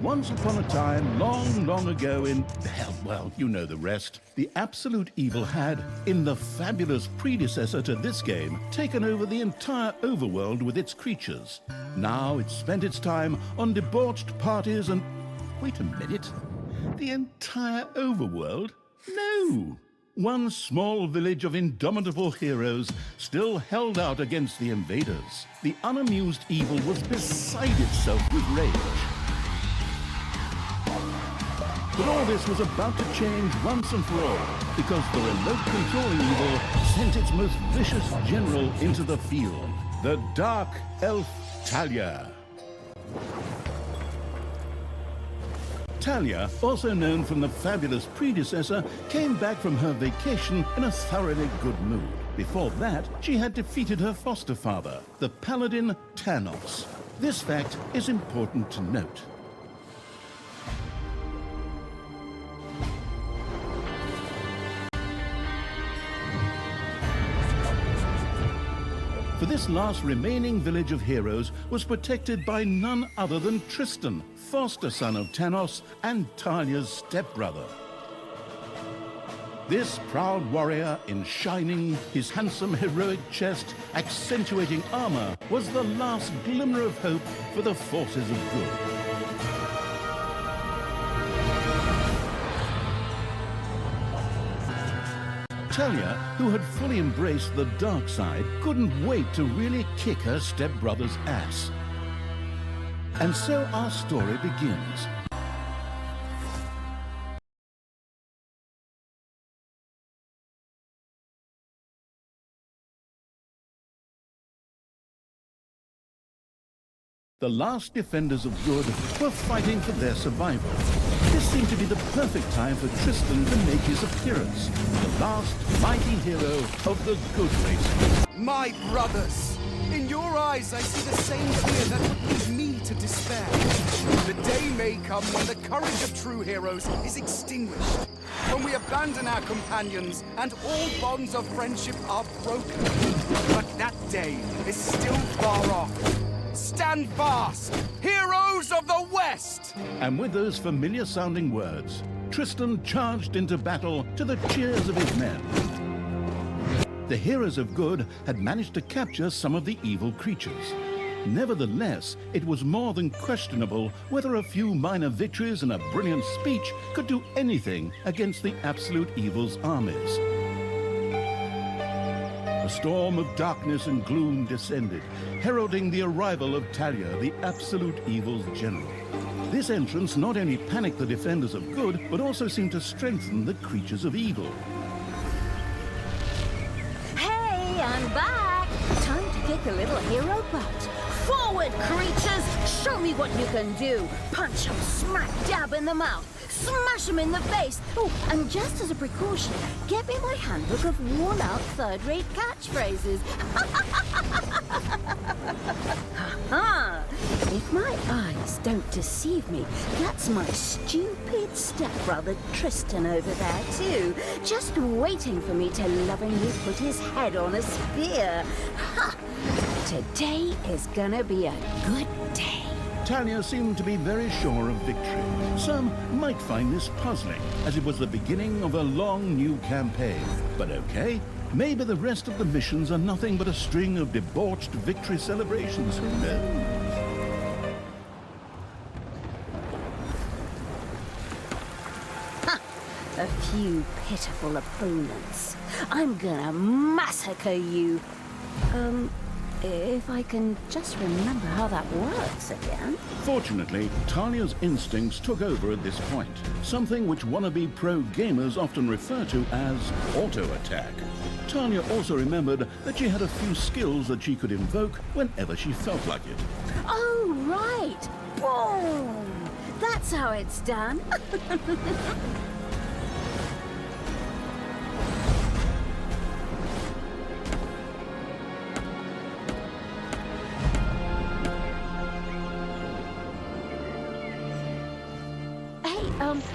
Once upon a time, long, long ago in, hell, well, you know the rest, the absolute evil had, in the fabulous predecessor to this game, taken over the entire overworld with its creatures. Now it spent its time on debauched parties and... Wait a minute. The entire overworld? No! One small village of indomitable heroes still held out against the invaders. The unamused evil was beside itself with rage. But all this was about to change once and for all, because the remote controlling evil sent its most vicious general into the field, the dark elf Talia. Talia, also known from the fabulous predecessor, came back from her vacation in a thoroughly good mood. Before that, she had defeated her foster father, the paladin Thanos. This fact is important to note. For this last remaining village of heroes was protected by none other than Tristan, foster son of Thanos and Talia's stepbrother. This proud warrior in shining, his handsome heroic chest accentuating armor, was the last glimmer of hope for the forces of good. Talia, who had fully embraced the dark side, couldn't wait to really kick her stepbrother's ass. And so our story begins. The last defenders of good were fighting for their survival. This seemed to be the perfect time for Tristan to make his appearance, the last mighty hero of the good race. My brothers! In your eyes I see the same fear that would lead me to despair. The day may come when the courage of true heroes is extinguished, when we abandon our companions and all bonds of friendship are broken. But that day is still far off. Stand fast, heroes of the West! And with those familiar-sounding words, Tristan charged into battle to the cheers of his men. The heroes of good had managed to capture some of the evil creatures. Nevertheless, it was more than questionable whether a few minor victories and a brilliant speech could do anything against the absolute evil's armies. A storm of darkness and gloom descended, heralding the arrival of Talia, the absolute evil's general. This entrance not only panicked the defenders of good, but also seemed to strengthen the creatures of evil. Hey, I'm back! Time to kick a little hero butt. Forward, creatures! Show me what you can do! Punch 'em smack dab in the mouth! Smash 'em in the face! Oh, and just as a precaution, get me my handbook of worn-out third-rate catchphrases. Ha-ha! If my eyes don't deceive me, that's my stupid stepbrother Tristan over there too, just waiting for me to lovingly put his head on a spear. Ha! Today is gonna be a good day. Talia seemed to be very sure of victory. Some might find this puzzling, as it was the beginning of a long new campaign. But okay, maybe the rest of the missions are nothing but a string of debauched victory celebrations. Who knows? Ha! A few pitiful opponents. I'm gonna massacre you. If I can just remember how that works again. Fortunately, Talia's instincts took over at this point, something which wannabe pro gamers often refer to as auto-attack. Talia also remembered that she had a few skills that she could invoke whenever she felt like it. Oh, right! Boom! That's how it's done.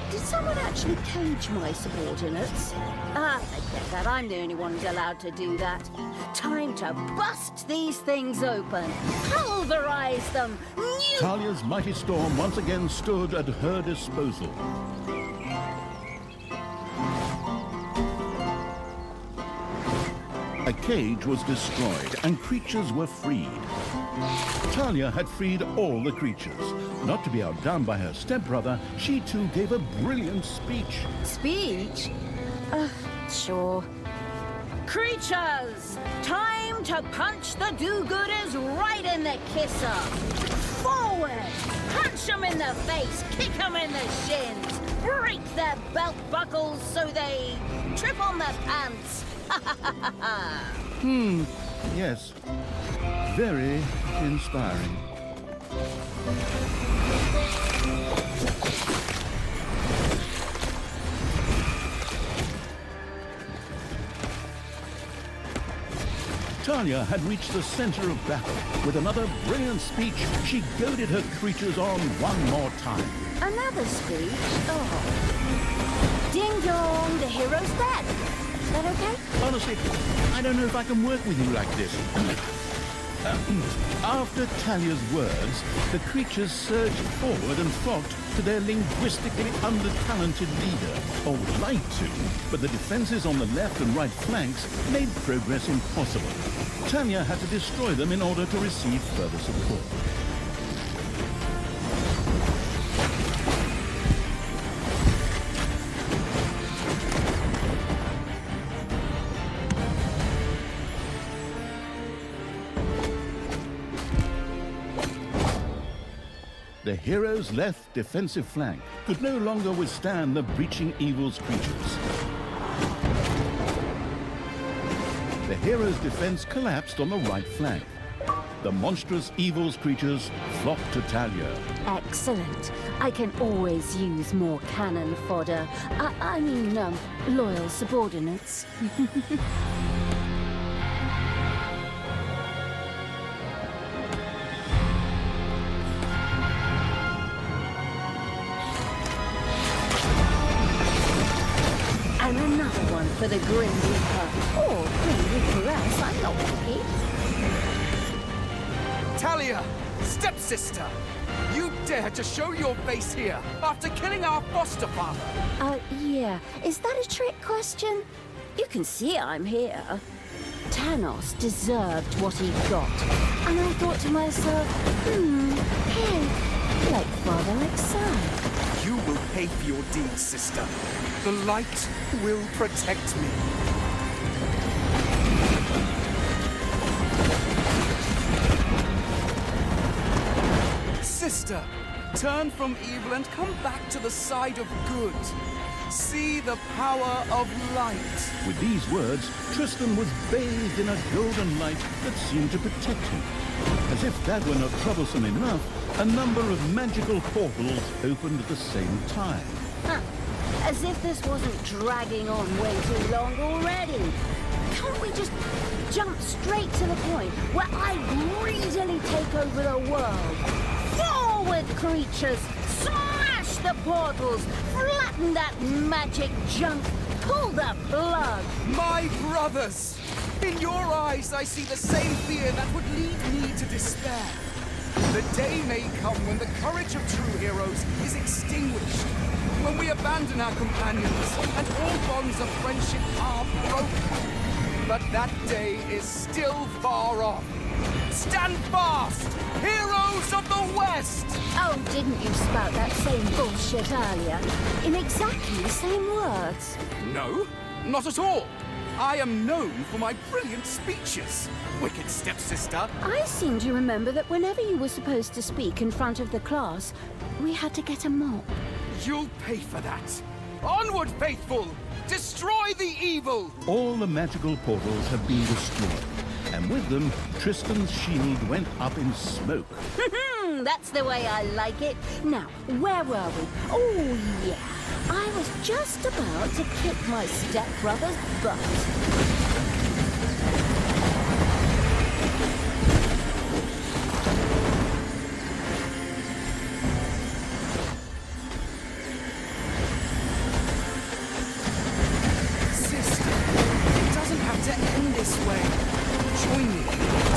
Did someone actually cage my subordinates? Ah, forget that. I'm the only one who's allowed to do that. Time to bust these things open. Pulverize them. Talia's mighty storm once again stood at her disposal. A cage was destroyed and creatures were freed. Talia had freed all the creatures. Not to be outdone by her stepbrother, she too gave a brilliant speech. Speech? Sure. Creatures, time to punch the do-gooders right in the kisser. Forward! Punch them in the face, kick them in the shins, break their belt buckles so they trip on their pants. Yes, very inspiring. Talia had reached the center of battle. With another brilliant speech, she goaded her creatures on one more time. Another speech? Oh. Ding dong, the hero's dead. Is that okay? Honestly, I don't know if I can work with you like this. After Talia's words, the creatures surged forward and flocked to their linguistically under-talented leader, or would like to, but the defenses on the left and right flanks made progress impossible. Talia had to destroy them in order to receive further support. The hero's left defensive flank could no longer withstand the breaching evil's creatures. The hero's defense collapsed on the right flank. The monstrous evil's creatures flocked to Talia. Excellent. I can always use more cannon fodder. I mean, loyal subordinates. And another one for the Grim Reaper. Or Grim Reaperess, I'm not picky. Talia, stepsister, you dare to show your face here after killing our foster father. Yeah. Is that a trick question? You can see I'm here. Thanos deserved what he got. And I thought to myself, hey, like father, like son. You will pay for your deeds, sister. The light will protect me. Sister, turn from evil and come back to the side of good. See the power of light. With these words, Tristan was bathed in a golden light that seemed to protect him. As if that were not troublesome enough, a number of magical portals opened at the same time. Huh. As if this wasn't dragging on way too long already. Can't we just jump straight to the point where I greedily take over the world? Forward, creatures! Smash the portals! Flatten that magic junk! Pull the plug! My brothers! In your eyes, I see the same fear that would lead me to despair. The day may come when the courage of true heroes is extinguished. When we abandon our companions and all bonds of friendship are broken. But that day is still far off. Stand fast, heroes of the West! Oh, didn't you spout that same bullshit earlier? In exactly the same words. No, not at all. I am known for my brilliant speeches, wicked stepsister. I seem to remember that whenever you were supposed to speak in front of the class, we had to get a mop. You'll pay for that. Onward, faithful! Destroy the evil! All the magical portals have been destroyed, and with them, Tristan's shield went up in smoke. That's the way I like it. Now, where were we? Oh, yeah. I was just about to kick my stepbrother's butt. Sister, it doesn't have to end this way. Join me.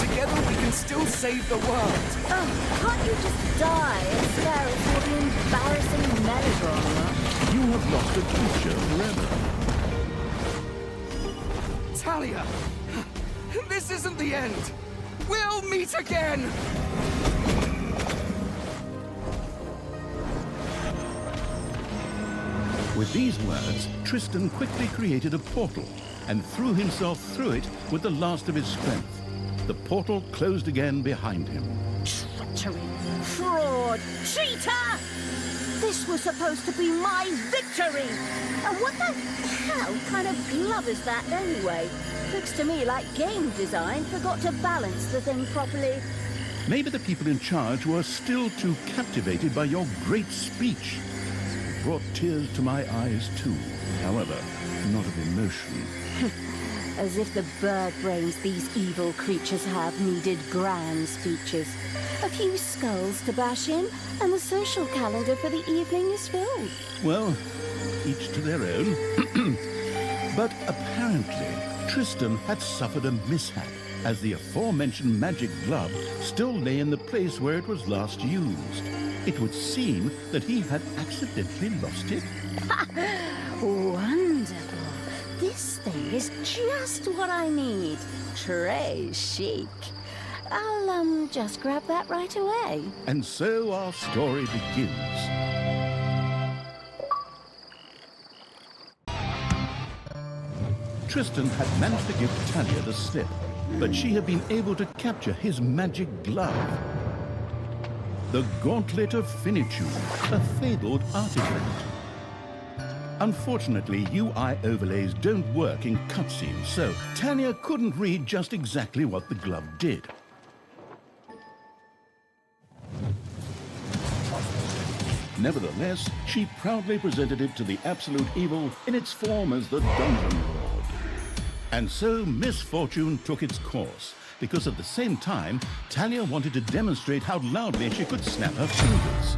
Together we can still save the world. Oh, can't you just die and spare us all the embarrassing melodrama? You have lost a creature forever. Talia! This isn't the end! We'll meet again! With these words, Tristan quickly created a portal and threw himself through it with the last of his strength. The portal closed again behind him. Treachery, fraud, cheater! This was supposed to be my victory! And what the hell kind of glove is that anyway? Looks to me like game design forgot to balance the thing properly. Maybe the people in charge were still too captivated by your great speech. It brought tears to my eyes too, however, not of emotion. As if the bird brains these evil creatures have needed grand speeches. A few skulls to bash in, and the social calendar for the evening is filled. Well, each to their own. But apparently, Tristan had suffered a mishap, as the aforementioned magic glove still lay in the place where it was last used. It would seem that he had accidentally lost it. Wonderful. This thing is just what I need. Très chic. I'll, just grab that right away. And so our story begins. Tristan had managed to give Talia the slip, but she had been able to capture his magic glove. The Gauntlet of Finitude, a fabled artifact. Unfortunately, UI overlays don't work in cutscenes, so Talia couldn't read just exactly what the glove did. Nevertheless, she proudly presented it to the Absolute Evil in its form as the Dungeon Lord. And so misfortune took its course, because at the same time, Talia wanted to demonstrate how loudly she could snap her fingers.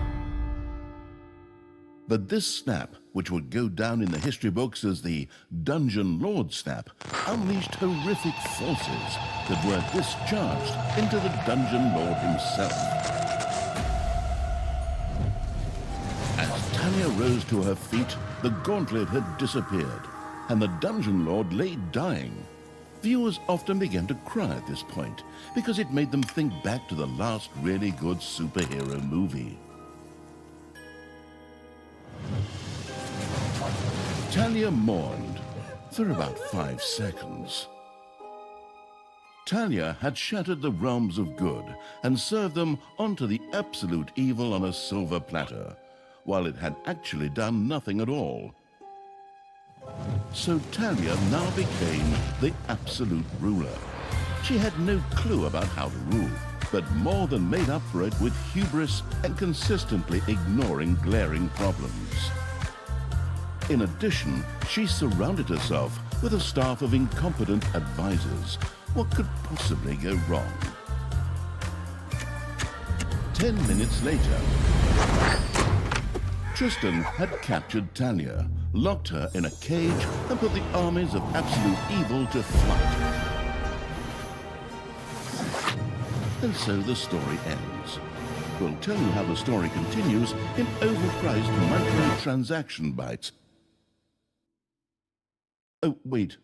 But this snap, which would go down in the history books as the Dungeon Lord snap, unleashed horrific forces that were discharged into the Dungeon Lord himself. As Talia rose to her feet, the gauntlet had disappeared, and the Dungeon Lord lay dying. Viewers often began to cry at this point, because it made them think back to the last really good superhero movie. Talia mourned for about 5 seconds. Talia had shattered the realms of good and served them onto the Absolute Evil on a silver platter, while it had actually done nothing at all. So Talia now became the absolute ruler. She had no clue about how to rule, but more than made up for it with hubris and consistently ignoring glaring problems. In addition, she surrounded herself with a staff of incompetent advisors. What could possibly go wrong? 10 minutes later, Tristan had captured Talia, locked her in a cage, and put the armies of Absolute Evil to flight. And so the story ends. We'll tell you how the story continues in overpriced microtransaction bites. Oh, wait,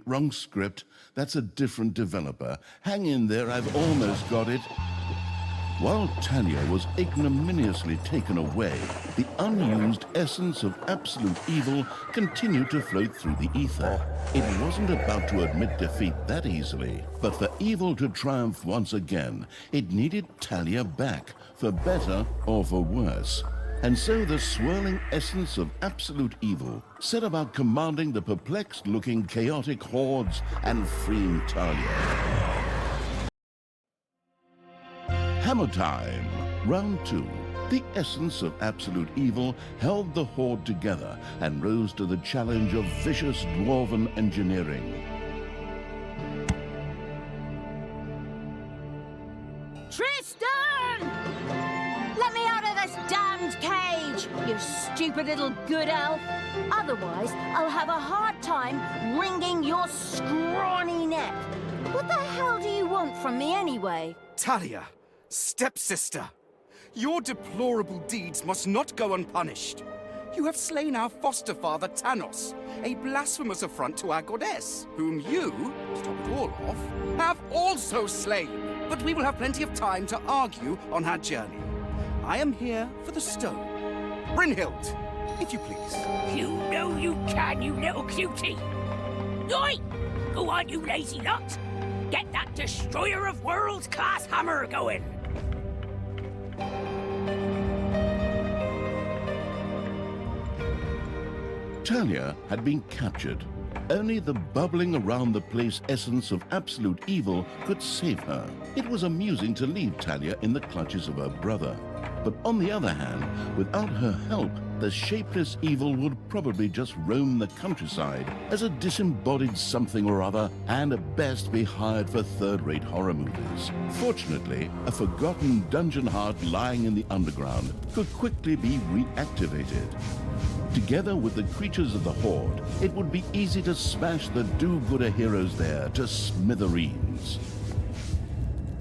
wrong script. That's a different developer. Hang in there, I've almost got it. While Talia was ignominiously taken away, the unused essence of Absolute Evil continued to float through the ether. It wasn't about to admit defeat that easily, but for evil to triumph once again, it needed Talia back, for better or for worse. And so the swirling essence of Absolute Evil set about commanding the perplexed-looking chaotic hordes and freeing Talia. Hammer time! Round 2. The essence of Absolute Evil held the horde together and rose to the challenge of vicious dwarven engineering. Tristan! Let me out of this damned cage, you stupid little good elf. Otherwise, I'll have a hard time wringing your scrawny neck. What the hell do you want from me anyway? Talia, stepsister, Your deplorable deeds must not go unpunished. You have slain our foster father, Tanos, a blasphemous affront to our goddess, whom you, to top it all off, have also slain. But we will have plenty of time to argue on our journey. I am here for the stone. Brynhild, if you please. You know you can, you little cutie! Oi! Go on, you lazy lot! Get that destroyer of worlds class hammer going! Talia had been captured. Only the bubbling around the place essence of absolute evil could save her. It was amusing to leave Talia in the clutches of her brother. But on the other hand, without her help, the shapeless evil would probably just roam the countryside as a disembodied something or other, and at best be hired for third-rate horror movies. Fortunately, a forgotten dungeon heart lying in the underground could quickly be reactivated. Together with the creatures of the Horde, it would be easy to smash the do-gooder heroes there to smithereens.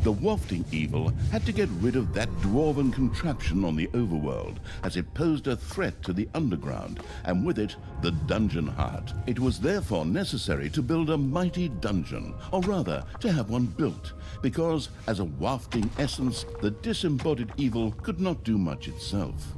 The wafting evil had to get rid of that dwarven contraption on the overworld, as it posed a threat to the underground, and with it, the dungeon heart. It was therefore necessary to build a mighty dungeon, or rather, to have one built, because as a wafting essence, the disembodied evil could not do much itself.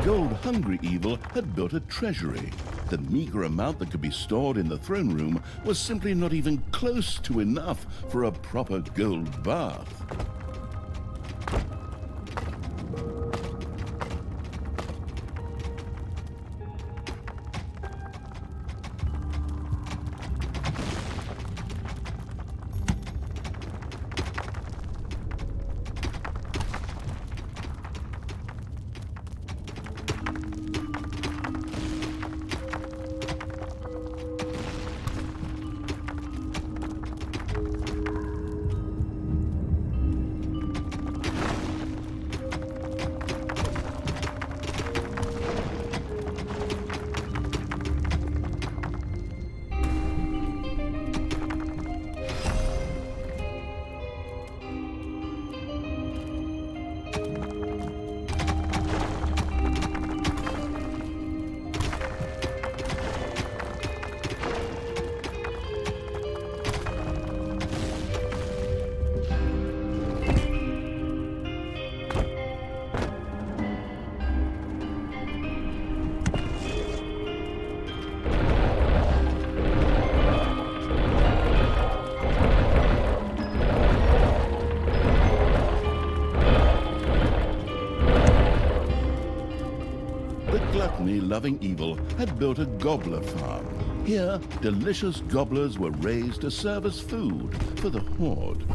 Gold-hungry evil had built a treasury. The meager amount that could be stored in the throne room was simply not even close to enough for a proper gold bath. food-loving evil had built a gobbler farm. Here, delicious gobblers were raised to serve as food for the horde.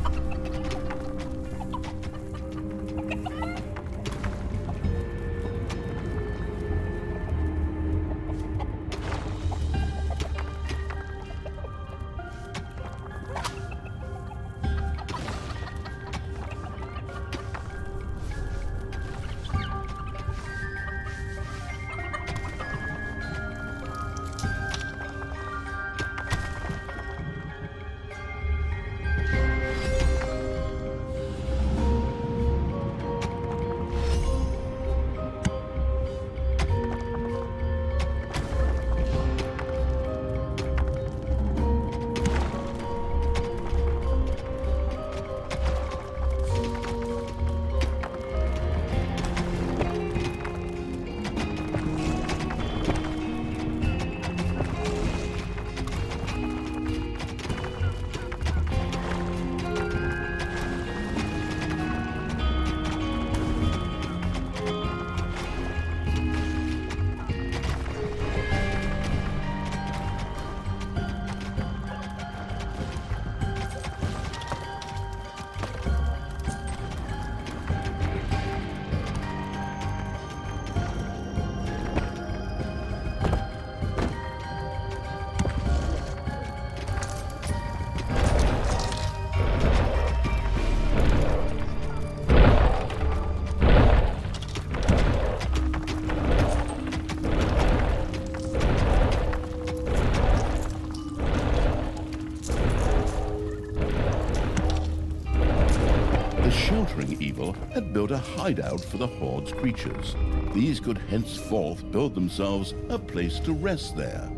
Sheltering evil had built a hideout for the horde's creatures. These could henceforth build themselves a place to rest there.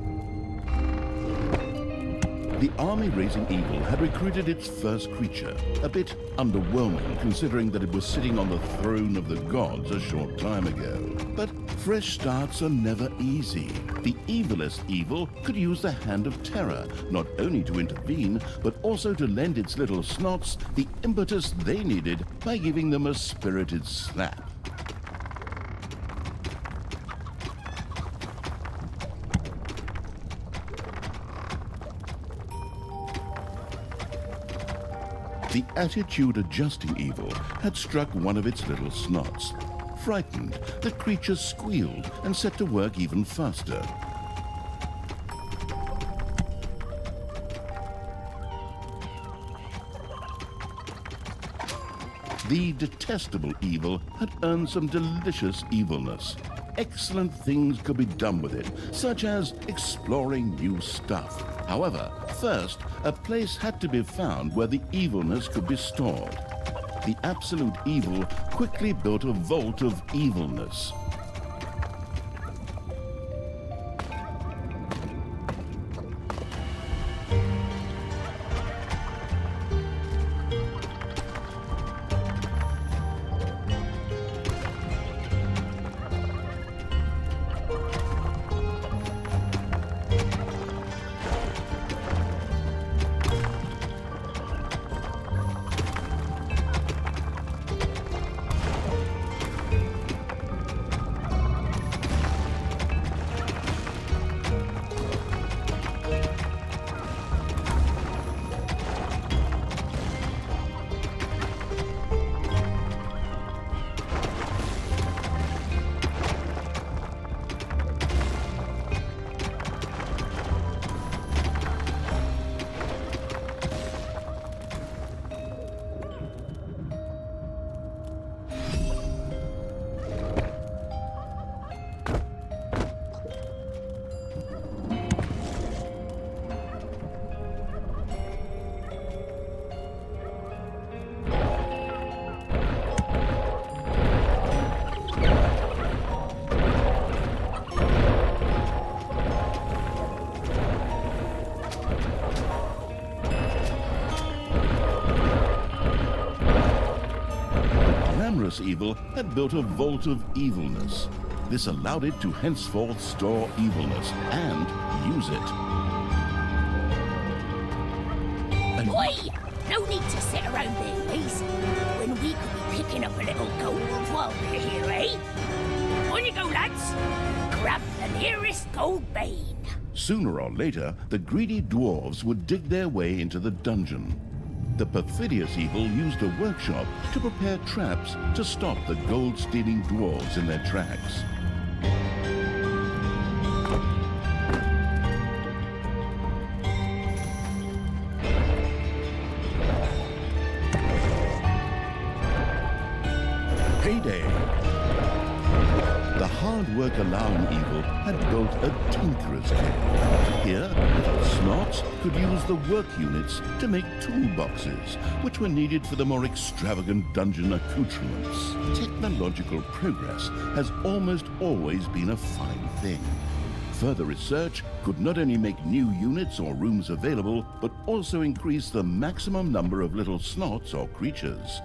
The army-raising evil had recruited its first creature, a bit underwhelming considering that it was sitting on the throne of the gods a short time ago. But fresh starts are never easy. The evilest evil could use the hand of terror, not only to intervene, but also to lend its little snots the impetus they needed by giving them a spirited slap. The attitude-adjusting evil had struck one of its little snots. Frightened, the creature squealed and set to work even faster. The detestable evil had earned some delicious evilness. Excellent things could be done with it, such as exploring new stuff. However, first, a place had to be found where the evilness could be stored. The absolute evil quickly built a vault of evilness. Evil had built a vault of evilness. This allowed it to henceforth store evilness and use it. Oi! No need to sit around there lazy when we could be picking up a little gold while we're here, eh? On you go, lads. Grab the nearest gold vein. Sooner or later, the greedy dwarves would dig their way into the dungeon. The perfidious evil used a workshop to prepare traps to stop the gold-stealing dwarves in their tracks. Payday! The hard work allowing evil had built a tinkerer's cave. Here, little snots could use the work units to make toolboxes, which were needed for the more extravagant dungeon accoutrements. Technological progress has almost always been a fine thing. Further research could not only make new units or rooms available, but also increase the maximum number of little snots or creatures.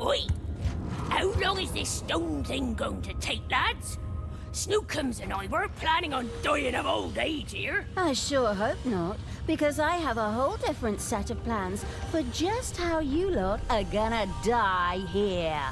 Oi! How long is this stone thing going to take, lads? Snookums and I weren't planning on dying of old age here. I sure hope not, because I have a whole different set of plans for just how you lot are gonna die here.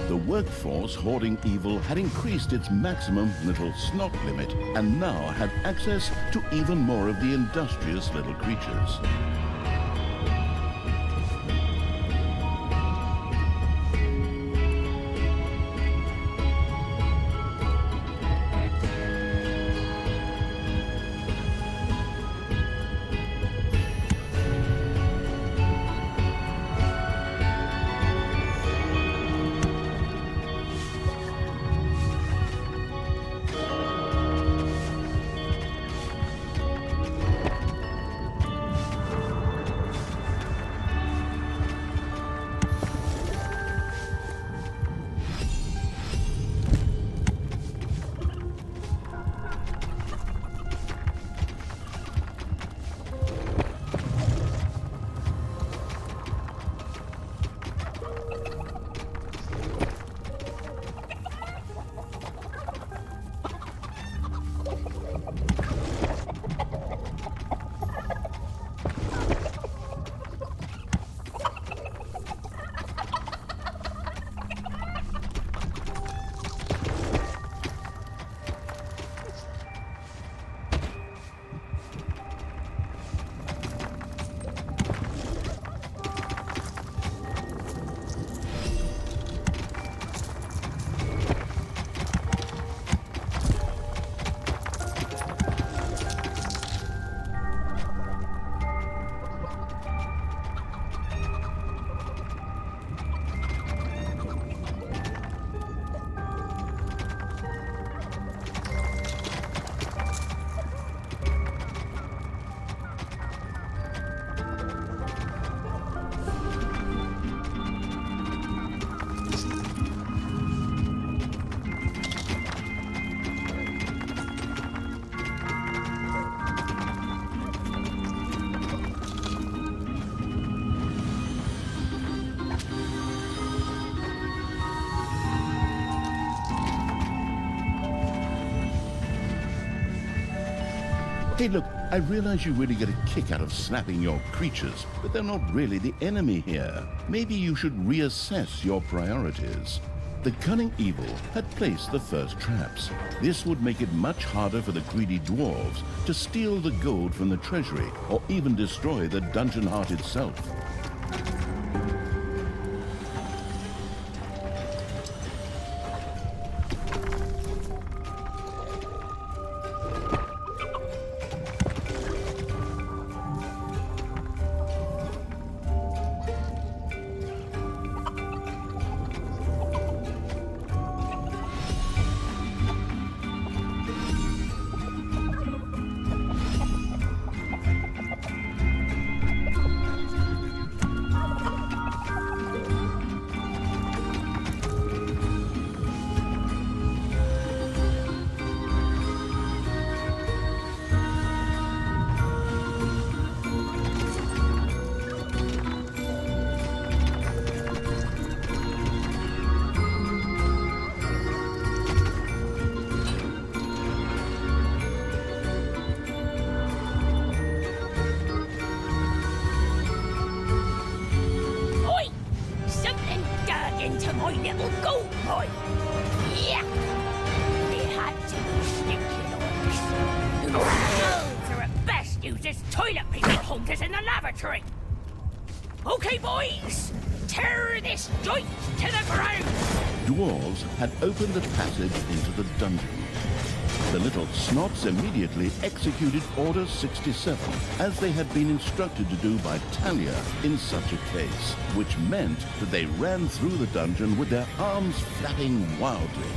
The workforce hoarding evil had increased its maximum little snot limit and now had access to even more of the industrious little creatures. Hey, look, I realize you really get a kick out of snapping your creatures, but they're not really the enemy here. Maybe you should reassess your priorities. The cunning evil had placed the first traps. This would make it much harder for the greedy dwarves to steal the gold from the treasury or even destroy the dungeon heart itself. Oi! Something dug into my little gold mine. Yeah! They had to be stinking orcs. Whose skulls are at best used as toilet paper holders in the lavatory. Okay, boys! Tear this joint to the ground! Dwarves had opened a passage into the dungeon. The little snots immediately executed Order 67, as they had been instructed to do by Talia in such a case, which meant that they ran through the dungeon with their arms flapping wildly.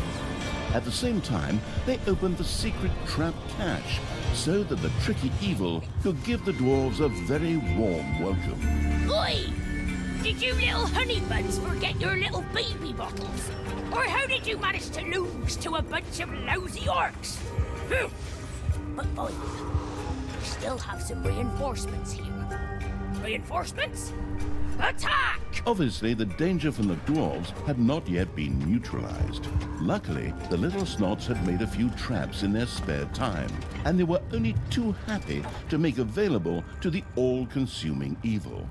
At the same time, they opened the secret trap cache, so that the tricky evil could give the dwarves a very warm welcome. Oi! Did you little honey buns forget your little baby bottles? Or how did you manage to lose to a bunch of lousy orcs? But boy, we still have some reinforcements here. Reinforcements? Attack! Obviously, the danger from the dwarves had not yet been neutralized. Luckily, the little snots had made a few traps in their spare time, and they were only too happy to make available to the all-consuming evil.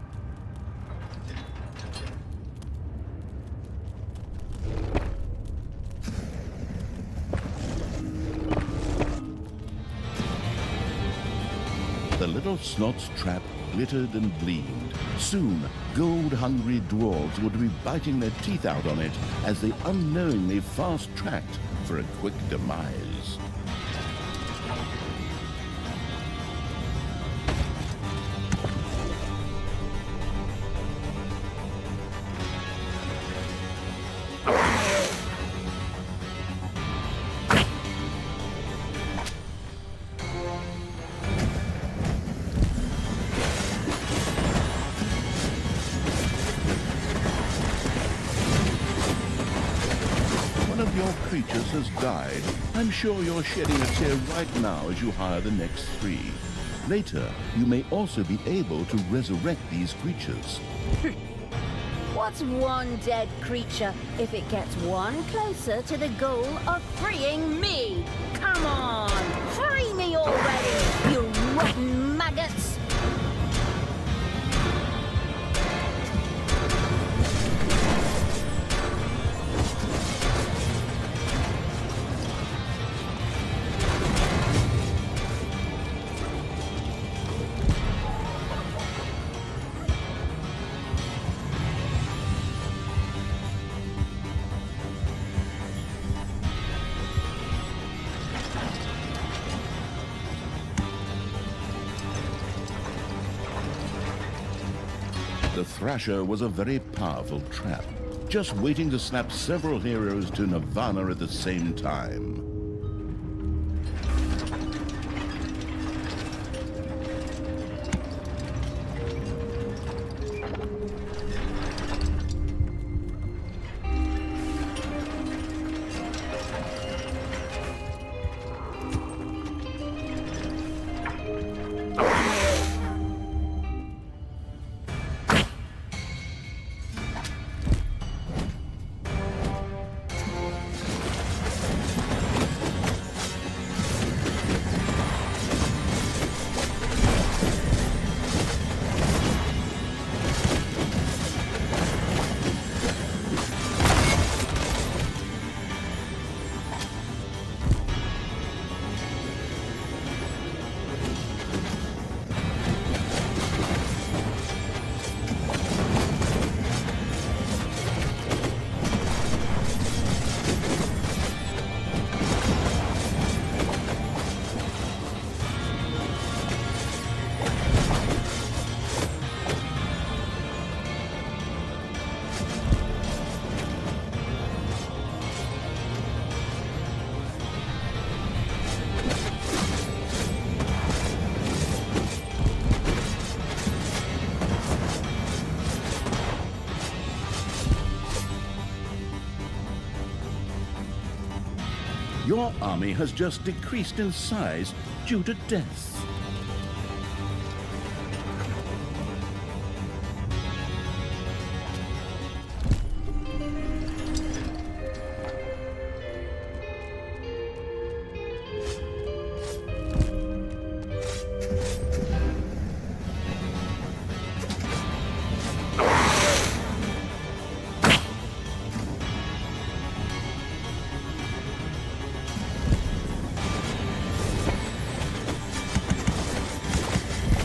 The little snot's trap glittered and gleamed. Soon, gold-hungry dwarves would be biting their teeth out on it as they unknowingly fast-tracked for a quick demise. One of your creatures has died. I'm sure you're shedding a tear right now as you hire the next 3. Later, you may also be able to resurrect these creatures. What's one dead creature if it gets one closer to the goal of freeing me? Come on! Free me already, you rotten maggots! The Thrasher was a very powerful trap, just waiting to snap several heroes to Nirvana at the same time. Your army has just decreased in size due to death.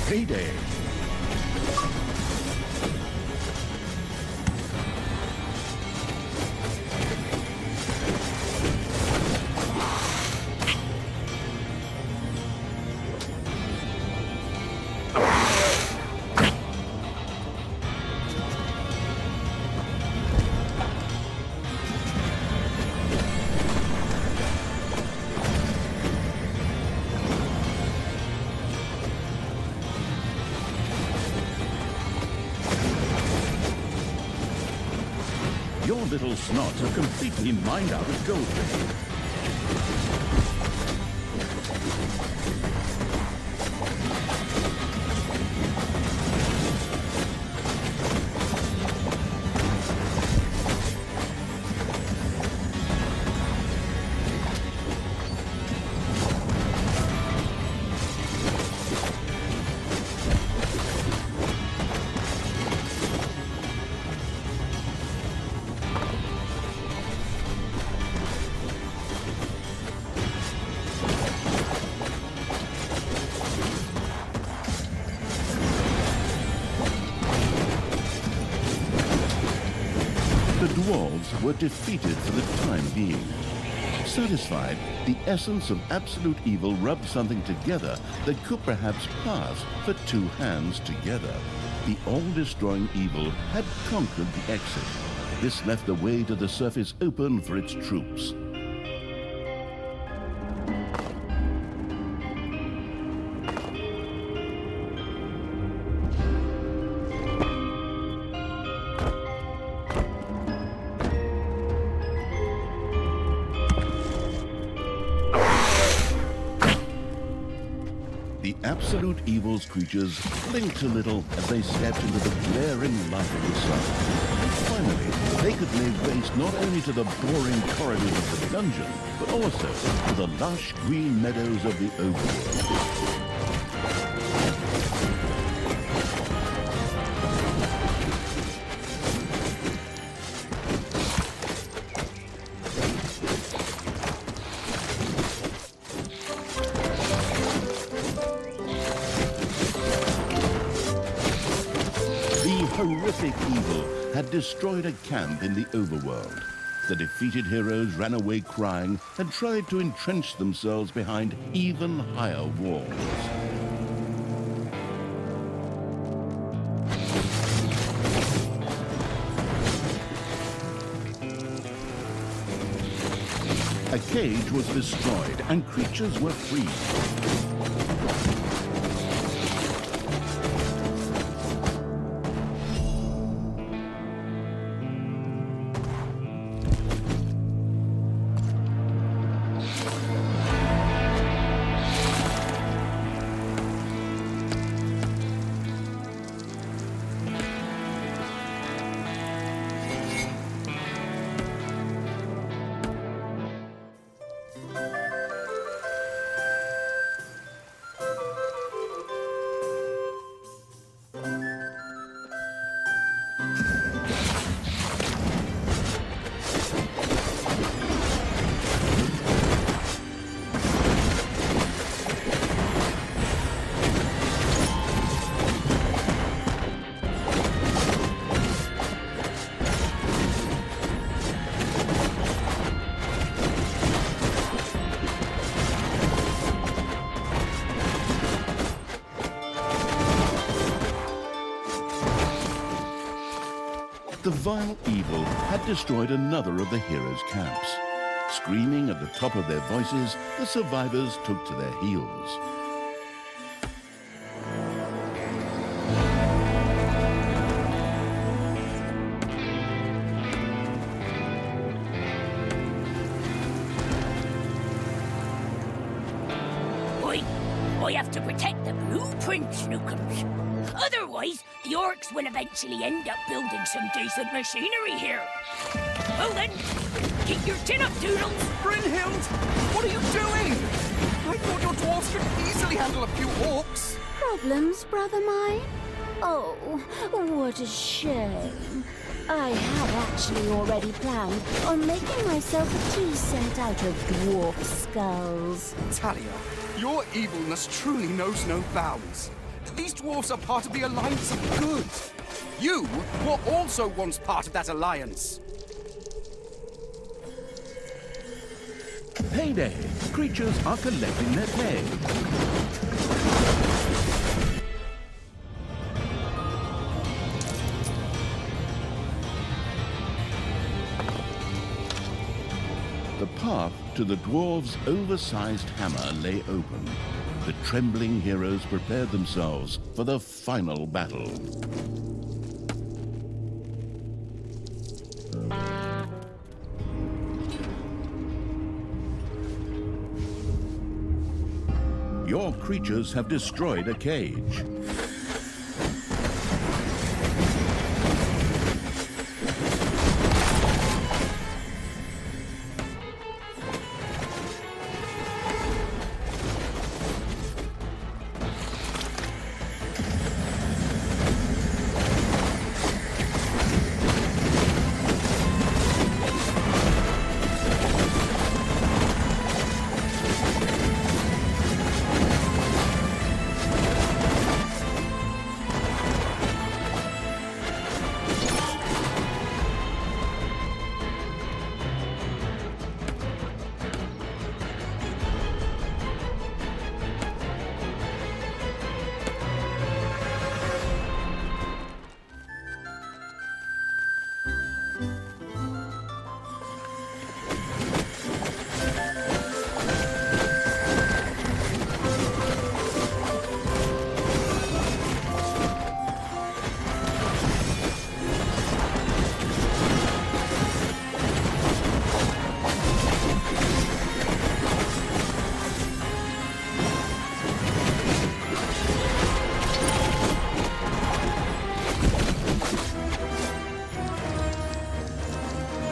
Payday. Your little snots are completely mined out of gold. The dwarves were defeated for the time being. Satisfied, the essence of absolute evil rubbed something together that could perhaps pass for two hands together. The all-destroying evil had conquered the exit. This left the way to the surface open for its troops. The absolute evil's creatures blinked a little as they stepped into the glaring light of the sun. Finally, they could lay waste not only to the boring corridors of the dungeon, but also to the lush green meadows of the overworld. Horrific evil had destroyed a camp in the overworld. The defeated heroes ran away crying and tried to entrench themselves behind even higher walls. A cage was destroyed and creatures were freed. The vile evil had destroyed another of the heroes' camps. Screaming at the top of their voices, the survivors took to their heels. I have to protect the blueprint, Snookums. Otherwise, the orcs will eventually end up building some decent machinery here. Well then, keep your chin up, Doodles. Brynhild, what are you doing? I thought your dwarves could easily handle a few orcs. Problems, brother mine? Oh, what a shame. I had actually already planned on making myself a tea set out of dwarf skulls. Talia, your evilness truly knows no bounds. These dwarves are part of the Alliance of Good. You were also once part of that alliance. Payday! Creatures are collecting their pay. The path to the dwarves' oversized hammer lay open. The trembling heroes prepared themselves for the final battle. Your creatures have destroyed a cage.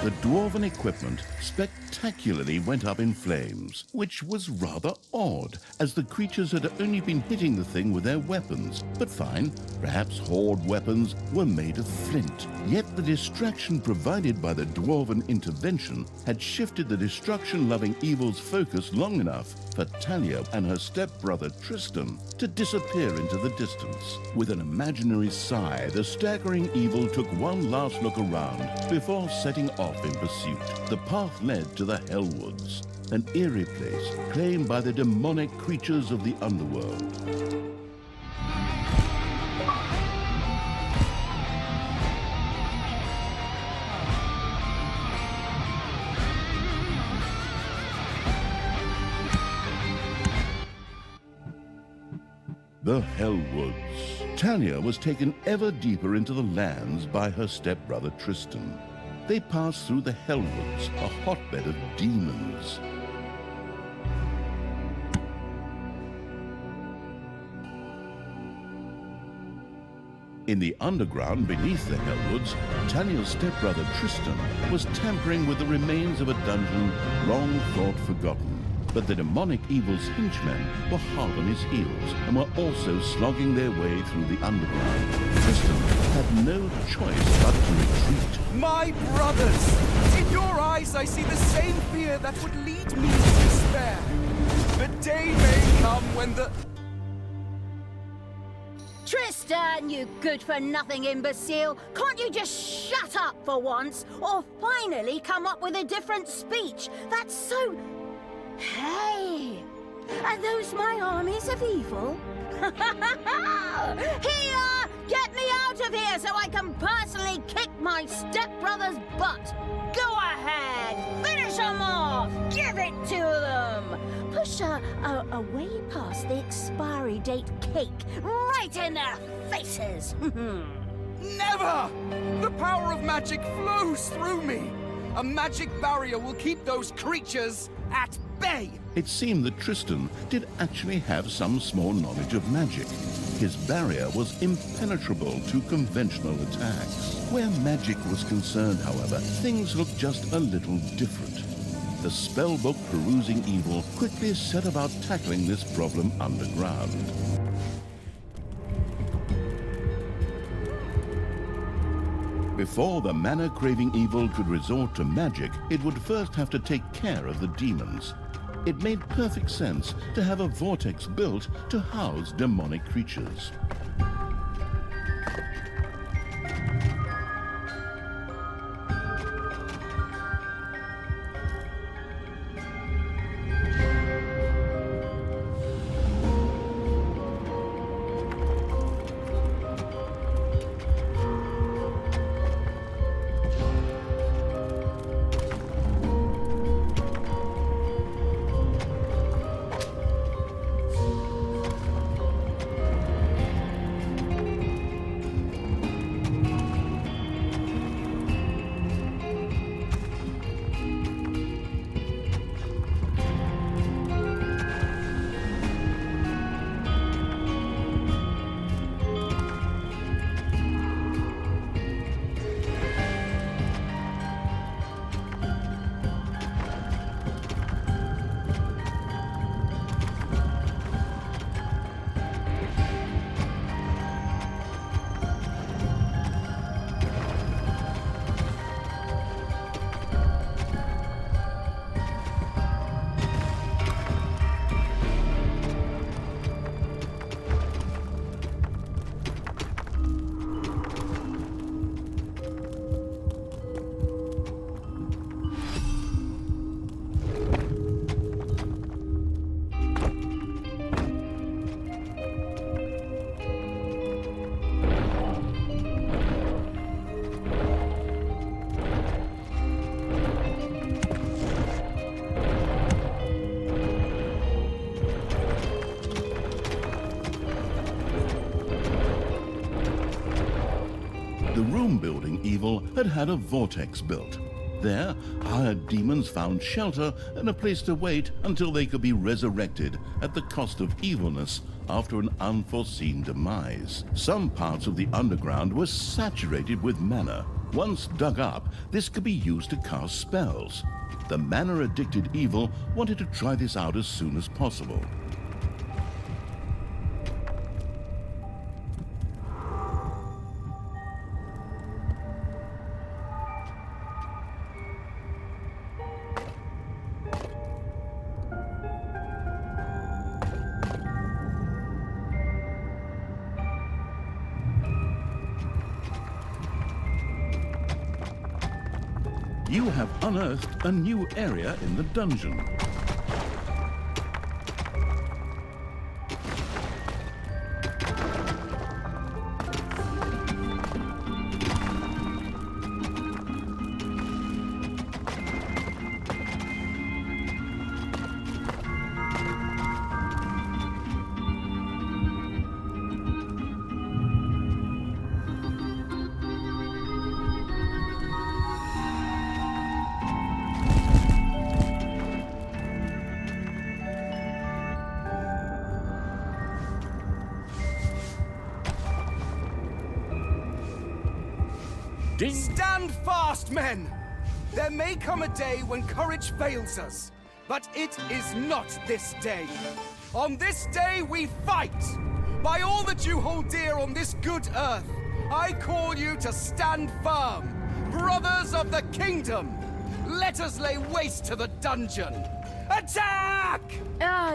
The dwarven equipment spectacularly went up in flames, which was rather odd, as the creatures had only been hitting the thing with their weapons. But fine, perhaps horde weapons were made of flint. Yet the distraction provided by the dwarven intervention had shifted the destruction-loving evil's focus long enough for Talia and her stepbrother Tristan to disappear into the distance. With an imaginary sigh, the staggering evil took one last look around before setting off in pursuit. The path led to the Hellwoods, an eerie place claimed by the demonic creatures of the underworld. The Hellwoods. Talia was taken ever deeper into the lands by her stepbrother Tristan. They passed through the Hellwoods, a hotbed of demons. In the underground beneath the Hellwoods, Talia's stepbrother Tristan was tampering with the remains of a dungeon long thought forgotten. But the demonic evil's henchmen were hard on his heels and were also slogging their way through the underground. Tristan had no choice but to retreat. My brothers! In your eyes I see the same fear that would lead me to despair. The day may come when the... Tristan, you good-for-nothing imbecile! Can't you just shut up for once? Or finally come up with a different speech? That's so... Hey! Are those my armies of evil? Here! Get me out of here so I can personally kick my stepbrother's butt! Go ahead! Finish them off! Give it to them! Push away past the expiry date cake, right in their faces! Never! The power of magic flows through me. A magic barrier will keep those creatures at bay. It seemed that Tristan did actually have some small knowledge of magic. His barrier was impenetrable to conventional attacks. Where magic was concerned, however, things looked just a little different. The spellbook perusing evil quickly set about tackling this problem underground. Before the mana-craving evil could resort to magic, it would first have to take care of the demons. It made perfect sense to have a vortex built to house demonic creatures. The room-building evil had a vortex built. There, hired demons found shelter and a place to wait until they could be resurrected at the cost of evilness after an unforeseen demise. Some parts of the underground were saturated with mana. Once dug up, this could be used to cast spells. The mana-addicted evil wanted to try this out as soon as possible. You have unearthed a new area in the dungeon. Stand fast, men! There may come a day when courage fails us, but it is not this day. On this day we fight! By all that you hold dear on this good earth, I call you to stand firm! Brothers of the kingdom! Let us lay waste to the dungeon! Attack!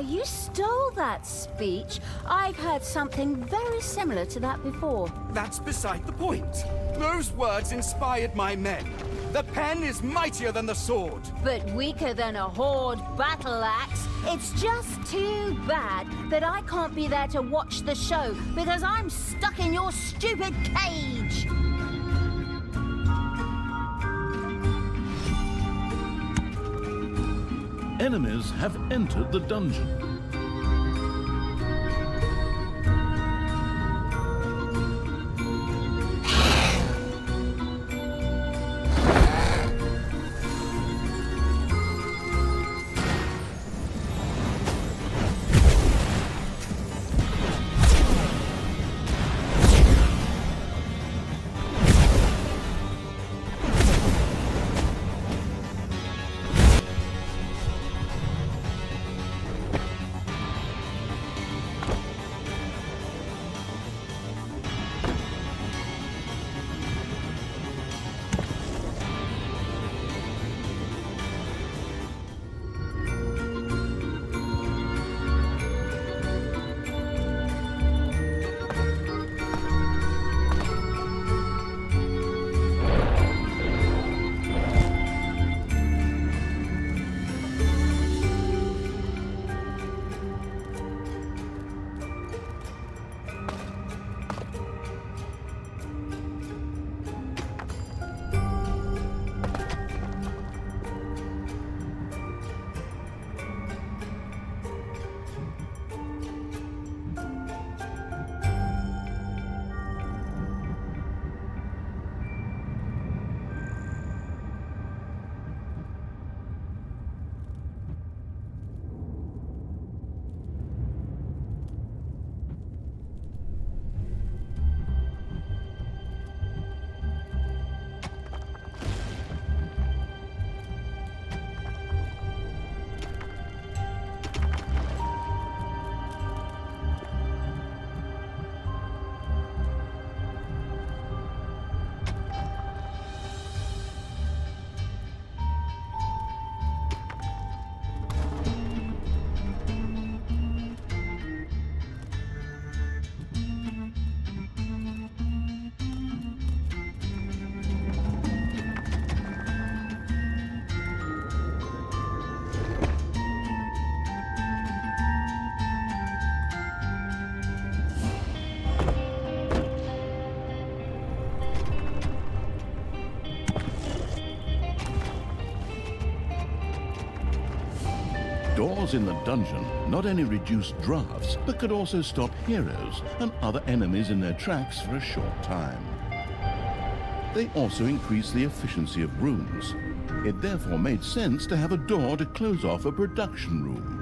You stole that speech. I've heard something very similar to that before. That's beside the point. Those words inspired my men. The pen is mightier than the sword. But weaker than a horde battle axe. It's just too bad that I can't be there to watch the show because I'm stuck in your stupid cage. Enemies have entered the dungeon. doors in the dungeon not only reduced drafts, but could also stop heroes and other enemies in their tracks for a short time. They also increased the efficiency of rooms. It therefore made sense to have a door to close off a production room.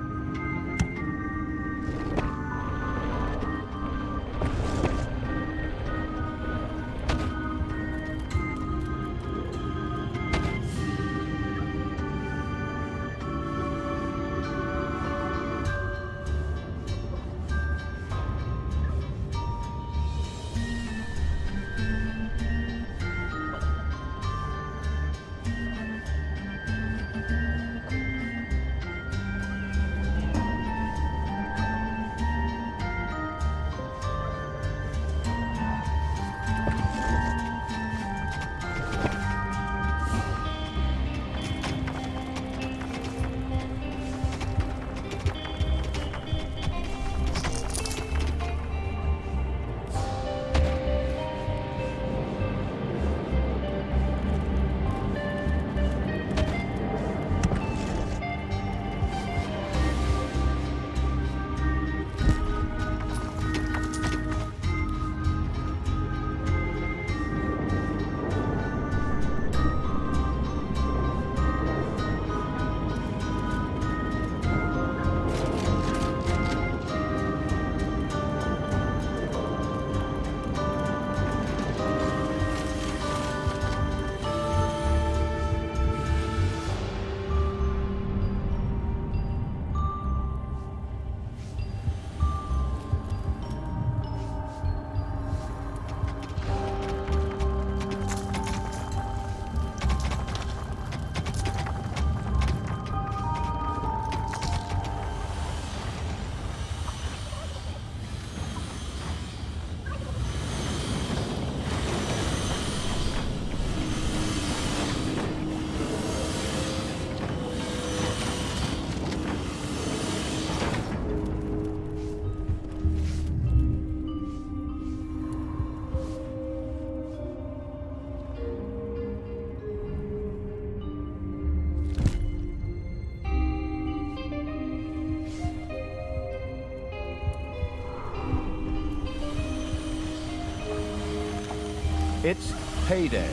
It's payday.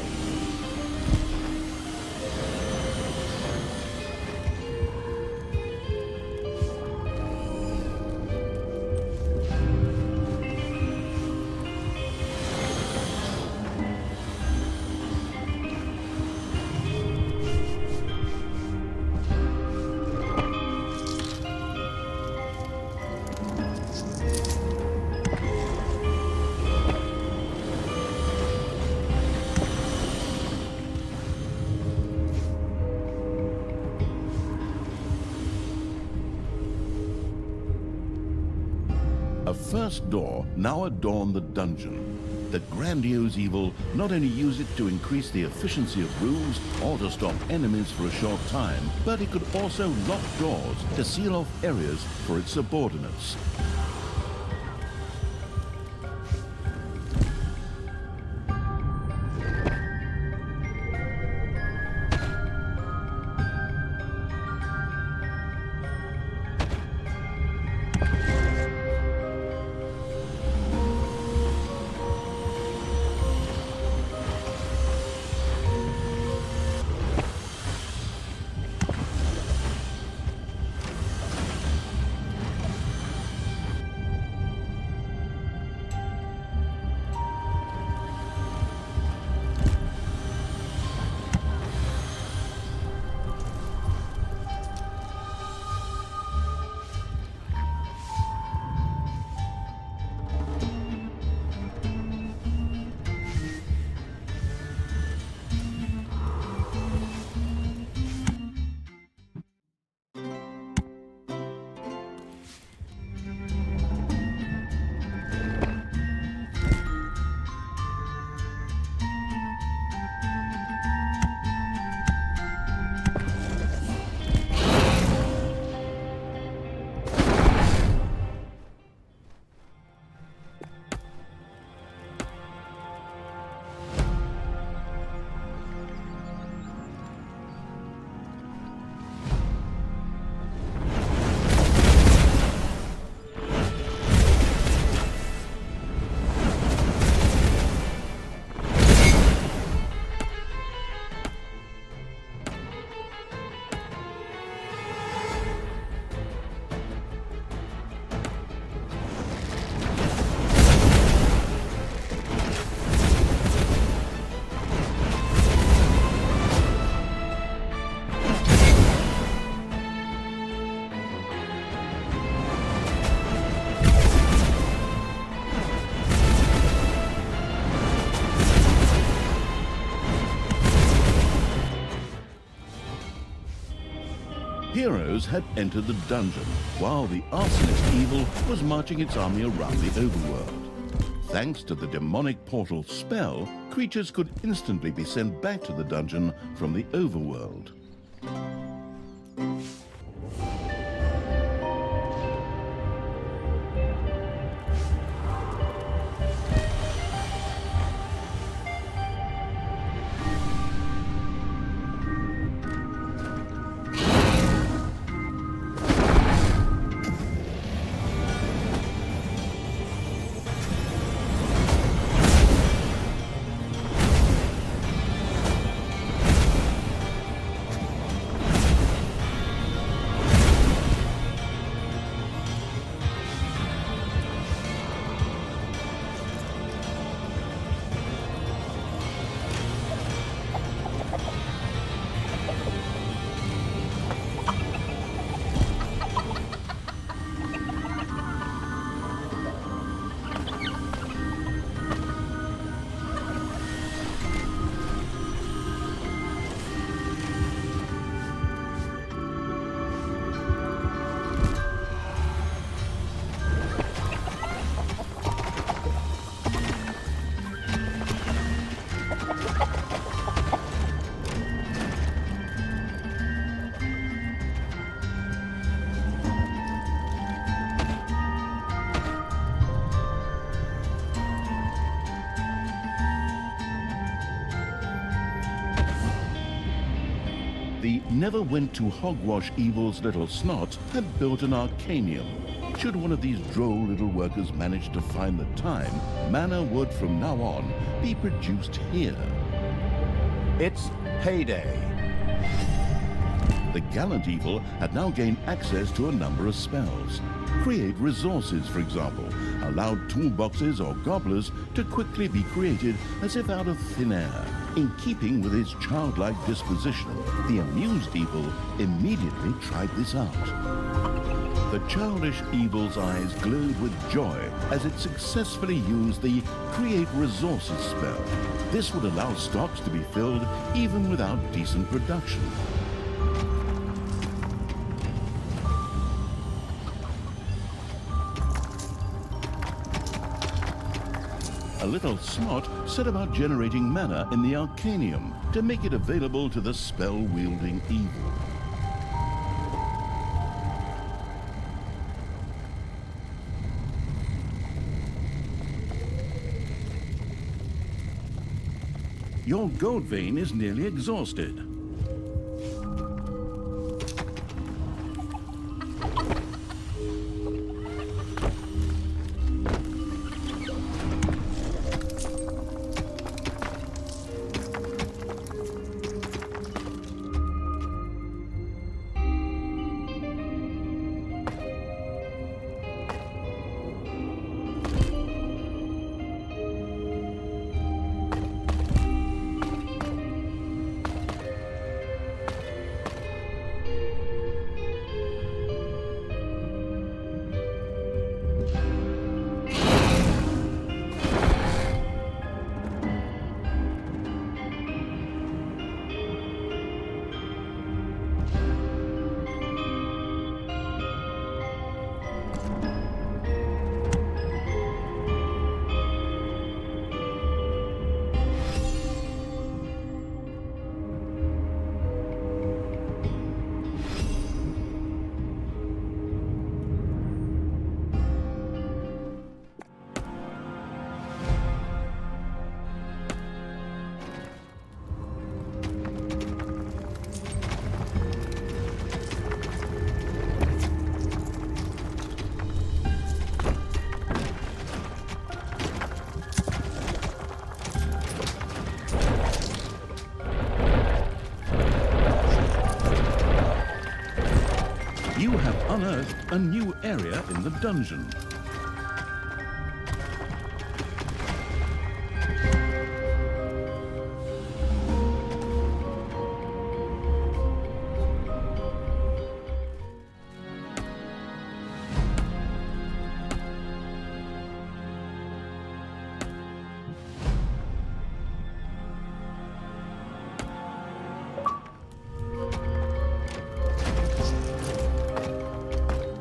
A first door now adorned the dungeon. The grandiose evil not only used it to increase the efficiency of rooms or to stop enemies for a short time, but it could also lock doors to seal off areas for its subordinates. heroes had entered the dungeon, while the arsonist evil was marching its army around the overworld. Thanks to the demonic portal spell, creatures could instantly be sent back to the dungeon from the overworld. The never-went-to-hogwash evil's little snot had built an arcanium. Should one of these droll little workers manage to find the time, mana would from now on be produced here. It's payday. The gallant evil had now gained access to a number of spells. Create resources, for example, allowed toolboxes or gobblers to quickly be created as if out of thin air. In keeping with his childlike disposition, the amused evil immediately tried this out. The childish evil's eyes glowed with joy as it successfully used the Create Resources spell. This would allow stocks to be filled even without decent production. A little snot set about generating mana in the Arcanium to make it available to the spell-wielding evil. Your gold vein is nearly exhausted. You have unearthed a new area in the dungeon.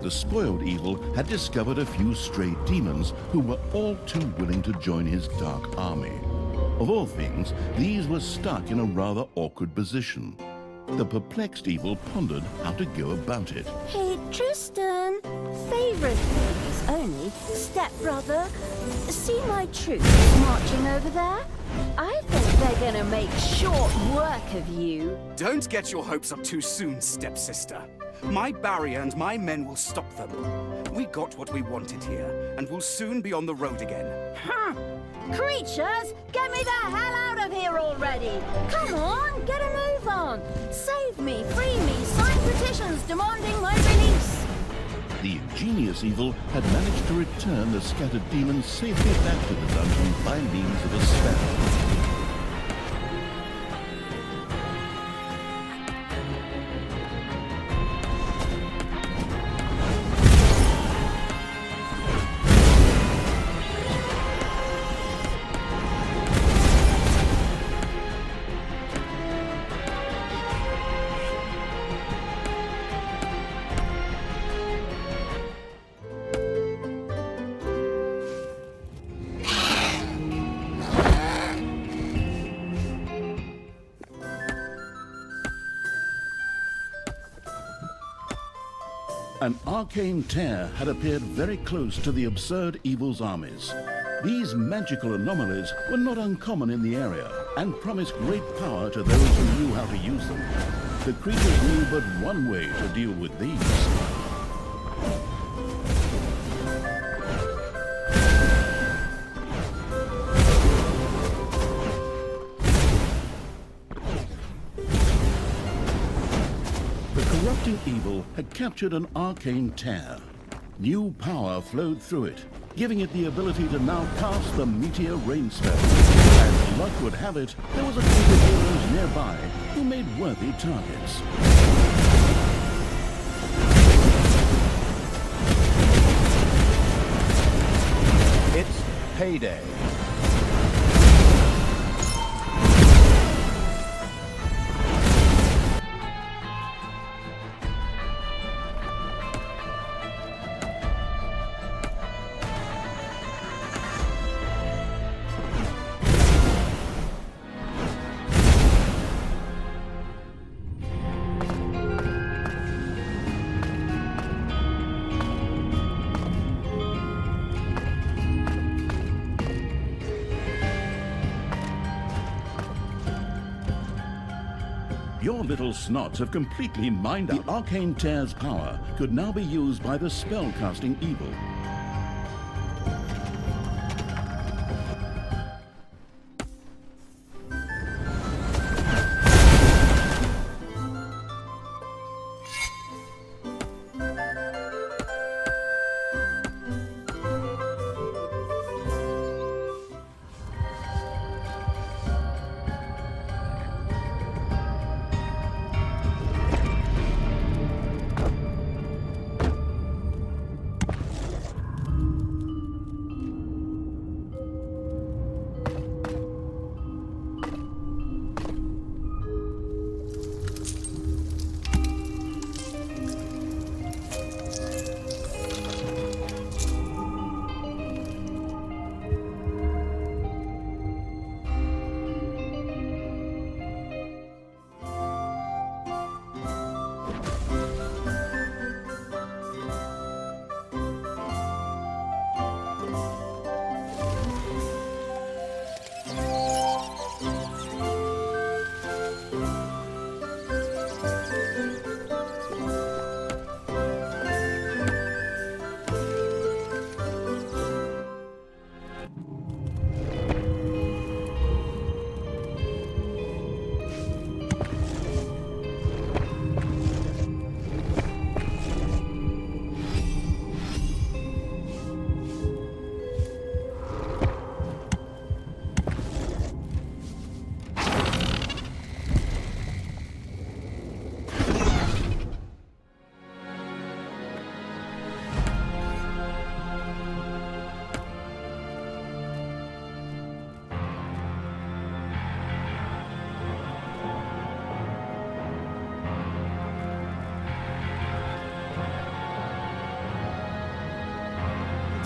the spoiled evil had discovered a few stray demons who were all too willing to join his dark army. Of all things, these were stuck in a rather awkward position. The perplexed evil pondered how to go about it. Hey, Tristan, favorite ladies only, stepbrother. See my troops marching over there? I think they're gonna make short work of you. Don't get your hopes up too soon, stepsister. My barrier and my men will stop them. We got what we wanted here, and we'll soon be on the road again. Huh. Creatures, get me the hell out of here already! Come on, get a move on. Save me, free me, sign petitions demanding my release. The ingenious evil had managed to return the scattered demons safely back to the dungeon by means of a spell. An arcane tear had appeared very close to the absurd evil's armies. These magical anomalies were not uncommon in the area and promised great power to those who knew how to use them. The creatures knew but one way to deal with these. Corrupting evil had captured an arcane tear. New power flowed through it, giving it the ability to now cast the meteor rain spell. As luck would have it, there was a group of heroes nearby who made worthy targets. It's payday. Your little snots have completely mined out. The arcane tear's power could now be used by the spellcasting evil.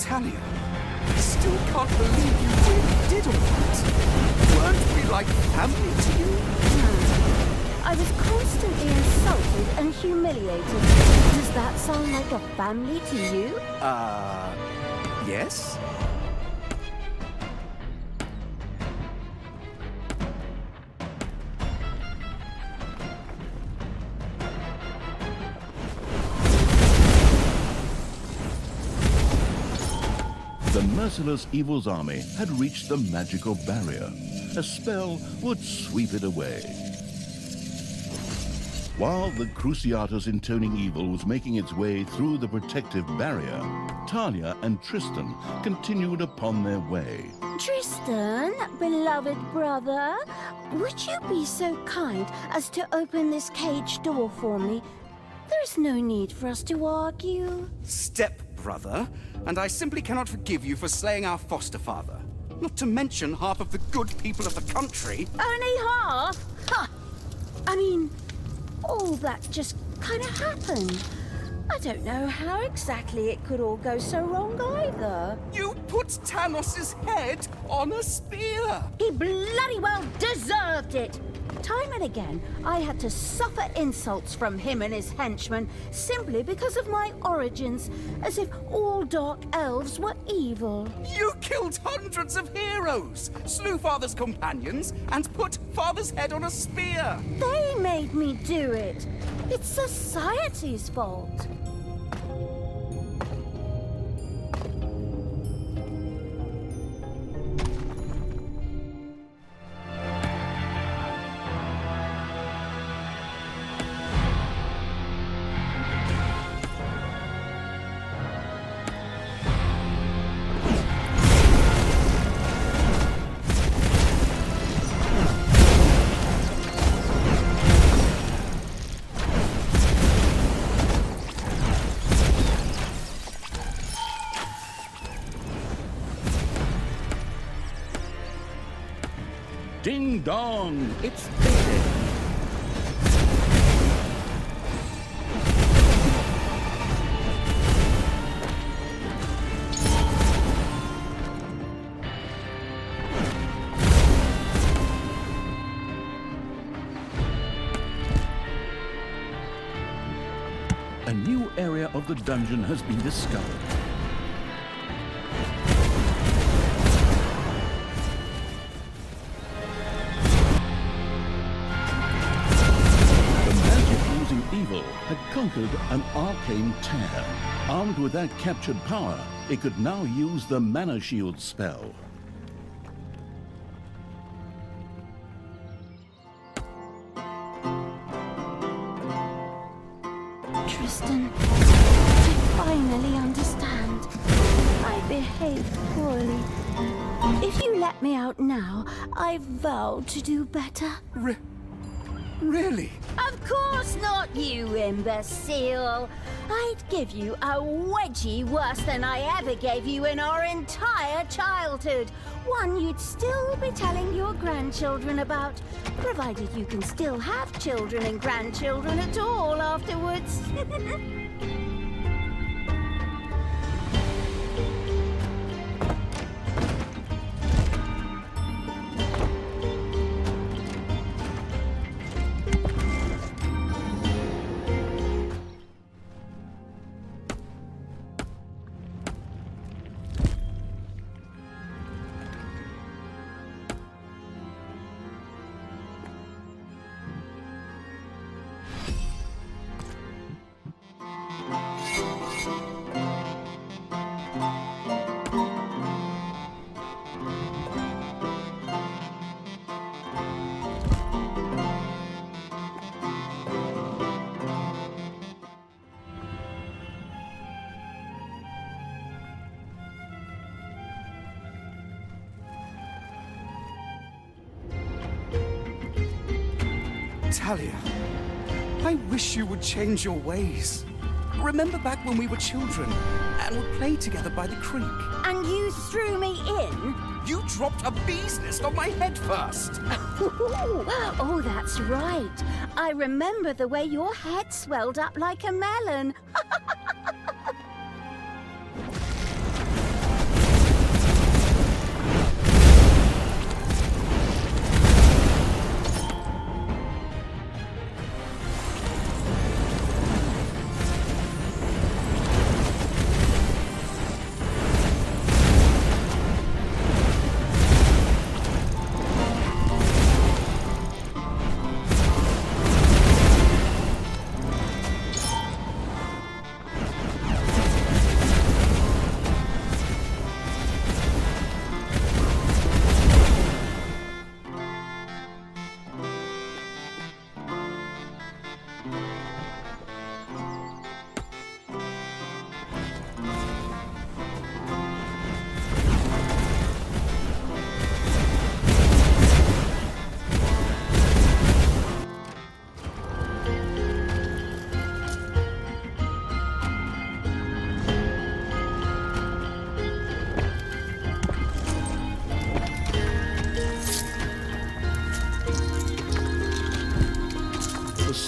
Talia, I still can't believe you really did all that. Weren't we like family to you? I was constantly insulted and humiliated. Does that sound like a family to you? Yes? The merciless evil's army had reached the magical barrier. A spell would sweep it away. While the Cruciatus intoning evil was making its way through the protective barrier, Talia and Tristan continued upon their way. Tristan, beloved brother, would you be so kind as to open this cage door for me? There's no need for us to argue. Step-brother, and I simply cannot forgive you for slaying our foster father. Not to mention half of the good people of the country. Only half? Ha! I mean, all that just kind of happened. I don't know how exactly it could all go so wrong either. You put Tanos's head on a spear! He bloody well deserved it! Time and again, I had to suffer insults from him and his henchmen simply because of my origins, as if all dark elves were evil. You killed hundreds of heroes, slew Father's companions, and put Father's head on a spear! They made me do it. It's society's fault. Ding dong! It's payday! A new area of the dungeon has been discovered. Evil had conquered an arcane tear. Armed with that captured power, it could now use the Mana Shield spell. Tristan, I finally understand. I behaved poorly. If you let me out now, I vow to do better. Really? Of course not, you imbecile! I'd give you a wedgie worse than I ever gave you in our entire childhood. One you'd still be telling your grandchildren about, provided you can still have children and grandchildren at all afterwards. Talia, I wish you would change your ways. Remember back when we were children and would play together by the creek? And you threw me in? You dropped a bee's nest on my head first. Oh, that's right. I remember the way your head swelled up like a melon.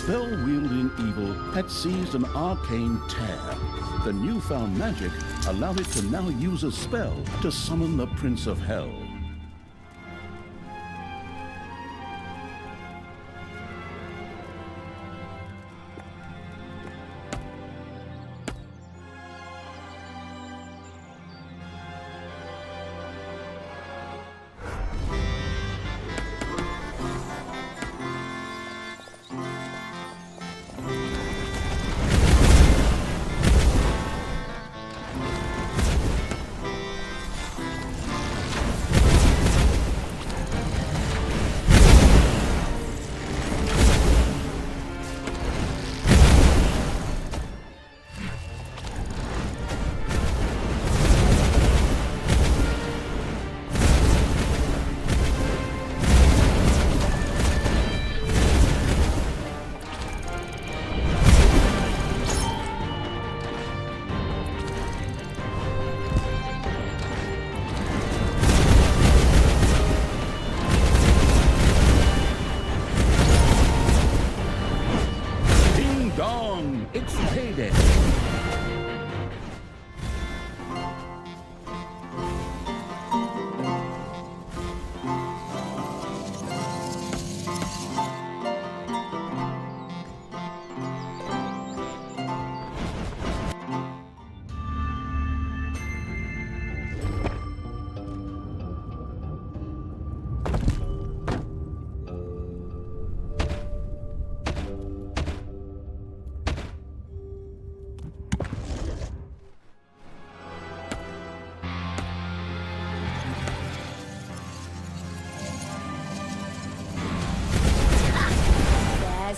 spell-wielding evil had seized an arcane tear. The newfound magic allowed it to now use a spell to summon the Prince of Hell. It's payday.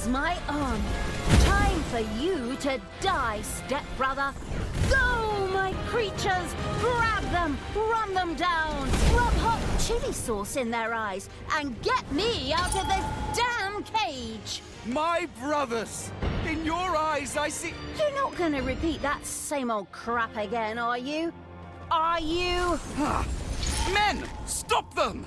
My army. Time for you to die, stepbrother. Go, my creatures! Grab them, run them down, rub hot chili sauce in their eyes, and get me out of this damn cage! My brothers! In your eyes, I see... You're not gonna repeat that same old crap again, are you? Are you? Men! Stop them!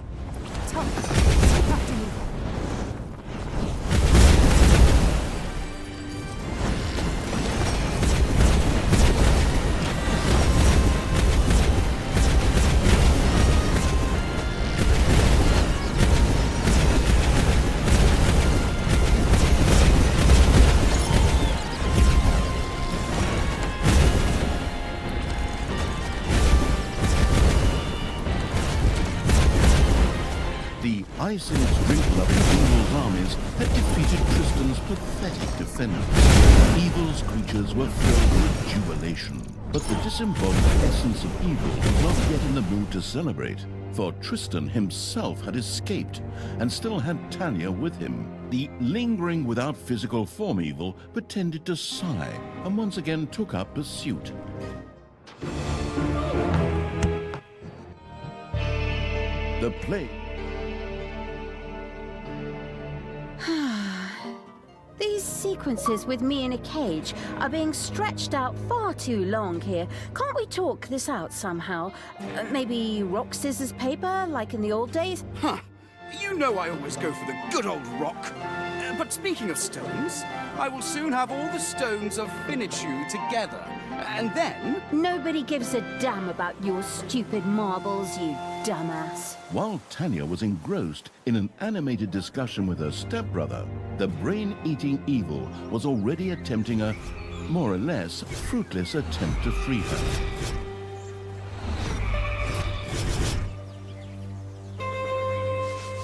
Ice in its drink-loving evil's armies had defeated Tristan's pathetic defenders. Evil's creatures were filled with jubilation, but the disembodied essence of evil was not yet in the mood to celebrate, for Tristan himself had escaped and still had Talia with him. The lingering without physical form evil pretended to sigh and once again took up pursuit. The plague. These sequences with me in a cage are being stretched out far too long here. Can't we talk this out somehow? Maybe rock, scissors, paper, like in the old days? Huh. You know I always go for the good old rock. But speaking of stones, I will soon have all the stones of Finichu together. And then... Nobody gives a damn about your stupid marbles, you dumbass. While Tanya was engrossed in an animated discussion with her stepbrother, the brain-eating evil was already attempting a, more or less, fruitless attempt to free her.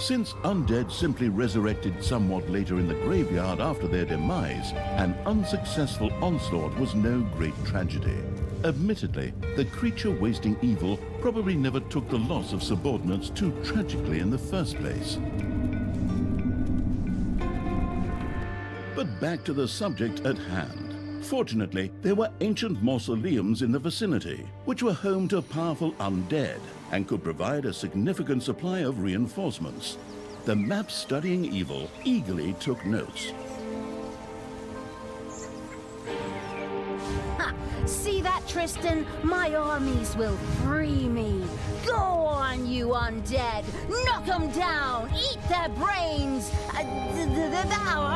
Since undead simply resurrected somewhat later in the graveyard after their demise, an unsuccessful onslaught was no great tragedy. Admittedly, the creature-wasting evil probably never took the loss of subordinates too tragically in the first place. But back to the subject at hand. Fortunately, there were ancient mausoleums in the vicinity, which were home to powerful undead and could provide a significant supply of reinforcements. The map-studying evil eagerly took notes. See that, Tristan? My armies will free me. Go on, you undead. Knock them down. Eat their brains. I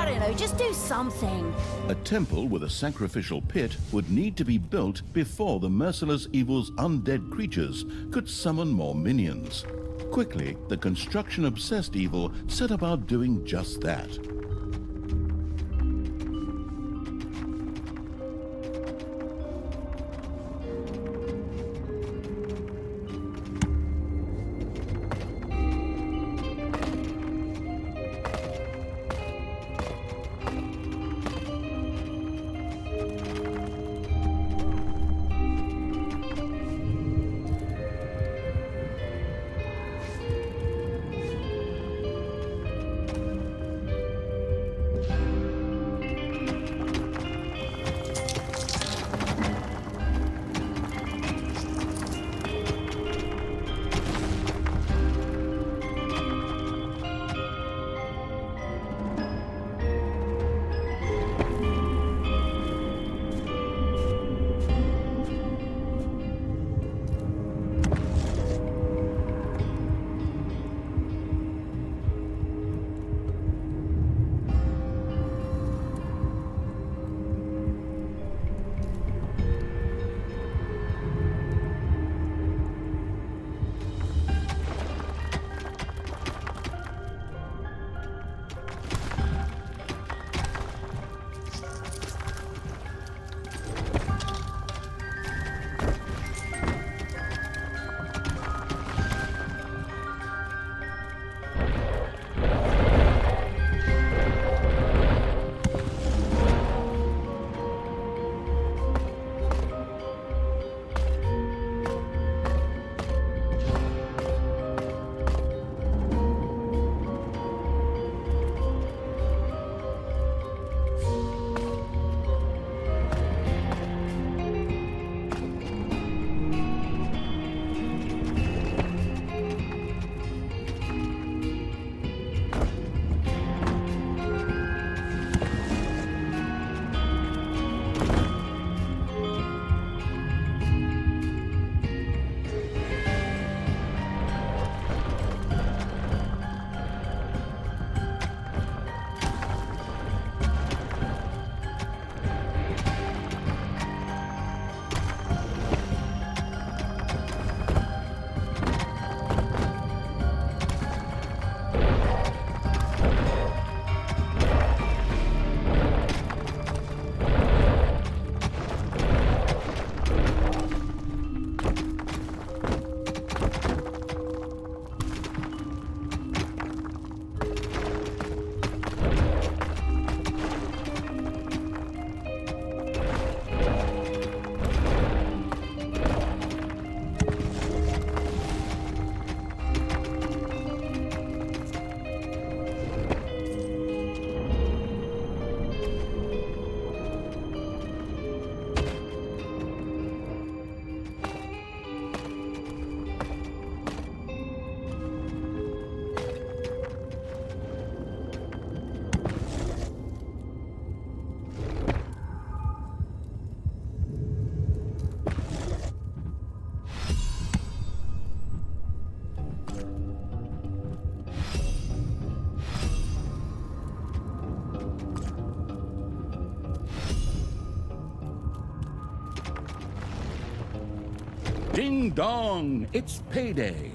don't know, just do something. A temple with a sacrificial pit would need to be built before the merciless evil's undead creatures could summon more minions. Quickly, the construction-obsessed evil set about doing just that. Ding dong, it's payday.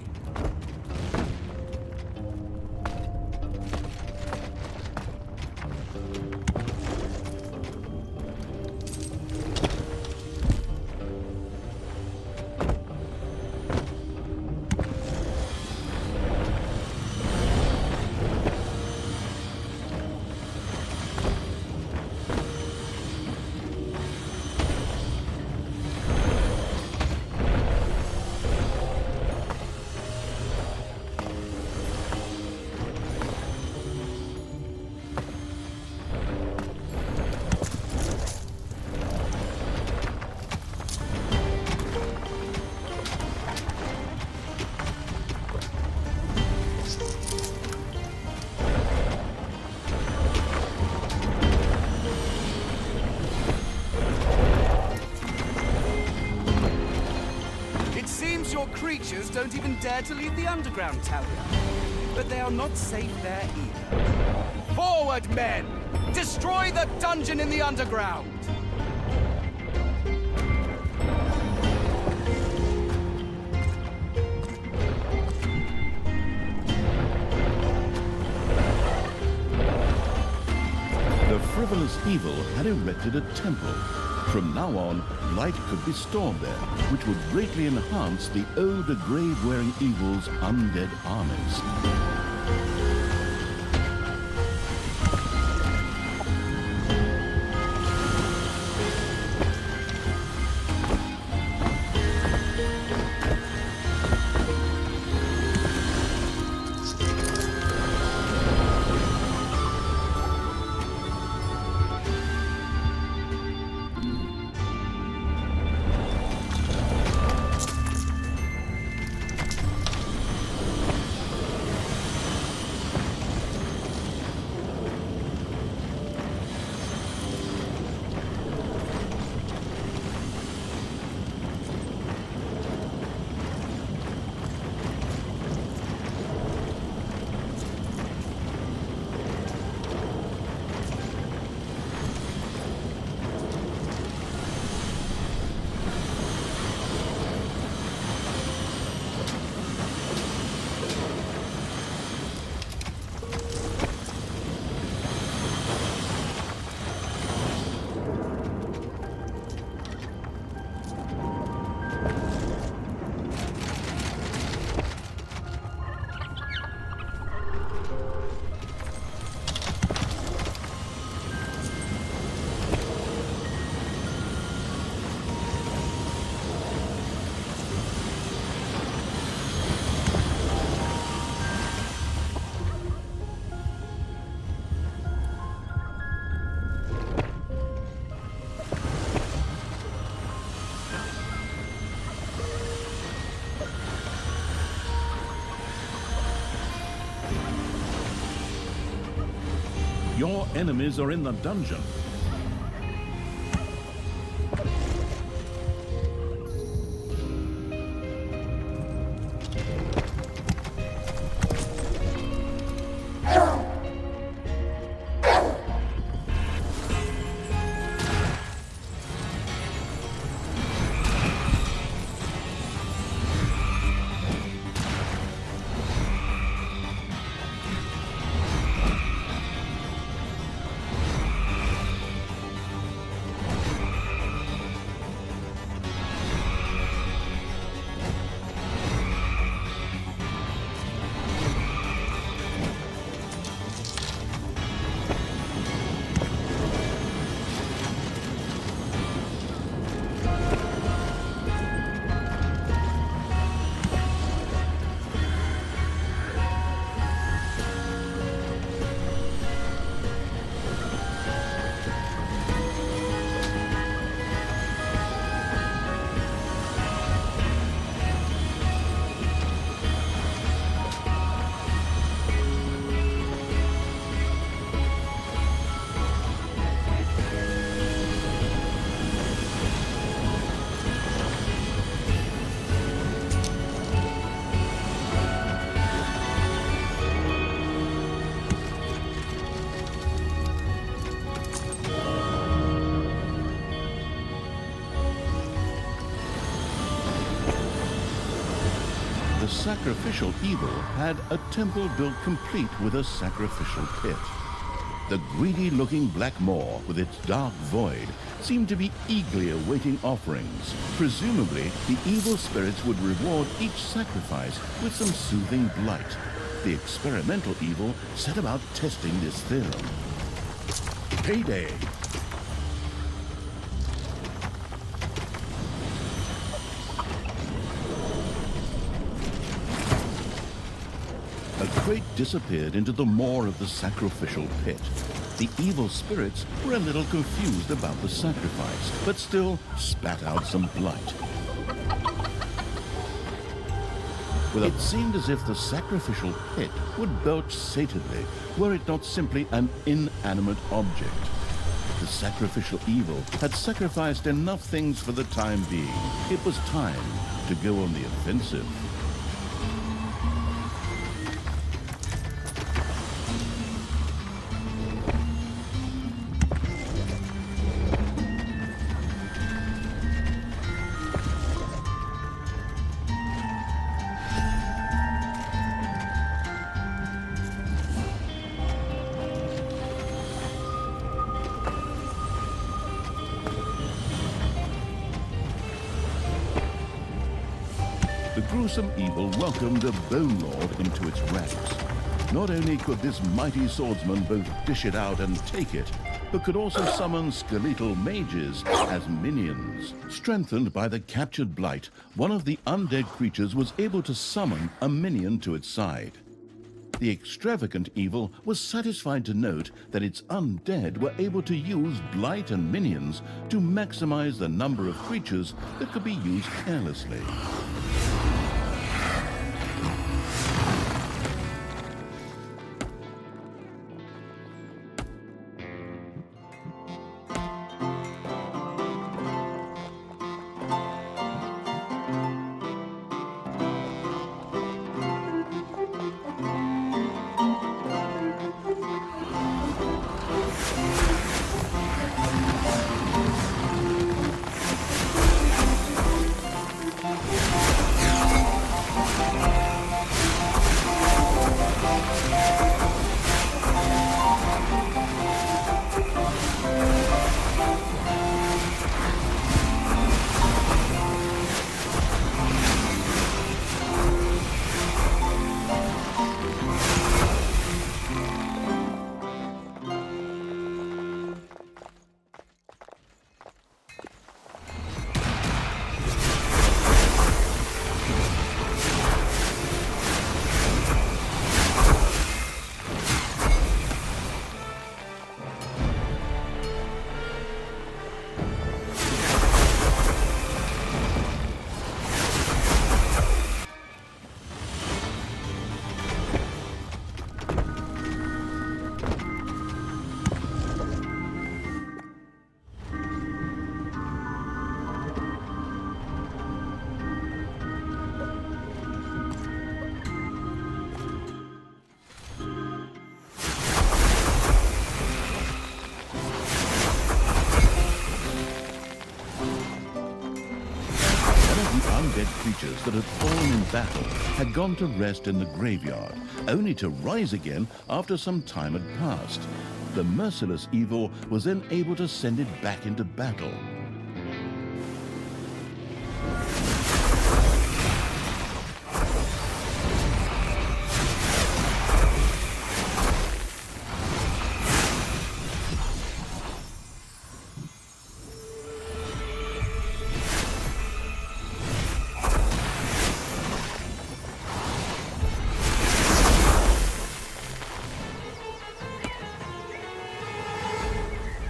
don't even dare to leave the underground, Talia. But they are not safe there either. Forward, men! Destroy the dungeon in the underground! The frivolous evil had erected a temple. From now on, light could be stored there, which would greatly enhance the old grave-wearing evil's undead armies. Your enemies are in the dungeon. The sacrificial evil had a temple built complete with a sacrificial pit. The greedy-looking black maw with its dark void seemed to be eagerly awaiting offerings. Presumably, the evil spirits would reward each sacrifice with some soothing blight. The experimental evil set about testing this theorem. Payday! A crate disappeared into the maw of the sacrificial pit. The evil spirits were a little confused about the sacrifice, but still spat out some blight. It seemed as if the sacrificial pit would belch sated,ly were it not simply an inanimate object. The sacrificial evil had sacrificed enough things for the time being. It was time to go on the offensive. gruesome evil welcomed a Bone Lord into its ranks. Not only could this mighty swordsman both dish it out and take it, but could also summon skeletal mages as minions. Strengthened by the captured blight, one of the undead creatures was able to summon a minion to its side. The extravagant evil was satisfied to note that its undead were able to use blight and minions to maximize the number of creatures that could be used carelessly. Undead creatures that had fallen in battle had gone to rest in the graveyard, only to rise again after some time had passed. The merciless evil was then able to send it back into battle.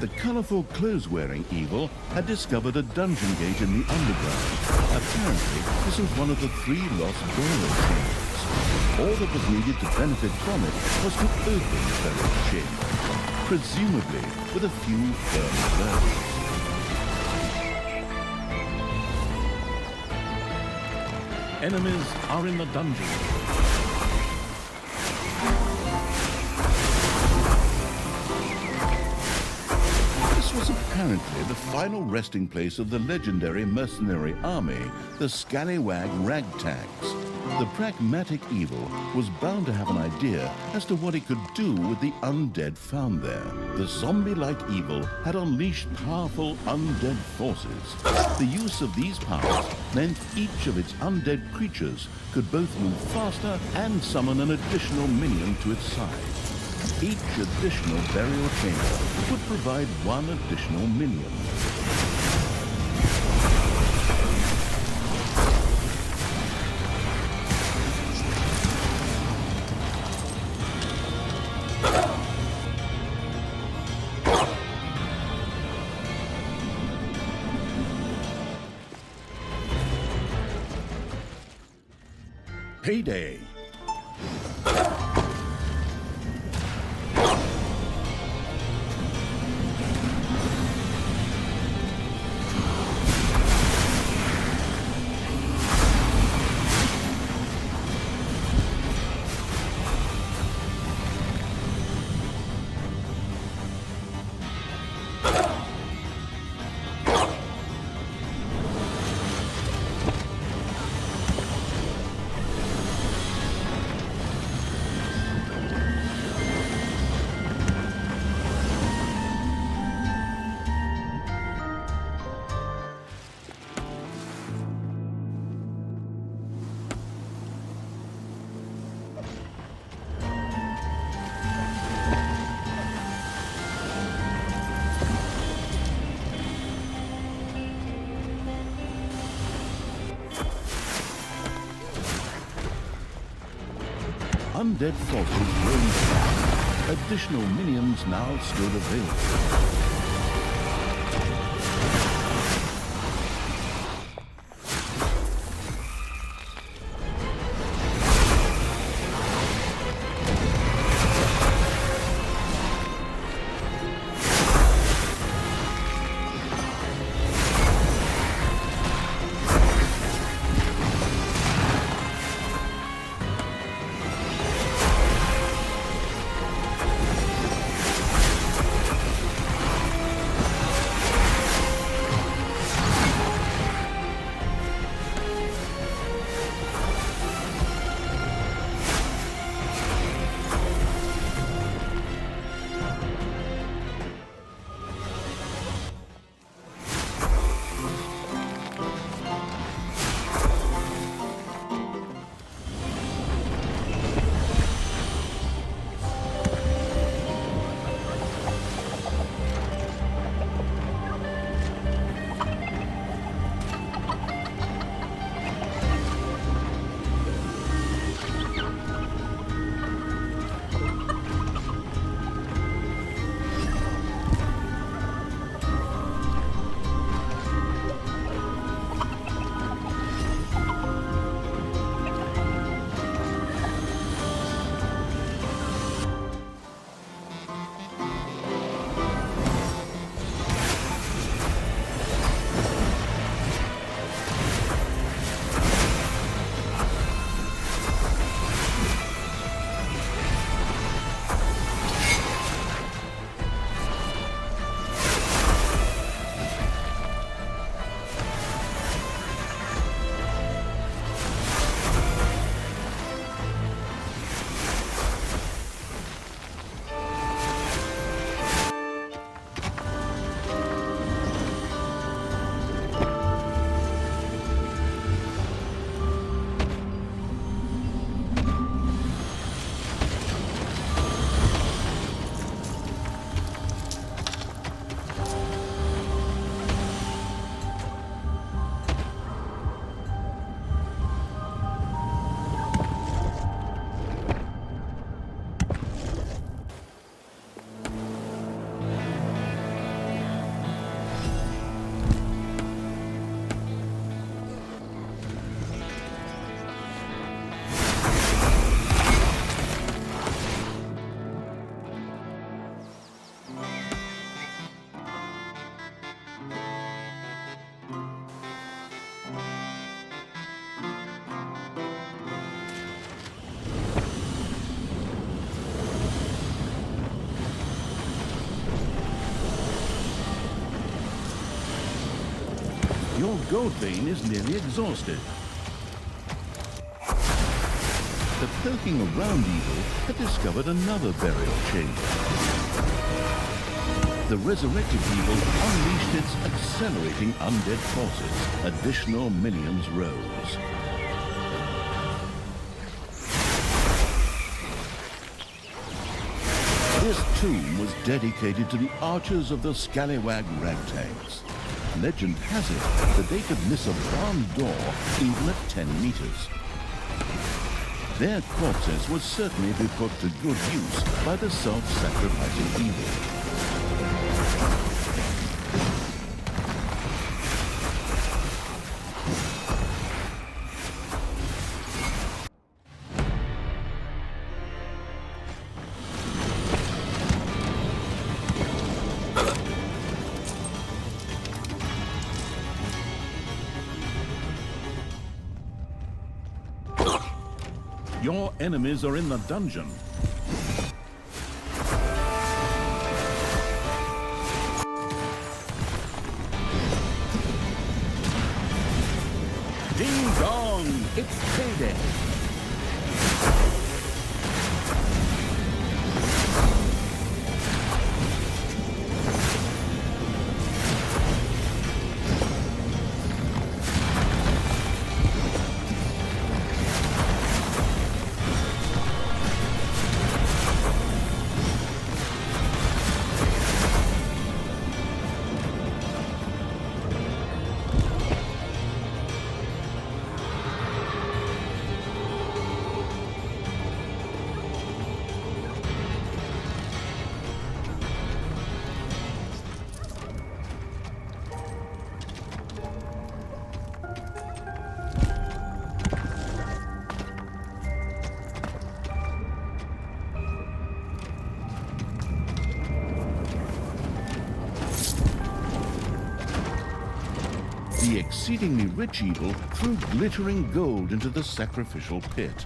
The colourful clothes-wearing evil had discovered a dungeon gate in the underground. Apparently, this was one of the 3 lost burial chambers. All that was needed to benefit from it was to open the burial chamber, presumably with a few firm blows. Enemies are in the dungeon. Was apparently the final resting place of the legendary mercenary army, the Scallywag Ragtags. The pragmatic evil was bound to have an idea as to what it could do with the undead found there. The zombie-like evil had unleashed powerful undead forces. The use of these powers meant each of its undead creatures could both move faster and summon an additional minion to its side. Each additional burial chamber would provide 1 additional minion. Payday. undead forces roamed back. Additional minions now stood available. Your gold vein is nearly exhausted. The poking around evil had discovered another burial chamber. The resurrected evil unleashed its accelerating undead forces. Additional minions rose. This tomb was dedicated to the archers of the Scallywag Ragtags. Legend has it that they could miss a barn door even at 10 meters. Their corpses would certainly be put to good use by the self-sacrificing evil. Your enemies are in the dungeon. Ding dong! It's payday! the exceedingly rich evil threw glittering gold into the sacrificial pit.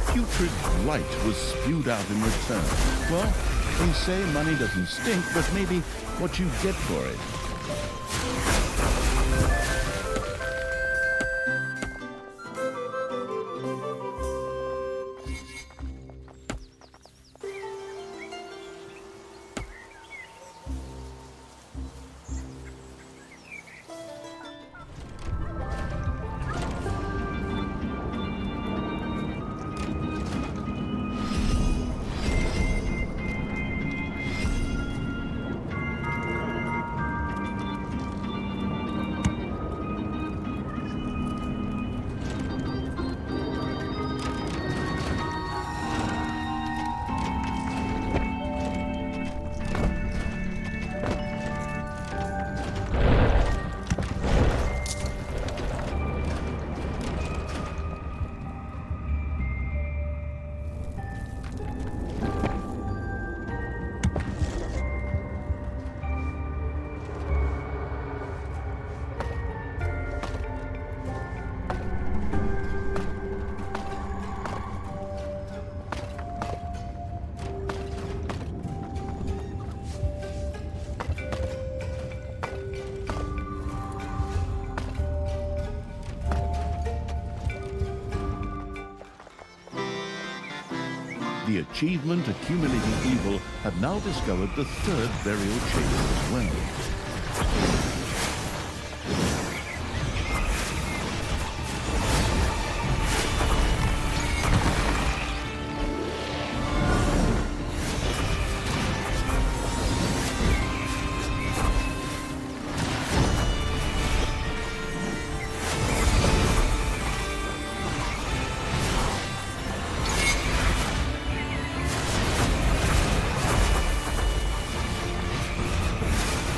Putrid blight was spewed out in return. Well, they say money doesn't stink, but maybe what you get for it. The achievement accumulating evil had now discovered the third burial chamber as well.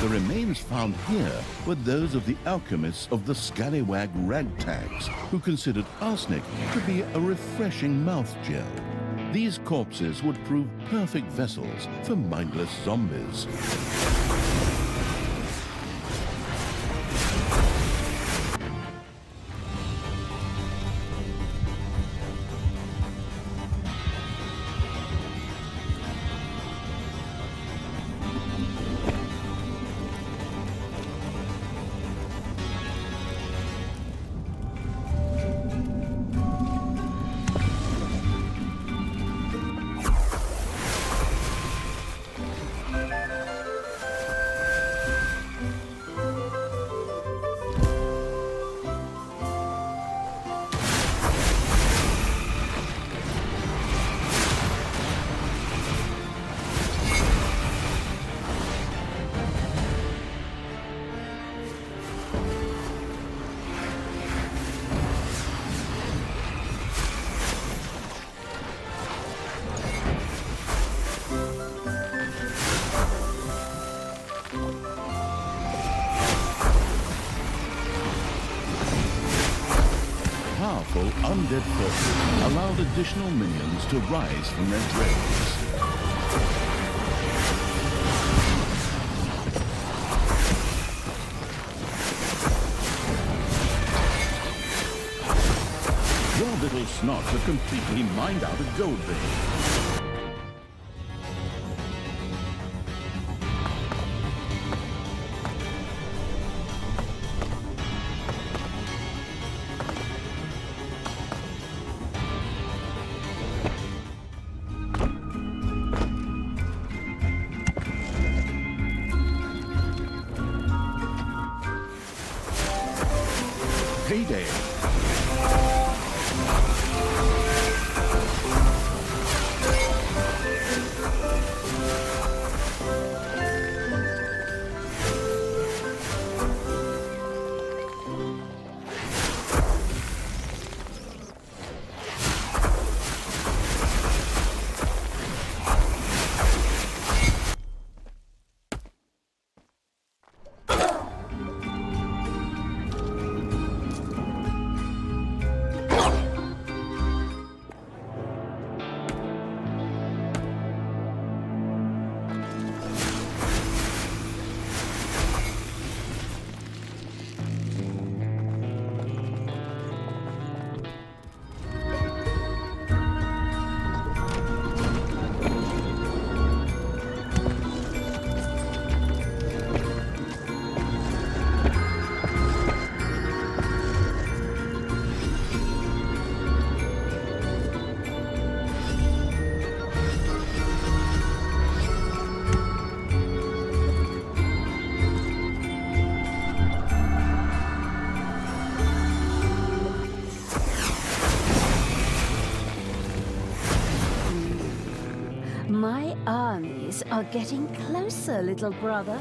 The remains found here were those of the alchemists of the scallywag ragtags, who considered arsenic to be a refreshing mouth gel. These corpses would prove perfect vessels for mindless zombies. Powerful undead forces allowed additional minions to rise from their graves. Your little snots have completely mined out a gold vein. Payday. armies are getting closer, little brother.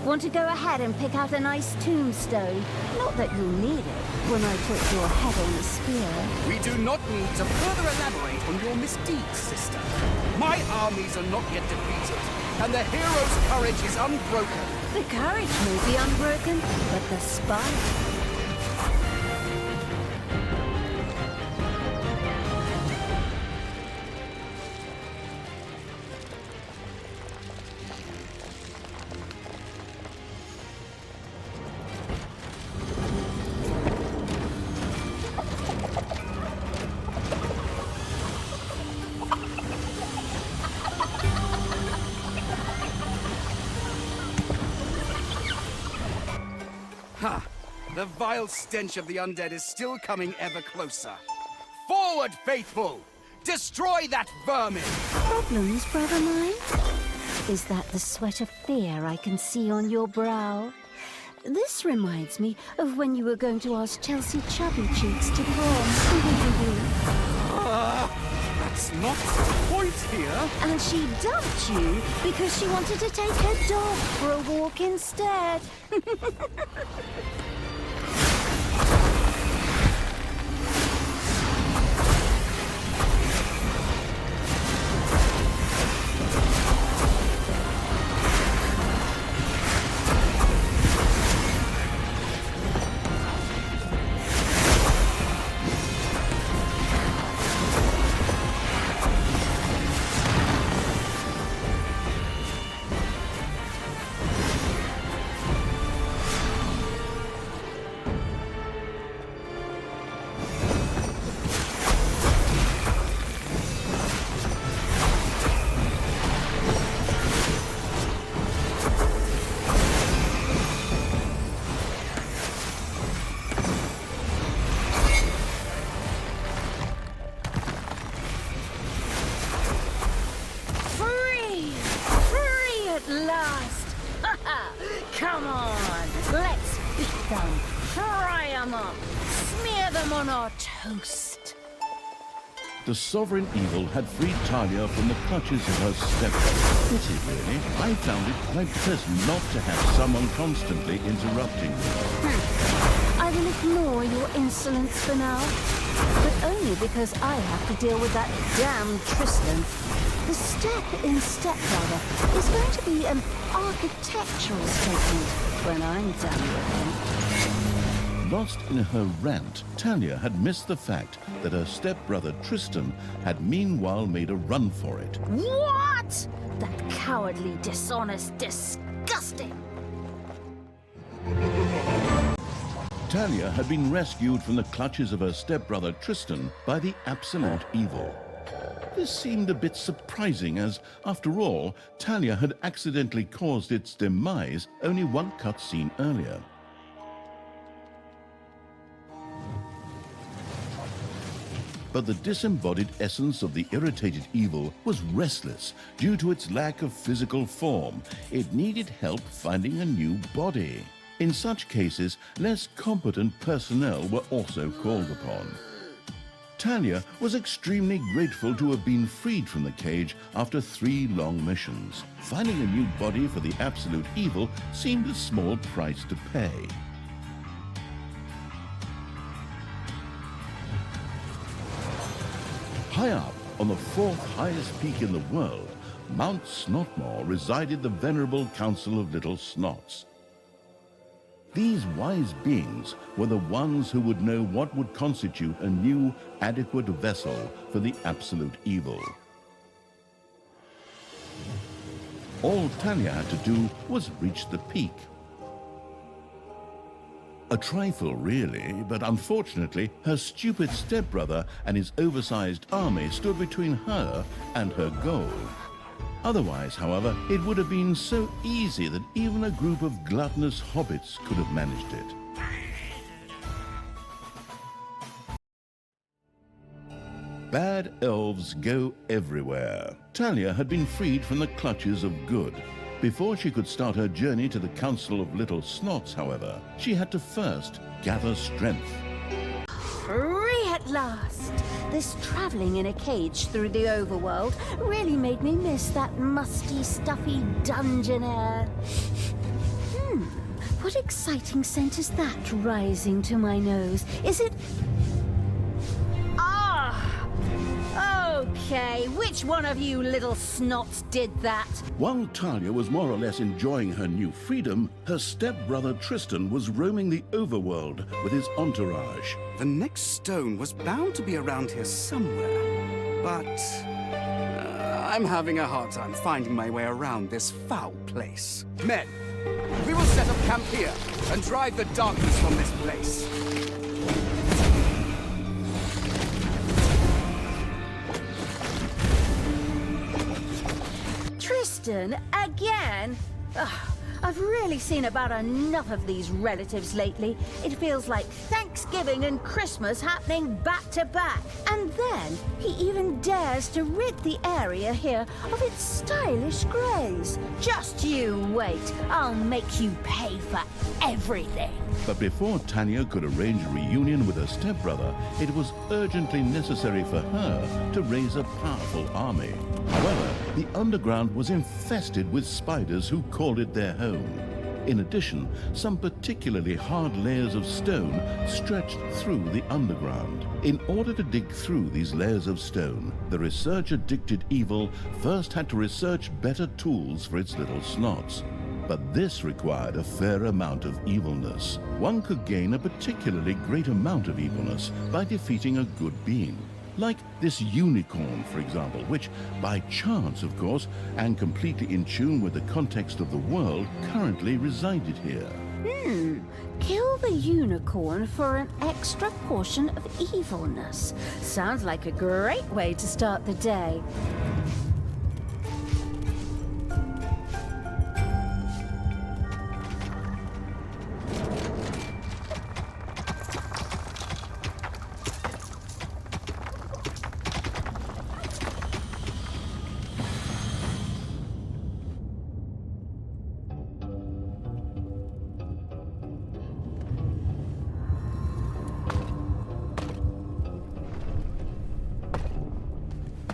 Want to go ahead and pick out a nice tombstone? Not that you'll need it when I put your head on the spear. We do not need to further elaborate on your misdeeds, sister. My armies are not yet defeated, and the hero's courage is unbroken. The courage may be unbroken, but the spine... Ha! The vile stench of the undead is still coming ever closer. Forward, faithful! Destroy that vermin! Problems, brother mine? Is that the sweat of fear I can see on your brow? This reminds me of when you were going to ask Chelsea Chubby Cheeks to prom. That's not the point here. And she dumped you because she wanted to take her dog for a walk instead. Come on, let's beat them, fry them up, smear them on our toast. The sovereign evil had freed Talia from the clutches of her stepbrother. Pity, really. I found it quite pleasant not to have someone constantly interrupting me. I will ignore your insolence for now, but only because I have to deal with that damn Tristan. The step in Stepbrother is going to be an architectural statement when I'm done with him. Lost in her rant, Talia had missed the fact that her stepbrother Tristan had meanwhile made a run for it. What? That cowardly, dishonest, disgusting... Talia had been rescued from the clutches of her stepbrother Tristan by the absolute evil. This seemed a bit surprising as, after all, Talia had accidentally caused its demise only one cutscene earlier. But the disembodied essence of the irritated evil was restless due to its lack of physical form. It needed help finding a new body. In such cases, less competent personnel were also called upon. Talia was extremely grateful to have been freed from the cage after 3 long missions. Finding a new body for the absolute evil seemed a small price to pay. High up on the 4th highest peak in the world, Mount Snotmore, resided the venerable Council of Little Snots. These wise beings were the ones who would know what would constitute a new, adequate vessel for the absolute evil. All Talia had to do was reach the peak. A trifle, really, but unfortunately, her stupid stepbrother and his oversized army stood between her and her goal. Otherwise, however, it would have been so easy that even a group of gluttonous hobbits could have managed it. Bad elves go everywhere. Talia had been freed from the clutches of good. Before she could start her journey to the Council of Little Snots, however, she had to first gather strength. Free at last! this traveling in a cage through the overworld really made me miss that musty, stuffy dungeon air. What exciting scent is that rising to my nose? Is it... Okay, which one of you little snots did that? While Talia was more or less enjoying her new freedom, her stepbrother Tristan was roaming the overworld with his entourage. The next stone was bound to be around here somewhere, but I'm having a hard time finding my way around this foul place. Men, we will set up camp here and drive the darkness from this place. Tristan, again? Ugh, I've really seen about enough of these relatives lately. It feels like Thanksgiving and Christmas happening back to back. And then he even dares to rid the area here of its stylish greys. Just you wait. I'll make you pay for everything. But before Tanya could arrange a reunion with her stepbrother, it was urgently necessary for her to raise a powerful army. However, the underground was infested with spiders who called it their home. In addition, some particularly hard layers of stone stretched through the underground. In order to dig through these layers of stone, the research-addicted evil first had to research better tools for its little snots. But this required a fair amount of evilness. One could gain a particularly great amount of evilness by defeating a good being. Like this unicorn, for example, which, by chance, of course, and completely in tune with the context of the world, currently resided here. Kill the unicorn for an extra portion of evilness. Sounds like a great way to start the day.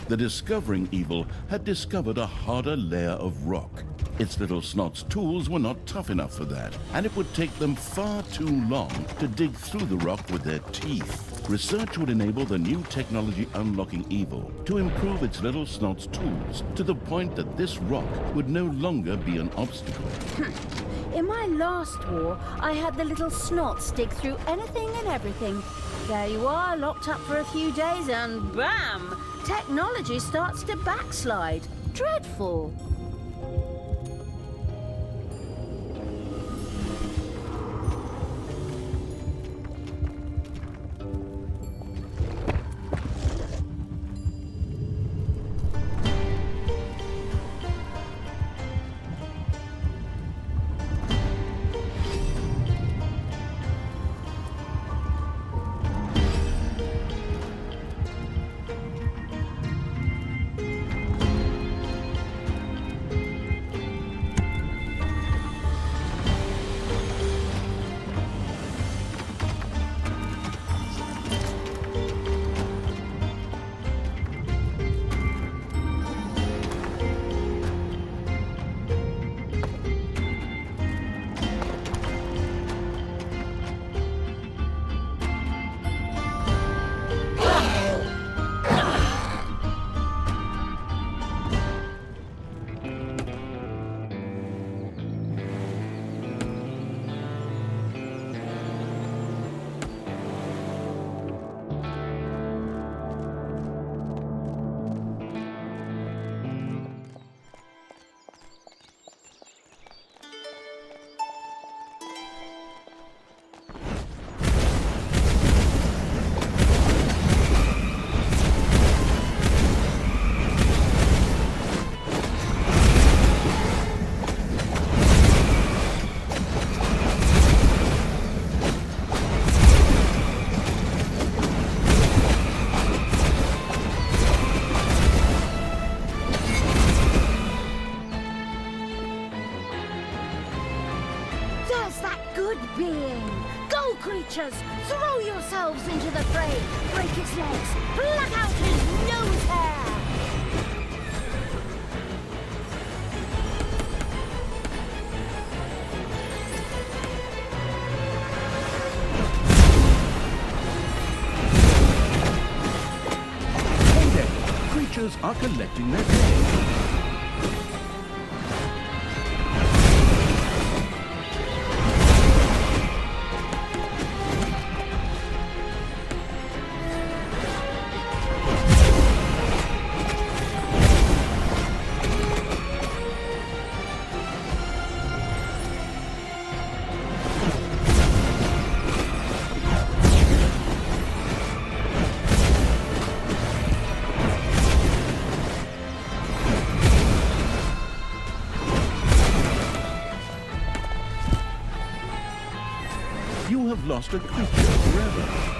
The discovering evil had discovered a harder layer of rock. Its little snot's tools were not tough enough for that, and it would take them far too long to dig through the rock with their teeth. Research would enable the new technology unlocking evil to improve its little snot's tools to the point that this rock would no longer be an obstacle. In my last war, I had the little snots dig through anything and everything. There you are, locked up for a few days, and bam! Technology starts to backslide. Dreadful. All creatures, throw yourselves into the fray. Break his legs, pluck out his nose hair. Payday! Creatures are collecting their prey. You have lost a creature forever.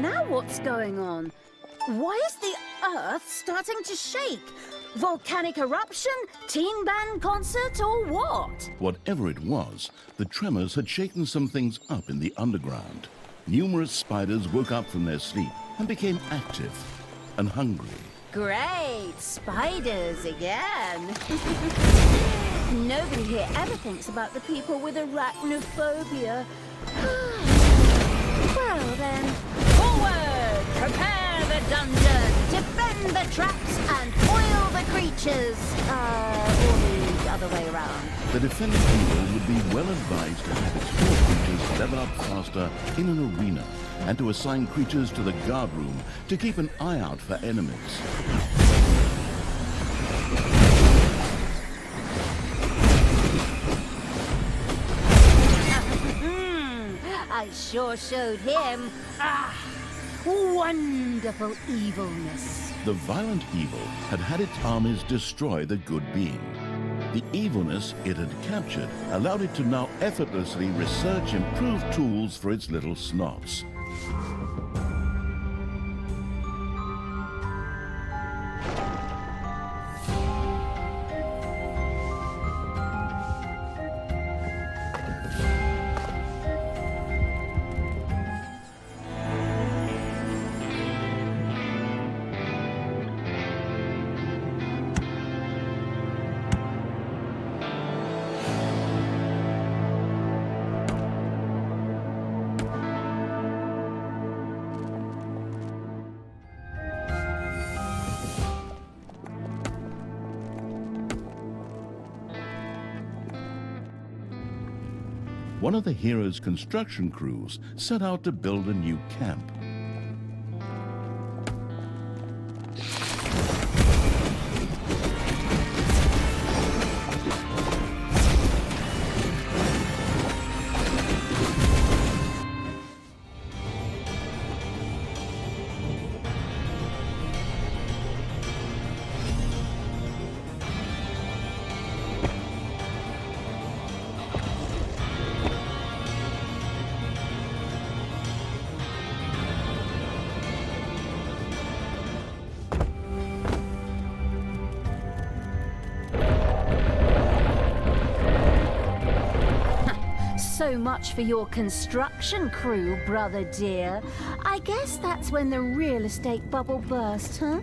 Now what's going on? Why is the Earth starting to shake? Volcanic eruption? Teen band concert or what? Whatever it was, the tremors had shaken some things up in the underground. Numerous spiders woke up from their sleep and became active and hungry. Great! Spiders again! Nobody here ever thinks about the people with arachnophobia. Well then, Forward! Prepare the dungeon! Defend the traps and foil the creatures! or the other way around. The defending evil would be well advised to have its core creatures level up faster in an arena and to assign creatures to the guard room to keep an eye out for enemies. I sure showed him. Wonderful evilness. The violent evil had had its armies destroy the good being. The evilness it had captured allowed it to now effortlessly research improved tools for its little snots. one of the hero's construction crews set out to build a new camp. So much for your construction crew, brother dear. I guess that's when the real estate bubble burst, huh?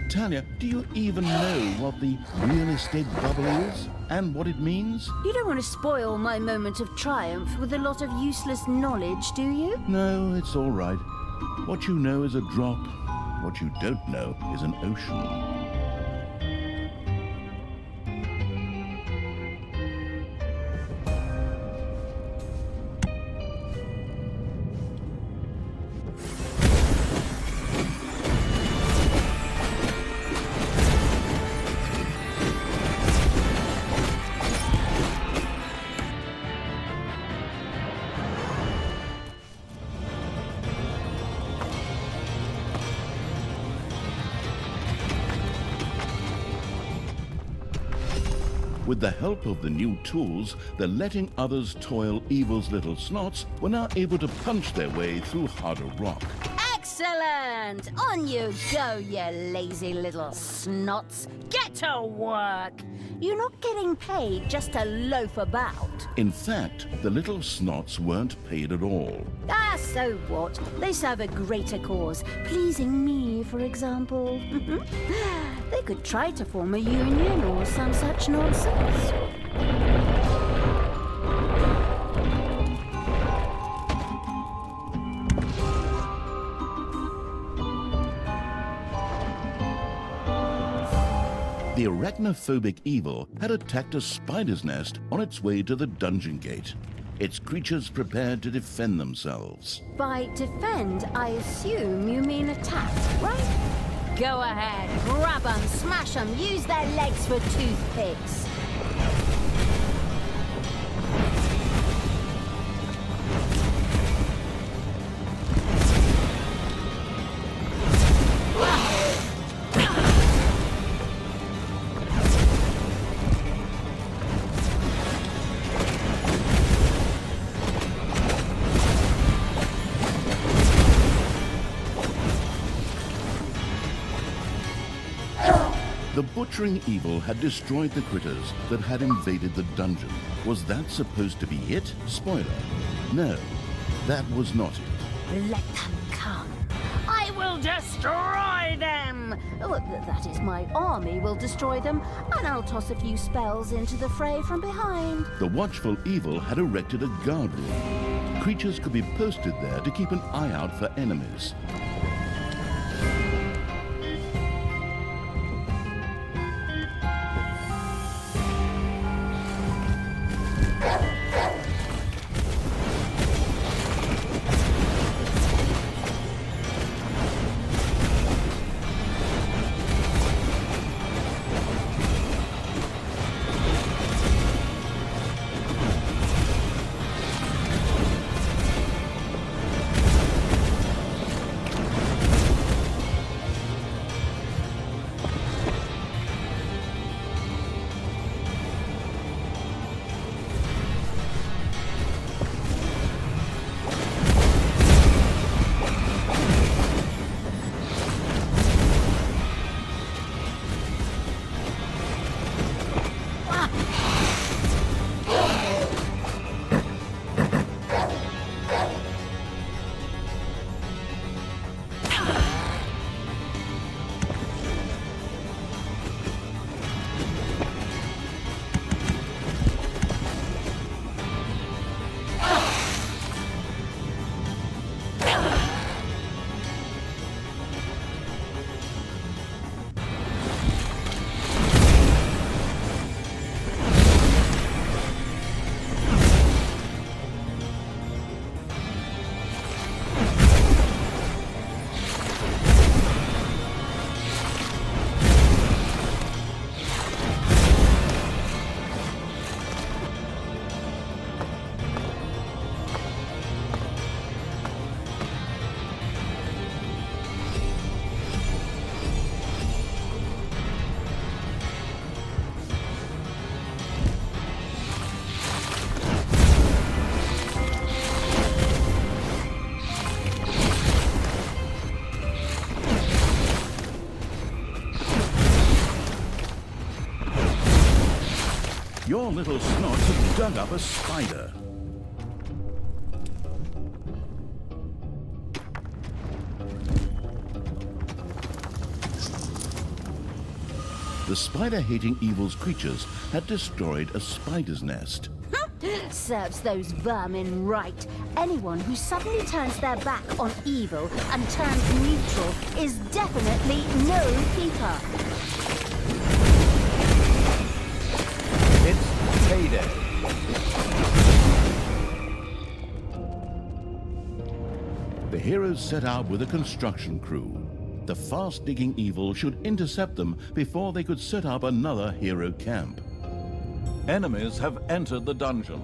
Talia, do you even know what the real estate bubble is and what it means? You don't want to spoil my moment of triumph with a lot of useless knowledge, do you? No, it's all right. What you know is a drop. What you don't know is an ocean. With the help of the new tools, the letting others toil evil's little snots were now able to punch their way through harder rock. Excellent! On you go, you lazy little snots. Get to work! You're not getting paid just to loaf about. In fact, the little snots weren't paid at all. Ah, so what? They serve a greater cause. Pleasing me, for example. They could try to form a union or some such nonsense. The arachnophobic evil had attacked a spider's nest on its way to the dungeon gate. Its creatures prepared to defend themselves. By defend, I assume you mean attack, right? Go ahead, grab 'em, smash 'em, use their legs for toothpicks. The butchering evil had destroyed the critters that had invaded the dungeon. Was that supposed to be it? Spoiler. No, that was not it. Let them come. I will destroy them! Oh, that is, my army will destroy them, and I'll toss a few spells into the fray from behind. The watchful evil had erected a guard room. Creatures could be posted there to keep an eye out for enemies. Your little snots have dug up a spider. The spider-hating evil's creatures had destroyed a spider's nest. Serves those vermin right. Anyone who suddenly turns their back on evil and turns neutral is definitely no keeper. It's payday. The heroes set out with a construction crew. The fast-digging evil should intercept them before they could set up another hero camp. Enemies have entered the dungeon.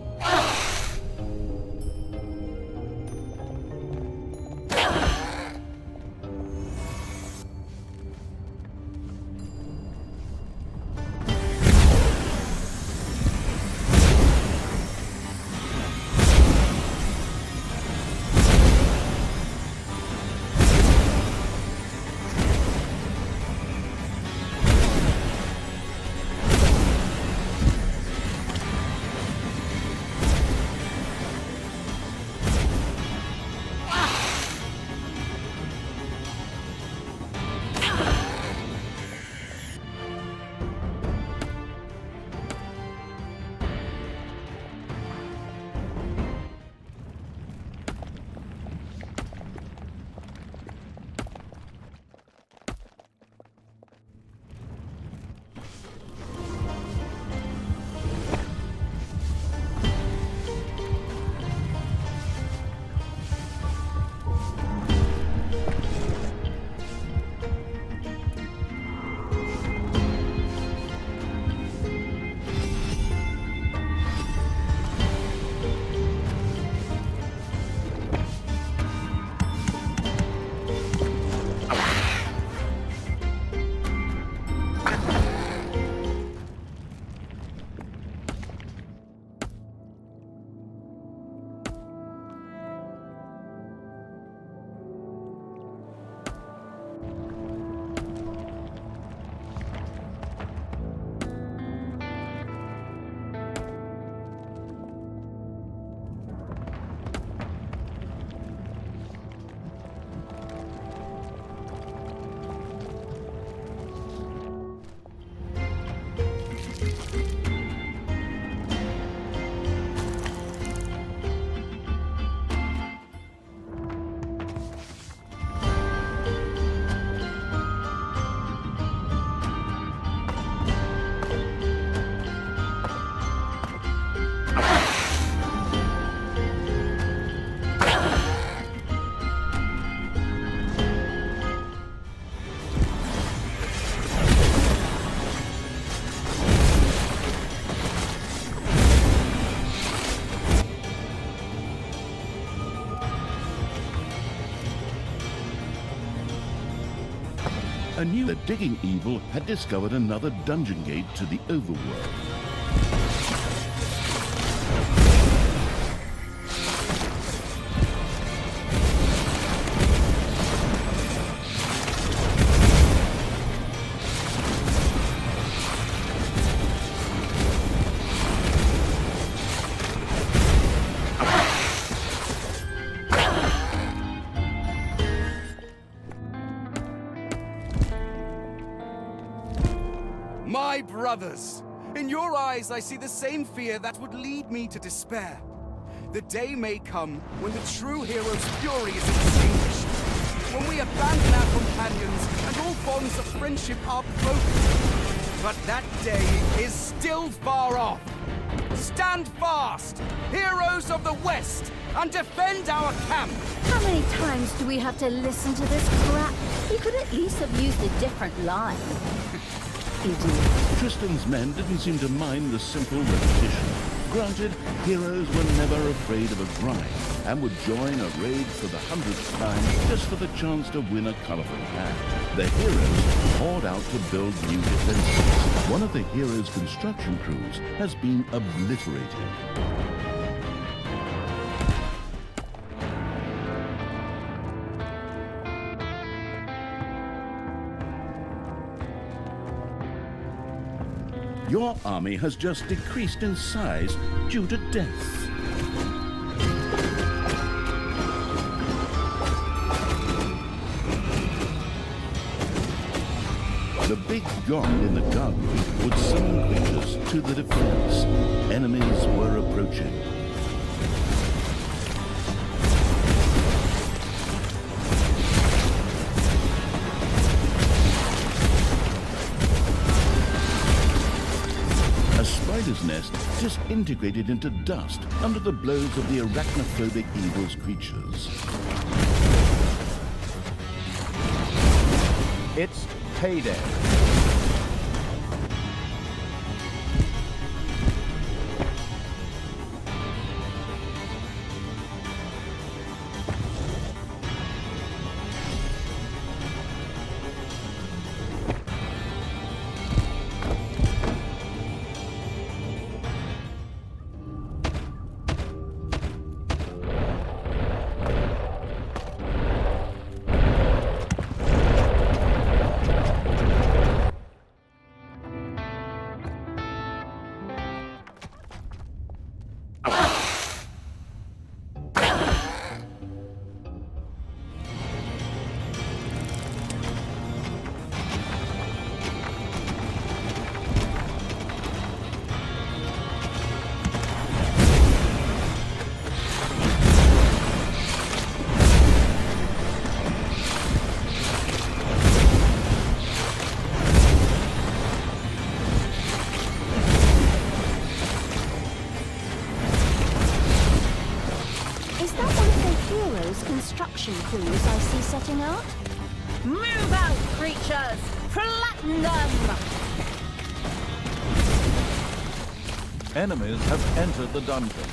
The digging evil had discovered another dungeon gate to the overworld. My brothers, in your eyes I see the same fear that would lead me to despair. The day may come when the true hero's fury is extinguished, when we abandon our companions and all bonds of friendship are broken. But that day is still far off. Stand fast, heroes of the West, and defend our camp! How many times do we have to listen to this crap? You could at least have used a different line. Idiot. Tristan's men didn't seem to mind the simple repetition. Granted, heroes were never afraid of a grind, and would join a raid for the 100th time just for the chance to win a colorful hat. The heroes poured out to build new defenses. One of the heroes' construction crews has been obliterated. Your army has just decreased in size due to death. The big gong in the guard room would summon creatures to the defense. Enemies were approaching. A spider's nest disintegrated into dust under the blows of the arachnophobic evil's creatures. It's payday. Construction crews I see setting out? Move out, creatures! Flatten them! Enemies have entered the dungeon.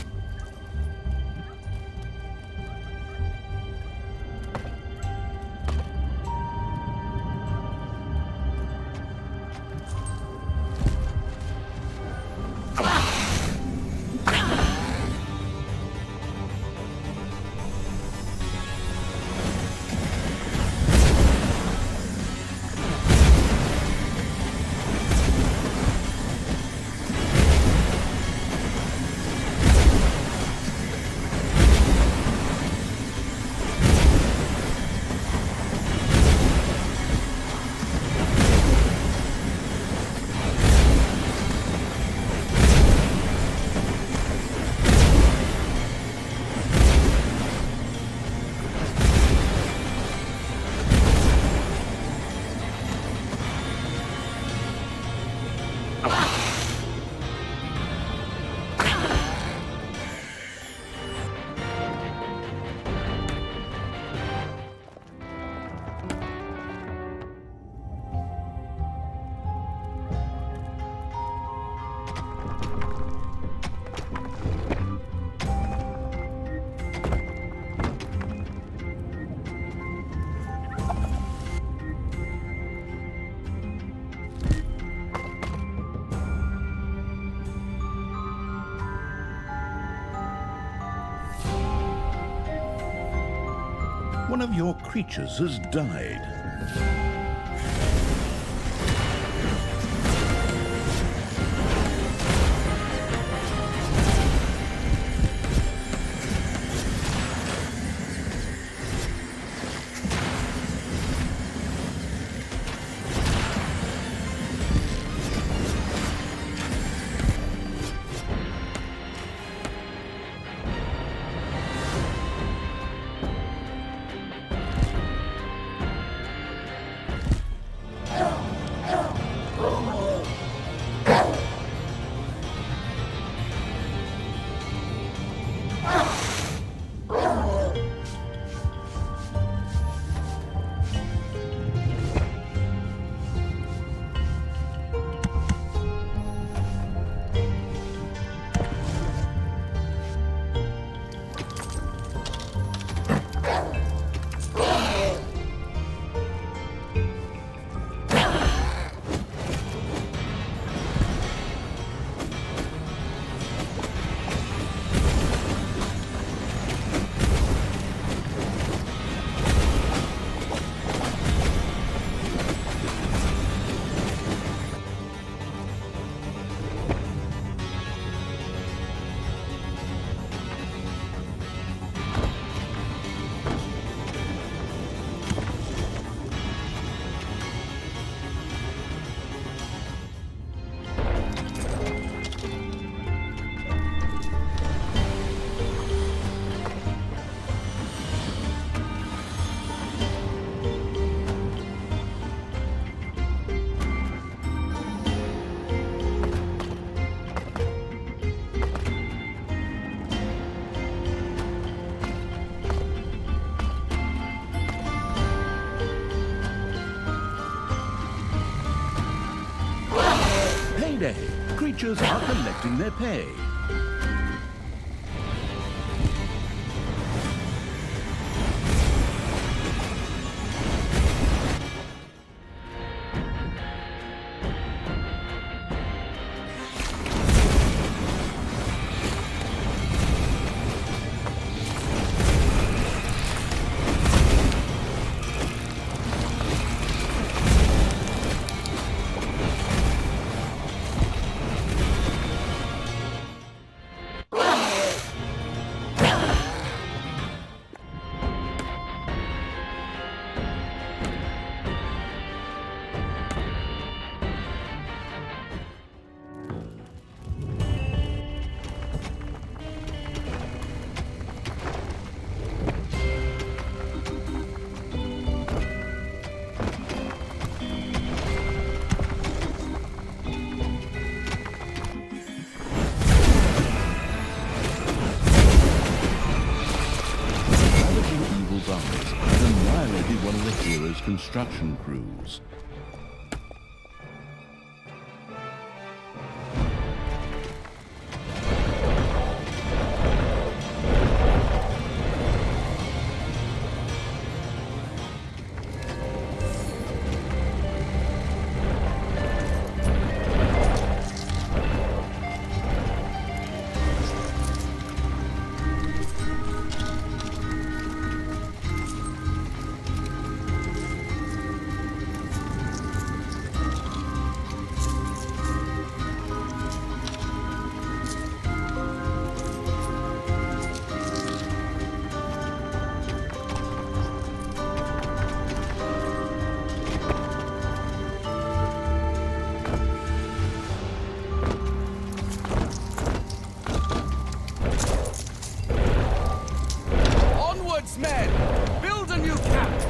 One of your creatures has died. day, creatures are collecting their pay. One of the hero's construction crews. Men, build a new camp!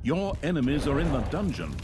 Your enemies are in the dungeon.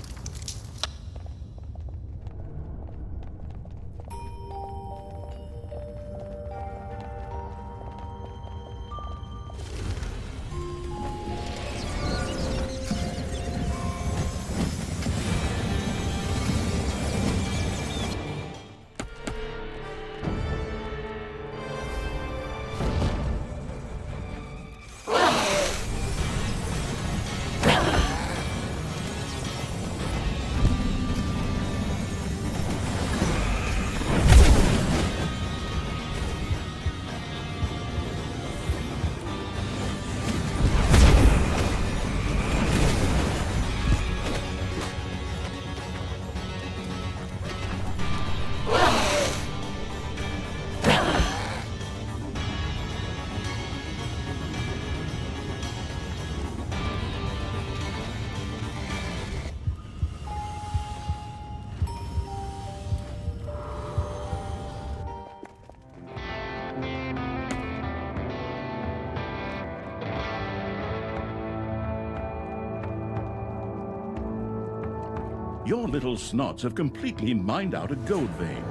Your little snots have completely mined out a gold vein.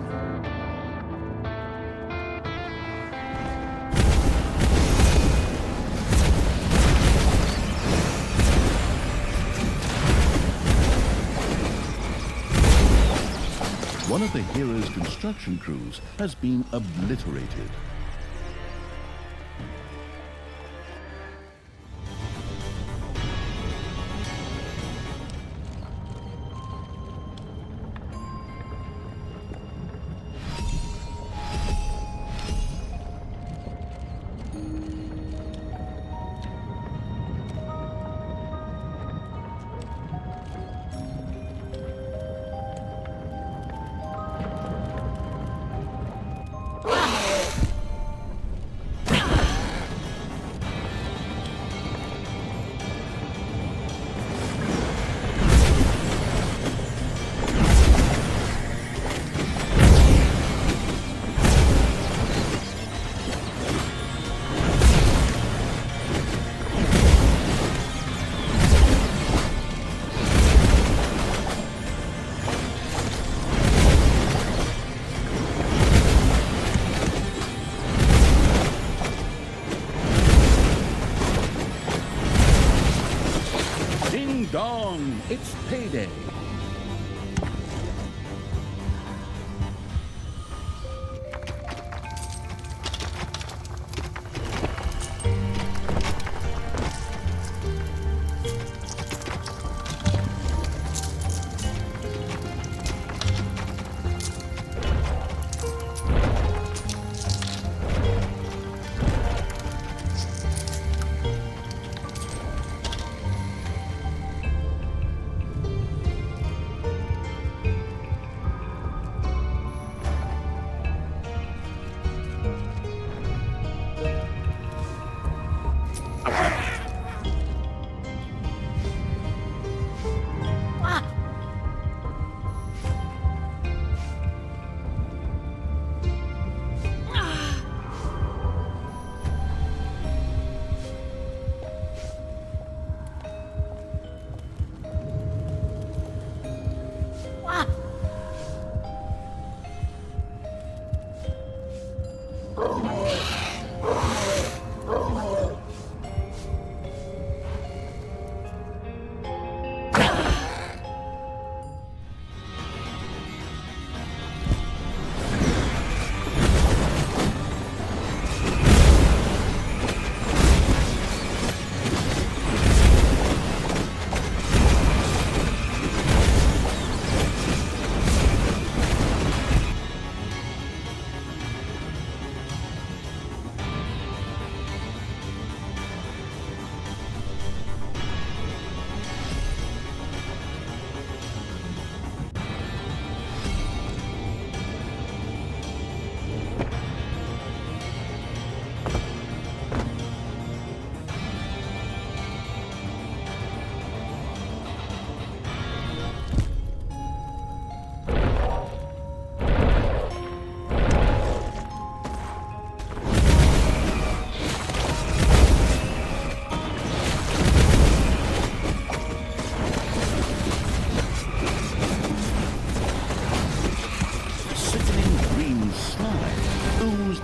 One of the hero's construction crews has been obliterated.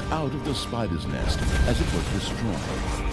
Out of the spider's nest as it was destroyed.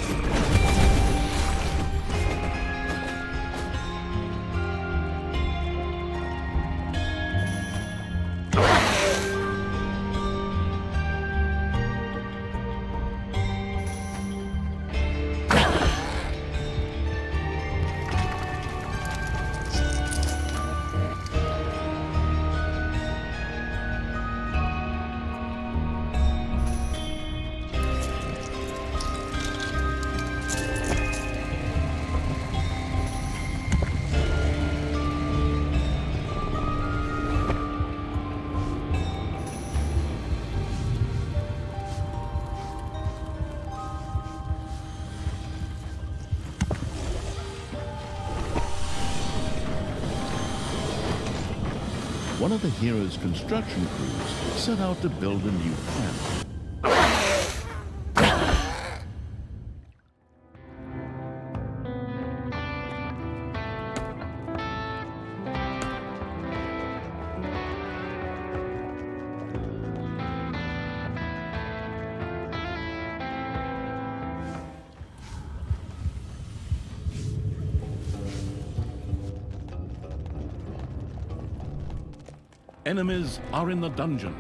One of the hero's construction crews set out to build a new camp. Enemies are in the dungeon.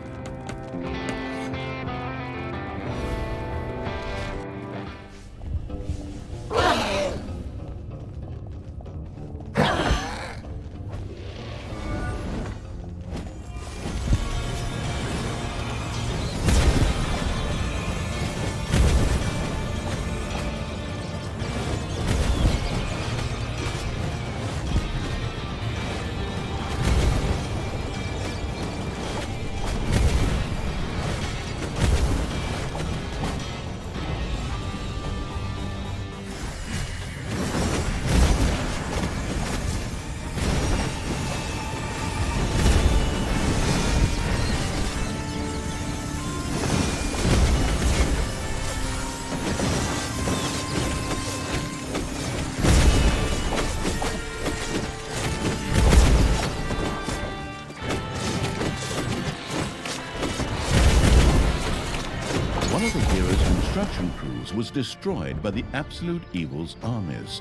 One of the hero's construction crews was destroyed by the Absolute Evil's armies.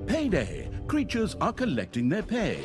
Payday! Creatures are collecting their pay.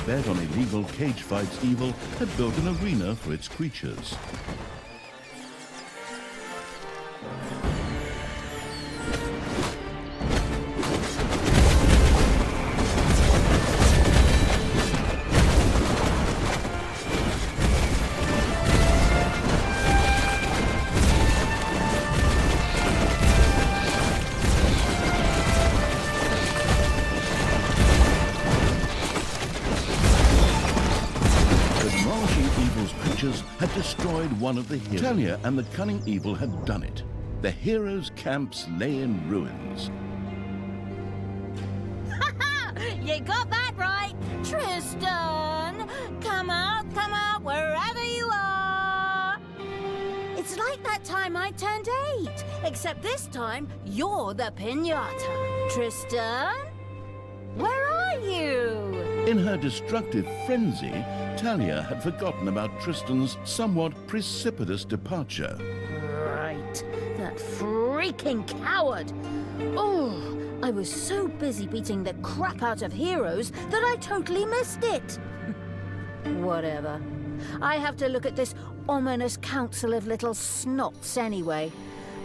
bet on illegal cage fights evil had built an arena for its creatures. Had destroyed one of the heroes. Talia and the cunning evil had done it. The heroes' camps lay in ruins. You got that right, Tristan! Come out, wherever you are! It's like that time I turned 8, except this time you're the piñata. Tristan? Where are you? In her destructive frenzy, Talia had forgotten about Tristan's somewhat precipitous departure. Right, that freaking coward! Oh, I was so busy beating the crap out of heroes that I totally missed it. Whatever. I have to look at this ominous council of little snots anyway.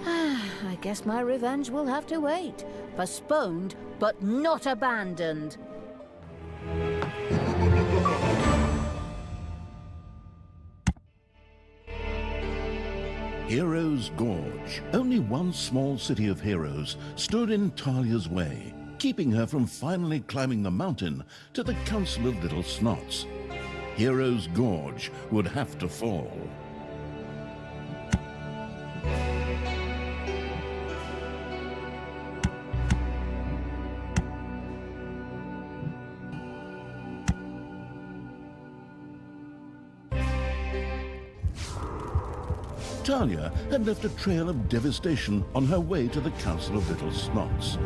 I guess my revenge will have to wait. Postponed, but not abandoned. Heroes' Gorge. Only one small city of heroes stood in Talia's way, keeping her from finally climbing the mountain to the Council of Little Snots. Heroes' Gorge would have to fall. Talia had left a trail of devastation on her way to the Council of Little Snots.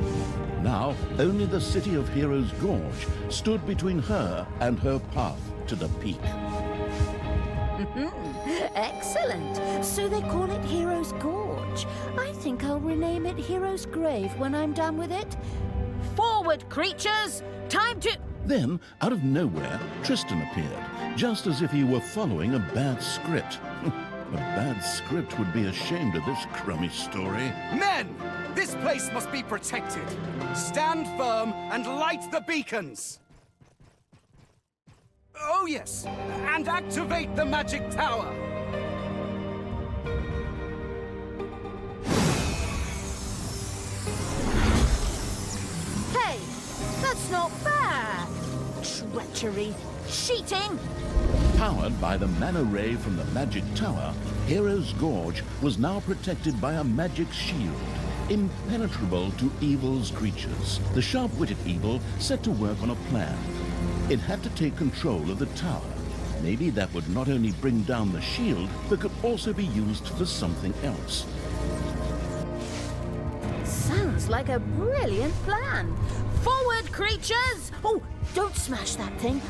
Now, only the city of Heroes' Gorge stood between her and her path to the peak. Excellent. So they call it Heroes' Gorge. I think I'll rename it Heroes' Grave when I'm done with it. Forward, creatures! Time to... Then, out of nowhere, Tristan appeared, just as if he were following a bad script. A bad script would be ashamed of this crummy story. Men! This place must be protected. Stand firm and light the beacons. Oh, yes. And activate the magic tower. Hey, that's not fair. Treachery, cheating. Powered by the mana ray from the magic tower, Heroes' Gorge was now protected by a magic shield, impenetrable to evil's creatures. The sharp-witted evil set to work on a plan. It had to take control of the tower. Maybe that would not only bring down the shield, but could also be used for something else. Sounds like a brilliant plan. Forward, creatures! Oh, don't smash that thing.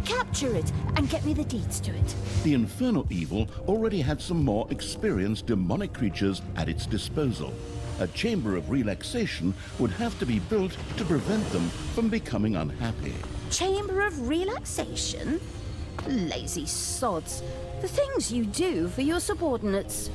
Capture it and get me the deeds to it. The infernal evil already had some more experienced demonic creatures at its disposal. A chamber of relaxation would have to be built to prevent them from becoming unhappy. Chamber of relaxation? Lazy sods. The things you do for your subordinates.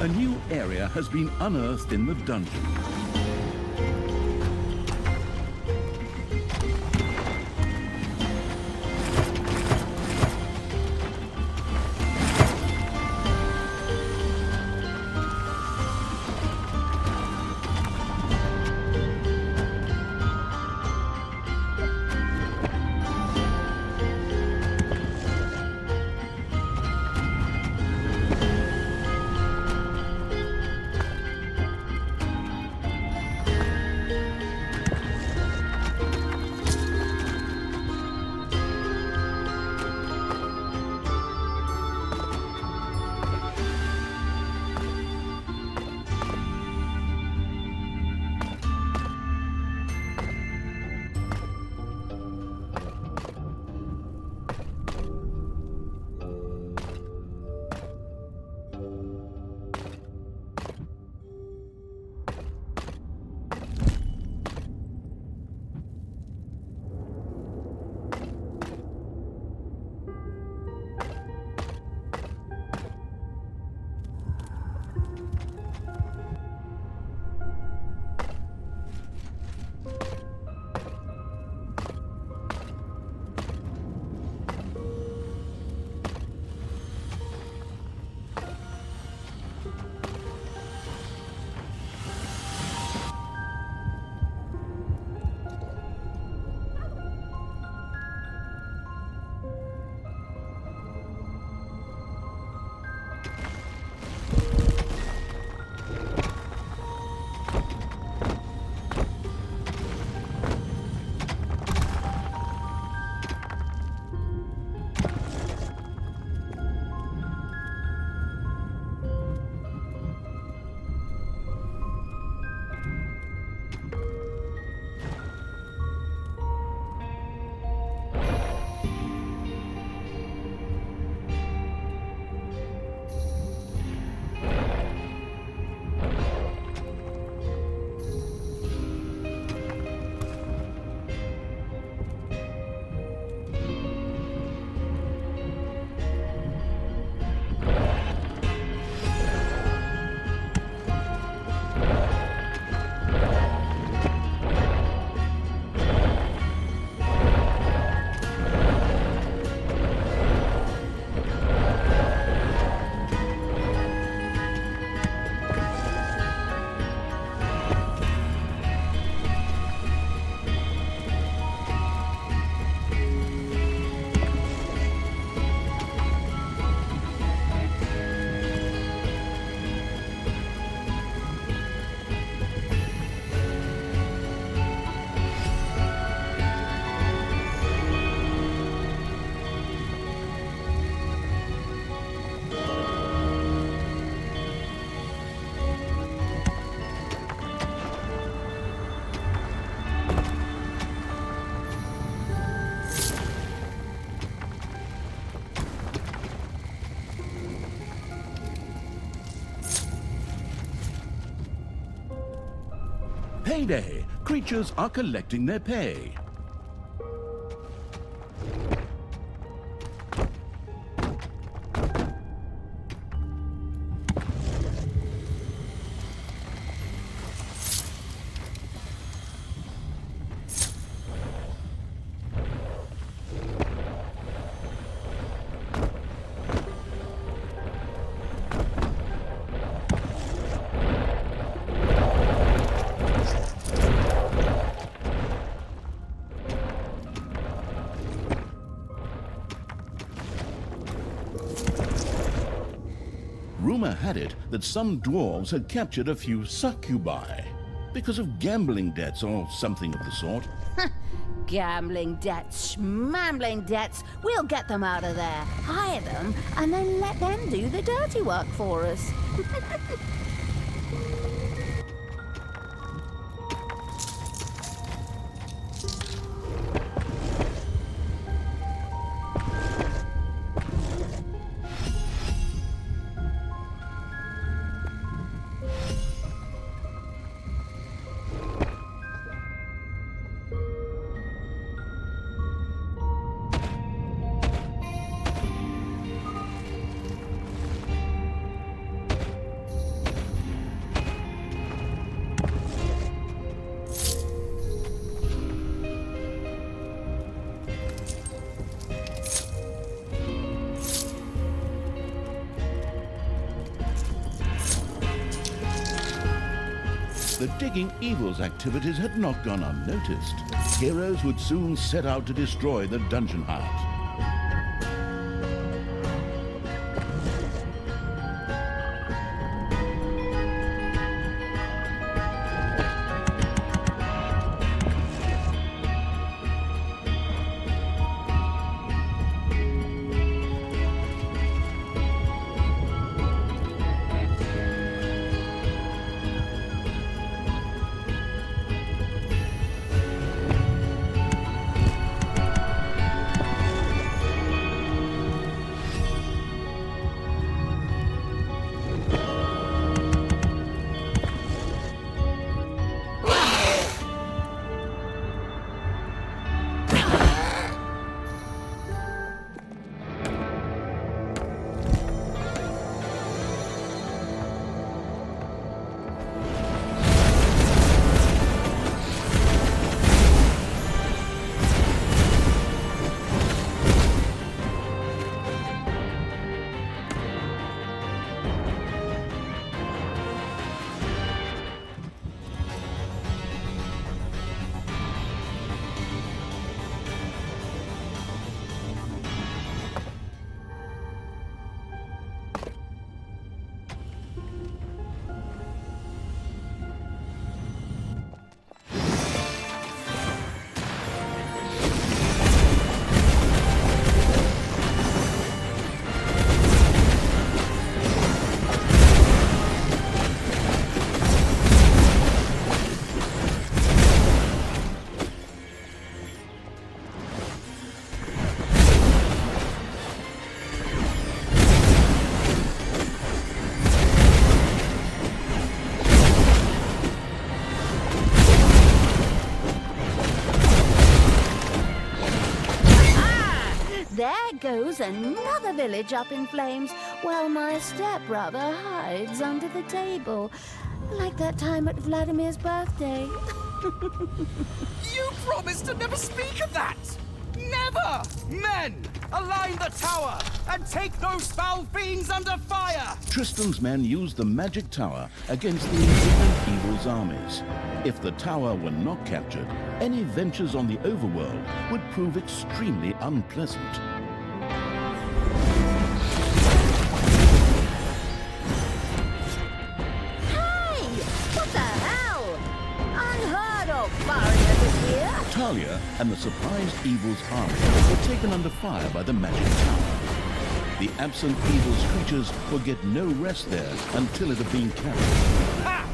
A new area has been unearthed in the dungeon. payday! Creatures are collecting their pay. Rumor had it that some dwarves had captured a few succubi because of gambling debts or something of the sort. Gambling debts, schmambling debts. We'll get them out of there, hire them, and then let them do the dirty work for us. The digging evil's activities had not gone unnoticed. Heroes would soon set out to destroy the dungeon heart. There goes another village up in flames, while my stepbrother hides under the table. Like that time at Vladimir's birthday. You promised to never speak of that! Never! Men, align the tower and take those foul fiends under fire! Tristan's men used the magic tower against the indignant evil's armies. If the tower were not captured, any ventures on the overworld would prove extremely unpleasant. Hey! What the hell? Unheard of foreigners here! Talia and the surprised evil's army were taken under fire by the magic tower. The absent evil's creatures would get no rest there until it had been carried. Ha!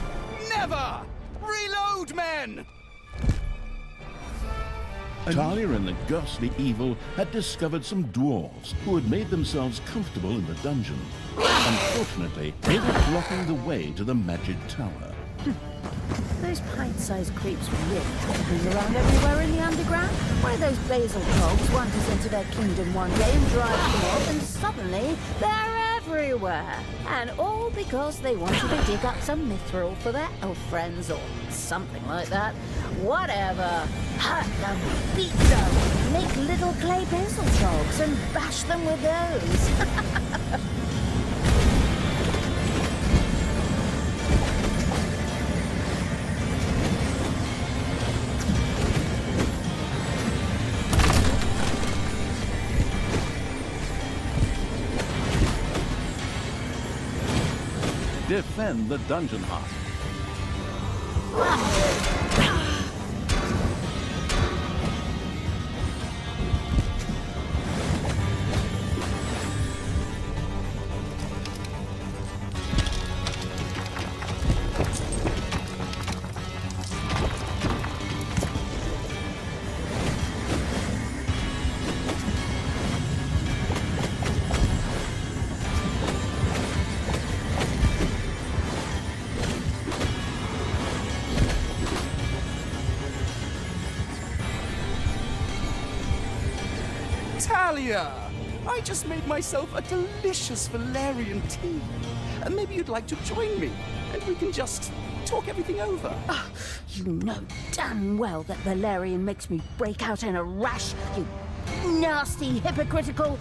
Never! Reload, men! Talia and the ghastly evil had discovered some dwarves who had made themselves comfortable in the dungeon. Unfortunately, they were blocking the way to the magic tower. those pint-sized creeps really have to hang around everywhere in the underground? Why those basil dogs wanders into their kingdom one day and drives them off, and suddenly they're everywhere? And all because they wanted to dig up some mithril for their elf friends or something like that. Whatever. Hurt them, beat them, make little clay basil dogs and bash them with those. Defend the dungeon heart. Talia! I just made myself a delicious Valerian tea. And maybe you'd like to join me, and we can just talk everything over. You know damn well that Valerian makes me break out in a rash, you nasty, hypocritical...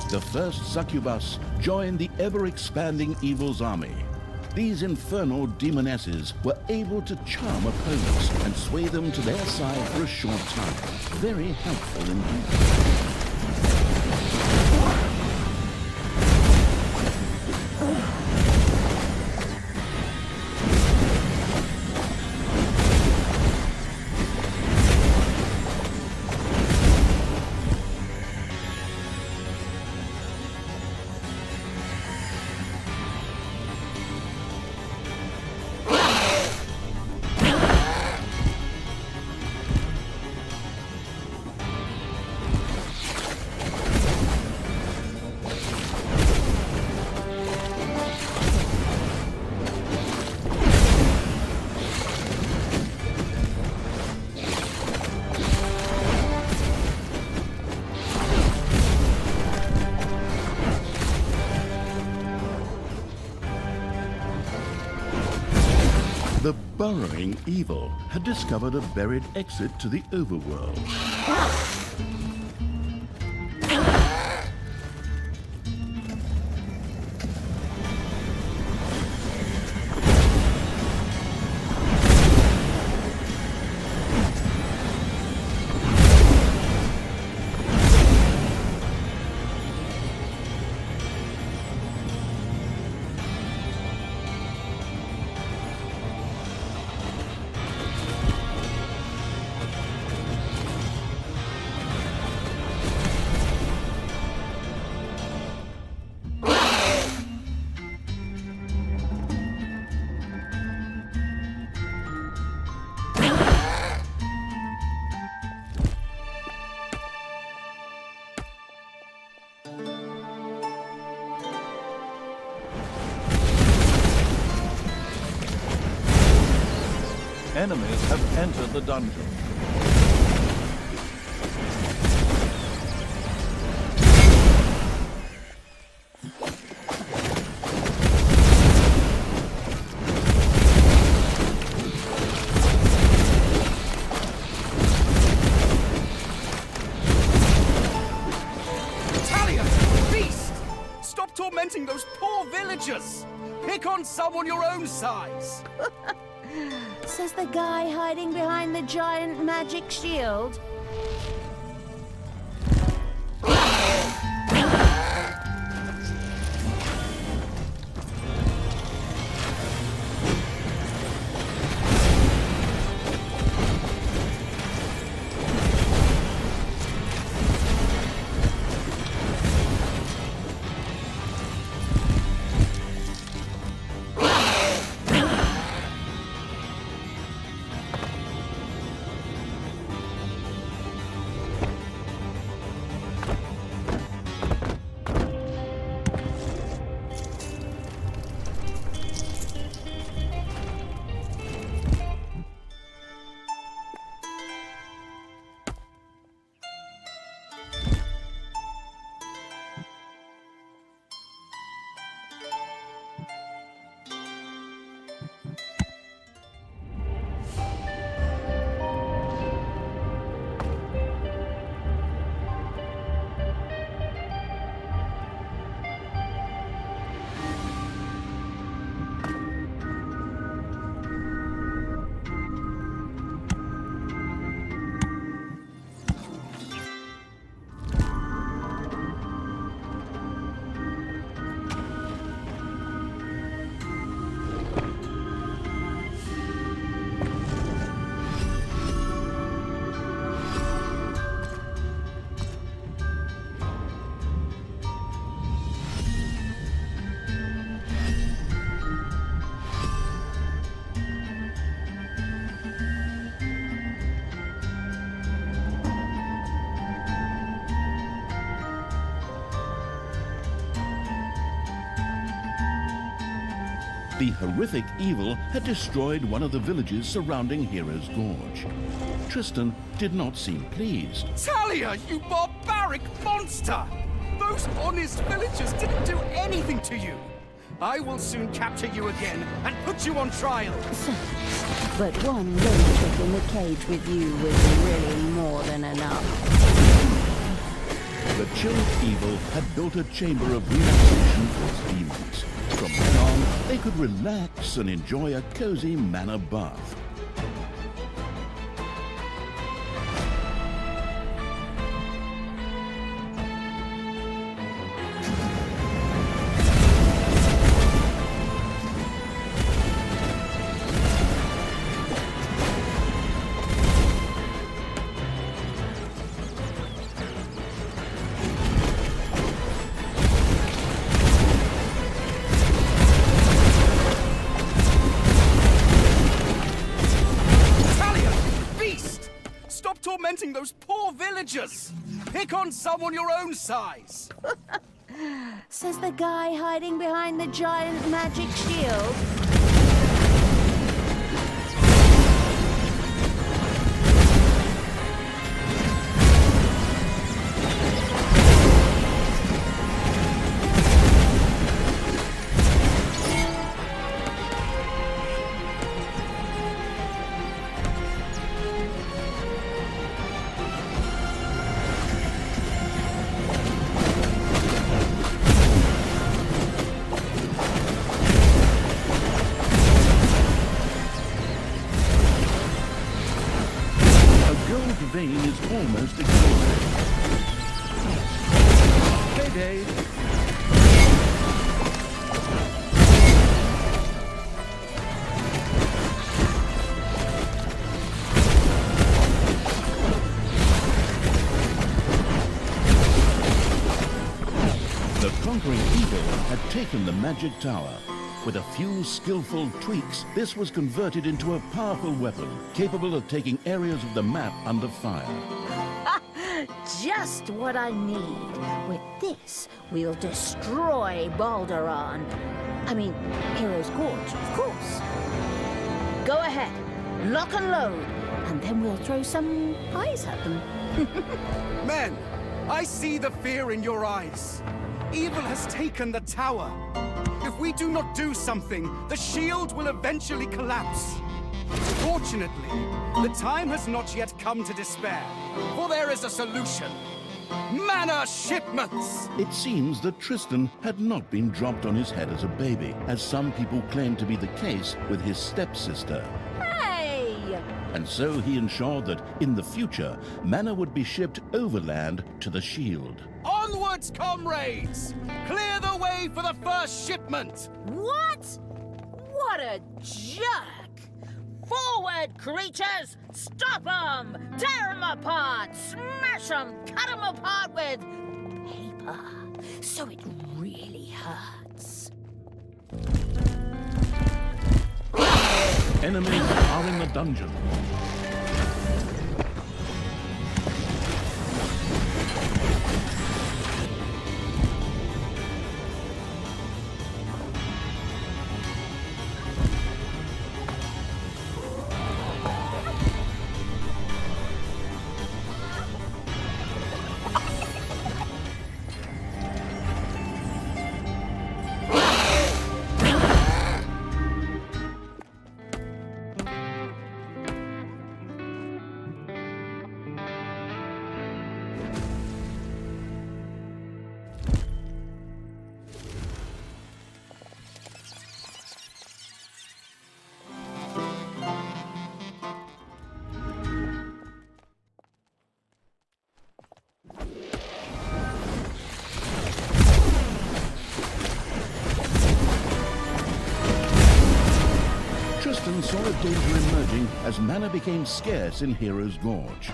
The first succubus joined the ever-expanding evil's army. These infernal demonesses were able to charm opponents and sway them to their side for a short time. Very helpful indeed. The burrowing evil had discovered a buried exit to the overworld. Enemies have entered the dungeon. Talia! Beast! Stop tormenting those poor villagers! Pick on someone your own size! Says the guy hiding behind the giant magic shield. The horrific evil had destroyed one of the villages surrounding Hero's Gorge. Tristan did not seem pleased. Talia, you barbaric monster! Those honest villagers didn't do anything to you! I will soon capture you again and put you on trial! But one lone trick in the cage with you was really more than enough. The chilled evil had built a chamber of relaxation for its demons. From then on, they could relax and enjoy a cozy manor bath. Tormenting those poor villagers! Pick on someone your own size! Says the guy hiding behind the giant magic shield. vein is almost exhausted. Payday! The conquering evil had taken the magic tower. With a few skillful tweaks, this was converted into a powerful weapon, capable of taking areas of the map under fire. Just what I need. With this, we'll destroy Balderon. I mean, Hero's Gorge, of course. Go ahead, lock and load, and then we'll throw some pies at them. Men, I see the fear in your eyes. Evil has taken the tower. If we do not do something, the shield will eventually collapse. Fortunately, the time has not yet come to despair, for there is a solution. Mana shipments! It seems that Tristan had not been dropped on his head as a baby, as some people claim to be the case with his stepsister. Hey! And so he ensured that, in the future, mana would be shipped overland to the shield. Onwards, comrades! Clear the way for the first shipment! What? What a jerk! Forward, creatures! Stop them! Tear them apart! Smash them! Cut them apart with paper, so it really hurts. Enemies are in the dungeon. Tristan saw a danger emerging as mana became scarce in Hero's Gorge.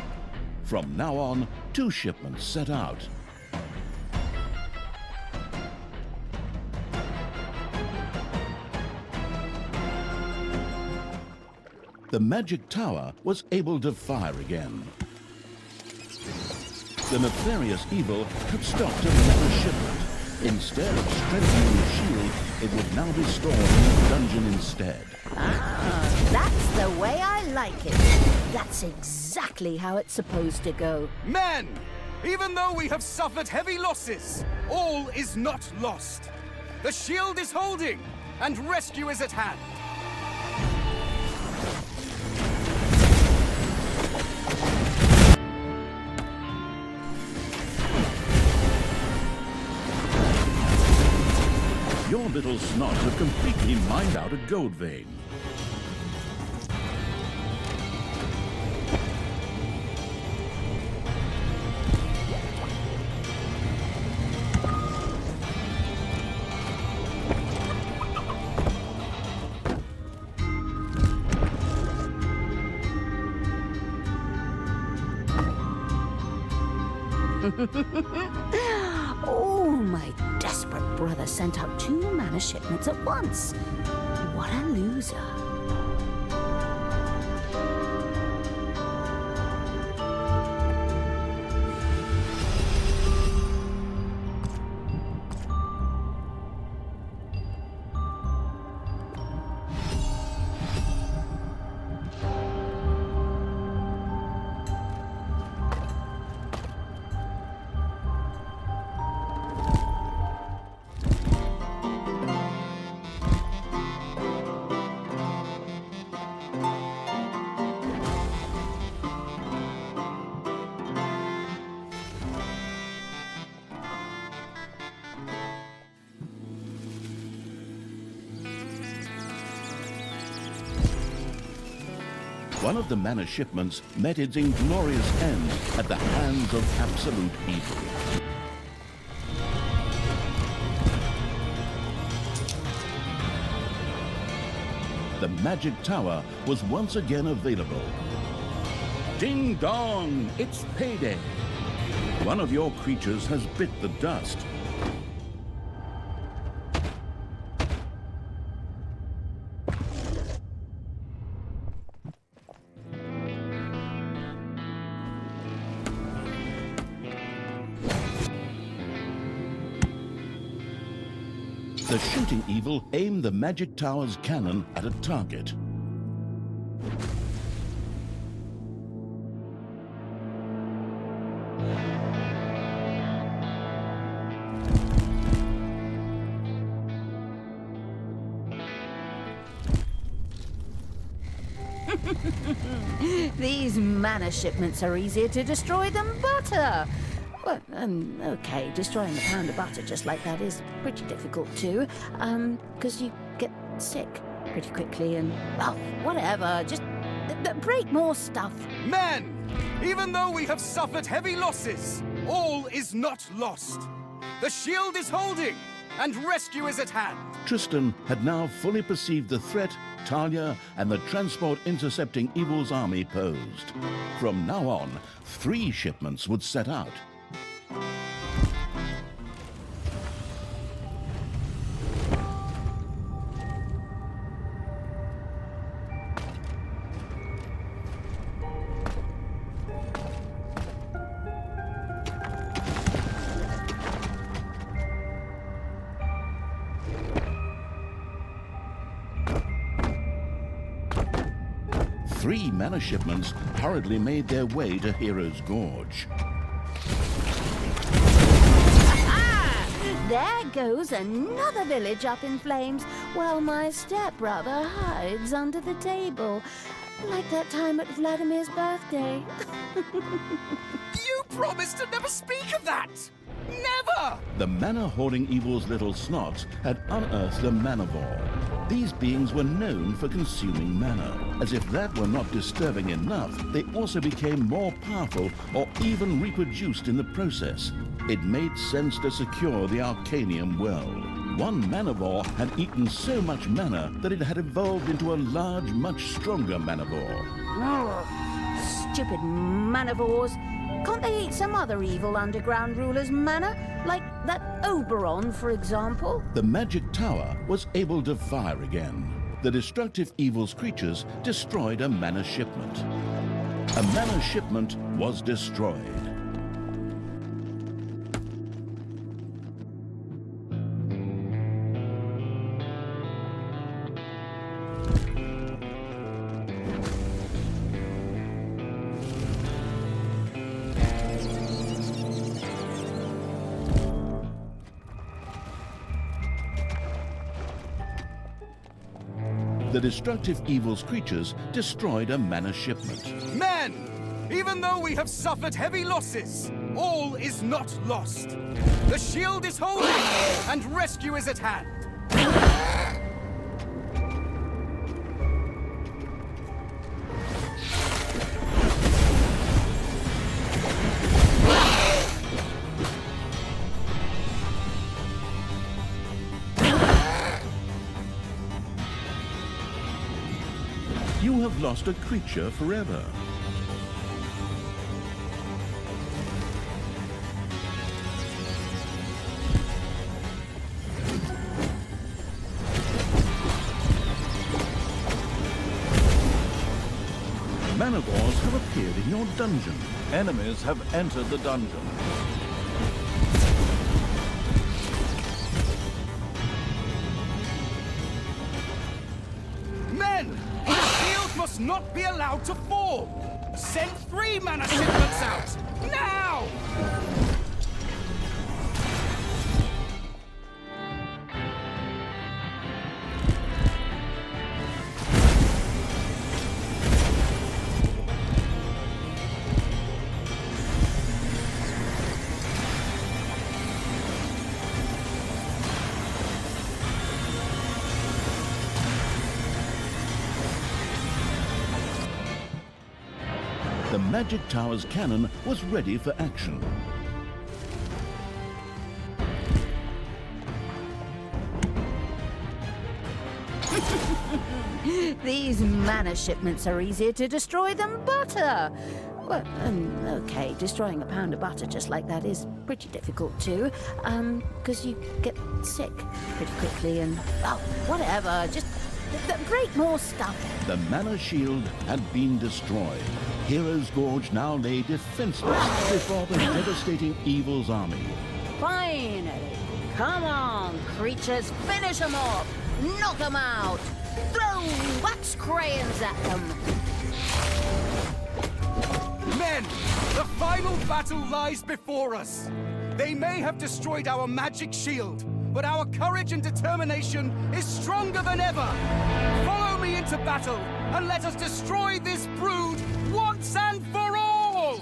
From now on, 2 shipments set out. The magic tower was able to fire again. The nefarious evil had stopped another shipment. Instead of strengthening the shield, it would now be stored in the dungeon instead. Ah, that's the way I like it. That's exactly how it's supposed to go. Men! Even though we have suffered heavy losses, all is not lost. The shield is holding, and rescue is at hand. Your little snots have completely mined out a gold vein. Oh, my desperate brother sent out 2 mana shipments at once. What a loser. one of the mana shipments met its inglorious end at the hands of absolute evil. The magic tower was once again available. Ding dong, it's payday. One of your creatures has bit the dust. The shooting evil aimed the magic tower's cannon at a target. These mana shipments are easier to destroy than butter. Well, okay, destroying a pound of butter just like that is pretty difficult too, because you get sick pretty quickly and, well, whatever, just break more stuff. Men! Even though we have suffered heavy losses, all is not lost. The shield is holding, and rescue is at hand. Tristan had now fully perceived the threat Talia and the transport intercepting evil's army posed. From now on, 3 shipments would set out. Three mana shipments hurriedly made their way to Hero's Gorge. There goes another village up in flames, while my stepbrother hides under the table. Like that time at Vladimir's birthday. You promised to never speak of that! Never! The mana-hoarding evil's little snots had unearthed a manivore. These beings were known for consuming mana. As if that were not disturbing enough, they also became more powerful or even reproduced in the process. It made sense to secure the Arcanium well. One manivore had eaten so much mana that it had evolved into a large, much stronger manivore. Stupid manivores. Can't they eat some other evil underground ruler's mana? Like that Oberon, for example? The magic tower was able to fire again. The destructive evil's creatures destroyed a mana shipment. A mana shipment was destroyed. The destructive evil's creatures destroyed a mana shipment. Men! Even though we have suffered heavy losses, all is not lost. The shield is holding, and rescue is at hand. You have lost a creature forever. Manivores have appeared in your dungeon. Enemies have entered the dungeon. Men! The shield must not be allowed to fall! Send 3 mana shipments out! Now! The Magic Tower's cannon was ready for action. These mana shipments are easier to destroy than butter. Well, okay, destroying a pound of butter just like that is pretty difficult too, because you get sick pretty quickly and, oh, whatever, just break more stuff. The mana shield had been destroyed. Heroes' Gorge now lay defenseless before the devastating evil's army. Finally! Come on, creatures, finish them off! Knock them out! Throw wax crayons at them! Men, the final battle lies before us. They may have destroyed our magic shield, but our courage and determination is stronger than ever. Follow me into battle, and let us destroy this brood once and for all!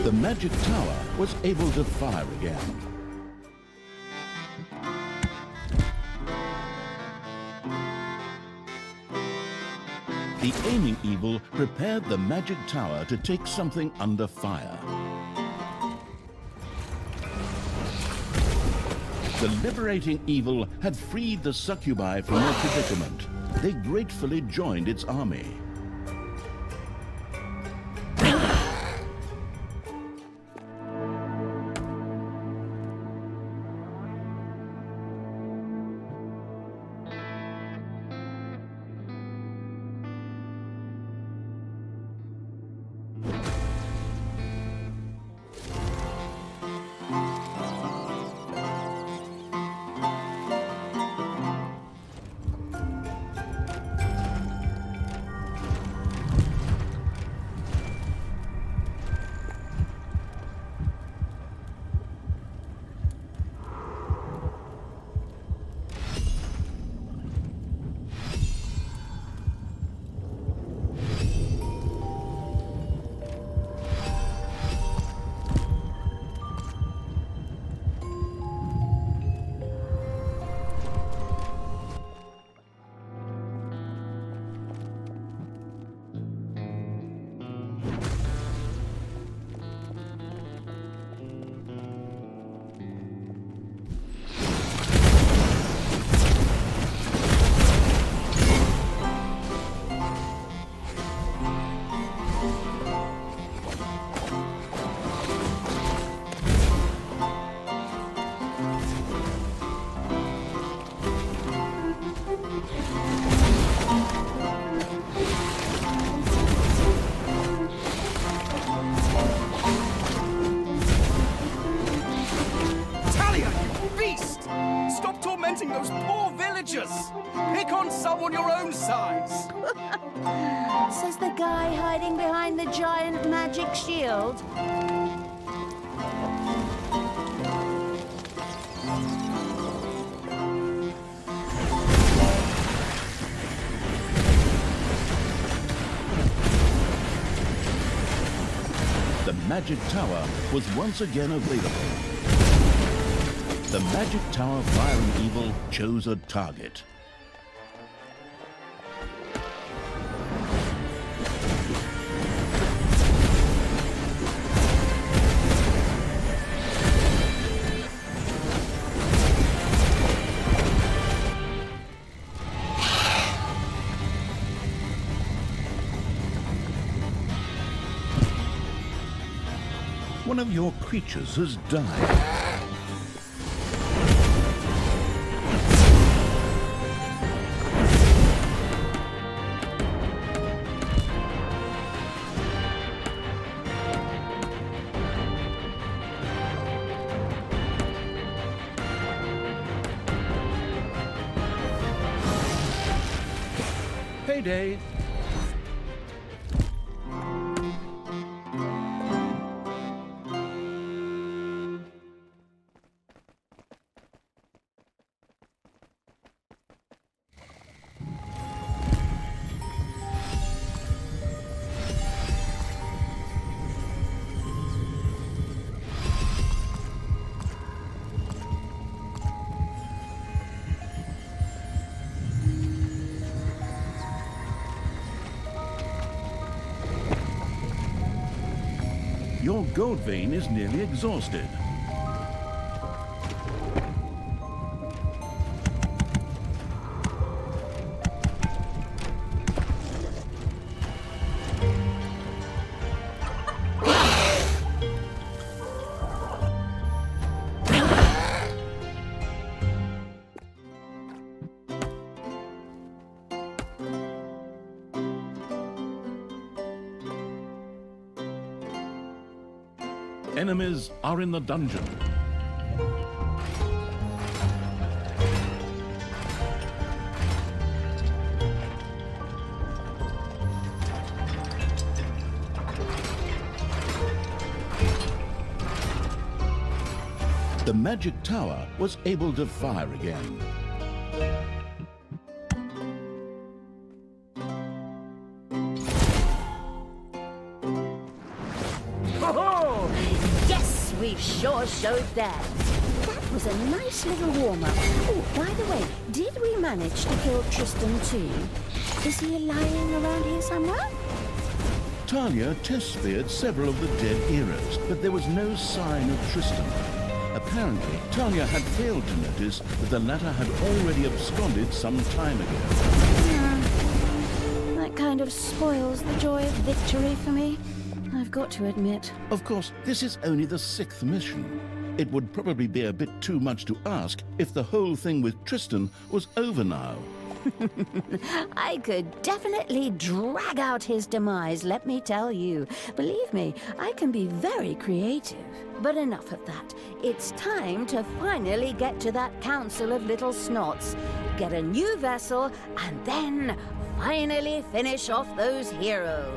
The Magic Tower was able to fire again. The aiming evil prepared the Magic Tower to take something under fire. The liberating evil had freed the succubi from their predicament. They gratefully joined its army. Those poor villagers! Pick on someone your own size! Says the guy hiding behind the giant magic shield. The Magic Tower was once again available. The Magic Tower firing evil chose a target. one of your creatures has died. Payday. Your gold vein is nearly exhausted. Enemies are in the dungeon. The magic tower was able to fire again. Yes, we've sure showed that. That was a nice little warm-up. Oh, by the way, did we manage to kill Tristan too? Is he lying around here somewhere? Talia test-speared several of the dead heroes, but there was no sign of Tristan. Apparently, Talia had failed to notice that the latter had already absconded some time ago. That kind of spoils the joy of victory for me, I've got to admit. Of course, this is only the 6th mission. It would probably be a bit too much to ask if the whole thing with Tristan was over now. I could definitely drag out his demise, let me tell you. Believe me, I can be very creative. But enough of that. It's time to finally get to that Council of Little Snots, get a new vessel, and then finally finish off those heroes.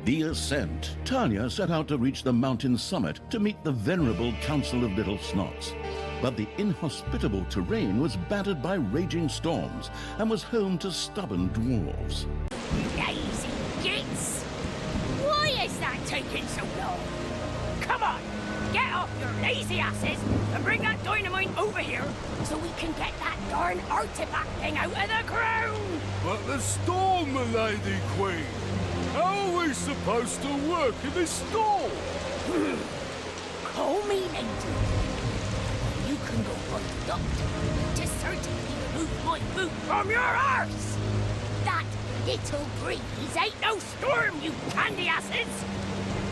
The ascent. Talia set out to reach the mountain summit to meet the venerable Council of Little Snots. But the inhospitable terrain was battered by raging storms and was home to stubborn dwarves. Lazy gits! Why is that taking so long? Come on, get off your lazy asses and bring that dynamite over here so we can get that darn artifact thing out of the ground! But the storm, Lady Queen! How are we supposed to work in this storm? Call me lady. You can go on the doctor to certainly remove my boot from your arse! That little breeze ain't no storm, you candy asses!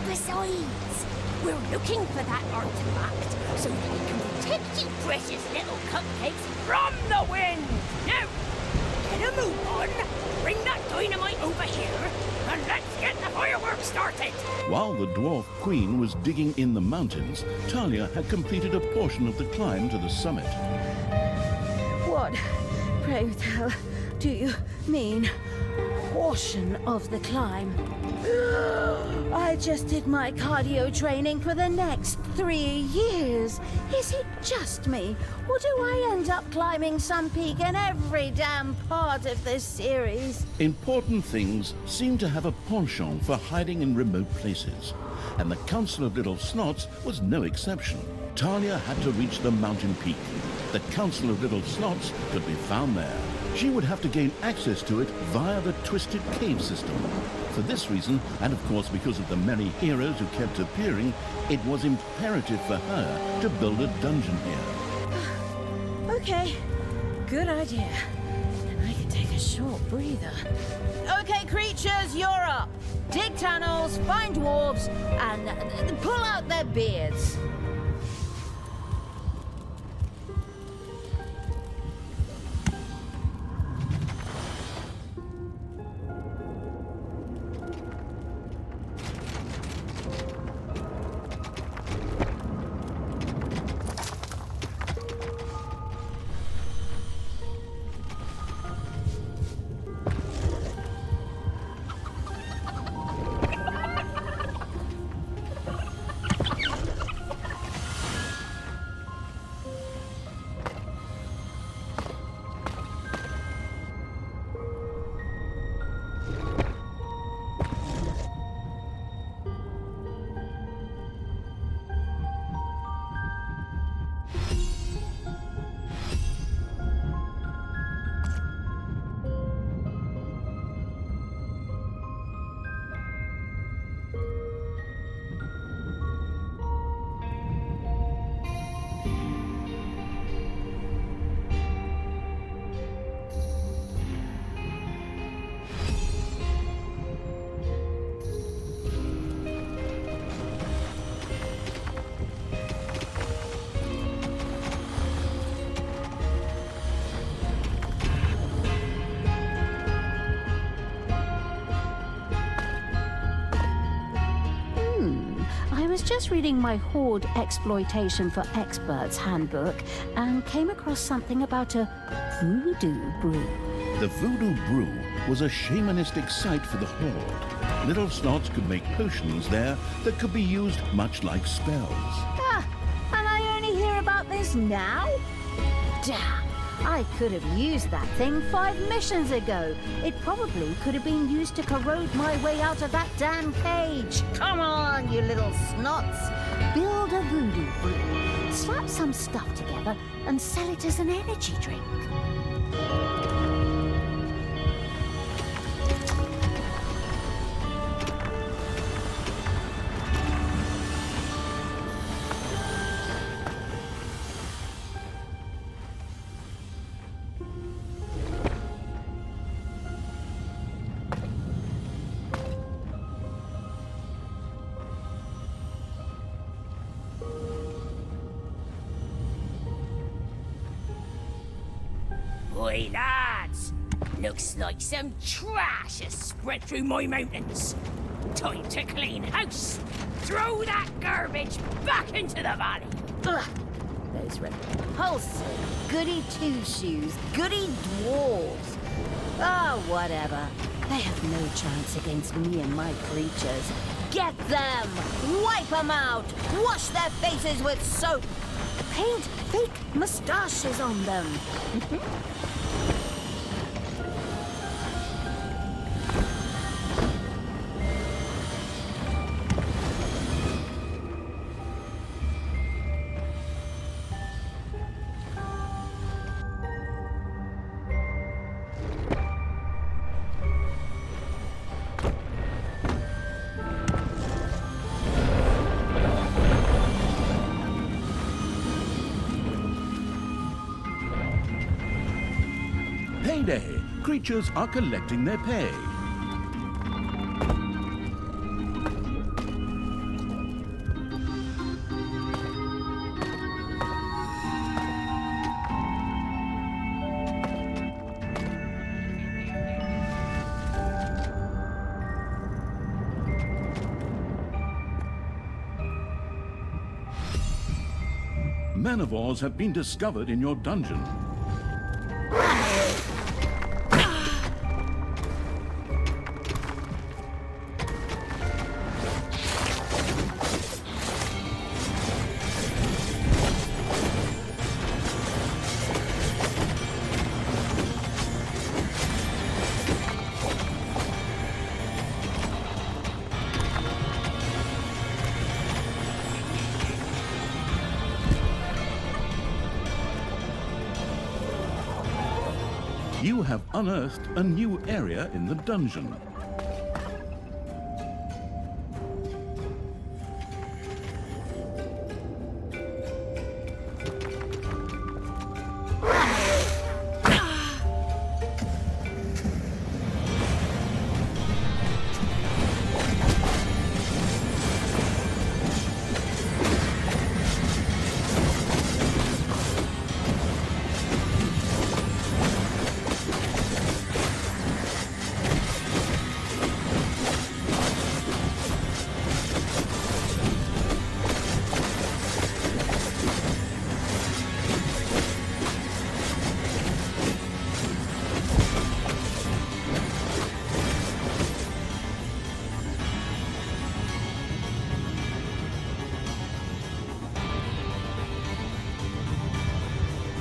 Besides, we're looking for that artifact so that we can protect you precious little cupcakes from the wind! Now, get a move on, bring that dynamite over here, and let's get the fireworks started! While the dwarf queen was digging in the mountains, Talia had completed a portion of the climb to the summit. What, pray tell, do you mean portion of the climb? I just did my cardio training for the next 3 years. Is it just me, or do I end up climbing some peak in every damn part of this series? Important things seemed to have a penchant for hiding in remote places, and the Council of Little Snots was no exception. Talia had to reach the mountain peak. The Council of Little Snots could be found there. She would have to gain access to it via the Twisted Cave system. For this reason, and of course because of the many heroes who kept appearing, it was imperative for her to build a dungeon here. Okay, good idea. And I can take a short breather. Okay, creatures, you're up. Dig tunnels, find dwarves, and pull out their beards. I was just reading my Horde Exploitation for Experts handbook and came across something about a voodoo brew. The Voodoo Brew was a shamanistic site for the Horde. Little snots could make potions there that could be used much like spells. Ah, and I only hear about this now? Damn, I could have used that thing 5 missions ago. It probably could have been used to corrode my way out of that damn cage. Come on, you little snots. Build a voodoo brew, slap some stuff together, and sell it as an energy drink. Oi, lads! Looks like some trash has spread through my mountains. Time to clean house. Throw that garbage back into the valley. Ugh, those repulsive goody two-shoes, goody dwarves. Oh, whatever. They have no chance against me and my creatures. Get them! Wipe them out! Wash their faces with soap! Paint fake moustaches on them! Payday! Creatures are collecting their pay. Manivores have been discovered in your dungeon. you have unearthed a new area in the dungeon.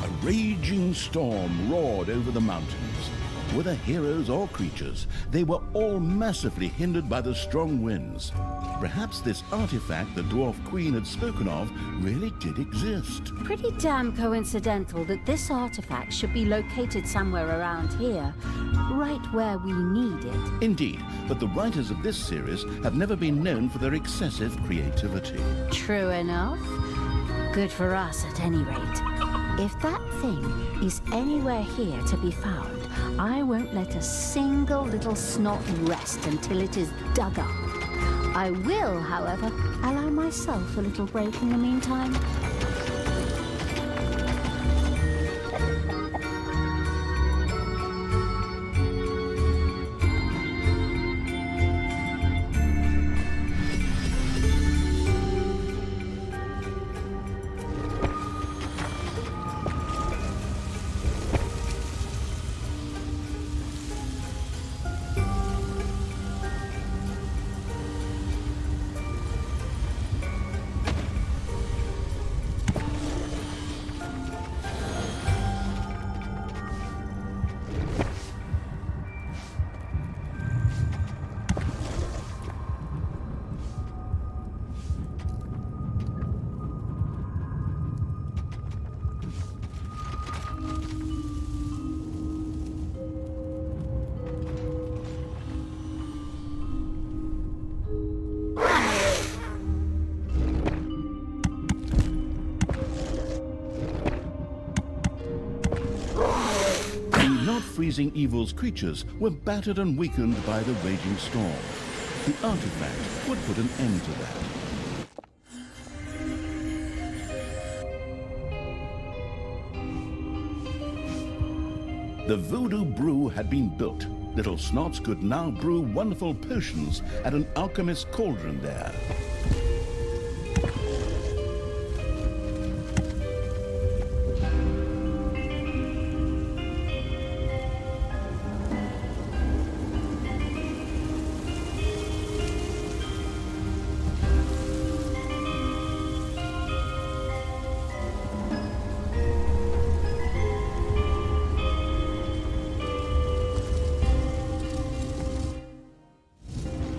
A raging storm roared over the mountains. Whether heroes or creatures, they were all massively hindered by the strong winds. Perhaps this artifact the Dwarf Queen had spoken of really did exist. Pretty damn coincidental that this artifact should be located somewhere around here, right where we need it. Indeed, but the writers of this series have never been known for their excessive creativity. True enough. Good for us at any rate. If that thing is anywhere here to be found, I won't let a single little snot rest until it is dug up. I will, however, allow myself a little break in the meantime. Freezing Evil's creatures were battered and weakened by the raging storm. The artifact would put an end to that. The voodoo brew had been built. Little Snots could now brew wonderful potions at an alchemist's cauldron there.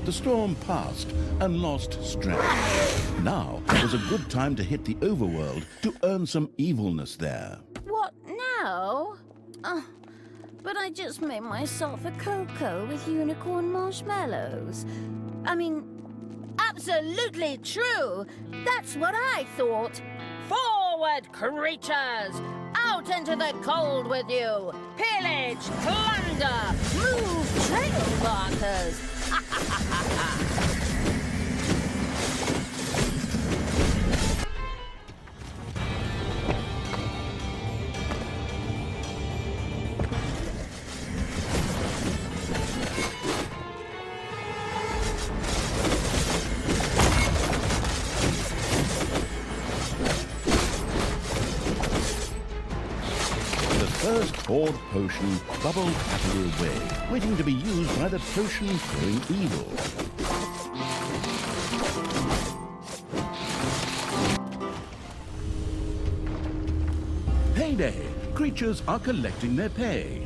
The storm passed and lost strength. Now was a good time to hit the overworld to earn some evilness there. What now? But I just made myself a cocoa with unicorn marshmallows. I mean, Absolutely true. That's what I thought. Forward, creatures! Out into the cold with you! Pillage, plunder, move trail markers! First poured potion bubbled happily away, waiting to be used by the potion-throwing evil. Payday! Creatures are collecting their pay.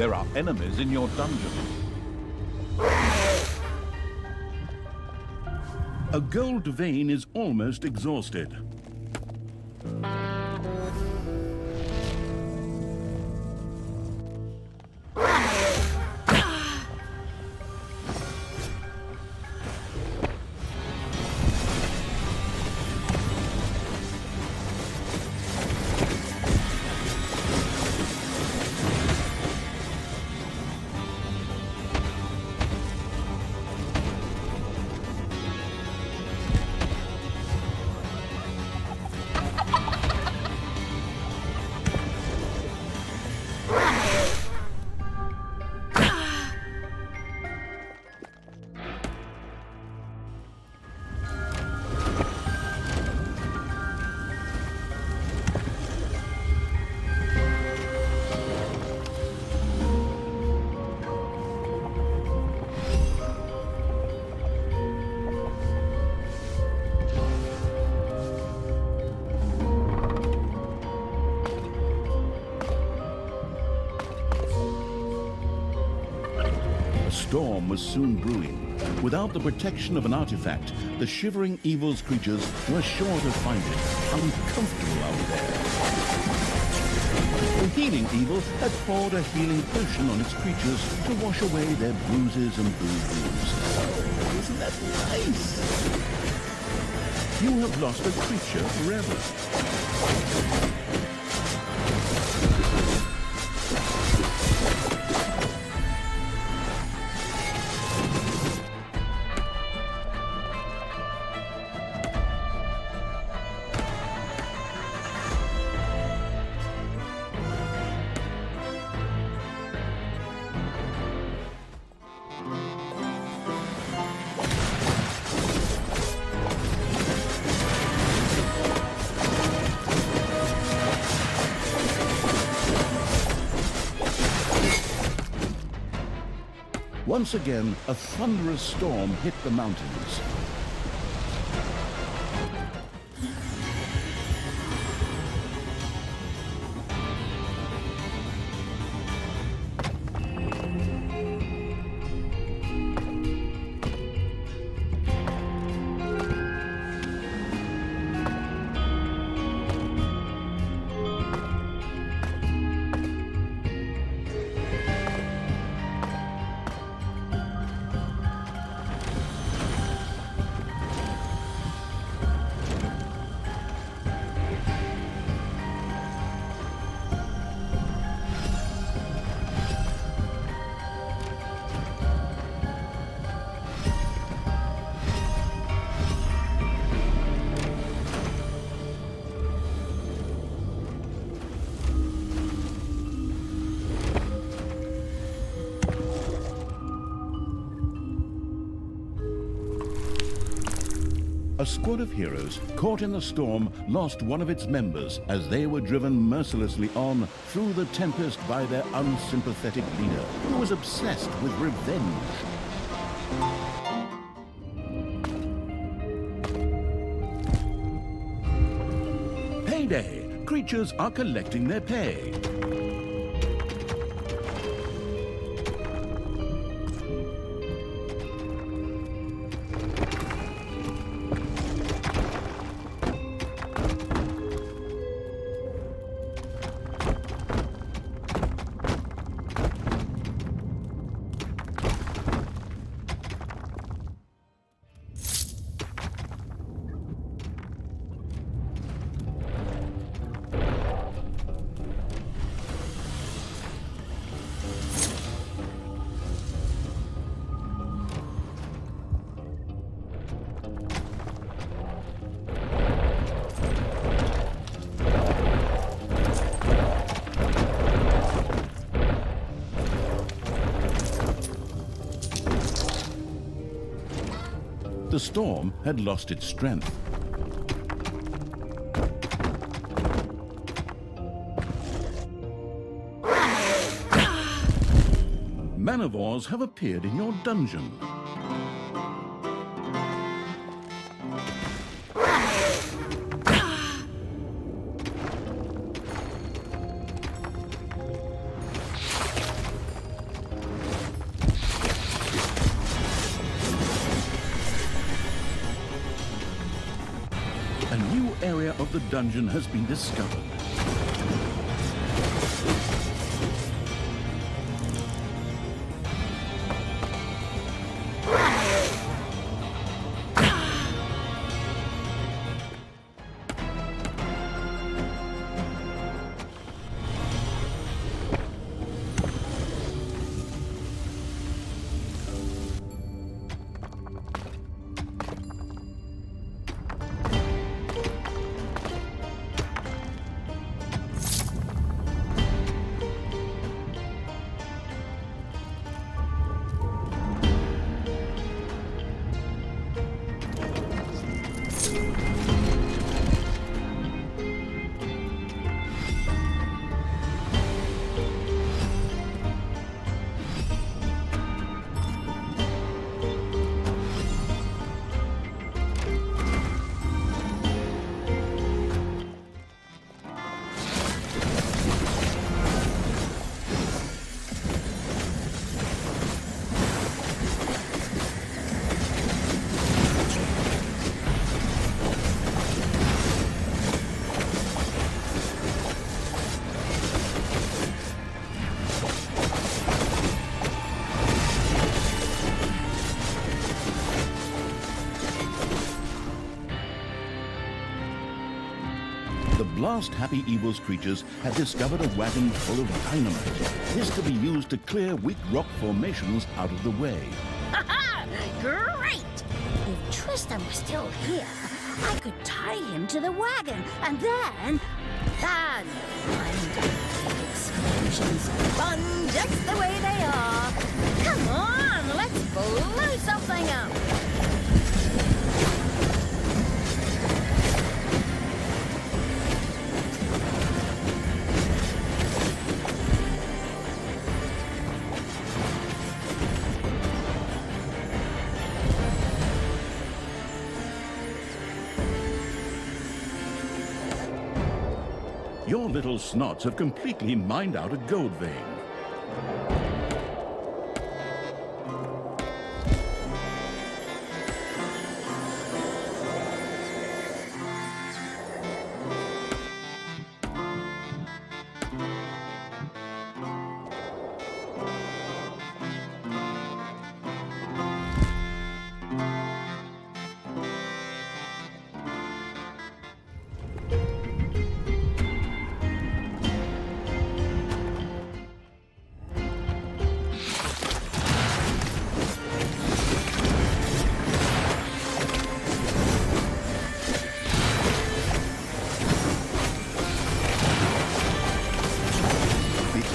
There are enemies in your dungeon. A gold vein is almost exhausted. A storm was soon brewing. Without the protection of an artifact, the shivering evil's creatures were sure to find it uncomfortable out there. The healing evil had poured a healing potion on its creatures to wash away their bruises and boo-boos. Oh, isn't that nice? You have lost a creature forever. Once again, a thunderous storm hit the mountains. A squad of heroes caught in the storm lost one of its members as they were driven mercilessly on through the tempest by their unsympathetic leader, who was obsessed with revenge. Payday! Creatures are collecting their pay. The storm had lost its strength. Manivores have appeared in your dungeon. area of the dungeon has been discovered. The Blast Happy Evil's creatures had discovered a wagon full of dynamite. This could be used to clear weak rock formations out of the way. Ha-ha! Great! If Tristan was still here, I could tie him to the wagon, and then... explosions. Fun just the way they are. Come on, let's blow something up. Your little snots have completely mined out a gold vein.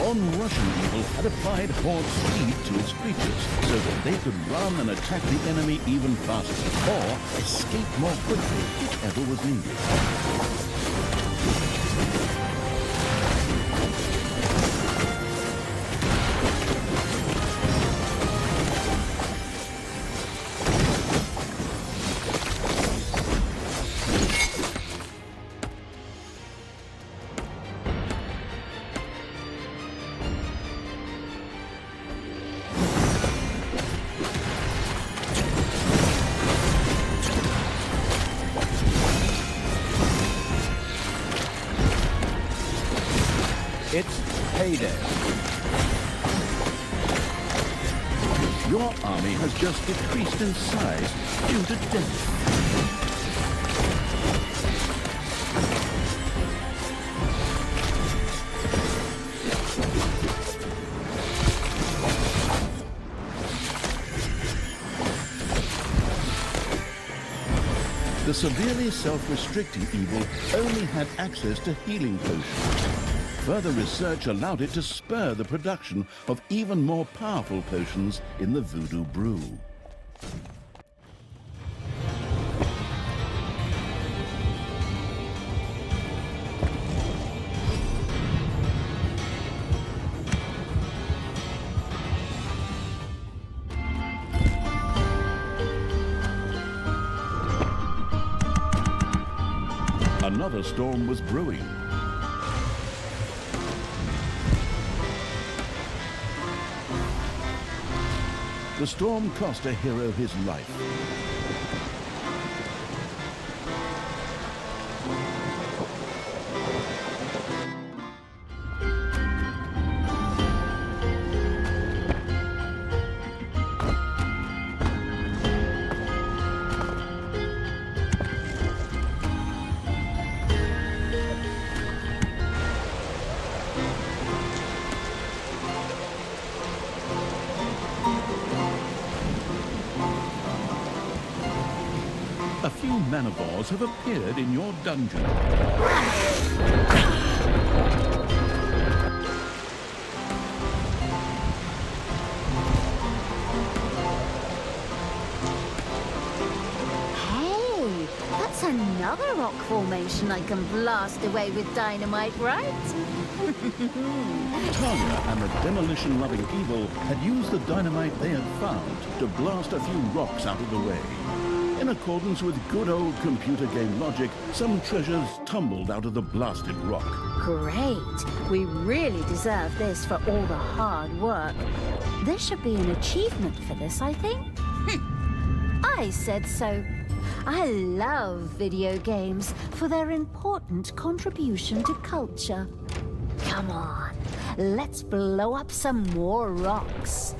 On-rushing evil had applied horde speed to its creatures so that they could run and attack the enemy even faster, or escape more quickly, whichever was needed. It's payday. Your army has just decreased in size due to death. The severely self-restricting evil only had access to healing potions. Further research allowed it to spur the production of even more powerful potions in the Voodoo Brew. Another storm was brewing. The storm cost a hero his life. A few manivores have appeared in your dungeon. Hey, that's another rock formation I can blast away with dynamite, right? Tanya and the demolition-loving evil had used the dynamite they had found to blast a few rocks out of the way. In accordance with good old computer game logic, some treasures tumbled out of the blasted rock. Great. We really deserve this for all the hard work. There should be an achievement for this, I think. I said so. I love video games for their important contribution to culture. Come on, let's blow up some more rocks.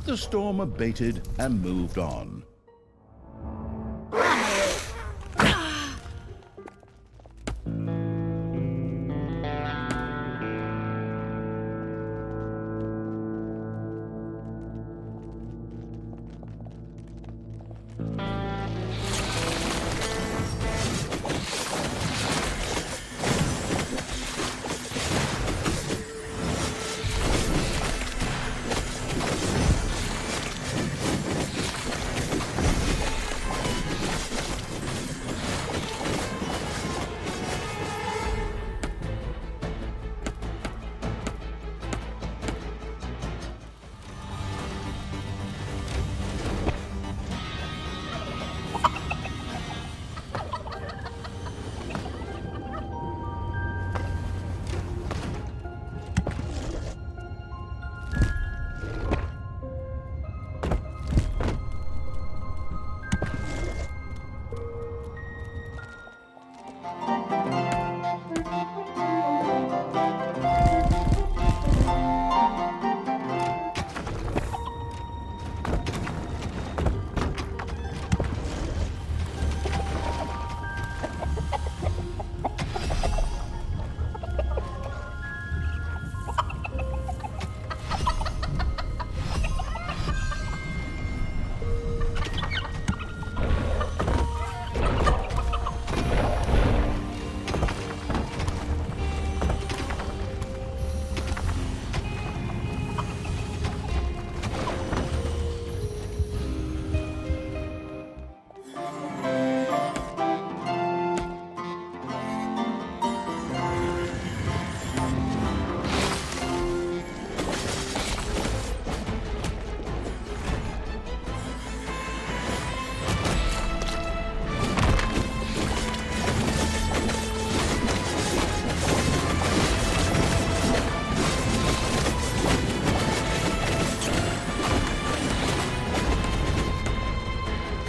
The storm abated and moved on.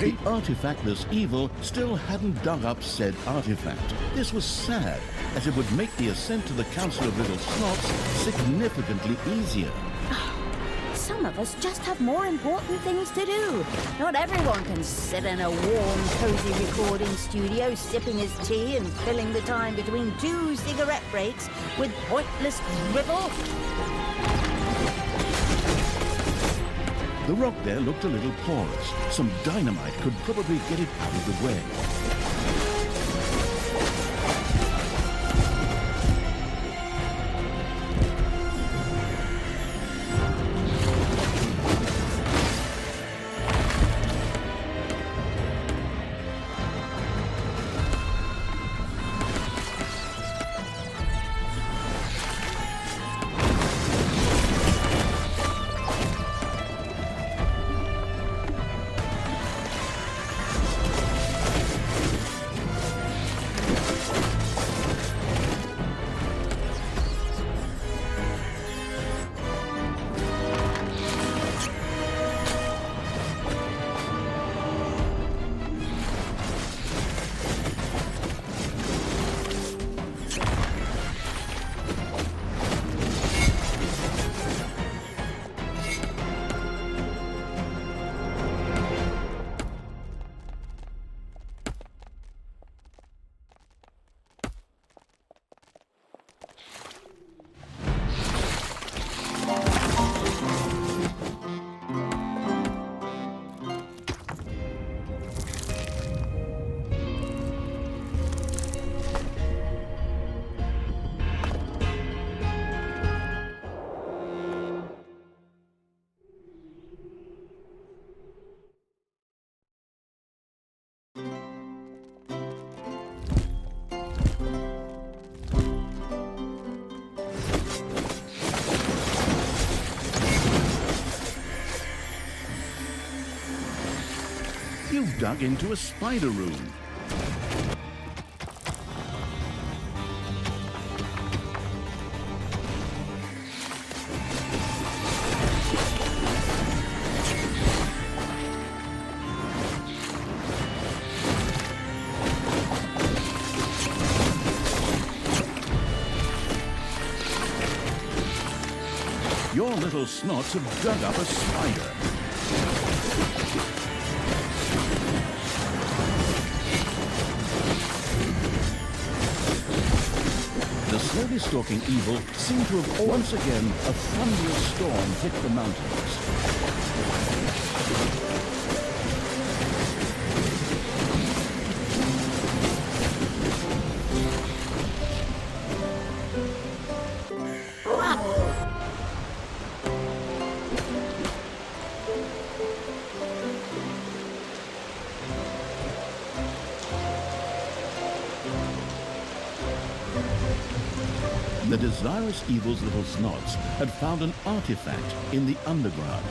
The artifactless evil still hadn't dug up said artifact. This was sad, as it would make the ascent to the Council of Little Snots significantly easier. Some of us just have more important things to do. Not everyone can sit in a warm, cozy recording studio, sipping his tea and filling the time between 2 cigarette breaks with pointless drivel. The rock there looked a little porous. Some dynamite could probably get it out of the way. have dug into a spider room. Your little snots have dug up a spider. The slowly stalking evil seemed to have once again a thunderous storm hit the mountains. The desirous evil's little snots had found an artifact in the underground.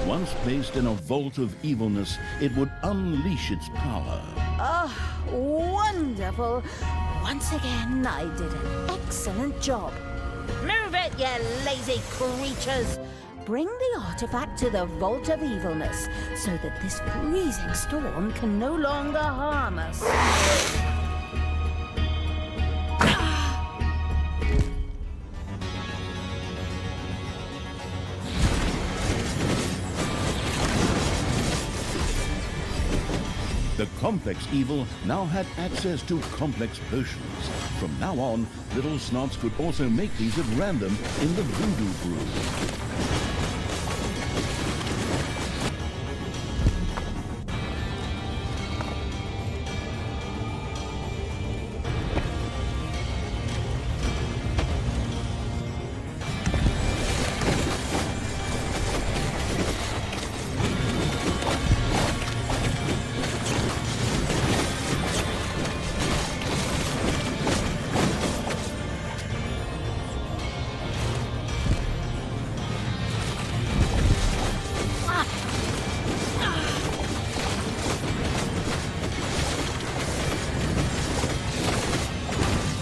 Once placed in a vault of evilness, it would unleash its power. Oh, wonderful. Once again, I did an excellent job. Move it, you lazy creatures! Bring the artifact to the Vault of Evilness so that this freezing storm can no longer harm us. The complex evil now had access to complex potions. From now on, little snots could also make these at random in the voodoo brew.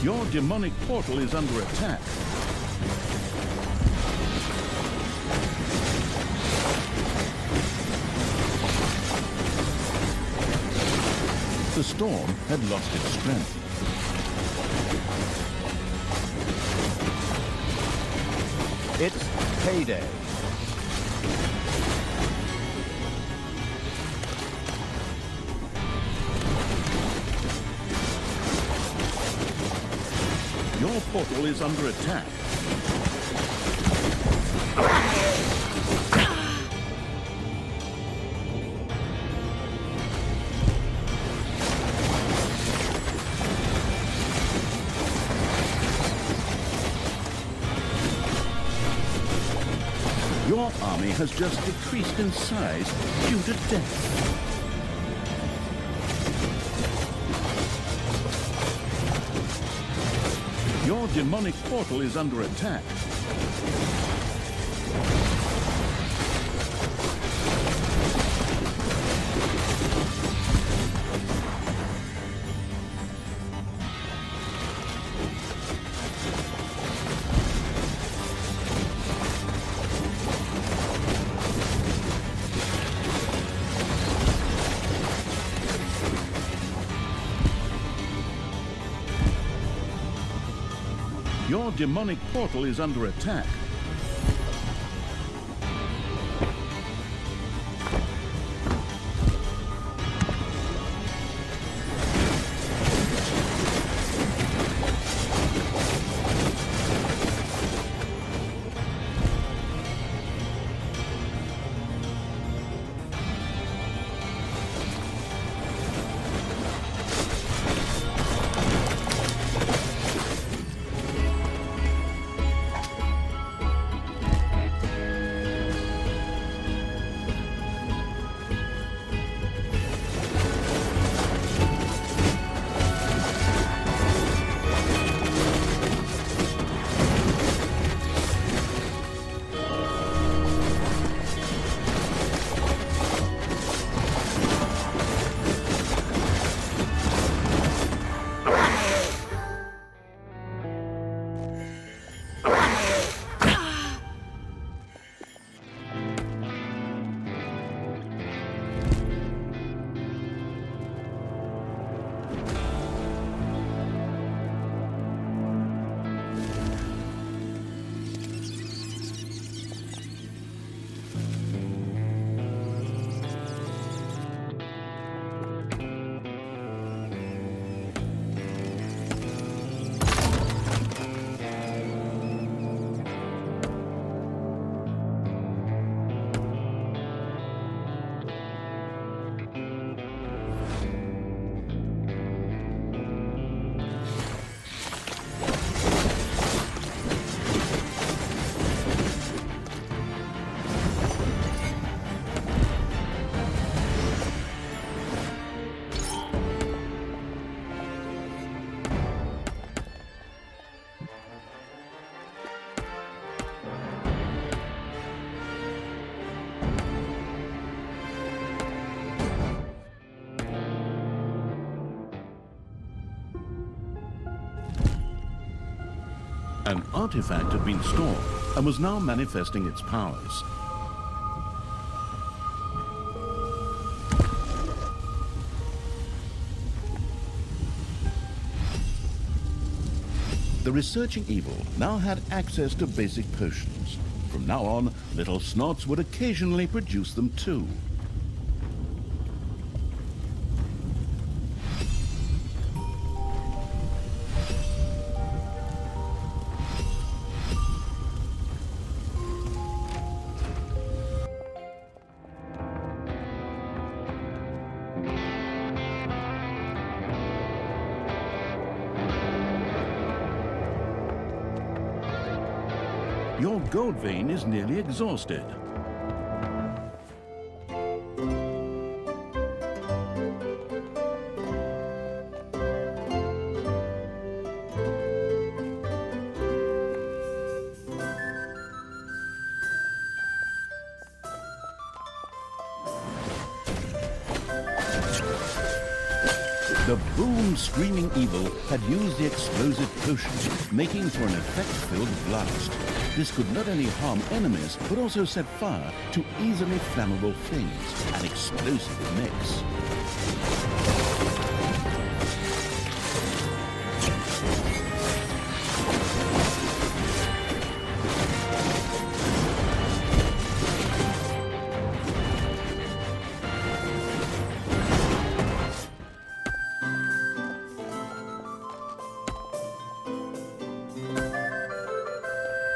Your demonic portal is under attack. The storm had lost its strength. It's payday. Your portal is under attack. Your army has just decreased in size due to death. Your demonic portal is under attack. Your demonic portal is under attack. An artifact had been stored and was now manifesting its powers. The researching evil now had access to basic potions. From now on, little snots would occasionally produce them too. Your gold vein is nearly exhausted. The boom screaming evil had used the explosive potion, making for an effect-filled blast. This could not only harm enemies, but also set fire to easily flammable things, an explosive mix.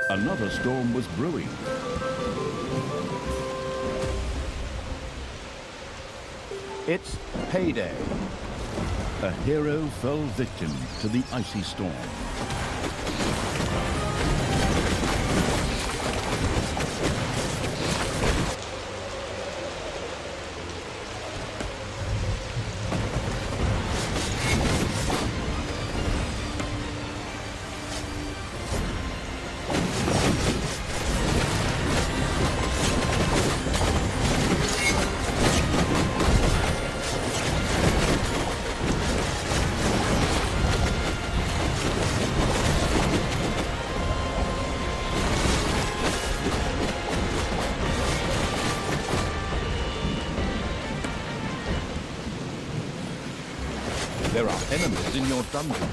Another storm was brewing. It's payday. A hero fell victim to the icy storm. There are enemies in your dungeon.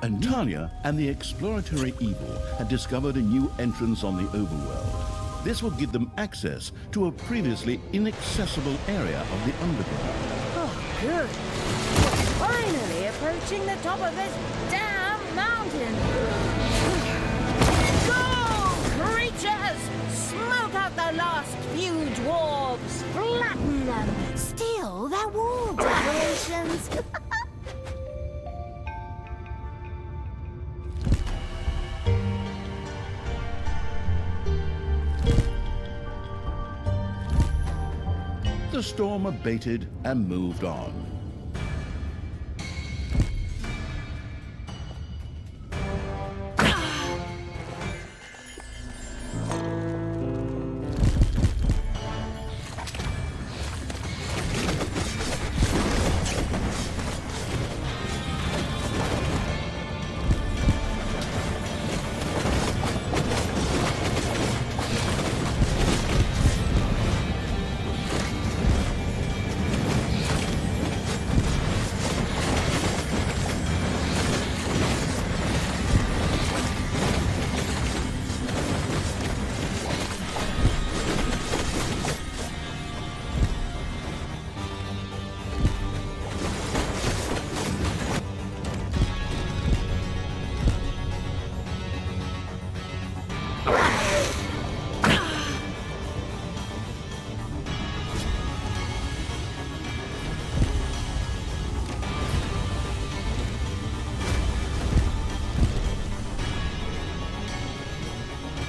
Antalya and the exploratory evil had discovered a new entrance on the overworld. This would give them access to a previously inaccessible area of the underground. Oh, good. We're finally approaching the top of this damn mountain. Go, creatures! Smoke out the last few dwarves. Flatten them. Steal their wall decorations. The storm abated and moved on.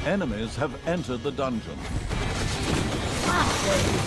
Enemies have entered the dungeon. Ah, days.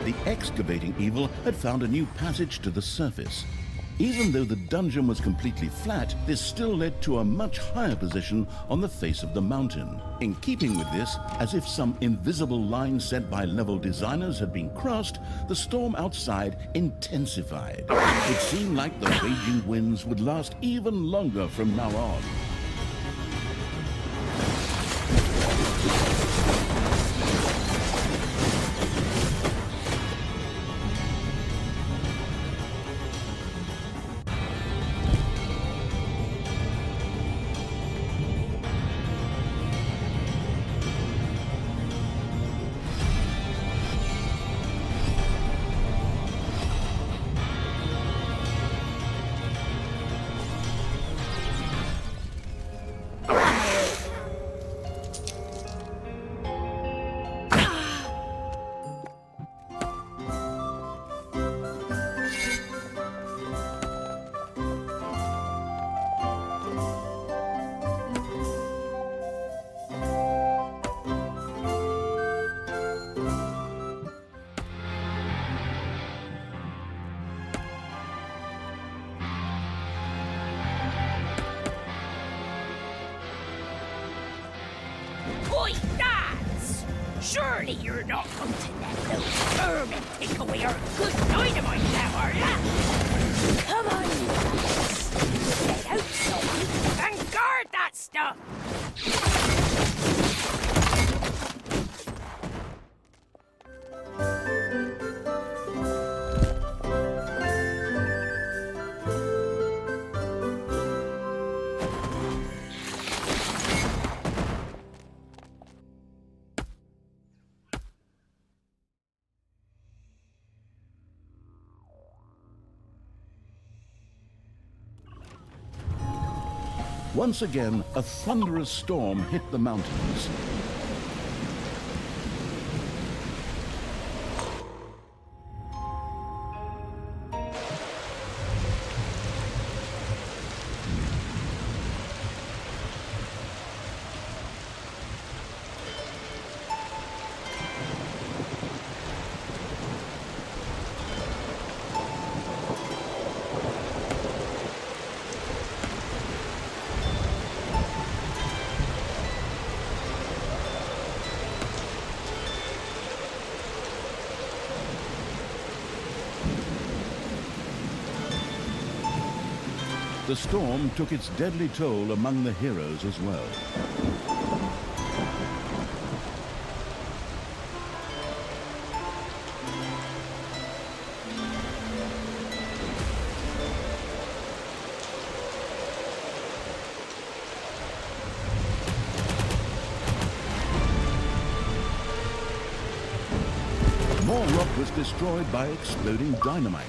The excavating evil had found a new passage to the surface. Even though the dungeon was completely flat, this still led to a much higher position on the face of the mountain. In keeping with this, as if some invisible line sent by level designers had been crossed, the storm outside intensified. It seemed like the raging winds would last even longer from now on. Oi, lads! Surely you're not going to let those vermin take away our good dynamite now, are ya? Come on, you lads! Get out, son, and guard that stuff! Once again, a thunderous storm hit the mountains. The storm took its deadly toll among the heroes as well. More rock was destroyed by exploding dynamite.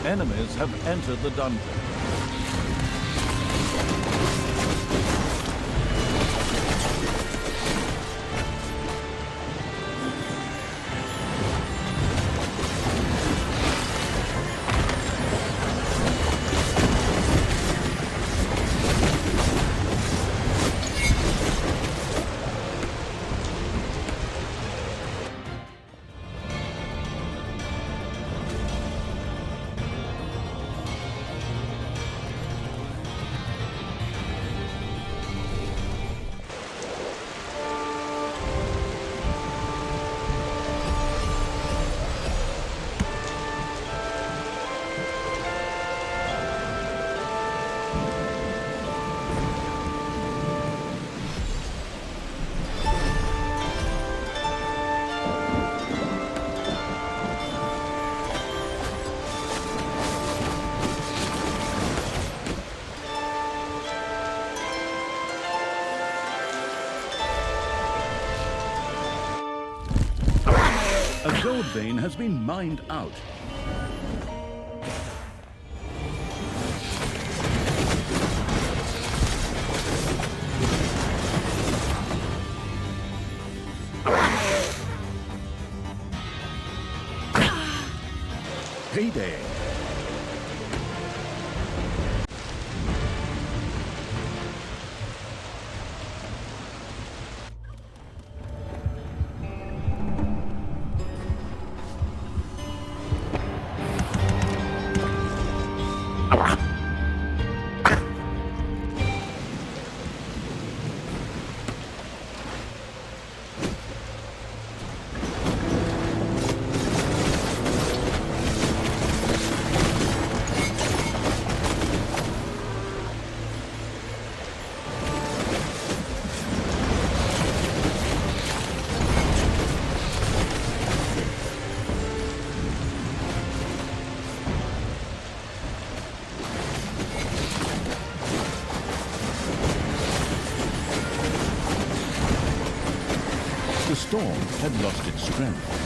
Enemies have entered the dungeon. A gold vein has been mined out. Payday. The storm had lost its strength.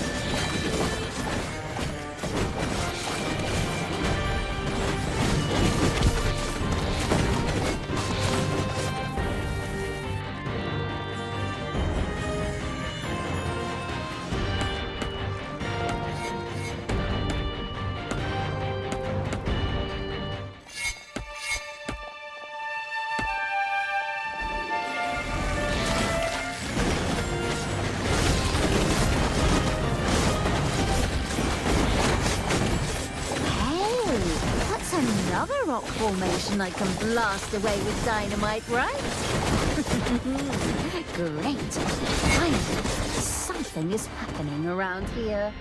Another rock formation I can blast away with dynamite, right? Great. Finally, something is happening around here.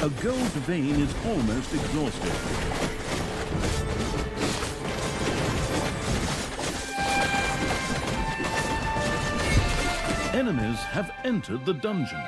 A gold vein is almost exhausted. Enemies have entered the dungeon.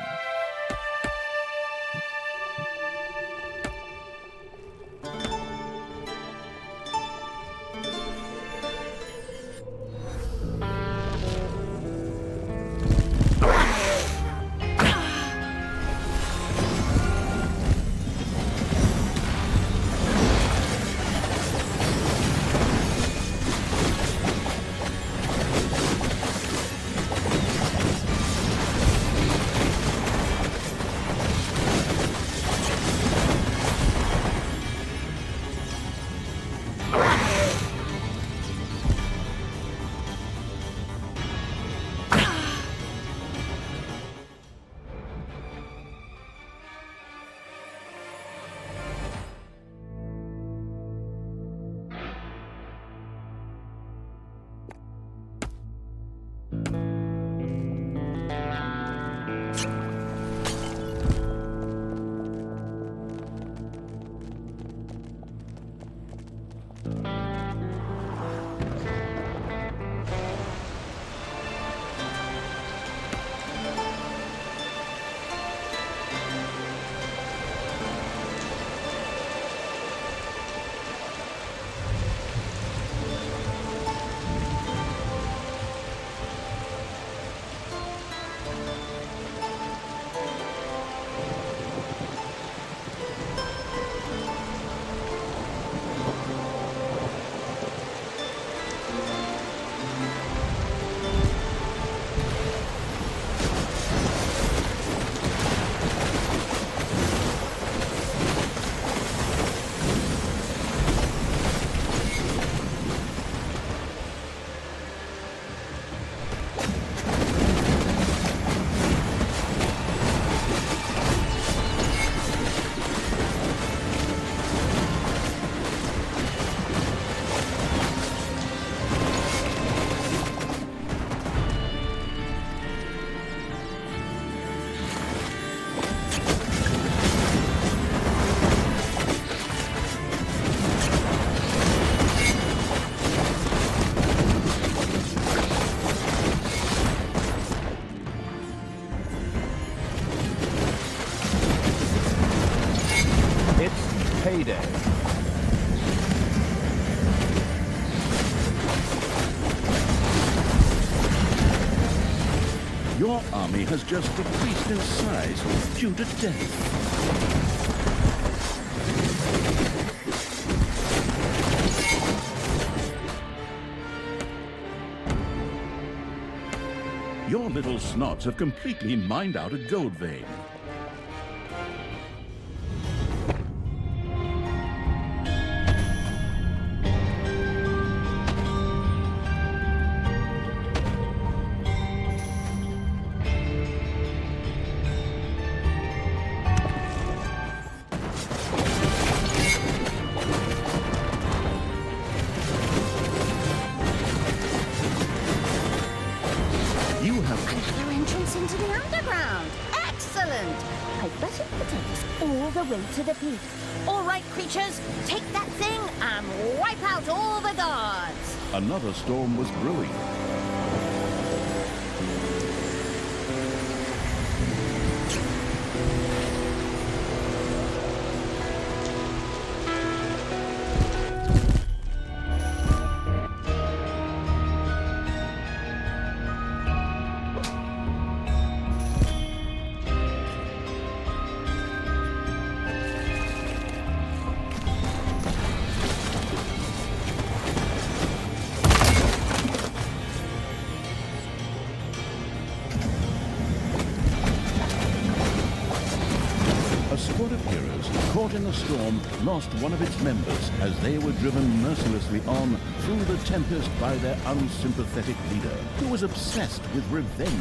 payday. Your army has just decreased in size due to death. Your little snots have completely mined out a gold vein. You have Another entrance into the underground. Excellent. I bet it will take us all the way to the peak. All right, creatures, take that thing and wipe out all the guards. another storm was brewing. A squad of heroes caught in the storm lost one of its members as they were driven mercilessly on through the tempest by their unsympathetic leader, who was obsessed with revenge.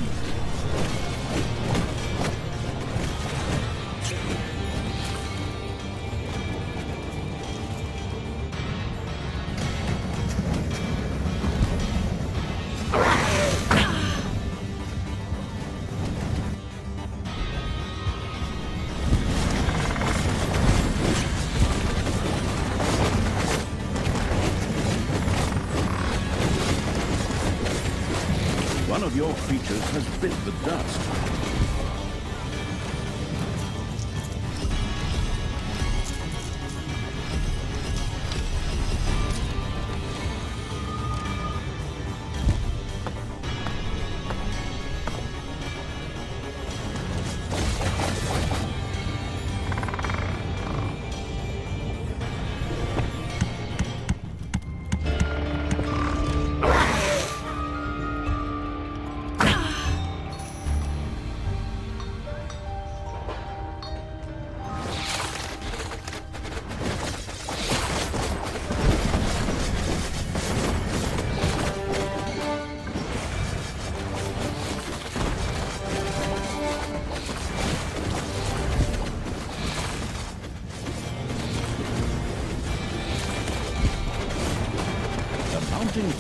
One of your creatures has bit the dust.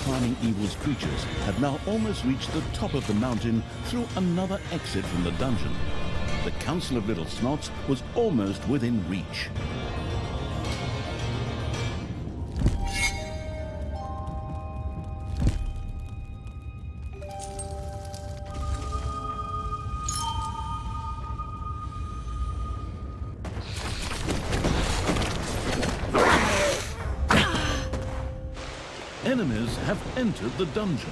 Climbing evil's creatures had now almost reached the top of the mountain through another exit from the dungeon. The Council of Little Snots was almost within reach. Enemies have entered the dungeon.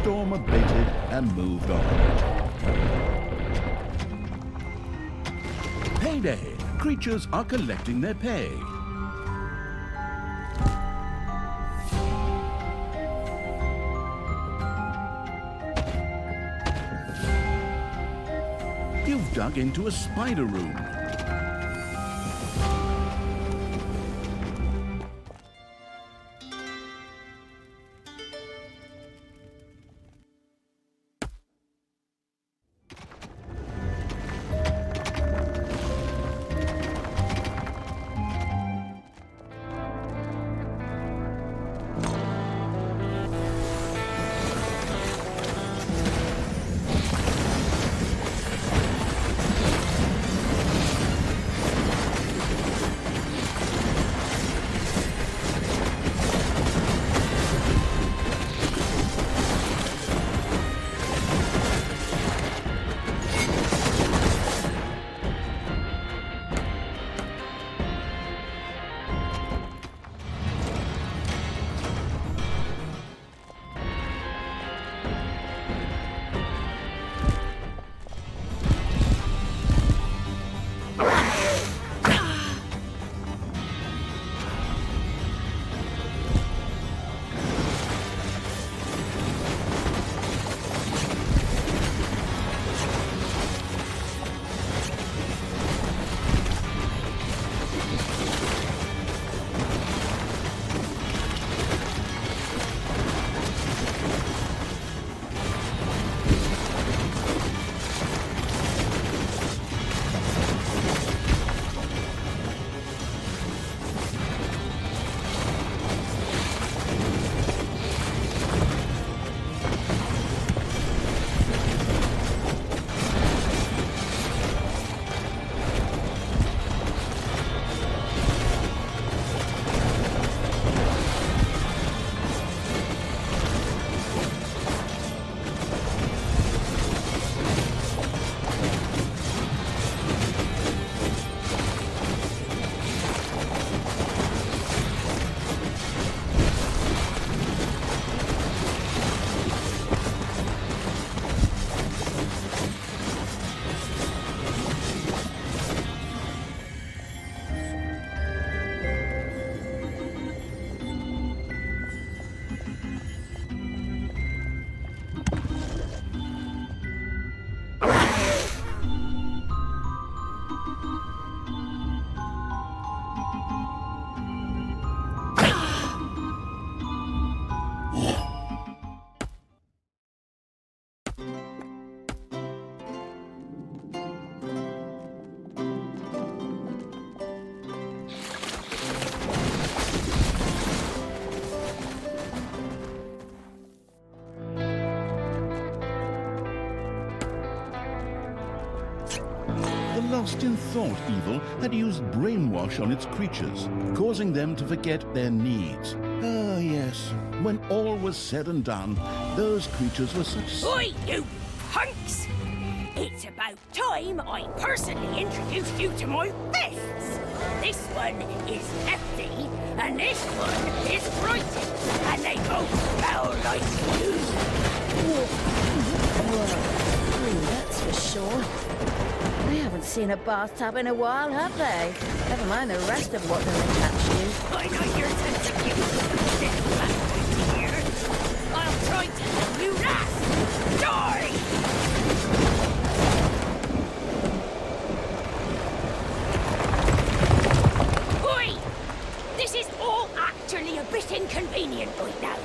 storm abated and moved on. Payday! Creatures are collecting their pay. You've dug into a spider room. Lost in thought evil had used brainwash on its creatures, causing them to forget their needs. Ah, yes. When all was said and done, those creatures were such... Oi, you punks! It's about time I personally introduced you to my fists! This one is hefty, and this one is righty, and they both smell like you! Whoa, that's for sure. They haven't seen a bathtub in a while, have they? Never mind the rest of what they're attached to. I know your sense of humor, little black here. I'll try to let you last! Die! Oi! This is all actually a bit inconvenient right now.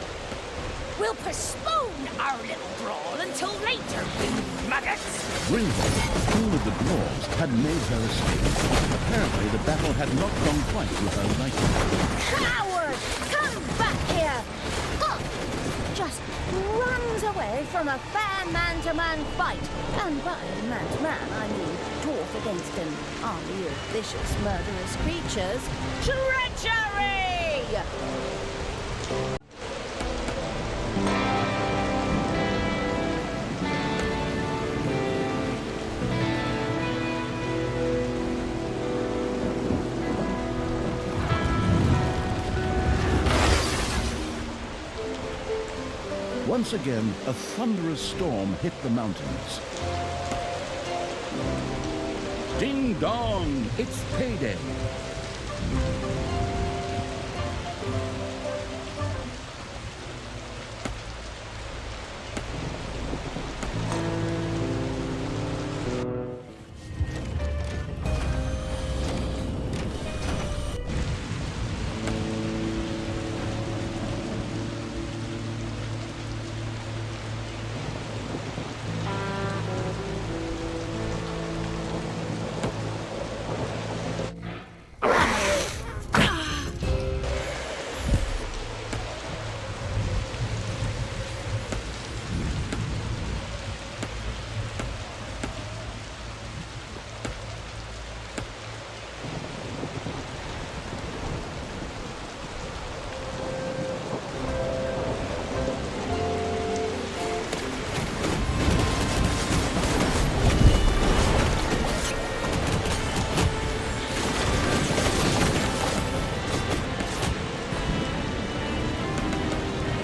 We'll postpone our little brawl until later, you maggots! Grimble, king of the dwarves, had made her escape. Apparently the battle had not gone quite to her liking. Coward! Come back here! Huh. Just runs away from a fair man-to-man fight. And by man-to-man, I mean dwarf against an army of vicious, murderous creatures. Treachery! Once again, a thunderous storm hit the mountains. Ding dong! It's payday!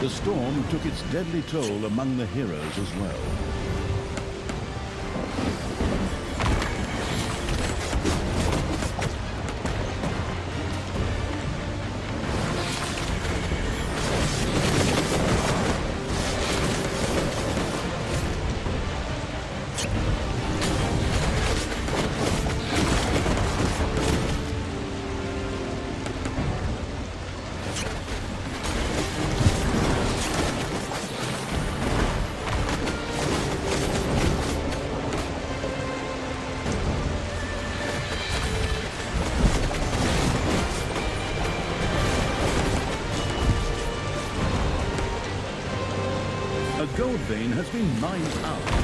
The storm took its deadly toll among the heroes as well. A gold vein has been mined out.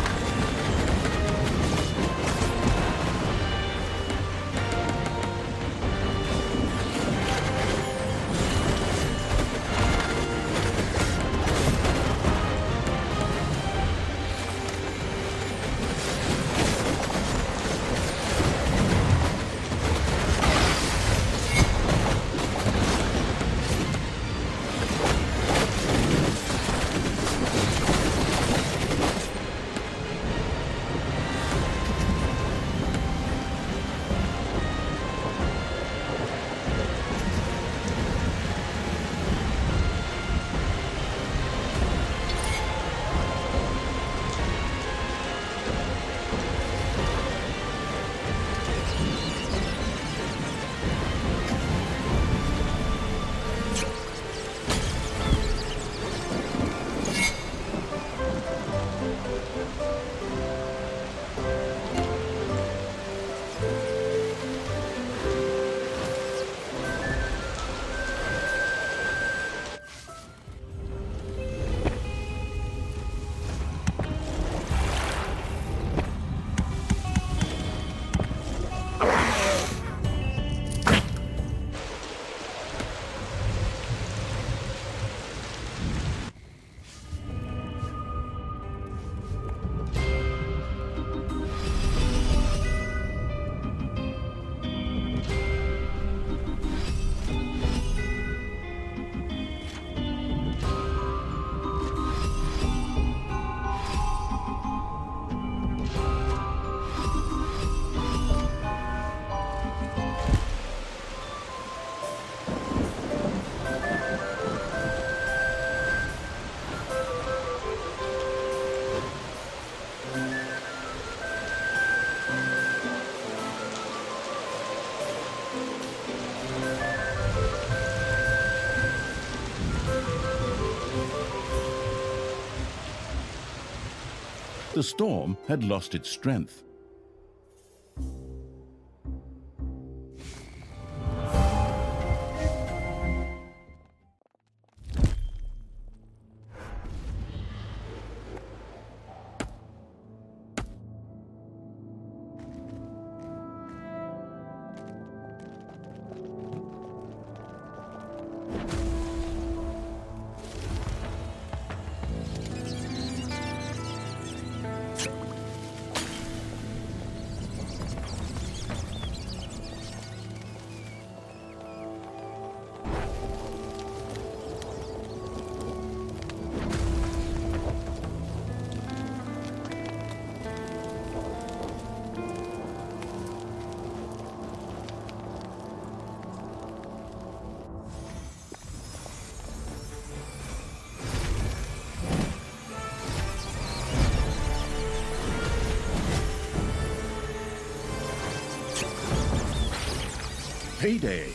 The storm had lost its strength. payday.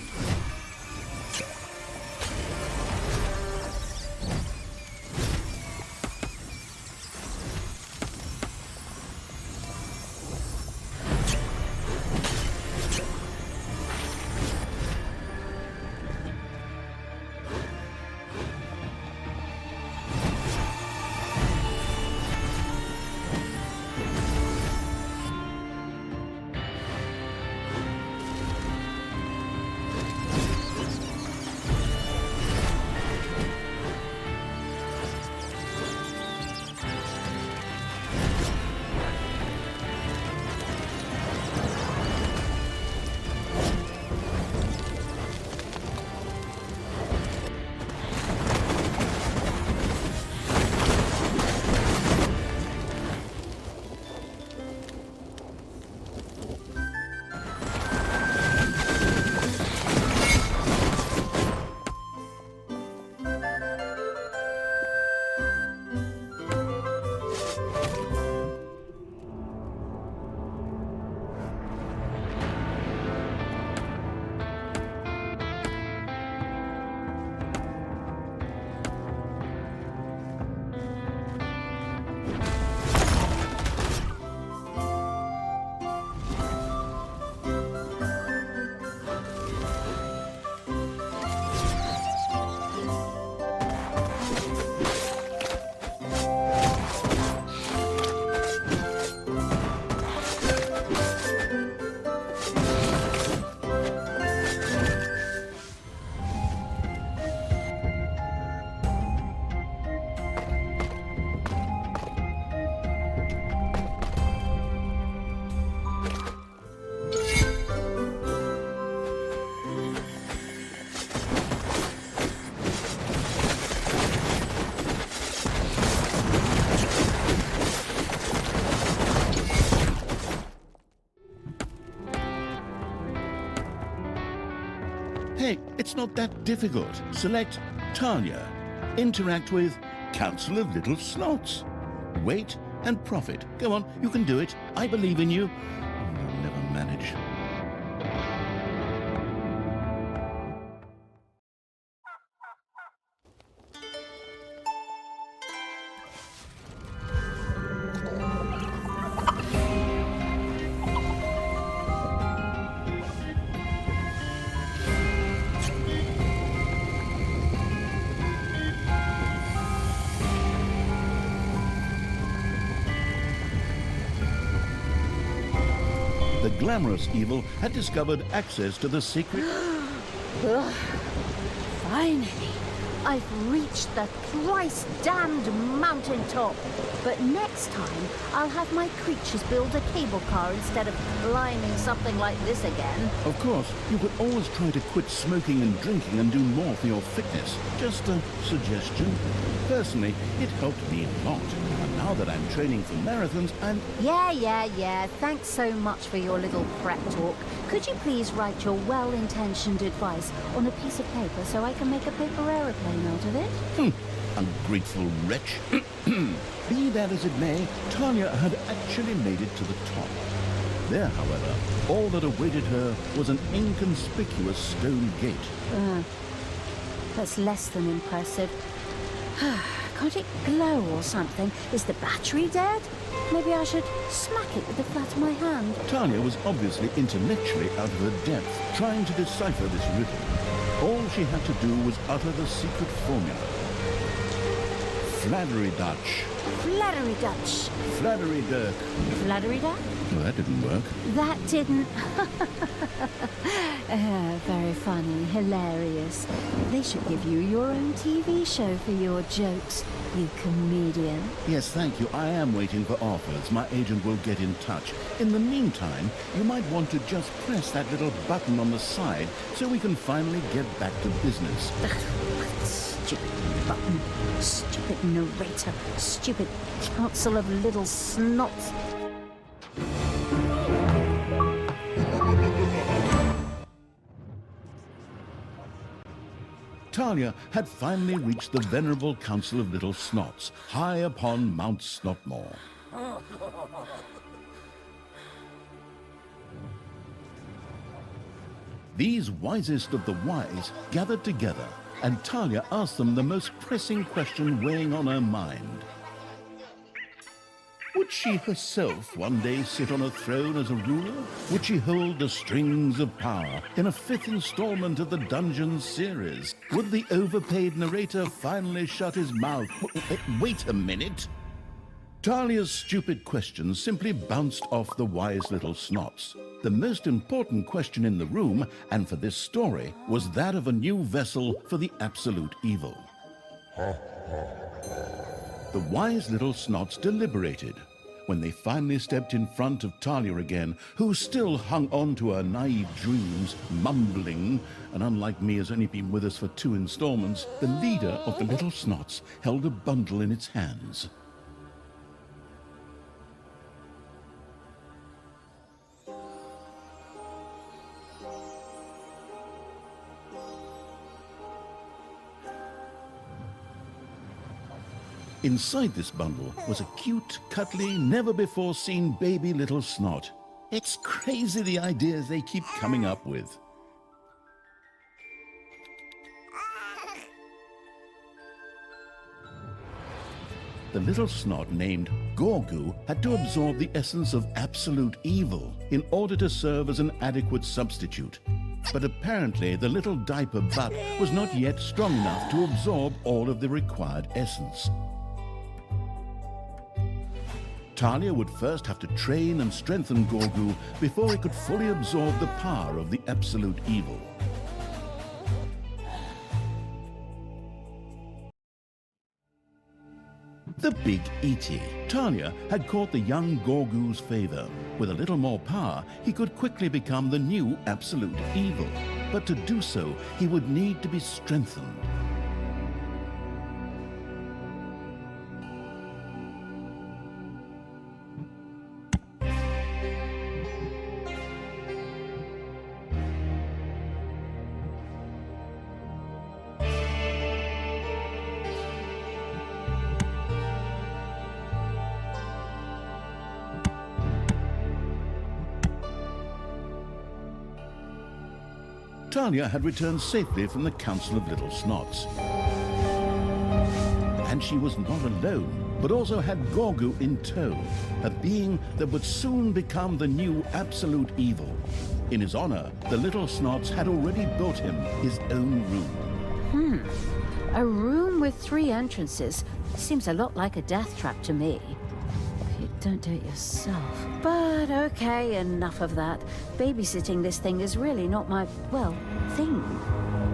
Hey, it's not that difficult. Select Tanya. Interact with Council of Little Slots. Wait and profit. Go on, you can do it. I believe in you. You'll never manage. The glamorous evil had discovered access to the secret... Finally, I've reached the thrice-damned mountaintop. But next time, I'll have my creatures build a cable car instead of climbing something like this again. Of course, you could always try to quit smoking and drinking and do more for your fitness. Just a suggestion. Personally, it helped me a lot. And now that I'm training for marathons, I'm... Yeah. Thanks so much for your little prep talk. Could you please write your well-intentioned advice on a piece of paper so I can make a paper aeroplane out of it? Ungrateful wretch. Be that as it may, Tanya had actually made it to the top. There, however, all that awaited her was an inconspicuous stone gate. That's less than impressive. Can't it glow or something? Is the battery dead? Maybe I should smack it with the flat of my hand. Tanya was obviously intellectually out of her depth, trying to decipher this riddle. All she had to do was utter the secret formula. Flattery Dutch. Flattery Dutch. Flattery Dirk. Flattery Dutch? Well, that didn't work. That didn't. Very funny, hilarious. They should give you your own TV show for your jokes, you comedian. Yes, thank you. I am waiting for offers. My agent will get in touch. In the meantime, you might want to just press that little button on the side so we can finally get back to business. Stupid button, stupid narrator, stupid council of little snots. Talia had finally reached the venerable Council of Little Snots, high upon Mount Snotmore. These wisest of the wise gathered together, and Talia asked them the most pressing question weighing on her mind. Would she herself one day sit on a throne as a ruler? Would she hold the strings of power in a 5th installment of the Dungeons series? Would the overpaid narrator finally shut his mouth? Wait a minute. Talia's stupid questions simply bounced off the wise little snots. The most important question in the room, and for this story, was that of a new vessel for the absolute evil. The wise little snots deliberated. When they finally stepped in front of Talia again, who still hung on to her naive dreams, mumbling, and unlike me has only been with us for 2 installments, the leader of the little snots held a bundle in its hands. Inside this bundle was a cute, cuddly, never-before-seen baby little snot. It's crazy the ideas they keep coming up with. The little snot named Gorgu had to absorb the essence of absolute evil in order to serve as an adequate substitute. But apparently the little diaper butt was not yet strong enough to absorb all of the required essence. Talia would first have to train and strengthen Gorgu before he could fully absorb the power of the absolute evil. The Big E.T. Talia had caught the young Gorgu's favor. With a little more power, he could quickly become the new absolute evil. But to do so, he would need to be strengthened. Talia had returned safely from the Council of Little Snots. And she was not alone, but also had Gorgu in tow, a being that would soon become the new absolute evil. In his honor, the Little Snots had already built him his own room. A room with 3 entrances seems a lot like a death trap to me. If you don't do it yourself. But okay, enough of that. Babysitting this thing is really not my, well, thing.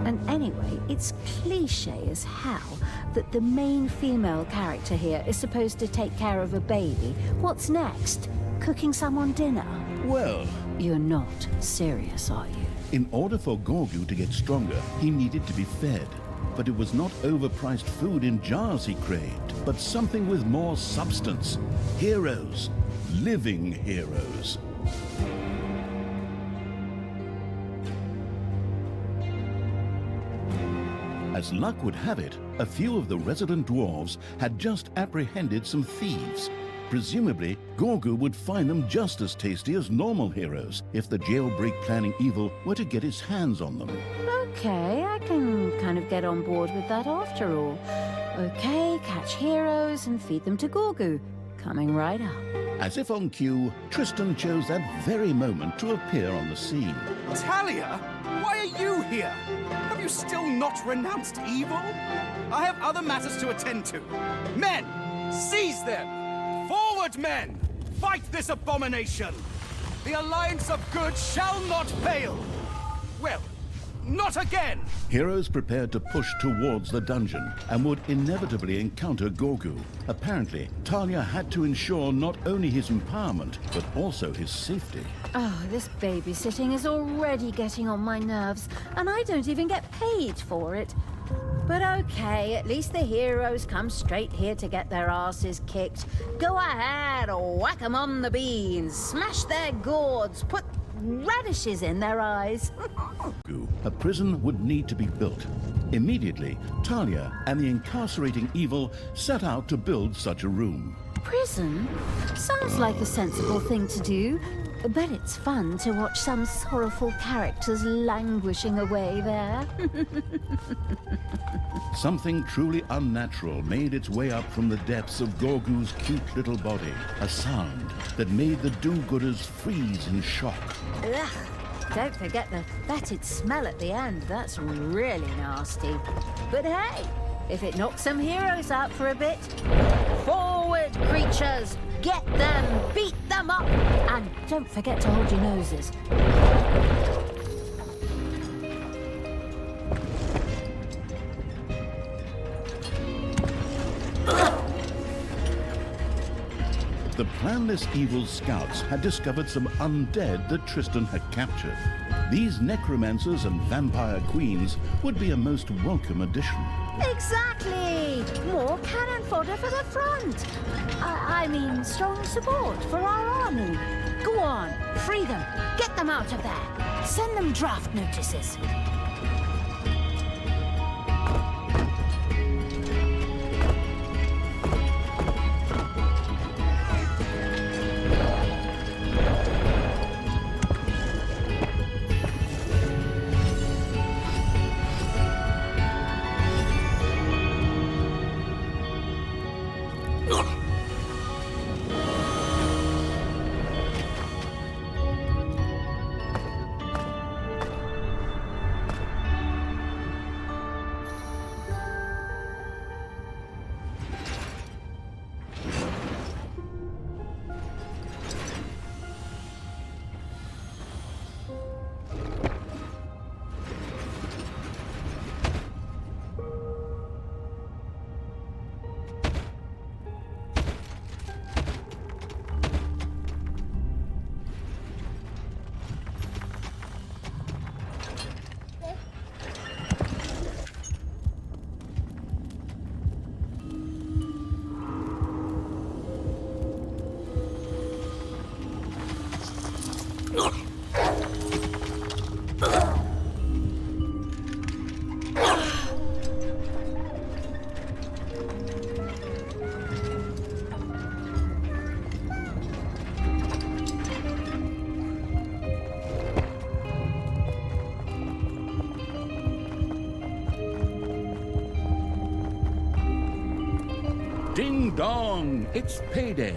And anyway, it's cliche as hell that the main female character here is supposed to take care of a baby. What's next? Cooking someone dinner? Well, You're not serious, are you? in order for Gorgu to get stronger, he needed to be fed. But it was not overpriced food in jars he craved, but something with more substance. Heroes. Living heroes. As luck would have it, a few of the resident dwarves had just apprehended some thieves. Presumably, Gorgu would find them just as tasty as normal heroes if the jailbreak planning evil were to get his hands on them. Okay, I can kind of get on board with that after all. Okay, catch heroes and feed them to Gorgu. Coming right up. As if on cue, Tristan chose that very moment to appear on the scene. Talia, why are you here? Have you still not renounced evil? I have other matters to attend to. Men, seize them! Forward, men! Fight this abomination! The alliance of good shall not fail! Well, not again! Heroes prepared to push towards the dungeon and would inevitably encounter Gorgu. Apparently, Talia had to ensure not only his empowerment, but also his safety. Oh, this babysitting is already getting on my nerves, and I don't even get paid for it. But okay, at least the heroes come straight here to get their asses kicked. Go ahead, whack 'em on the beans, smash their gourds, put radishes in their eyes. A prison would need to be built. Immediately, Talia and the incarcerating evil set out to build such a room. Prison? Sounds like a sensible thing to do. But it's fun to watch some sorrowful characters languishing away there. Something truly unnatural made its way up from the depths of Gorgu's cute little body. A sound that made the do-gooders freeze in shock. Ugh. Don't forget the fetid smell at the end. That's really nasty. But hey, if it knocks some heroes out for a bit, forward, creatures! Get them, beat them up, and don't forget to hold your noses. The planless evil scouts had discovered some undead that Tristan had captured. These necromancers and vampire queens would be a most welcome addition. Exactly! More cannon fodder for the front. I mean, strong support for our army. Go on, free them. Get them out of there. Send them draft notices. Ding dong, it's payday.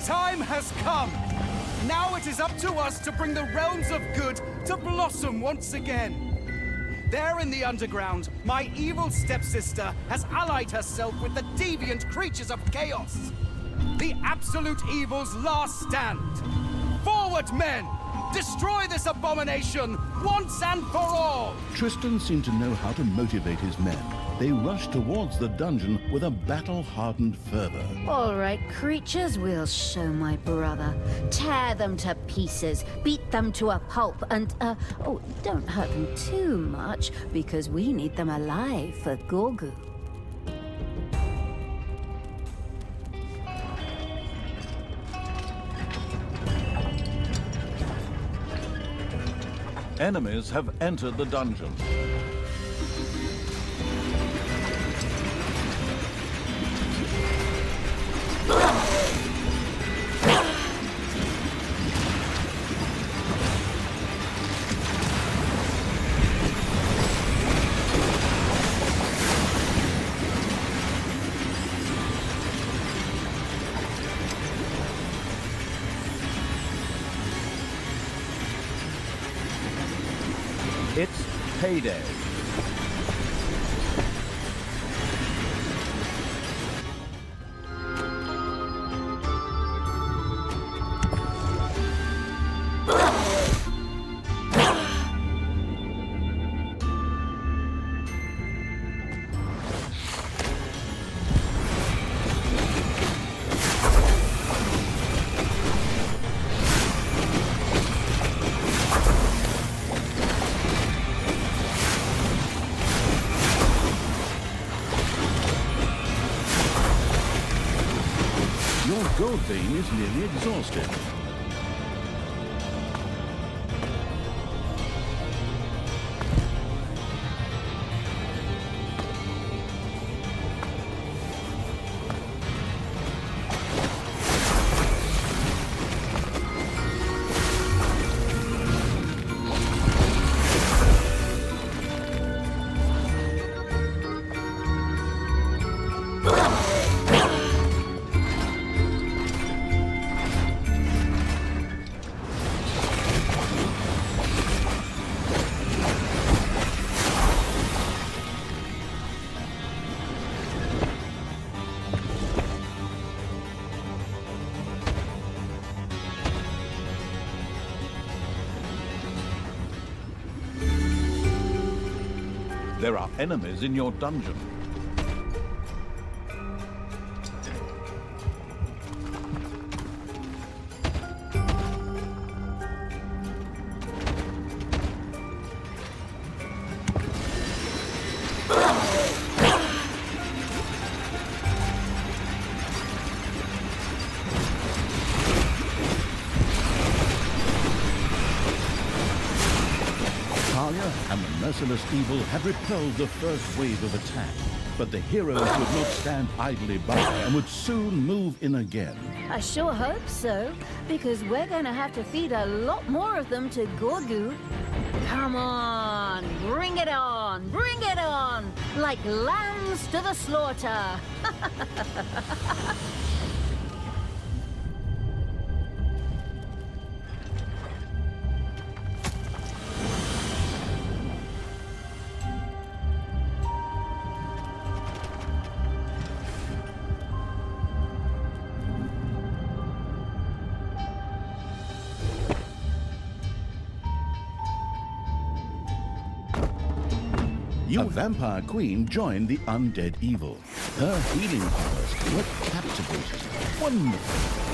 time has come! Now it is up to us to bring the realms of good to blossom once again. There in the underground, my evil stepsister has allied herself with the deviant creatures of chaos. The absolute evil's last stand. Forward, men! Destroy this abomination once and for all! Tristan seemed to know how to motivate his men. They rushed towards the dungeon with a battle-hardened fervor. All right, creatures, we'll show my brother. Tear them to pieces, beat them to a pulp, and, oh, don't hurt them too much, because we need them alive for Gorgu. Enemies have entered the dungeon. It's payday. Your gold vein is nearly exhausted. There are enemies in your dungeon. Talia and the merciless evil had repelled the first wave of attack, but the heroes would not stand idly by and would soon move in again. I sure hope so, because we're gonna have to feed a lot more of them to Gorgu. Come on, bring it on, bring it on, like lambs to the slaughter. A vampire queen joined the undead evil. Her healing powers were captivating. Wonderful.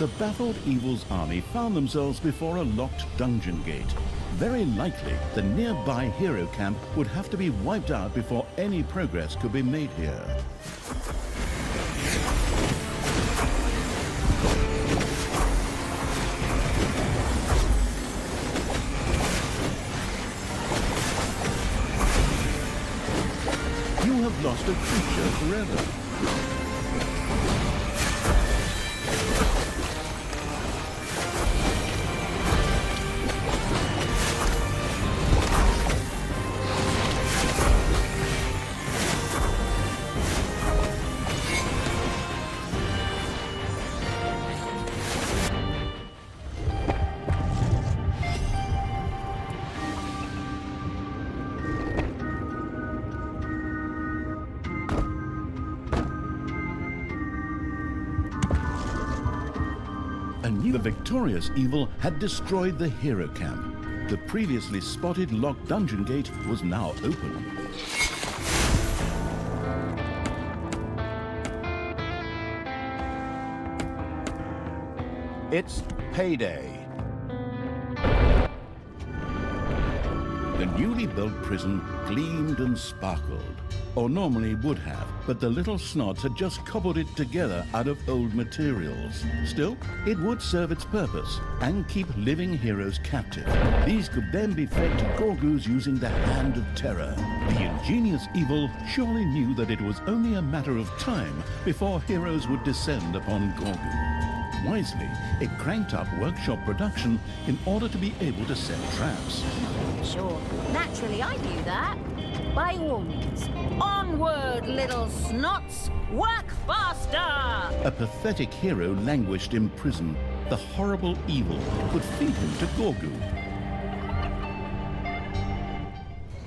the baffled evil's army found themselves before a locked dungeon gate. Very likely, the nearby hero camp would have to be wiped out before any progress could be made here. You have lost a creature forever. The victorious evil had destroyed the hero camp. The previously spotted locked dungeon gate was now open. It's payday. The newly built prison gleamed and sparkled, or normally would have, but the little snots had just cobbled it together out of old materials. Still, it would serve its purpose and keep living heroes captive. These could then be fed to Gorgus using the Hand of Terror. The ingenious evil surely knew that it was only a matter of time before heroes would descend upon Gorgu. Wisely, it cranked up workshop production in order to be able to set traps. Sure. Naturally, I knew that. By all means, onward, little snots! Work faster! A pathetic hero languished in prison. The horrible evil could feed him to Gorgu.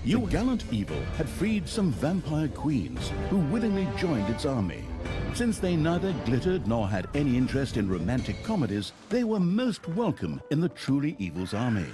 The gallant evil had freed some vampire queens who willingly joined its army. Since they neither glittered nor had any interest in romantic comedies, they were most welcome in the truly evil's army.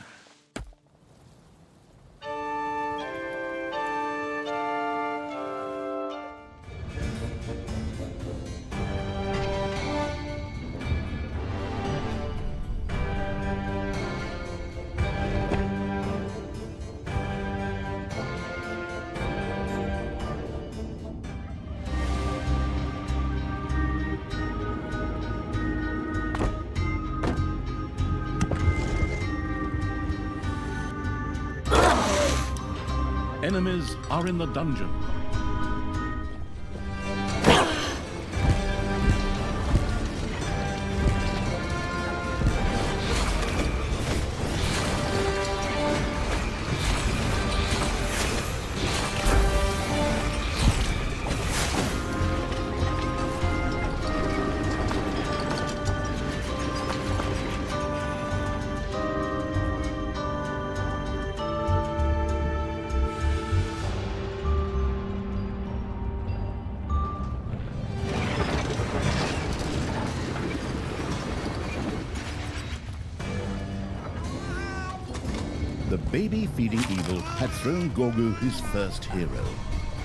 Enemies are in the dungeon. The baby-feeding evil had thrown Gorgu his first hero.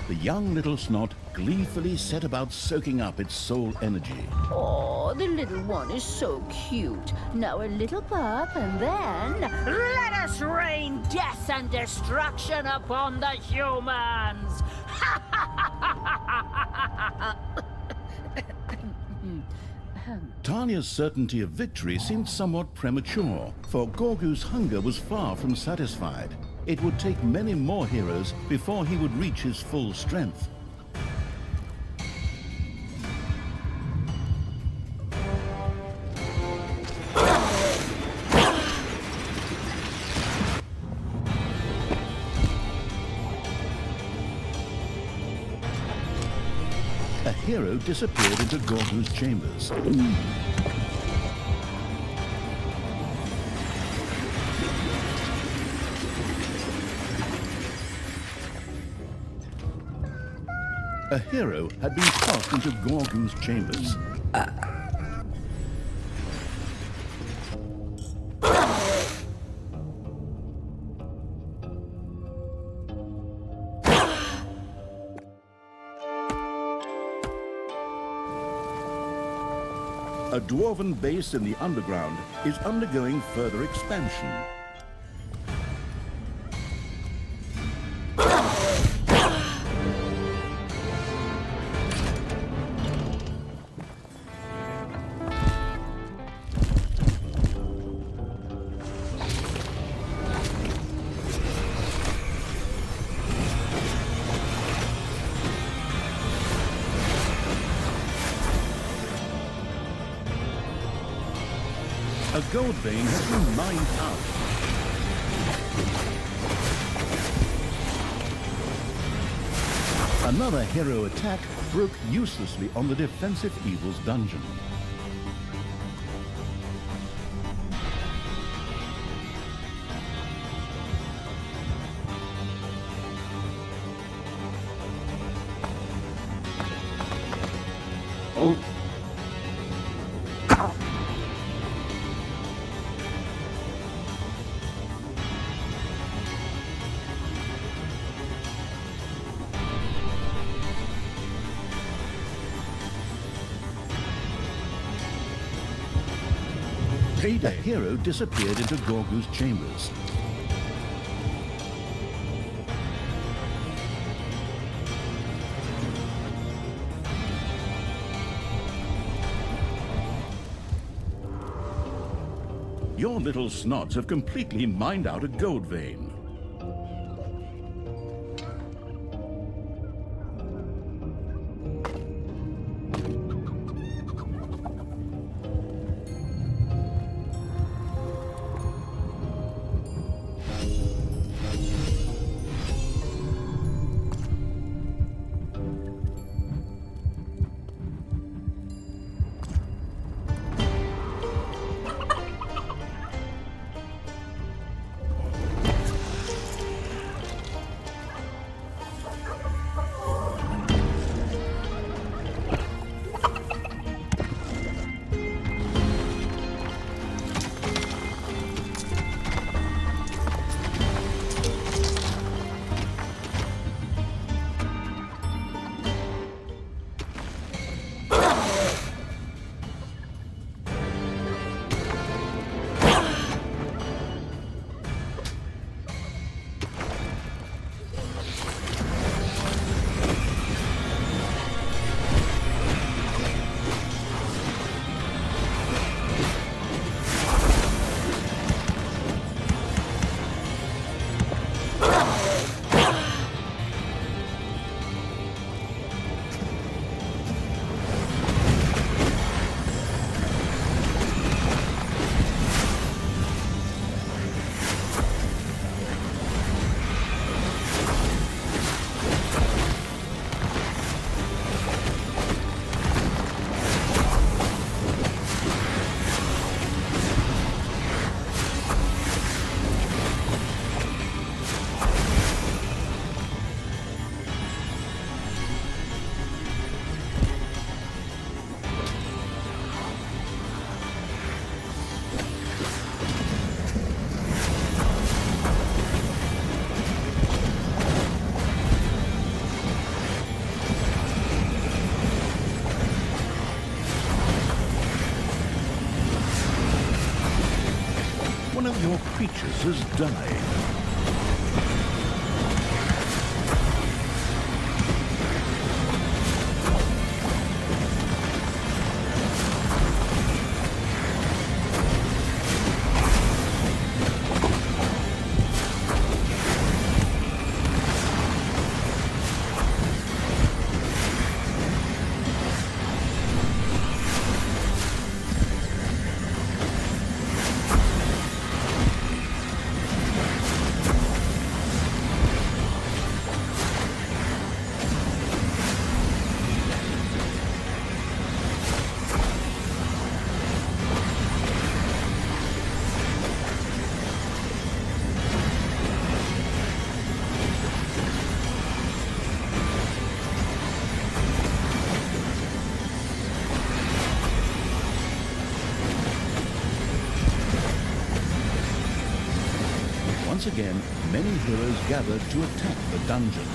The young little snot gleefully set about soaking up its soul energy. Oh, the little one is so cute. Now a little pup and then... Let us rain death and destruction upon the humans! Talia's certainty of victory seemed somewhat premature, for Gorgu's hunger was far from satisfied. It would take many more heroes before he would reach his full strength. A hero disappeared into Gorgu's chambers. A hero had been tossed into Gorgu's chambers. A dwarven base in the underground is undergoing further expansion. A gold vein has been mined out. Another hero attack broke uselessly on the defensive Evil's dungeon. A hero disappeared into Gorgu's chambers. Your little snots have completely mined out a gold vein. One of your creatures has died. Once again, many heroes gathered to attack the dungeon.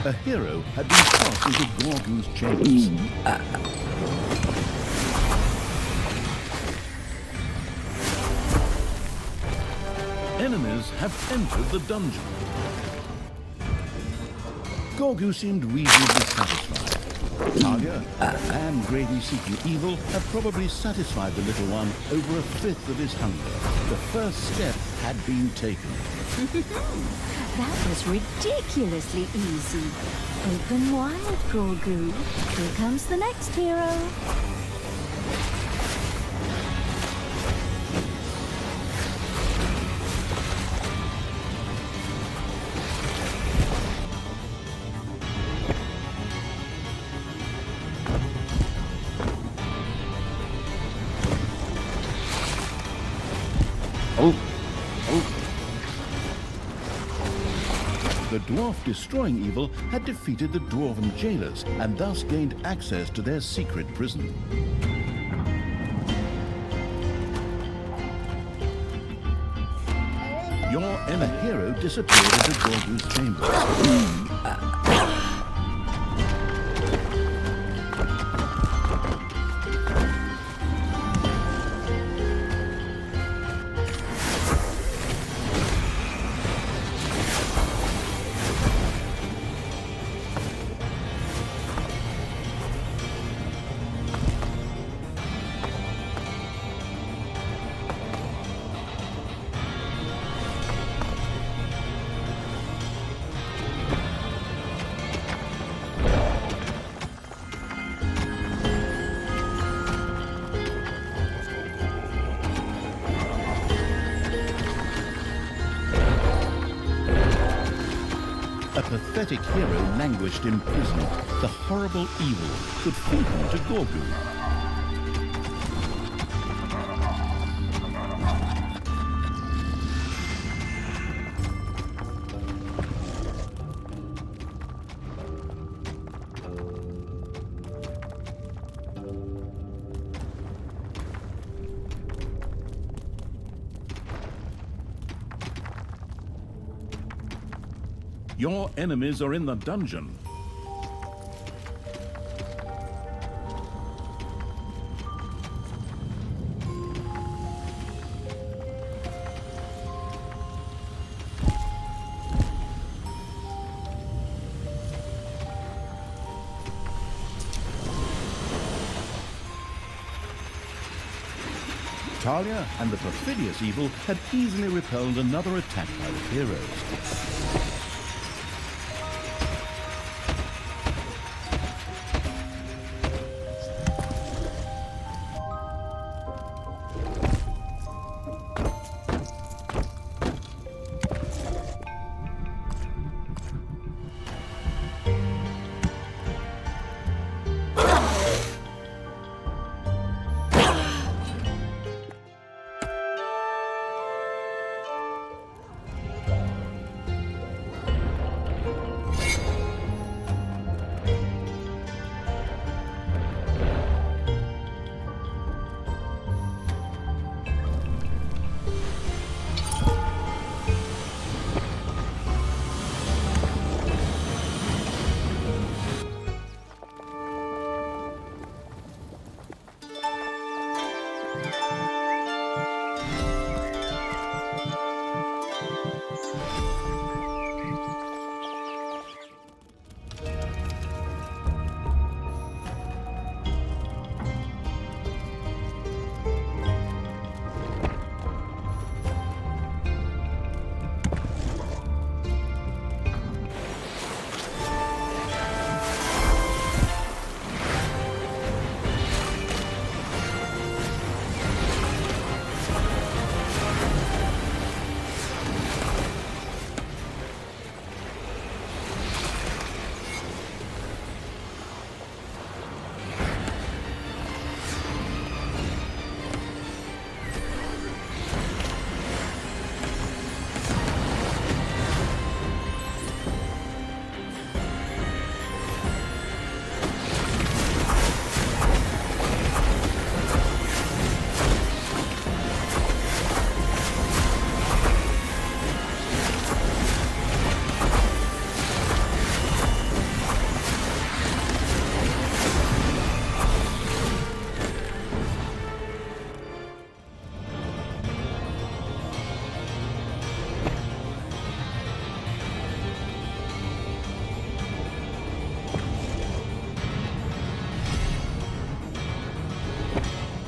A hero had been cast into Gorgu's chambers. Enemies have entered the dungeon. Gorgu seemed reasonably satisfied. Talia, the man gravely seeking evil, had probably satisfied the little one over a fifth of his hunger. The first step had been taken. That was ridiculously easy. Open wide, Gorgu. Here comes the next hero. The dwarf destroying evil had defeated the dwarven jailers and thus gained access to their secret prison. Your inner hero disappeared into Gorgu's chambers. A pathetic hero languished in prison. The horrible evil could feed him to Gorgu. Your enemies are in the dungeon. Talia and the perfidious evil had easily repelled another attack by the heroes.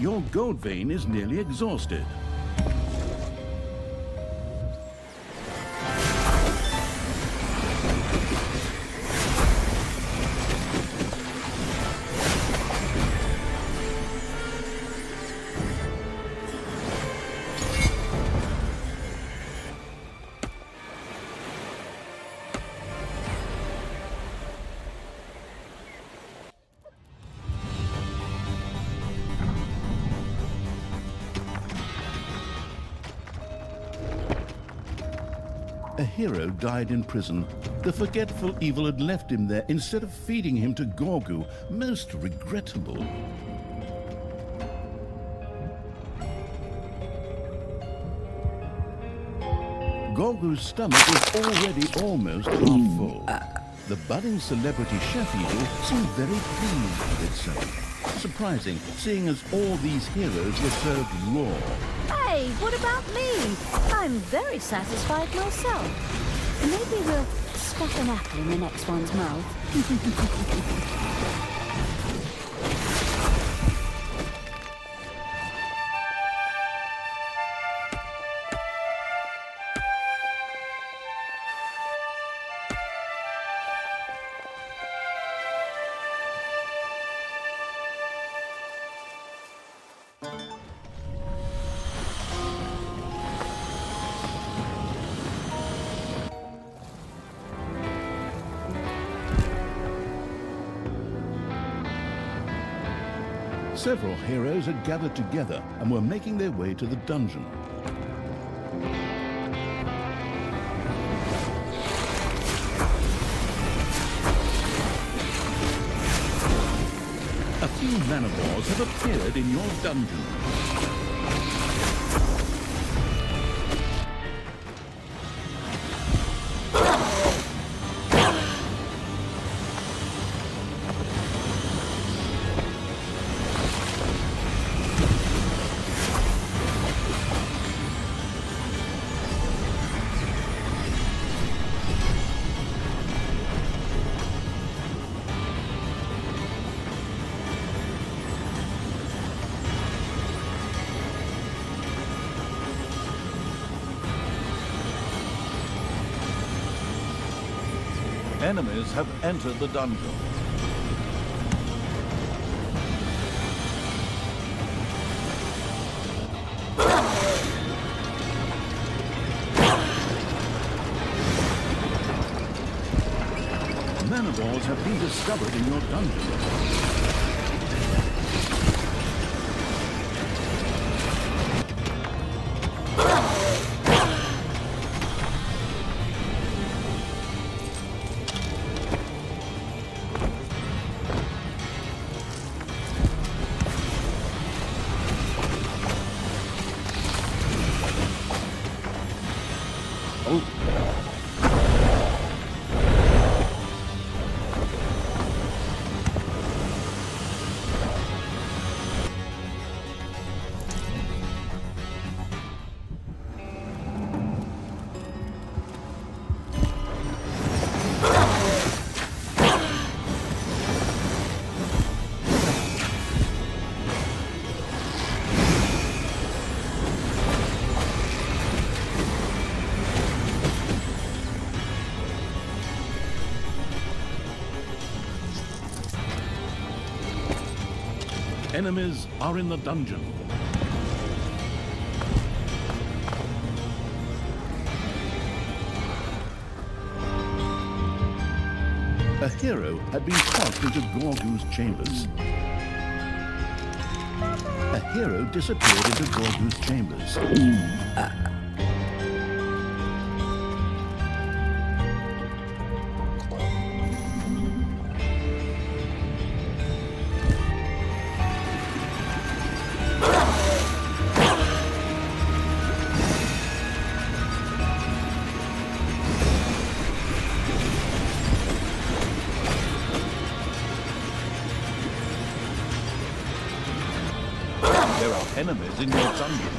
your gold vein is nearly exhausted. A hero died in prison. The forgetful evil had left him there instead of feeding him to Gorgu. Most regrettable. Gorgu's stomach was already almost half full. The budding celebrity chef eagle seemed very pleased with itself. Surprising, seeing as all these heroes were served raw. Hey, what about me? I'm very satisfied myself. Maybe we'll stuff an apple in the next one's mouth. Several heroes had gathered together and were making their way to the dungeon. A few manivores have appeared in your dungeon. Enemies have entered the dungeon. Manivores have been discovered in your dungeon. Enemies are in the dungeon. A hero had been tossed into Gorgu's chambers. A hero disappeared into Gorgu's chambers. There are enemies in your dungeon.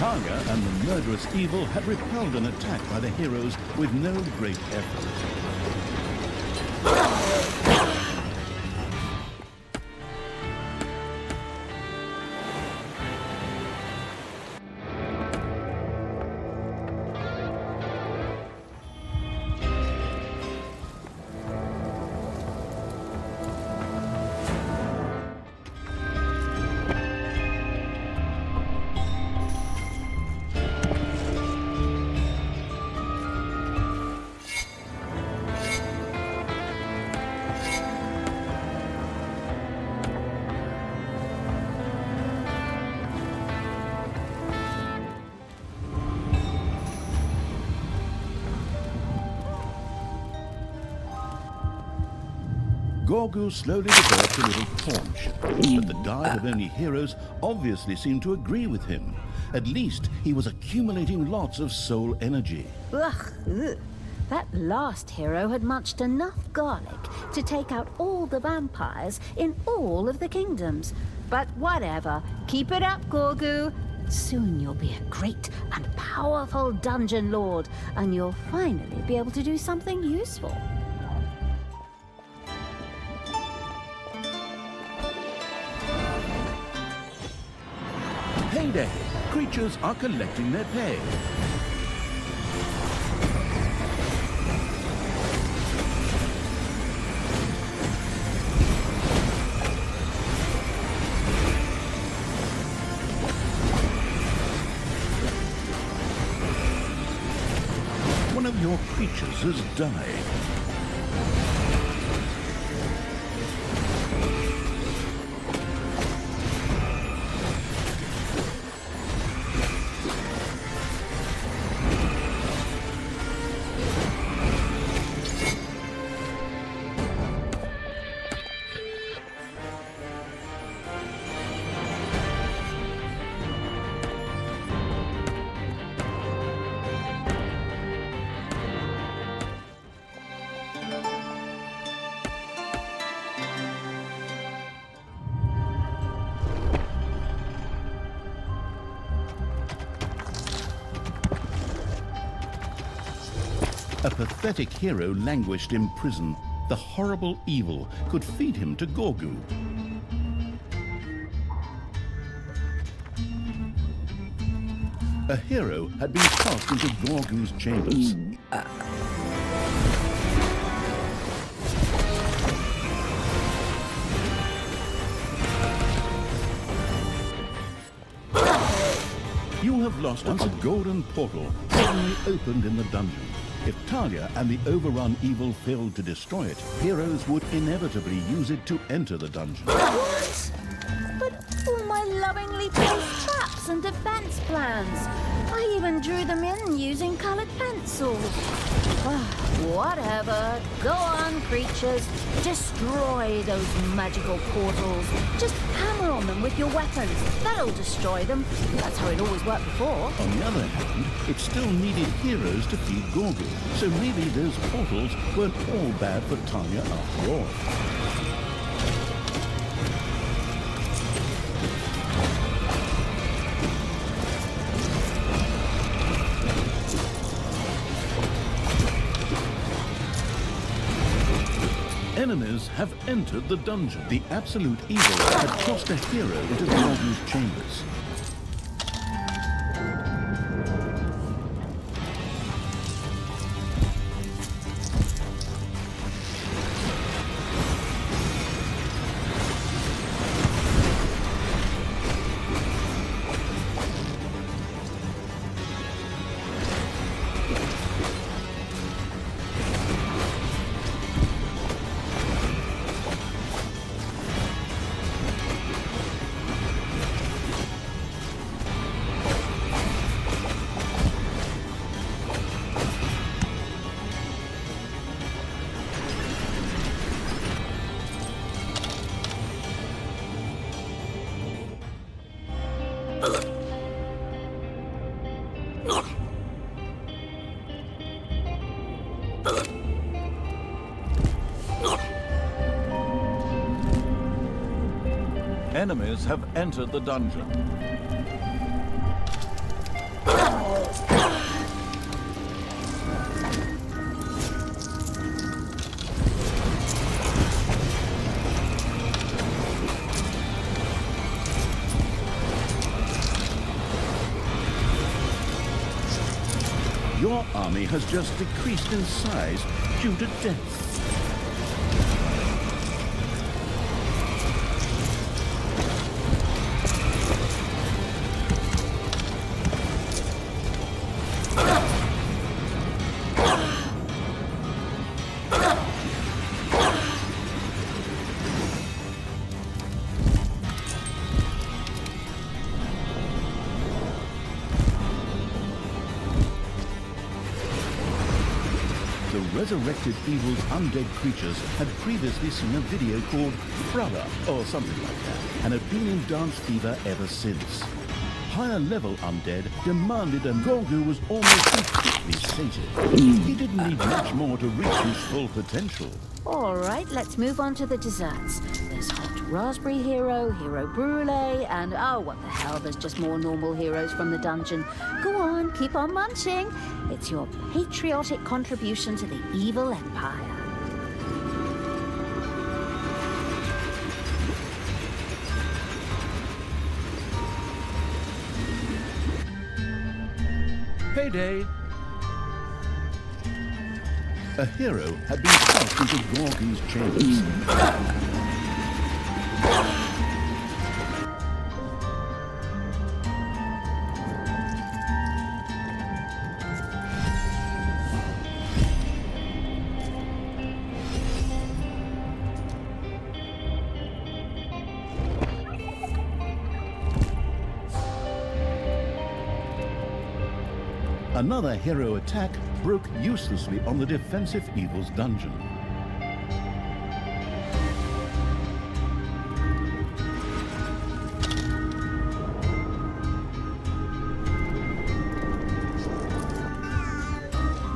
Talia and the murderous evil had repelled an attack by the heroes with no great effort. Gorgu slowly developed a little paunch, but the Guide of Only Heroes obviously seemed to agree with him. At least he was accumulating lots of soul energy. Ugh, ugh. That last hero had munched enough garlic to take out all the vampires in all of the kingdoms. But whatever, keep it up, Gorgu. Soon you'll be a great and powerful dungeon lord, and you'll finally be able to do something useful. Payday! Creatures are collecting their pay. One of your creatures has died. A pathetic hero languished in prison. The horrible evil could feed him to Gorgu. A hero had been cast into Gorgu's chambers. You have lost once a golden portal suddenly opened in the dungeon. If Talia and the overrun evil failed to destroy it, heroes would inevitably use it to enter the dungeon. What? But all my lovingly placed traps and defense plans. I even drew them in using colored pencils. Whatever. Go on, creatures. Destroy those magical portals. Just hammer on them with your weapons. That'll destroy them. That's how it always worked before. On the other hand, it still needed heroes to feed Gorgu, so maybe those portals weren't all bad for Talia after all. Enemies have entered the dungeon. The absolute evil had tossed a hero into Gorgu's chambers. Enemies have entered the dungeon. Your army has just decreased in size due to death. Resurrected Evil's undead creatures had previously seen a video called Brother, or something like that, and had been in dance fever ever since. Higher level undead demanded, and Gorgu was almost completely sated. He didn't need much more to reach his full potential. All right, let's move on to the desserts. There's hot raspberry hero, hero brulee, and oh, what the hell, there's just more normal heroes from the dungeon. Go on, keep on munching. It's your patriotic contribution to the evil empire. Payday! A hero had been thrust into Gorgu's chambers. Another hero attack broke uselessly on the defensive Evil's dungeon.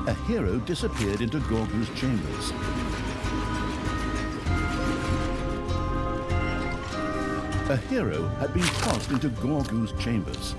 A hero disappeared into Gorgu's chambers. A hero had been tossed into Gorgu's chambers.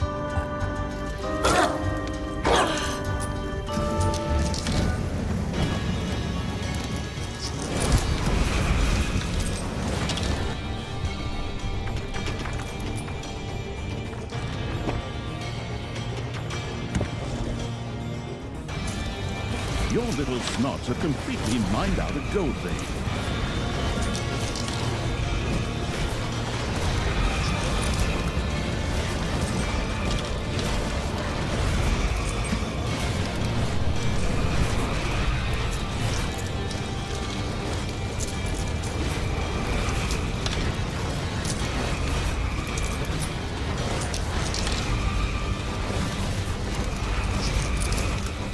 Your little snots have completely mined out a gold vein.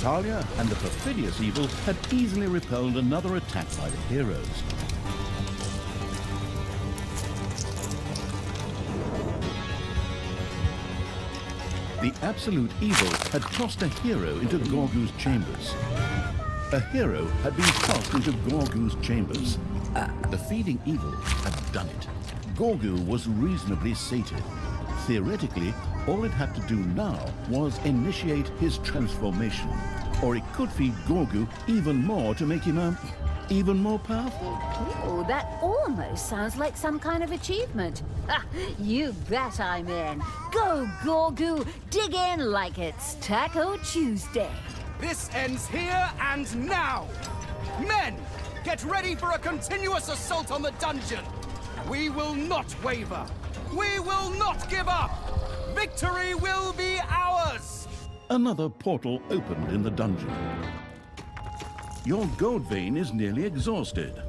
Talia and the perfidious Evil had easily repelled another attack by the heroes. The absolute Evil had tossed a hero into Gorgu's chambers. A hero had been tossed into Gorgu's chambers. The feeding Evil had done it. Gorgu was reasonably sated. Theoretically, all it had to do now was initiate his transformation. Or it could feed Gorgu even more to make him, even more powerful. Oh, that almost sounds like some kind of achievement. Ha, you bet I'm in. Go, Gorgu, dig in like it's Taco Tuesday. This ends here and now! Men, get ready for a continuous assault on the dungeon! We will not waver! We will not give up! Victory will be ours! Another portal opened in the dungeon. Your gold vein is nearly exhausted.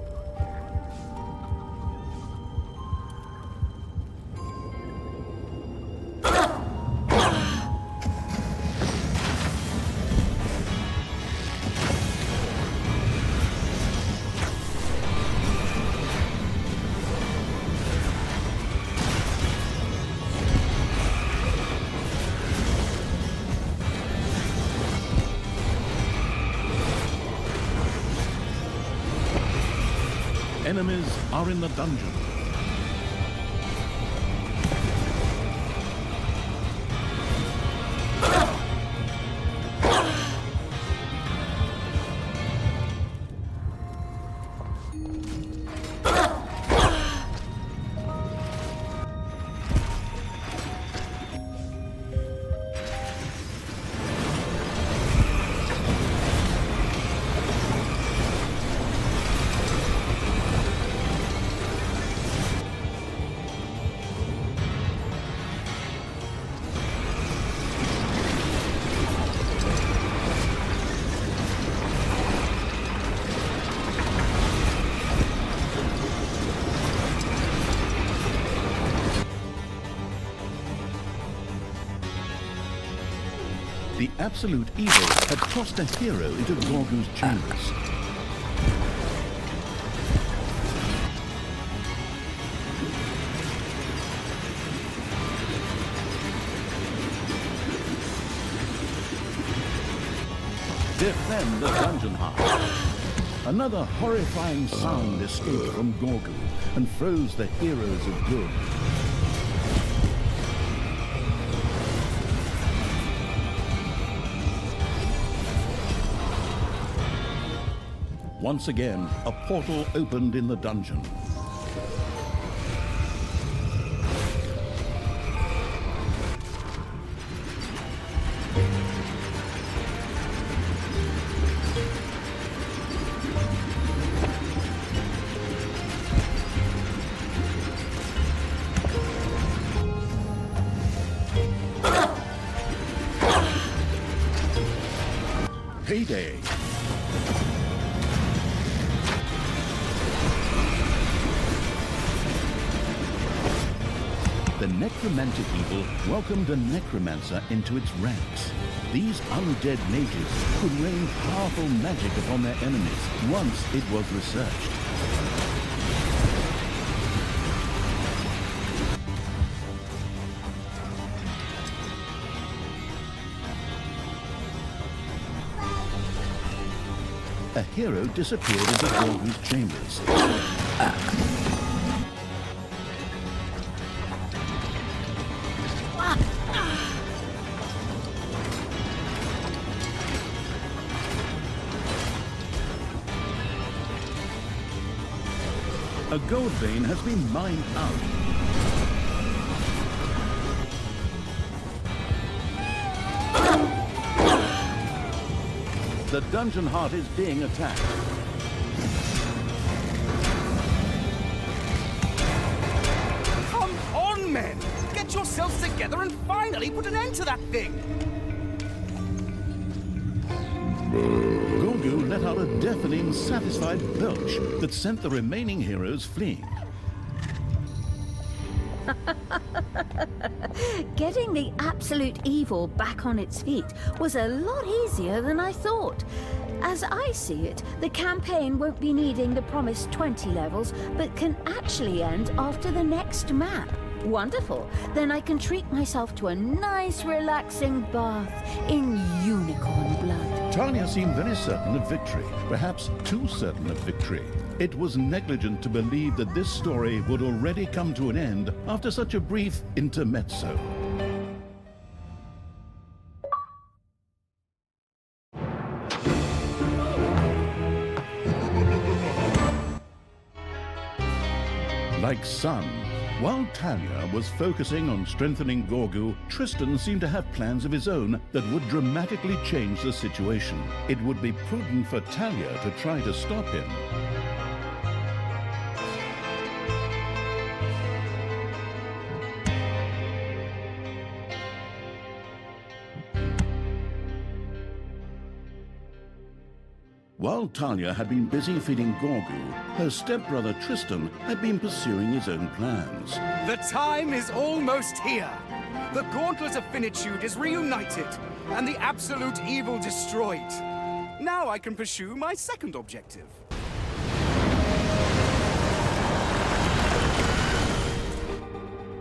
Enemies are in the dungeon. The absolute evil had tossed a hero into Gorgu's chambers. Defend the dungeon heart. Another horrifying sound escaped from Gorgu and froze the heroes of good. Once again, a portal opened in the dungeon. Payday. The necromantic evil welcomed a necromancer into its ranks. These undead mages could rain powerful magic upon their enemies once it was researched. A hero disappeared into Gorgu's chambers. A gold vein has been mined out. The dungeon heart is being attacked. Come on, men! Get yourselves together and finally put an end to that thing! Gorgu let out a deafening, satisfied belch that sent the remaining heroes fleeing. Getting the absolute evil back on its feet was a lot easier than I thought. As I see it, the campaign won't be needing the promised 20 levels, but can actually end after the next map. Wonderful. Then I can treat myself to a nice, relaxing bath in unicorn blood. Talia seemed very certain of victory, perhaps too certain of victory. It was negligent to believe that this story would already come to an end after such a brief intermezzo. Like sun, while Talia was focusing on strengthening Gorgu, Tristan seemed to have plans of his own that would dramatically change the situation. It would be prudent for Talia to try to stop him. While Talia had been busy feeding Gorgu, her stepbrother Tristan had been pursuing his own plans. The time is almost here! The Gauntlet of Finitude is reunited, and the absolute evil destroyed. Now I can pursue my second objective.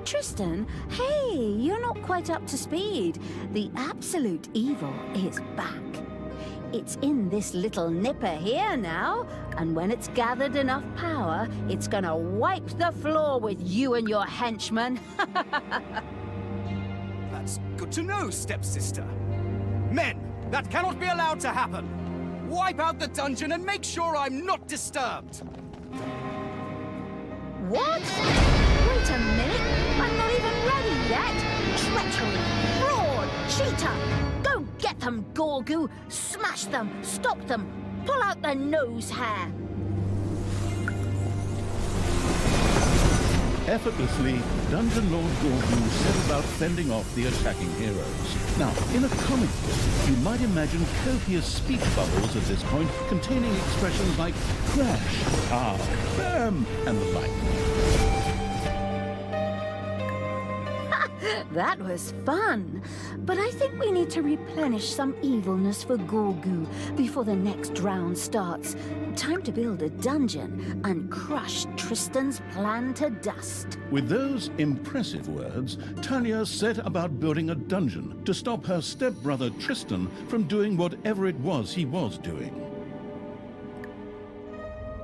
Tristan, hey, you're not quite up to speed. The absolute evil is back. It's in this little nipper here now, and when it's gathered enough power, it's gonna wipe the floor with you and your henchmen. That's good to know, stepsister. Men, that cannot be allowed to happen. Wipe out the dungeon and make sure I'm not disturbed. What? Wait a minute, I'm not even ready yet. Treachery, fraud, cheater. Go get them, Gorgu! Smash them! Stop them! Pull out the nose hair! Effortlessly, Dungeon Lord Gorgu set about fending off the attacking heroes. Now, in a comic book, you might imagine copious speech bubbles at this point containing expressions like crash, bam, and the like. That was fun. But I think we need to replenish some evilness for Gorgu before the next round starts. Time to build a dungeon and crush Tristan's plan to dust. With those impressive words, Talia set about building a dungeon to stop her stepbrother Tristan from doing whatever it was he was doing.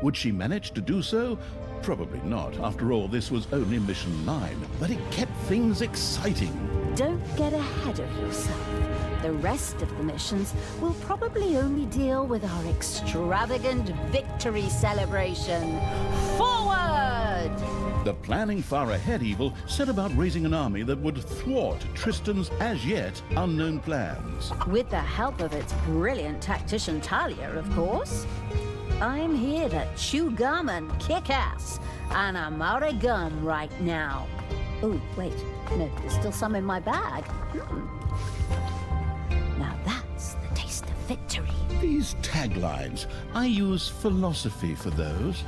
Would she manage to do so? Probably not. After all, this was only Mission 9, but it kept things exciting. Don't get ahead of yourself. The rest of the missions will probably only deal with our extravagant victory celebration. Forward! The planning far ahead evil set about raising an army that would thwart Tristan's as yet unknown plans. With the help of its brilliant tactician Talia, of course. I'm here to chew gum and kick ass, and I'm out of gum right now. Oh, wait, no, there's still some in my bag. Now that's the taste of victory. These taglines, I use philosophy for those.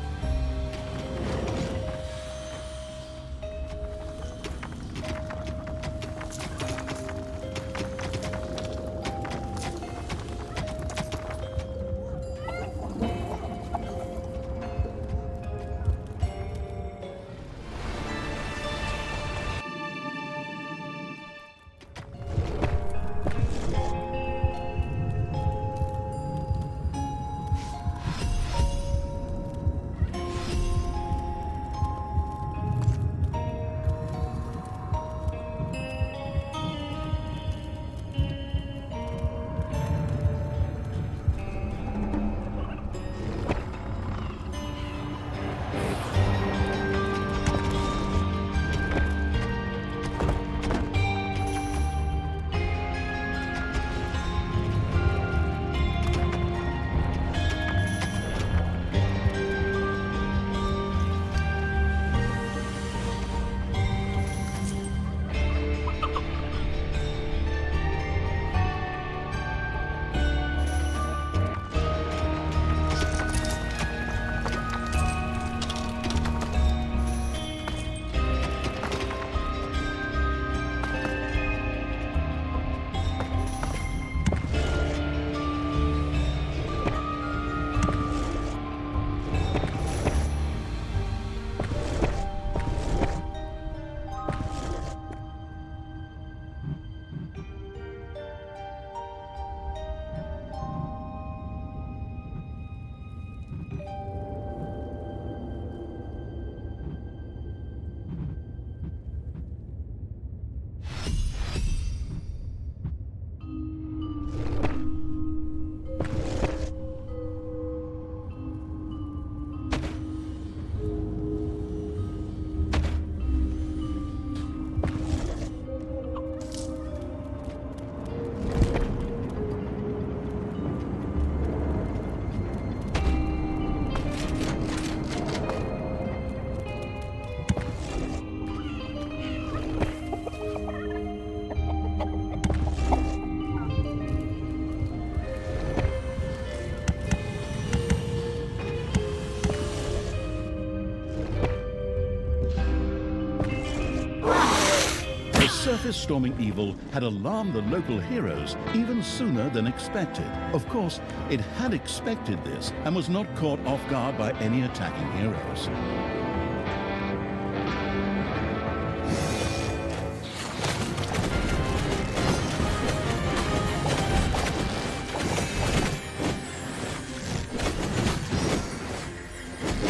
Surface storming evil had alarmed the local heroes even sooner than expected. Of course, it had expected this and was not caught off guard by any attacking heroes.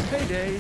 Payday!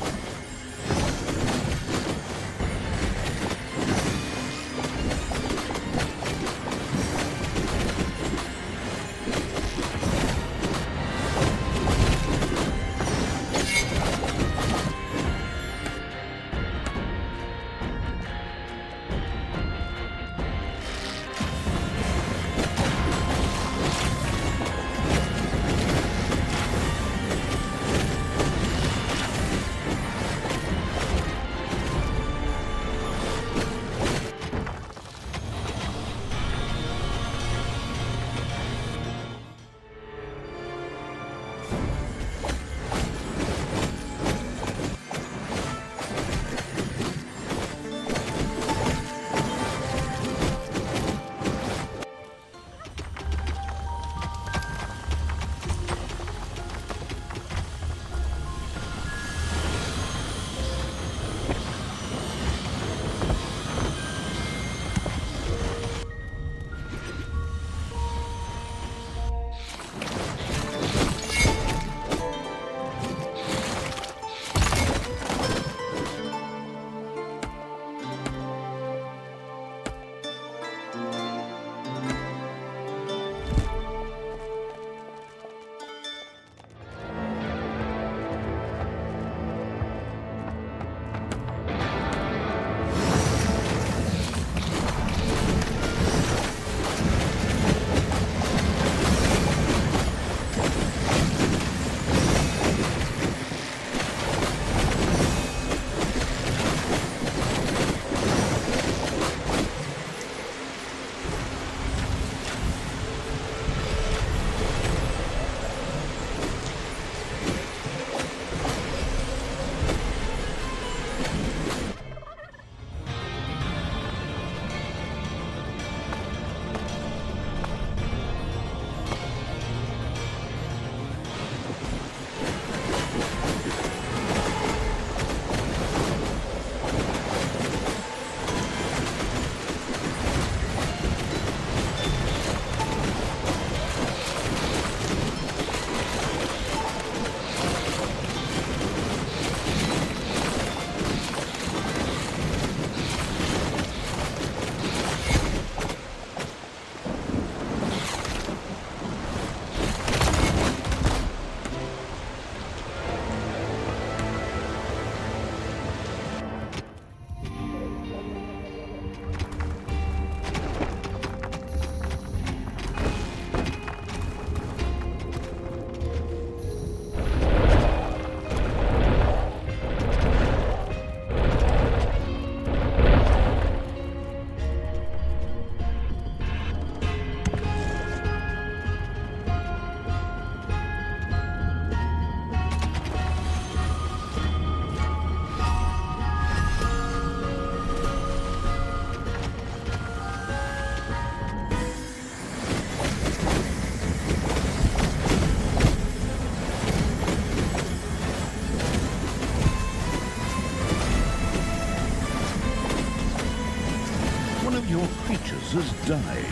has died.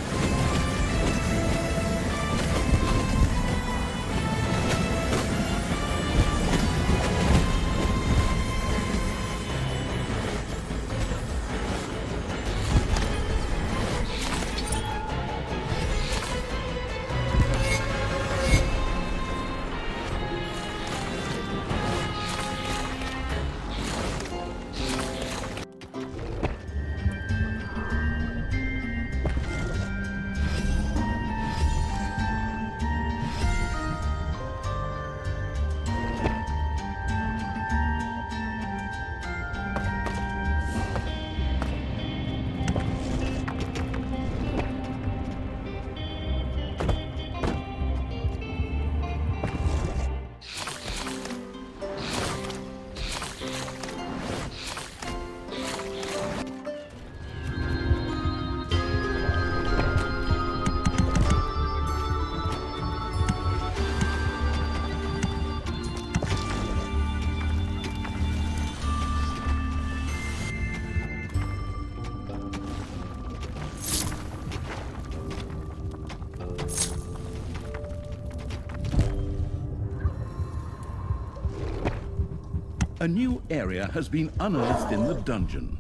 A new area has been unearthed in the dungeon.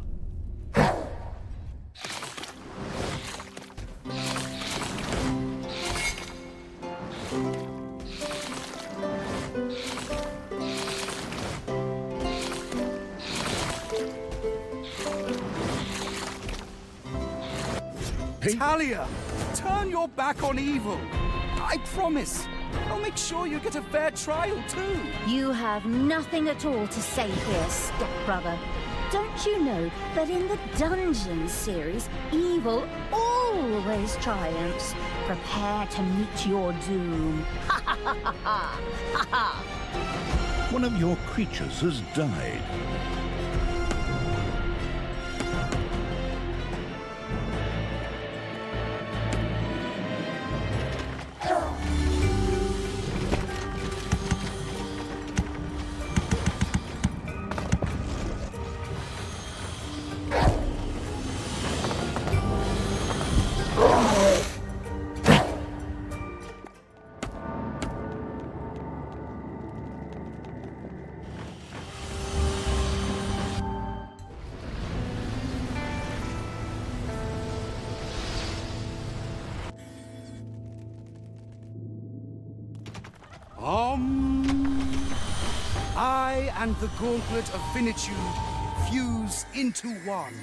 Talia, turn your back on evil. I promise. I'll make sure you get a fair trial, too. You have nothing at all to say here, stepbrother. Don't you know that in the Dungeon series, evil always triumphs? Prepare to meet your doom. Ha ha ha ha ha! Ha ha! One of your creatures has died. I and the Gauntlet of Finitude fuse into one.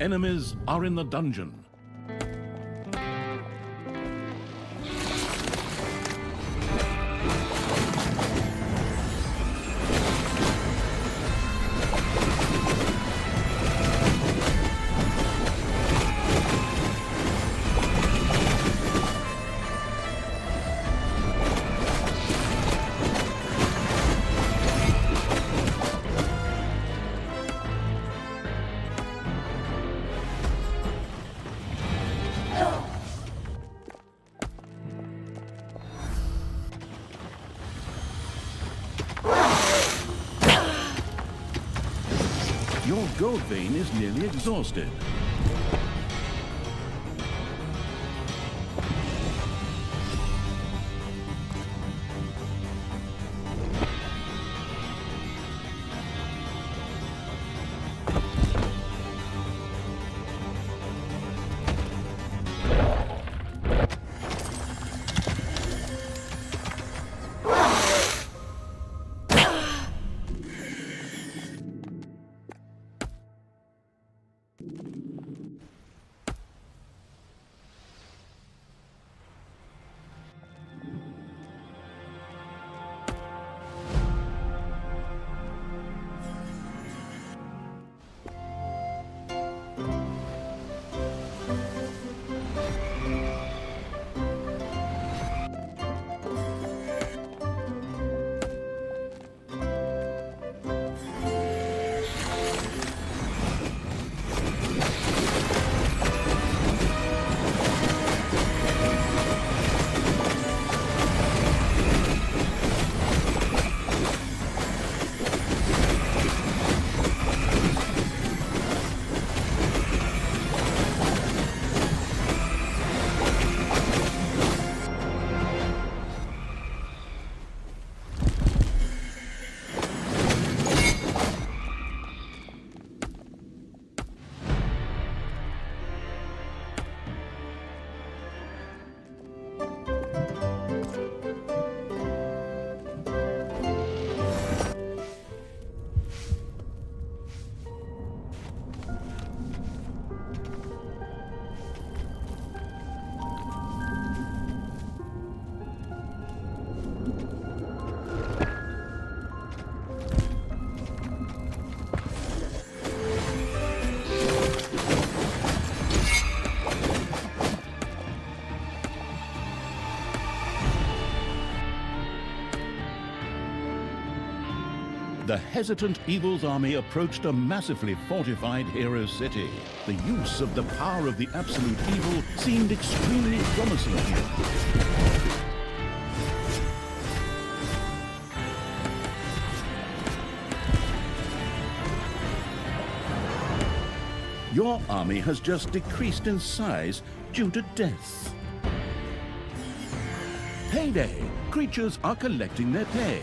Enemies are in the dungeon. Your gold vein is nearly exhausted. the hesitant Evil's army approached a massively fortified hero city. The use of the power of the absolute evil seemed extremely promising here. Your army has just decreased in size due to death. Payday! Creatures are collecting their pay.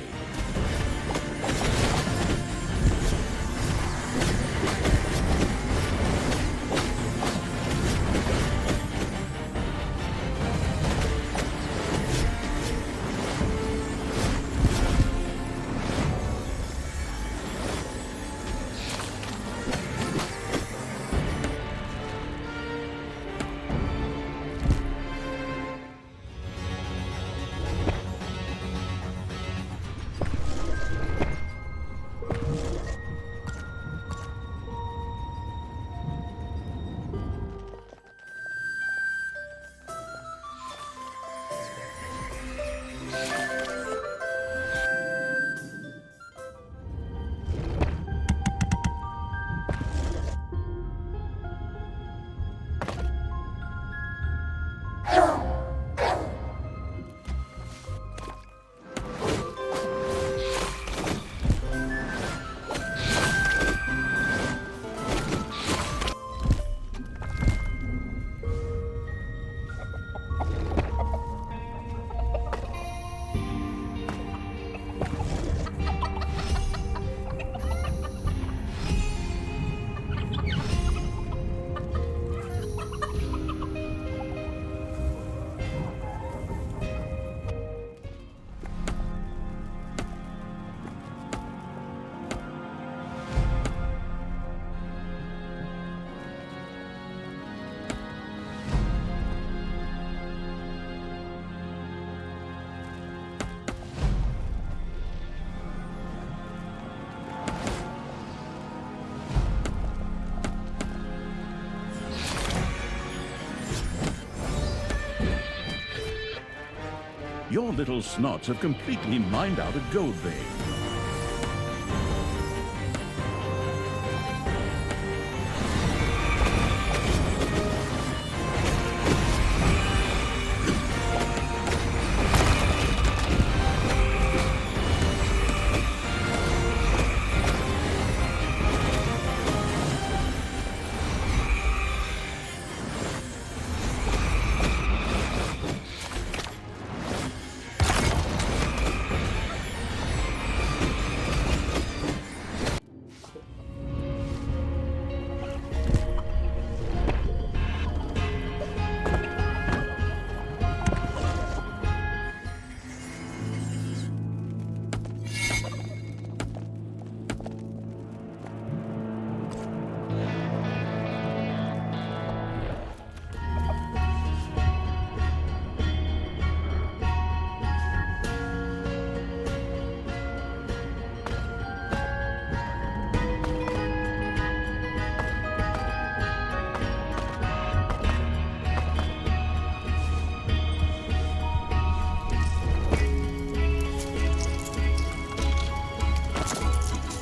Your little snots have completely mined out a gold vein.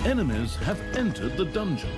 Enemies have entered the dungeon.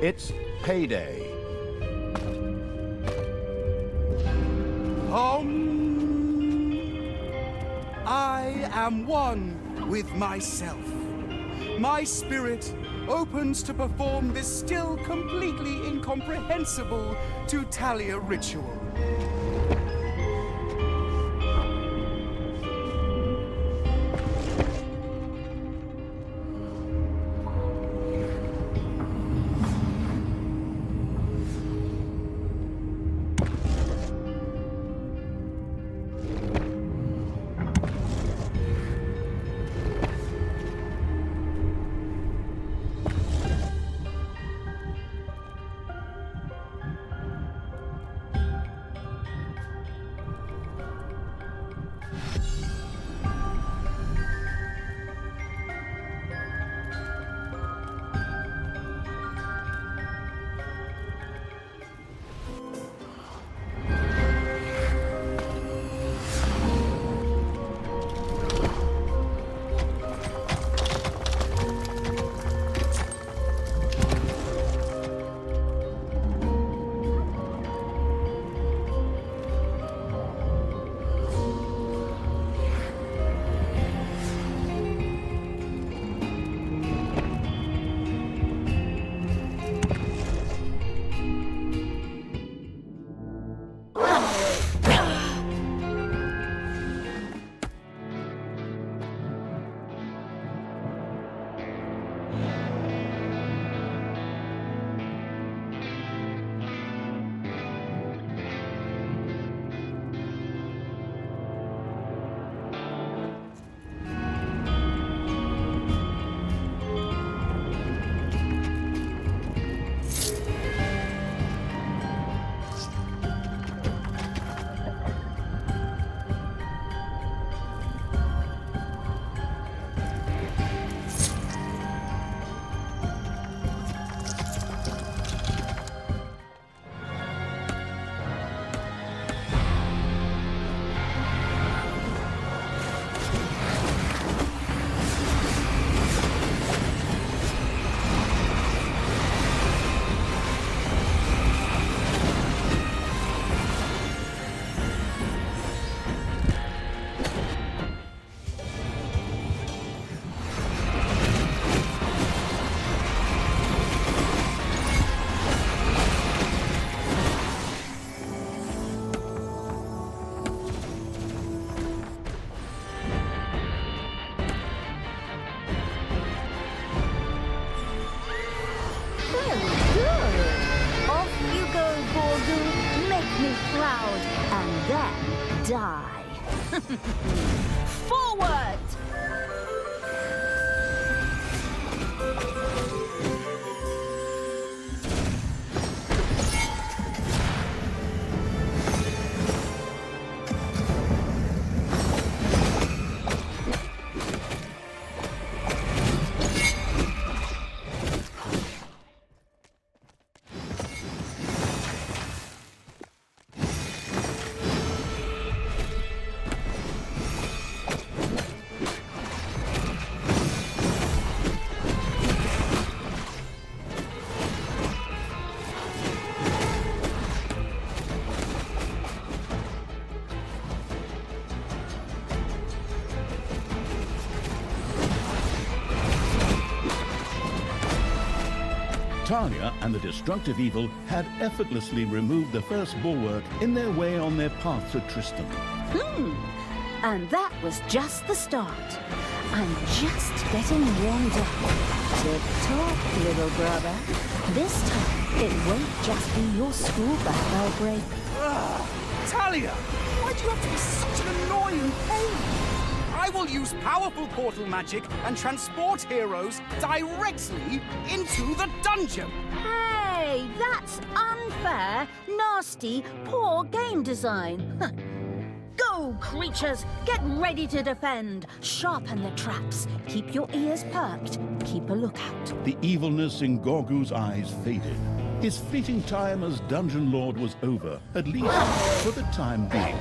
It's payday. I am one with myself. My spirit opens to perform this still completely incomprehensible to Talia ritual. Die. Forward! Talia and the destructive evil had effortlessly removed the first bulwark in their way on their path to Tristan. And that was just the start. I'm just getting warmed up. Tick-tock, little brother. This time, it won't just be your school bag I'll break. Talia, why do you have to be such an annoying pain? I will use powerful portal magic and transport heroes directly into the dungeon. Hey, that's unfair, nasty, poor game design. Go, creatures! Get ready to defend! Sharpen the traps. Keep your ears perked. Keep a lookout. The evilness in Gorgu's eyes faded. His fleeting time as Dungeon Lord was over, at least for the time being.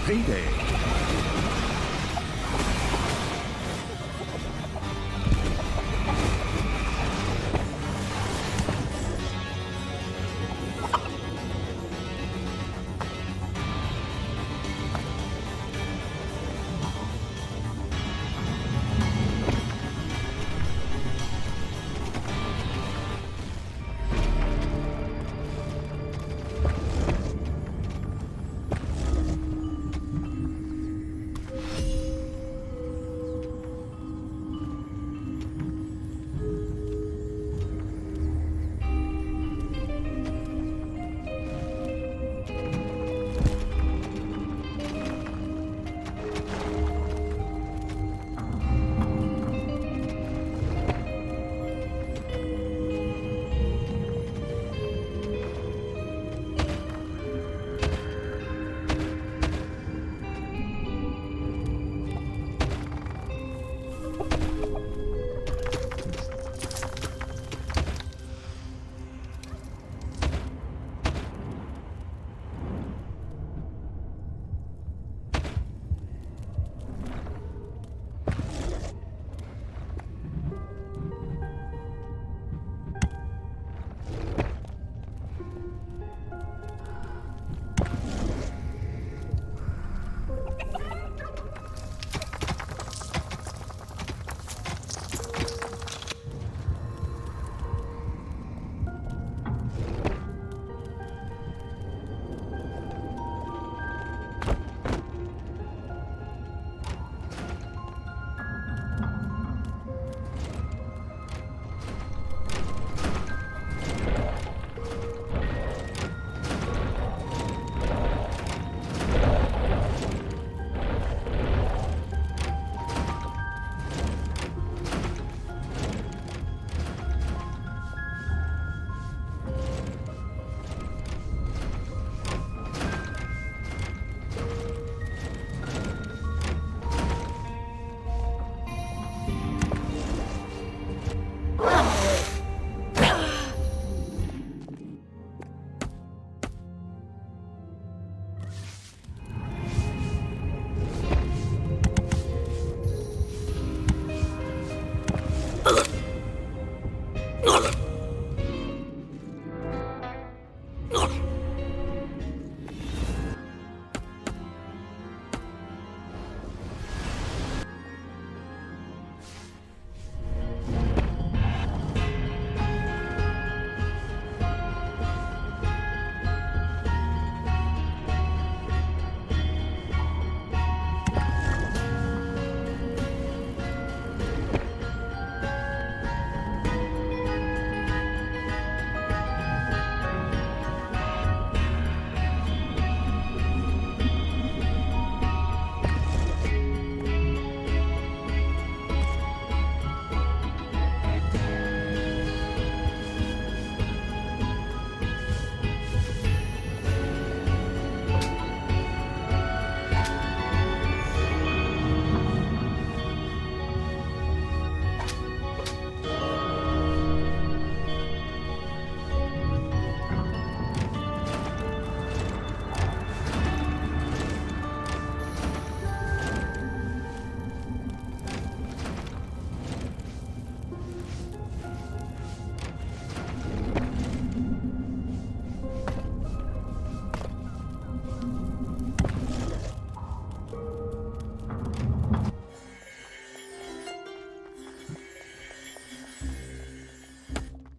payday.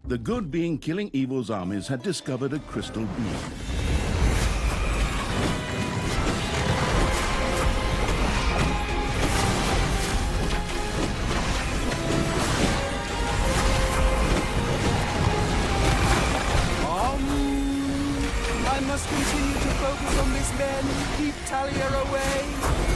The good being killing evil's armies had discovered a crystal beam. I must continue to focus on this man. Keep Talia away.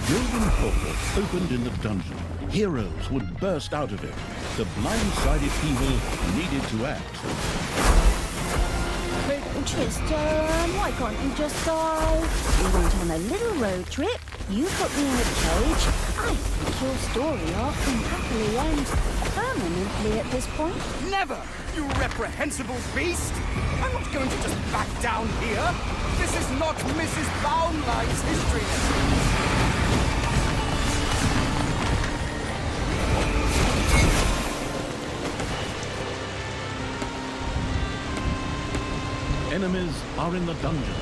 golden portal opened in the dungeon. Heroes would burst out of it. The blindsided evil needed to act. Little Tristan, why can't you just die? We went on a little road trip. You put me in a cage. I think your story arc can happily end permanently at this point. Never, you reprehensible beast! I'm not going to just back down here. This is not Mrs. Baumlein's history lesson. Enemies are in the dungeon.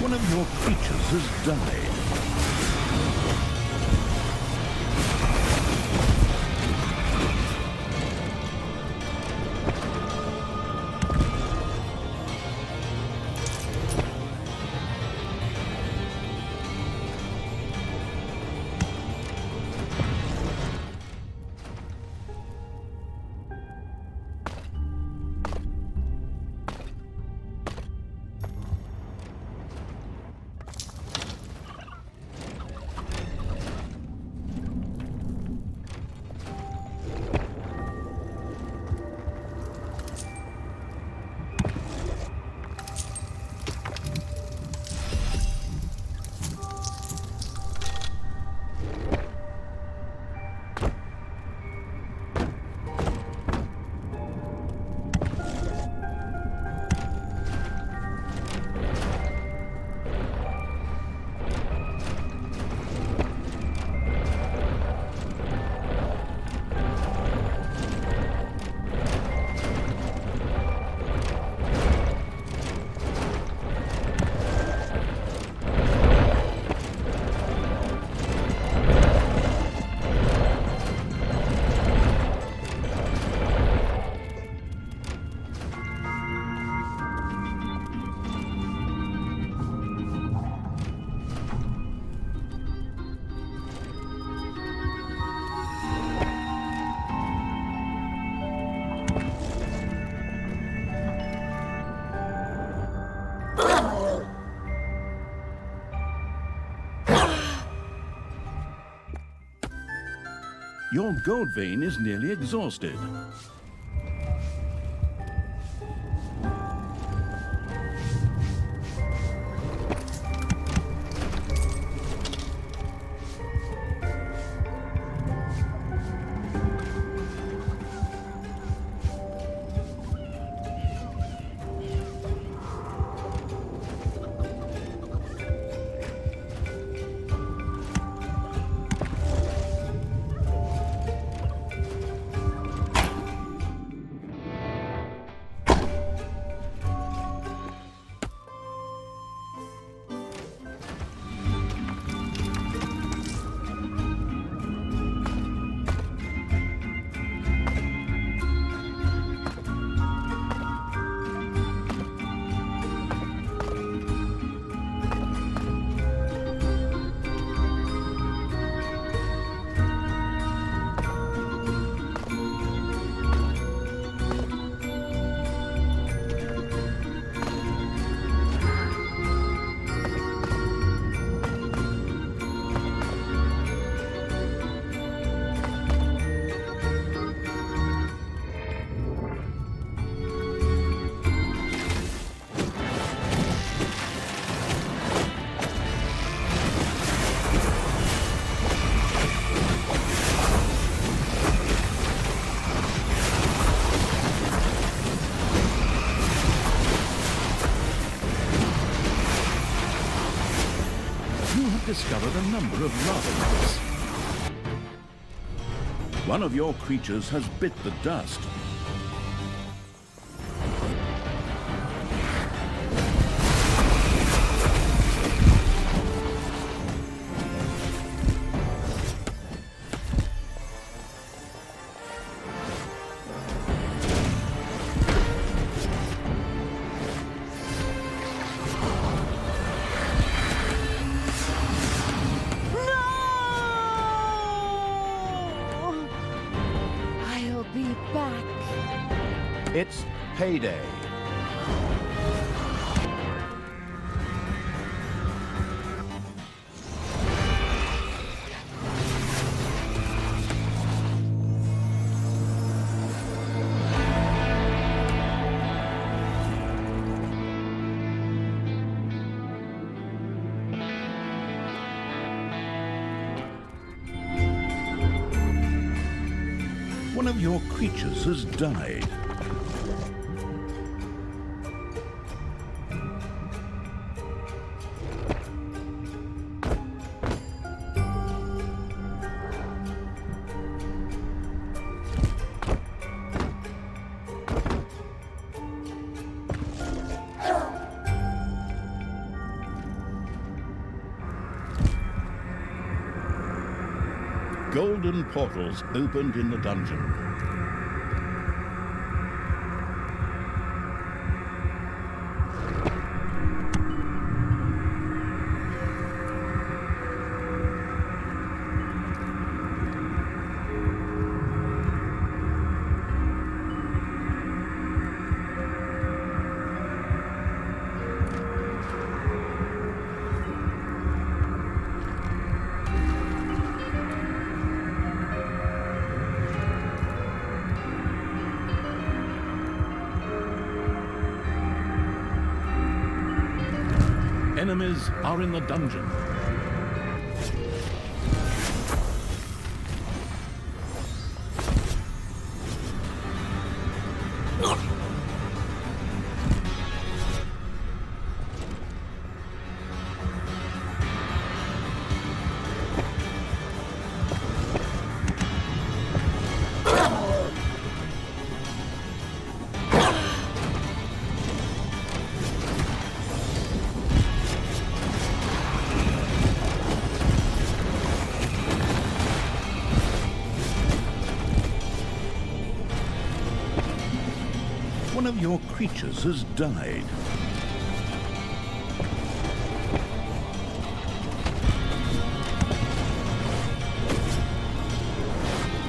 One of your creatures has died. Your gold vein is nearly exhausted. Discovered a number of lava rocks. One of your creatures has bit the dust. be back. It's payday. One of your creatures has died. Golden portals opened in the dungeon. Enemies are in the dungeon. One of your creatures has died.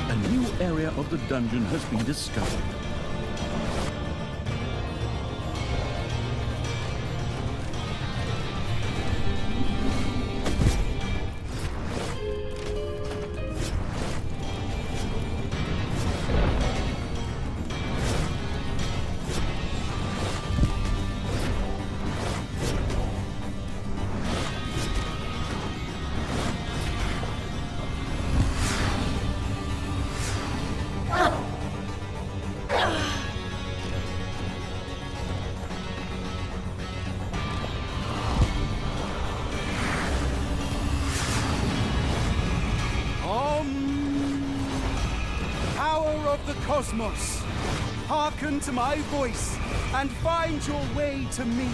A new area of the dungeon has been discovered. Power of the cosmos, hearken to my voice and find your way to me.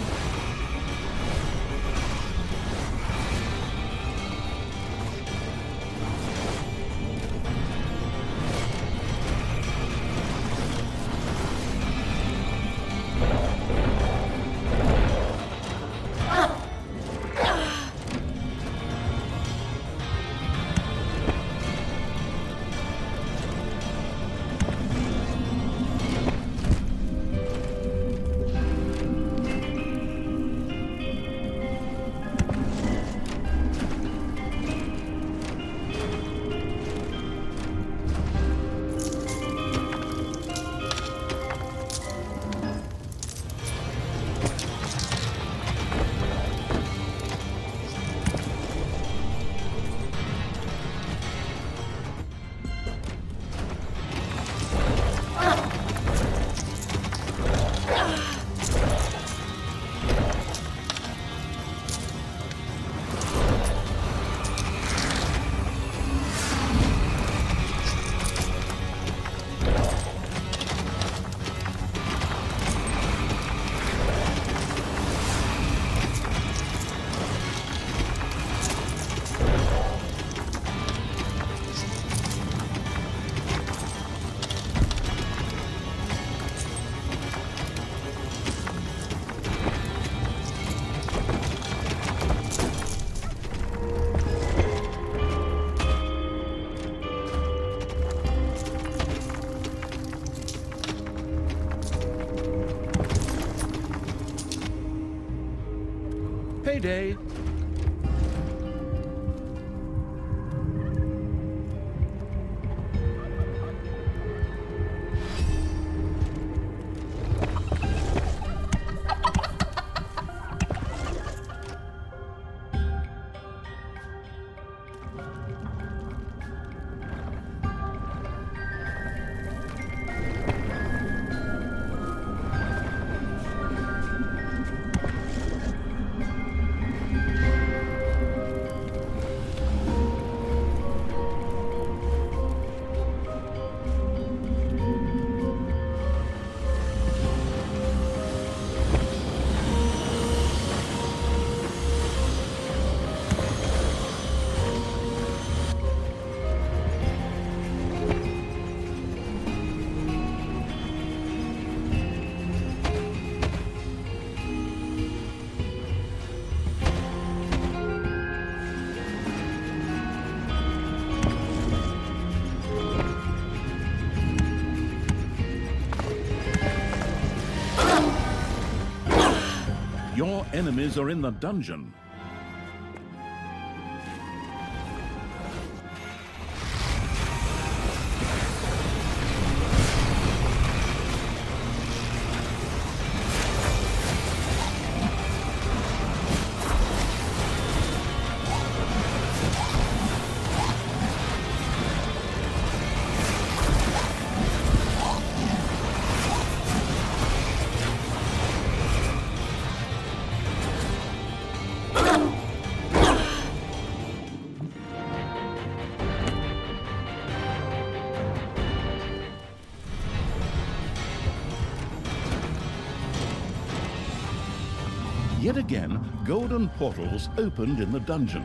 payday. Your enemies are in the dungeon. Yet again, golden portals opened in the dungeon.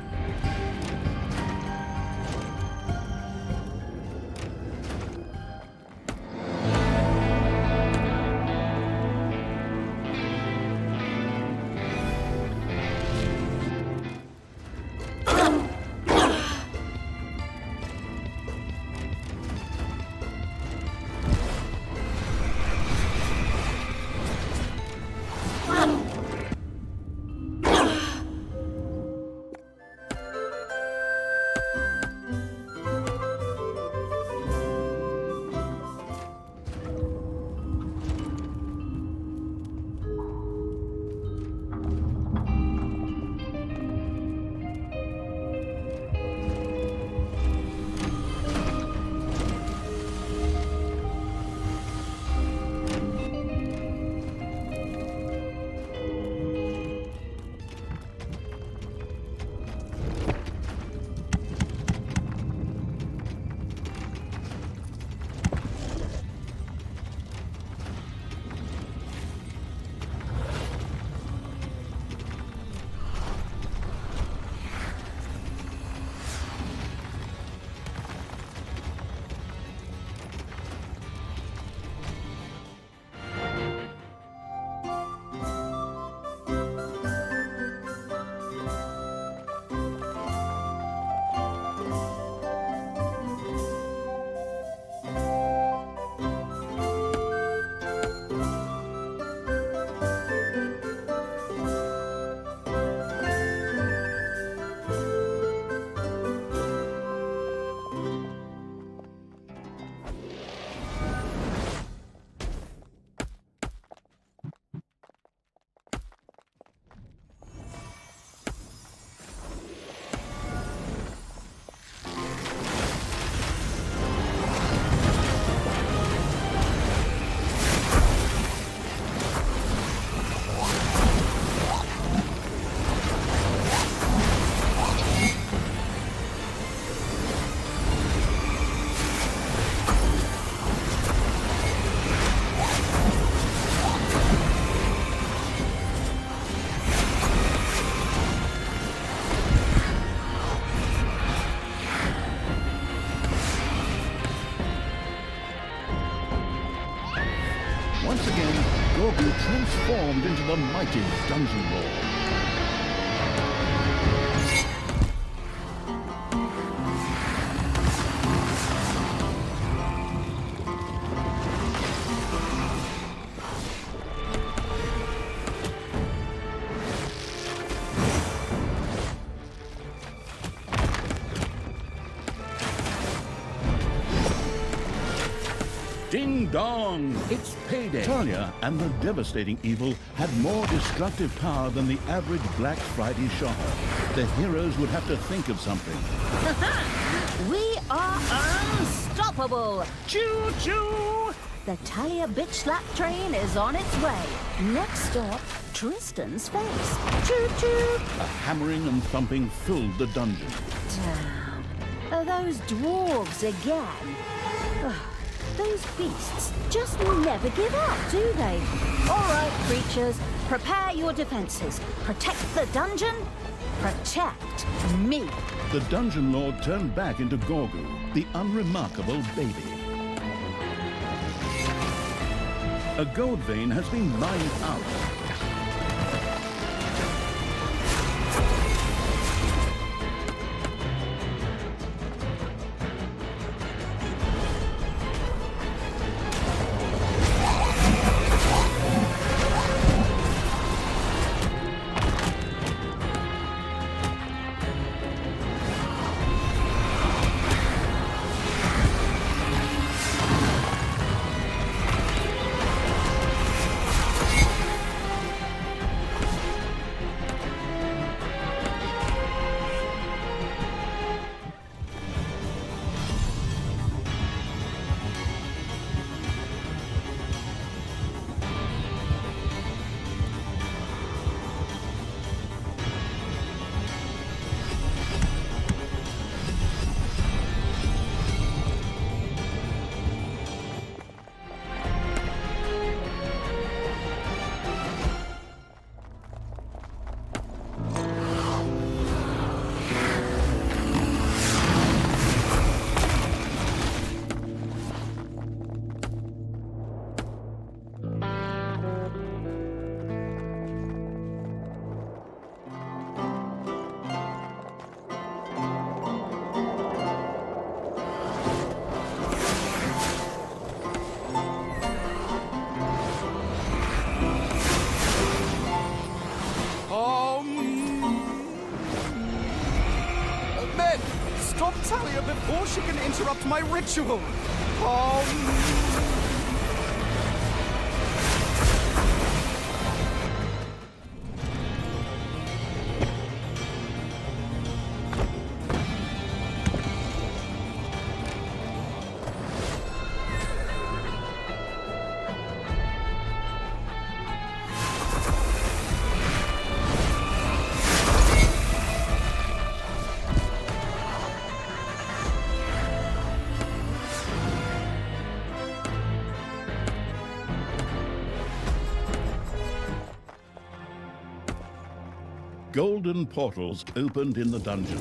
Once again, Gorgu transformed into the mighty Dungeon Lord. dong! It's payday. Talia and the devastating evil had more destructive power than the average Black Friday shopper. The heroes would have to think of something. We are unstoppable! Choo-choo! The Talia bitch slap train is on its way. Next stop, Tristan's face. Choo-choo! A hammering and thumping filled the dungeon. Damn. Are those dwarves again? Ugh, those beasts just never give up, do they? All right, creatures, prepare your defenses. Protect the dungeon. Protect me. The Dungeon Lord turned back into Gorgu, the unremarkable baby. A gold vein has been mined out. Men, stop Talia before she can interrupt my ritual. Golden portals opened in the dungeon.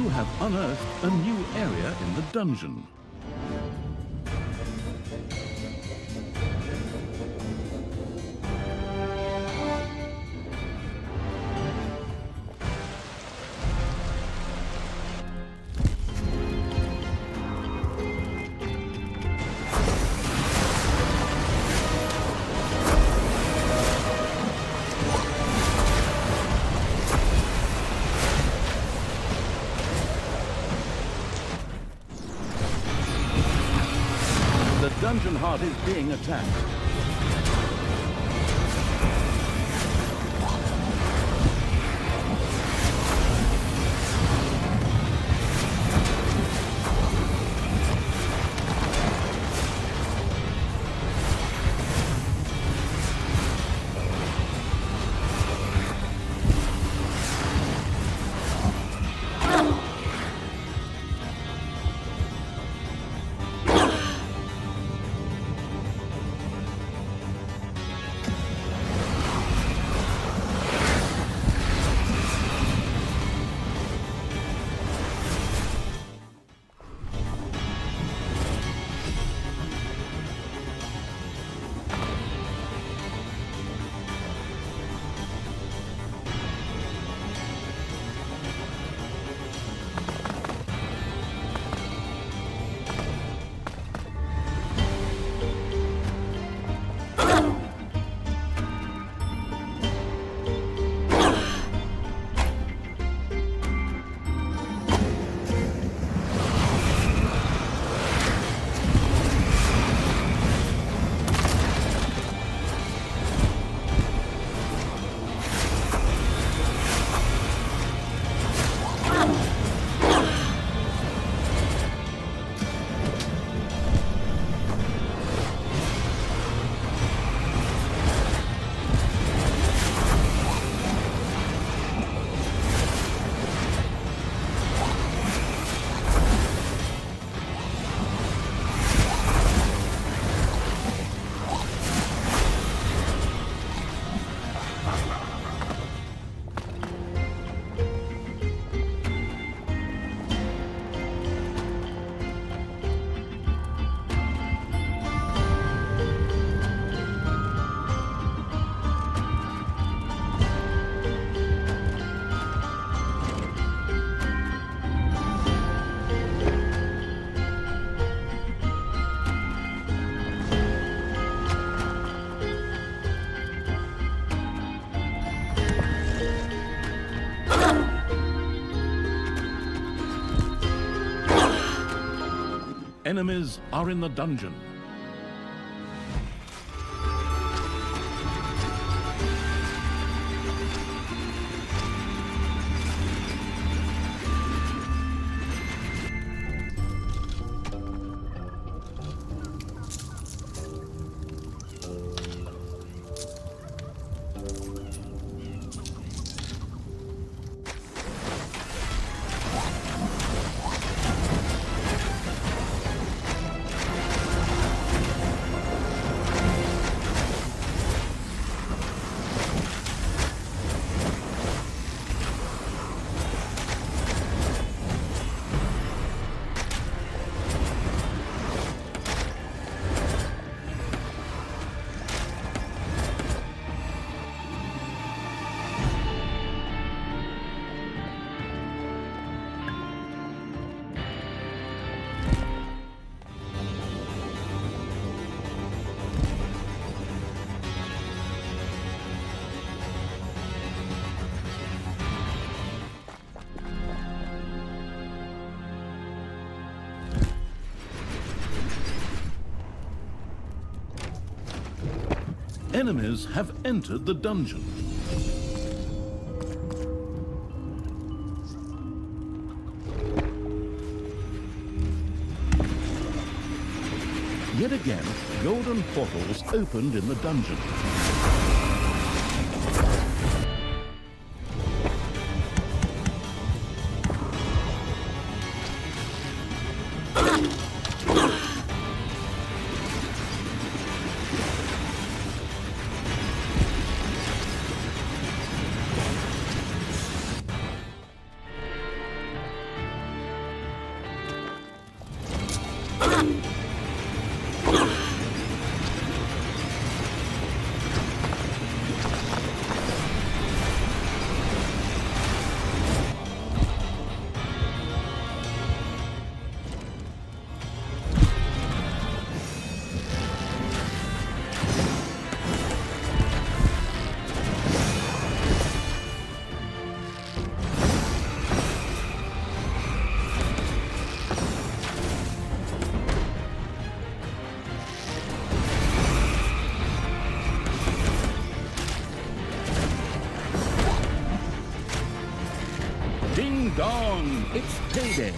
you have unearthed a new area in the dungeon. The dungeon heart is being attacked. Enemies are in the dungeon. Enemies have entered the dungeon. Yet again, golden portals opened in the dungeon. Ding dong! It's payday!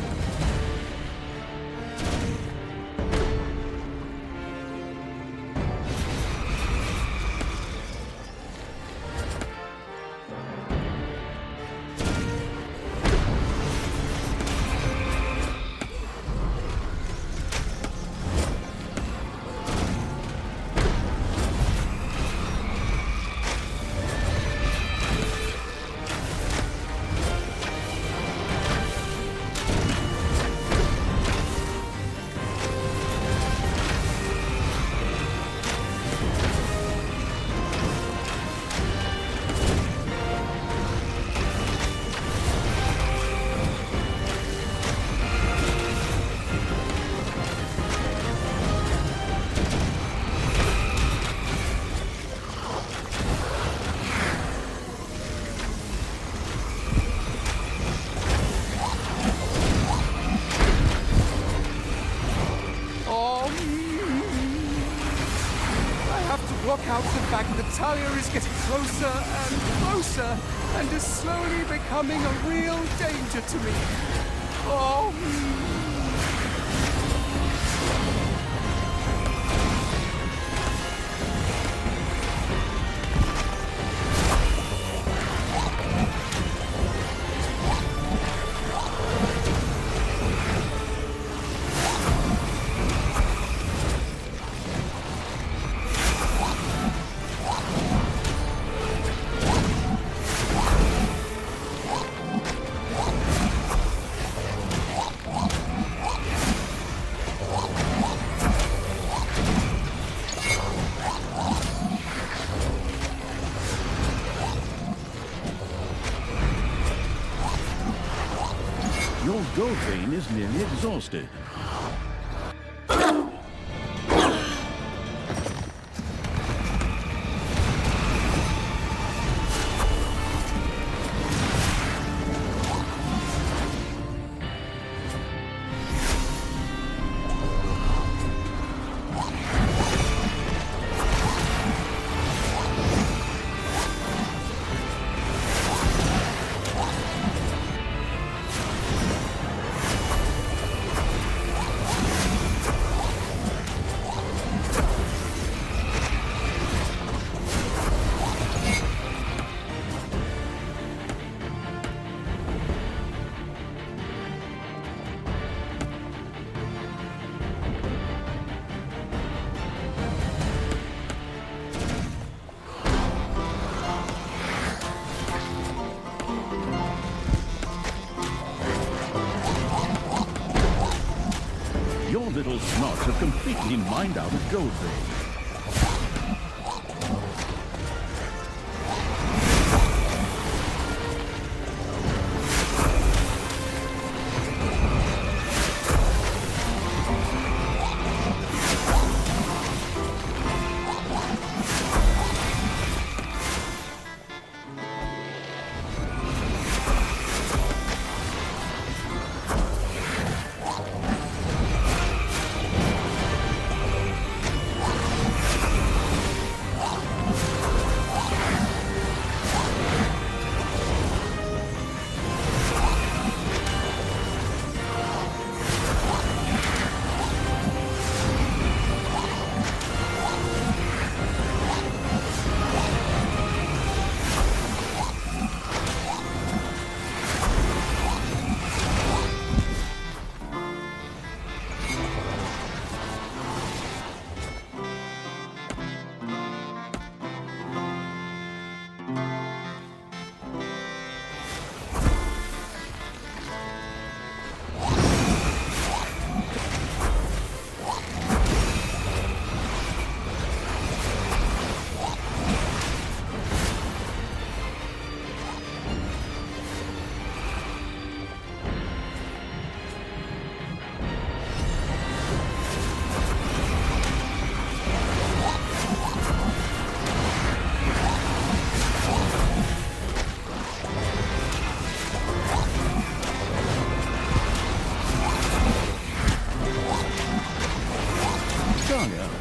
Block out the fact that Talia is getting closer and closer and is slowly becoming a real danger to me. Oh. Your gold vein is nearly exhausted. Your little snots have completely mined out a gold vein.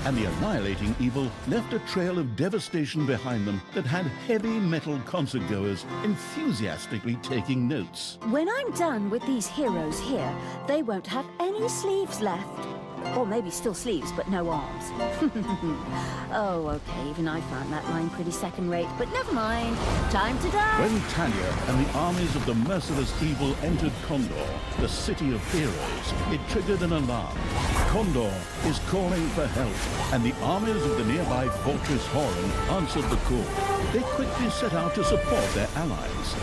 and the annihilating evil left a trail of devastation behind them that had heavy metal concertgoers enthusiastically taking notes. When I'm done with these heroes here, they won't have any sleeves left. Or maybe still sleeves, but no arms. Oh, okay, even I found that line pretty second-rate, but never mind. Time to die! When Talia and the armies of the merciless evil entered Condor, the city of heroes, it triggered an alarm. Condor is calling for help, and the armies of the nearby fortress Horan answered the call. They quickly set out to support their allies.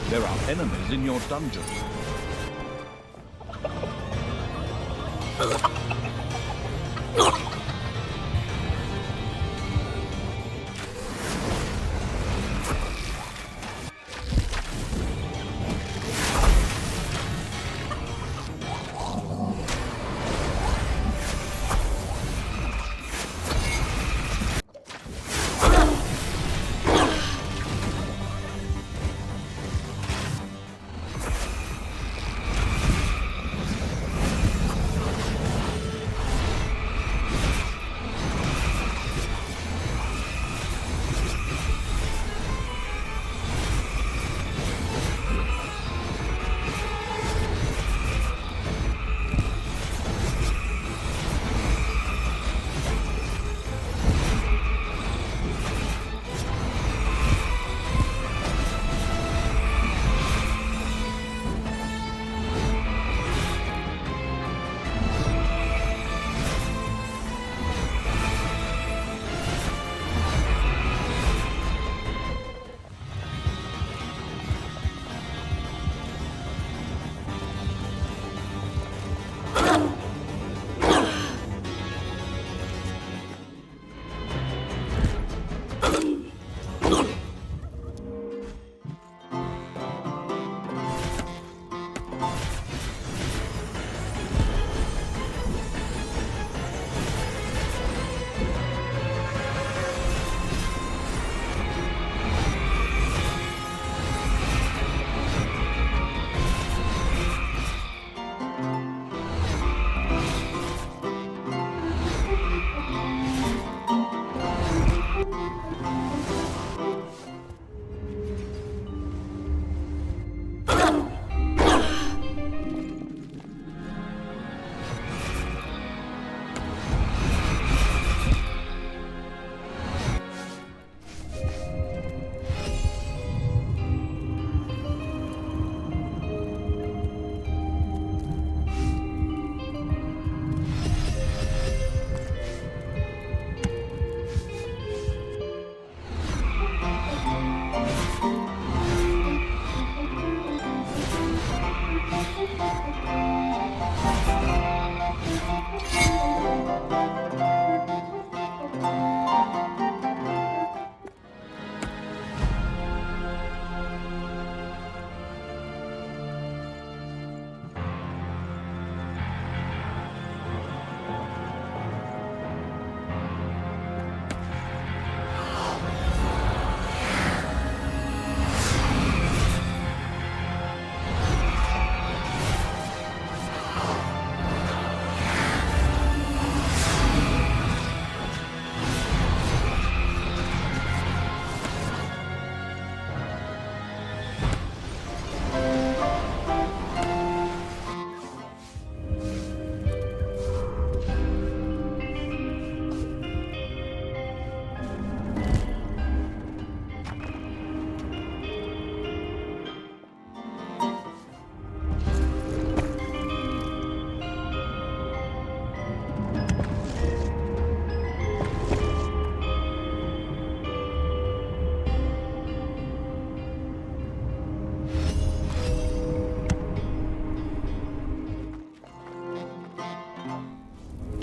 There are enemies in your dungeon.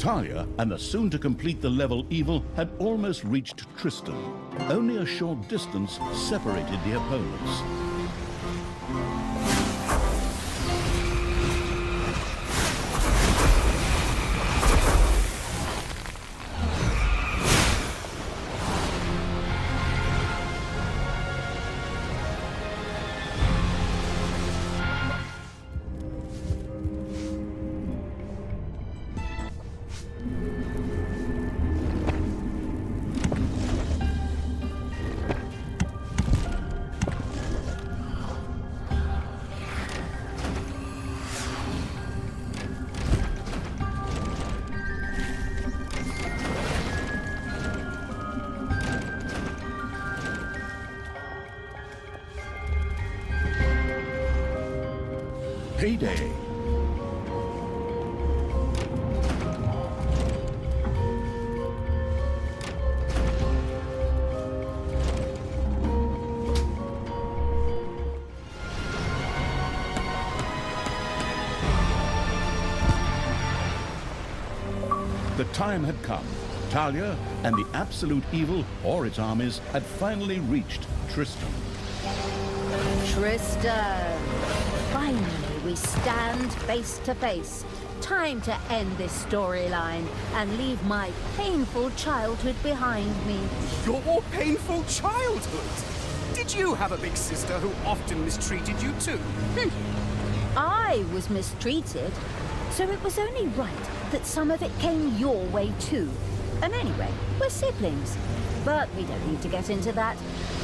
Talia and the soon-to-complete-the-level evil had almost reached Tristan. Only a short distance separated the opponents. payday. The time had come. Talia and the absolute evil, or its armies, had finally reached Tristan. Tristan! Finally, we stand face to face. Time to end this storyline and leave my painful childhood behind me. Your painful childhood? Did you have a big sister who often mistreated you too? I was mistreated, so it was only right that some of it came your way too. And anyway, we're siblings. But we don't need to get into that.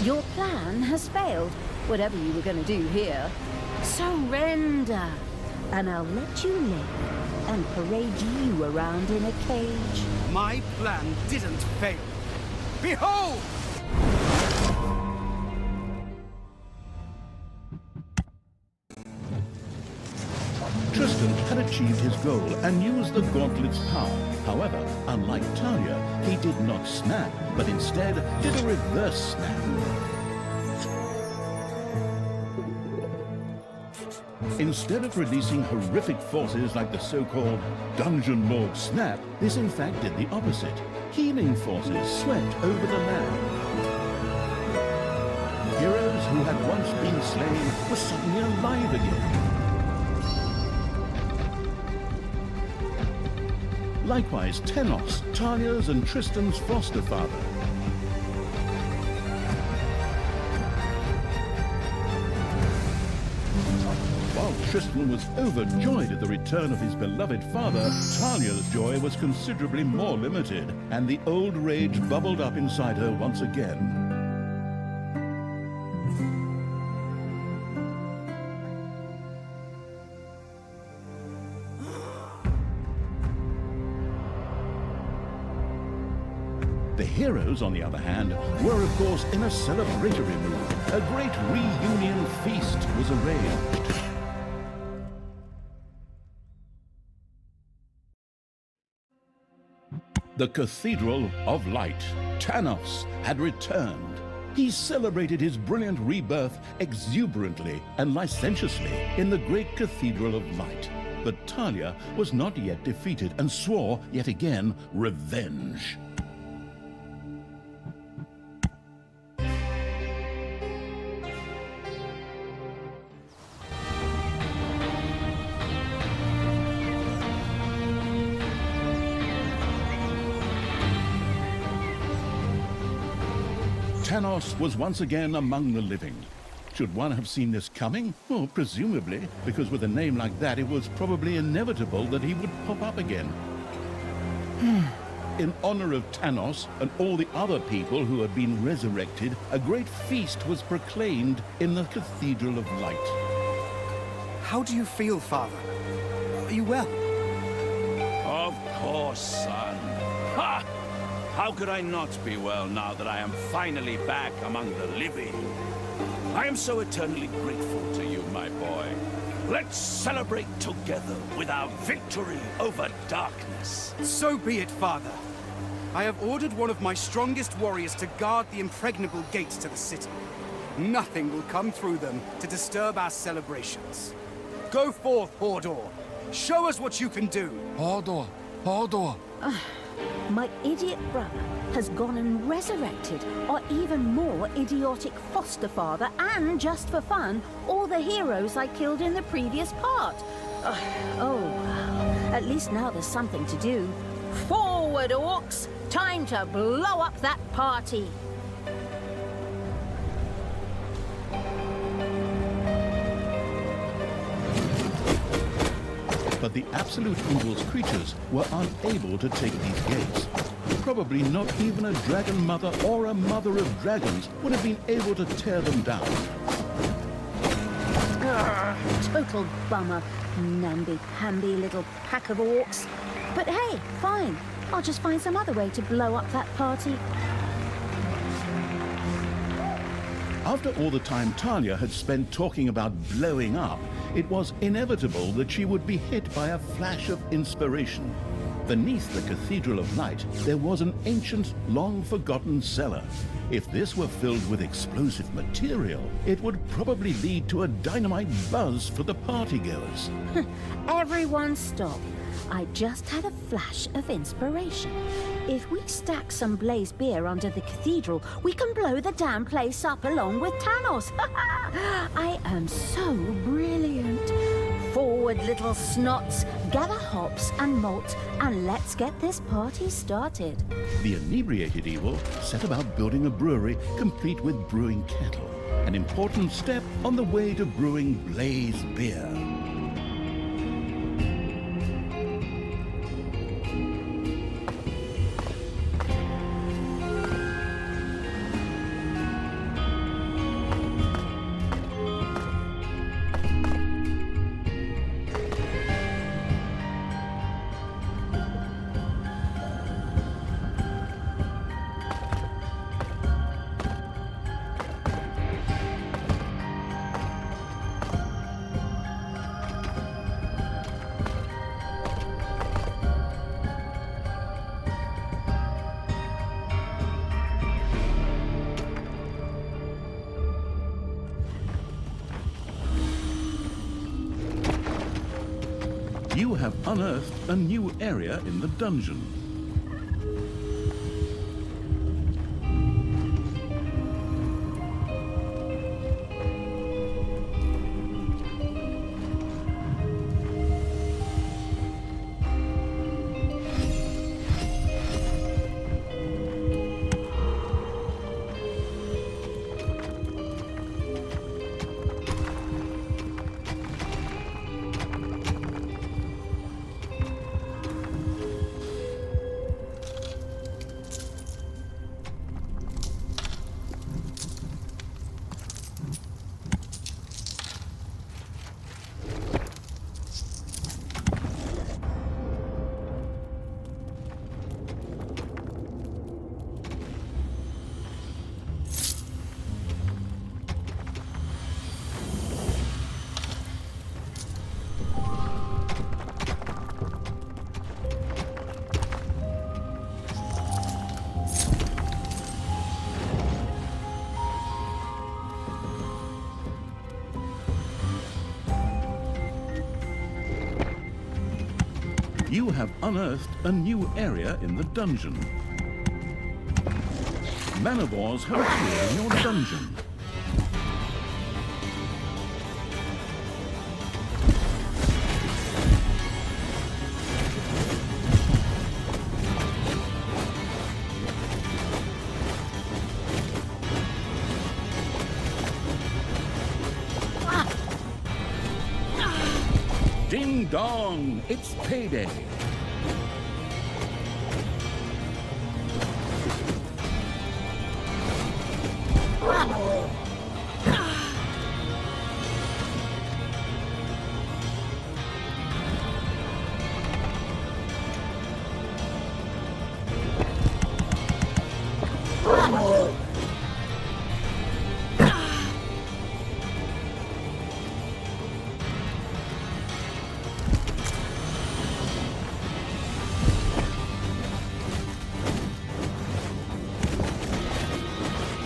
Your plan has failed, whatever you were going to do here. Surrender, and I'll let you live and parade you around in a cage. My plan didn't fail. Behold! Tristan had achieved his goal and used the gauntlet's power. However, unlike Talia, he did not snap, but instead did a reverse snap. Instead of releasing horrific forces like the so-called Dungeon Lord Snap, this in fact did the opposite. Healing forces swept over the land. Heroes who had once been slain were suddenly alive again. Likewise, Tenos, Talia's and Tristan's foster father. While Tristan was overjoyed at the return of his beloved father, Talia's joy was considerably more limited, and the old rage bubbled up inside her once again. The heroes, on the other hand, were of course in a celebratory mood. A great reunion feast was arranged. The Cathedral of Light, Tanos, had returned. He celebrated his brilliant rebirth exuberantly and licentiously in the great Cathedral of Light. But Talia was not yet defeated and swore, yet again, revenge. Tanos was once again among the living. Should one have seen this coming? Well, presumably, because with a name like that, it was probably inevitable that he would pop up again. In honor of Tanos and all the other people who had been resurrected, a great feast was proclaimed in the Cathedral of Light. How do you feel, Father? Are you well? Of course, son. Ha! How could I not be well now that I am finally back among the living? I am so eternally grateful to you, my boy. Let's celebrate together with our victory over darkness. So be it, Father. I have ordered one of my strongest warriors to guard the impregnable gates to the city. Nothing will come through them to disturb our celebrations. Go forth, Hordor. Show us what you can do. Hordor! Hordor! My idiot brother has gone and resurrected our even more idiotic foster father, and just for fun, all the heroes I killed in the previous part. At least now there's something to do. Forward, orcs! Time to blow up that party! But the absolute evil's creatures were unable to take these gates. Probably not even a dragon mother or a mother of dragons would have been able to tear them down. Total bummer, namby-pamby little pack of orcs. But hey, fine. I'll just find some other way to blow up that party. After all the time Talia had spent talking about blowing up, it was inevitable that she would be hit by a flash of inspiration. Beneath the Cathedral of Light, there was an ancient, long-forgotten cellar. If this were filled with explosive material, it would probably lead to a dynamite buzz for the partygoers. Everyone stop. I just had a flash of inspiration. If we stack some blazed beer under the cathedral, we can blow the damn place up along with Thanos. I am so brilliant. Forward, little snots. Gather hops and malt, and let's get this party started. The inebriated evil set about building a brewery complete with brewing kettle, an important step on the way to brewing blazed beer. You have unearthed a new area in the dungeon. You have unearthed a new area in the dungeon. Manivores have appeared in your dungeon. Ding dong, it's payday.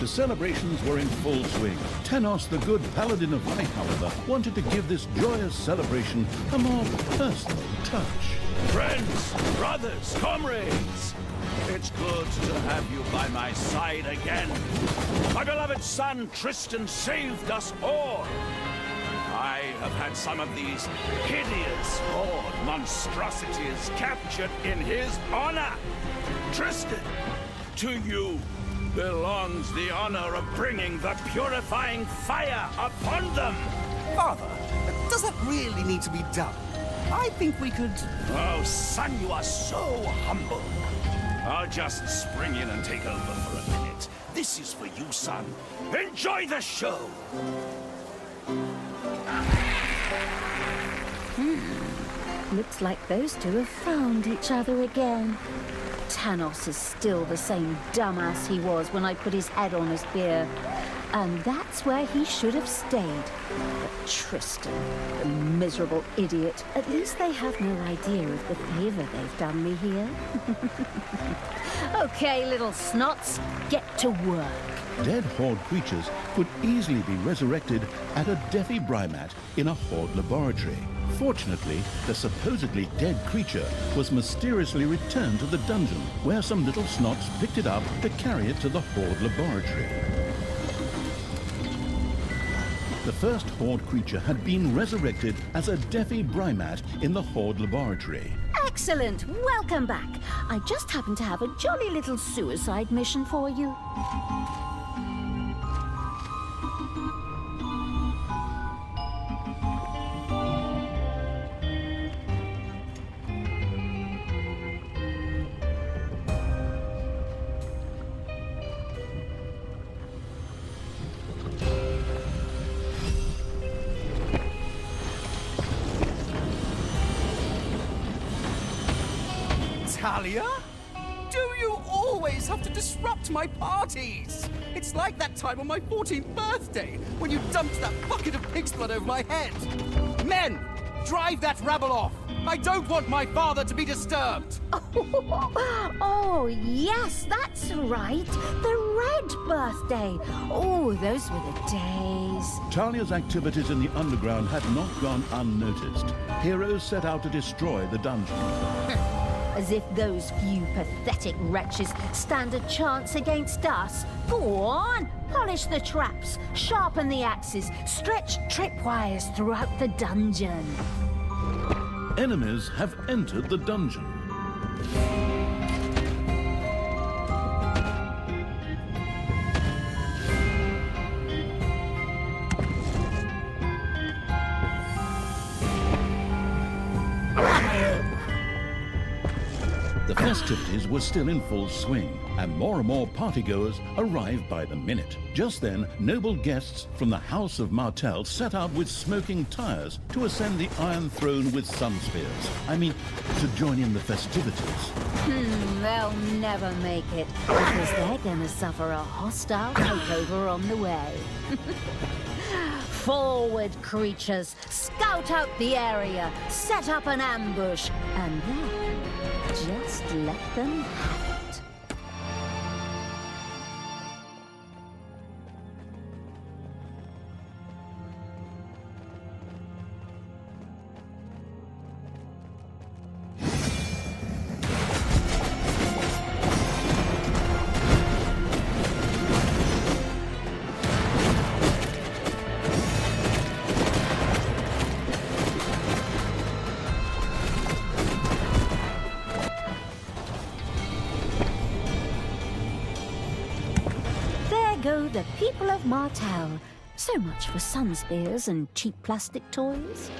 The celebrations were in full swing. Thanos, the good paladin of light, however, wanted to give this joyous celebration a more personal touch. Friends, brothers, comrades, it's good to have you by my side again. My beloved son Tristan saved us all. I have had some of these hideous horde monstrosities captured in his honor. Tristan, to you belongs the honor of bringing the purifying fire upon them. Father, does that really need to be done? I think we could... Oh, son, you are so humble. I'll just spring in and take over for a minute. This is for you, son. Enjoy the show. Looks like those two have found each other again. Thanos is still the same dumbass he was when I put his head on a spear. And that's where he should have stayed. But Tristan, the miserable idiot, at least they have no idea of the favor they've done me here. Okay, little snots, get to work. Dead Horde creatures could easily be resurrected at a defibrimat in a Horde laboratory. Fortunately, the supposedly dead creature was mysteriously returned to the dungeon, where some little snots picked it up to carry it to the Horde laboratory. The first Horde creature had been resurrected as a defibrimat in the Horde laboratory. Excellent, welcome back. I just happen to have a jolly little suicide mission for you. Talia? Do you always have to disrupt my parties? It's like that time on my 14th birthday when you dumped that bucket of pig's blood over my head. Men, drive that rabble off. I don't want my father to be disturbed. Oh, yes, that's right. The red birthday. Oh, those were the days. Talia's activities in the underground had not gone unnoticed. Heroes set out to destroy the dungeon. As if those few pathetic wretches stand a chance against us. Go on, polish the traps, sharpen the axes, stretch tripwires throughout the dungeon. Enemies have entered the dungeon. The festivities were still in full swing, and more partygoers arrived by the minute. Just then, noble guests from the House of Martell set out with smoking tires to ascend the Iron Throne with sun spears. I mean, to join in the festivities. They'll never make it, because they're gonna suffer a hostile takeover on the way. Forward, creatures! Scout out the area, set up an ambush, and then just let them have it. Go the people of Martell. So much for sun spears and cheap plastic toys.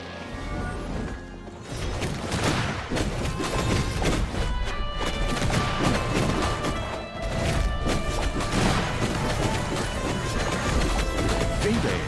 Baby.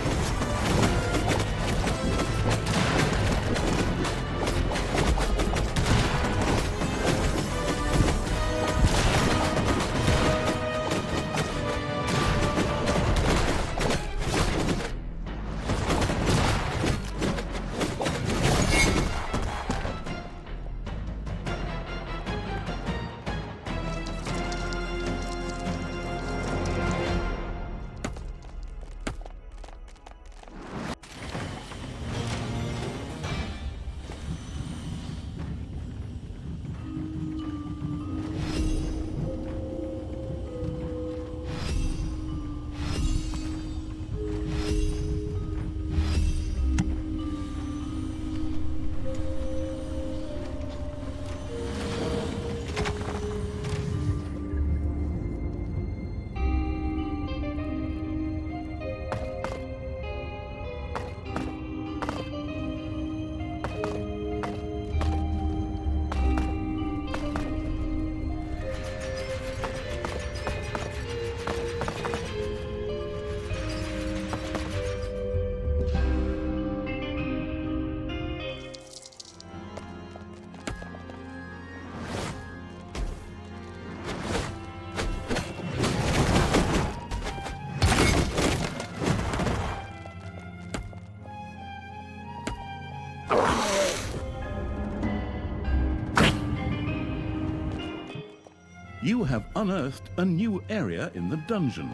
you have unearthed a new area in the dungeon.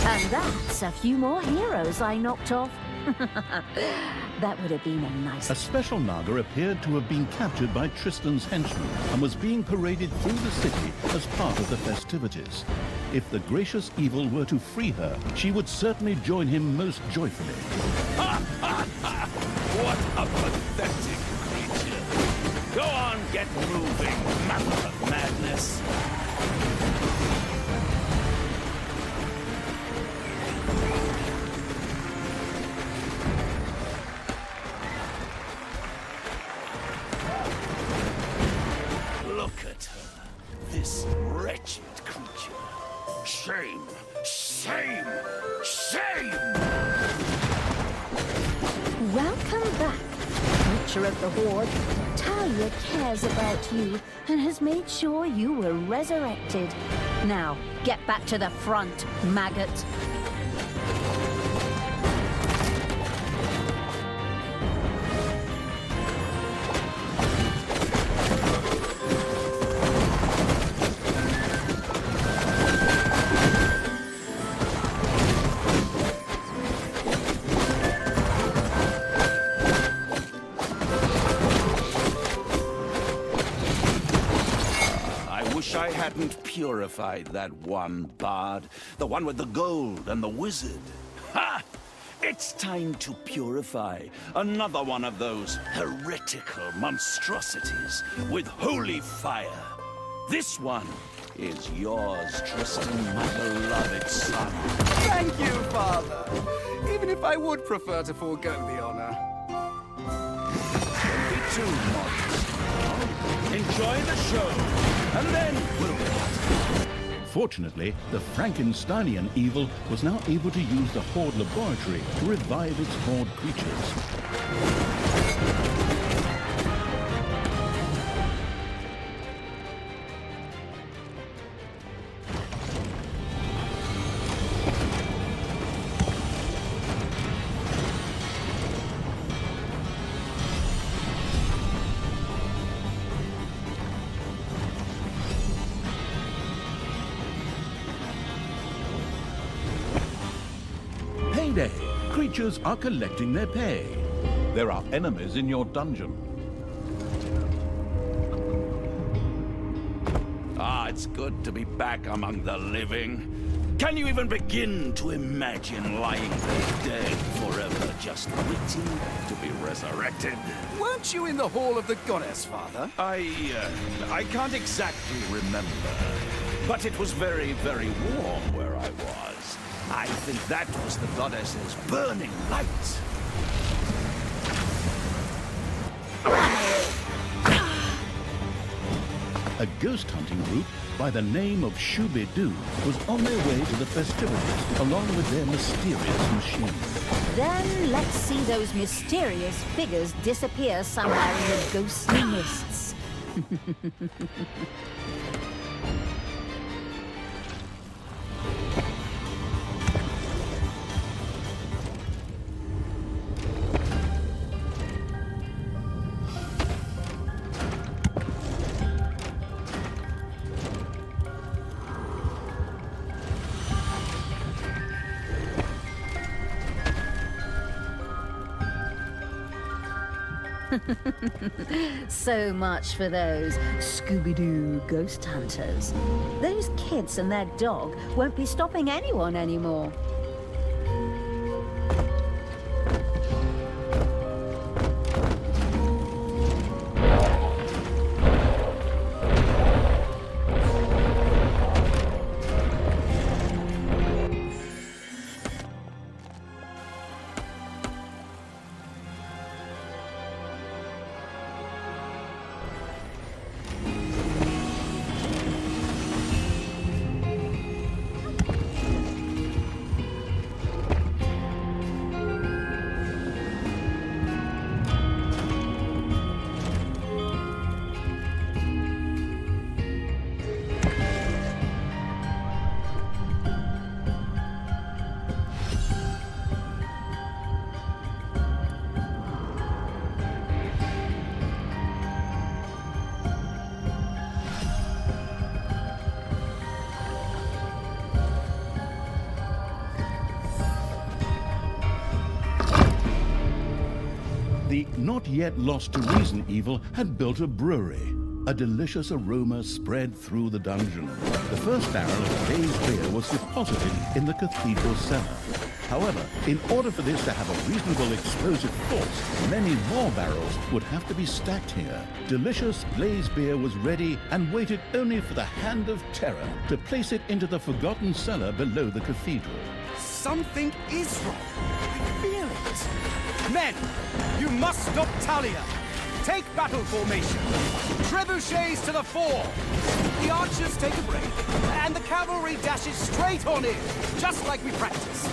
And that's a few more heroes I knocked off. That would have been a nice... A special Naga appeared to have been captured by Tristan's henchmen and was being paraded through the city as part of the festivities. If the gracious evil were to free her, she would certainly join him most joyfully. What a pathetic creature! Go on, get moving, mother of madness! Look at her, this wretched creature. Shame! Shame! Shame! Welcome back, creature of the Horde. Talia cares about you and has made sure you were resurrected. Now, get back to the front, maggot. I hadn't purified that one bard, the one with the gold and the wizard. Ha! It's time to purify another one of those heretical monstrosities with holy fire. This one is yours, Tristan, my beloved son. Thank you, Father. Even if I would prefer to forego the honor. Don't be too modest. Enjoy the show, and then we'll part. Fortunately, the Frankensteinian evil was now able to use the Horde laboratory to revive its Horde creatures. Payday! Creatures are collecting their pay. There are enemies in your dungeon. Ah, it's good to be back among the living. Can you even begin to imagine lying there dead forever, just waiting to be resurrected? Weren't you in the Hall of the Goddess, Father? I can't exactly remember, but it was very, very warm where I was. I think that was the goddess's burning light. A ghost hunting group by the name of Shooby-Doo was on their way to the festivities along with their mysterious machine. Then let's see those mysterious figures disappear somewhere in the ghostly mists. So much for those Scooby-Doo ghost hunters. Those kids and their dog won't be stopping anyone anymore. The not yet lost to reason evil had built a brewery. A delicious aroma spread through the dungeon. The first barrel of glazed beer was deposited in the cathedral cellar. However, in order for this to have a reasonable explosive force, many more barrels would have to be stacked here. Delicious glazed beer was ready and waited only for the hand of terror to place it into the forgotten cellar below the cathedral. Something is wrong. I feel it. Men, you must stop Talia. Take battle formation. Trebuchets to the fore. The archers take a break, and the cavalry dashes straight on in, just like we practiced.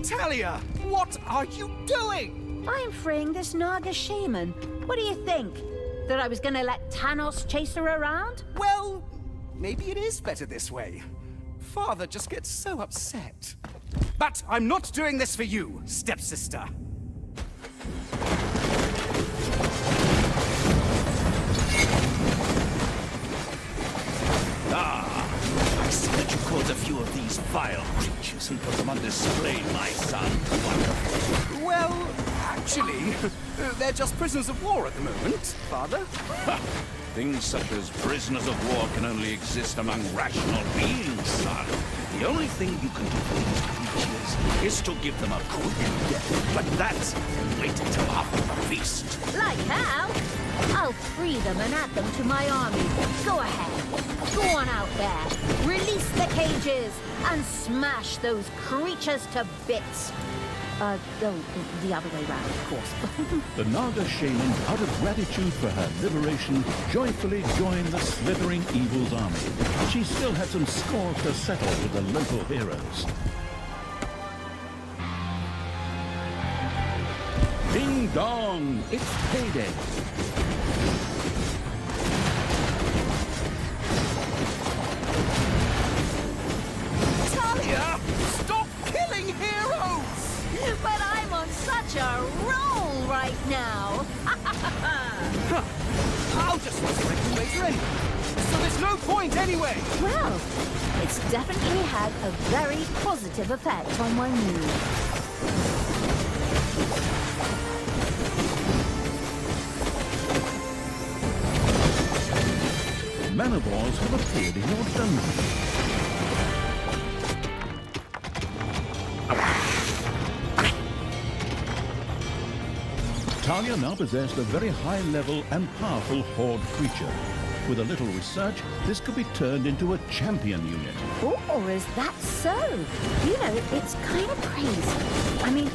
Talia, what are you doing? I'm freeing this Naga shaman. What do you think? That I was gonna let Thanos chase her around? Well, maybe it is better this way. Father just gets so upset. But I'm not doing this for you, stepsister. I see that you caught a few of these vile creatures and put them on display, my son. Wonderful. Well, actually, they're just prisoners of war at the moment, Father. Things such as prisoners of war can only exist among rational beings, son. The only thing you can do for these creatures is to give them a quick death. But that's wait until after the feast. Like how? I'll free them and add them to my army. Go ahead. Go on out there. Release the cages and smash those creatures to bits. The other way round, of course. The Naga shaman, out of gratitude for her liberation, joyfully joined the slithering evil's army. She still had some scores to settle with the local heroes. Ding dong! It's payday! Talia, stop killing heroes! But I'm on such a roll right now. I'll just resurrect you later anyway. So there's no point anyway. Well, it's definitely had a very positive effect on my mood. Manivores have appeared in your dungeon. Talia now possessed a very high-level and powerful horde creature. With a little research, this could be turned into a champion unit. Oh, is that so? You know, it's kind of crazy. I mean,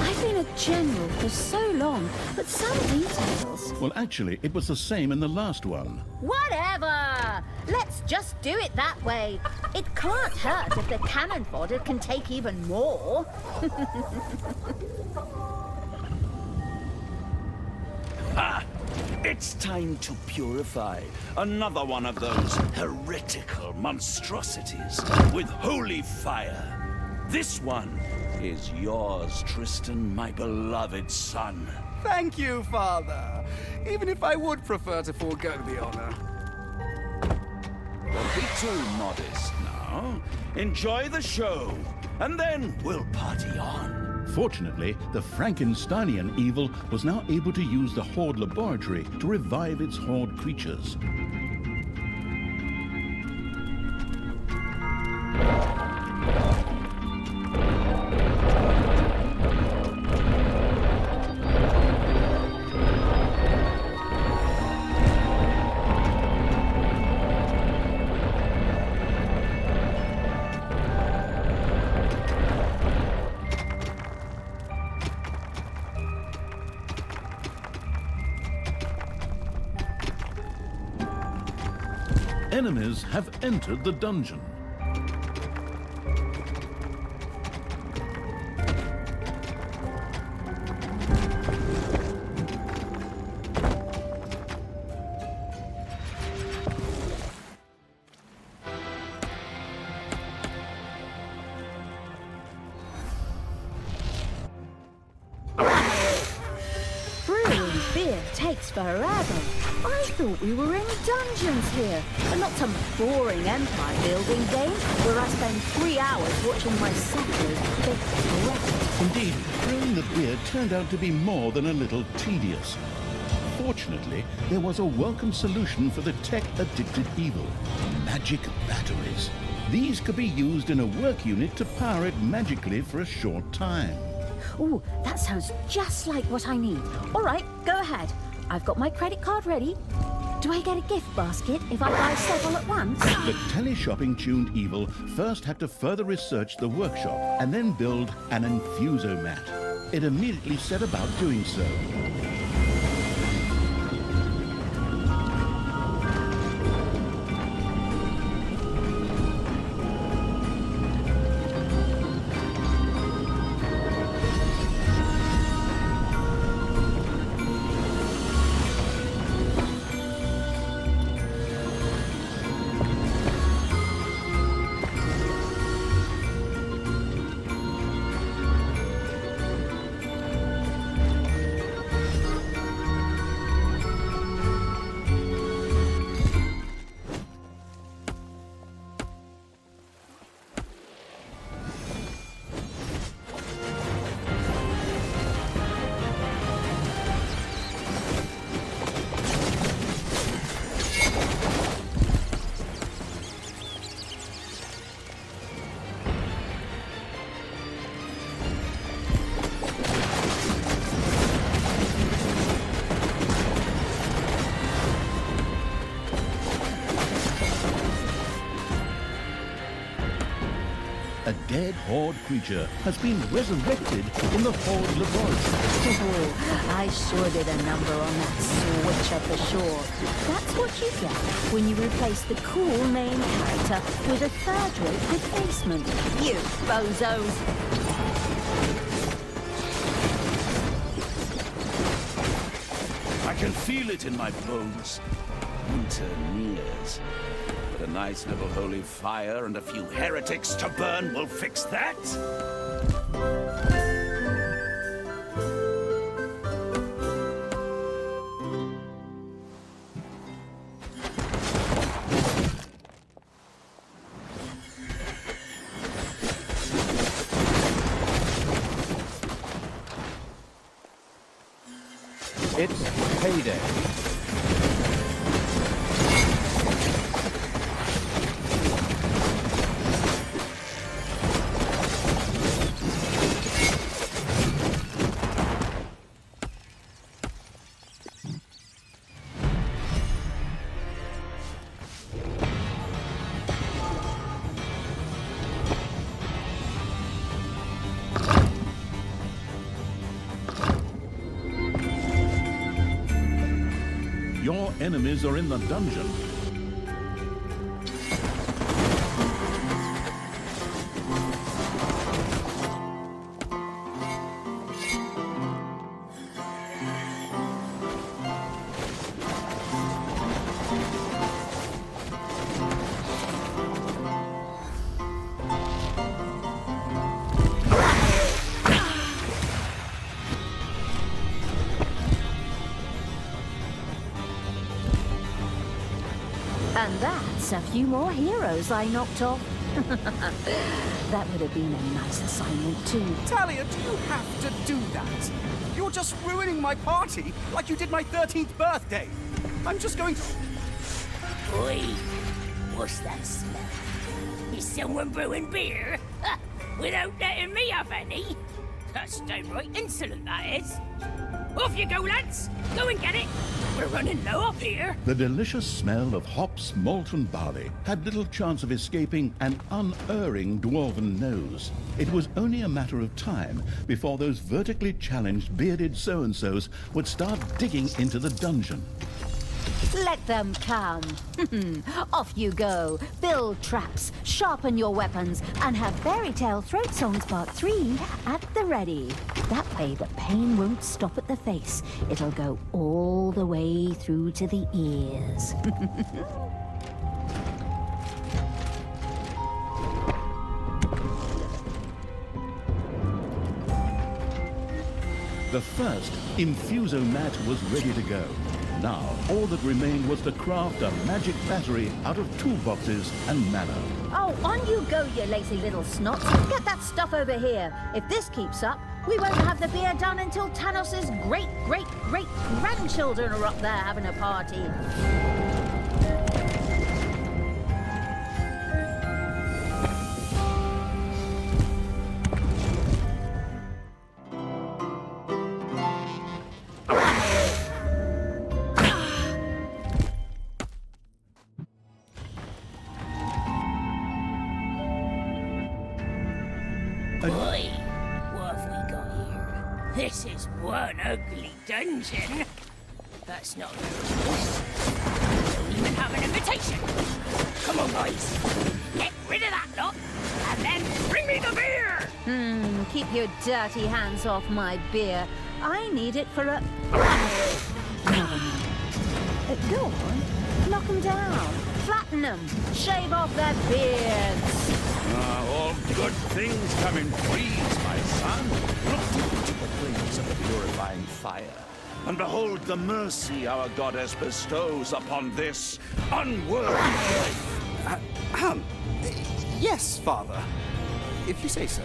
I've been a general for so long, but some details... Well, actually, it was the same in the last one. Whatever! Let's just do it that way. It can't hurt if the cannon fodder can take even more. Ah! It's time to purify another one of those heretical monstrosities with holy fire. This one is yours, Tristan, my beloved son. Thank you, Father. Even if I would prefer to forego the honor. Don't be too modest now. Enjoy the show, and then we'll party on. Fortunately, the Frankensteinian evil was now able to use the Horde laboratory to revive its Horde creatures. Enemies have entered the dungeon. Brewing beer takes forever. I thought we were in dungeons here, and not some boring empire building game where I spend 3 hours watching my settlers get wrecked. Indeed, brewing the beer turned out to be more than a little tedious. Fortunately, there was a welcome solution for the tech-addicted evil: magic batteries. These could be used in a work unit to power it magically for a short time. Ooh, that sounds just like what I need. All right, go ahead. I've got my credit card ready. Do I get a gift basket if I buy several at once? The teleshopping tuned evil first had to further research the workshop and then build an infusomat. It immediately set about doing so. A dead Horde creature has been resurrected in the Horde laboratory. Oh, I sure did a number on that switch at the shore. That's what you get when you replace the cool main character with a third-rate replacement. You bozos! I can feel it in my bones. Winter nears. But a nice little holy fire and a few heretics to burn will fix that. It's payday. your enemies are in the dungeon. And that's a few more heroes I knocked off. That would have been a nice assignment too. Talia, do you have to do that? You're just ruining my party like you did my 13th birthday. I'm just going to... Oi, what's that smell? Is someone brewing beer? Ha, without letting me have any? That's downright insolent, that is. Off you go, lads. Go and get it. We're running low up here. The delicious smell of hops, malt and barley had little chance of escaping an unerring dwarven nose. It was only a matter of time before those vertically challenged bearded so-and-sos would start digging into the dungeon. Let them come. Off you go. Build traps, sharpen your weapons, and have Fairy Tale Throat Songs Part 3 at the ready. That way the pain won't stop at the face. It'll go all the way through to the ears. The first Infuso mat was ready to go. Now, all that remained was to craft a magic battery out of toolboxes and mana. Oh, on you go, you lazy little snots. Get that stuff over here. If this keeps up, we won't have the beer done until Tanos's great-great-great-grandchildren are up there having a party. Oi, what have we got here? This is one ugly dungeon. That's not nice. Don't even have an invitation. Come on, boys. Get rid of that lot, and then bring me the beer! Keep your dirty hands off my beer. I need it for a... Go on. Knock them down. Flatten them. Shave off their beards. All good things come in threes, my son. Look to the flames of the purifying fire, and behold the mercy our goddess bestows upon this unworthy life. Yes, Father. If you say so.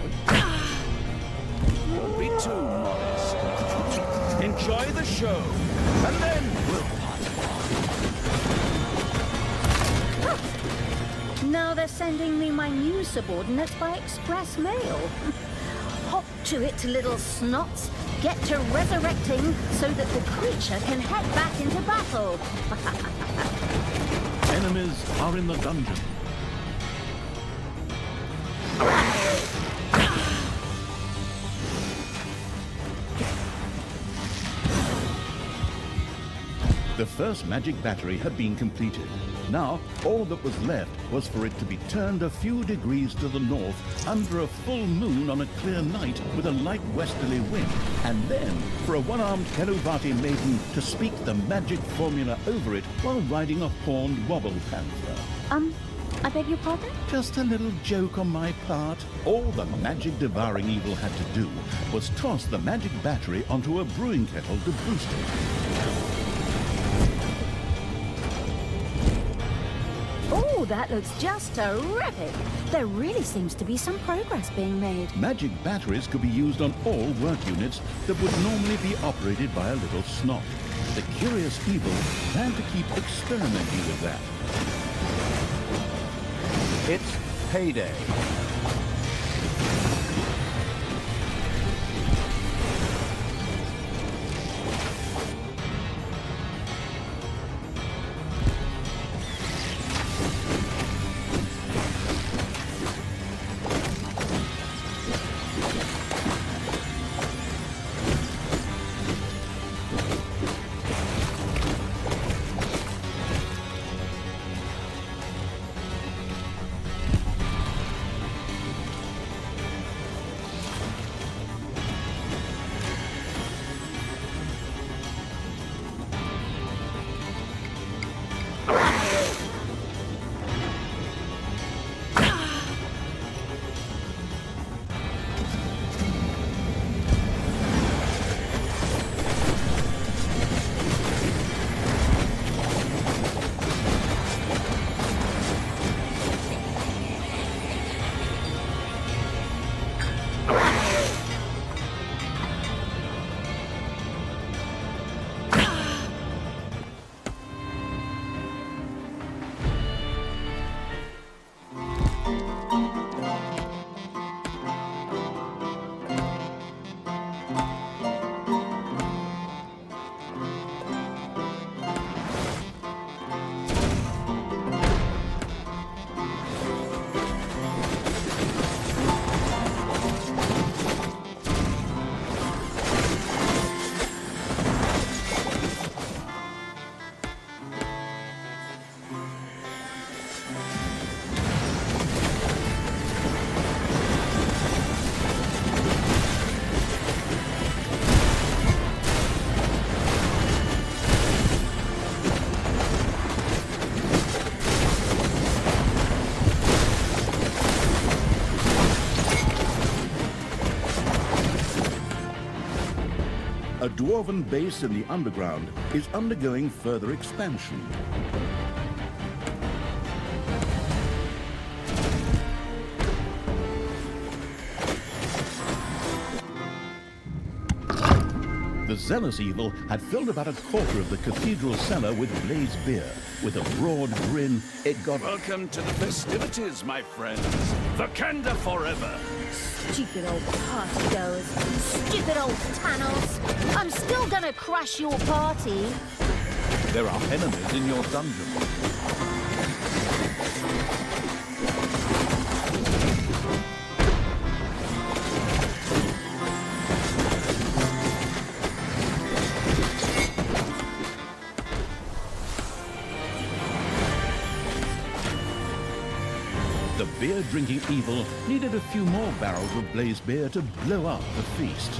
Don't be too modest. Enjoy the show, and then we'll part ways. Now they're sending me my new subordinates by express mail. Hop to it, little snots. Get to resurrecting so that the creature can head back into battle. Enemies are in the dungeon. The first magic battery had been completed. Now, all that was left was for it to be turned a few degrees to the north under a full moon on a clear night with a light westerly wind, and then for a one-armed Kenovati maiden to speak the magic formula over it while riding a horned wobble panther. I beg your pardon? Just a little joke on my part. All the magic devouring evil had to do was toss the magic battery onto a brewing kettle to boost it. Oh, that looks just terrific. There really seems to be some progress being made. Magic batteries could be used on all work units that would normally be operated by a little snot. The curious evil planned to keep experimenting with that. It's payday. dwarven base in the underground is undergoing further expansion. The zealous evil had filled about a quarter of the cathedral cellar with blazed beer. With a broad grin, it got... Welcome to the festivities, my friends. Vakanda forever. Stupid old partygoers. Stupid old Thanos. I'm still gonna crash your party. There are enemies in your dungeon. The beer-drinking evil needed a few more barrels of blazed beer to blow up the feast.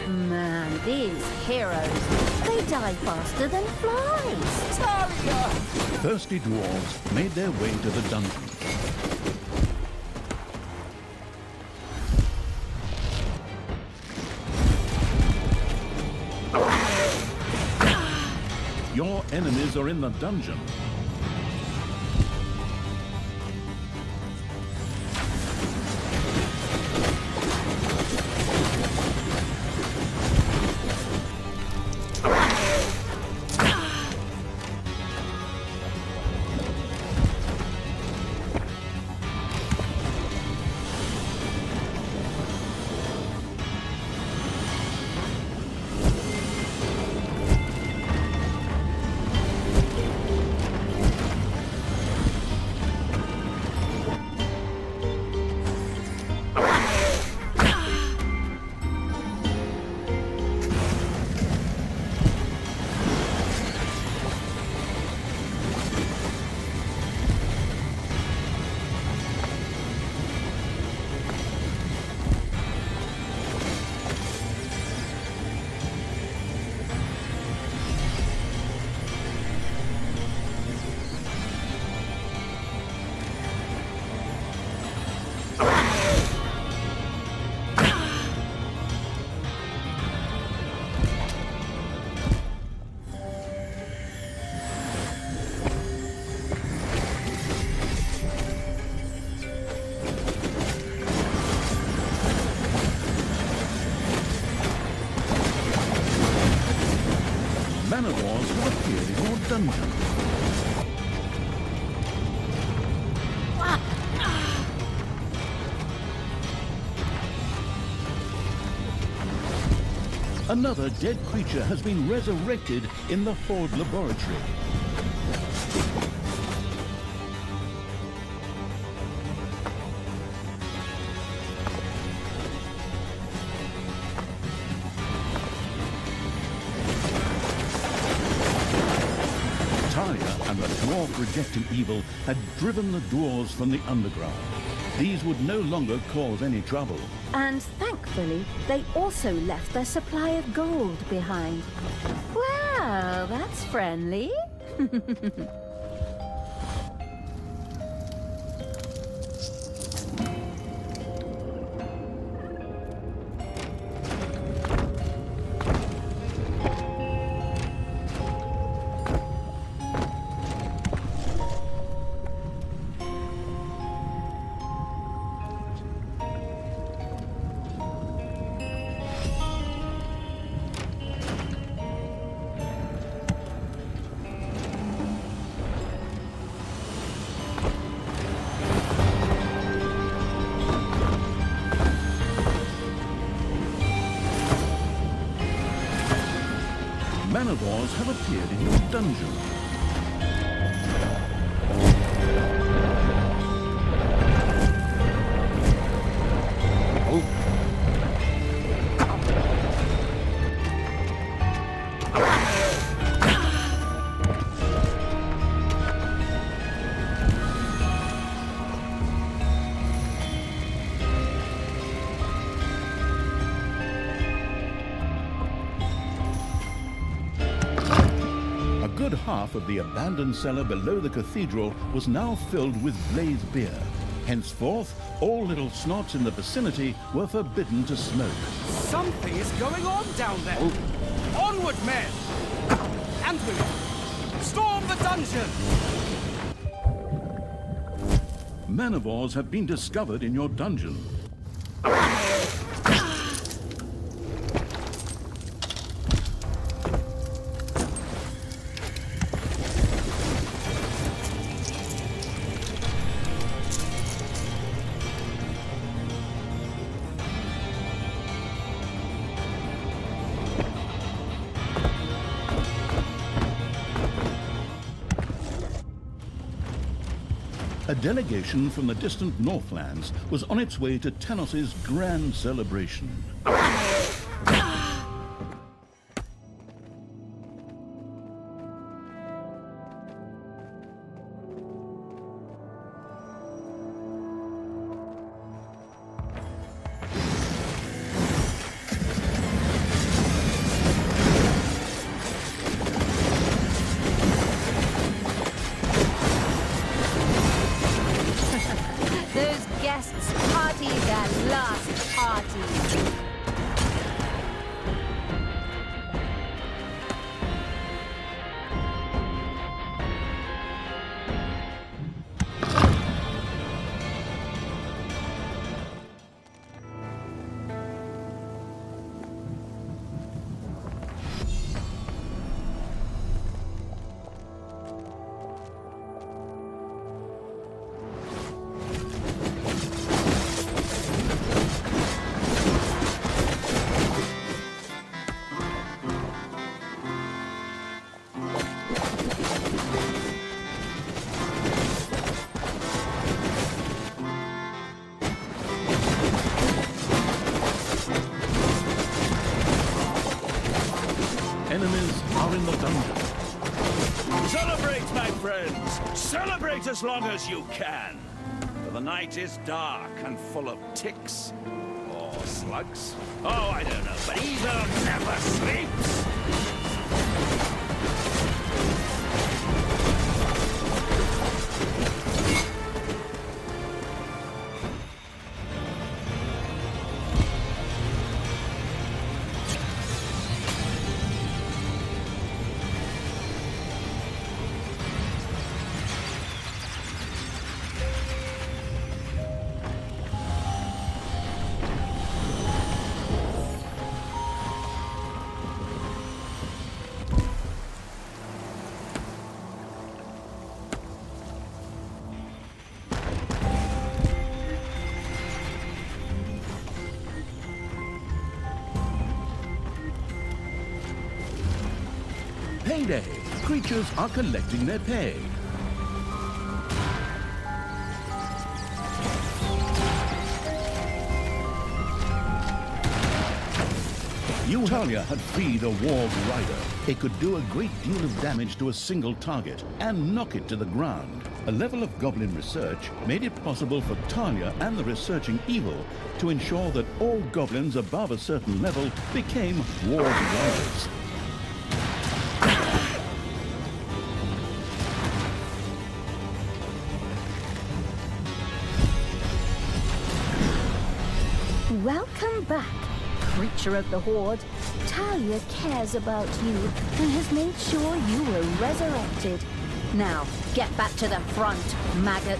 Man, these heroes, they die faster than flies. Talia! Thirsty dwarves made their way to the dungeon. Your enemies are in the dungeon. Manowars have appeared in your dungeon. Another dead creature has been resurrected in the Horde laboratory. Talia and the dwarf-rejecting evil had driven the dwarves from the underground. These would no longer cause any trouble. And thankfully, they also left their supply of gold behind. Well, that's friendly. Manowars have appeared in your dungeon. half of the abandoned cellar below the cathedral was now filled with blazed beer. Henceforth, all little snots in the vicinity were forbidden to smoke. Something is going on down there. Onward, men! And women! Storm the dungeon! Manivores have been discovered in your dungeon. A delegation from the distant Northlands was on its way to Tanos's grand celebration. Those guests party their last party. Enemies are in the dungeon. Celebrate, my friends! Celebrate as long as you can! For the night is dark and full of ticks. Or slugs. Oh, I don't know, but evil never sleeps! Payday! Creatures are collecting their pay. Talia had freed a warg rider. It could do a great deal of damage to a single target and knock it to the ground. A level of goblin research made it possible for Talia and the researching evil to ensure that all goblins above a certain level became warg riders. Welcome back, creature of the Horde. Talia cares about you and has made sure you were resurrected. Now, get back to the front, maggot.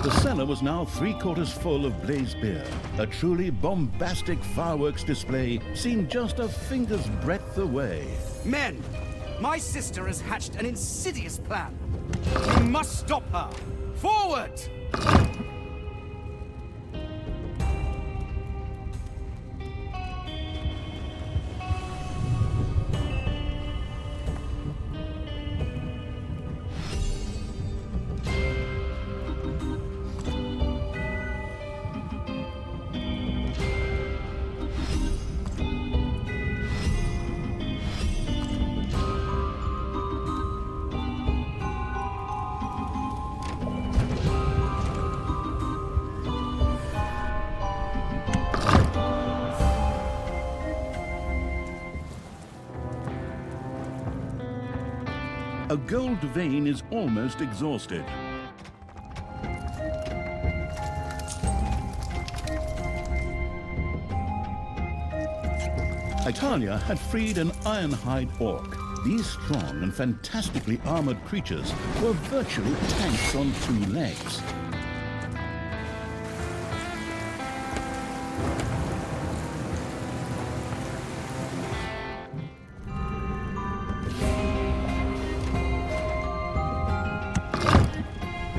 The cellar was now 3/4 full of blazed beer. A truly bombastic fireworks display seemed just a finger's breadth away. Men, my sister has hatched an insidious plan. You must stop her. Forward! A gold vein is almost exhausted. Italia had freed an ironhide orc. These strong and fantastically armored creatures were virtually tanks on 2 legs.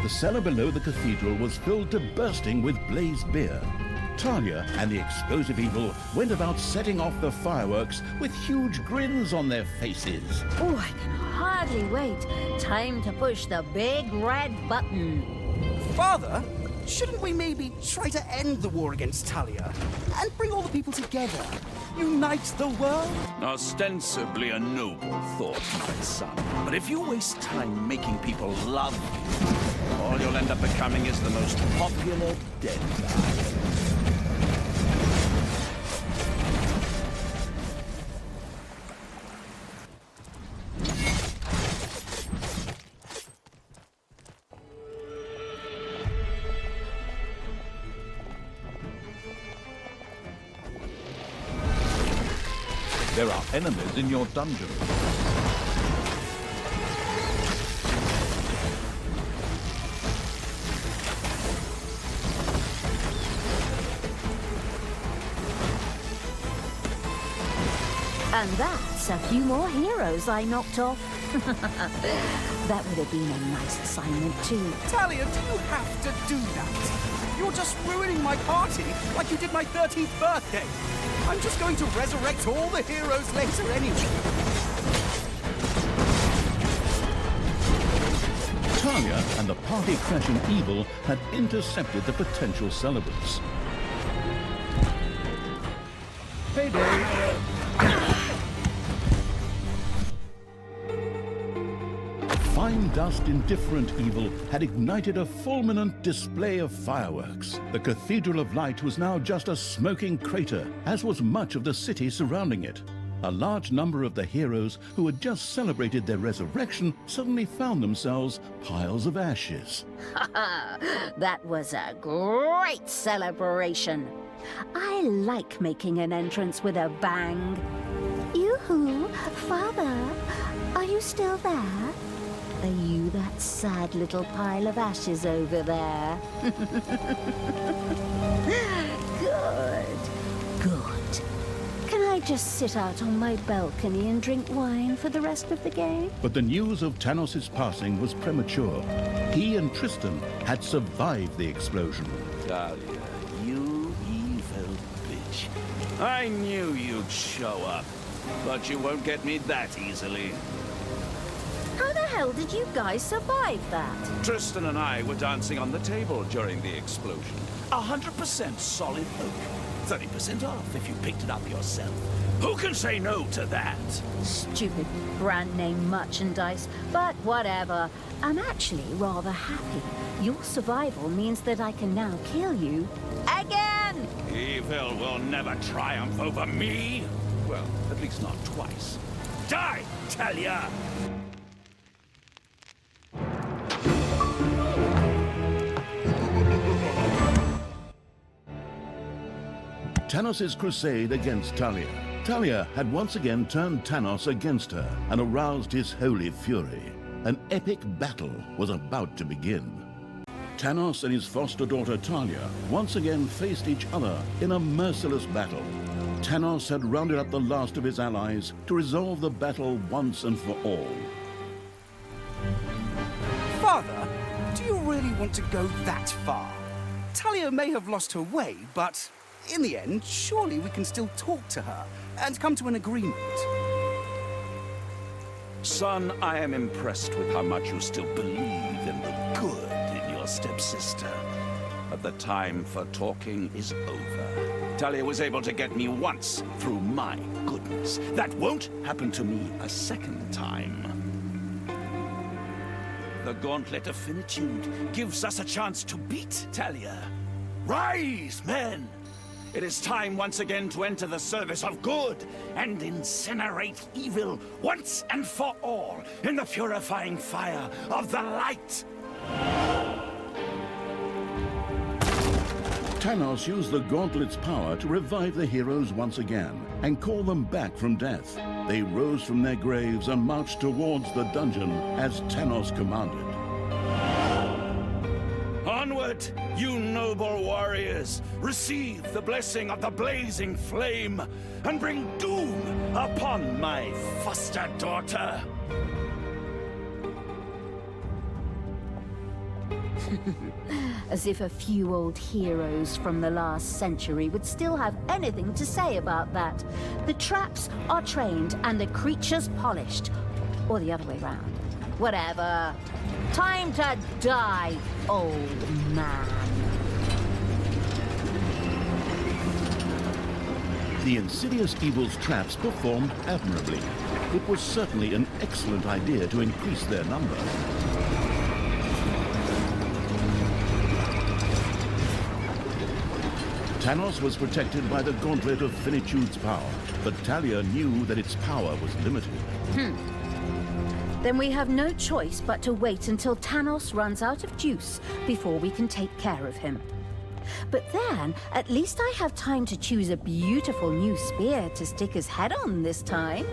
The cellar below the cathedral was filled to bursting with blazed beer. Talia and the explosive evil went about setting off the fireworks with huge grins on their faces. Oh, I can hardly wait. Time to push the big red button. Father, shouldn't we maybe try to end the war against Talia and bring all the people together? Unite the world? Ostensibly a noble thought, my son. But if you waste time making people love you, all you'll end up becoming is the most popular dead guy. There are enemies in your dungeon. And that's a few more heroes I knocked off. That would have been a nice assignment too. Talia, do you have to do that? You're just ruining my party like you did my 13th birthday. I'm just going to resurrect all the heroes later anyway. Talia and the party-crashing evil had intercepted the potential celebrants. Payday! Fine dust indifferent evil had ignited a fulminant display of fireworks. The Cathedral of Light was now just a smoking crater, as was much of the city surrounding it. A large number of the heroes who had just celebrated their resurrection suddenly found themselves piles of ashes. That was a great celebration. I like making an entrance with a bang. Yoo-hoo, Father, are you still there? Are you that sad little pile of ashes over there? Good. Good. Can I just sit out on my balcony and drink wine for the rest of the game? But the news of Tanos' passing was premature. He and Tristan had survived the explosion. Talia, you evil bitch. I knew you'd show up, but you won't get me that easily. How the hell did you guys survive that? Tristan and I were dancing on the table during the explosion. 100% solid oak. 30% off if you picked it up yourself. Who can say no to that? Stupid brand name merchandise, but whatever. I'm actually rather happy. Your survival means that I can now kill you again! Evil will never triumph over me. Well, at least not twice. Die, Talia! Tanos' crusade against Talia. Talia had once again turned Tanos against her and aroused his holy fury. An epic battle was about to begin. Tanos and his foster daughter Talia once again faced each other in a merciless battle. Tanos had rounded up the last of his allies to resolve the battle once and for all. Father, do you really want to go that far? Talia may have lost her way, but in the end, surely we can still talk to her and come to an agreement. Son, I am impressed with how much you still believe in the good in your stepsister. But the time for talking is over. Talia was able to get me once through my goodness. That won't happen to me a second time. The Gauntlet of Finitude gives us a chance to beat Talia. Rise, men! It is time once again to enter the service of good and incinerate evil once and for all in the purifying fire of the light. Tanos used the Gauntlet's power to revive the heroes once again and call them back from death. They rose from their graves and marched towards the dungeon as Tanos commanded. Onward, you noble warriors! Receive the blessing of the blazing flame and bring doom upon my foster daughter! As if a few old heroes from the last century would still have anything to say about that. The traps are trained and the creatures polished. Or the other way round. Whatever. Time to die, old man. The insidious evil's traps performed admirably. It was certainly an excellent idea to increase their number. Tanos was protected by the Gauntlet of Finitude's power, but Talia knew that its power was limited. Then we have no choice but to wait until Tanos runs out of juice before we can take care of him. But then, at least I have time to choose a beautiful new spear to stick his head on this time.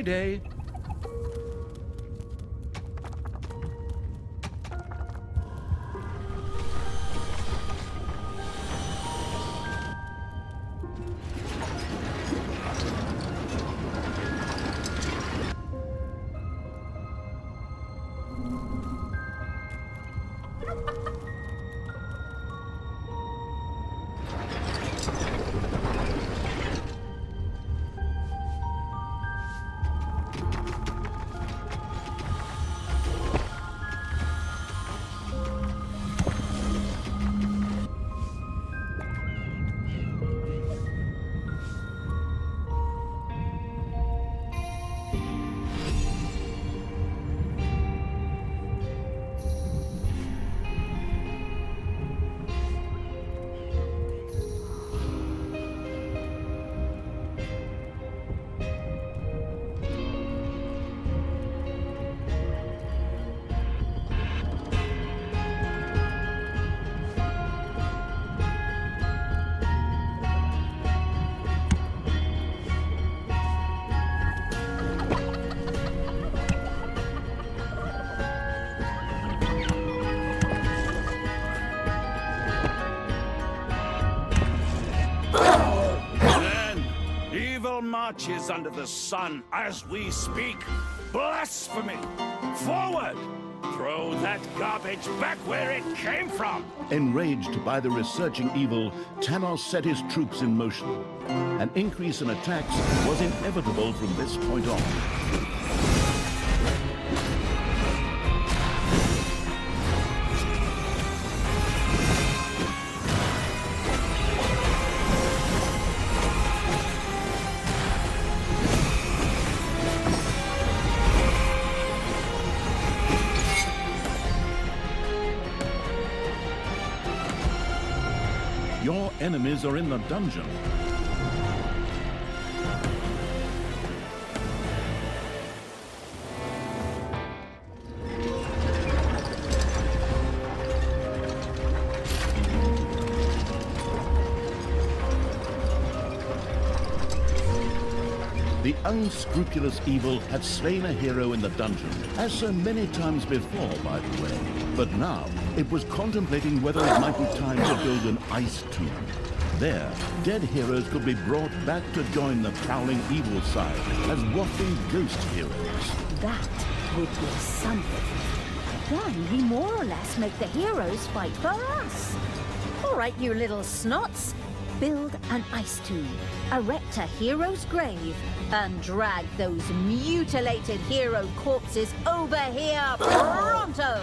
payday. Marches under the sun as we speak. Blasphemy! Forward! Throw that garbage back where it came from! Enraged by the resurging evil, Tanos set his troops in motion. An increase in attacks was inevitable from this point on. Your enemies are in the dungeon. The unscrupulous evil had slain a hero in the dungeon, as so many times before, by the way. But now, it was contemplating whether it might be time to build an ice tomb. There, dead heroes could be brought back to join the prowling evil side as wafting ghost heroes. That would be something. Then we more or less make the heroes fight for us. All right, you little snots. Build an ice tomb, erect a hero's grave, and drag those mutilated hero corpses over here pronto!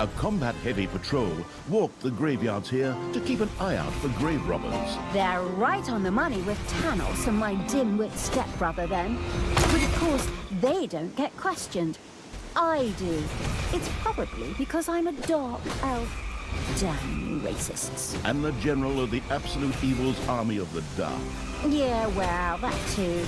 A combat-heavy patrol walked the graveyards here to keep an eye out for grave robbers. They're right on the money with Tanos and my dim-wit stepbrother then. But of course, they don't get questioned. I do. It's probably because I'm a dark elf. Damn you racists. And the general of the absolute evil's army of the dark. Yeah, well, that too.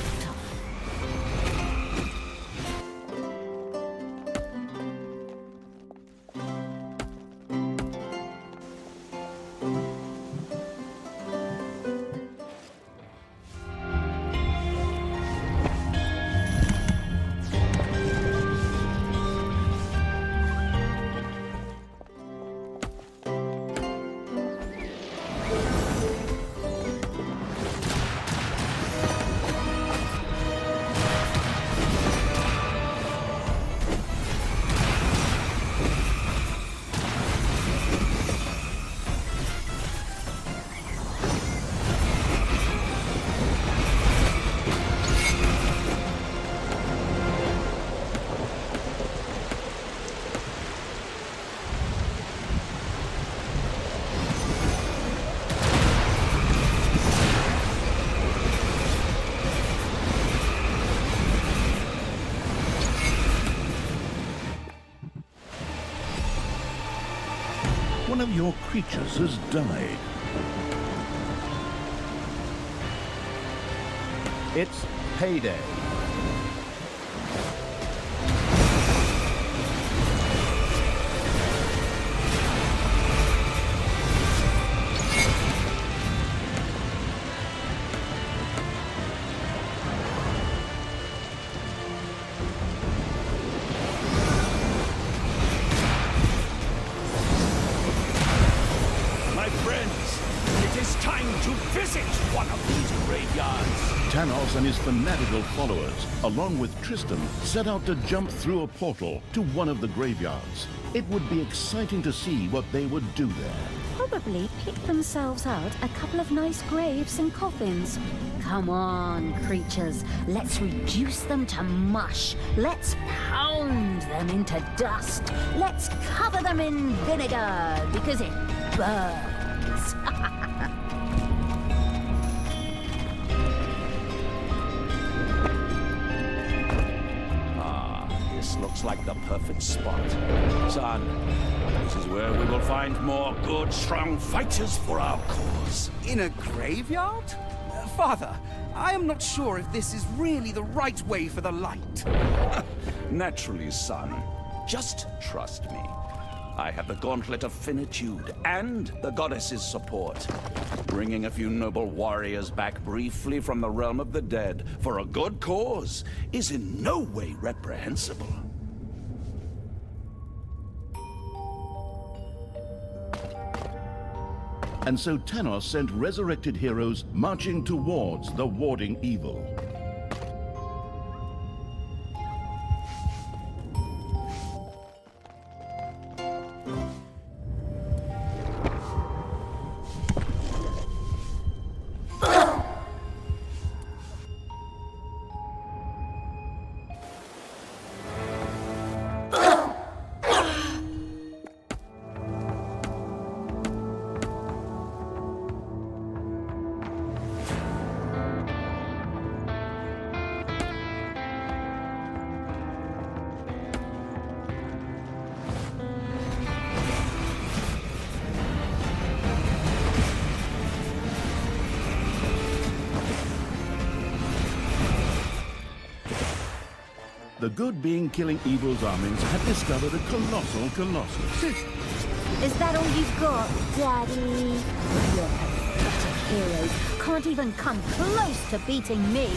one of your creatures has died. It's payday. My friends, it is time to visit one of these graveyards. Tanos and his fanatical followers, along with Tristan, set out to jump through a portal to one of the graveyards. It would be exciting to see what they would do there. Probably pick themselves out a couple of nice graves and coffins. Come on, creatures. Let's reduce them to mush. Let's pound them into dust. Let's cover them in vinegar because it burns. This looks like the perfect spot. Son, this is where we will find more good, strong fighters for our cause. In a graveyard? Father, I am not sure if this is really the right way for the light. Naturally, son. Just trust me. I have the gauntlet of finitude and the goddess's support. Bringing a few noble warriors back briefly from the realm of the dead for a good cause is in no way reprehensible. And so Tanos sent resurrected heroes marching towards the warding evil. The good being killing evil's armies had discovered a colossal colossus. Is that all you've got, Daddy? Your pathetic heroes can't even come close to beating me.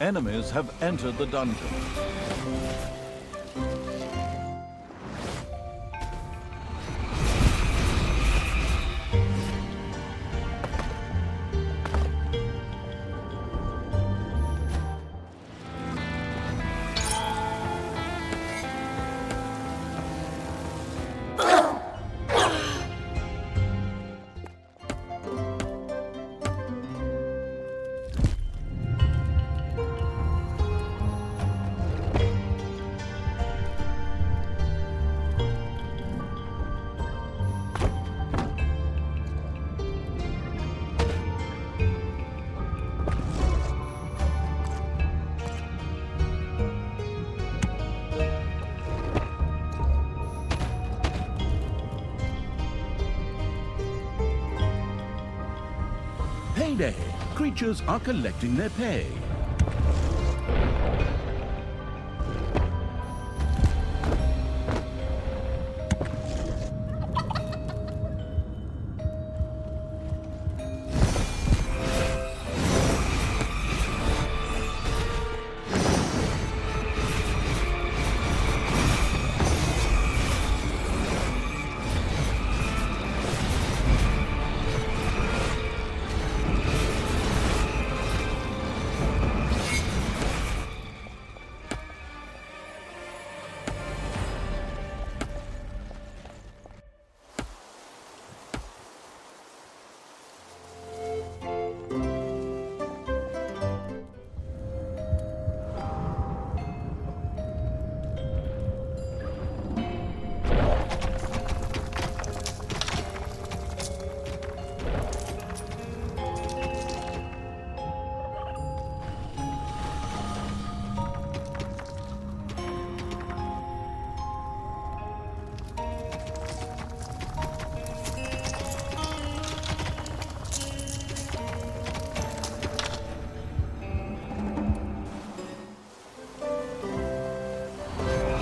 Enemies have entered the dungeon. Payday! Creatures are collecting their pay.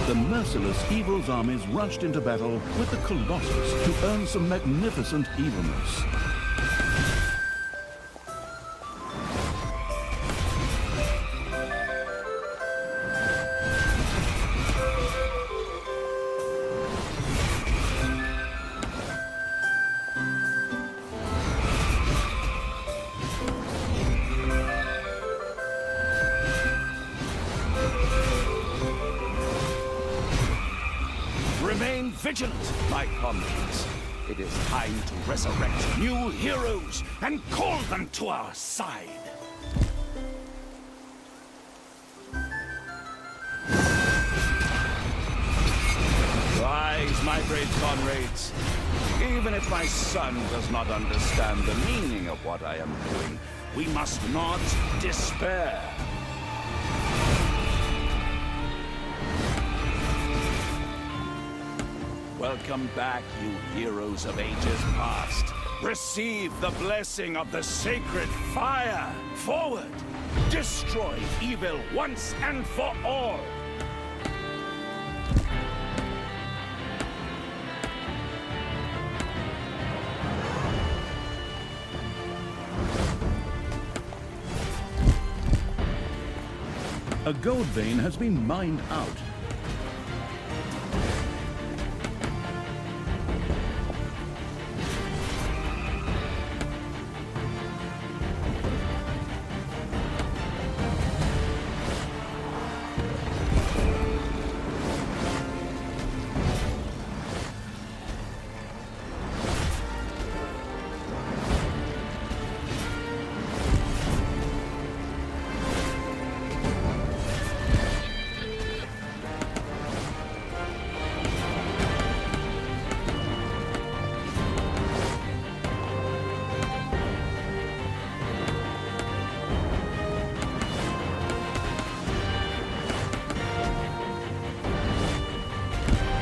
The merciless evil's armies rushed into battle with the Colossus to earn some magnificent evilness. Remain vigilant, my comrades. It is time to resurrect new heroes and call them to our side. Rise, my brave comrades. Even if my son does not understand the meaning of what I am doing, we must not despair. Welcome back, you heroes of ages past. Receive the blessing of the sacred fire. Forward! Destroy evil once and for all. A gold vein has been mined out.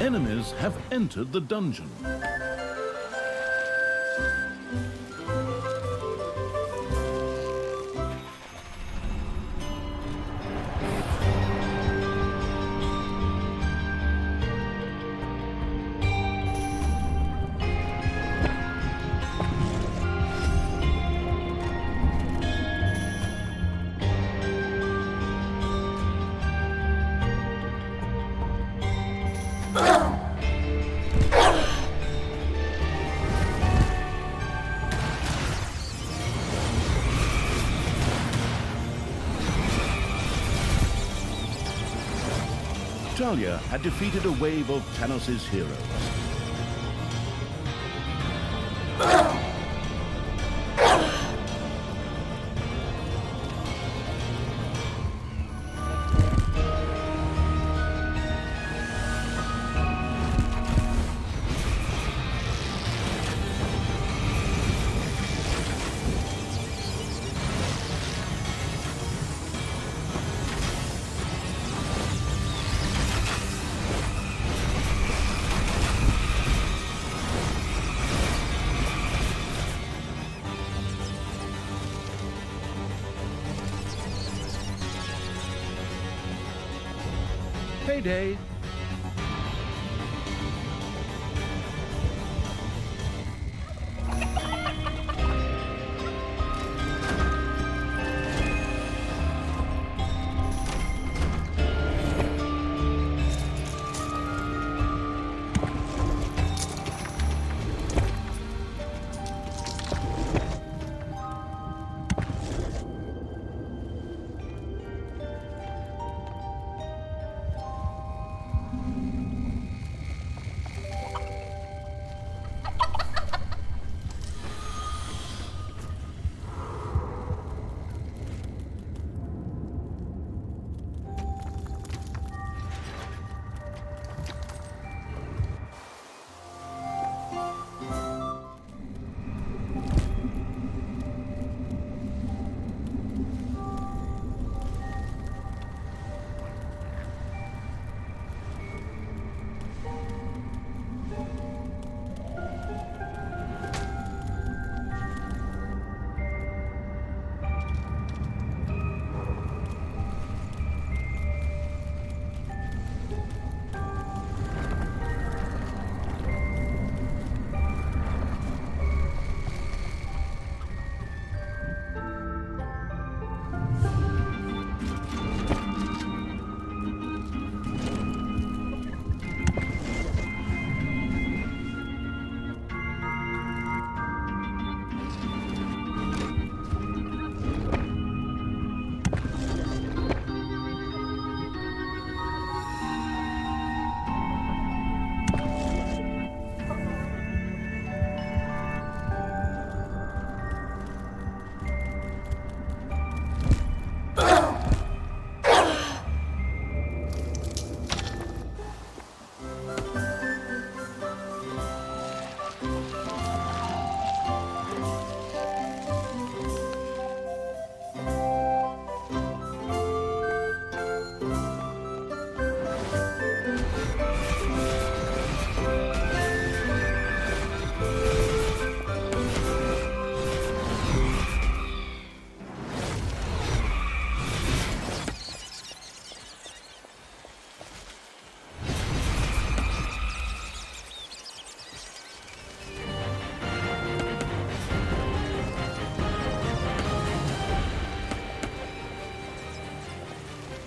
Enemies have entered the dungeon. Talia had defeated a wave of Thanos' heroes. Payday.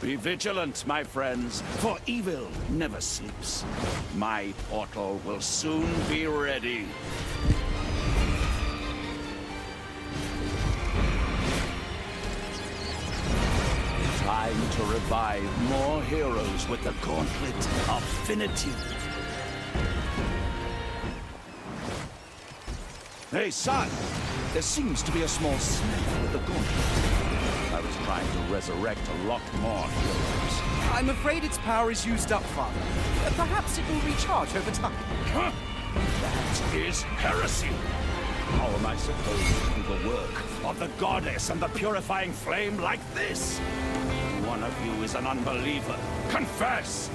Be vigilant, my friends, for evil never sleeps. My portal will soon be ready. Time to revive more heroes with the Gauntlet of Affinity. Hey, son! There seems to be a small snag with the Gauntlet. I was trying to resurrect a lot more heroes. I'm afraid its power is used up, Father. Perhaps it will recharge over time. Huh? That is heresy! How am I supposed to do the work of the goddess and the purifying flame like this? One of you is an unbeliever. Confess!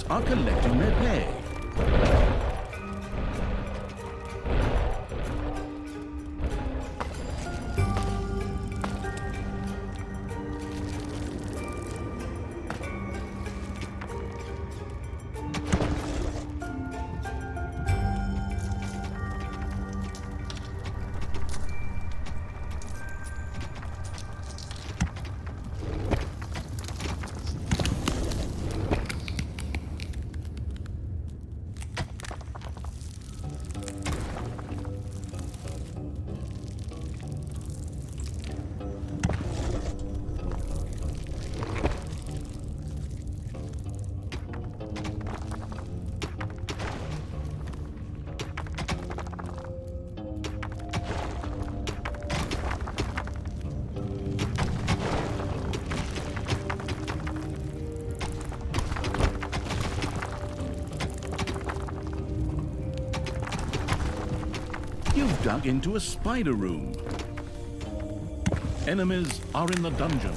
are collecting their pay. You've dug into a spider room. Enemies are in the dungeon.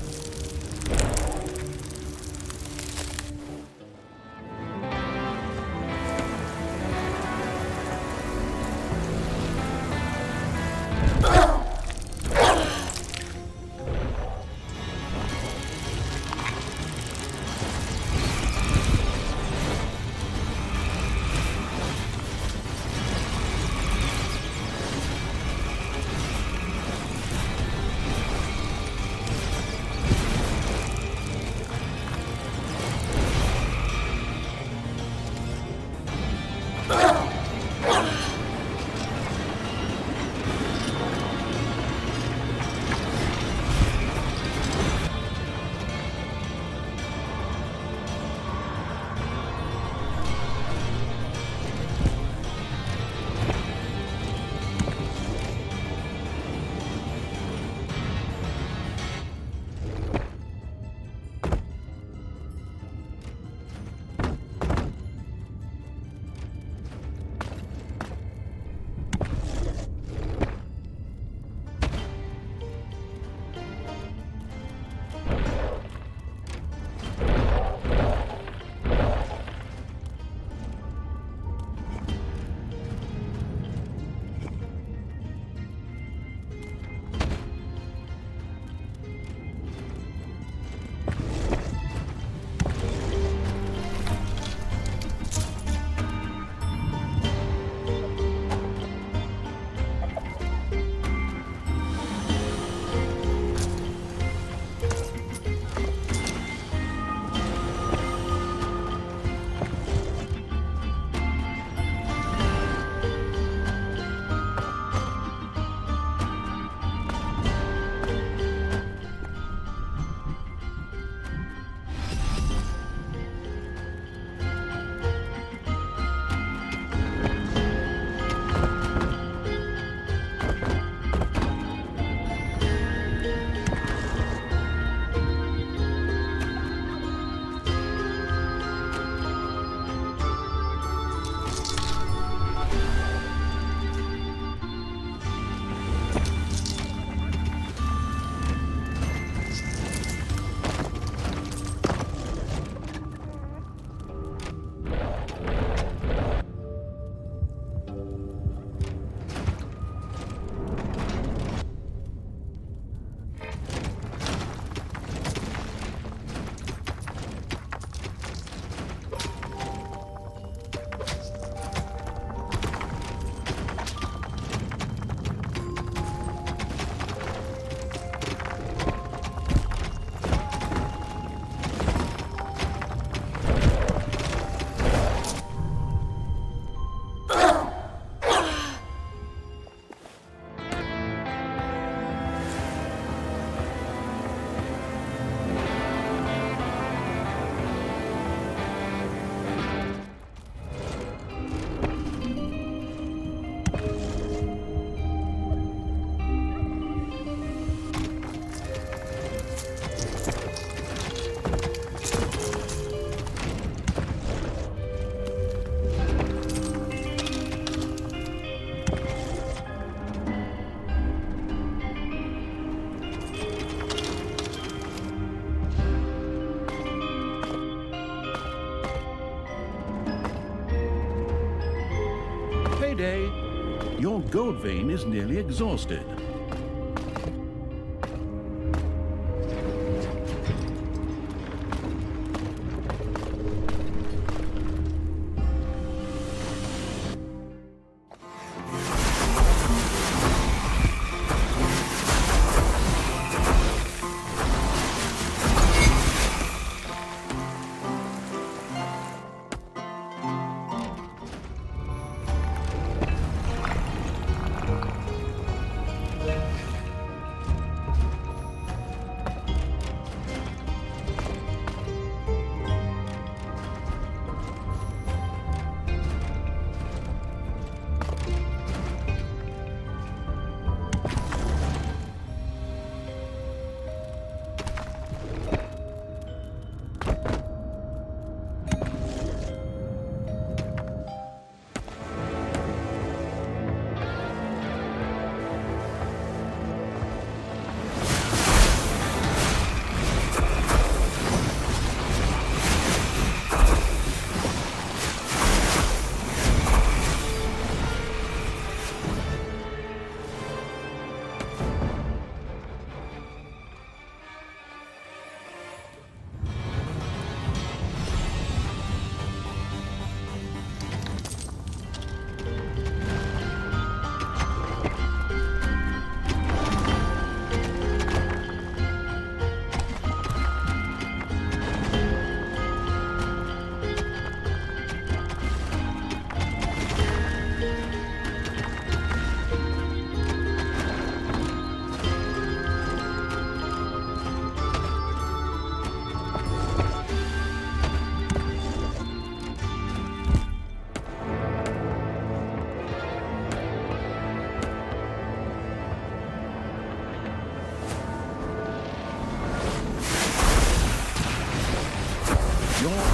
Your gold vein is nearly exhausted.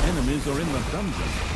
Enemies are in the dungeon.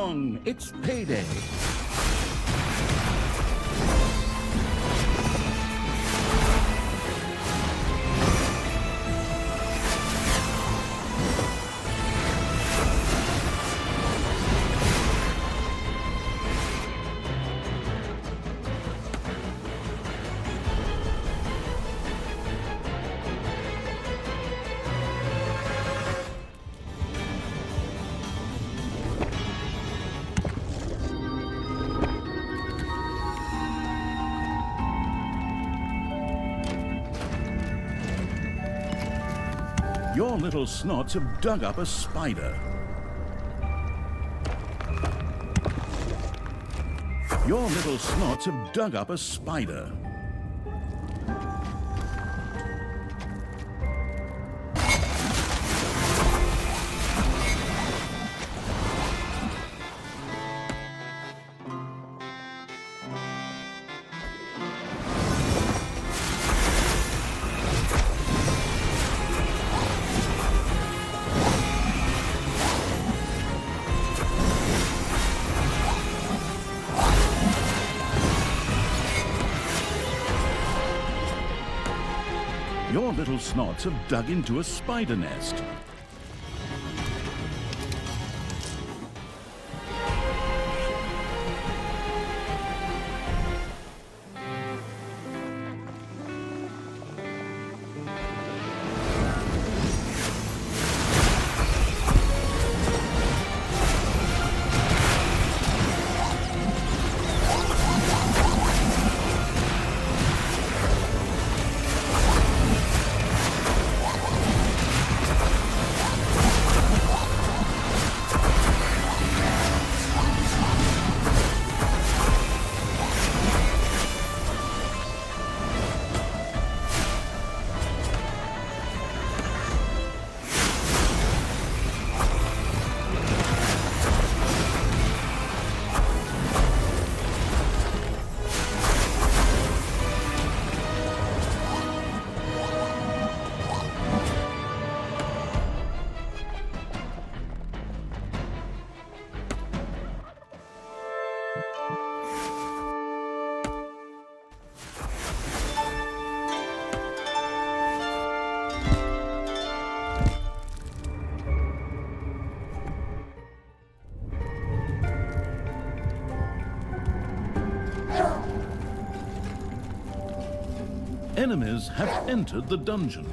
along. It's payday. Your little snots have dug up a spider. Your little snots have dug up a spider. Your little snots have dug into a spider nest. Enemies have entered the dungeon.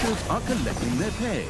creatures are collecting their pay.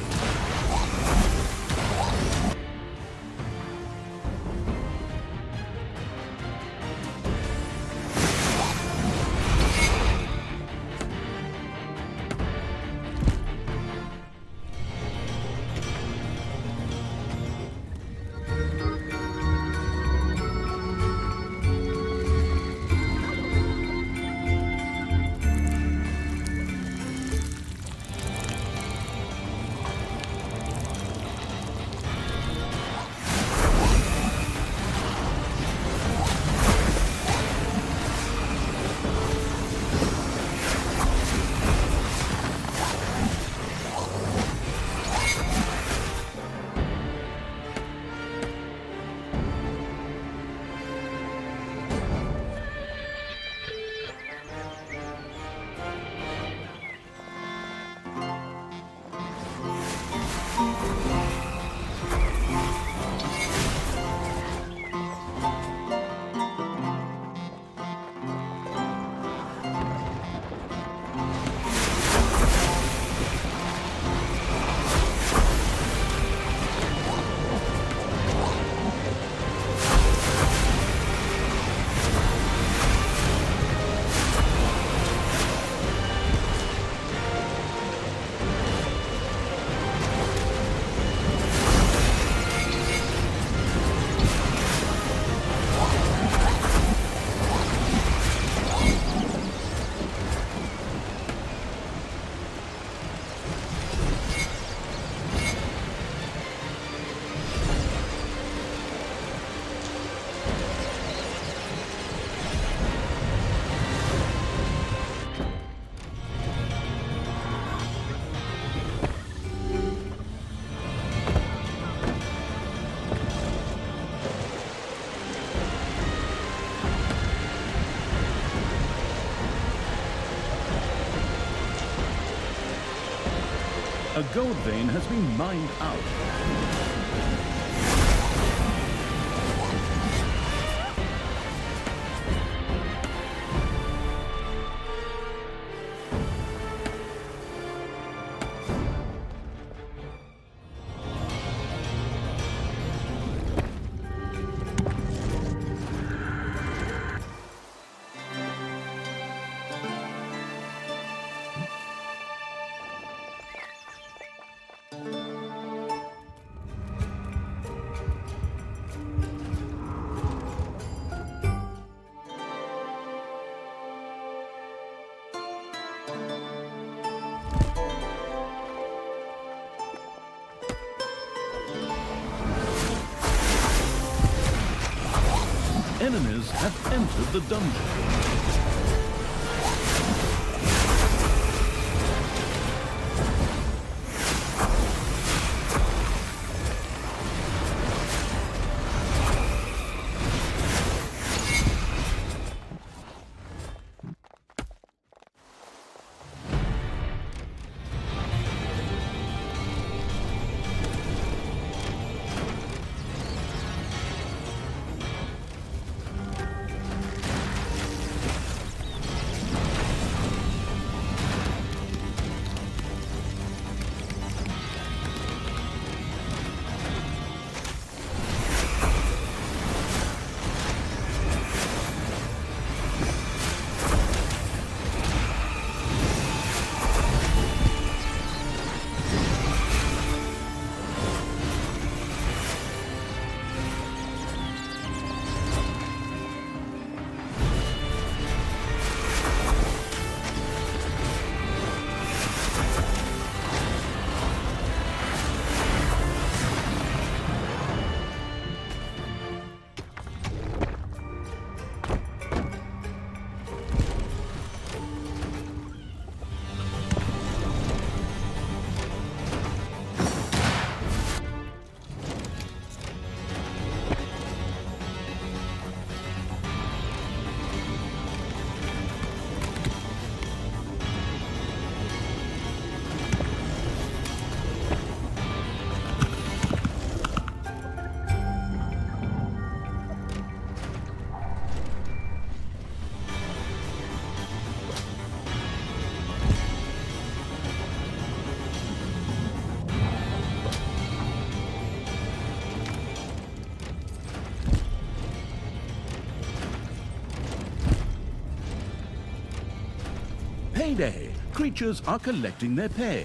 A gold vein has been mined out. Enemies have entered the dungeon. payday. Creatures are collecting their pay.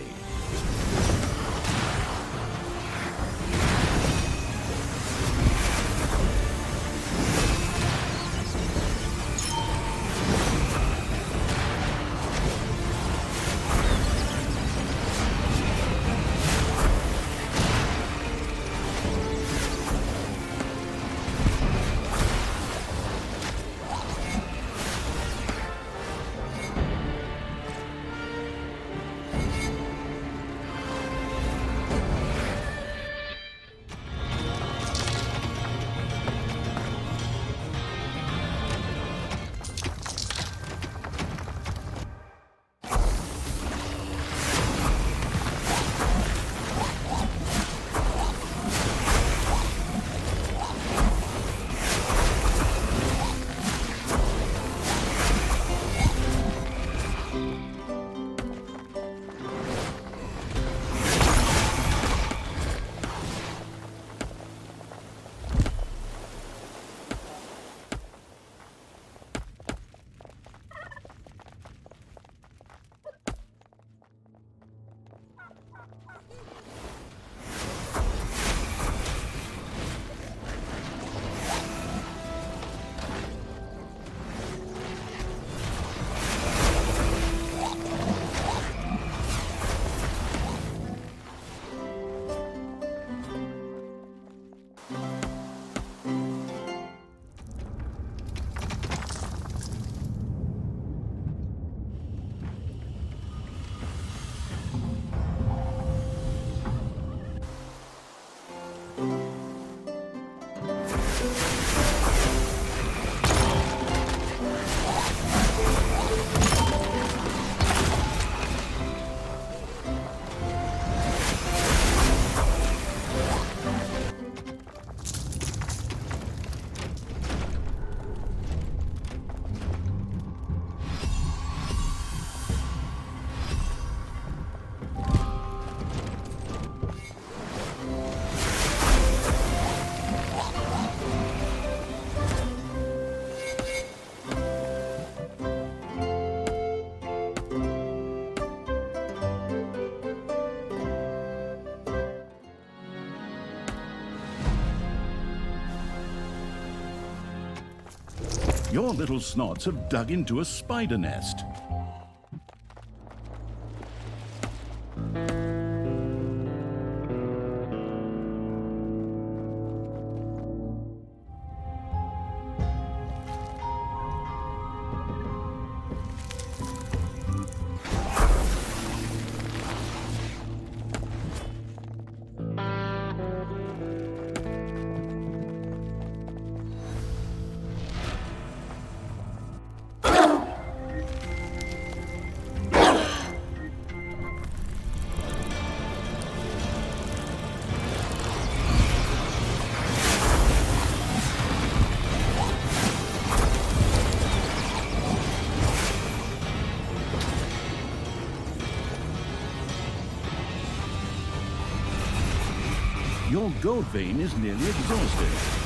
Your little snots have dug into a spider nest. Your gold vein is nearly exhausted.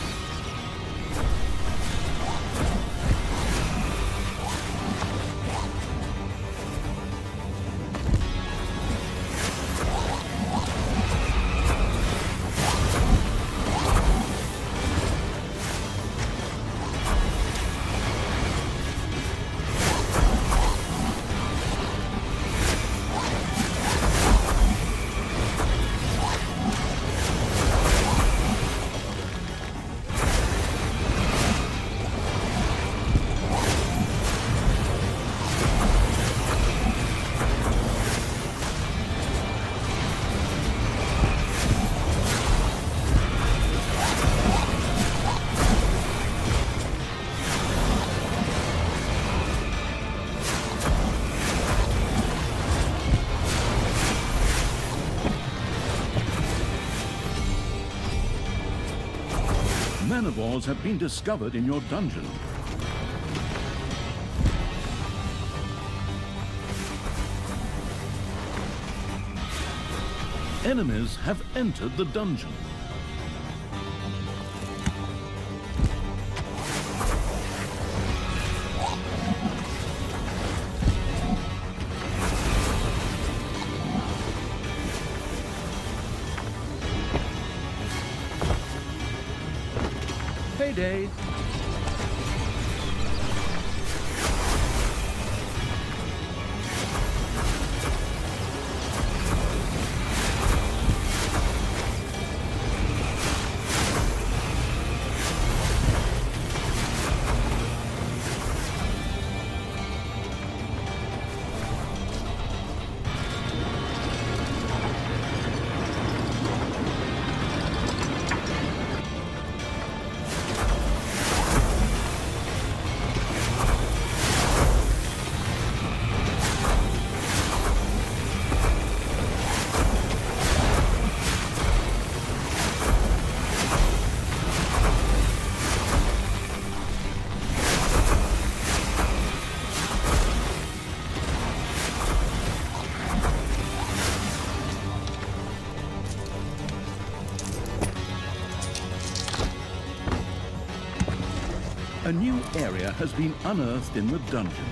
Manivores have been discovered in your dungeon. Enemies have entered the dungeon. Friday. A new area has been unearthed in the dungeon.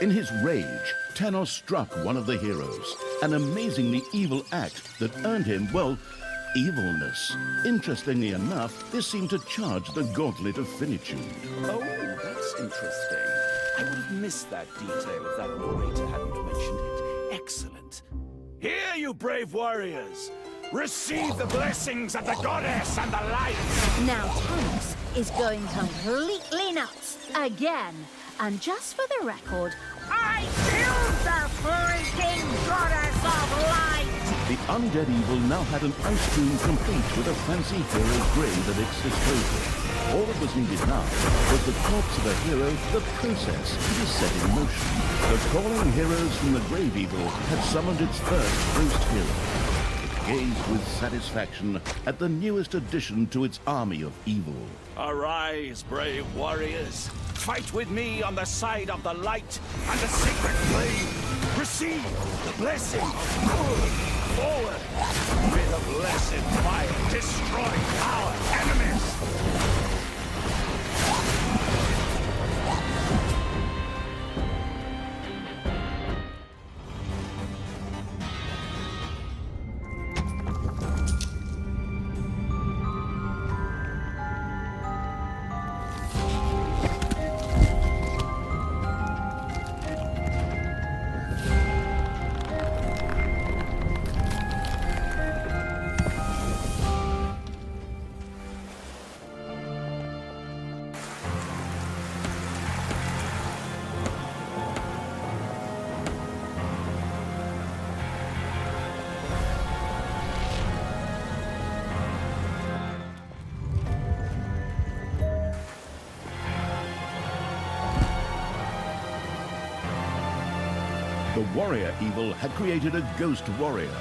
In his rage, Tanos struck one of the heroes, an amazingly evil act that earned him, well, evilness. Interestingly enough, this seemed to charge the gauntlet of finitude. Oh, that's interesting. I would have missed that detail if that narrator hadn't mentioned it. Excellent. Here, you brave warriors! Receive the blessings of the goddess and the light! Now Tanos is going completely nuts again. And just for the record, I killed the freaking goddess of light! The undead evil now had an ice tomb complete with a fancy hero's grave at its disposal. All that was needed now was the corpse of a hero, the process to be set in motion. The calling heroes from the grave evil had summoned its first ghost hero. It gazed with satisfaction at the newest addition to its army of evil. Arise, brave warriors! Fight with me on the side of the light and the sacred flame! Receive the blessing of good! Forward! May the blessed fire destroy our enemies! The warrior evil had created a ghost warrior.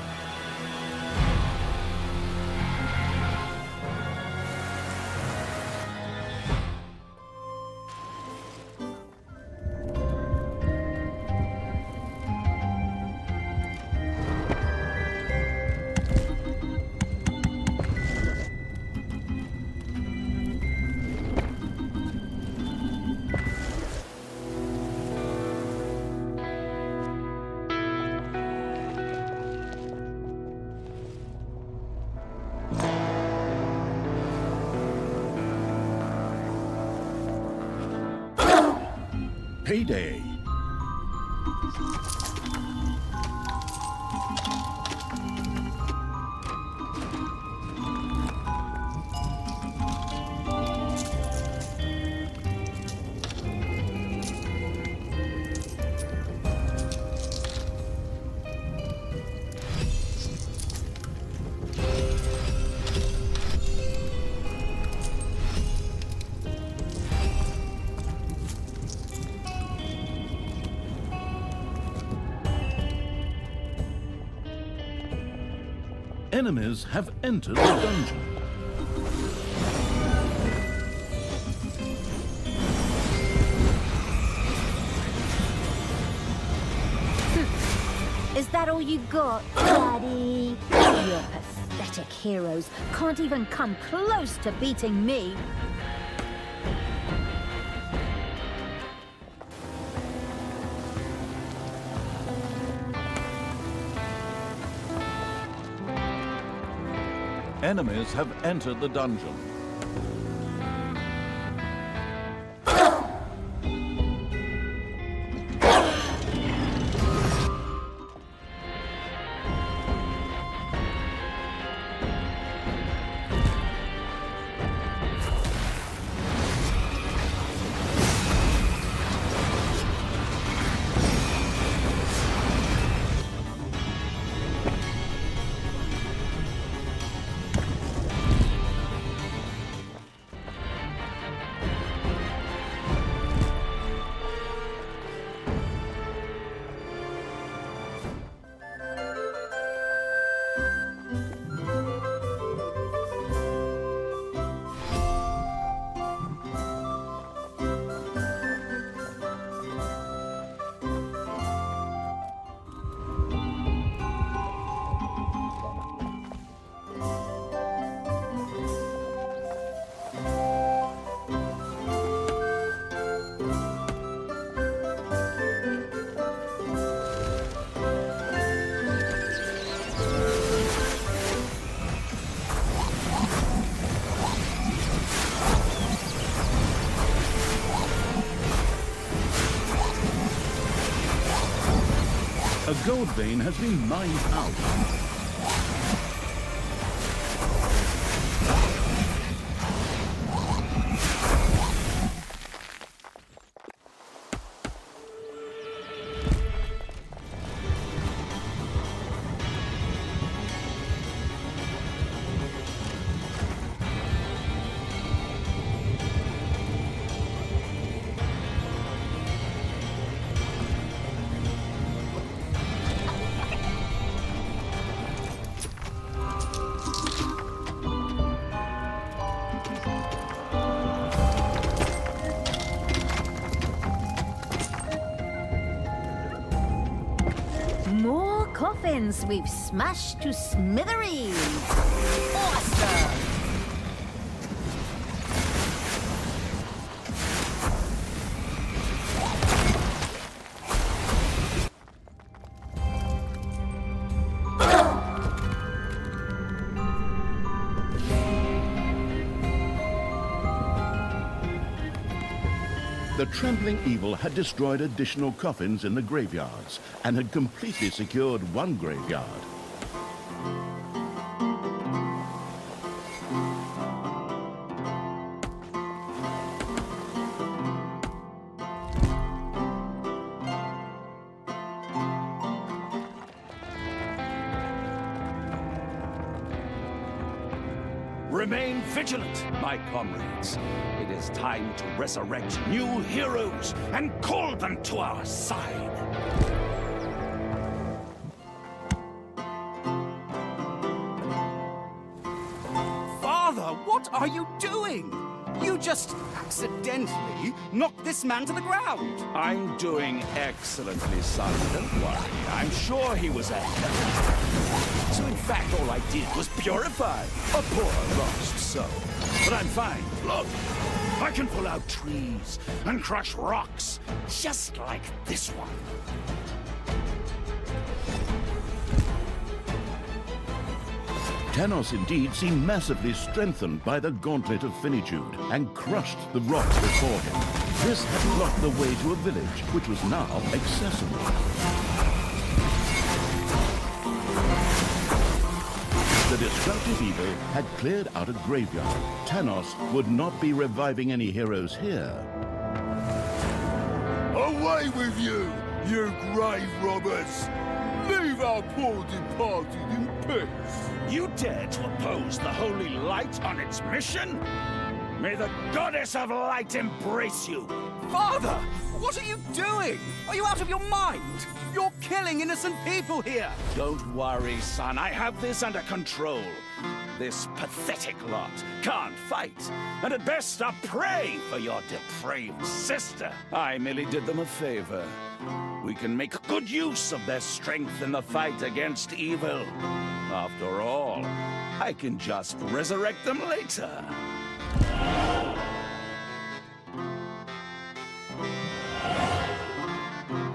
payday. Enemies have entered the dungeon. Is that all you got, Daddy? Your pathetic heroes can't even come close to beating me. Enemies have entered the dungeon. A gold vein has been mined out. More coffins we've smashed to smithereens. Awesome! The trampling evil had destroyed additional coffins in the graveyards and had completely secured one graveyard. Remain vigilant, my comrades. It is time to resurrect new heroes and call them to our side. Father, what are you doing? You just accidentally knocked this man to the ground. I'm doing excellently, son. Don't worry. I'm sure he was a hell. So in fact, all I did was purify a poor lost soul. But I'm fine. Look, I can pull out trees and crush rocks, just like this one. Tanos indeed seemed massively strengthened by the Gauntlet of Finitude and crushed the rock before him. This had blocked the way to a village, which was now accessible. The destructive evil had cleared out a graveyard. Tanos would not be reviving any heroes here. Away with you, you grave robbers! Leave our poor departed in peace! You dare to oppose the holy light on its mission? May the goddess of light embrace you! Father, what are you doing? Are you out of your mind? You're killing innocent people here! Don't worry, son. I have this under control. This pathetic lot can't fight, and at best are prey for your depraved sister. I merely did them a favor. We can make good use of their strength in the fight against evil. After all, I can just resurrect them later.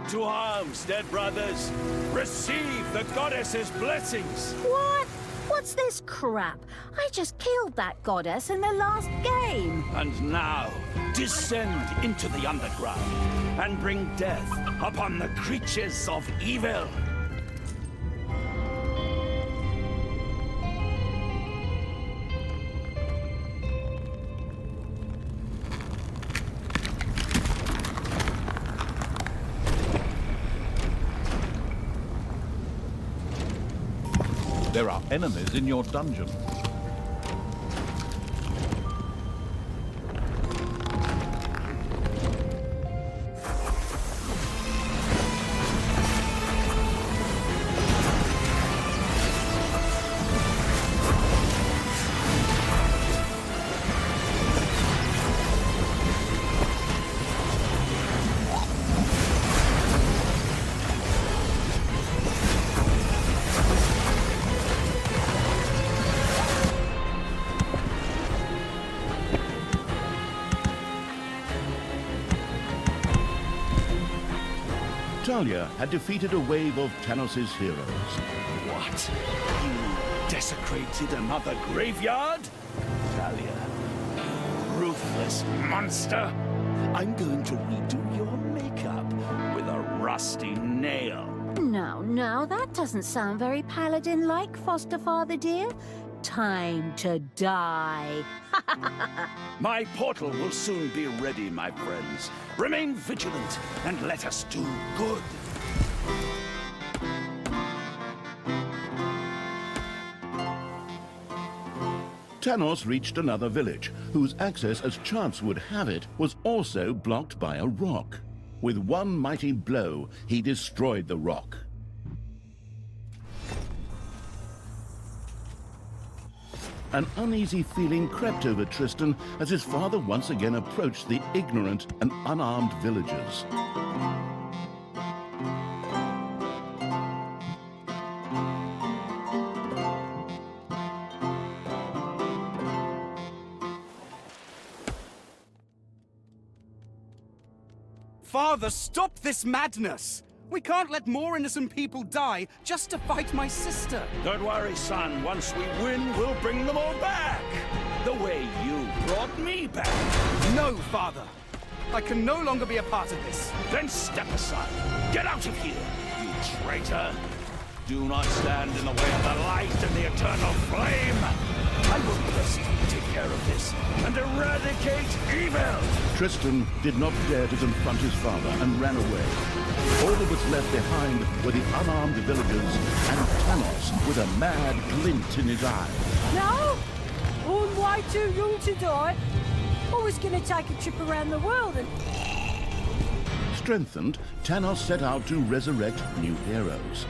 To arms, dead brothers! Receive the goddess's blessings! What? What's this crap? I just killed that goddess in the last game. And now, descend into the underground and bring death upon the creatures of evil. There are enemies in your dungeon. Talia had defeated a wave of Tanos' heroes. What? You desecrated another graveyard? Talia, you ruthless monster! I'm going to redo your makeup with a rusty nail. No, that doesn't sound very paladin-like, foster father dear. Time to die. My portal will soon be ready, my friends. Remain vigilant and let us do good. Tanos reached another village, whose access, as chance would have it, was also blocked by a rock. With one mighty blow, he destroyed the rock. An uneasy feeling crept over Tristan as his father once again approached the ignorant and unarmed villagers. Father, stop this madness! We can't let more innocent people die just to fight my sister. Don't worry, son. Once we win, we'll bring them all back. The way you brought me back. No, Father. I can no longer be a part of this. Then step aside. Get out of here, you traitor. Do not stand in the way of the light and the eternal flame. I will personally take care of this and eradicate evil. Tristan did not dare to confront his father and ran away. All that was left behind were the unarmed villagers and Tanos with a mad glint in his eye. No? I'm way too young to die. I was going to take a trip around the world and... Strengthened, Tanos set out to resurrect new heroes.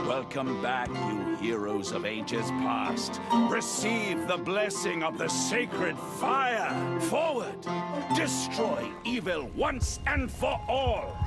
Welcome back, you heroes of ages past. Receive the blessing of the sacred fire. Forward! Destroy evil once and for all!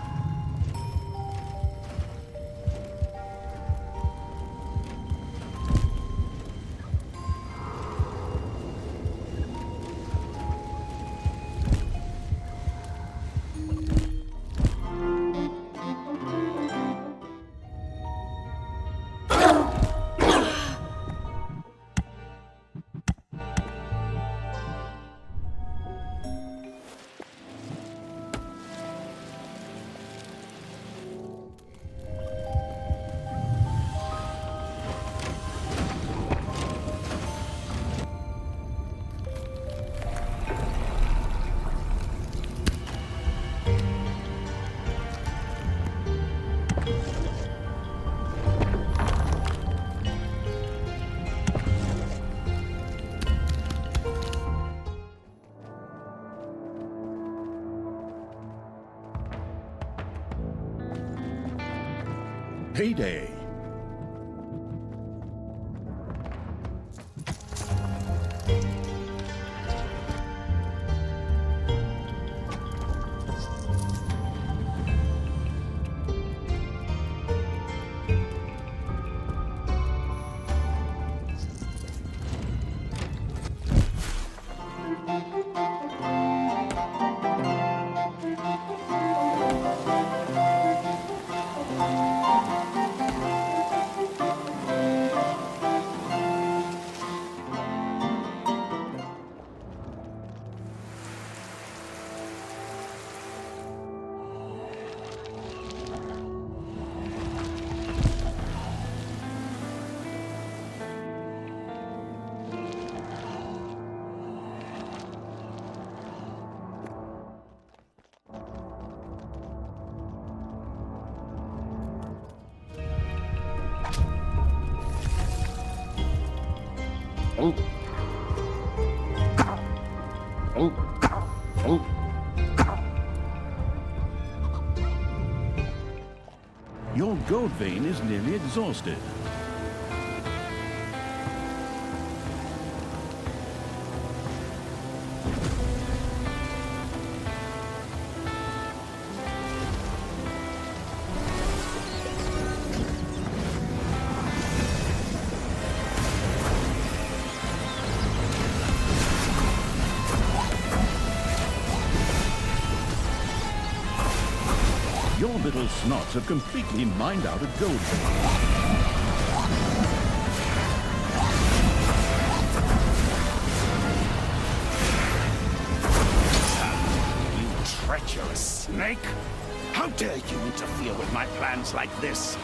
Payday. Your gold vein is nearly exhausted. Your little snots have completely mined out a gold vein. You treacherous snake! How dare you interfere with my plans like this?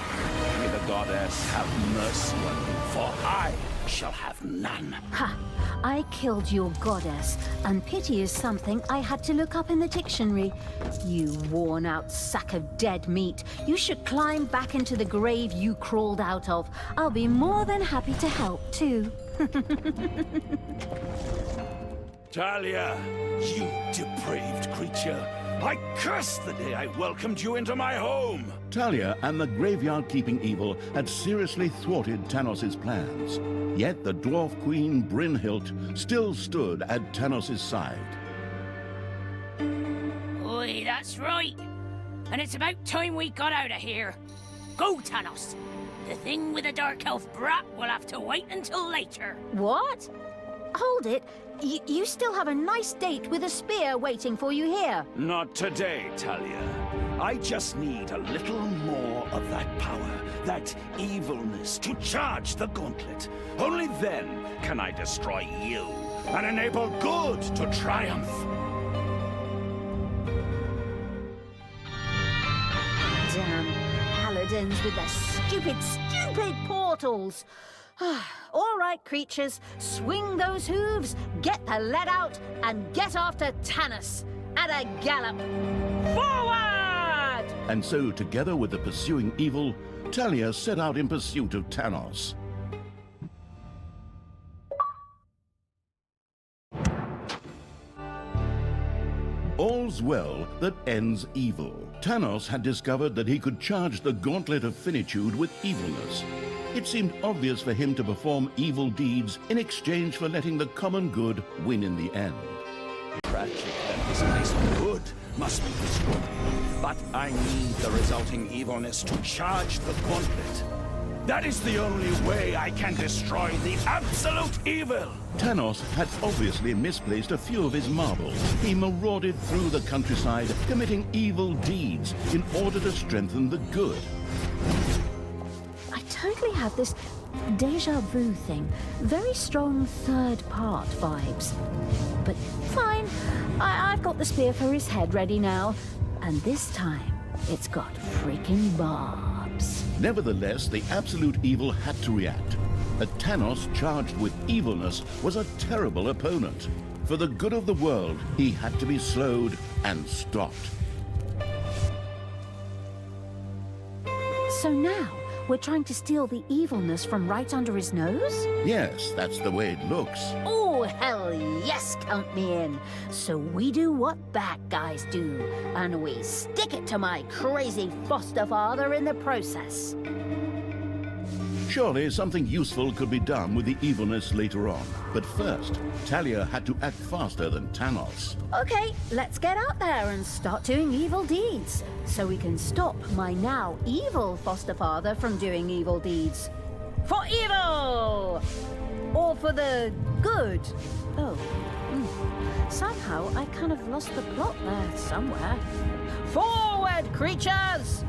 May the goddess have mercy on you, for I shall have none. Ha! I killed your goddess, and pity is something I had to look up in the dictionary. You worn-out sack of dead meat. You should climb back into the grave you crawled out of. I'll be more than happy to help, too. Talia, you depraved creature! I curse the day I welcomed you into my home! Talia and the graveyard-keeping evil had seriously thwarted Tanos' plans. Yet the dwarf queen Brynhild still stood at Tanos' side. Oi, that's right. And it's about time we got out of here. Go, Tanos. The thing with the Dark Elf brat will have to wait until later. What? Hold it. You still have a nice date with a spear waiting for you here. Not today, Talia. I just need a little more of that power, that evilness, to charge the gauntlet. Only then can I destroy you and enable good to triumph. Damn paladins with their stupid portals. All right, creatures, swing those hooves, get the lead out, and get after Tanos at a gallop. Forward! And so, together with the pursuing evil, Talia set out in pursuit of Tanos. All's well that ends evil. Tanos had discovered that he could charge the gauntlet of finitude with evilness. It seemed obvious for him to perform evil deeds in exchange for letting the common good win in the end. Tragic that this place of good must be destroyed. But I need the resulting evilness to charge the gauntlet. That is the only way I can destroy the absolute evil! Tanos had obviously misplaced a few of his marbles. He marauded through the countryside, committing evil deeds in order to strengthen the good. I totally have this deja vu thing. Very strong third part vibes. But fine, I've got the spear for his head ready now. And this time, it's got freaking barbs. Nevertheless, the absolute evil had to react. A Tanos charged with evilness was a terrible opponent. For the good of the world, he had to be slowed and stopped. So now, we're trying to steal the evilness from right under his nose? Yes, that's the way it looks. Oh, hell yes, count me in. So we do what bad guys do, and we stick it to my crazy foster father in the process. Surely something useful could be done with the evilness later on. But first, Talia had to act faster than Tanos. Okay, let's get out there and start doing evil deeds, so we can stop my now evil foster father from doing evil deeds. For evil! Or for the good. Oh, somehow I kind of lost the plot there somewhere. Forward, creatures!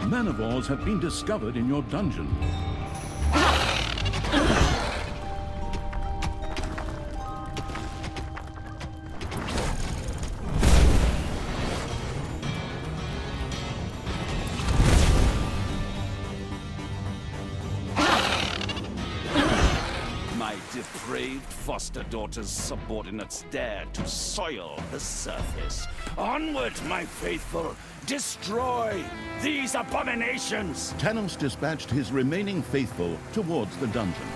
Manivores have been discovered in your dungeon. My depraved foster daughter's subordinates dare to soil the surface. Onward, my faithful! Destroy these abominations! Tanos dispatched his remaining faithful towards the dungeon.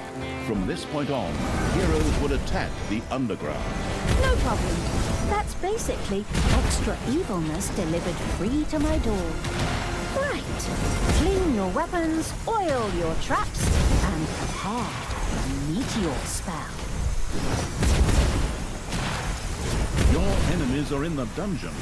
From this point on, heroes would attack the underground. No problem. That's basically extra evilness delivered free to my door. Right. Clean your weapons, oil your traps, and prepare a meteor spell. Your enemies are in the dungeon.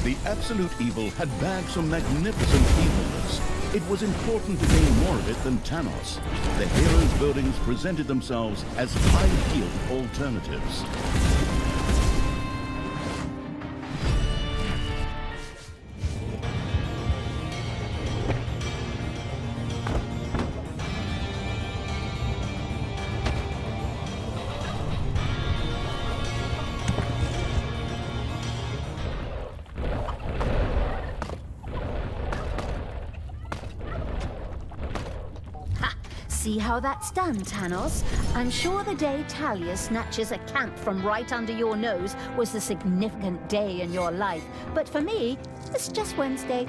The absolute evil had bagged some magnificent evilness. It was important to gain more of it than Tanos. The heroes' buildings presented themselves as high-heeled alternatives. See how that's done, Tanos? I'm sure the day Talia snatches a camp from right under your nose was the significant day in your life. But for me, it's just Wednesday.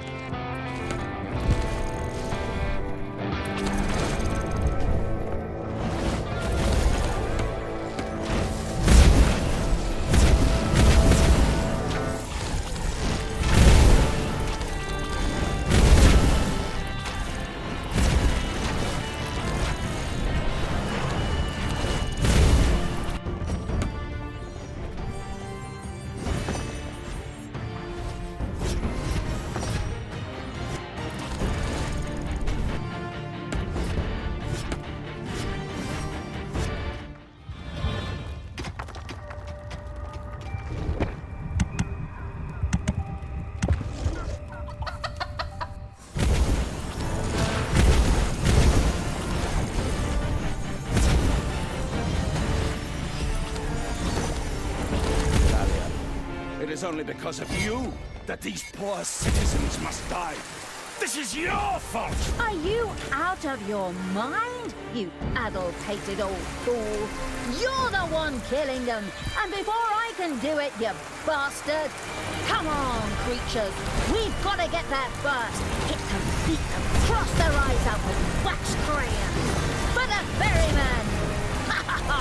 is only because of you that these poor citizens must die. This is your fault! Are you out of your mind, you addle-pated old fool? You're the one killing them, and before I can do it, you bastard! Come on, creatures, we've got to get there first. Hit them, beat them, cross their eyes out with wax crayons. For the ferryman! Ha ha ha!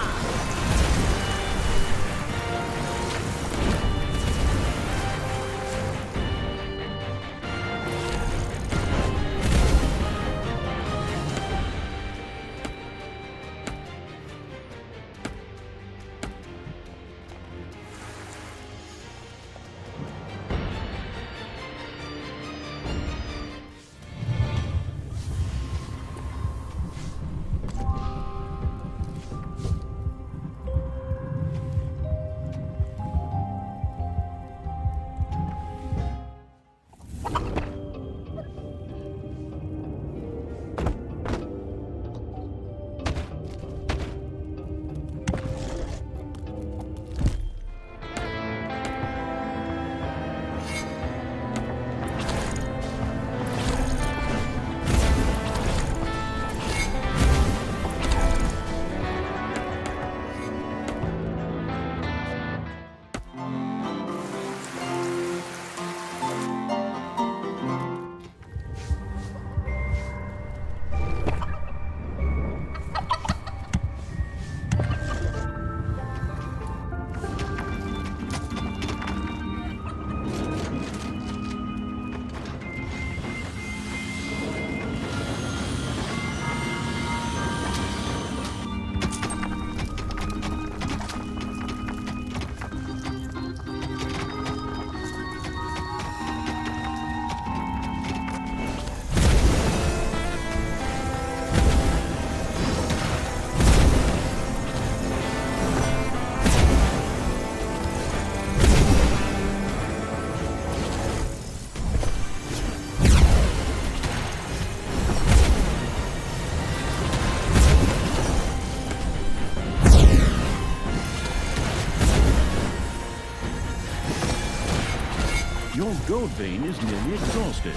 Your gold vein is nearly exhausted.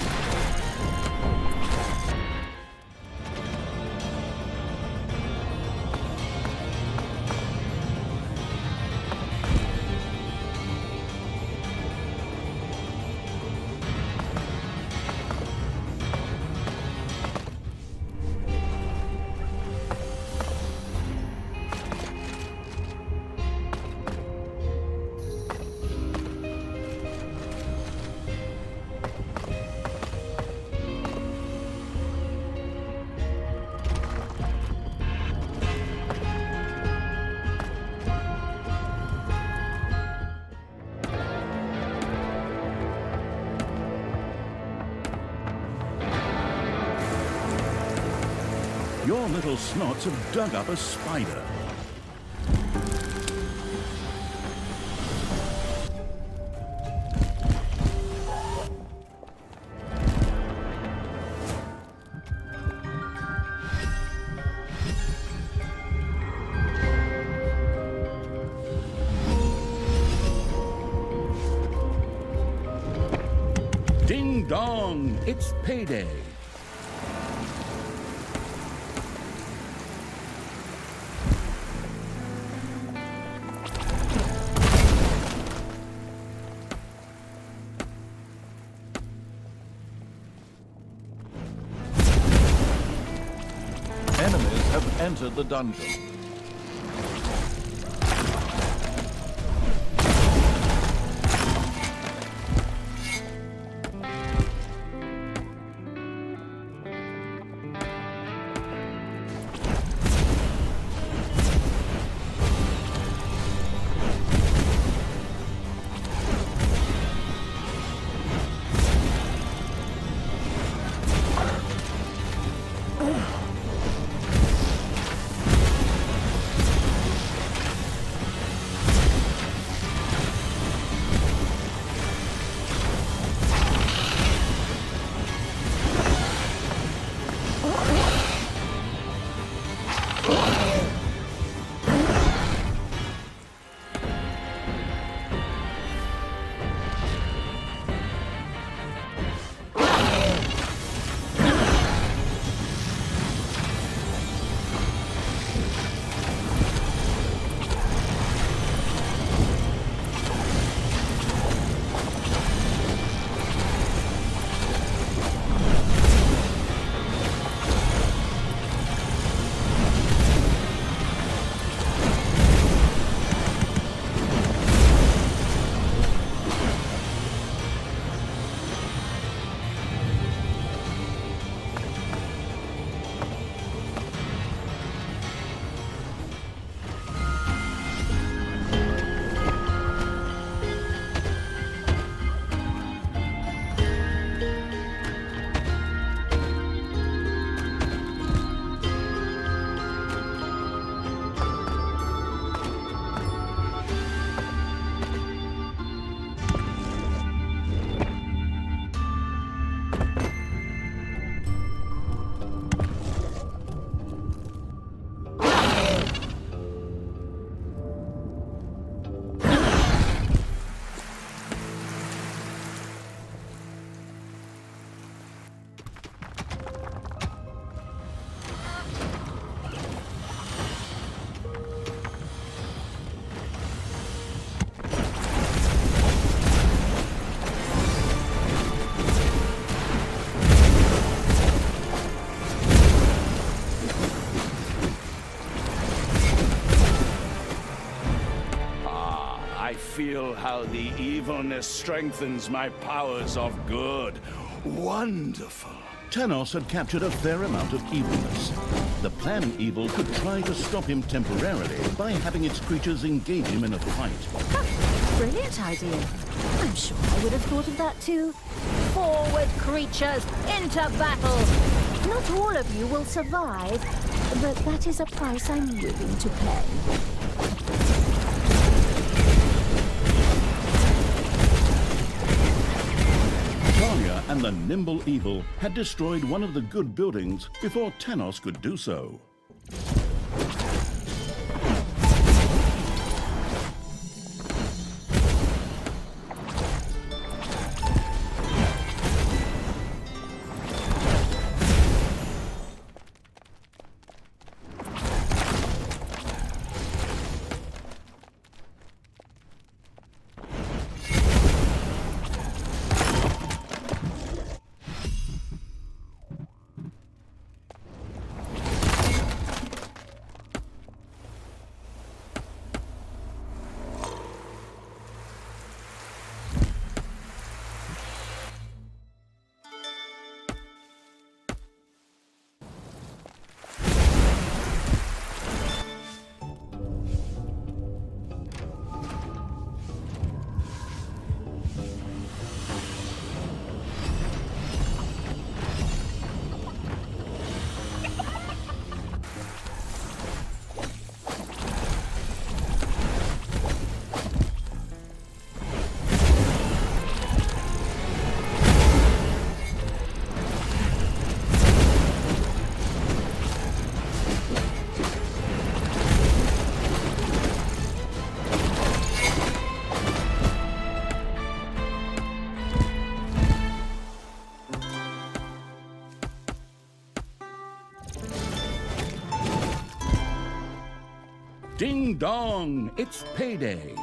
Your little snots have dug up a spider. Ding dong, it's payday. Enemies have entered the dungeon. feel how the evilness strengthens my powers of good. Wonderful. Thanos had captured a fair amount of evilness. The Plan Evil could try to stop him temporarily by having its creatures engage him in a fight. Brilliant idea. I'm sure I would have thought of that too. Forward, creatures, into battle! Not all of you will survive, but that is a price I'm willing to pay. Talia and the Nimble Evil had destroyed one of the good buildings before Thanos could do so. Ding dong, it's payday.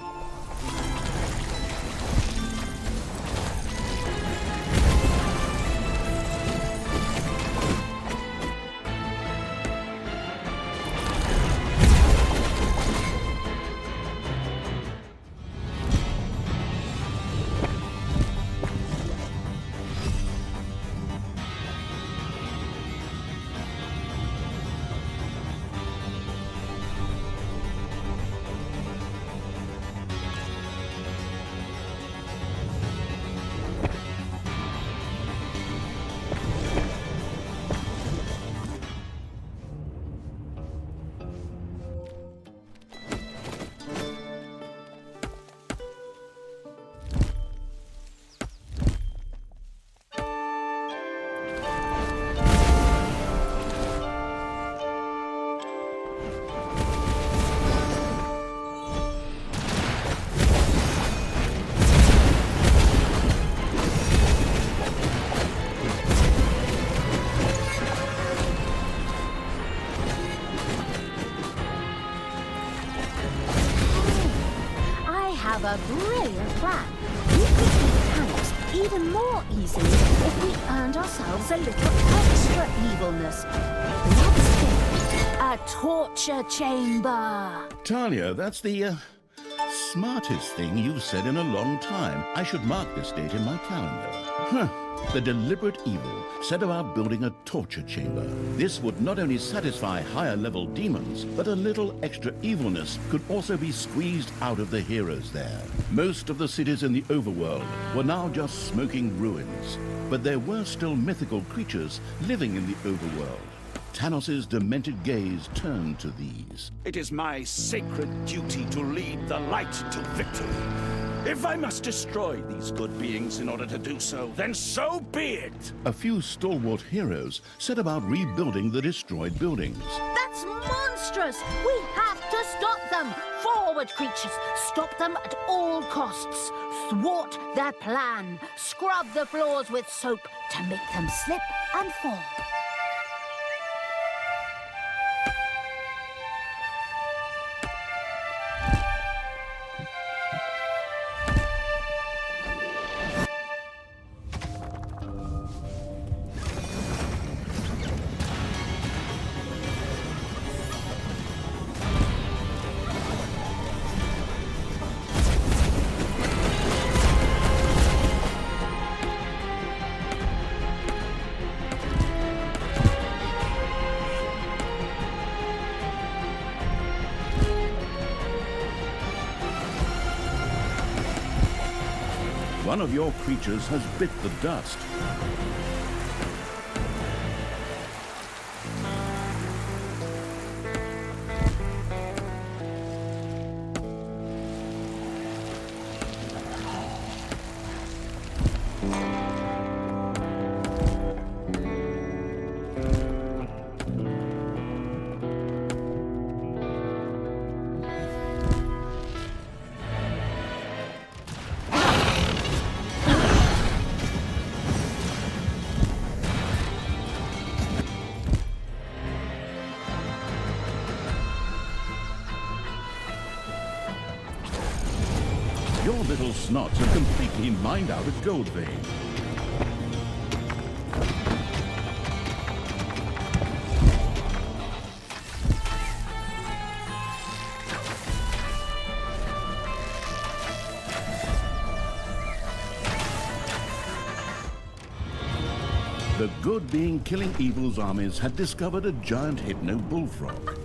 A brilliant plan. We could beat Thanos even more easily if we earned ourselves a little extra evilness. Let's get a torture chamber. Talia, that's the smartest thing you've said in a long time. I should mark this date in my calendar. Huh. The deliberate evil set about building a torture chamber. This would not only satisfy higher-level demons, but a little extra evilness could also be squeezed out of the heroes there. Most of the cities in the overworld were now just smoking ruins, but there were still mythical creatures living in the overworld. Thanos' demented gaze turned to these. It is my sacred duty to lead the light to victory. If I must destroy these good beings in order to do so, then so be it! A few stalwart heroes set about rebuilding the destroyed buildings. That's monstrous! We have to stop them! Forward, creatures! Stop them at all costs! Thwart their plan! Scrub the floors with soap to make them slip and fall! One of your creatures has bit the dust. Your little snots are completely mined out at Gold Vein. The good being killing evil's armies had discovered a giant hypno bullfrog.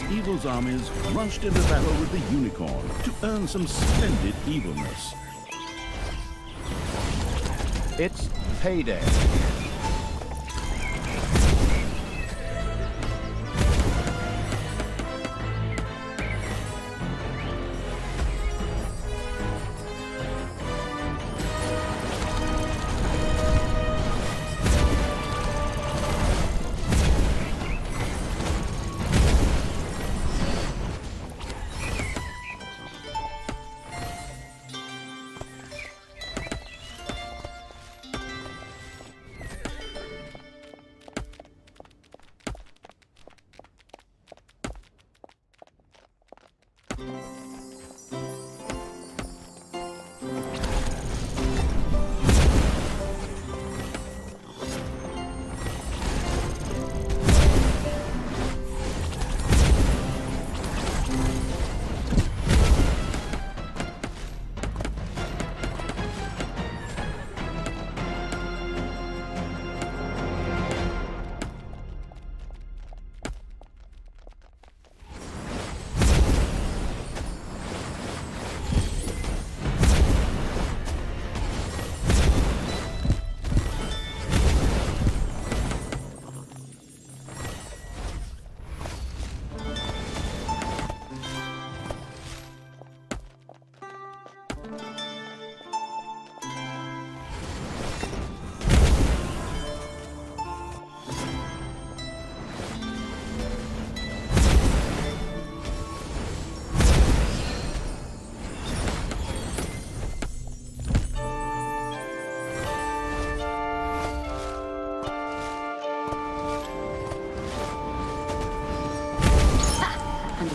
Evil's armies rushed into battle with the unicorn to earn some splendid evilness. It's payday.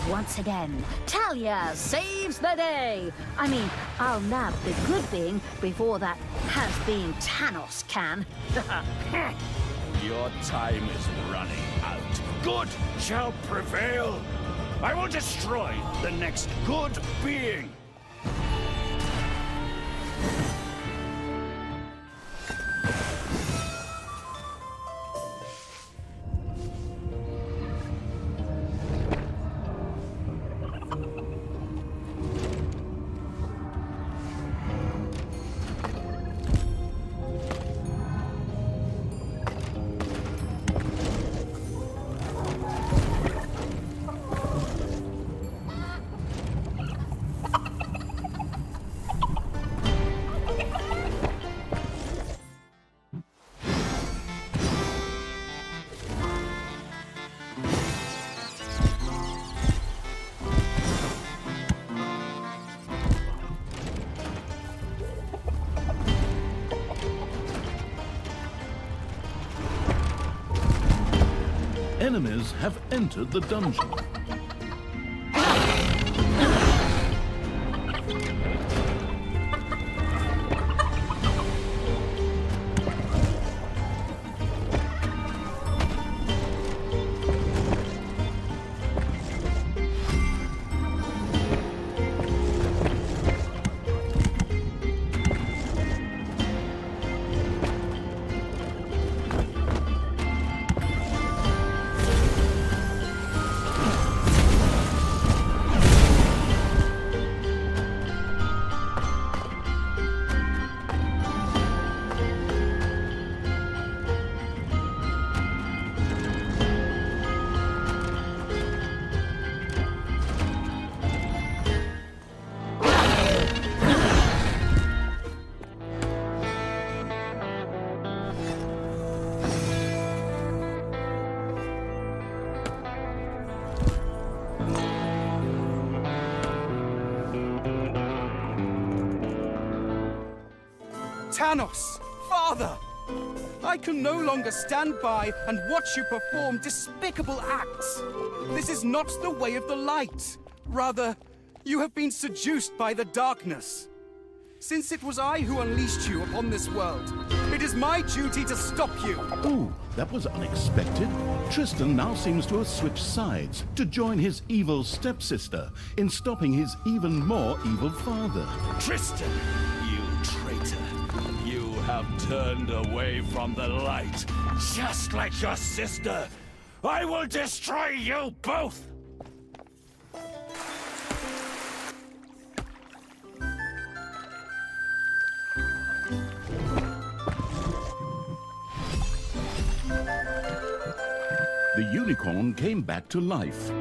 Once again, Talia saves the day. I mean, I'll nab the good being before that has-been Thanos can. Your time is running out. Good shall prevail. I will destroy the next good being. enemies have entered the dungeon. Thanos, Father! I can no longer stand by and watch you perform despicable acts. This is not the way of the light. Rather, you have been seduced by the darkness. Since it was I who unleashed you upon this world, it is my duty to stop you. Ooh, that was unexpected. Tristan now seems to have switched sides to join his evil stepsister in stopping his even more evil father. Tristan, you traitor. You have turned away from the light, just like your sister. I will destroy you both! The unicorn came back to life.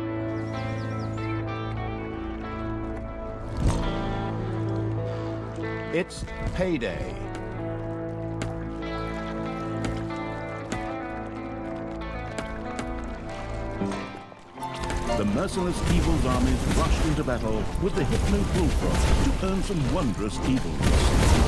It's payday. The merciless evil's armies rushed into battle with the Hypno Bullfrog to earn some wondrous evilness.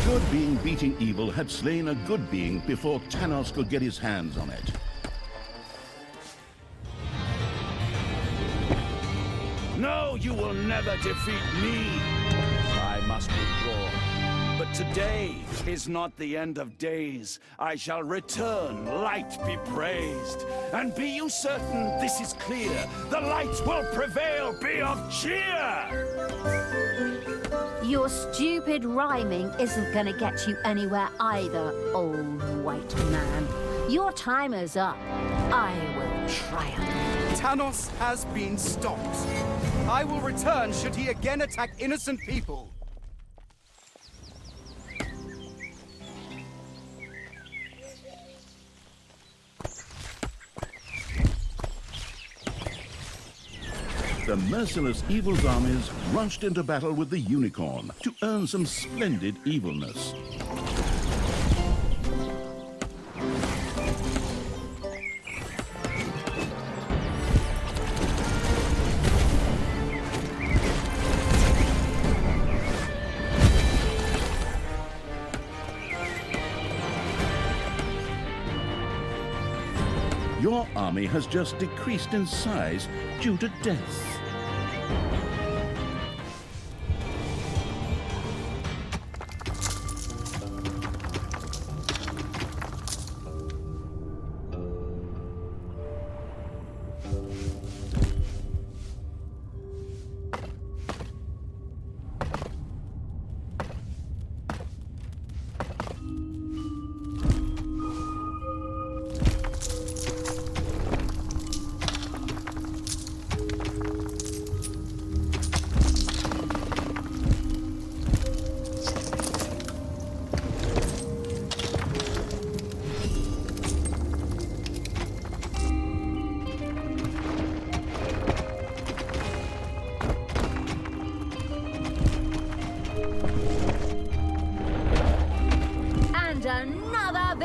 Good being beating evil had slain a good being before Thanos could get his hands on it. No, you will never defeat me. I must withdraw. But today is not the end of days. I shall return, light be praised. And be you certain this is clear. The light will prevail, be of cheer! Your stupid rhyming isn't gonna get you anywhere either, old white man. Your timer's up. I will triumph. Thanos has been stopped. I will return should he again attack innocent people. The merciless evil's armies rushed into battle with the unicorn to earn some splendid evilness. Your army has just decreased in size due to death.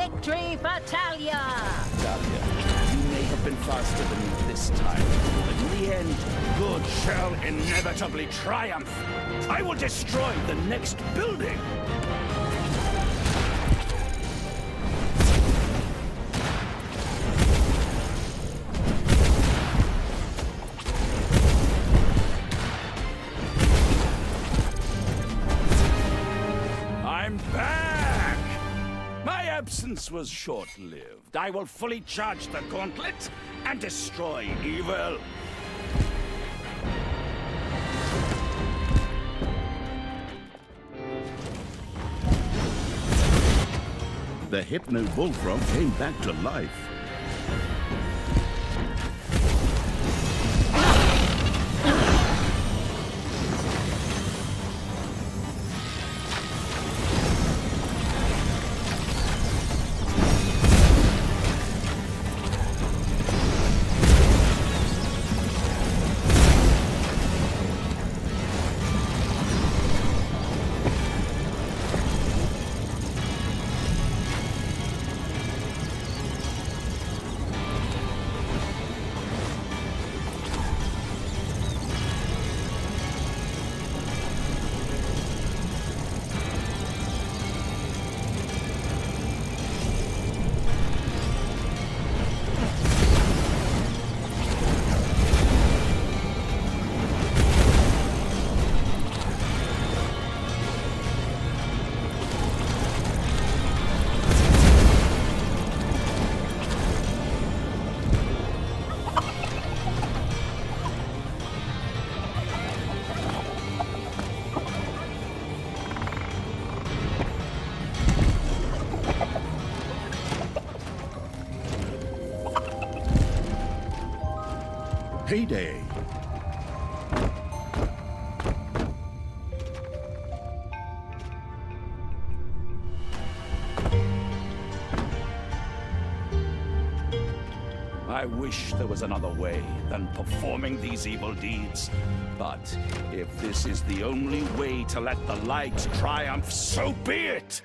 victory for Talia! Talia, you may have been faster than me this time, but in the end, good shall inevitably triumph. I will destroy the next building. I'm back! My absence was short-lived. I will fully charge the gauntlet and destroy evil. The Hypno Bullfrog came back to life. Payday. I wish there was another way than performing these evil deeds. But if this is the only way to let the light triumph, so be it!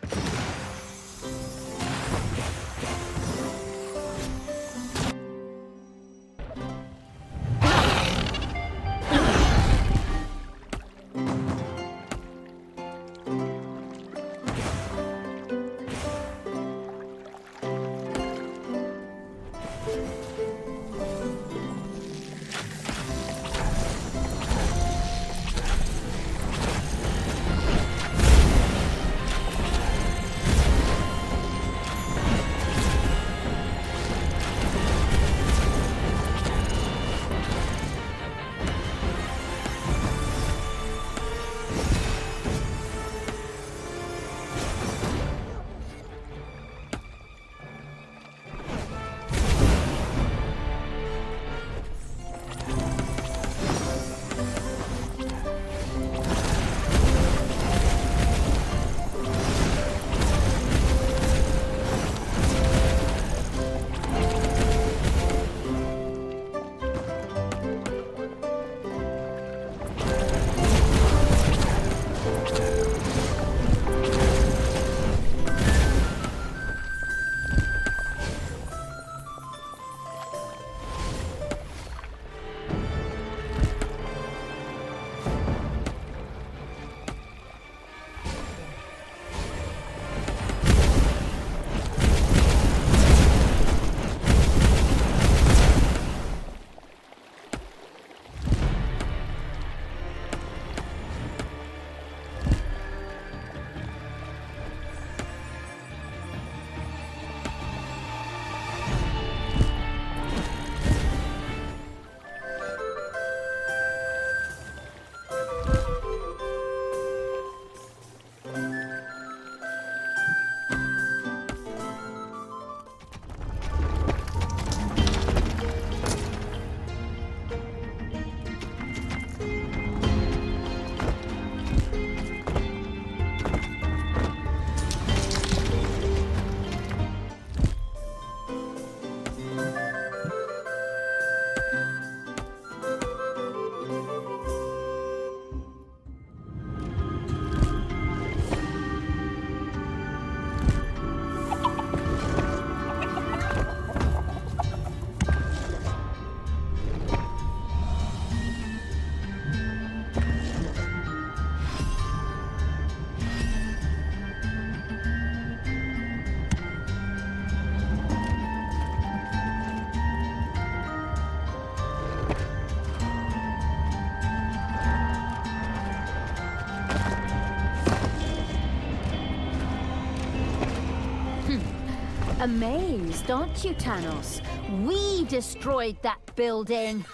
Amazed, aren't you, Thanos? We destroyed that building.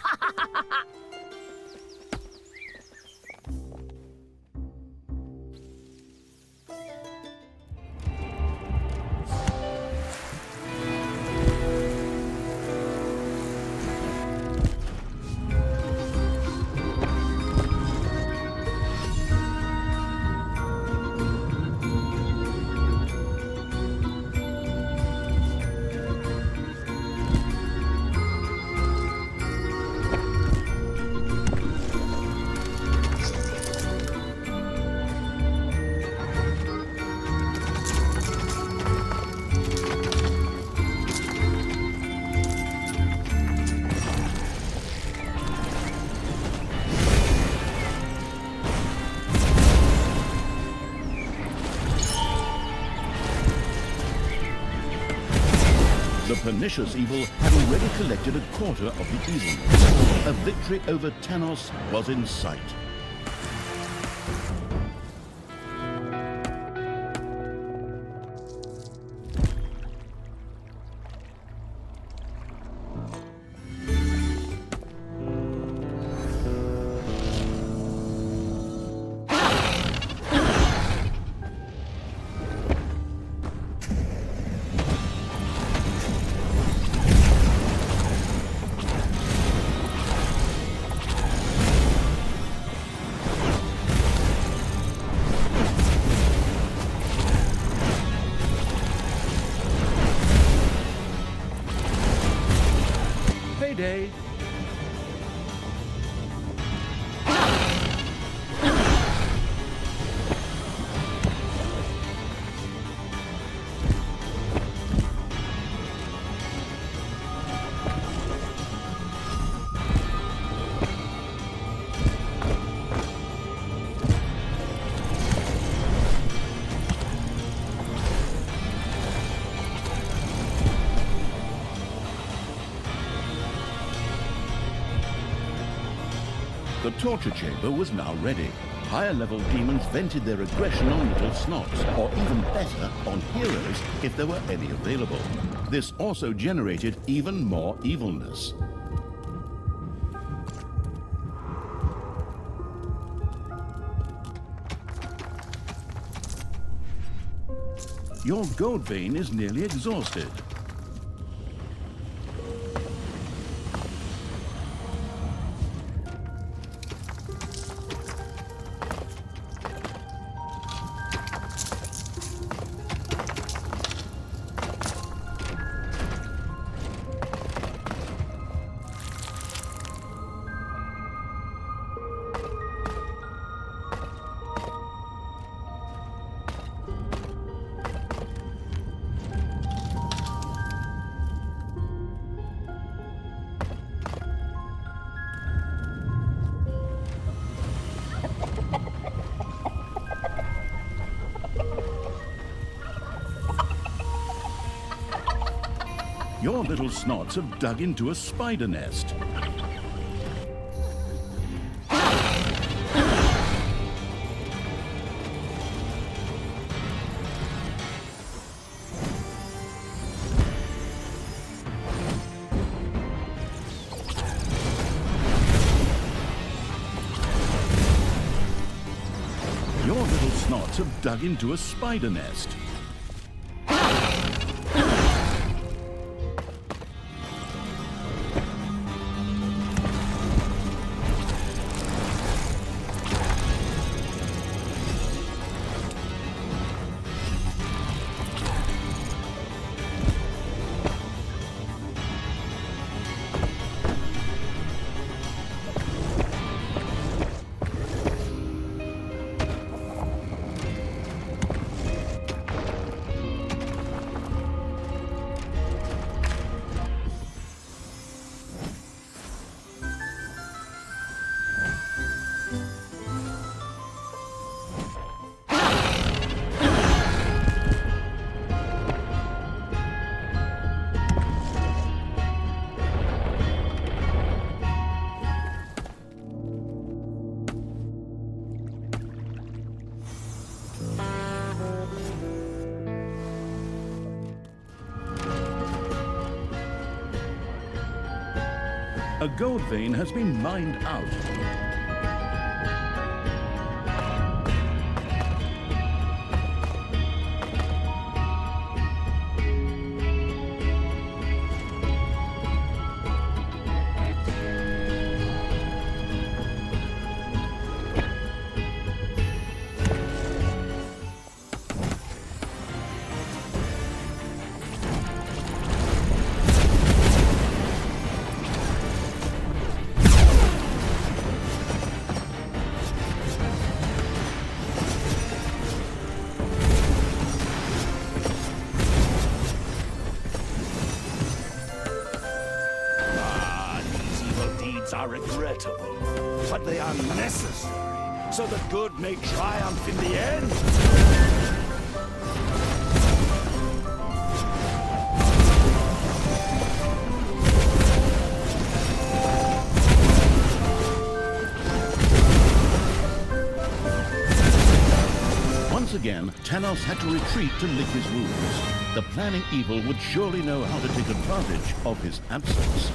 The pernicious evil had already collected a quarter of the evilness. A victory over Thanos was in sight. Payday! The torture chamber was now ready. Higher-level demons vented their aggression on little snots, or even better, on heroes if there were any available. This also generated even more evilness. Your gold vein is nearly exhausted. Your little snots have dug into a spider nest. Your little snots have dug into a spider nest. A gold vein has been mined out. Are regrettable, but they are necessary, so that good may triumph in the end. Once again, Tanos had to retreat to lick his wounds. The planning evil would surely know how to take advantage of his absence.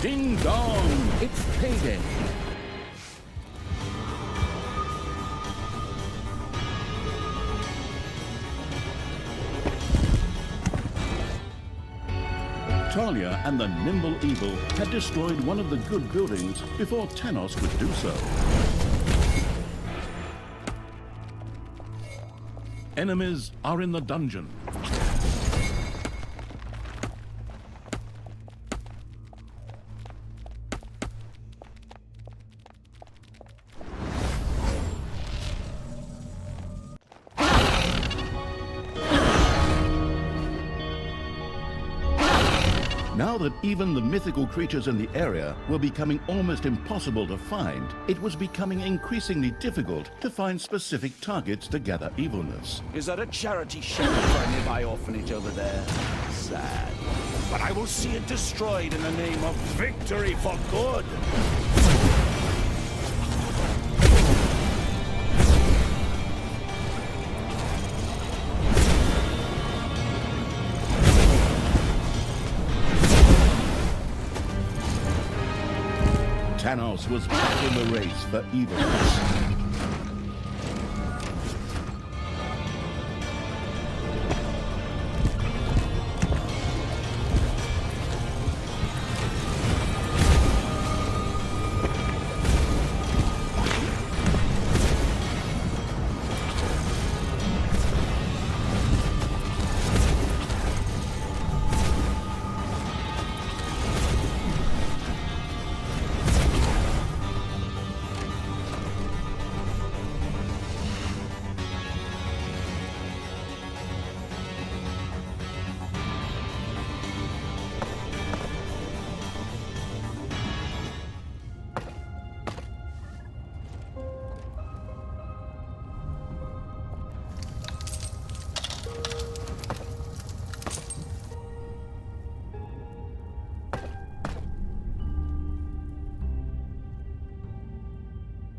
Ding dong! It's payday! Talia and the nimble evil had destroyed one of the good buildings before Tanos could do so. Enemies are in the dungeon. Now that even the mythical creatures in the area were becoming almost impossible to find, it was becoming increasingly difficult to find specific targets to gather evilness. Is that a charity shelter for a nearby orphanage over there? Sad. But I will see it destroyed in the name of victory for good! Tanos was back in the race for evilness.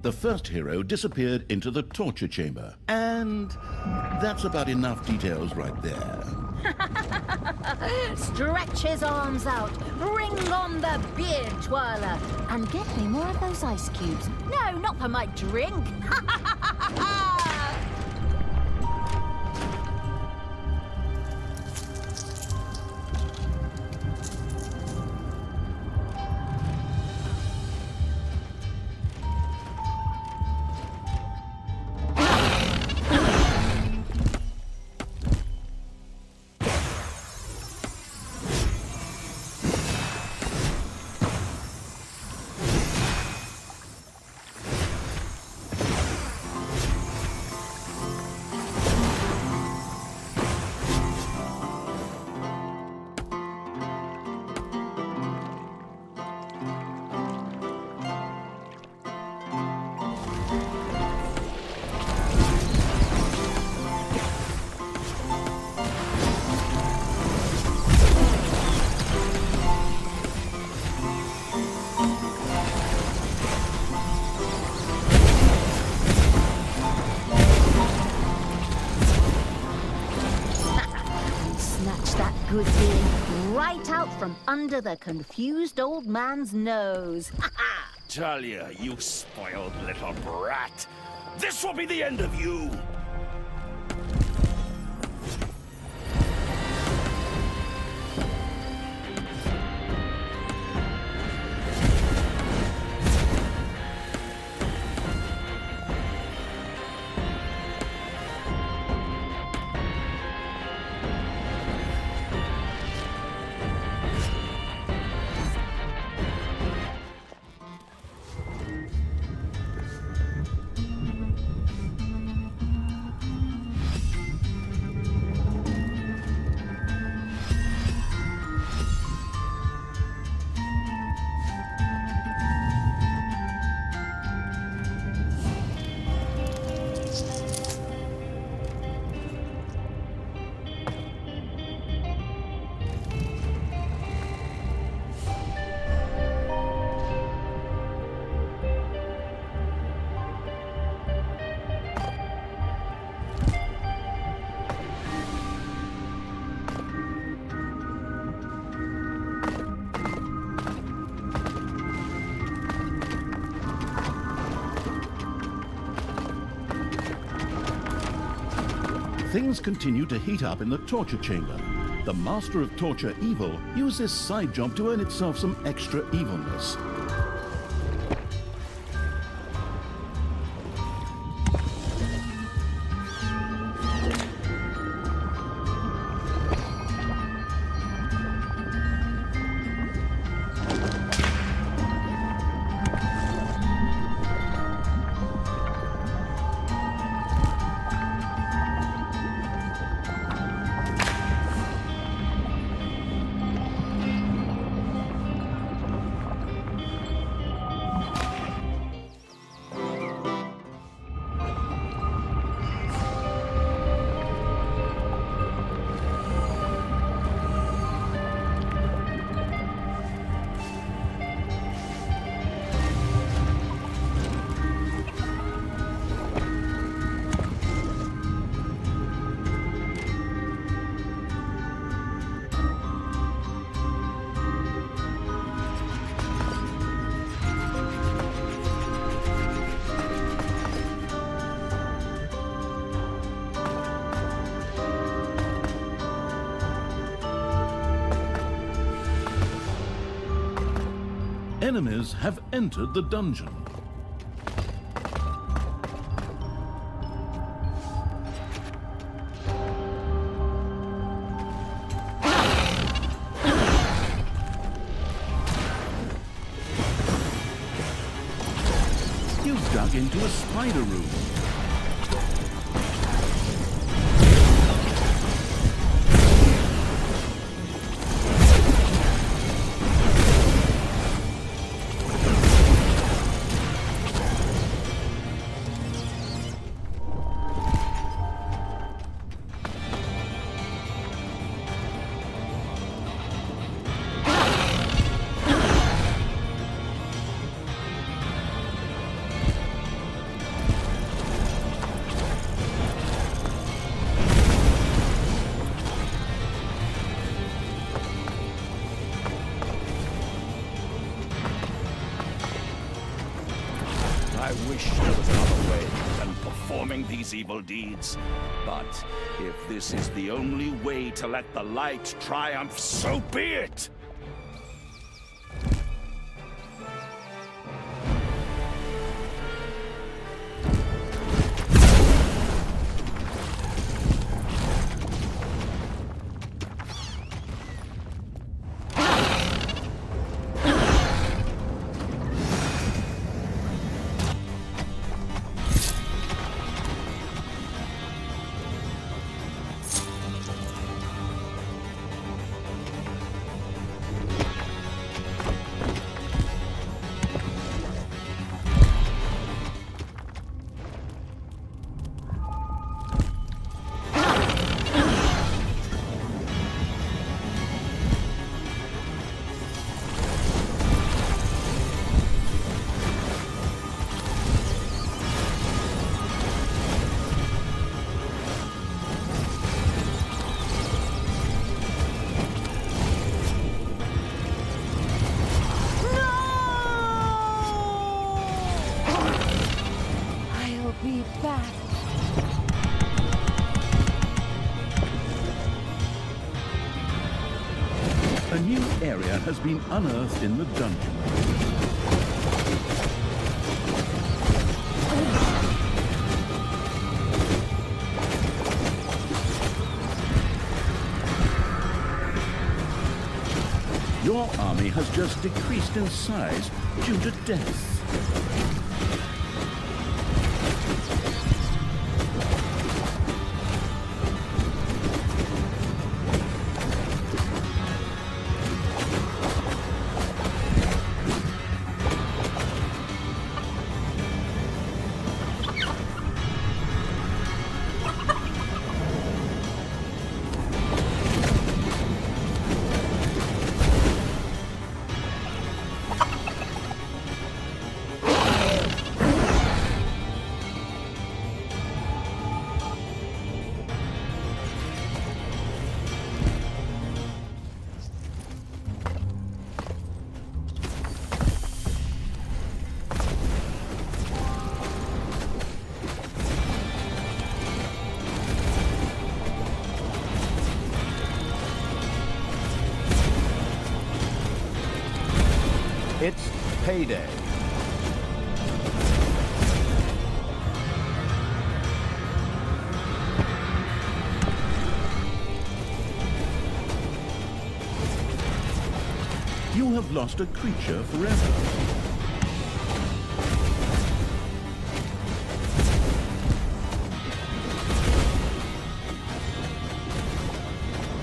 The first hero disappeared into the torture chamber. And that's about enough details right there. Stretch his arms out, bring on the beer twirler, and get me more of those ice cubes. No, not for my drink. from under the confused old man's nose. Ha ha! Talia, you spoiled little brat. This will be the end of you! Things continue to heat up in the torture chamber. The Master of Torture Evil used this side job to earn itself some extra evilness. Enemies have entered the dungeon. You've dug into a spider room. I wish there was another way than performing these evil deeds. But if this is the only way to let the light triumph, so be it! back. A new area has been unearthed in the dungeon. Your army has just decreased in size due to death. It's payday. You have lost a creature forever.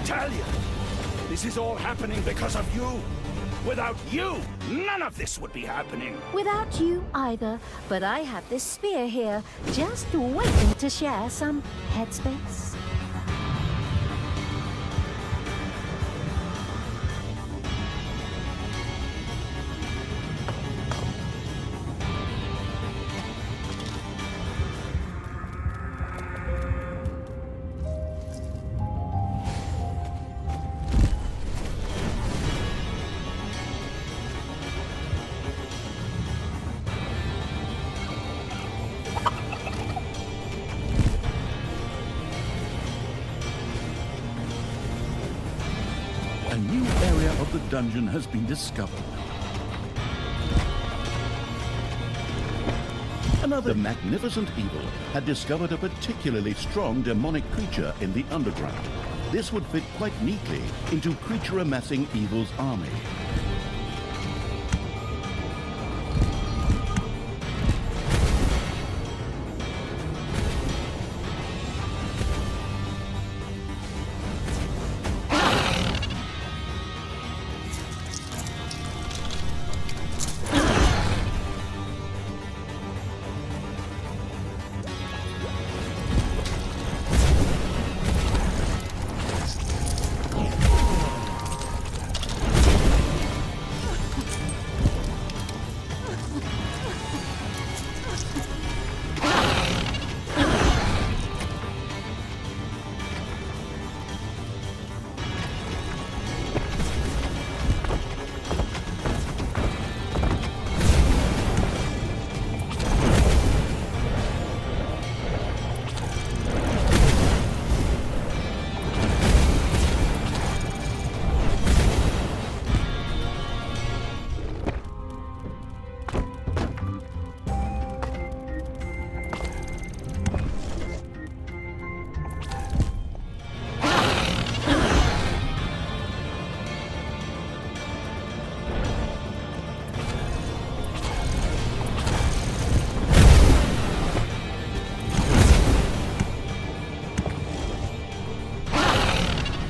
Talia! This is all happening because of you! Without you, none of this would be happening! Without you either, but I have this spear here, just waiting to share some headspace. A new area of the dungeon has been discovered. Another magnificent evil had discovered a particularly strong demonic creature in the underground. This would fit quite neatly into Creature Amassing Evil's army.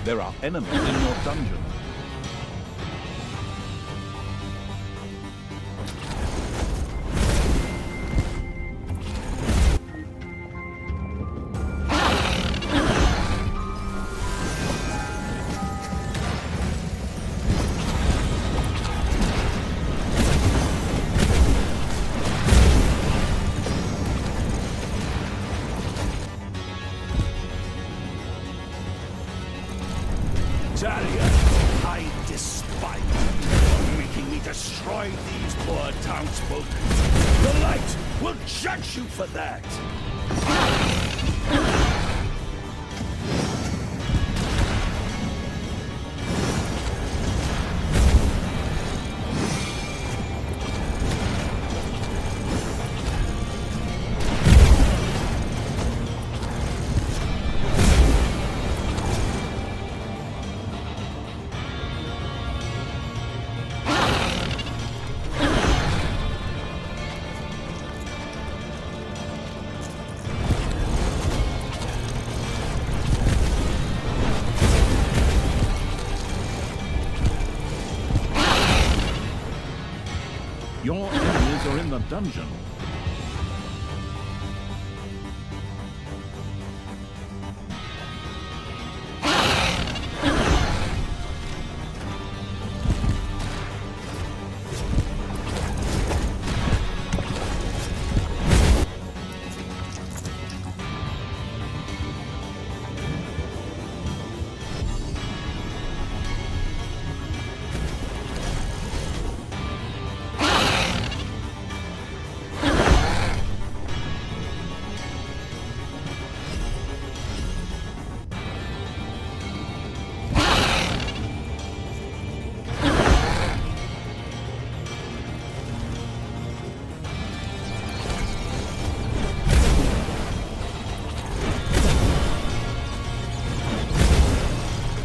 There are enemies in your dungeon. Talia, I despise you for making me destroy these poor townsfolk. The light will judge you for that! Your enemies are in the dungeon.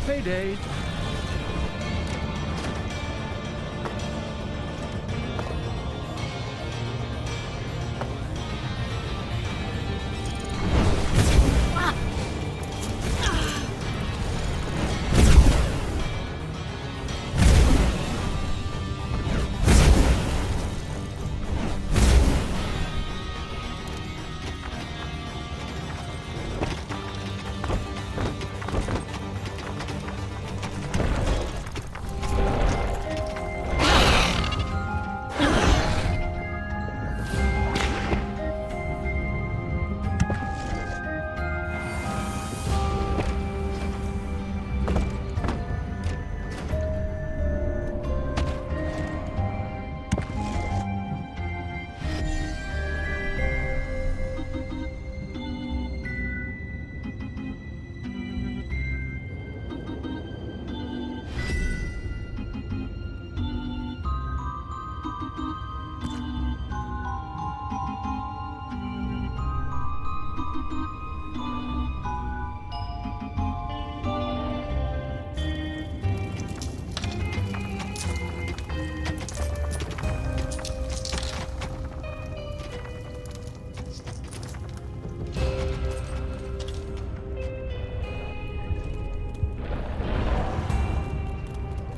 Payday.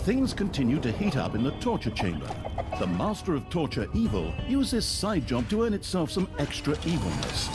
Things continue to heat up in the torture chamber. The master of torture, Evil, used this side job to earn itself some extra evilness.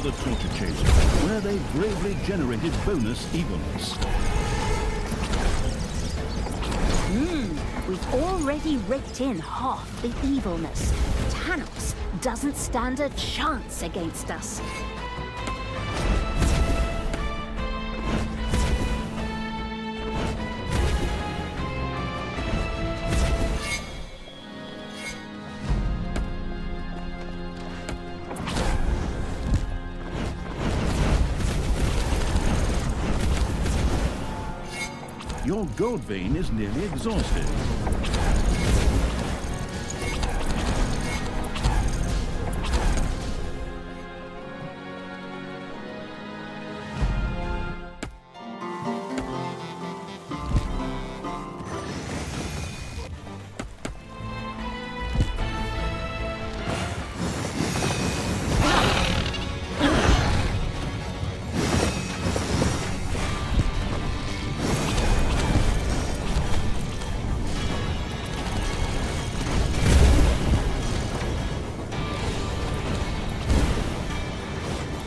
the torture chamber, where they bravely generated bonus evilness. We've already raked in half the evilness. Tanos doesn't stand a chance against us. Your gold vein is nearly exhausted.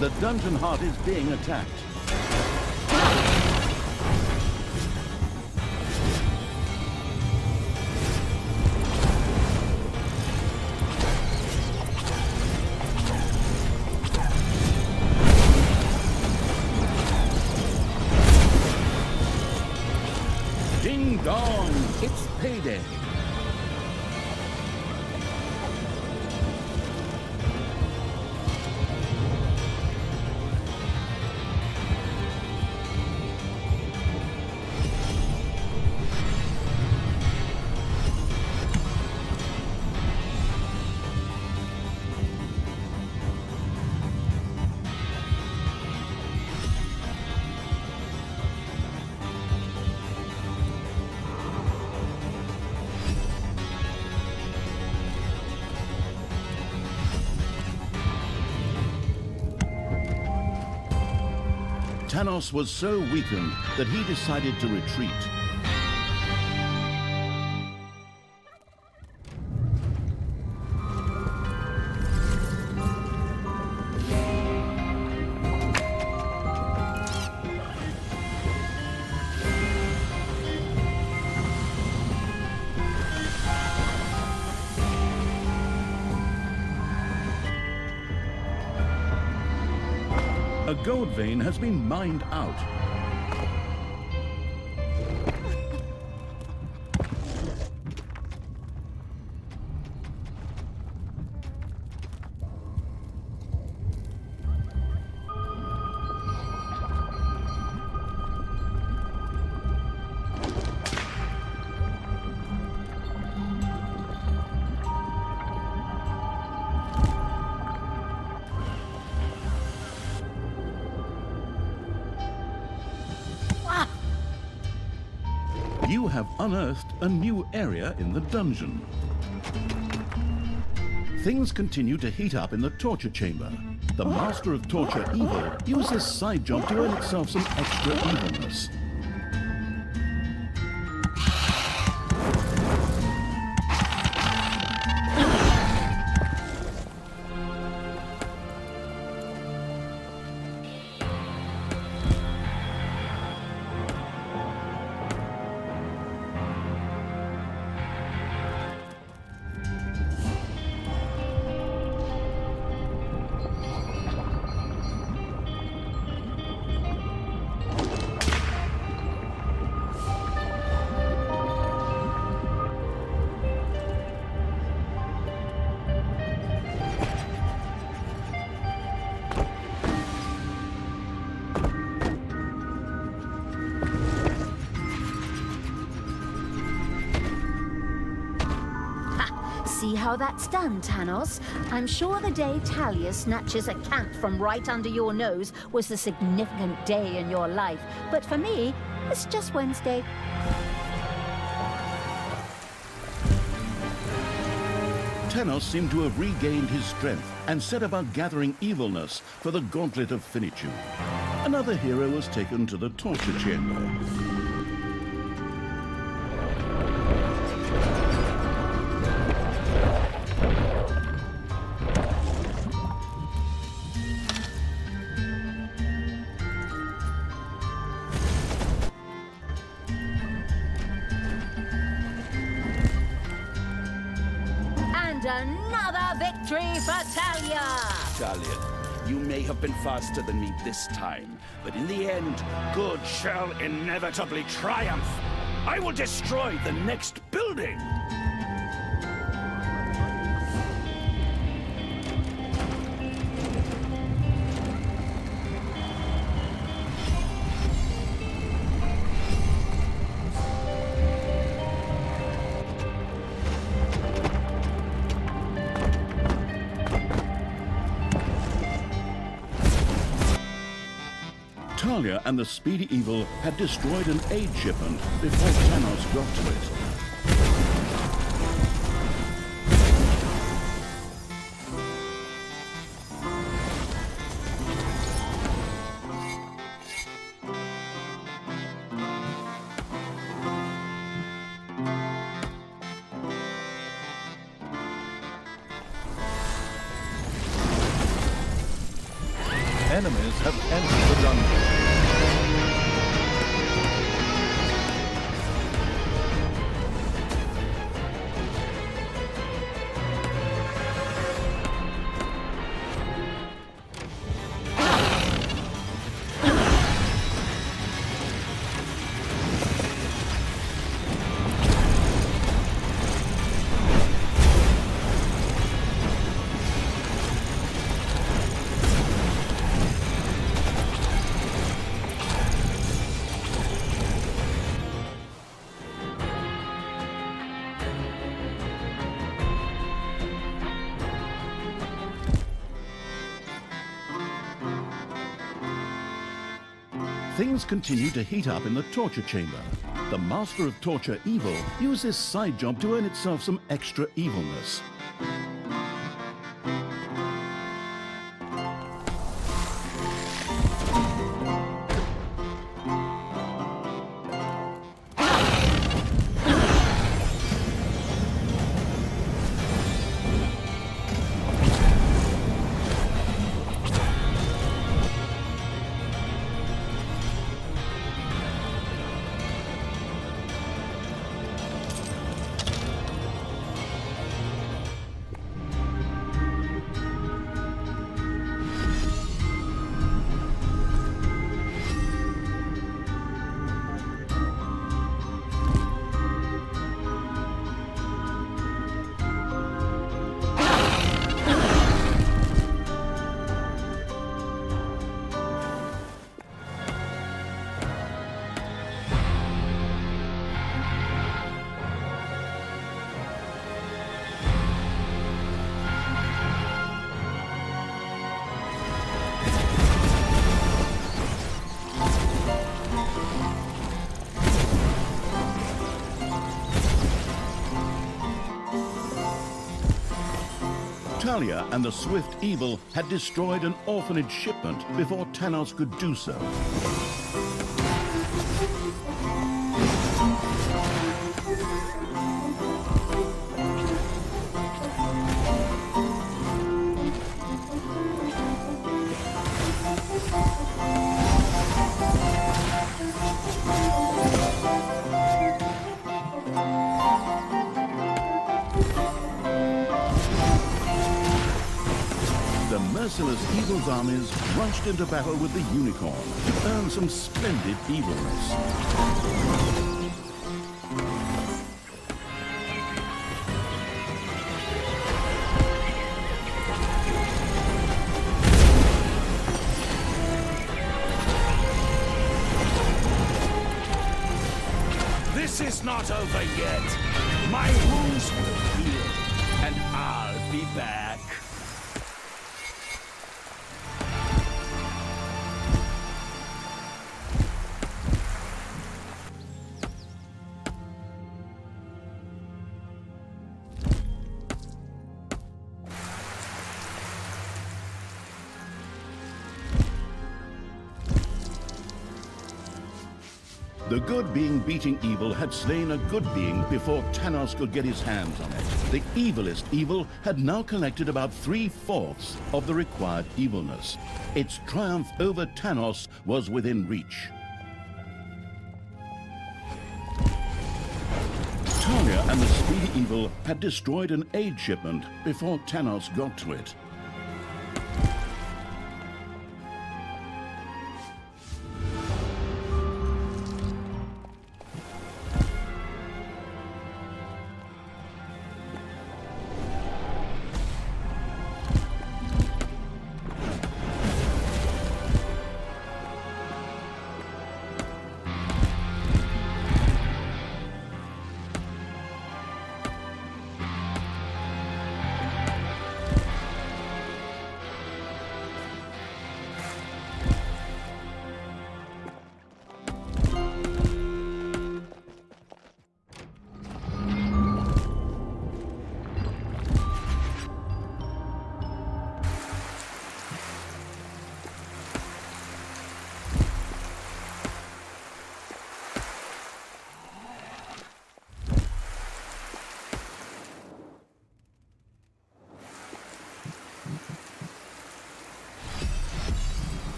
The dungeon heart is being attacked. Ding dong, it's payday. Tanos was so weakened that he decided to retreat. A gold vein has been mined out. You have unearthed a new area in the dungeon. Things continue to heat up in the torture chamber. The Master of Torture Evil used this side job to earn itself some extra evilness. See how that's done, Tanos? I'm sure the day Talia snatches a cat from right under your nose was a significant day in your life. But for me, it's just Wednesday. Tanos seemed to have regained his strength and set about gathering evilness for the Gauntlet of Finitude. Another hero was taken to the torture chamber. And another victory for Talia! Talia, you may have been faster than me this time, but in the end, good shall inevitably triumph. I will destroy the next building! Talia and the Speedy Evil had destroyed an aid shipment before Thanos got to it. Enemies have entered the dungeon. Things continue to heat up in the torture chamber. The Master of Torture Evil used this side job to earn itself some extra evilness. Talia and the Swift Evil had destroyed an orphanage shipment before Thanos could do so. The merciless Evil's armies rushed into battle with the Unicorn to earn some splendid evilness. This is not over yet. My wounds will heal, and I'll be back. The good being beating evil had slain a good being before Thanos could get his hands on it. The evilest evil had now collected about 3/4 of the required evilness. Its triumph over Thanos was within reach. Talia Talia and the Speedy Evil had destroyed an aid shipment before Tanos got to it.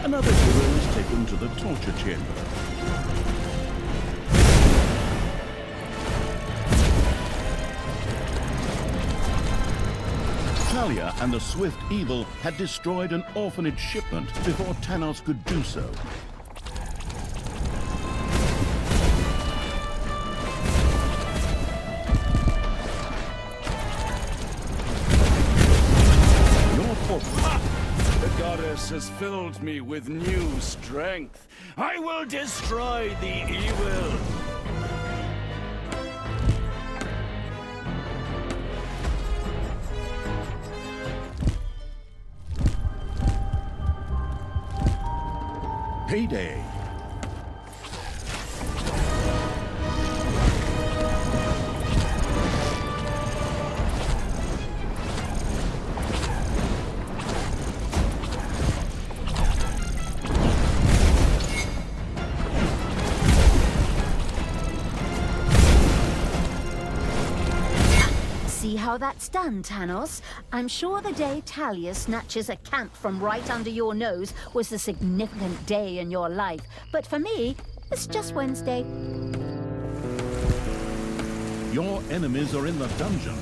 Another hero is taken to the torture chamber. Talia and the Swift Evil had destroyed an orphanage shipment before Tanos could do so. The goddess has filled me with new strength. I will destroy the evil. Payday. See how that's done, Tanos? I'm sure the day Talia snatches a camp from right under your nose was a significant day in your life. But for me, it's just Wednesday. Your enemies are in the dungeon.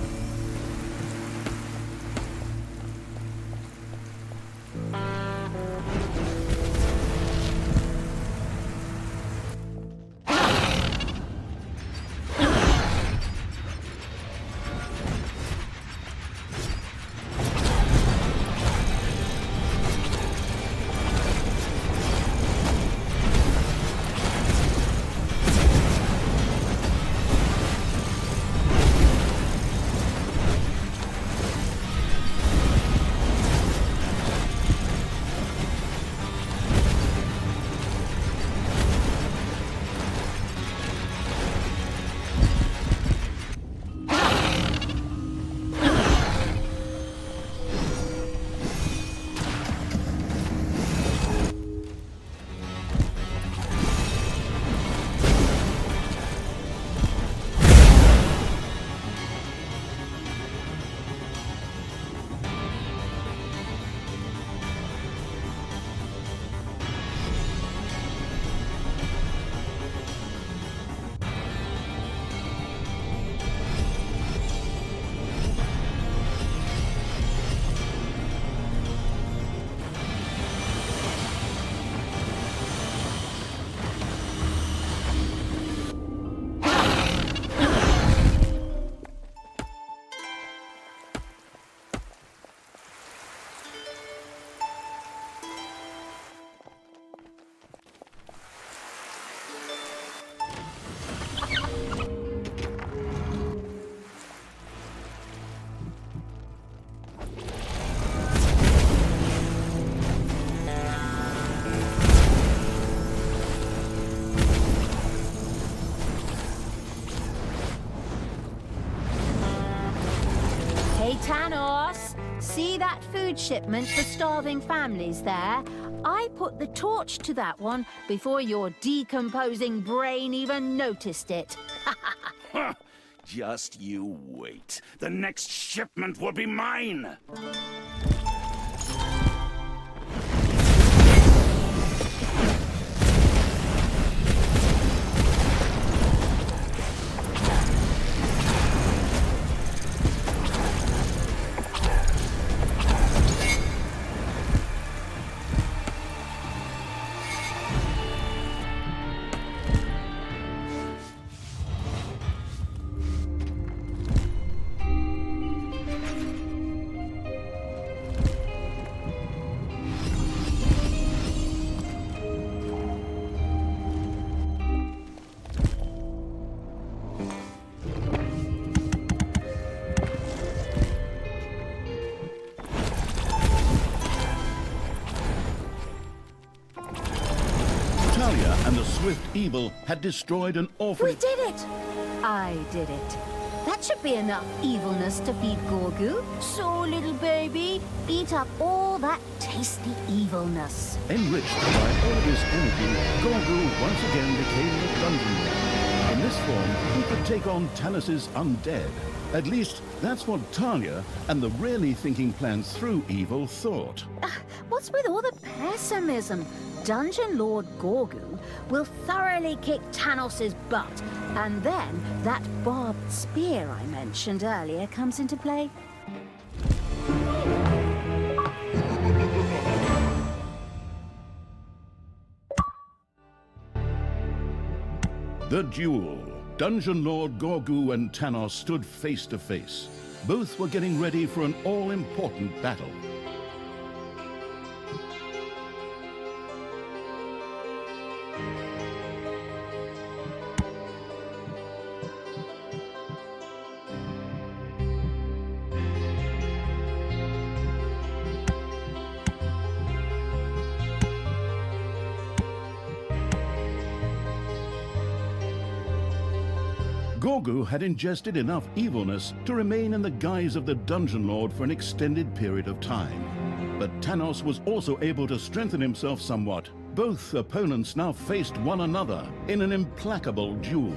Tanos, see that food shipment for starving families there? I put the torch to that one before your decomposing brain even noticed it. Just you wait. The next shipment will be mine. And the swift evil had destroyed an orphan... We did it! I did it. That should be enough evilness to feed Gorgu. So, little baby, eat up all that tasty evilness. Enriched by all his energy, Gorgu once again became the Dungeon Lord. In this form, he could take on Tanos's undead. At least, that's what Talia and the really thinking plans through evil thought. What's with all the pessimism? Dungeon Lord Gorgu will thoroughly kick Tanos's butt, and then that barbed spear I mentioned earlier comes into play. The duel. Dungeon Lord Gorgu and Tanos stood face to face. Both were getting ready for an all-important battle. Gorgu had ingested enough evilness to remain in the guise of the Dungeon Lord for an extended period of time. But Tanos was also able to strengthen himself somewhat. Both opponents now faced one another in an implacable duel.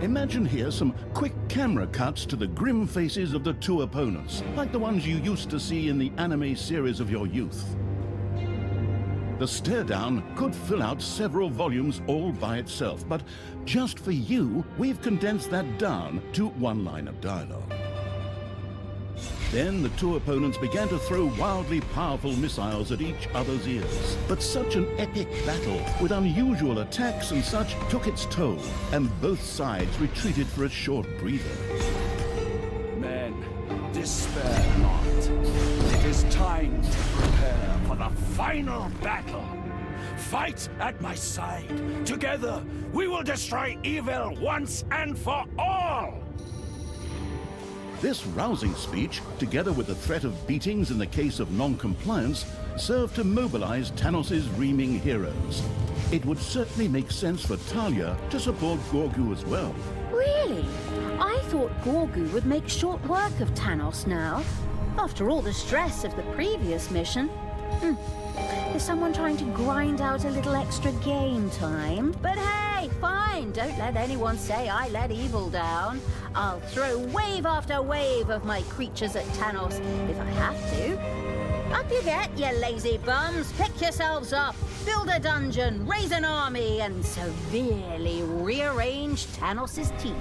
Imagine here some quick camera cuts to the grim faces of the two opponents, like the ones you used to see in the anime series of your youth. The stare-down could fill out several volumes all by itself, but just for you, we've condensed that down to one line of dialogue. Then the two opponents began to throw wildly powerful missiles at each other's ears. But such an epic battle with unusual attacks and such took its toll, and both sides retreated for a short breather. Men, despair not. It is time to prepare for the final battle. Fight at my side. Together, we will destroy evil once and for all! This rousing speech, together with the threat of beatings in the case of non-compliance, served to mobilize Tanos's reaming heroes. It would certainly make sense for Talia to support Gorgu as well. Really? I thought Gorgu would make short work of Tanos now. After all the stress of the previous mission. Is someone trying to grind out a little extra game time? But hey, fine, don't let anyone say I let evil down. I'll throw wave after wave of my creatures at Tanos if I have to. Up you get, you lazy bums. Pick yourselves up, build a dungeon, raise an army, and severely rearrange Tanos's teeth.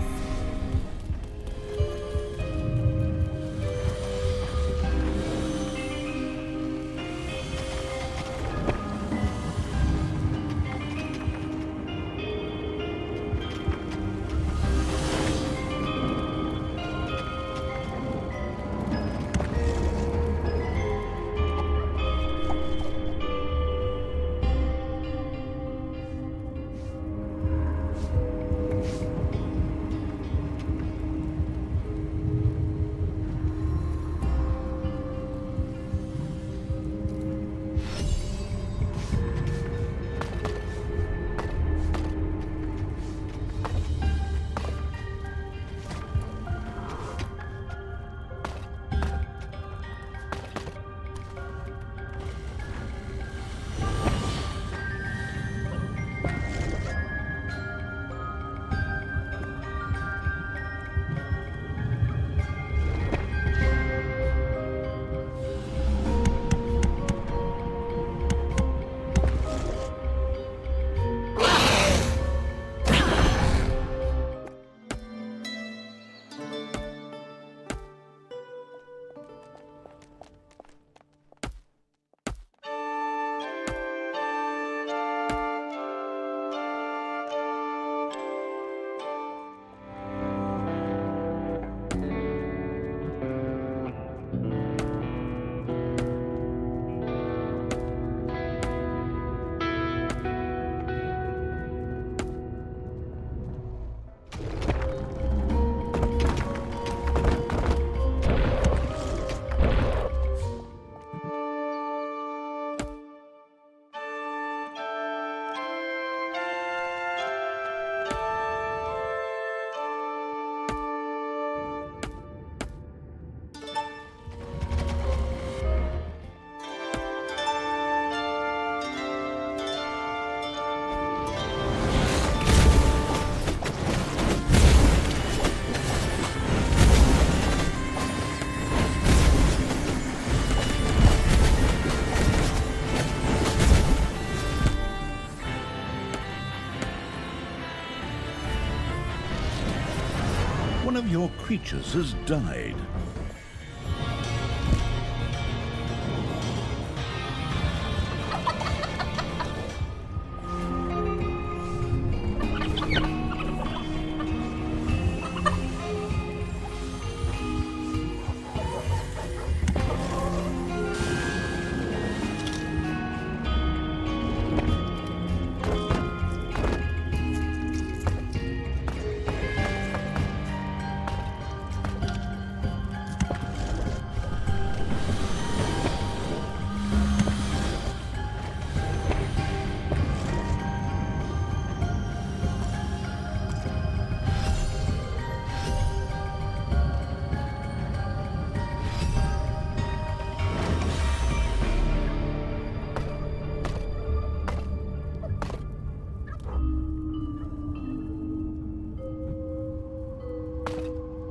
One of your creatures has died.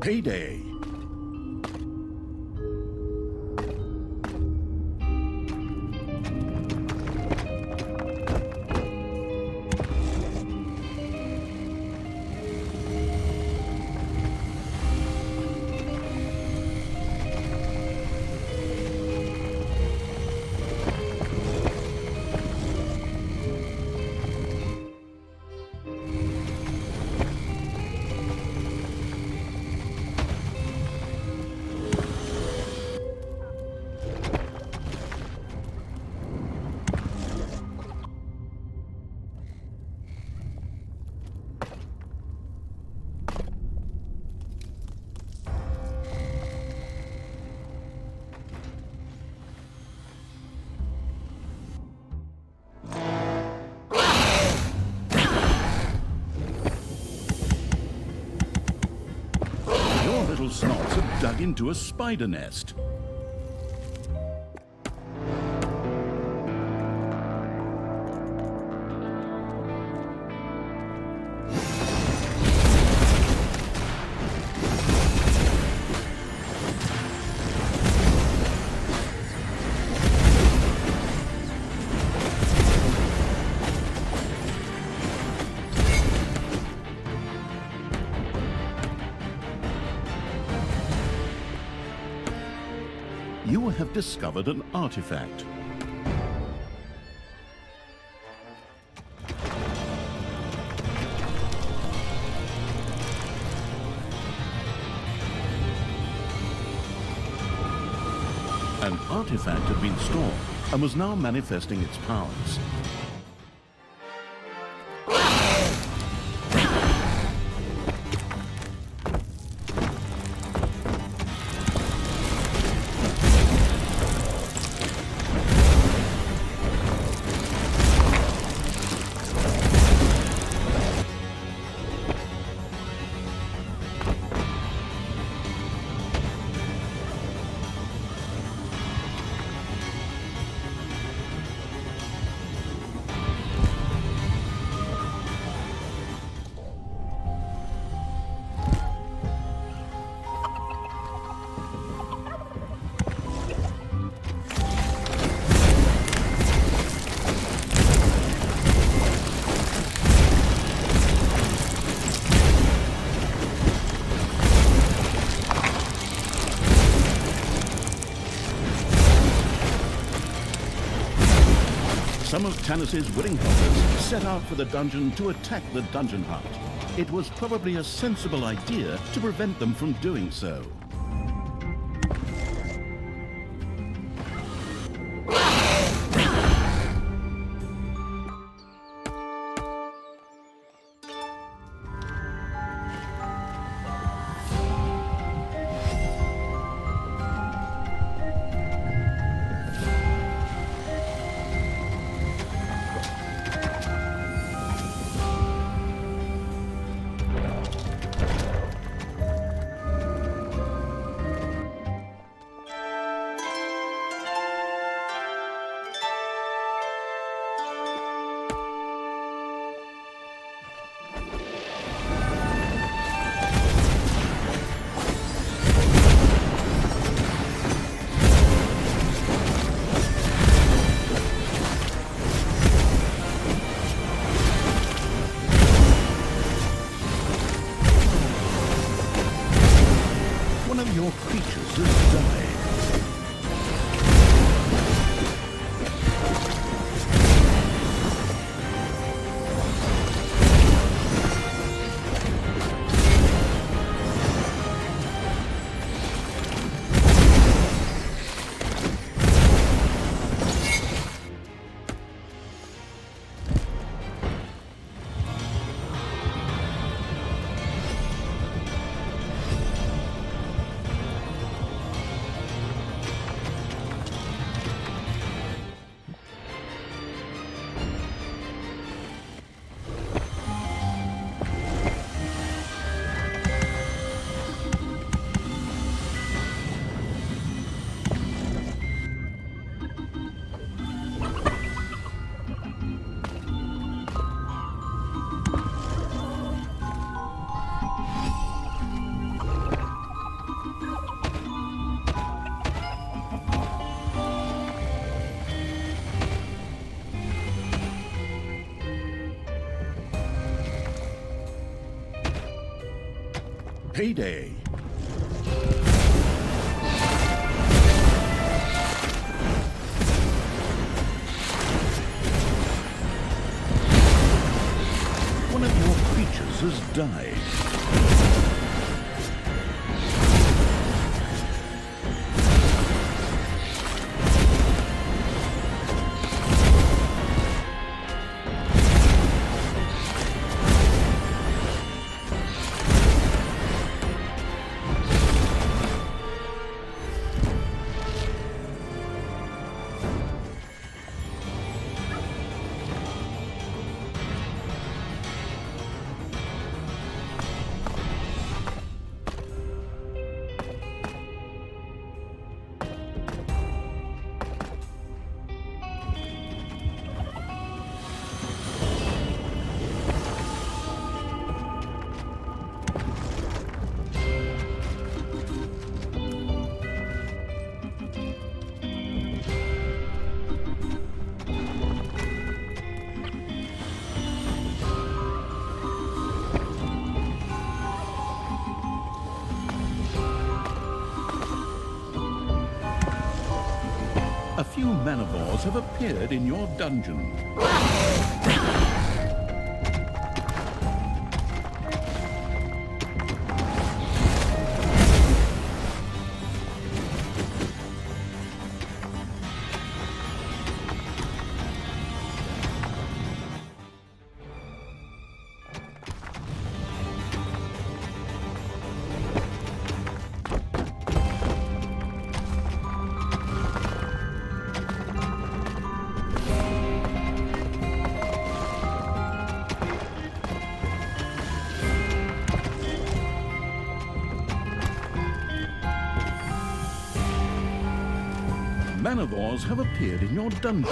Payday. Little snots have dug into a spider nest. You have discovered an artifact. An artifact had been stored and was now manifesting its powers. Some of Tannis's willing helpers set out for the dungeon to attack the dungeon hut. It was probably a sensible idea to prevent them from doing so. of your creatures has died. Payday. One of your creatures has died. A few manivores have appeared in your dungeon. Manivores have appeared in your dungeon.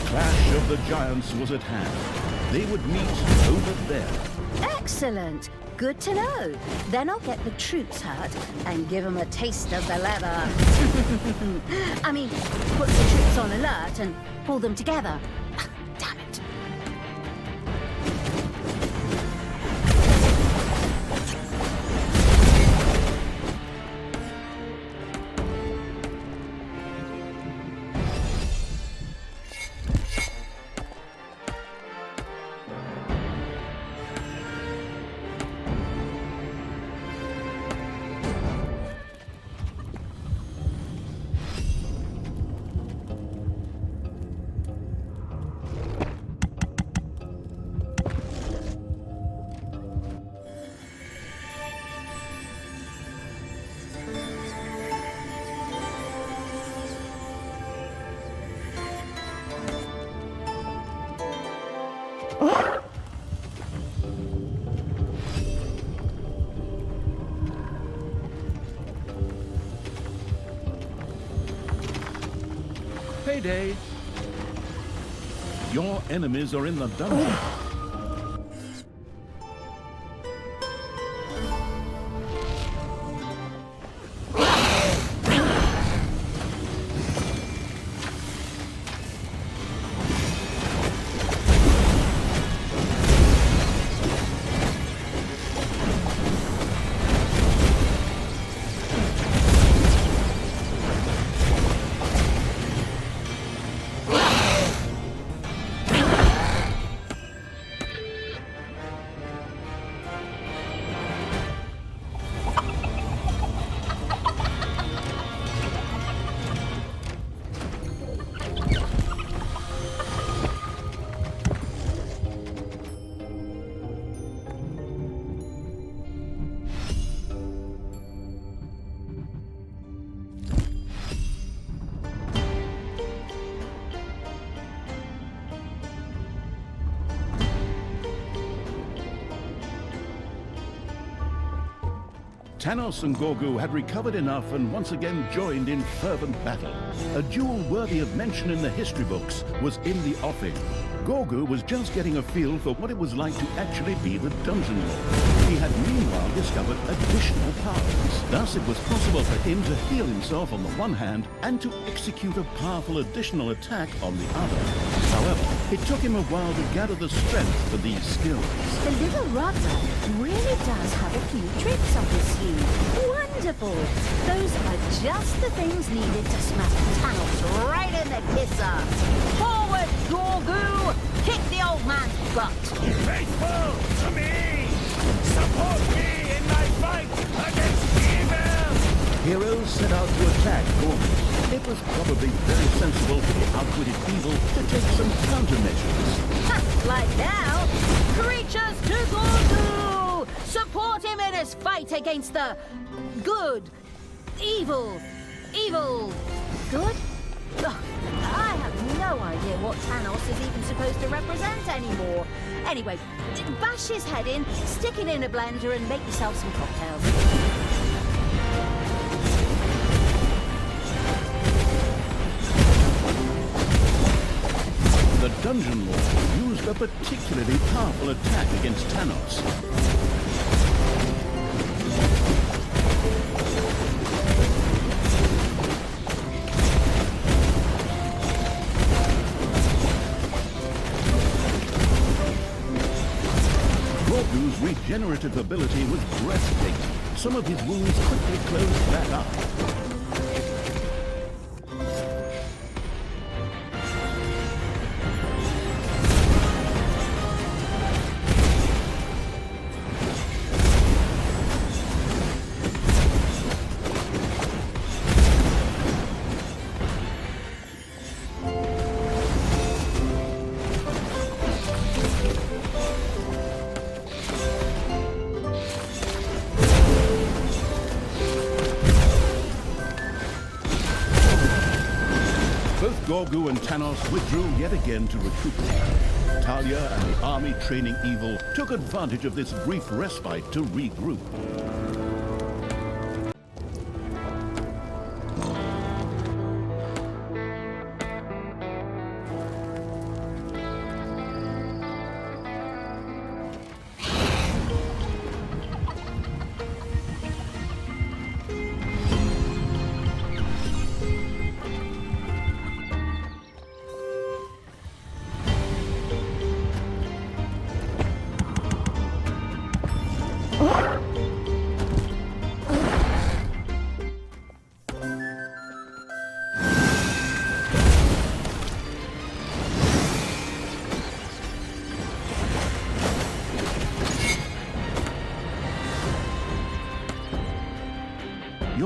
clash of the giants was at hand. They would meet over there. Excellent. Good to know. Then I'll get the troops hurt and give them a taste of the leather. I mean, put the troops on alert and pull them together. Damn it. Payday. Your enemies are in the dungeon. Tanos and Gorgu had recovered enough and once again joined in fervent battle. A duel worthy of mention in the history books was in the offing. Gorgu was just getting a feel for what it was like to actually be the Dungeon Lord. He had meanwhile discovered additional powers. Thus it was possible for him to heal himself on the one hand and to execute a powerful additional attack on the other. However, it took him a while to gather the strength for these skills. The little rugger really does have a few tricks up his sleeve. Wonderful! Those are just the things needed to smash Tanos right in the kisser. Forward, Gorgu! Kick the old man's butt! Faithful to me! Support me in my fight against evil! Heroes set out to attack Gorgu. It was probably very sensible for the outwitted evil to take some countermeasures. Ha! Like now, creatures to Gorgu! Support him in his fight against the good, evil, good? Ugh, I have no idea what Tanos is even supposed to represent anymore. Anyway, bash his head in, stick it in a blender and make yourself some cocktails. The Dungeon Lord used a particularly powerful attack against Tanos. Gorgu's regenerative ability was breathtaking. Some of his wounds quickly closed back up. Gorgu and Tanos withdrew yet again to recuperate. Talia and the army training evil took advantage of this brief respite to regroup.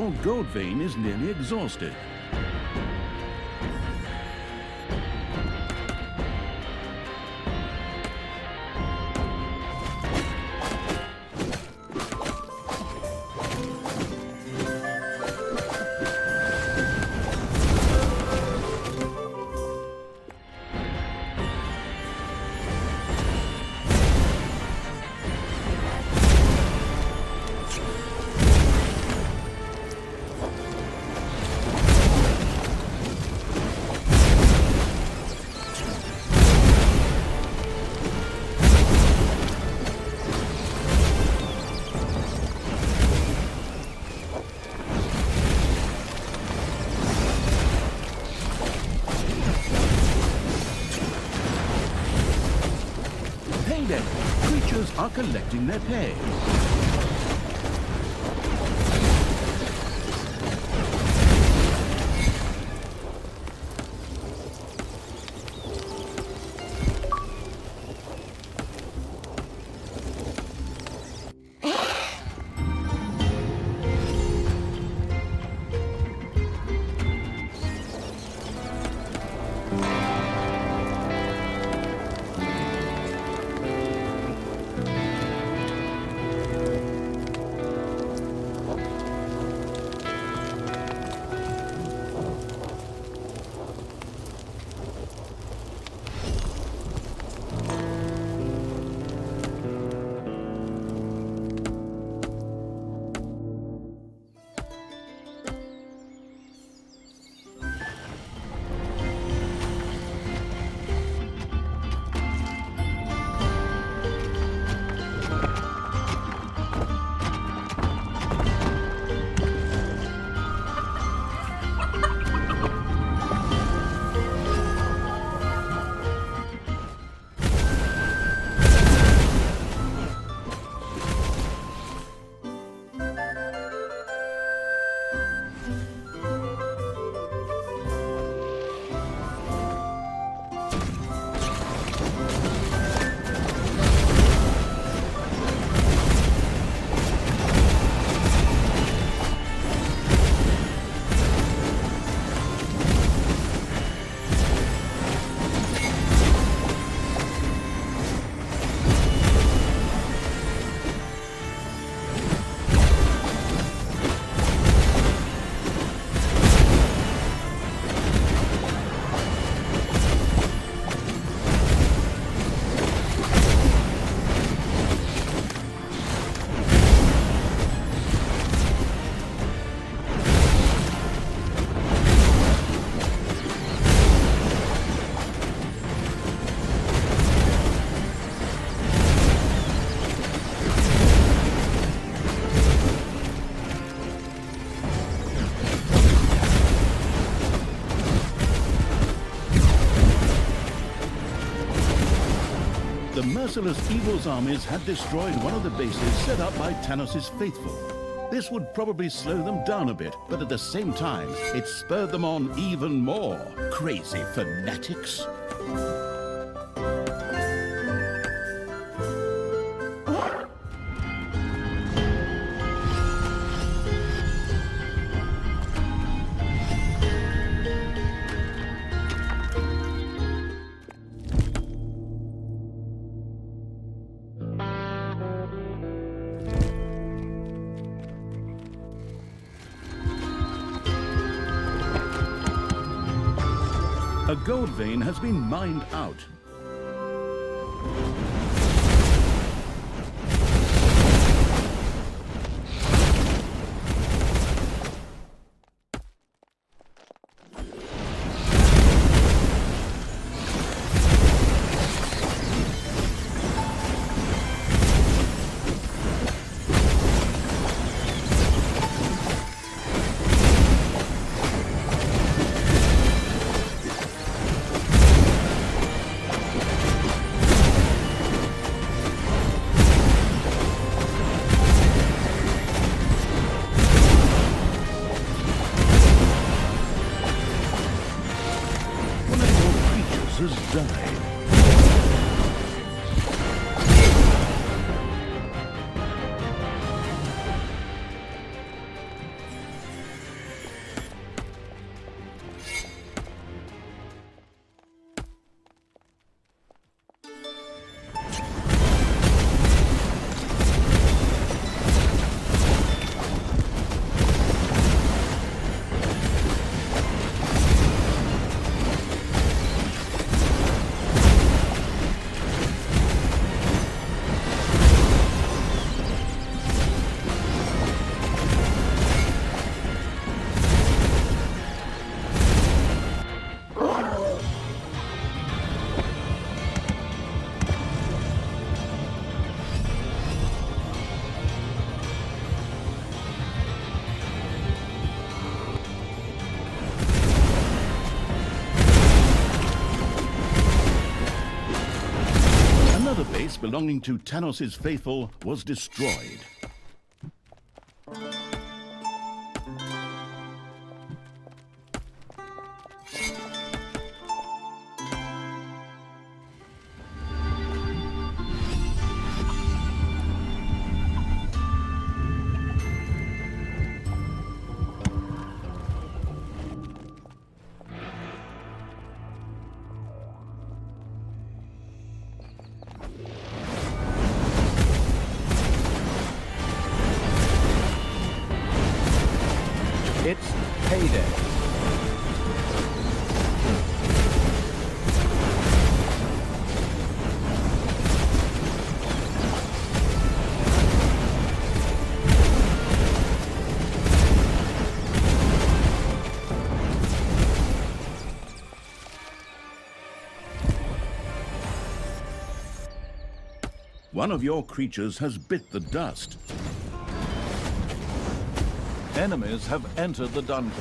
your gold vein is nearly exhausted. Creatures are collecting their pay. The merciless Evil's armies had destroyed one of the bases set up by Tanos' faithful. This would probably slow them down a bit, but at the same time, it spurred them on even more. Crazy fanatics. A gold vein has been mined out. Has died. base belonging to Tanos' faithful was destroyed. It's payday. One of your creatures has bit the dust. Enemies have entered the dungeon.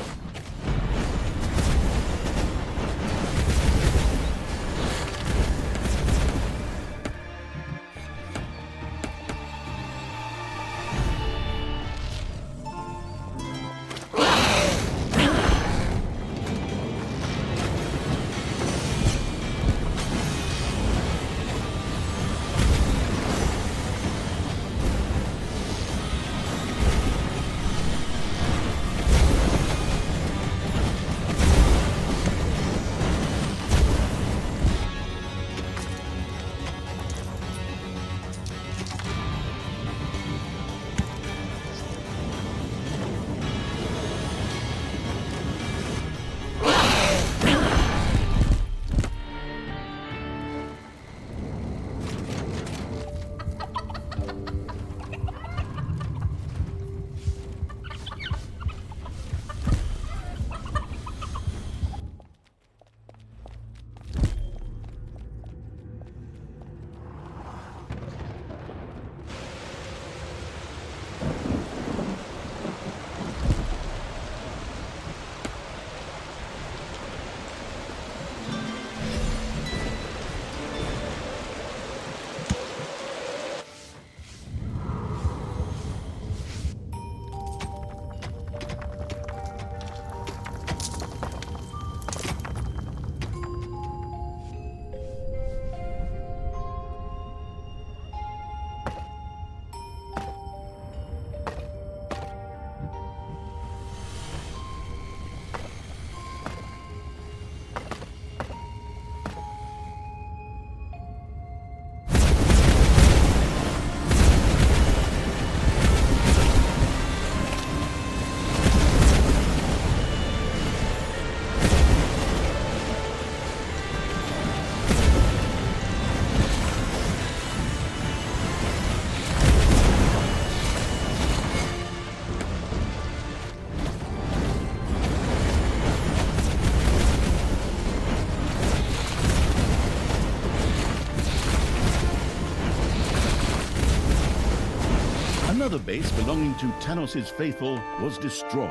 Another base belonging to Tanos' faithful was destroyed.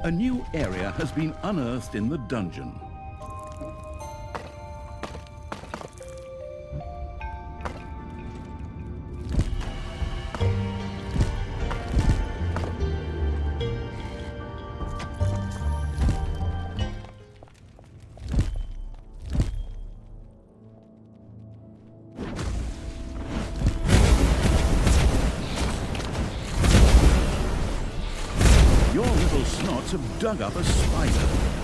A new area has been unearthed in the dungeon. Your little snots have dug up a spider.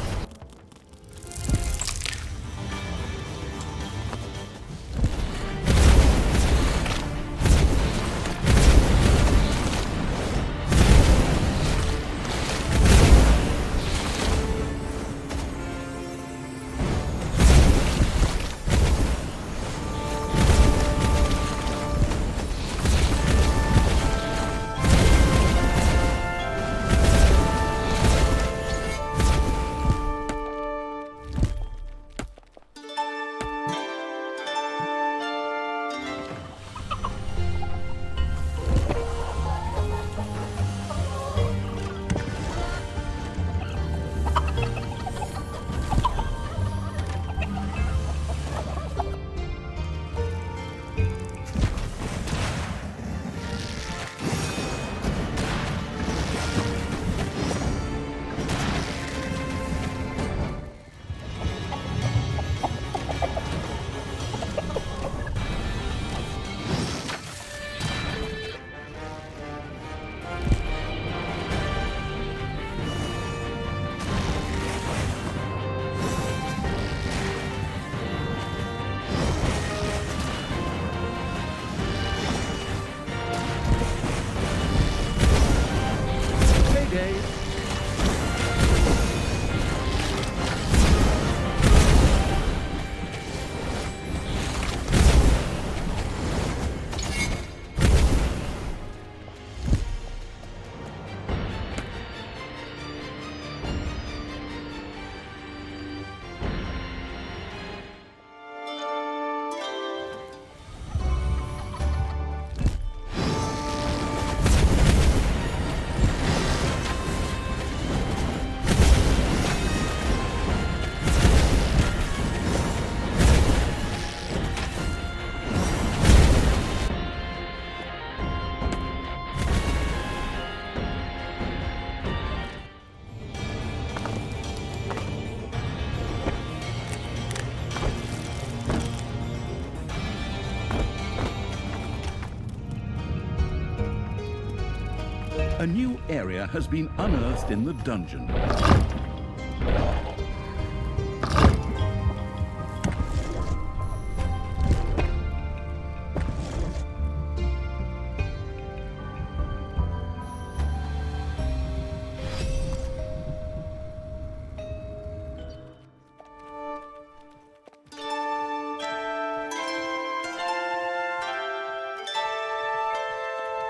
a new area has been unearthed in the dungeon.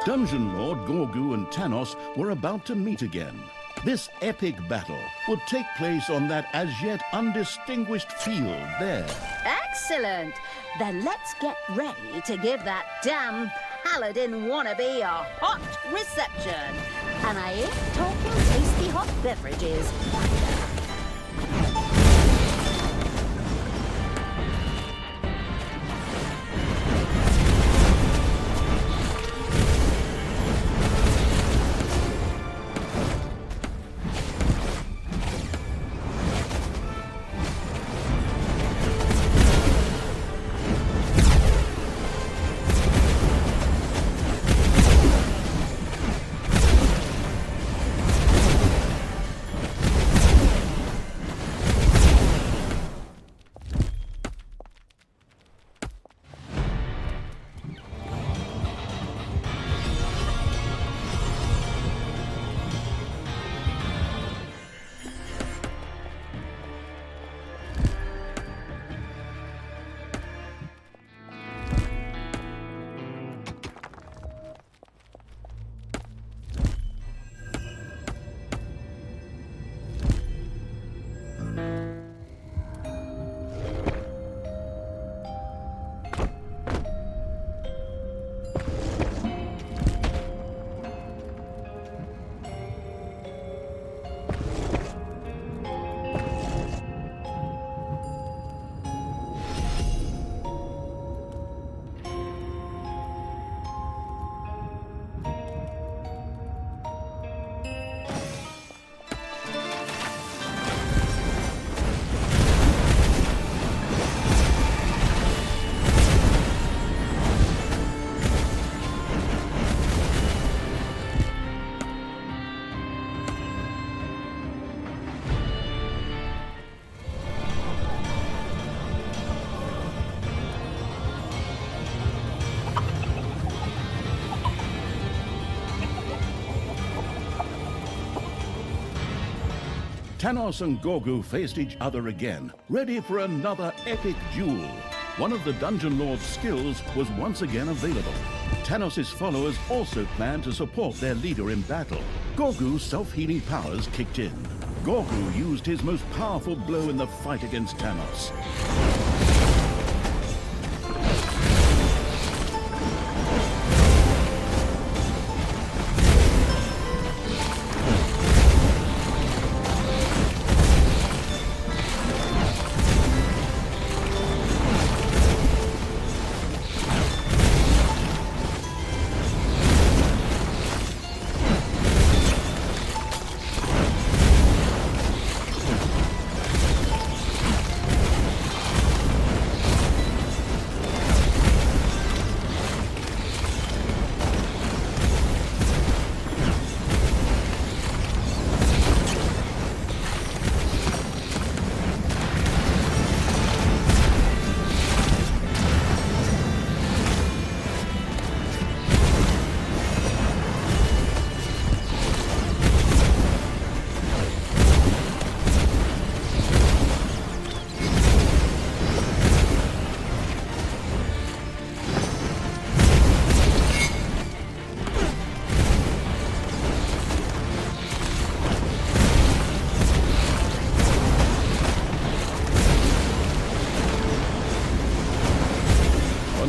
Dungeon Lord Gorgu and Tanos were about to meet again. This epic battle would take place on that as yet undistinguished field there. Excellent! Then let's get ready to give that damn paladin wannabe a hot reception. And I ain't talking tasty hot beverages. Tanos and Gorgu faced each other again, ready for another epic duel. One of the Dungeon Lord's skills was once again available. Tanos' followers also planned to support their leader in battle. Gorgu's self-healing powers kicked in. Gorgu used his most powerful blow in the fight against Tanos.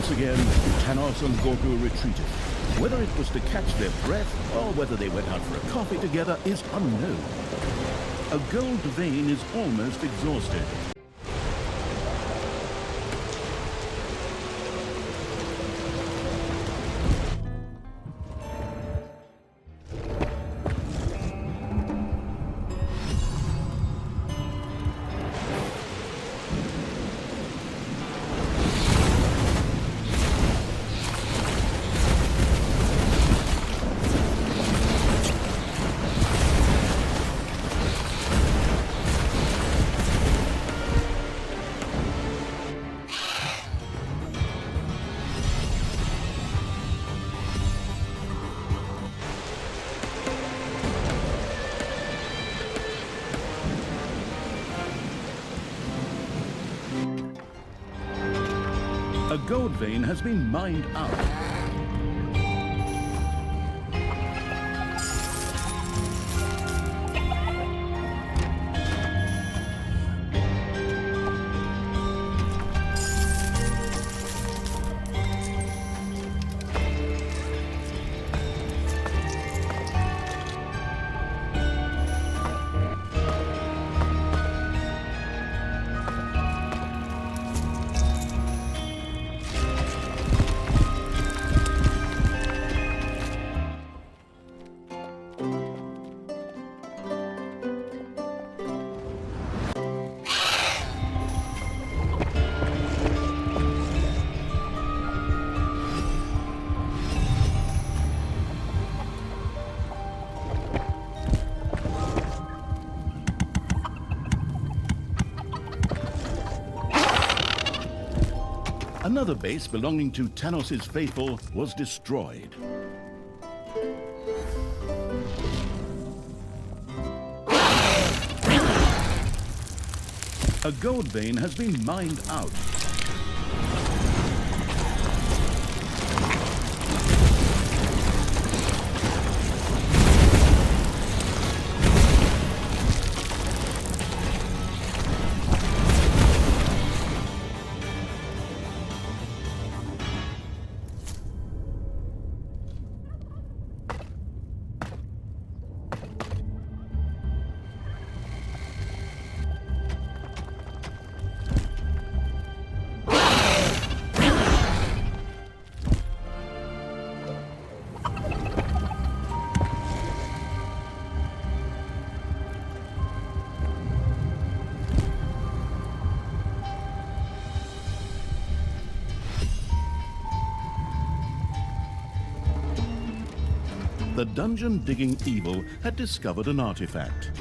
Once again, Tanos and Gorgu retreated. Whether it was to catch their breath or whether they went out for a coffee together is unknown. A gold vein is almost exhausted. gold vein has been mined out. Another base belonging to Tanos' faithful was destroyed. A gold vein has been mined out. The dungeon-digging evil had discovered an artifact.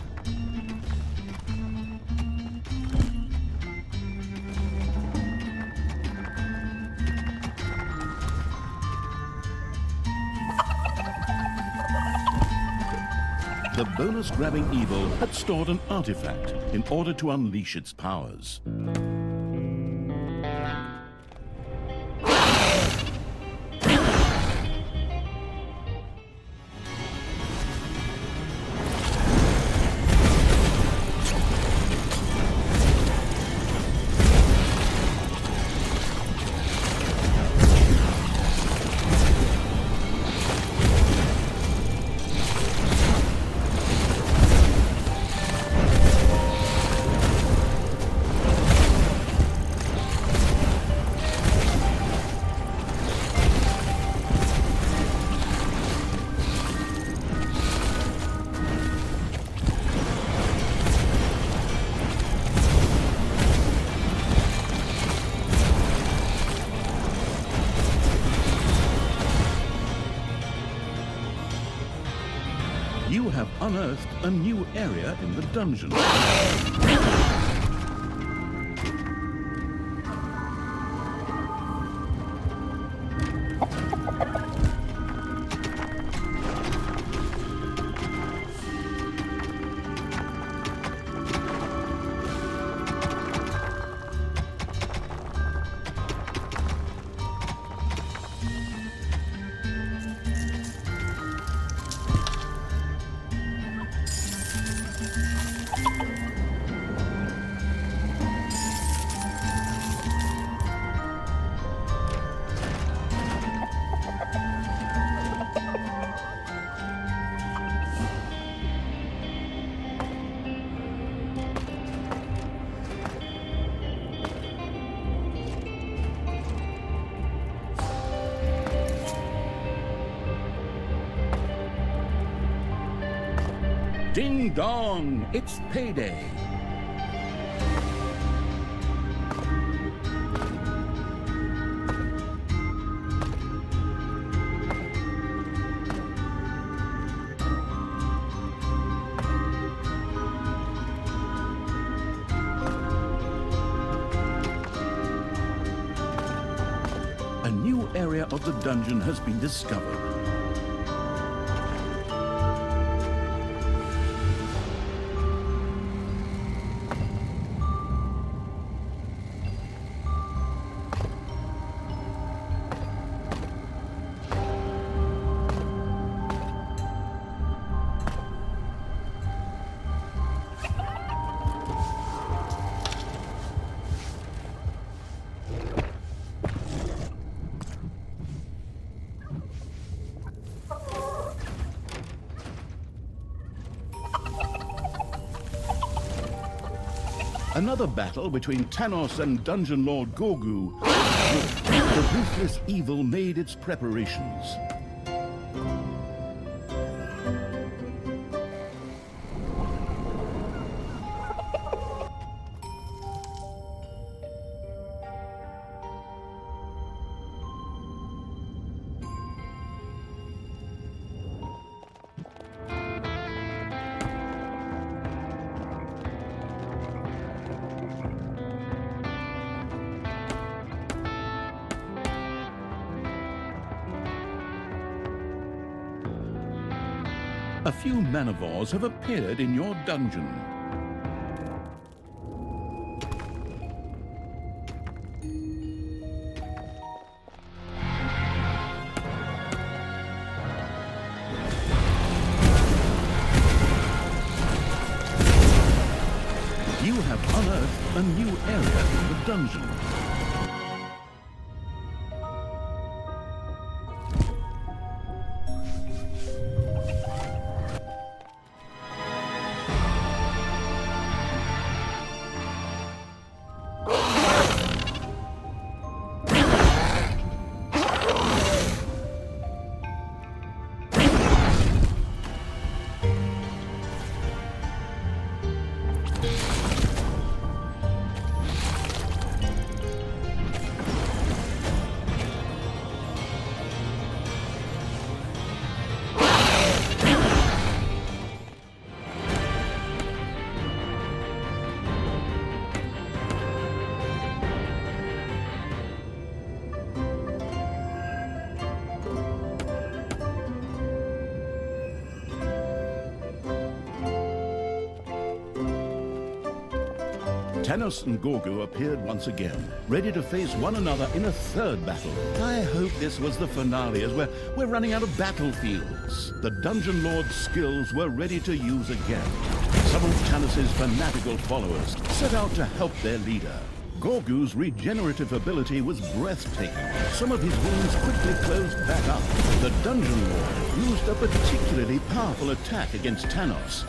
The bonus-grabbing evil had stored an artifact in order to unleash its powers. You have unearthed a new area in the dungeon. Ding dong, it's payday. A new area of the dungeon has been discovered. Another battle between Tanos and Dungeon Lord Gorgu. The ruthless evil made its preparations. A few manivores have appeared in your dungeon. You have unearthed a new area in the dungeon. Tanos and Gorgu appeared once again, ready to face one another in a third battle. I hope this was the finale, as we're running out of battlefields. The Dungeon Lord's skills were ready to use again. Some of Tanos' fanatical followers set out to help their leader. Gorgu's regenerative ability was breathtaking. Some of his wounds quickly closed back up. The Dungeon Lord used a particularly powerful attack against Tanos.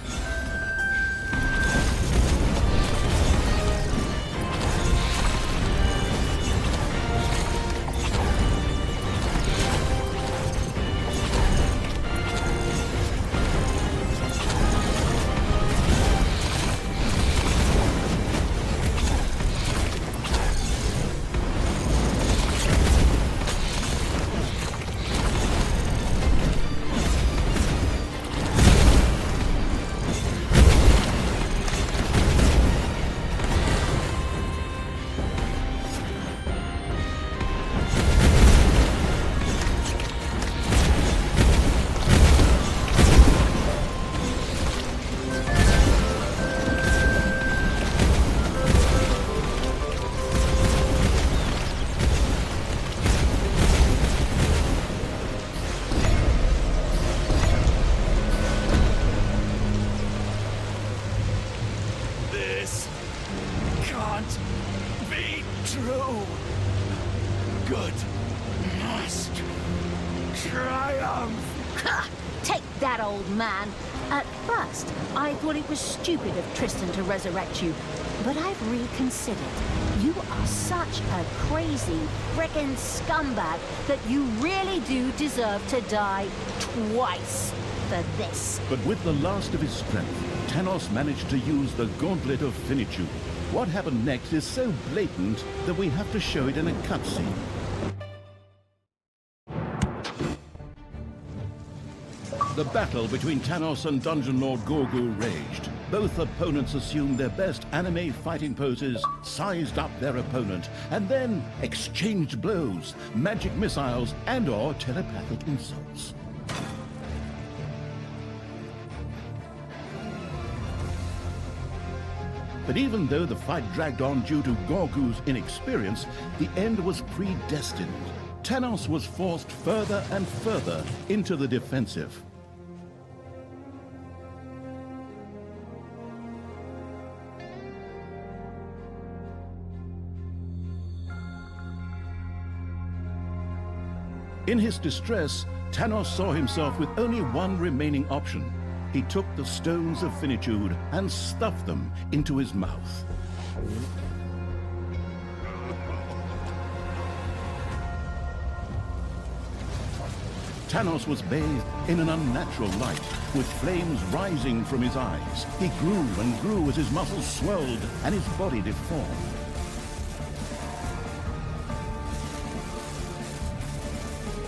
Man, at first, I thought it was stupid of Tristan to resurrect you, but I've reconsidered. You are such a crazy, frickin' scumbag that you really do deserve to die twice for this. But with the last of his strength, Tanos managed to use the Gauntlet of Finitude. What happened next is so blatant that we have to show it in a cutscene. The battle between Tanos and Dungeon Lord Gorgu raged. Both opponents assumed their best anime fighting poses, sized up their opponent, and then exchanged blows, magic missiles, and/or telepathic insults. But even though the fight dragged on due to Gorgu's inexperience, the end was predestined. Tanos was forced further and further into the defensive. In his distress, Tanos saw himself with only one remaining option. He took the stones of finitude and stuffed them into his mouth. Tanos was bathed in an unnatural light, with flames rising from his eyes. He grew and grew as his muscles swelled and his body deformed.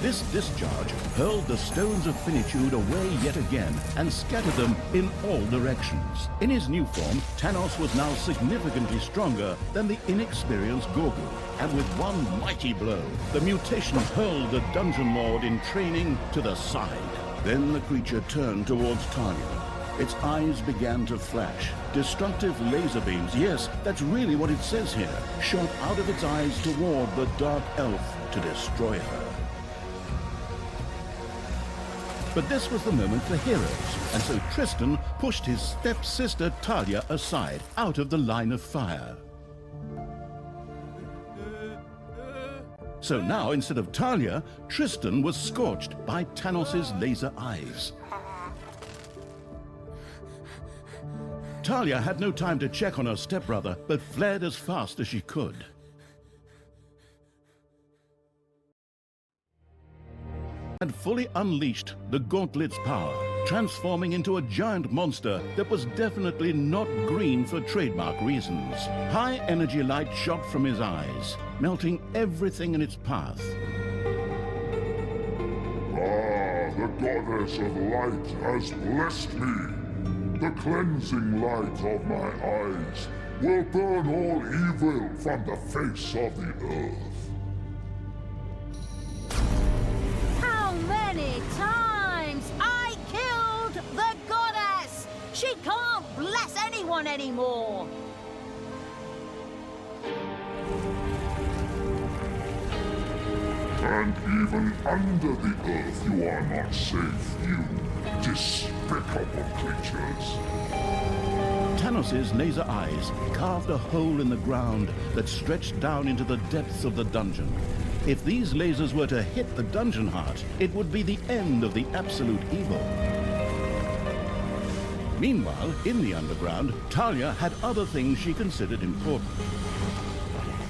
This discharge hurled the stones of finitude away yet again and scattered them in all directions. In his new form, Tanos was now significantly stronger than the inexperienced Gorgu, and with one mighty blow, the mutation hurled the Dungeon Lord in training to the side. Then the creature turned towards Talia. Its eyes began to flash. Destructive laser beams, yes, that's really what it says here, shot out of its eyes toward the Dark Elf to destroy her. But this was the moment for heroes, and so Tristan pushed his stepsister Talia aside, out of the line of fire. So now, instead of Talia, Tristan was scorched by Tanos's laser eyes. Talia had no time to check on her stepbrother, but fled as fast as she could. And fully unleashed the Gauntlet's power, transforming into a giant monster that was definitely not green for trademark reasons. High energy light shot from his eyes, melting everything in its path. Ah, the goddess of light has blessed me. The cleansing light of my eyes will burn all evil from the face of the earth. Many times I killed the goddess! She can't bless anyone anymore! And even under the earth you are not safe, you despicable creatures. Tanos's laser eyes carved a hole in the ground that stretched down into the depths of the dungeon. If these lasers were to hit the dungeon heart, it would be the end of the absolute evil. Meanwhile, in the underground, Talia had other things she considered important.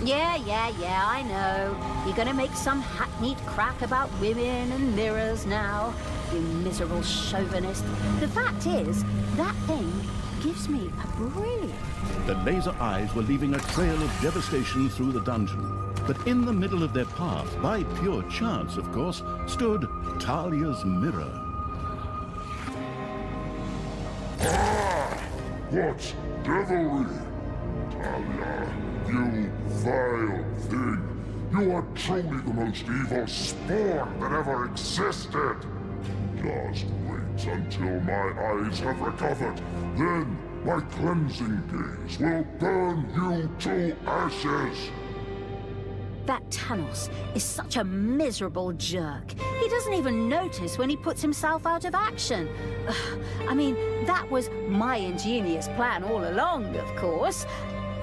Yeah, I know. You're gonna make some hackneyed crack about women and mirrors now, you miserable chauvinist. The fact is, that thing gives me a brain. The laser eyes were leaving a trail of devastation through the dungeon. But in the middle of their path, by pure chance, of course, stood Talia's mirror. Ah! What devilry! Talia, you vile thing! You are truly the most evil spawn that ever existed! Just wait until my eyes have recovered. Then my cleansing gaze will burn you to ashes! That Tanos is such a miserable jerk. He doesn't even notice when he puts himself out of action. I mean, that was my ingenious plan all along, of course.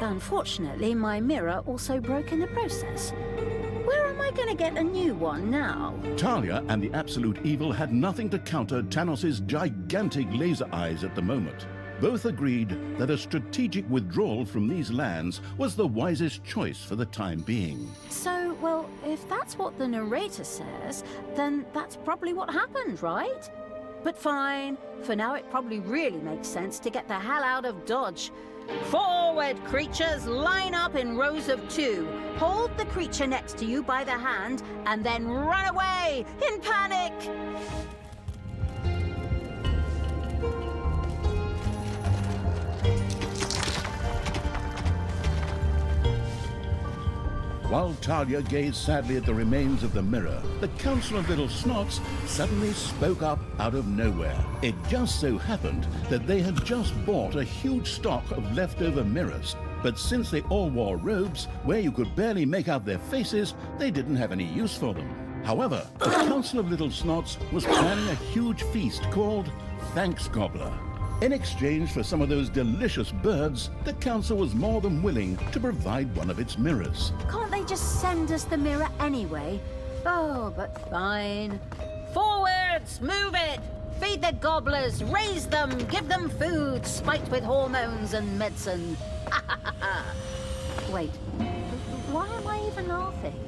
Unfortunately, my mirror also broke in the process. Where am I going to get a new one now? Talia and the Absolute Evil had nothing to counter Tanos's gigantic laser eyes at the moment. Both agreed that a strategic withdrawal from these lands was the wisest choice for the time being. So, well, if that's what the narrator says, then that's probably what happened, right? But fine. For now, it probably really makes sense to get the hell out of Dodge. Forward, creatures! Line up in rows of 2. Hold the creature next to you by the hand, and then run away in panic! While Talia gazed sadly at the remains of the mirror, the Council of Little Snots suddenly spoke up out of nowhere. It just so happened that they had just bought a huge stock of leftover mirrors, but since they all wore robes where you could barely make out their faces, they didn't have any use for them. However, the Council of Little Snots was planning a huge feast called Thanks Gobbler. In exchange for some of those delicious birds, the council was more than willing to provide one of its mirrors. Can't they just send us the mirror anyway? Oh, but fine. Forward, Let's move it! Feed the gobblers, raise them, give them food, spiked with hormones and medicine. Wait, why am I even laughing?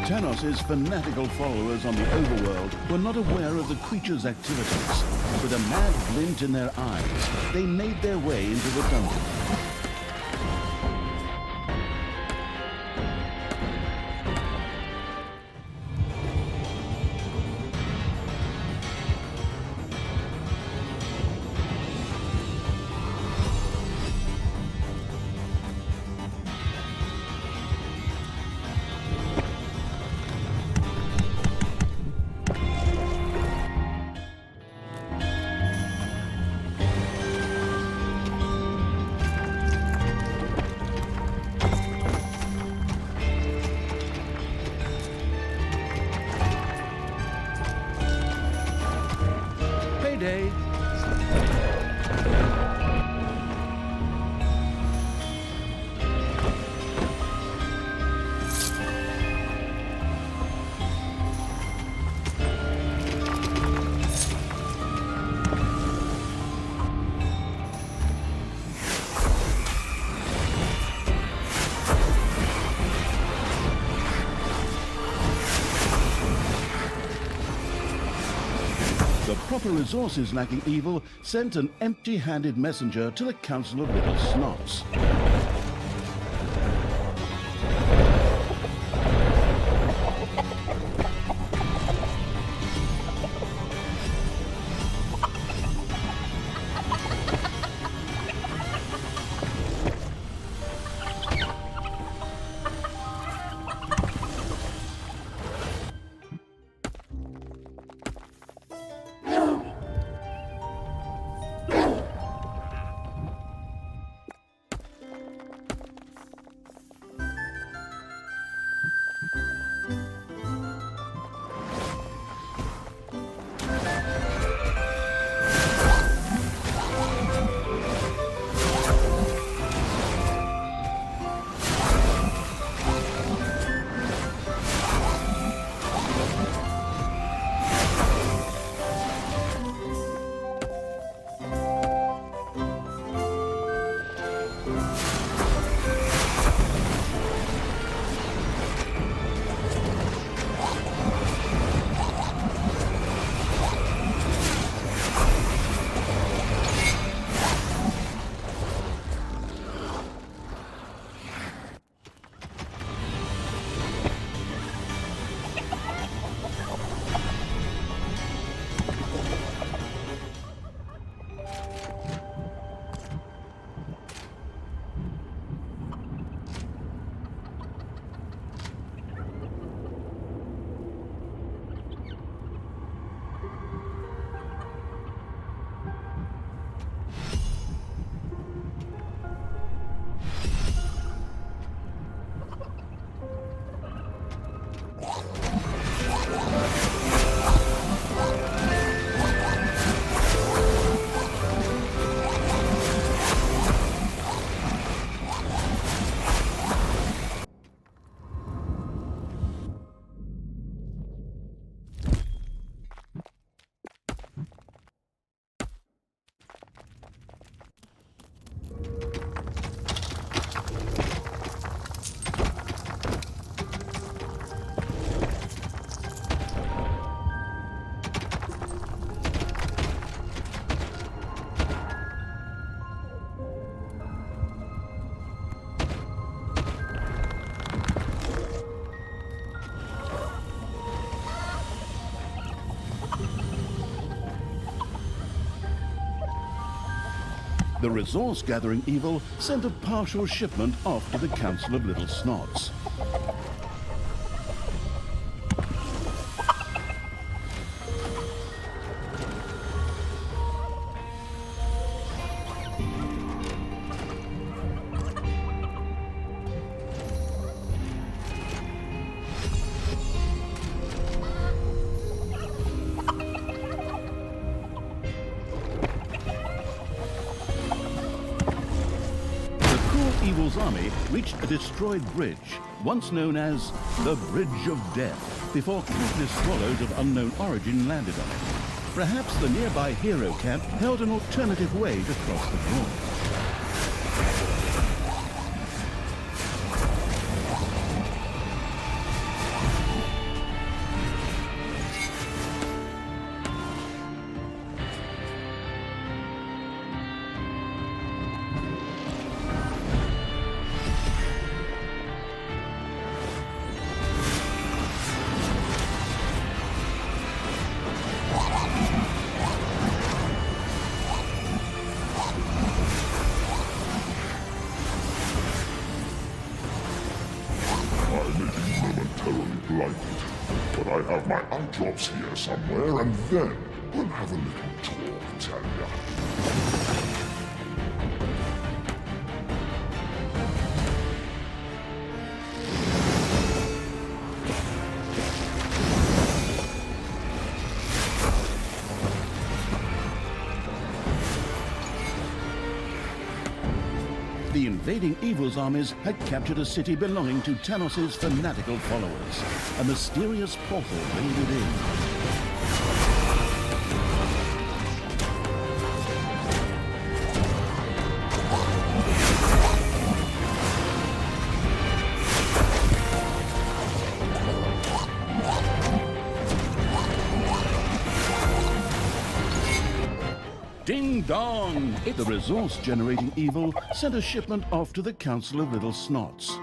Tanos's fanatical followers on the overworld were not aware of the creature's activities. With a mad glint in their eyes, they made their way into the dungeon. Payday! The proper resources lacking evil sent an empty-handed messenger to the Council of Little Snots. The resource-gathering evil sent a partial shipment off to the Council of Little Snots. Evil's army reached a destroyed bridge, once known as the Bridge of Death, before countless swallows of unknown origin landed on it. Perhaps the nearby hero camp held an alternative way to cross the bridge. But I have my eye drops here somewhere, and then we'll have a little talk, Talia. The invading Evil's armies had captured a city belonging to Tanos' fanatical followers. A mysterious portal lay within. Ding dong! The resource-generating evil sent a shipment off to the Council of Little Snots.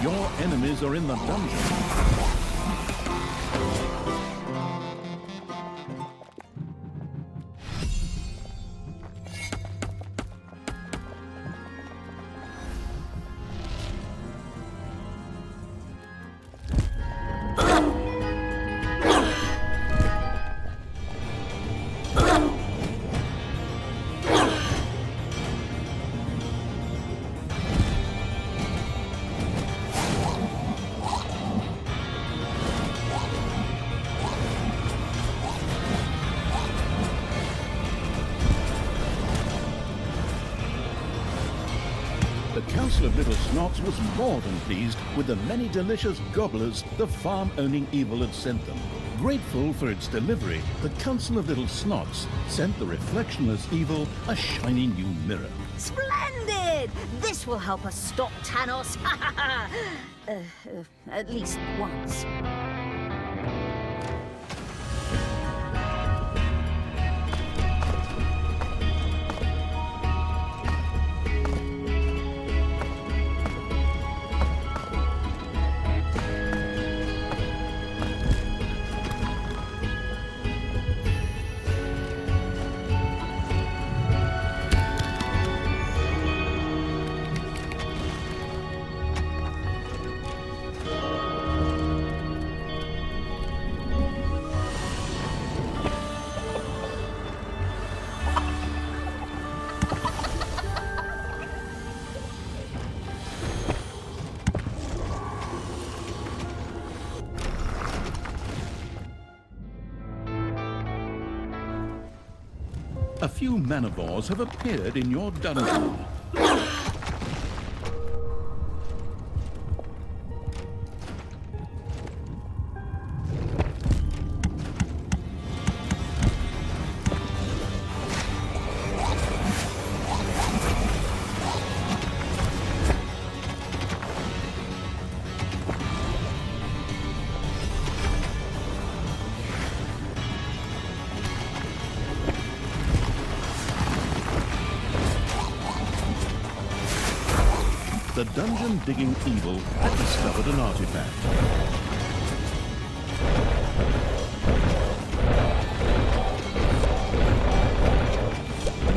Your enemies are in the dungeon. The Council of Little Snots was more than pleased with the many delicious gobblers the farm-owning evil had sent them. Grateful for its delivery, the Council of Little Snots sent the reflectionless evil a shiny new mirror. Splendid! This will help us stop Tanos. At least once. A few manivores have appeared in your dungeon. dungeon-digging evil had discovered an artifact.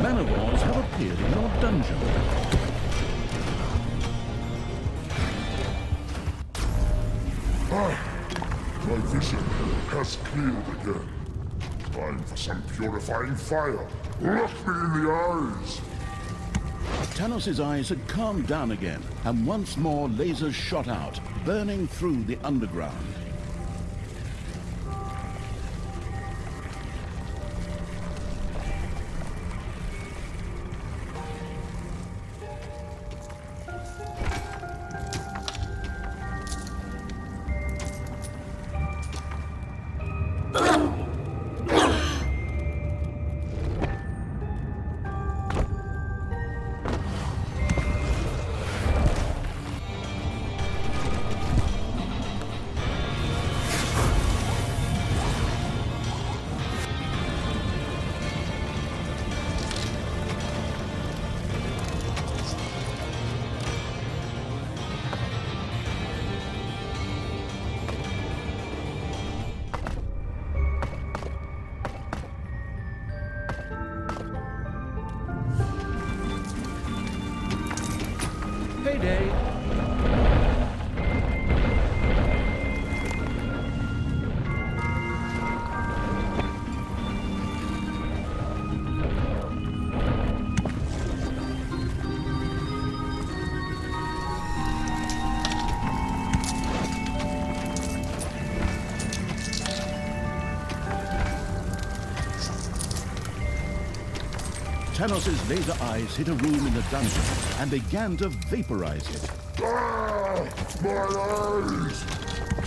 Manivores have appeared in your dungeon. My vision has cleared again. Time for some purifying fire. Look me in the eyes! Tanos' eyes had calmed down again, and once more lasers shot out, burning through the underground. Payday! Tanos' laser eyes hit a room in the dungeon and began to vaporize it. Ah! My eyes!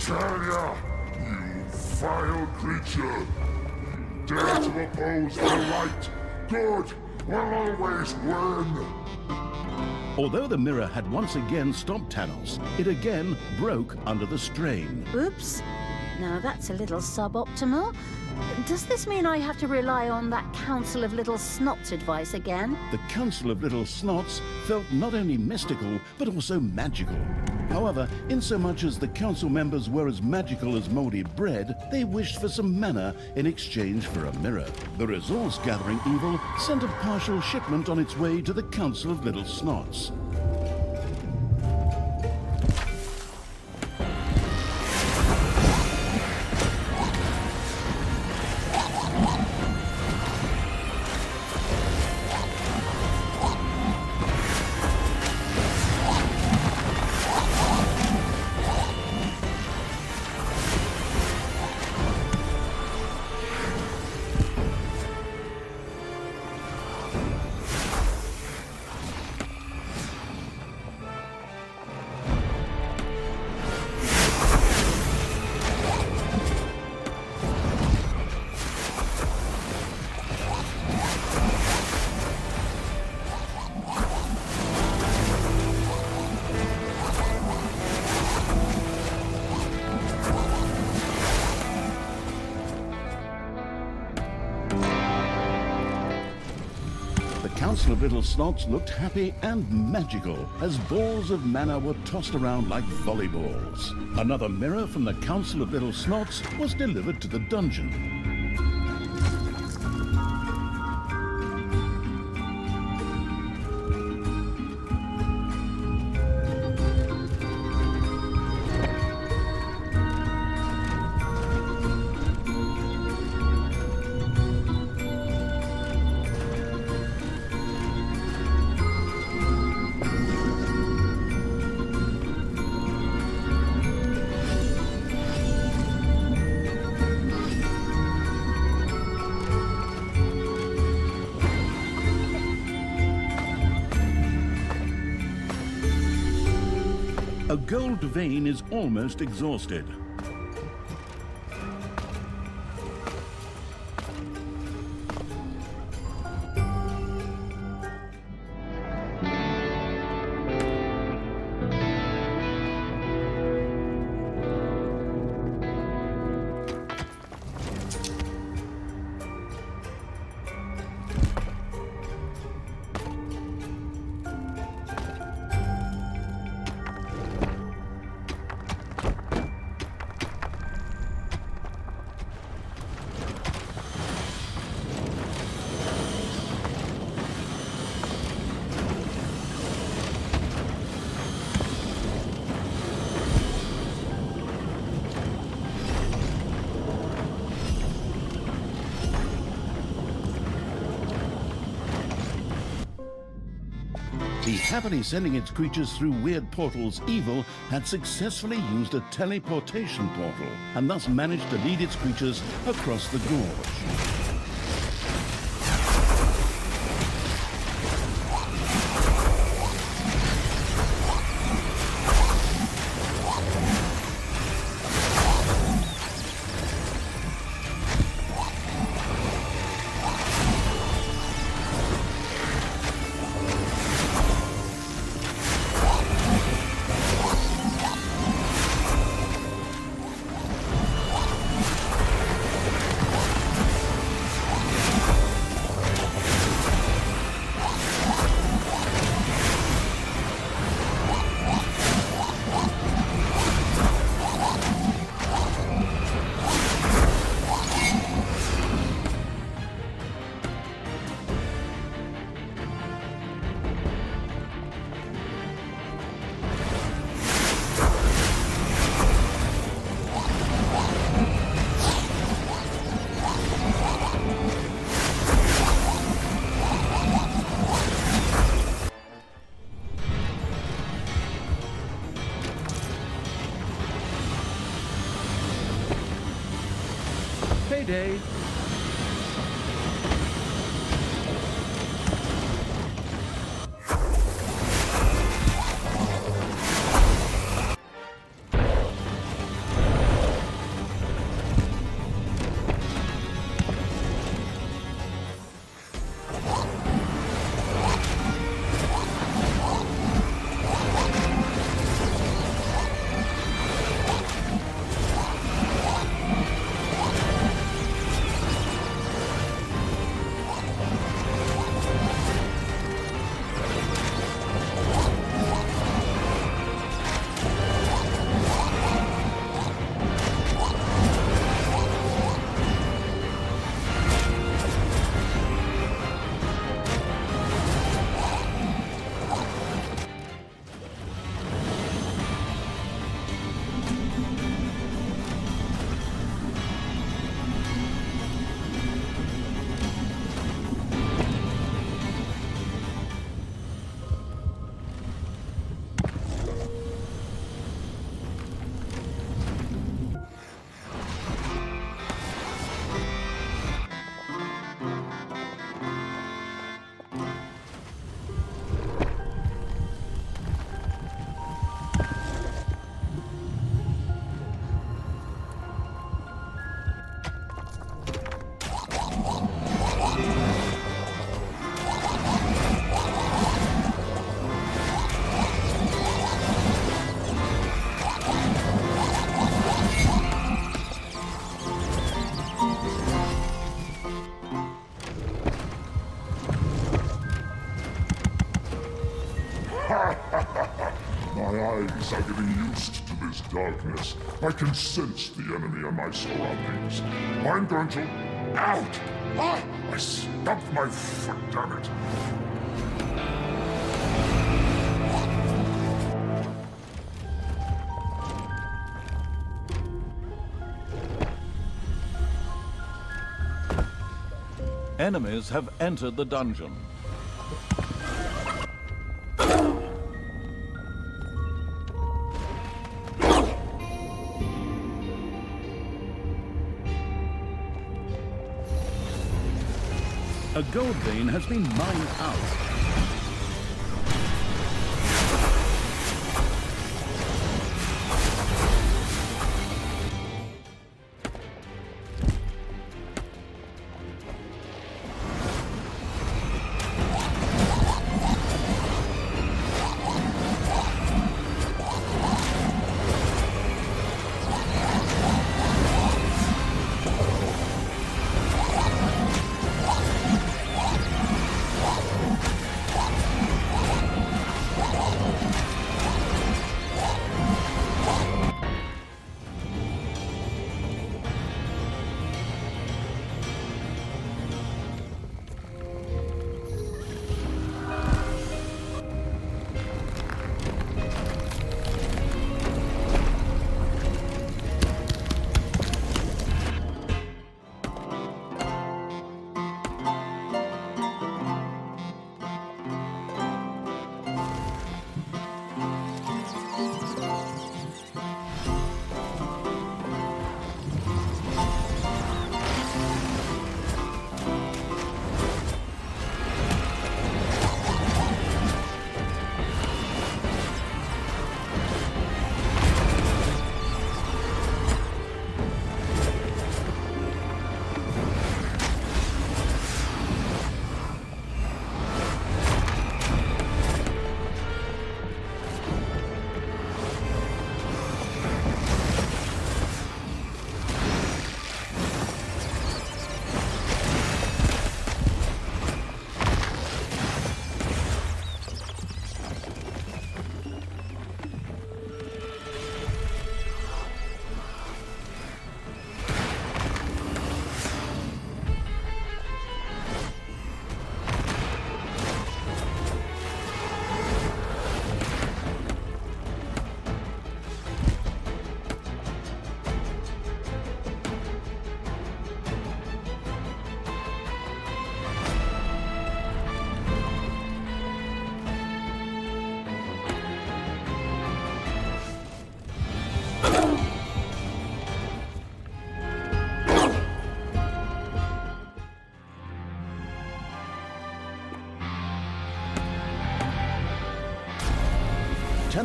Tell ya! You vile creature! You dare to oppose the light! Good will always win! Although the mirror had once again stopped Tanos, it again broke under the strain. Oops. Now that's a little suboptimal. Does this mean I have to rely on that Council of Little Snots advice again? The Council of Little Snots felt not only mystical, but also magical. However, insomuch as the council members were as magical as moldy bread, they wished for some mana in exchange for a mirror. The resource-gathering evil sent a partial shipment on its way to the Council of Little Snots. The Council of Little Snots looked happy and magical as balls of mana were tossed around like volleyballs. Another mirror from the Council of Little Snots was delivered to the dungeon. A gold vein is almost exhausted. He happily sending its creatures through weird portals, Evil had successfully used a teleportation portal and thus managed to lead its creatures across the gorge. Payday. My eyes are getting used to this darkness. I can sense the enemy in my surroundings. I'm going to... Out! Ah! I stumped my foot, damn it! Enemies have entered the dungeon. A gold vein has been mined out.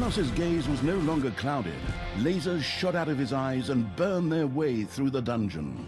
Xenos' gaze was no longer clouded. Lasers shot out of his eyes and burned their way through the dungeon.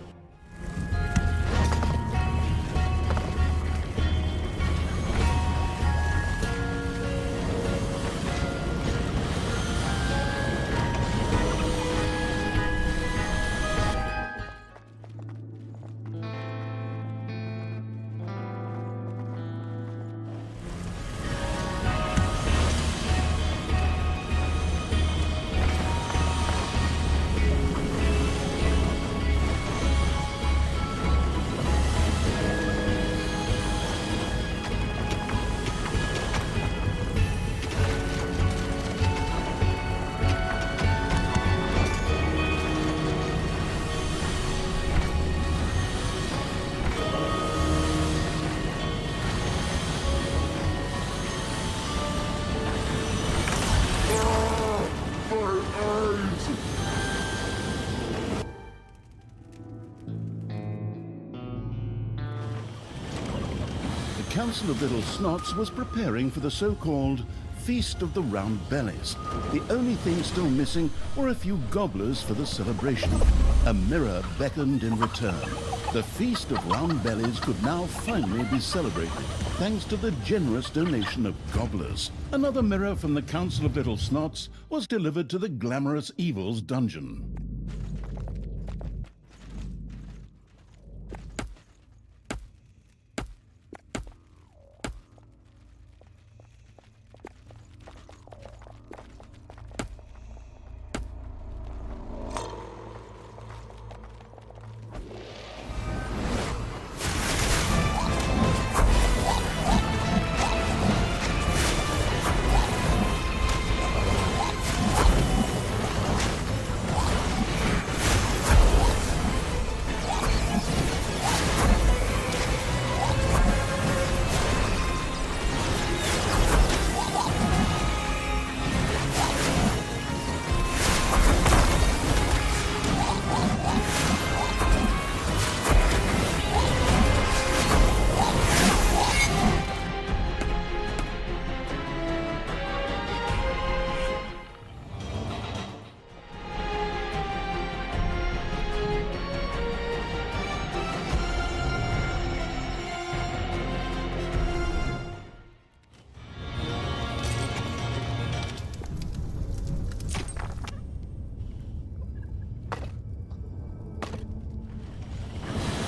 The Council of Little Snots was preparing for the so-called Feast of the Round Bellies. The only thing still missing were a few gobblers for the celebration. A mirror beckoned in return. The Feast of Round Bellies could now finally be celebrated, thanks to the generous donation of gobblers. Another mirror from the Council of Little Snots was delivered to the Glamorous Evils dungeon.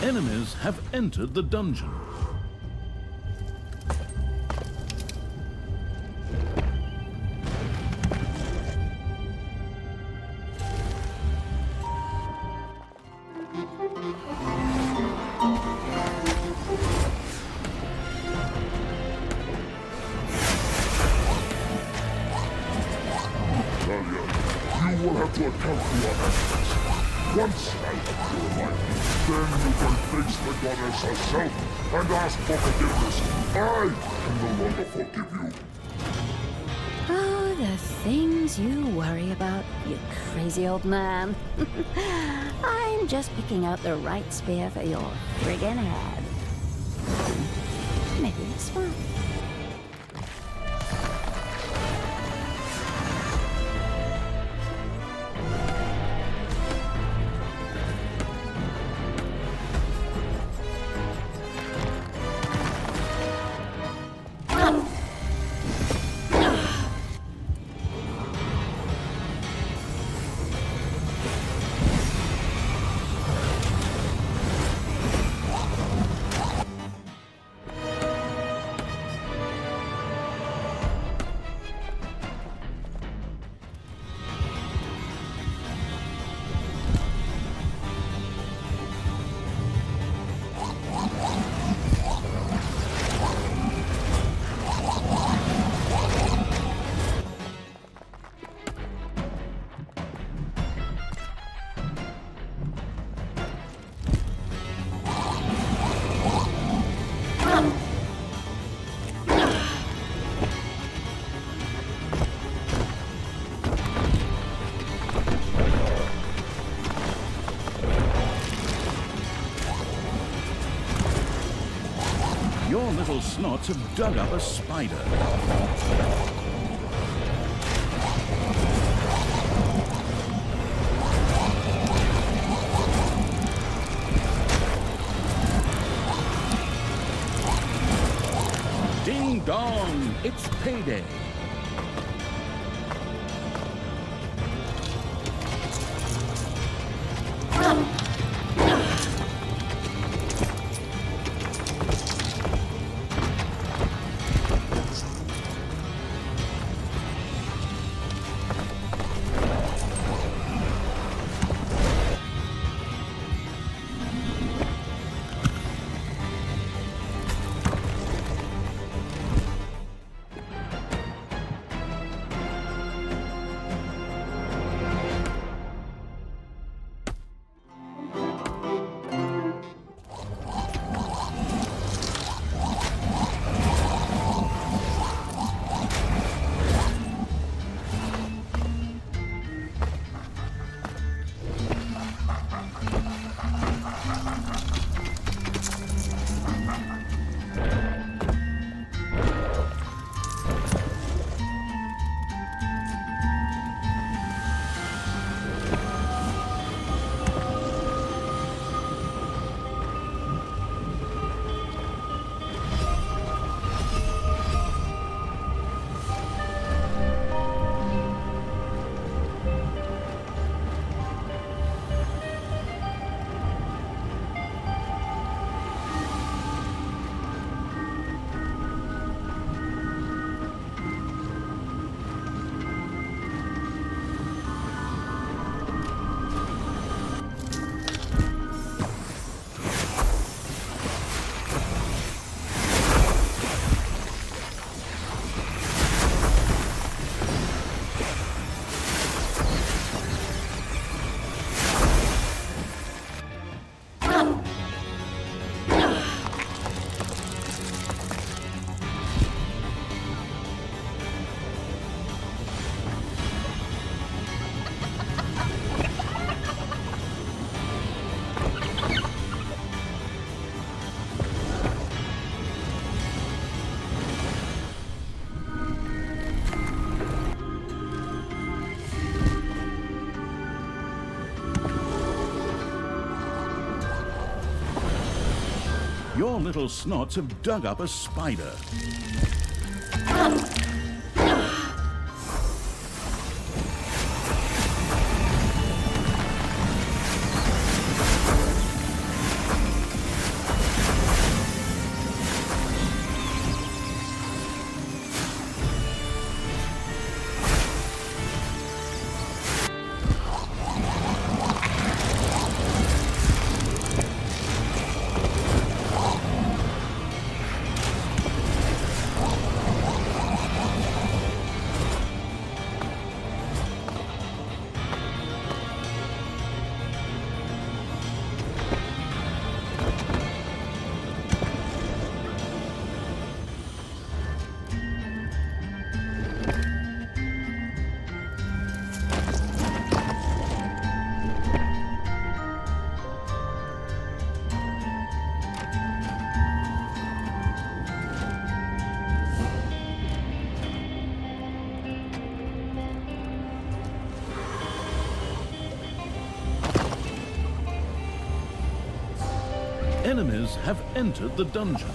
Enemies have entered the dungeon. Talia, you will have to account for your actions. Once I have purified you, then you can face the goddess herself and ask for forgiveness. I can no longer forgive you. Oh, the things you worry about, you crazy old man. I'm just picking out the right spear for your friggin' head. Maybe this one. Your little snots have dug up a spider. It's payday. Your little snots have dug up a spider. Enemies have entered the dungeon.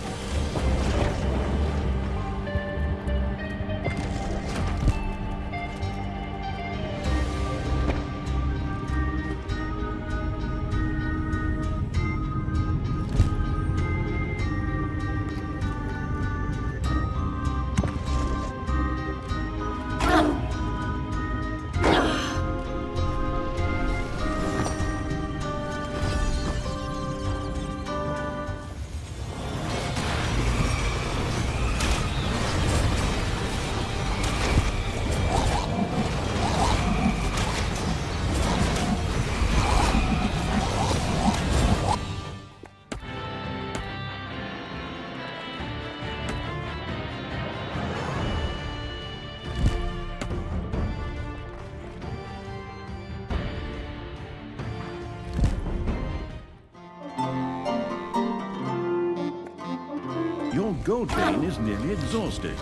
Your gold vein is nearly exhausted.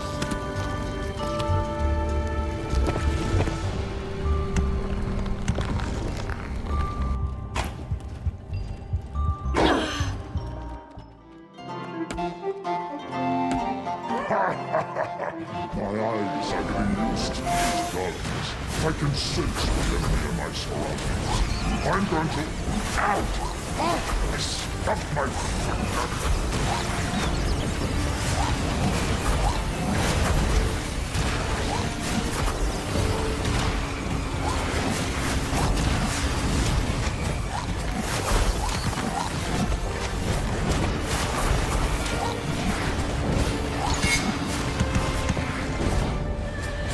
I can sense the enemy in my surroundings. I'm going to... Out! I stuffed my...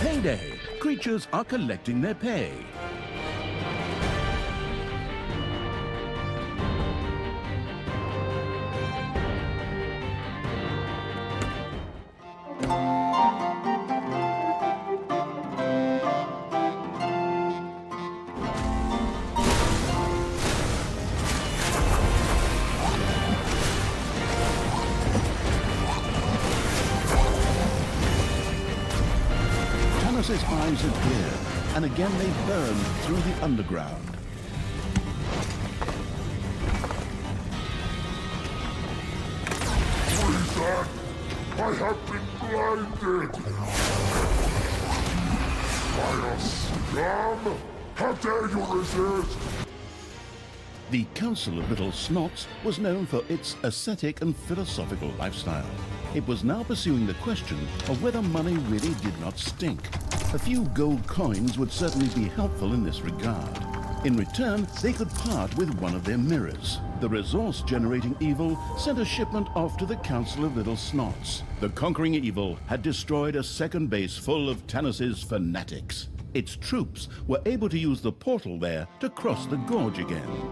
Payday! Creatures are collecting their pay. His eyes had cleared, and again they burned through the underground. Wizard! I have been blinded! Vile scum! How dare you resist? The Council of Little Snots was known for its ascetic and philosophical lifestyle. It was now pursuing the question of whether money really did not stink. A few gold coins would certainly be helpful in this regard. In return, they could part with one of their mirrors. The resource-generating evil sent a shipment off to the Council of Little Snots. The conquering evil had destroyed a second base full of Tanis's fanatics. Its troops were able to use the portal there to cross the gorge again.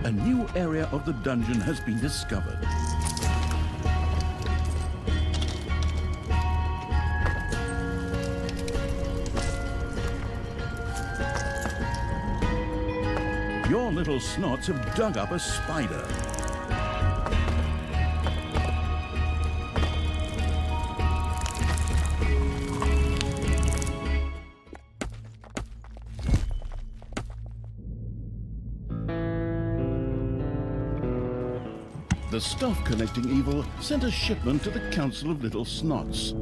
A new area of the dungeon has been discovered. Your little snots have dug up a spider. The stuff-collecting evil sent a shipment to the Council of Little Snots.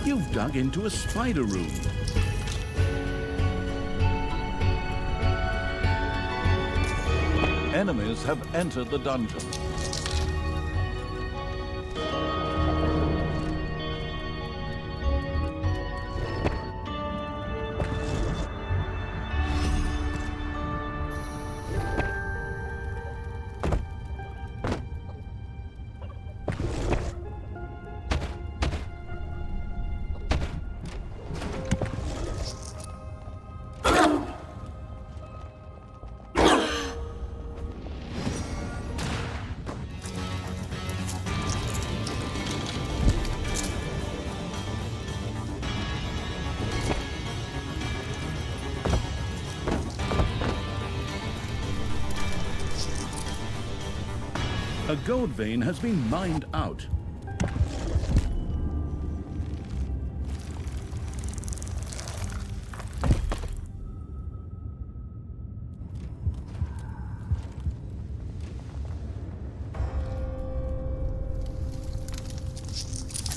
You've dug into a spider room. Enemies have entered the dungeon. gold vein has been mined out.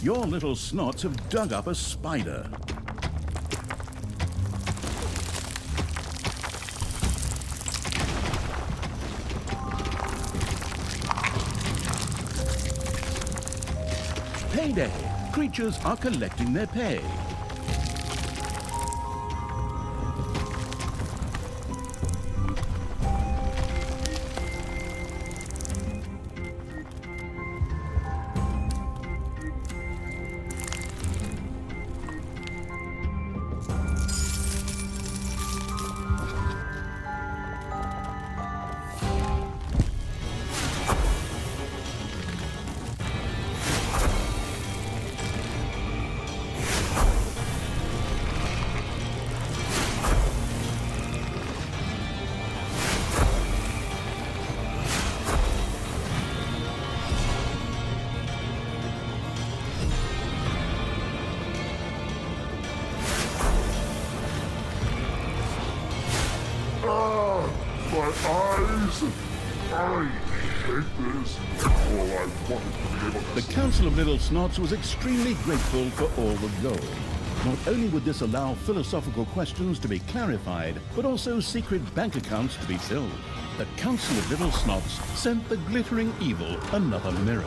Your little snots have dug up a spider. Payday! Creatures are collecting their pay. I hate this. All I wanted to be able to... The Council of Little Snots was extremely grateful for all the gold. Not only would this allow philosophical questions to be clarified, but also secret bank accounts to be filled. The Council of Little Snots sent the glittering evil another mirror.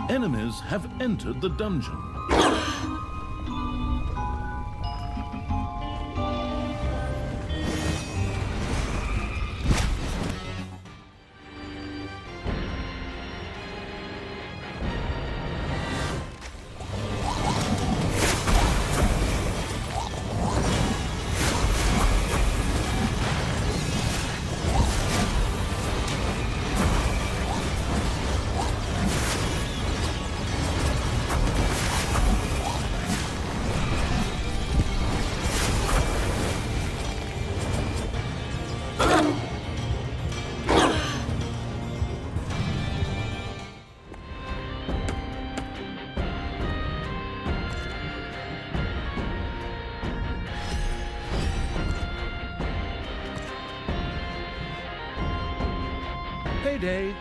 Enemies have entered the dungeon. payday.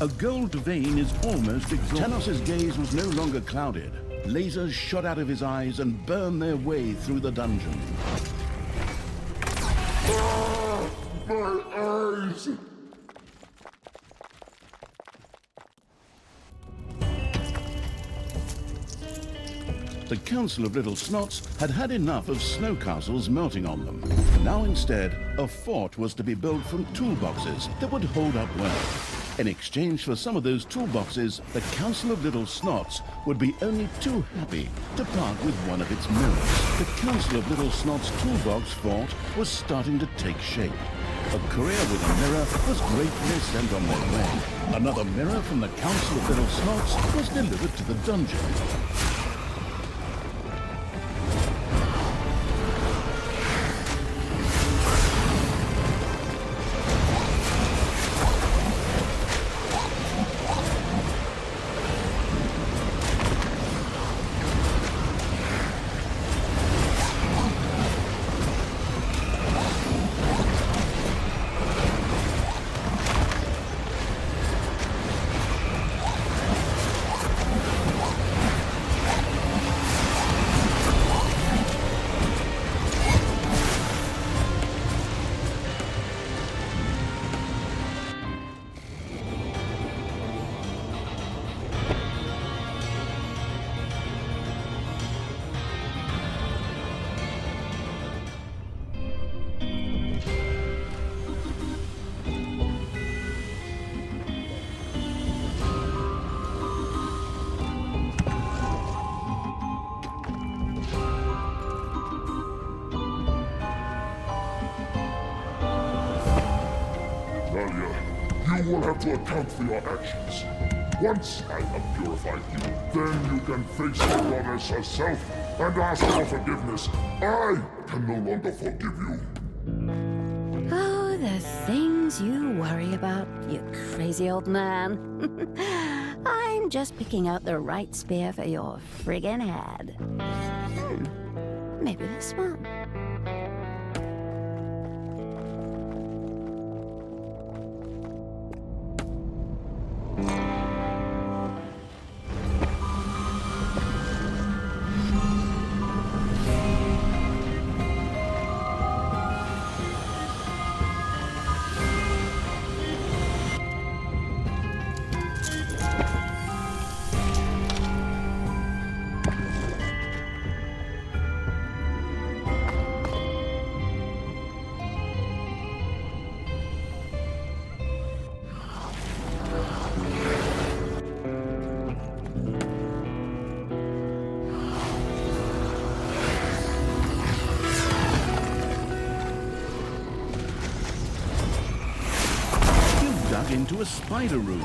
A gold vein is almost exhausted. Tanos' gaze was no longer clouded. Lasers shot out of his eyes and burned their way through the dungeon. Ah, my eyes! The Council of Little Snots had had enough of snow castles melting on them. Now instead, a fort was to be built from toolboxes that would hold up well. In exchange for some of those toolboxes, the Council of Little Snots would be only too happy to part with one of its mirrors. The Council of Little Snots toolbox fort was starting to take shape. A courier with a mirror was gratefully sent on their way. Another mirror from the Council of Little Snots was delivered to the dungeon. You will have to account for your actions. Once I have purified you, then you can face the goddess herself and ask for forgiveness. I can no longer forgive you. Oh, the things you worry about, you crazy old man. I'm just picking out the right spear for your friggin' head. Maybe this one. Into a spider room.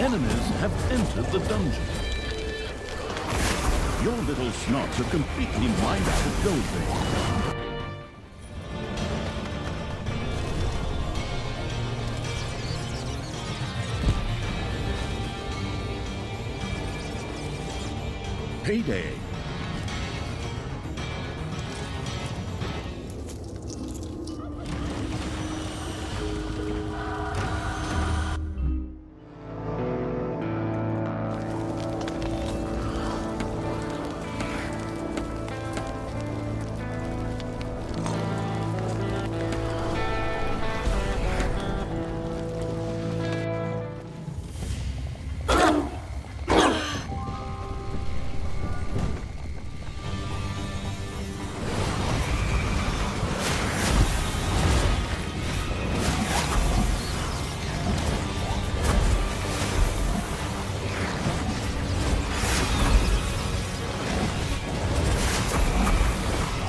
Enemies have entered the dungeon. Your little snots have completely mined out the gold vein. Payday.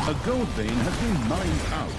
A gold vein has been mined out.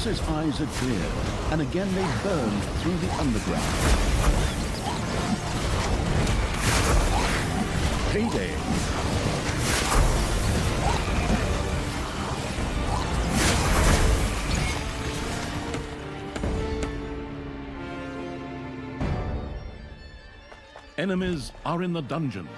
Tanos's eyes are clear, and again they burn through the underground. Payday! Enemies are in the dungeon.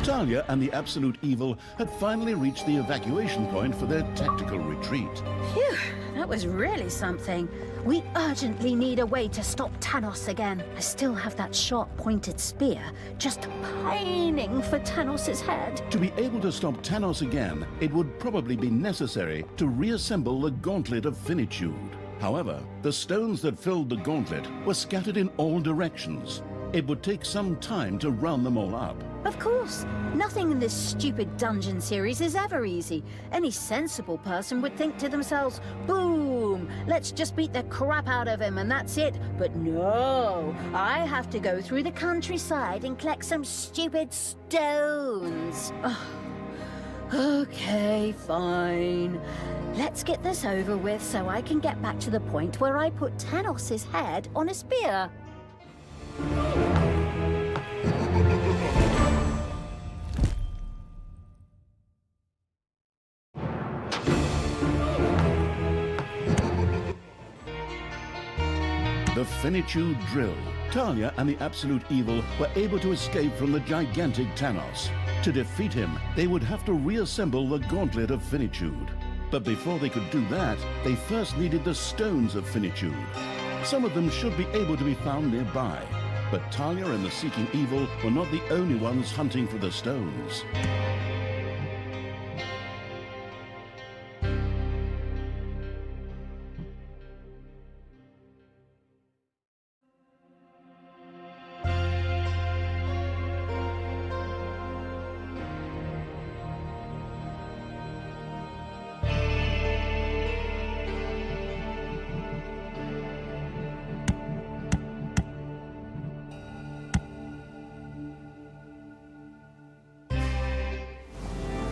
Talia and the Absolute Evil had finally reached the evacuation point for their tactical retreat. Phew, that was really something. We urgently need a way to stop Tanos again. I still have that sharp-pointed spear, just pining for Tanos's head. To be able to stop Tanos again, it would probably be necessary to reassemble the Gauntlet of Finitude. However, the stones that filled the gauntlet were scattered in all directions. It would take some time to round them all up. Of course, nothing in this stupid dungeon series is ever easy. Any sensible person would think to themselves, boom, let's just beat the crap out of him and that's it. But no, I have to go through the countryside and collect some stupid stones. Okay, fine. Let's get this over with so I can get back to the point where I put Tanos's head on a spear. The Finitude Drill. Talia and the Absolute Evil were able to escape from the gigantic Tanos. To defeat him, they would have to reassemble the Gauntlet of Finitude. But before they could do that, they first needed the Stones of Finitude. Some of them should be able to be found nearby, but Talia and the Seeking Evil were not the only ones hunting for the stones.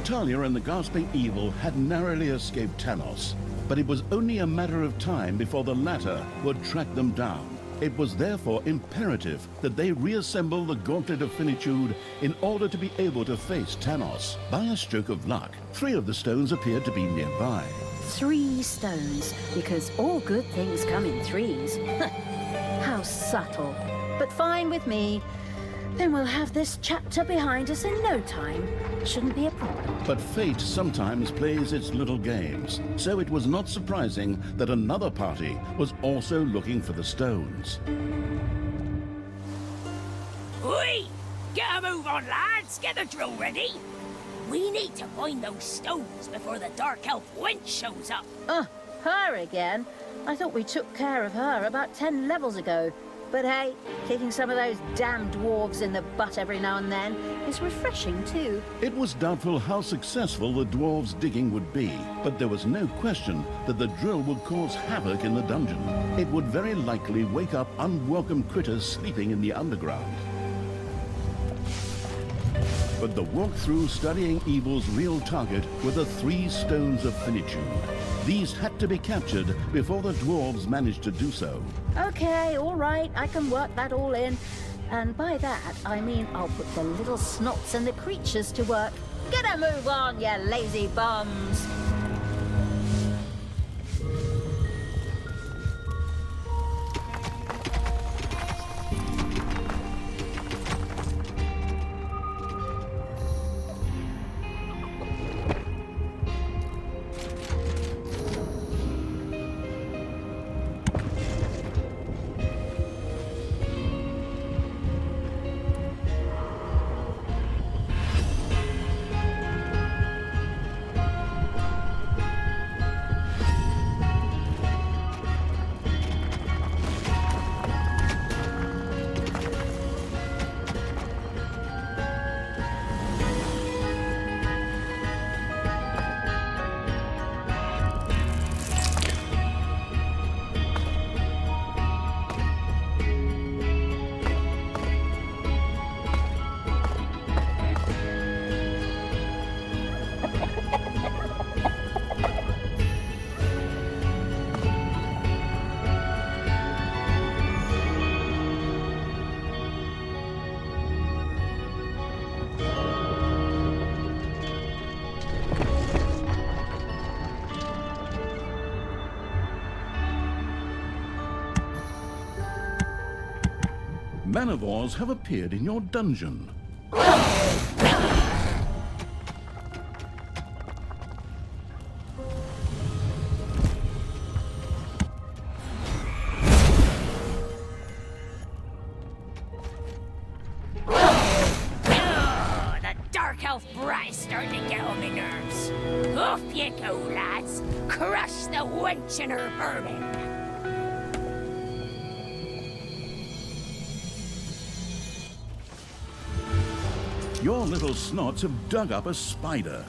Talia and the Gasping Evil had narrowly escaped Tanos, but it was only a matter of time before the latter would track them down. It was therefore imperative that they reassemble the Gauntlet of Finitude in order to be able to face Tanos. By a stroke of luck, 3 of the stones appeared to be nearby. 3 stones, because all good things come in 3s. How subtle. But fine with me. Then we'll have this chapter behind us in no time. Shouldn't be a problem. But fate sometimes plays its little games, so it was not surprising that another party was also looking for the stones. Oi! Get a move on, lads! Get the drill ready! We need to find those stones before the Dark Elf wench shows up. Her again? I thought we took care of her about 10 levels ago. But hey, kicking some of those damn dwarves in the butt every now and then is refreshing too. It was doubtful how successful the dwarves' digging would be, but there was no question that the drill would cause havoc in the dungeon. It would very likely wake up unwelcome critters sleeping in the underground. But the walkthrough studying Evil's real target were the 3 stones of Finitude. These had to be captured before the dwarves managed to do so. Okay, all right, I can work that all in. And by that, I mean I'll put the little snots and the creatures to work. Get a move on, you lazy bums! manivores have appeared in your dungeon. Dark elf brat is starting to get on my nerves. Off you go, lads. Crush the wench in her vermin. Your little snots have dug up a spider.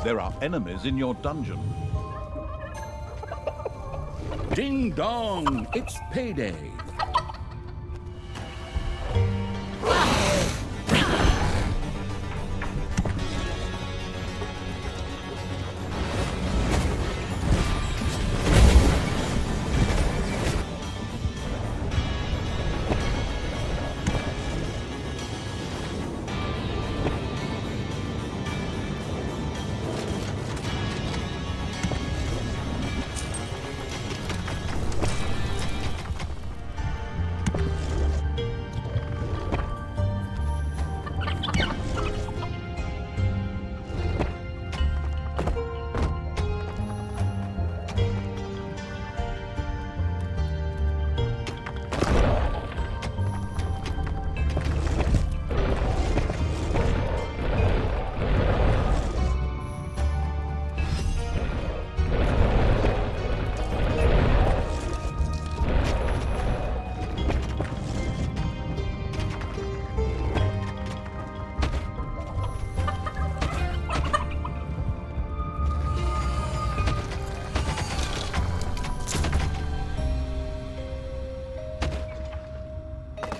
There are enemies in your dungeon. Ding dong, it's payday.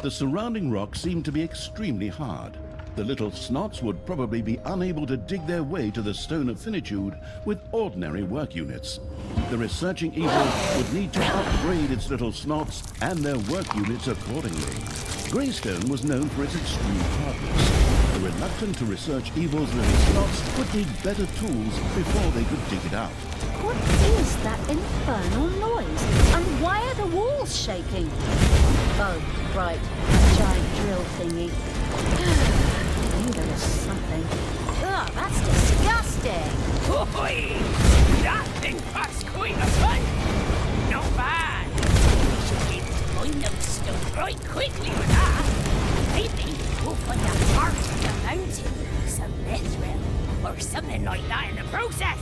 The surrounding rocks seem to be extremely hard. The little snots would probably be unable to dig their way to the Stone of Finitude with ordinary work units. The researching evil would need to upgrade its little snots and their work units accordingly. Greystone was known for its extreme hardness. The reluctant to research evil's little snots would need better tools before they could dig it out. What is that infernal noise? And why are the walls shaking? Oh, right. Giant drill thingy. I knew there was something. Ugh, that's disgusting. Oi! That thing cuts quite a punch. Not bad. We should be able to mine those stones right quickly with that. Maybe we'll find a part of the mountain, some mithril, or something like that in the process.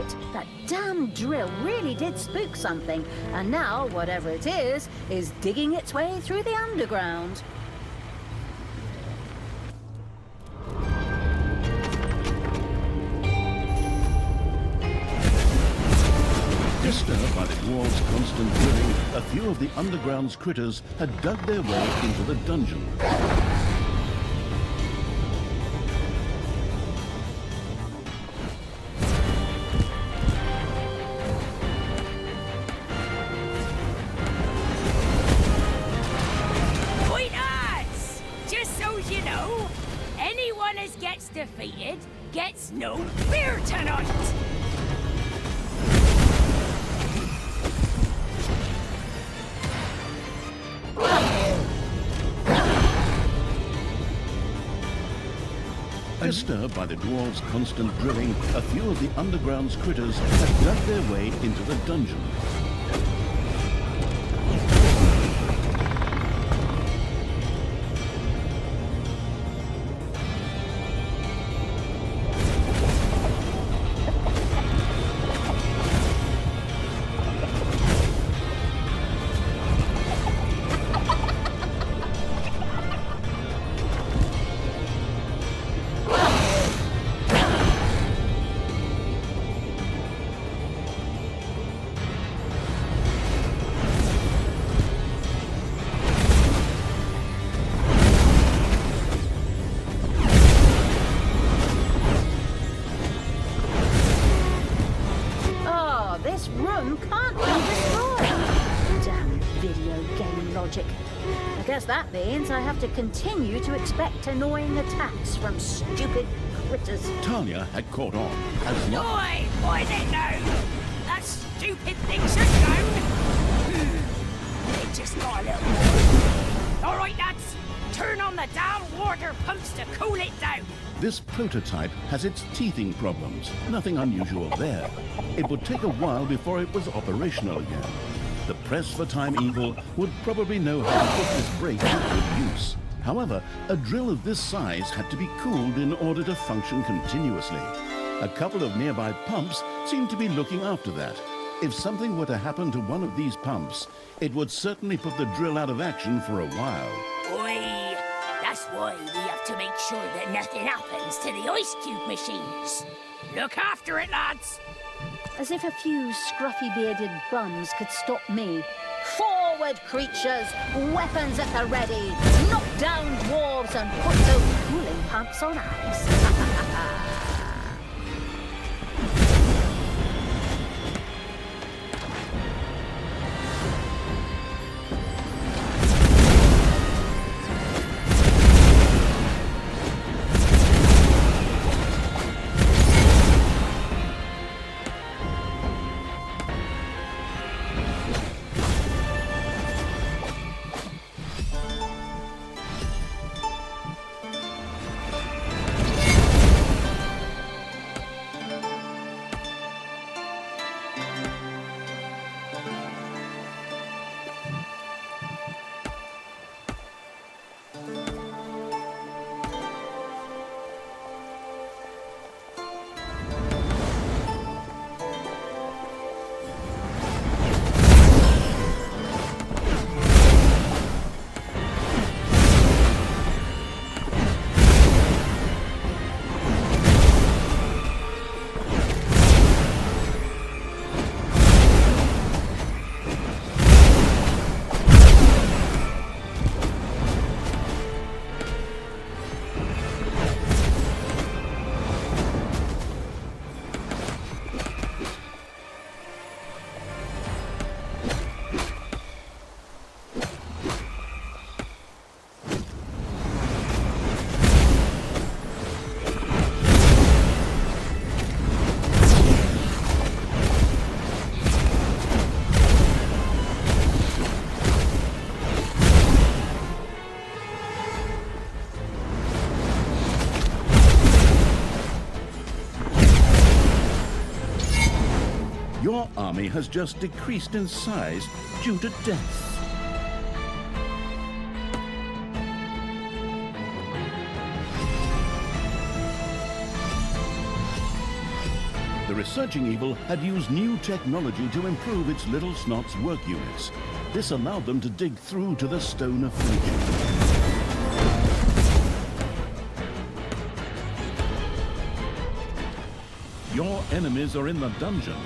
it. That damn drill really did spook something, and now, whatever it is digging its way through the underground. Disturbed by the dwarves' constant drilling, a few of the underground's critters had dug their way into the dungeon. Pointers! Just so you know, anyone as gets defeated gets no beer tonight! Disturbed by the dwarves' constant drilling, a few of the underground's critters had dug their way into the dungeon. This room can't be destroyed. Damn video game logic. I guess that means I have to continue to expect annoying attacks from stupid critters. Talia had caught on as Oi! What is it now? That stupid thing shut down? It just got a little more. Alright, lads. Turn on the damn water pumps to cool it down. this prototype has its teething problems. Nothing unusual there. It would take a while before it was operational again. The press for Time Evil would probably know how to put this brake to good use. However, a drill of this size had to be cooled in order to function continuously. A couple of nearby pumps seemed to be looking after that. If something were to happen to one of these pumps, it would certainly put the drill out of action for a while. Oi! That's why we have to make sure that nothing happens to the ice cube machines. Look after it, lads! As if a few scruffy-bearded bums could stop me. Forward, creatures! Weapons at the ready! Knock down dwarves and put those cooling pumps on ice! Your army has just decreased in size due to death. The researching evil had used new technology to improve its little snot's work units. This allowed them to dig through to the stone affliction. Your enemies are in the dungeon.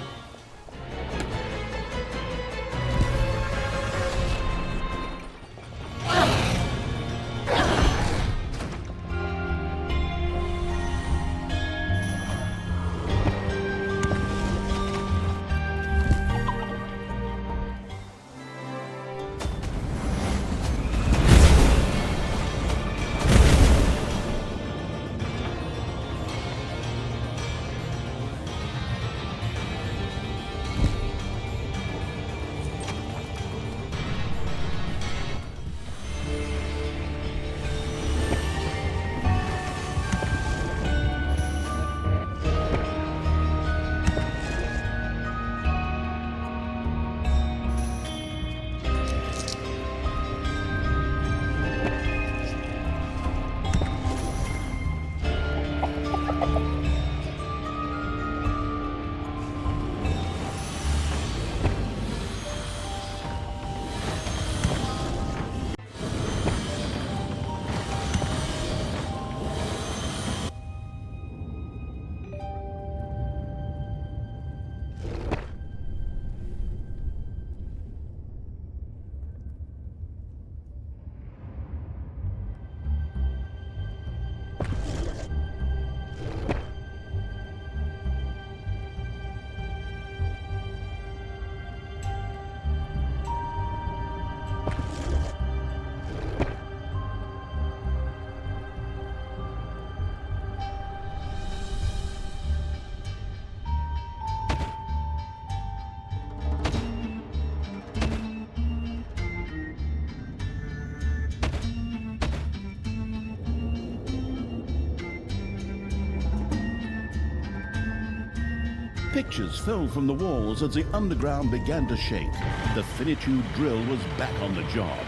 Pictures fell from the walls as the underground began to shake. The finitude drill was back on the job.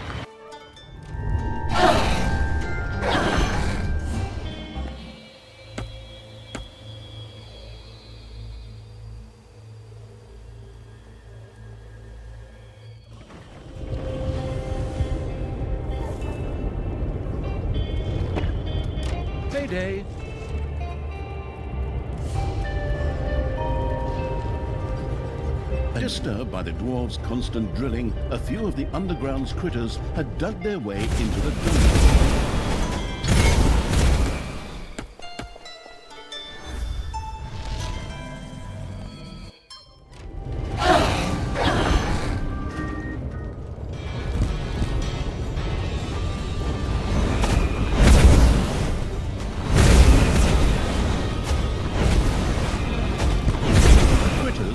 Payday! Disturbed by the dwarves' constant drilling, a few of the underground's critters had dug their way into the dungeon.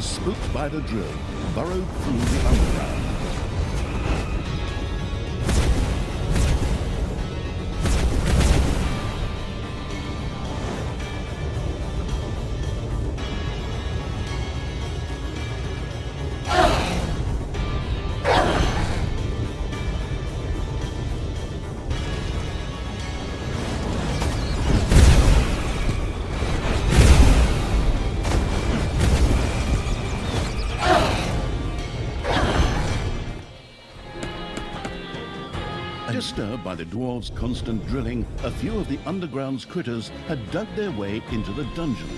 Spooked by the drill, burrowed through the underground. Disturbed by the dwarves' constant drilling, a few of the underground's critters had dug their way into the dungeon.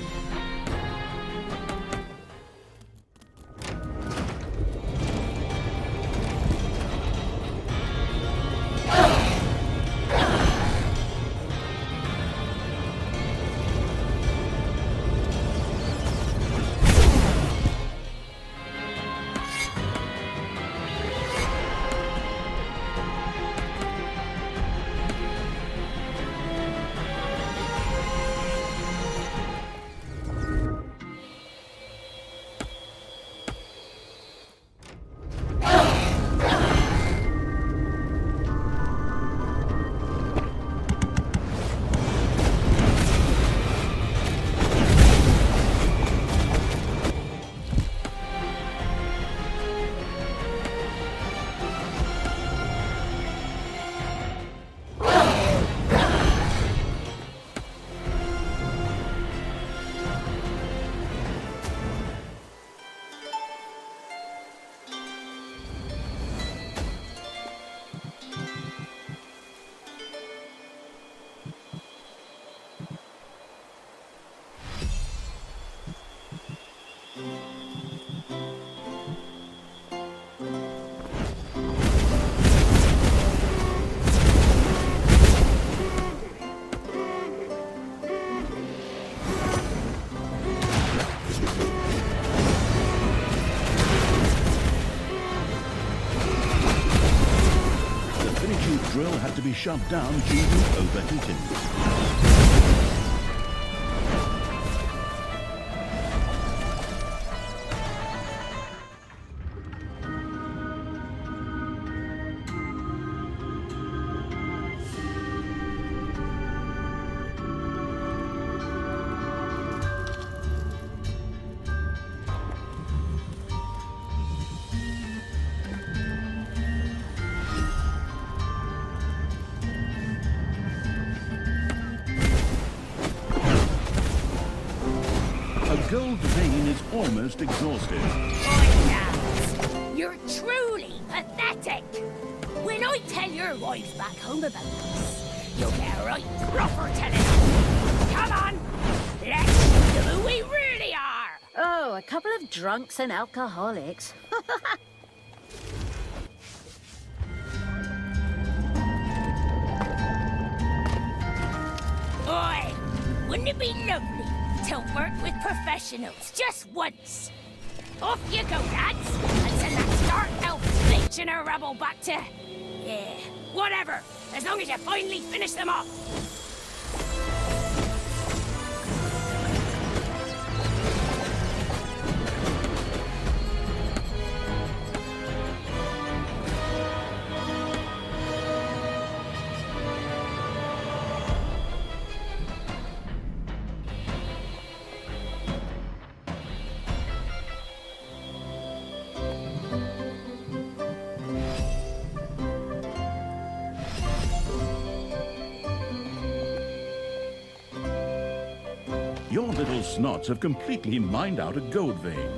be shut down due to overheating. A gold vein is almost exhausted. Oi, lads! You're truly pathetic! When I tell your wives back home about this, you'll get a right proper telling. Come on! Let's show them who we really are! Oh, a couple of drunks and alcoholics. Oi! Wouldn't it be lovely to work with professionals just once? Off you go, lads, and send that dark elf bitch and her rebel back to... yeah, whatever, as long as you finally finish them off. Your little snots have completely mined out a gold vein.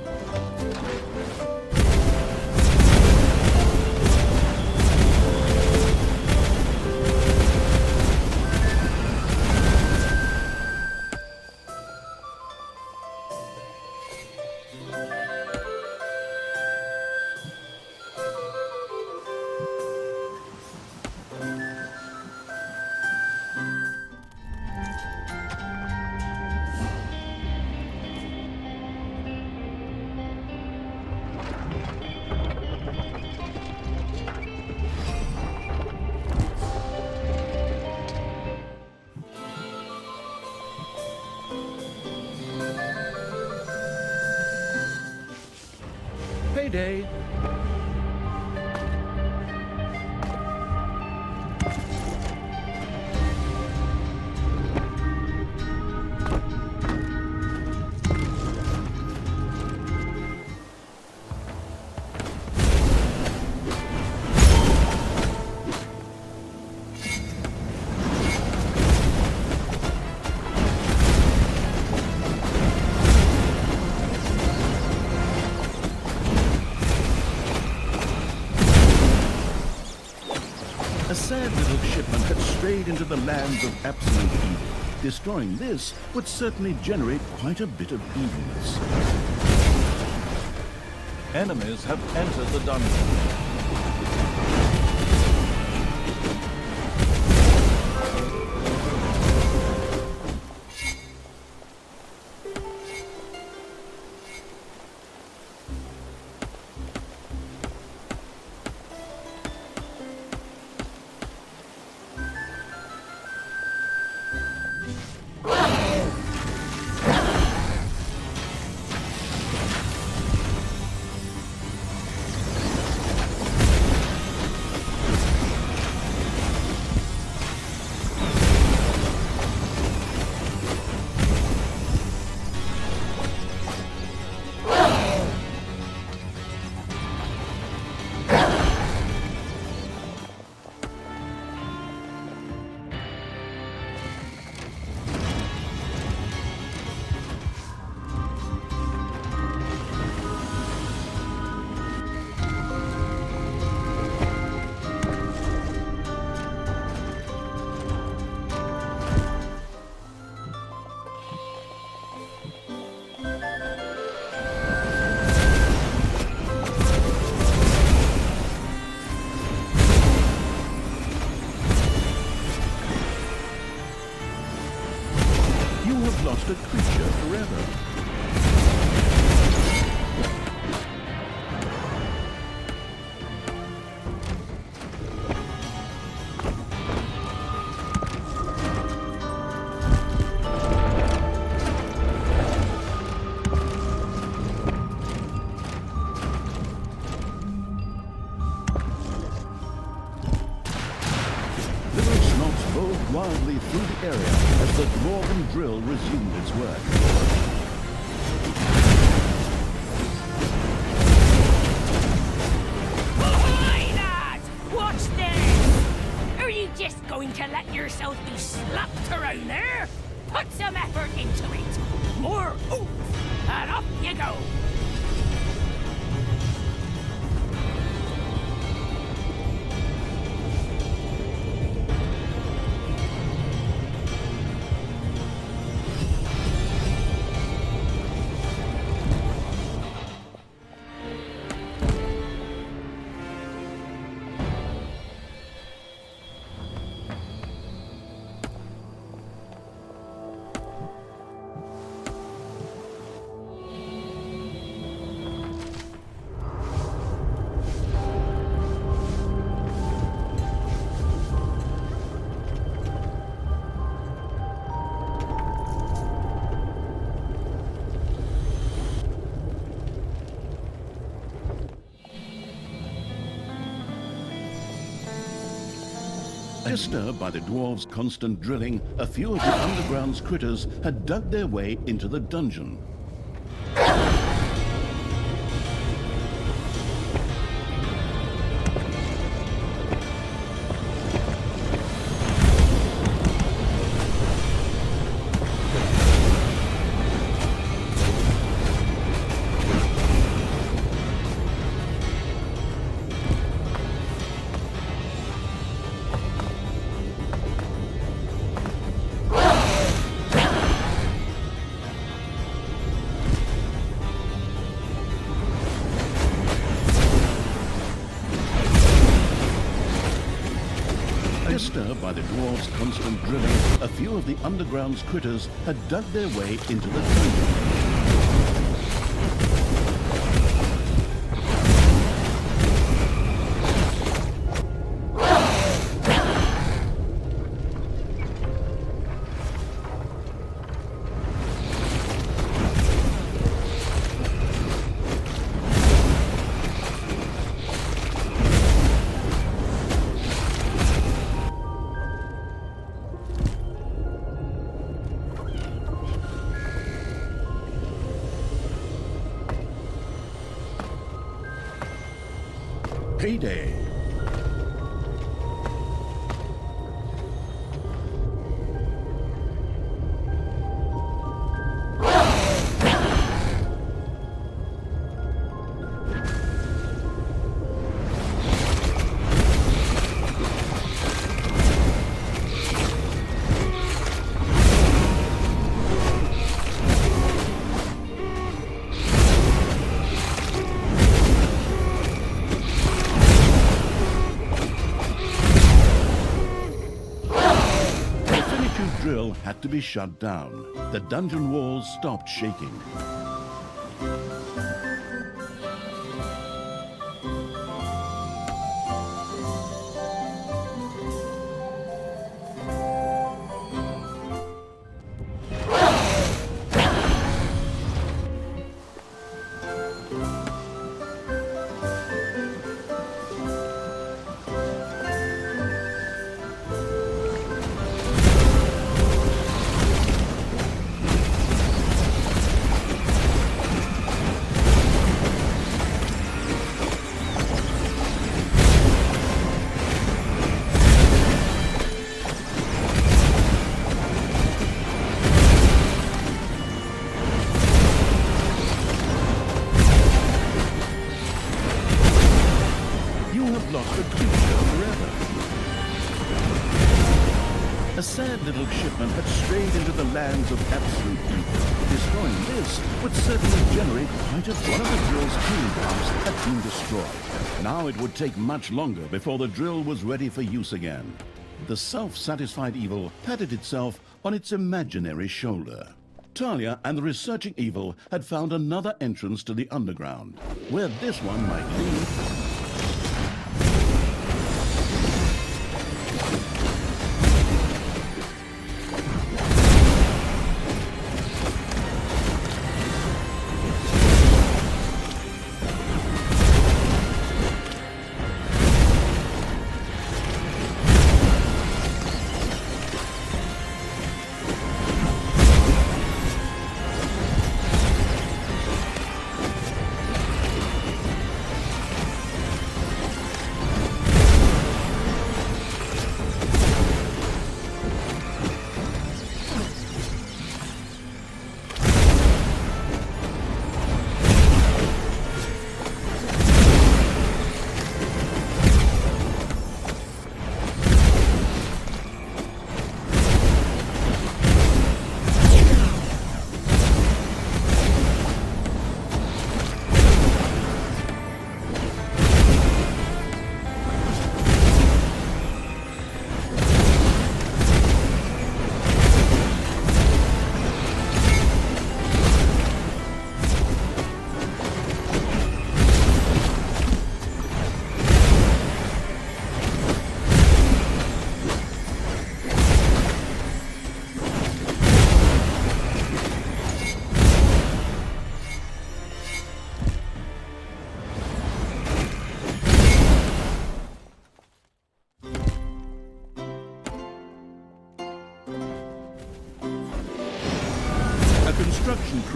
Payday. A sad little shipment had strayed into the lands of absolute evil. Destroying this would certainly generate quite a bit of evilness. Enemies have entered the dungeon. resumed its work. Ahoy, lads! Watch this! Are you just going to let yourselves be slapped around there? Put some effort into it! More oomph! And off you go! Disturbed by the dwarves' constant drilling, a few of the underground's critters had dug their way into the dungeon. Disturbed by the dwarves' constant drilling, a few of the underground's critters had dug their way into the dungeon. Payday. Drill had to be shut down. The dungeon walls stopped shaking. A sad little shipment had strayed into the lands of absolute evil. Destroying this would certainly generate quite a... One of the drill's cooling pumps had been destroyed. Now it would take much longer before the drill was ready for use again. The self-satisfied evil patted itself on its imaginary shoulder. Talia and the researching evil had found another entrance to the underground. Where this one might lead...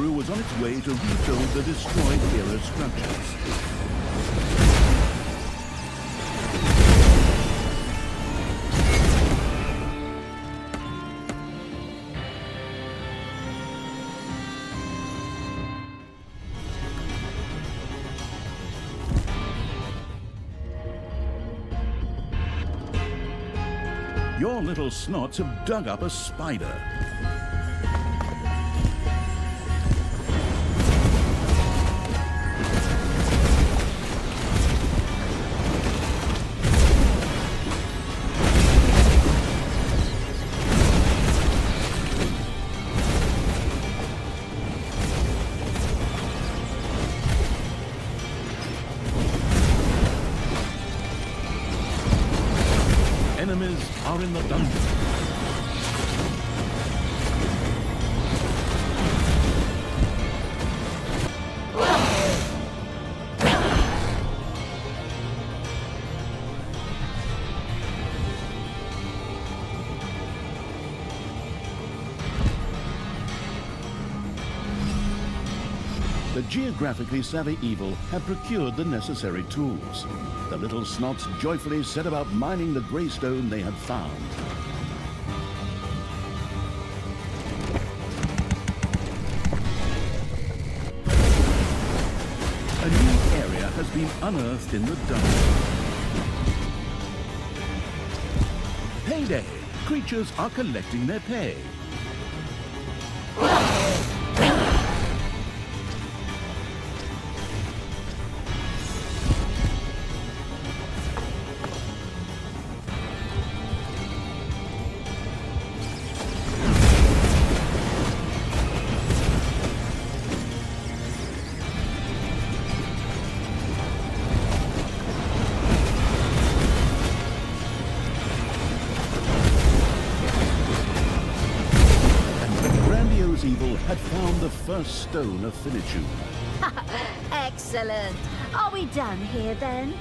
crew was on its way to rebuild the destroyed hero structures. Your little snots have dug up a spider. Enemies are in the dungeon. The geographically savvy evil had procured the necessary tools. The little snots joyfully set about mining the grey stone they had found. A new area has been unearthed in the dungeon. Payday! Creatures are collecting their pay. Evil had found the first stone of finitude. Excellent. Are we done here then?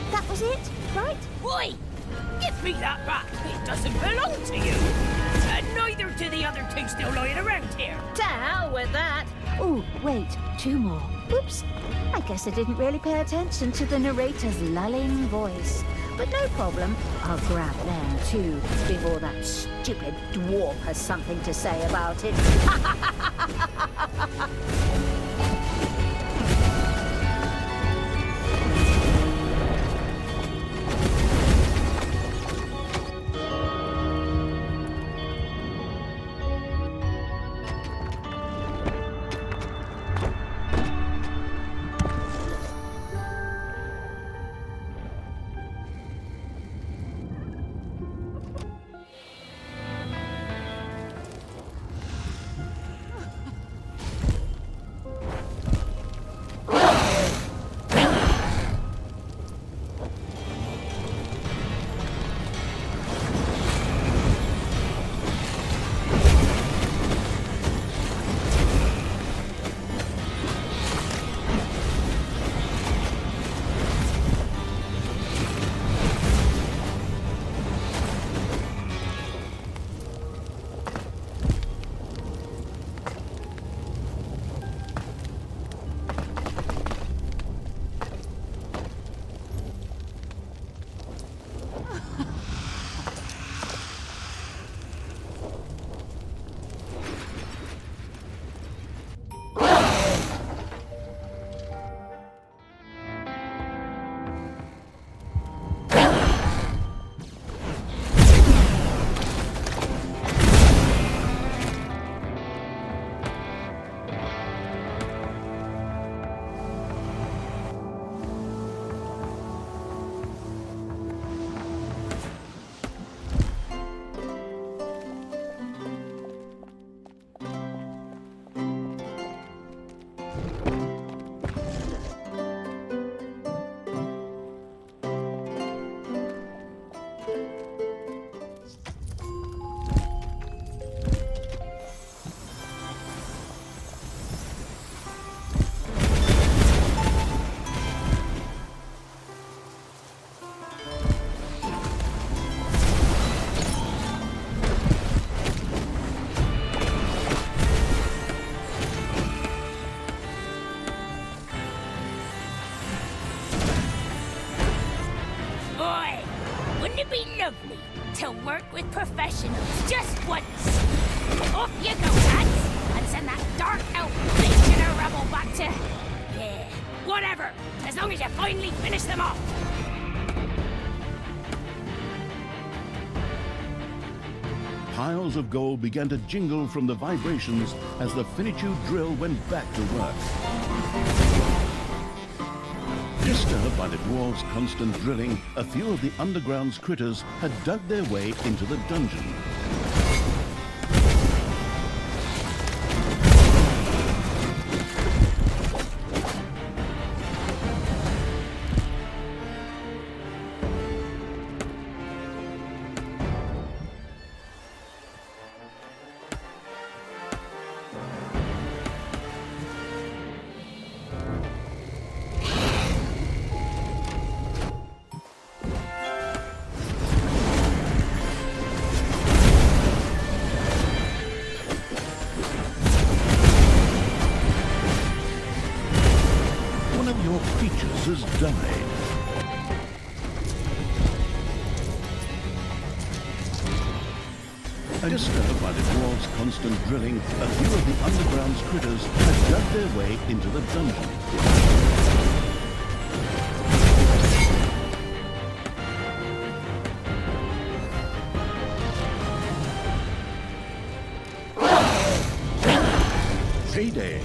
That was it, right? Oi! Give me that back! It doesn't belong to you! And neither do the other two still lying around here! To hell with that. Oh, wait, two more. Oops. I guess I didn't really pay attention to the narrator's lulling voice. But no problem. I'll grab them too, before that stupid dwarf has something to say about it. me to work with professionals just once. Off you go, lads, and send that dark elf bitch and her rebel back to... Yeah, whatever, as long as you finally finish them off. Piles of gold began to jingle from the vibrations as the finitude drill went back to work. Disturbed by the dwarves' constant drilling, a few of the underground's critters had dug their way into the dungeon. Your creatures has died. Disturbed by the dwarves' constant drilling, a few of the underground's critters had dug their way into the dungeon. Payday.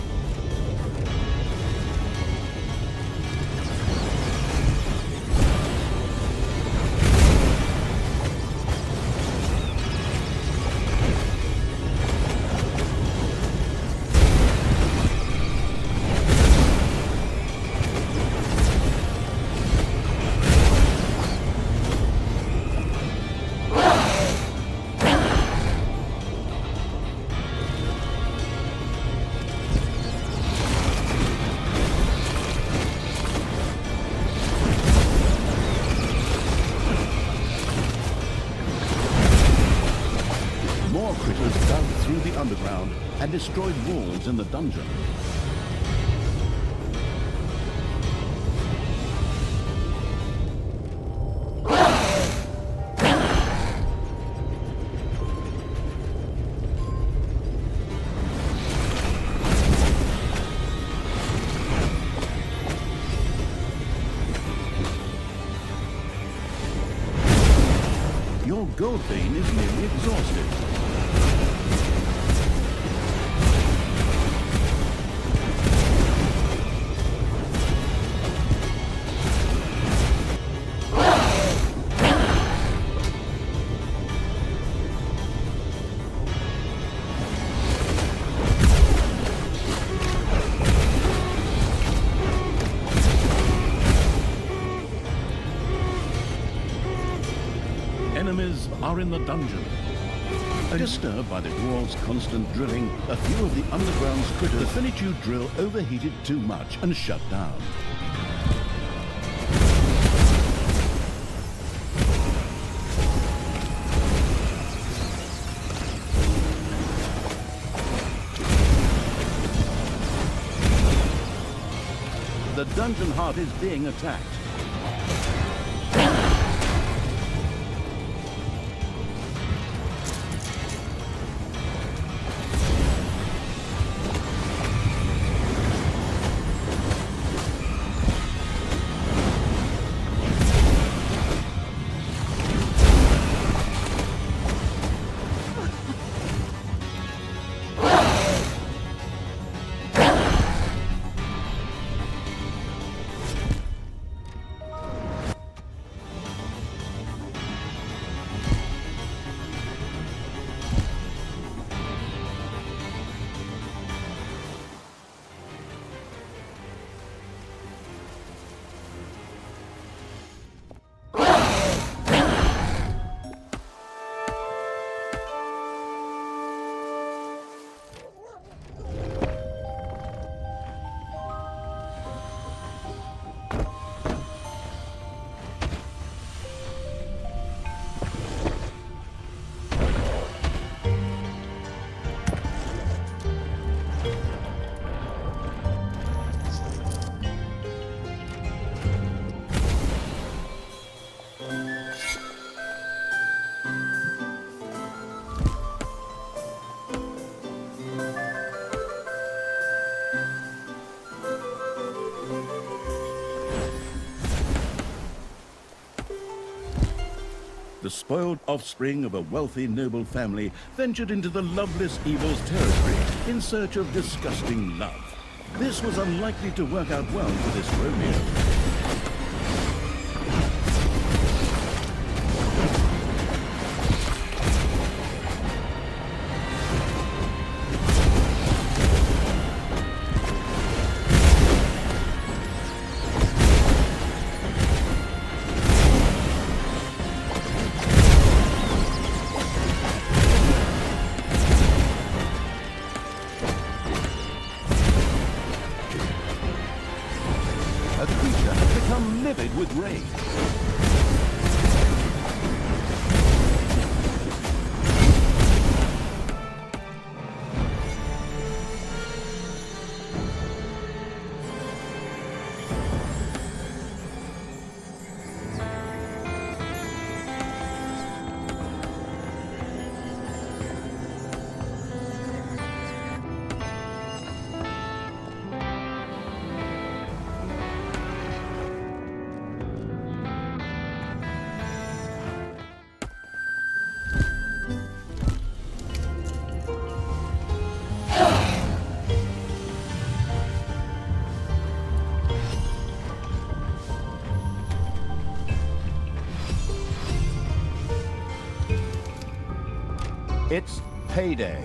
More critters dug through the underground and destroyed walls in the dungeon. Your gold vein is nearly exhausted. Enemies are in the dungeon. Disturbed by the dwarves' constant drilling, a few of the underground's critters, the finitude drill overheated too much and shut down. The dungeon heart is being attacked. the spoiled offspring of a wealthy noble family, ventured into the loveless evil's territory in search of disgusting love. This was unlikely to work out well for this Romeo. A creature has become livid with rage. It's payday.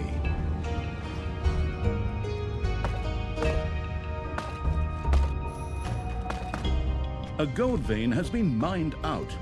A gold vein has been mined out.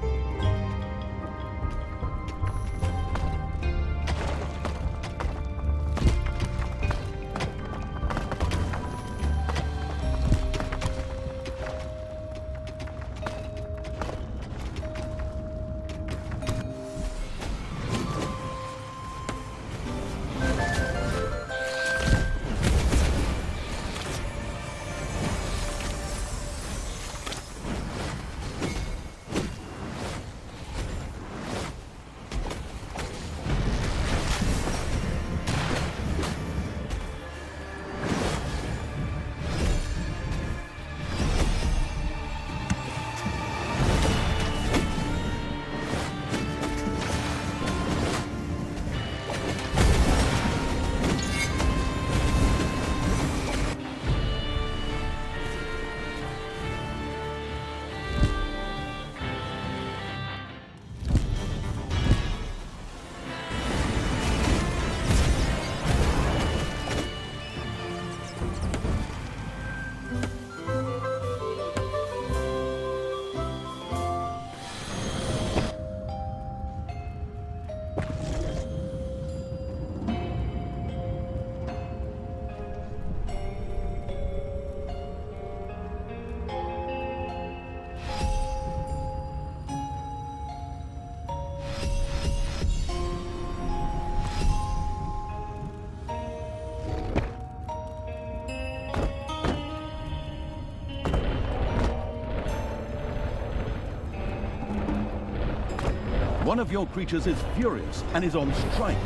One of your creatures is furious and is on strike.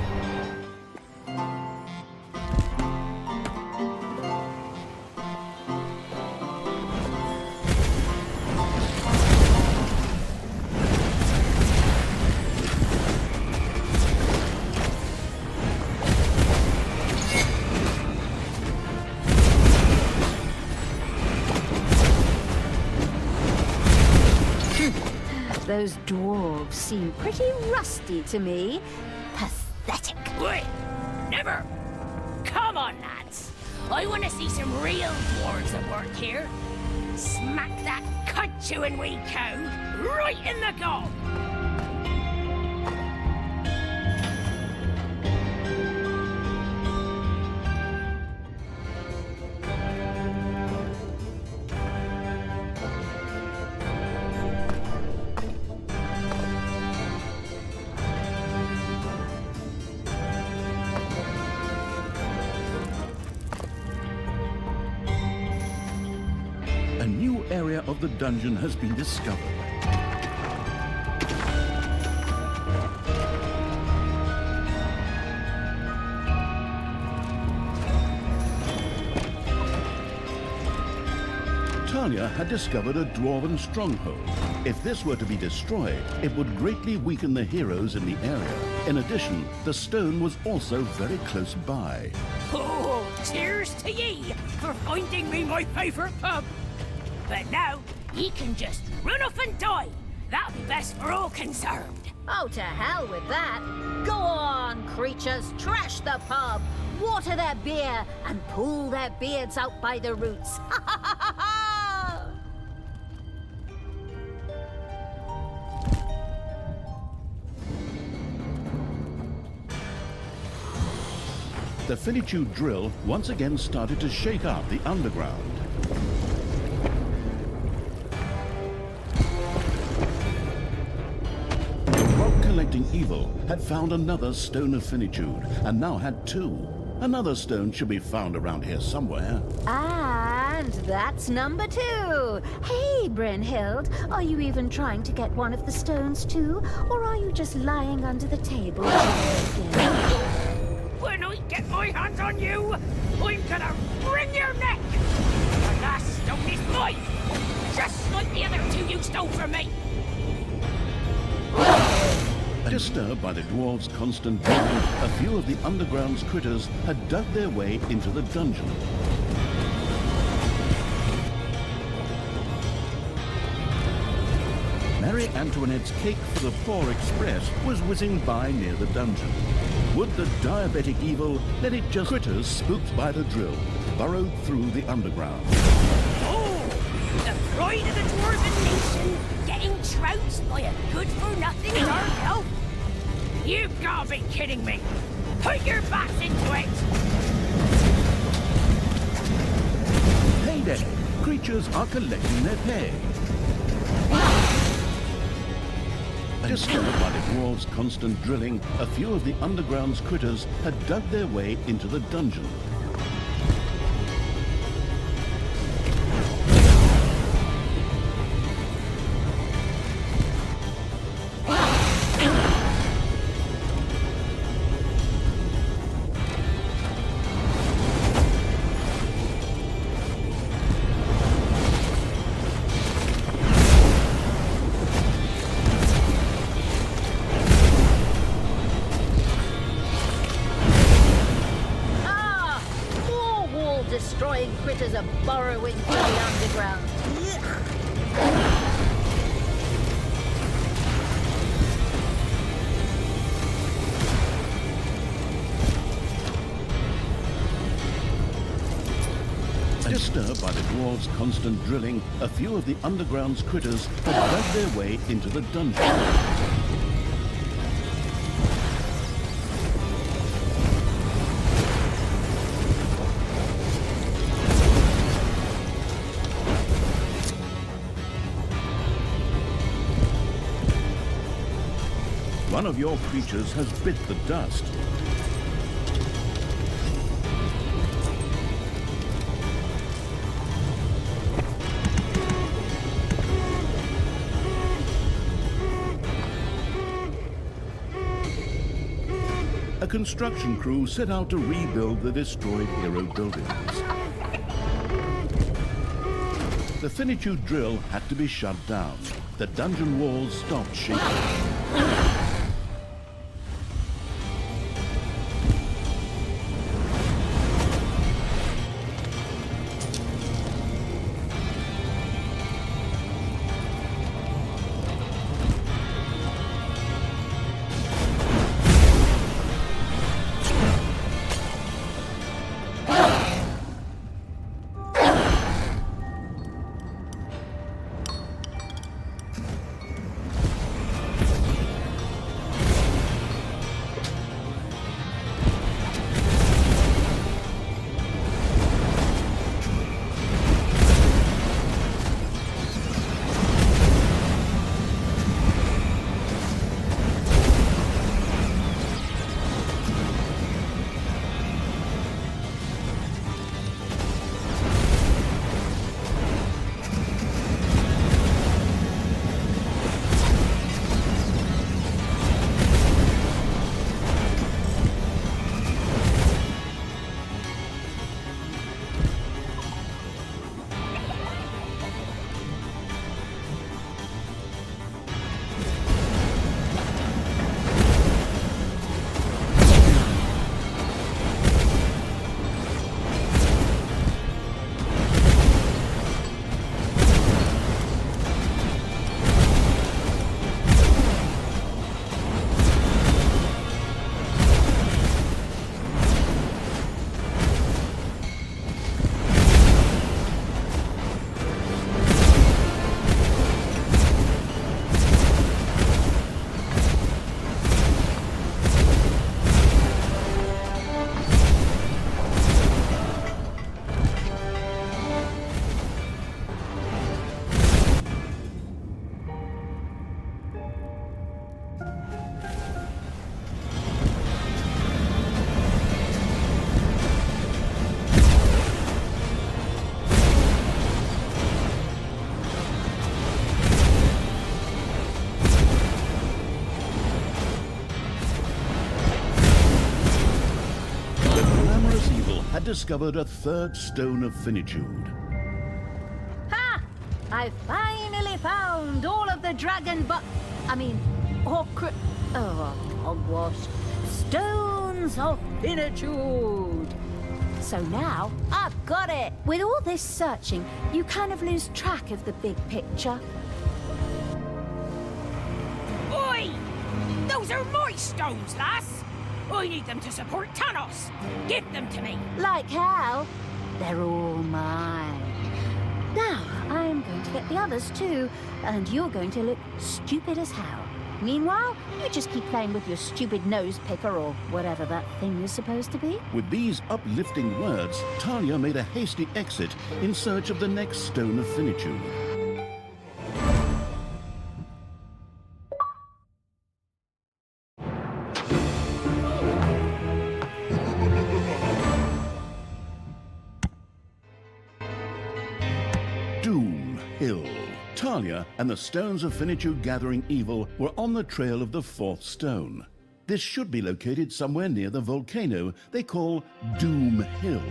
Those dwarves seem pretty rusty to me. Pathetic. Wait, never. Come on, lads. I want to see some real dwarves at work here. Smack that cunt-chewing wee cow right in the gob. A new area of the dungeon has been discovered. Talia had discovered a dwarven stronghold. If this were to be destroyed, it would greatly weaken the heroes in the area. In addition, the stone was also very close by. Oh, cheers to ye for finding me my favourite pub. But now, ye can just run off and die. That'll be best for all concerned. Oh, to hell with that. Go on, creatures, trash the pub, water their beer, and pull their beards out by the roots. Ha ha ha ha ha! The finitude drill once again started to shake up the underground. The rock-collecting evil had found another stone of finitude, and now had two. Another stone should be found around here somewhere. And that's number 2. Hey, Brynhild, are you even trying to get one of the stones too? Or are you just lying under the table again? When I get my hands on you, I'm gonna wring your neck! The last stone is mine! Just like the other two you stole from me! Disturbed by the dwarves' constant drilling, a few of the underground's critters had dug their way into the dungeon. Mary Antoinette's Cake for the Poor Express was whizzing by near the dungeon. Would the diabetic evil let it just critters spooked by the drill burrowed through the underground? Oh! The pride of the Dwarven nation getting trounced by a good-for-nothing dark elf? You've gotta be kidding me! Put your backs into it! Payday! Creatures are collecting their pay. Disturbed by the dwarves' constant drilling, a few of the underground's critters had dug their way into the dungeon. Destroying critters are burrowing through the underground. Disturbed by the dwarves' constant drilling, a few of the underground's critters had dug their way into the dungeon. One of your creatures has bit the dust. A construction crew set out to rebuild the destroyed hero buildings. The finitude drill had to be shut down. The dungeon walls stopped shaking. discovered a third stone of finitude. Ha! I finally found all of the hogwash. Stones of finitude. So now, I've got it! With all this searching, you kind of lose track of the big picture. Oi! Those are my stones, lass! I need them to support Thanos! Give them to me! Like how? They're all mine. Now, I'm going to get the others too, and you're going to look stupid as hell. Meanwhile, you just keep playing with your stupid nose picker or whatever that thing is supposed to be. With these uplifting words, Talia made a hasty exit in search of the next stone of finitude. Doom Hill. Talia and the Stones of Finitude gathering evil were on the trail of the fourth stone. This should be located somewhere near the volcano they call Doom Hill.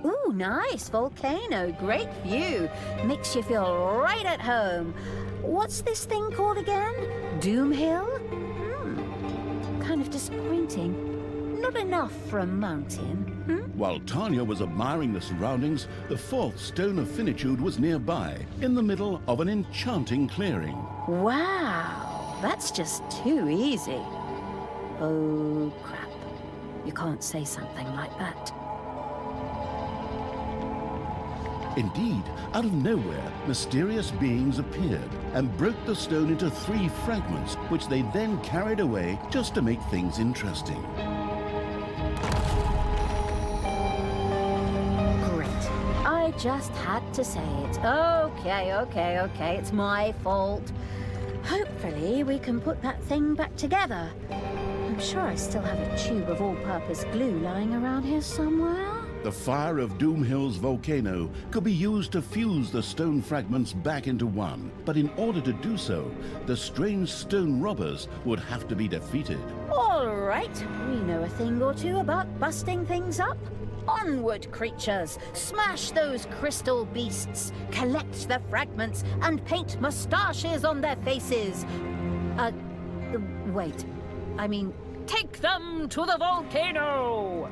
Ooh, nice volcano, great view. Makes you feel right at home. What's this thing called again? Doom Hill? Kind of disappointing. Not enough for a mountain, While Talia was admiring the surroundings, the fourth stone of finitude was nearby, in the middle of an enchanting clearing. Wow, that's just too easy. Oh, crap. You can't say something like that. Indeed, out of nowhere, mysterious beings appeared and broke the stone into 3 fragments, which they then carried away just to make things interesting. Great. I just had to say it. Okay. It's my fault. Hopefully, we can put that thing back together. I'm sure I still have a tube of all-purpose glue lying around here somewhere. The fire of Doom Hill's volcano could be used to fuse the stone fragments back into one, but in order to do so, the strange stone robbers would have to be defeated. All right, we know a thing or two about busting things up. Onward, creatures! Smash those crystal beasts, collect the fragments, and paint moustaches on their faces. Wait. I mean, take them to the volcano!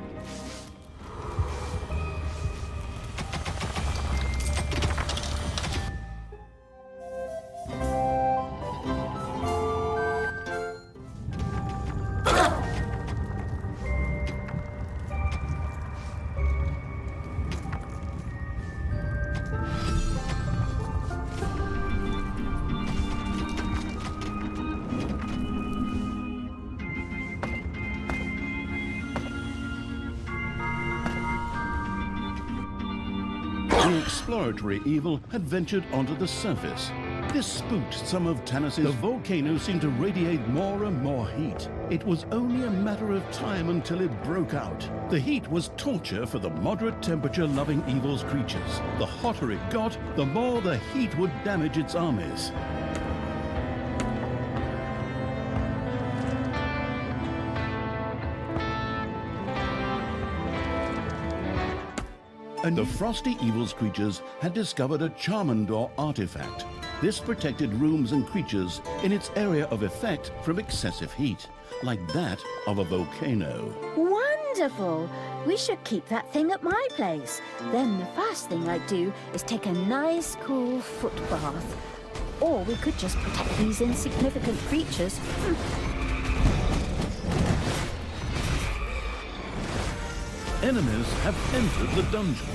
The exploratory evil had ventured onto the surface. This spooked some of Thanos'. The volcano seemed to radiate more and more heat. It was only a matter of time until it broke out. The heat was torture for the moderate temperature-loving evil's creatures. The hotter it got, the more the heat would damage its armies. And the frosty evil's creatures had discovered a Charmandor artifact. This protected rooms and creatures in its area of effect from excessive heat, like that of a volcano. Wonderful! We should keep that thing at my place. Then the first thing I'd do is take a nice, cool foot bath. Or we could just protect these insignificant creatures. Enemies have entered the dungeon.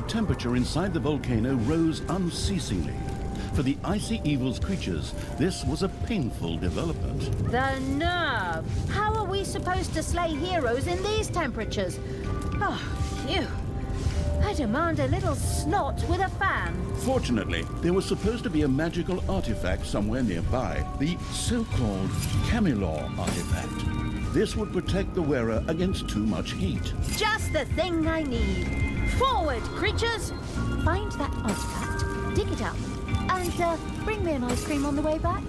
temperature inside the volcano rose unceasingly. For the icy evil's creatures, this was a painful development. The nerve! How are we supposed to slay heroes in these temperatures? Oh, phew. I demand a little snot with a fan. Fortunately, there was supposed to be a magical artifact somewhere nearby, the so-called Camelor artifact. This would protect the wearer against too much heat. Just the thing I need. Forward, creatures! Find that artifact, dig it up, and bring me an ice cream on the way back.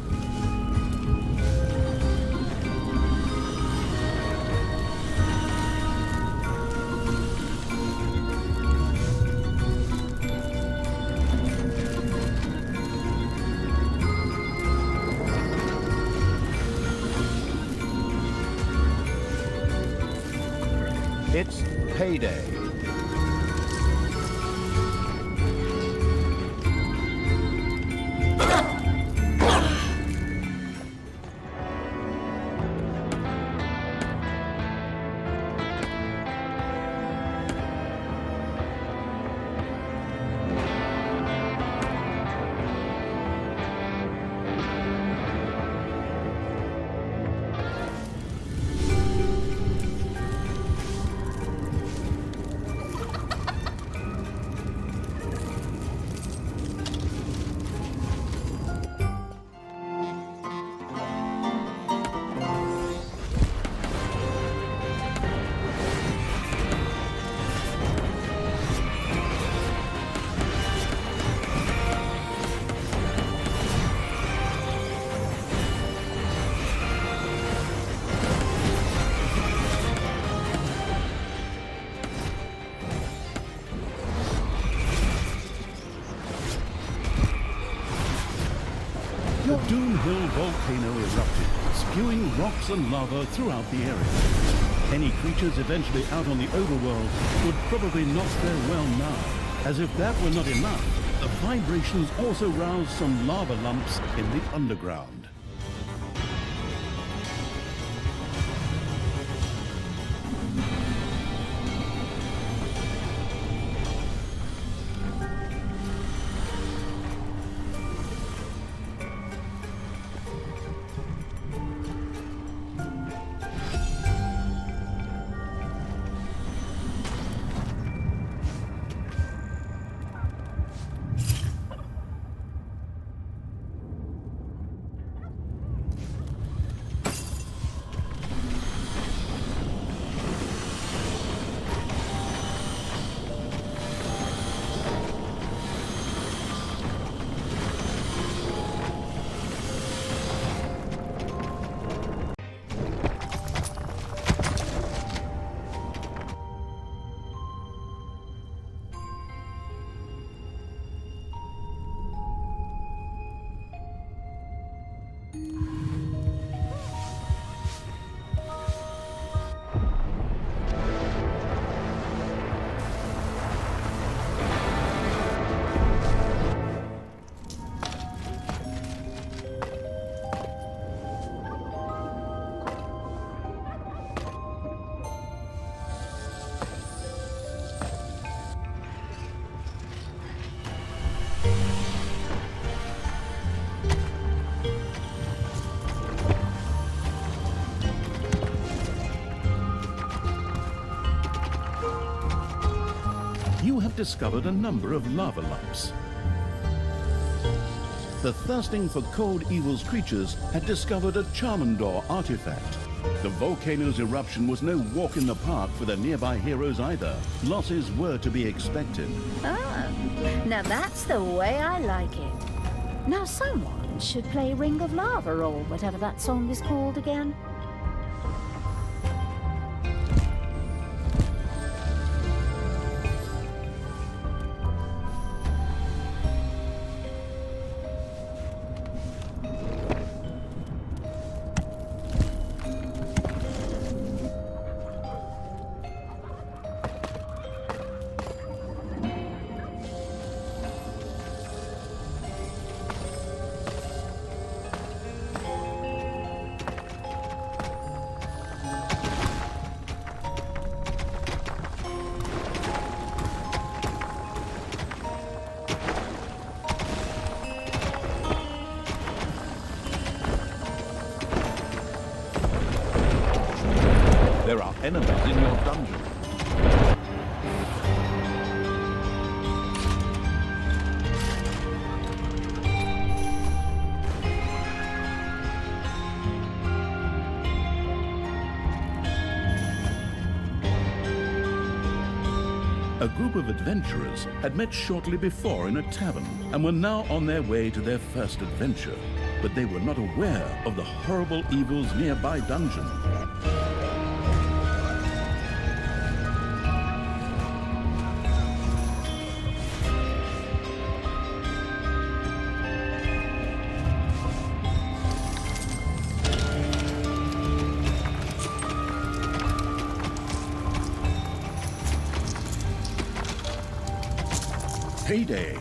It's payday. The Doom Hill volcano erupted, spewing rocks and lava throughout the area. Any creatures eventually out on the overworld would probably not fare well now. As if that were not enough, the vibrations also roused some lava lumps in the underground. You have discovered a number of lava lumps. The thirsting for cold evil's creatures had discovered a Charmandor artifact. The volcano's eruption was no walk in the park for the nearby heroes either. Losses were to be expected. Ah, now that's the way I like it. Now someone should play Ring of Lava or whatever that song is called again. There are enemies in your dungeon. A group of adventurers had met shortly before in a tavern and were now on their way to their first adventure, but they were not aware of the horrible evil's nearby dungeon. Payday.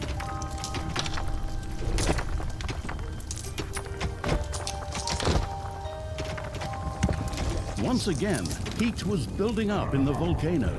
Once again, heat was building up in the volcano.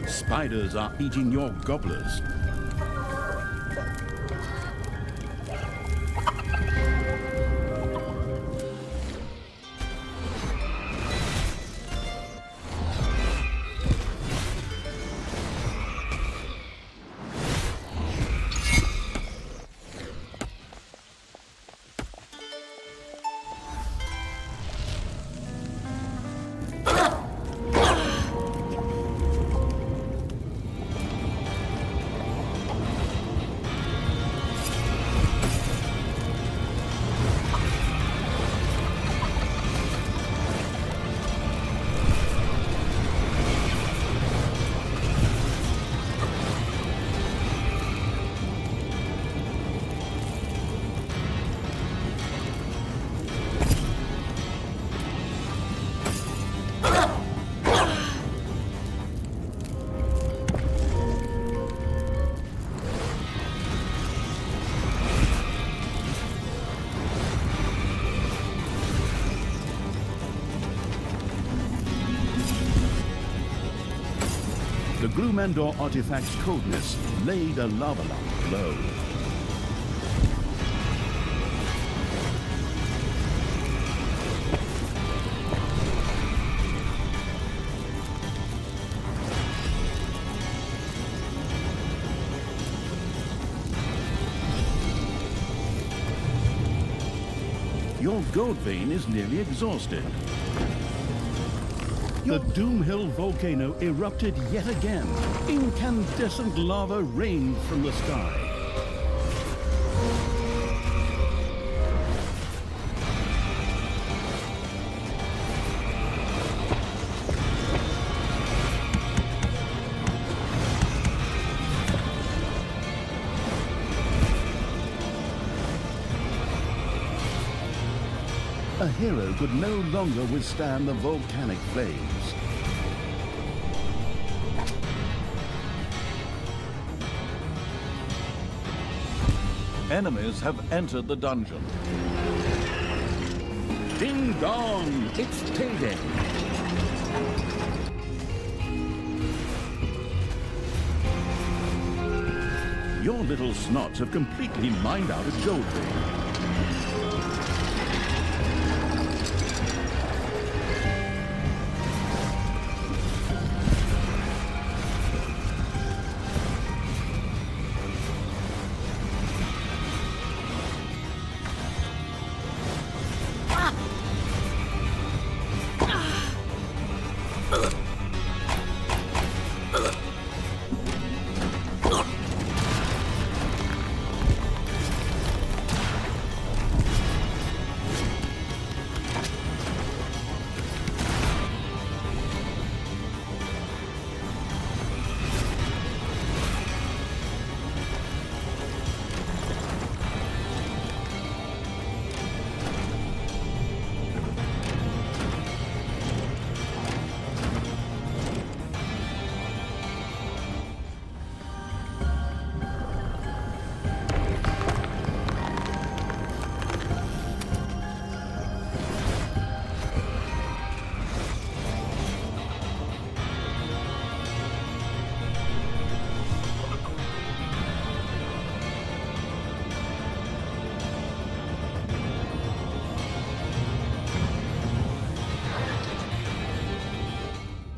Spiders are eating your gobblers. the Grumandor artifact's coldness laid a lava lamp low. Your gold vein is nearly exhausted. The Doomhill volcano erupted yet again. Incandescent lava rained from the sky. A hero could no longer withstand the volcanic flames. Enemies have entered the dungeon. Ding dong! It's payday! Your little snots have completely mined out a gold vein.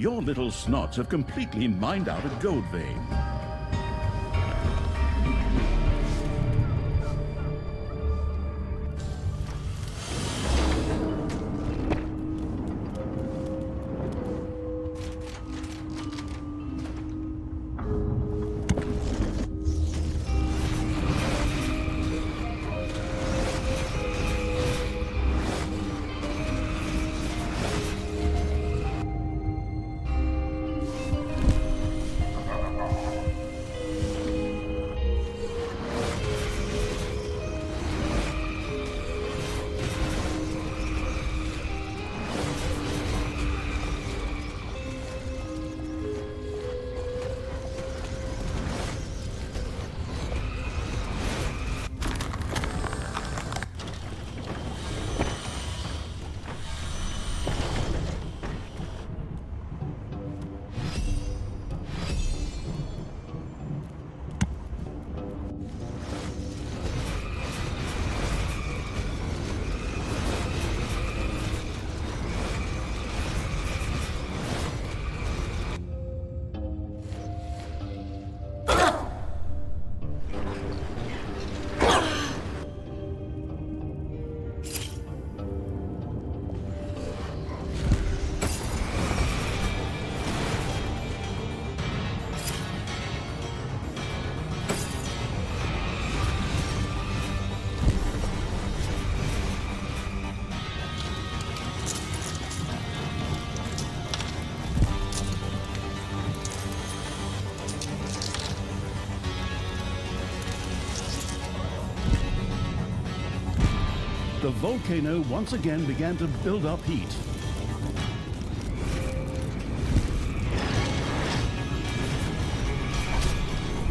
Your little snots have completely mined out a gold vein. The volcano once again began to build up heat.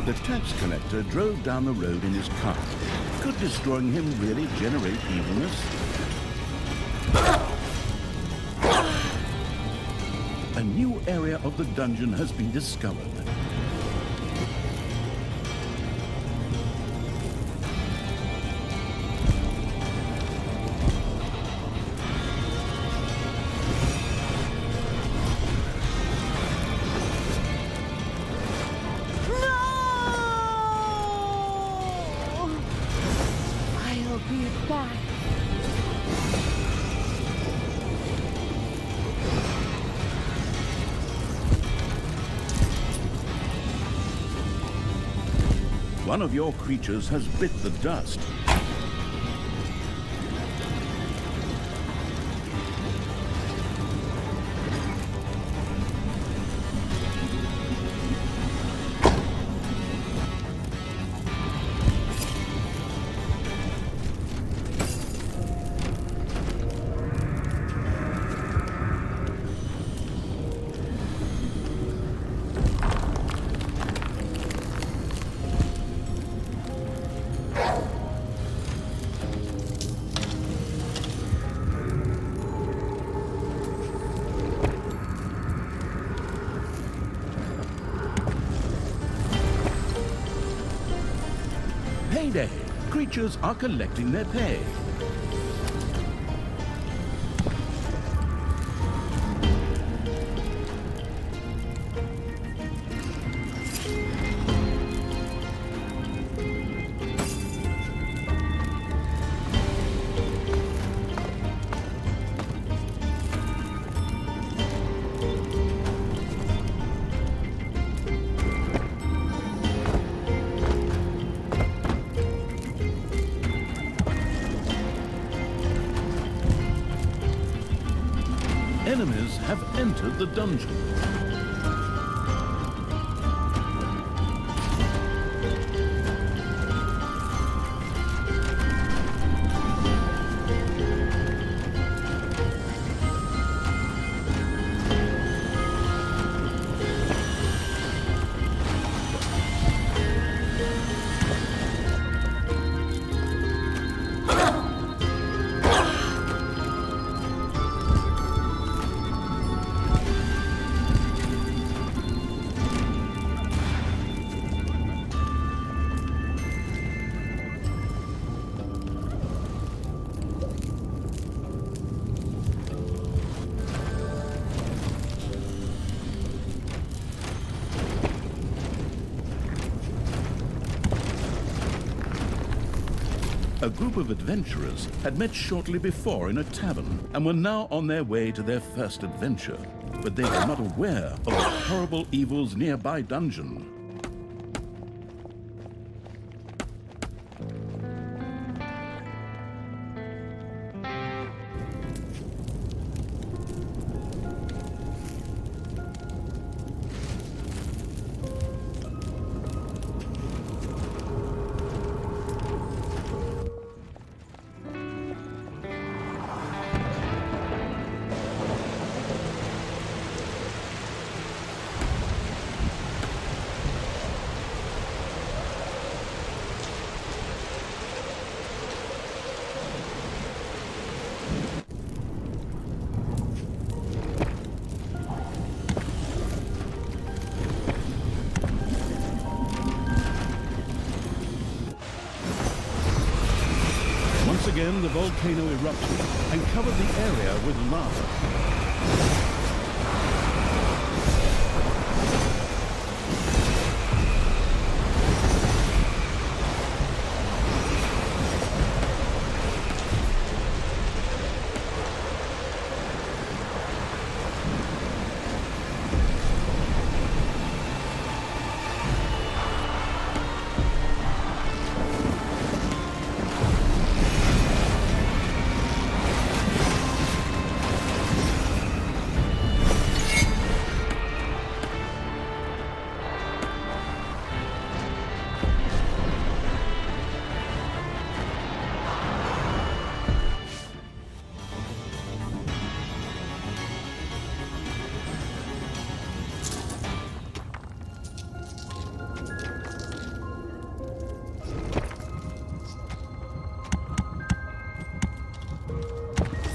The tax collector drove down the road in his car. Could destroying him really generate evilness? A new area of the dungeon has been discovered. I'll be back. One of your creatures has bit the dust. Payday! Creatures are collecting their pay. Enemies have entered the dungeon. A group of adventurers had met shortly before in a tavern and were now on their way to their first adventure, but they were not aware of the horrible evil's nearby dungeon. Once again, the volcano erupted and covered the area with lava.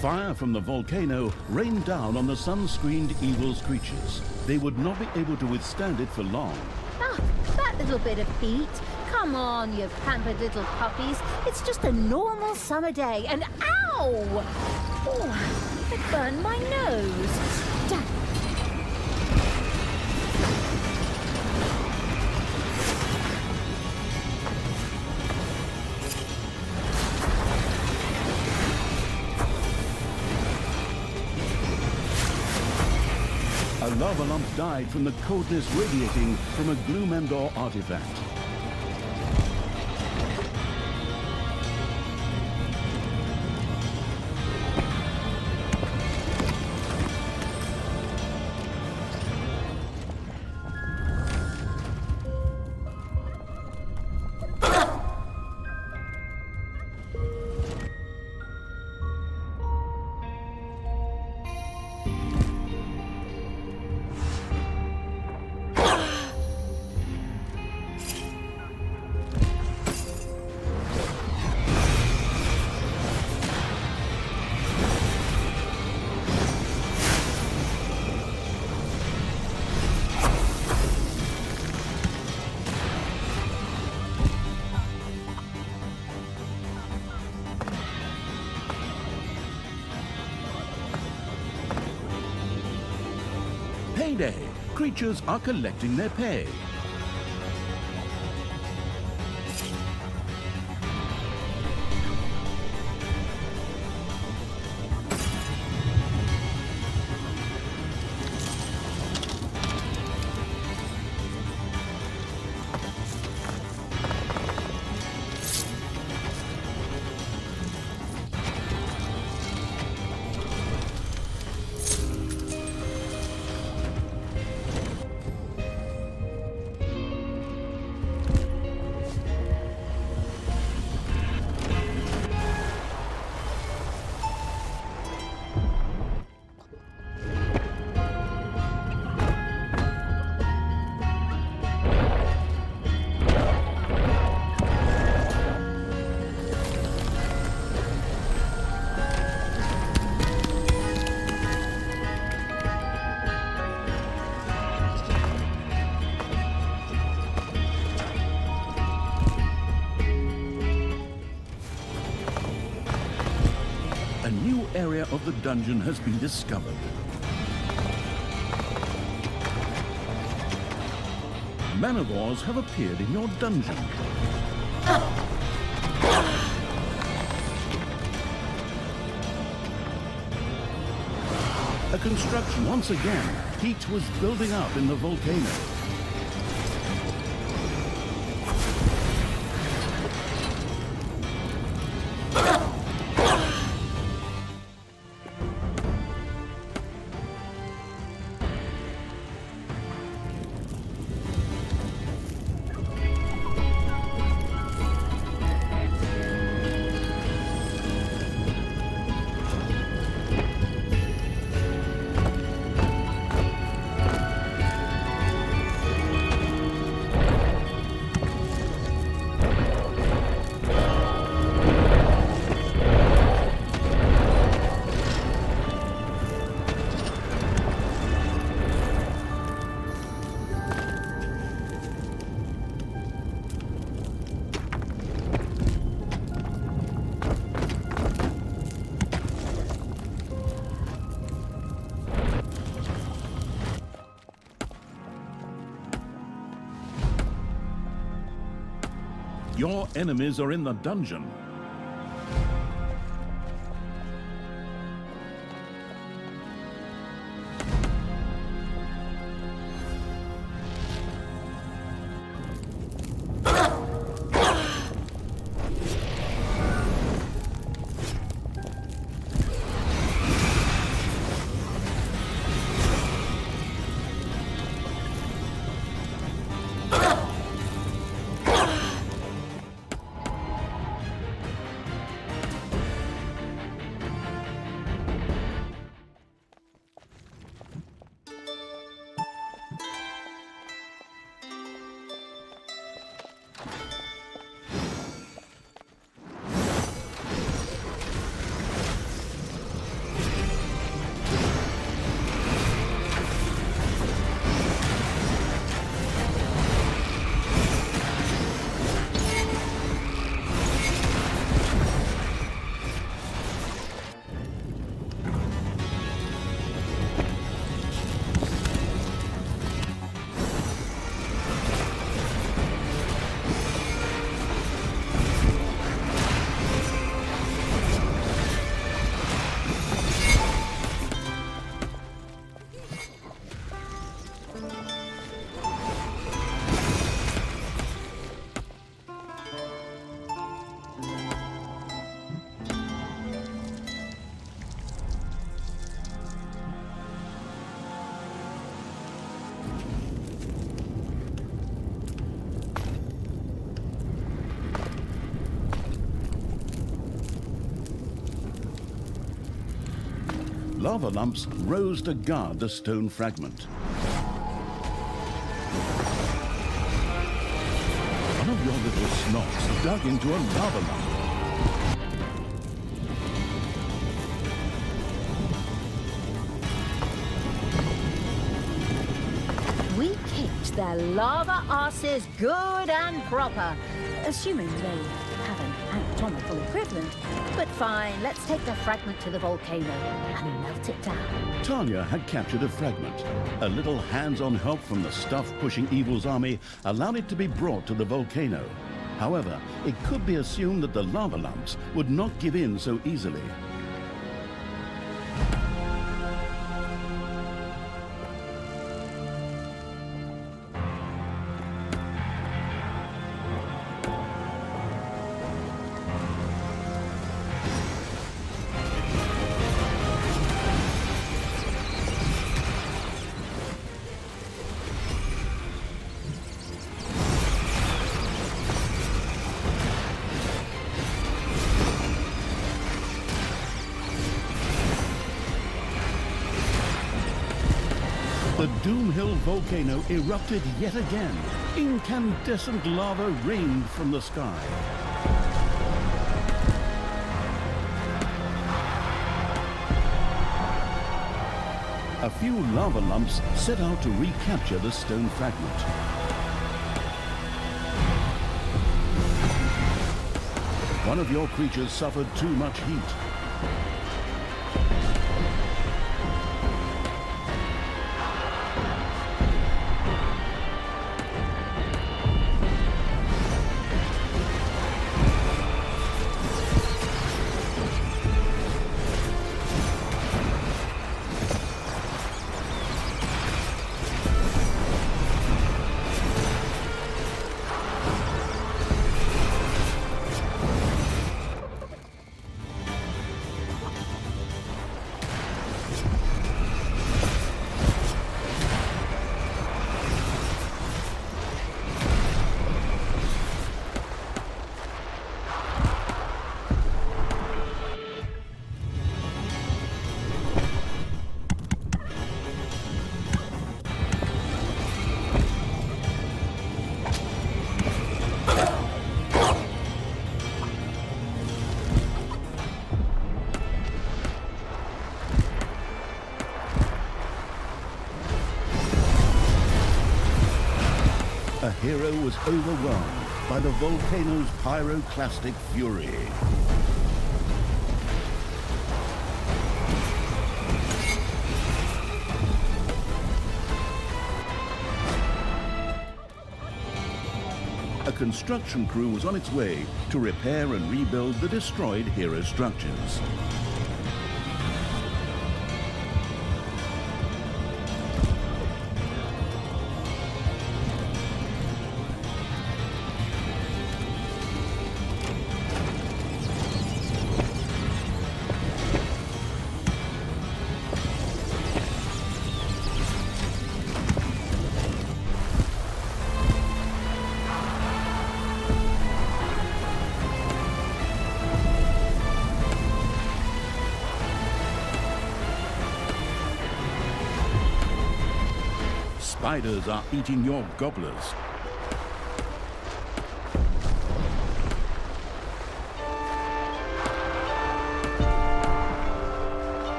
Fire from the volcano rained down on the sun-screened evil's creatures. They would not be able to withstand it for long. Ah, that little bit of heat. Come on, you pampered little puppies. It's just a normal summer day, and ow! Oh, it burned my nose. Damn. A lava lump died from the coldness radiating from a Gloomendor artifact. Payday! Creatures are collecting their pay. A new area of the dungeon has been discovered. Manivores have appeared in your dungeon. A construction once again. Heat was building up in the volcano. Your enemies are in the dungeon. lava lumps rose to guard the stone fragment. One of your little snots dug into a lava lump. We kicked their lava asses good and proper, assuming they have an anatomical equivalent. But fine, let's take the fragment to the volcano and melt it down. Tanya had captured a fragment. A little hands-on help from the stuff pushing evil's army allowed it to be brought to the volcano. However, it could be assumed that the lava lumps would not give in so easily. The Doom Hill volcano erupted yet again. Incandescent lava rained from the sky. A few lava lumps set out to recapture the stone fragment. One of your creatures suffered too much heat. A hero was overwhelmed by the volcano's pyroclastic fury. A construction crew was on its way to repair and rebuild the destroyed hero structures. Spiders are eating your gobblers.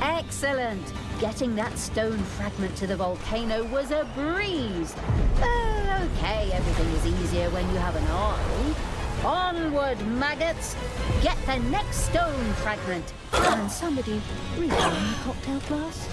Excellent! Getting that stone fragment to the volcano was a breeze. Okay, everything is easier when you have an eye. Onward, maggots! Get the next stone fragment. And somebody refill the cocktail glass.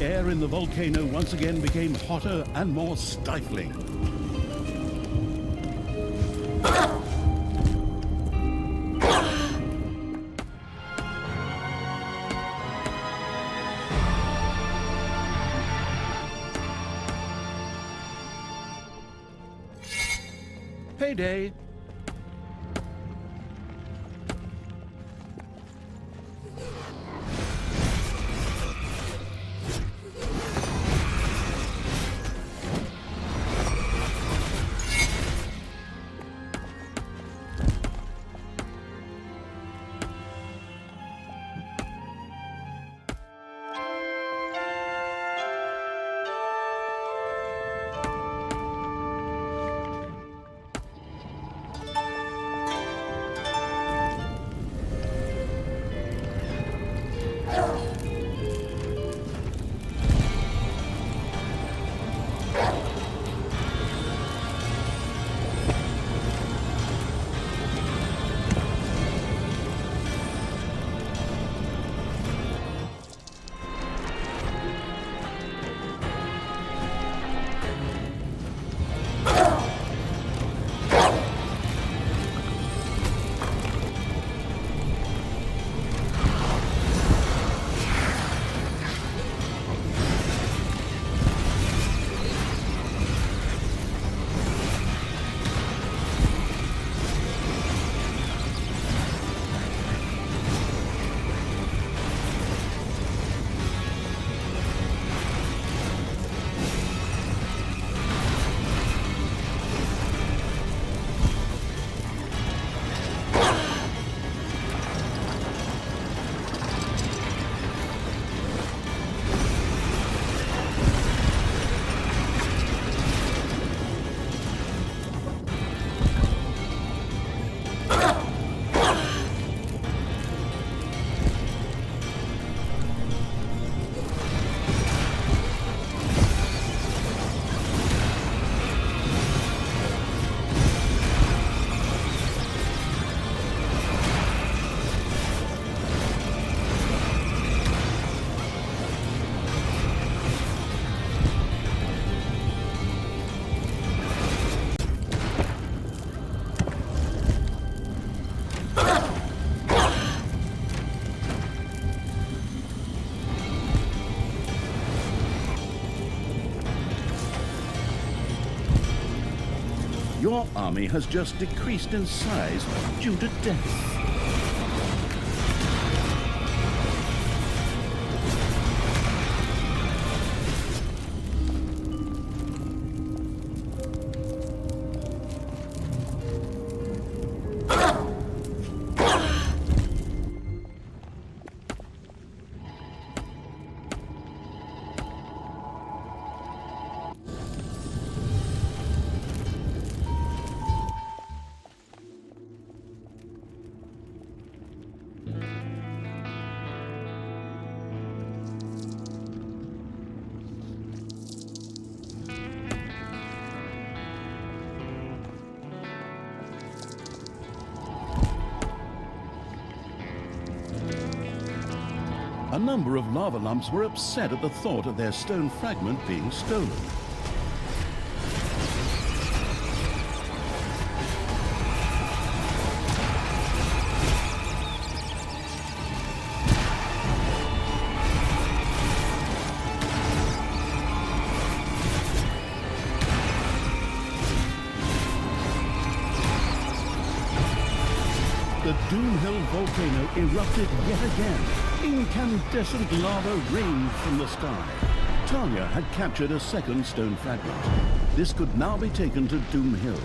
air in the volcano once again became hotter and more stifling. Payday! Your army has just decreased in size due to death. A number of lava lumps were upset at the thought of their stone fragment being stolen. The Doom Hill volcano erupted yet again. Incandescent lava rained from the sky. Tanya had captured a second stone fragment. This could now be taken to Doom Hill.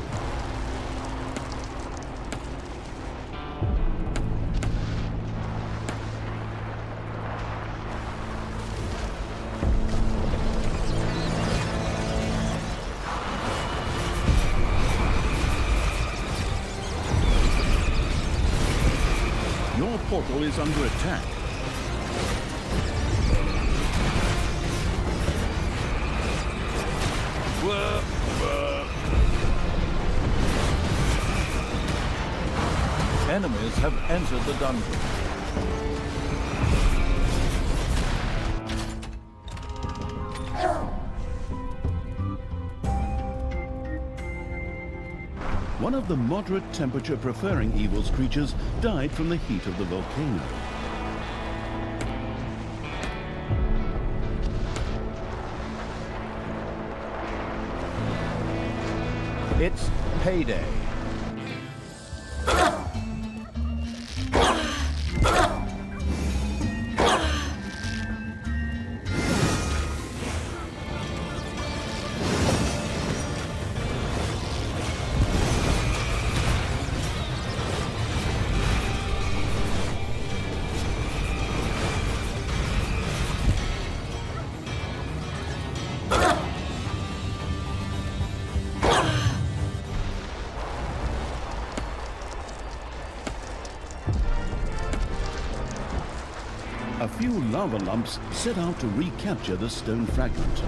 Your portal is under attack. Enemies have entered the dungeon. of the moderate temperature preferring evil's creatures died from the heat of the volcano. It's payday. A few lava lumps set out to recapture the stone fragment.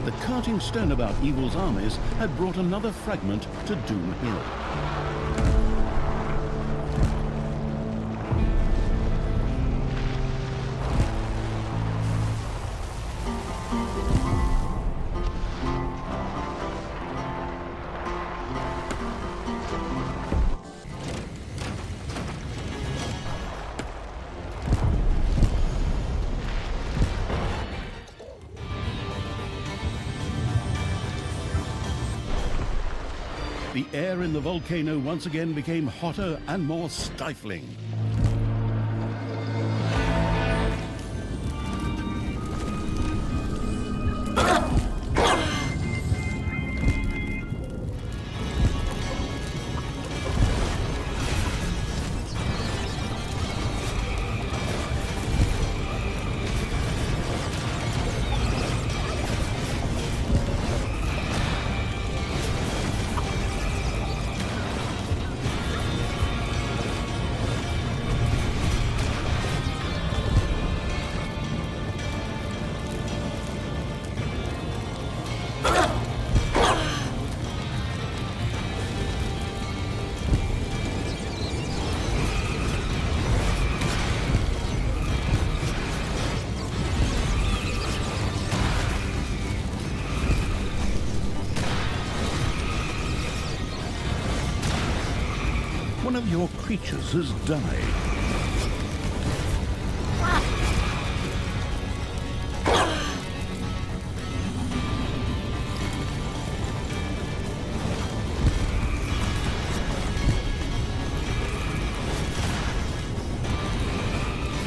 The carting stone about evil's armies had brought another fragment to Doom Hill. The air in the volcano once again became hotter and more stifling. One of your creatures has died.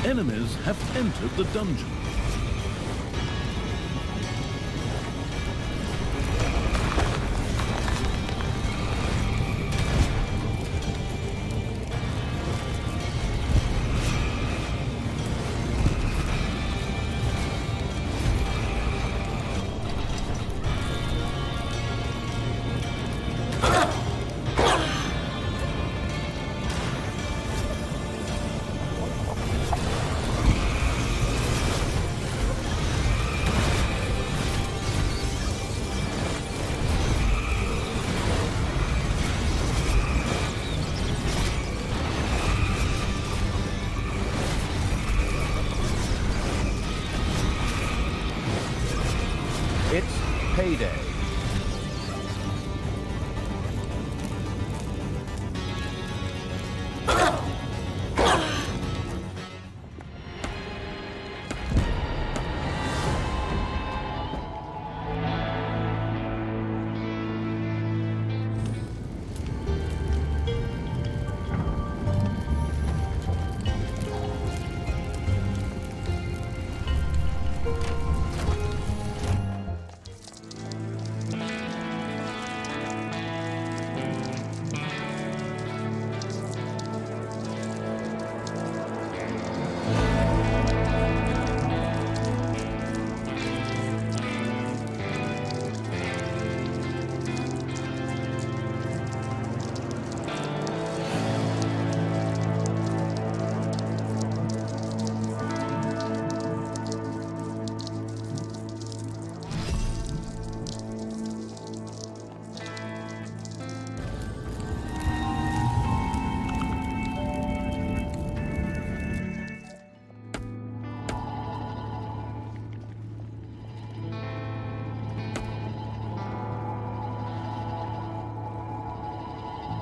Enemies have entered the dungeon.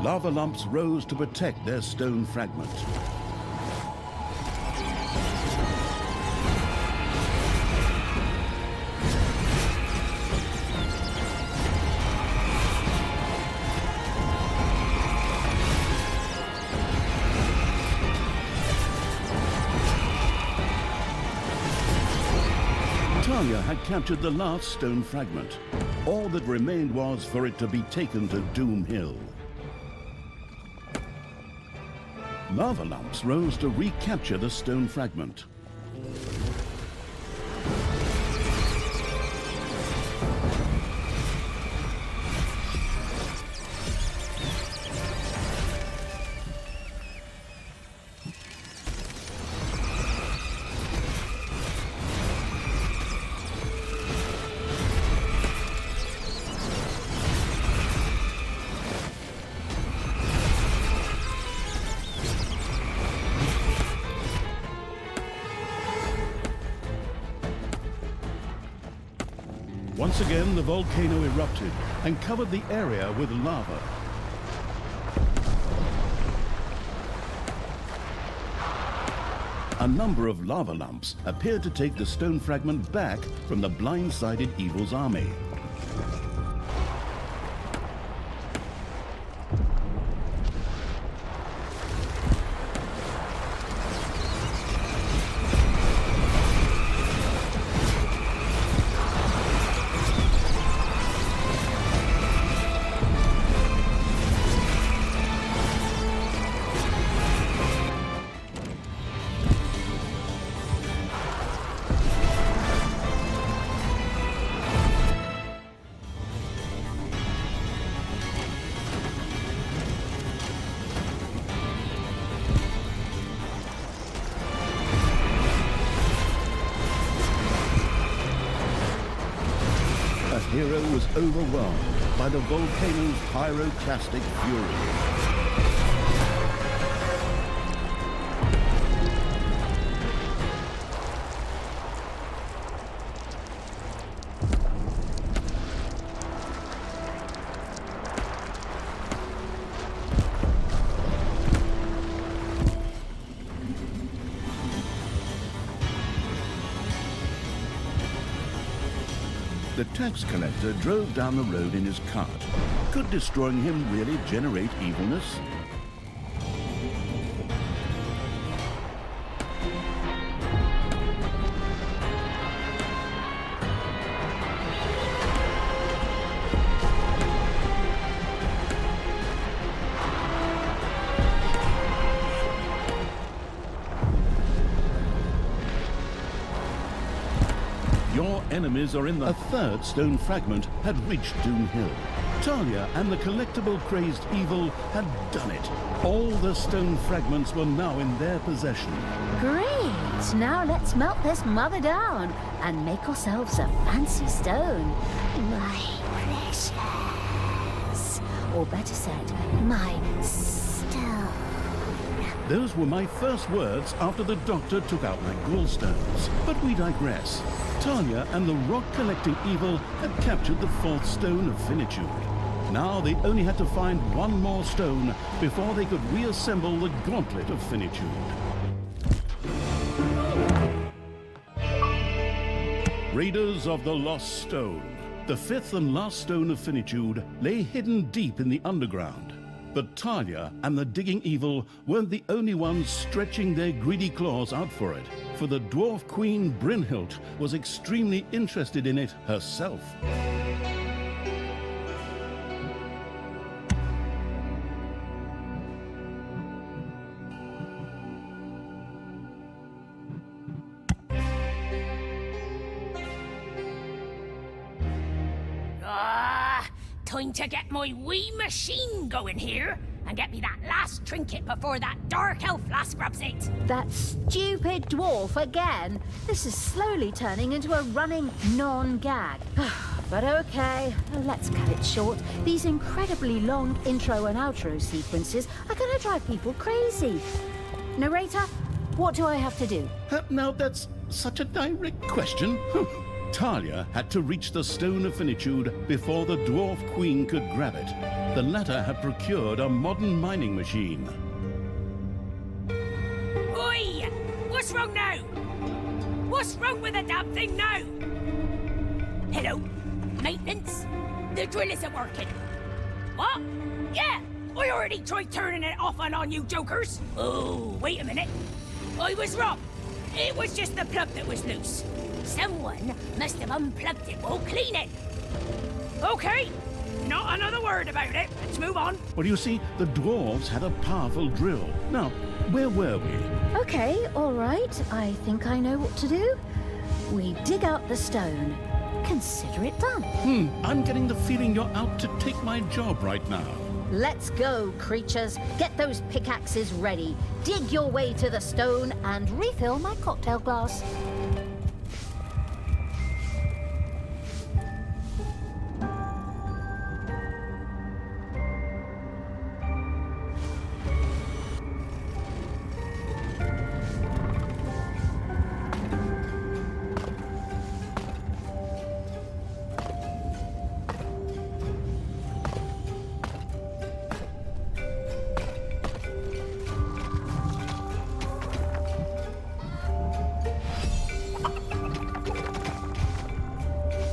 Lava lumps rose to protect their stone fragment. Talia had captured the last stone fragment. All that remained was for it to be taken to Doom Hill. Lava lumps rose to recapture the stone fragment. Once again, the volcano erupted and covered the area with lava. A number of lava lumps appeared to take the stone fragment back from the blindsided evil's army. The hero was overwhelmed by the volcano's pyroclastic fury. The tax collector drove down the road in his cart. Could destroying him really generate evilness? Your enemies are in the... A third stone fragment had reached Doom Hill. Talia and the collectible-crazed evil had done it. All the stone fragments were now in their possession. Great! Now let's melt this mother down and make ourselves a fancy stone. My precious. Or better said, my stone. Those were my first words after the doctor took out my gallstones. But we digress. Talia and the rock-collecting evil had captured the fourth stone of finitude. Now they only had to find one more stone before they could reassemble the gauntlet of finitude. Raiders of the Lost Stone. The fifth and last stone of finitude lay hidden deep in the underground. But Talia and the digging evil weren't the only ones stretching their greedy claws out for it, for the dwarf queen Brynhild was extremely interested in it herself. Time to get my wee machine going here and get me that last trinket before that dark elf lass grabs it. That stupid dwarf again. This is slowly turning into a running non-gag. But okay, let's cut it short. These incredibly long intro and outro sequences are going to drive people crazy. Narrator, what do I have to do? Now that's such a direct question. Talia had to reach the Stone of Finitude before the Dwarf Queen could grab it. The latter had procured a modern mining machine. Oi! What's wrong now? What's wrong with the damn thing now? Hello? Maintenance? The drill isn't working. What? Yeah! I already tried turning it off and on, you jokers! Oh, wait a minute. I was wrong. It was just the plug that was loose. Someone must have unplugged it while cleaning. Okay, not another word about it. Let's move on. Well, you see, the dwarves had a powerful drill. Now, where were we? Okay, all right. I think I know what to do. We dig out the stone. Consider it done. I'm getting the feeling you're out to take my job right now. Let's go, creatures. Get those pickaxes ready. Dig your way to the stone and refill my cocktail glass.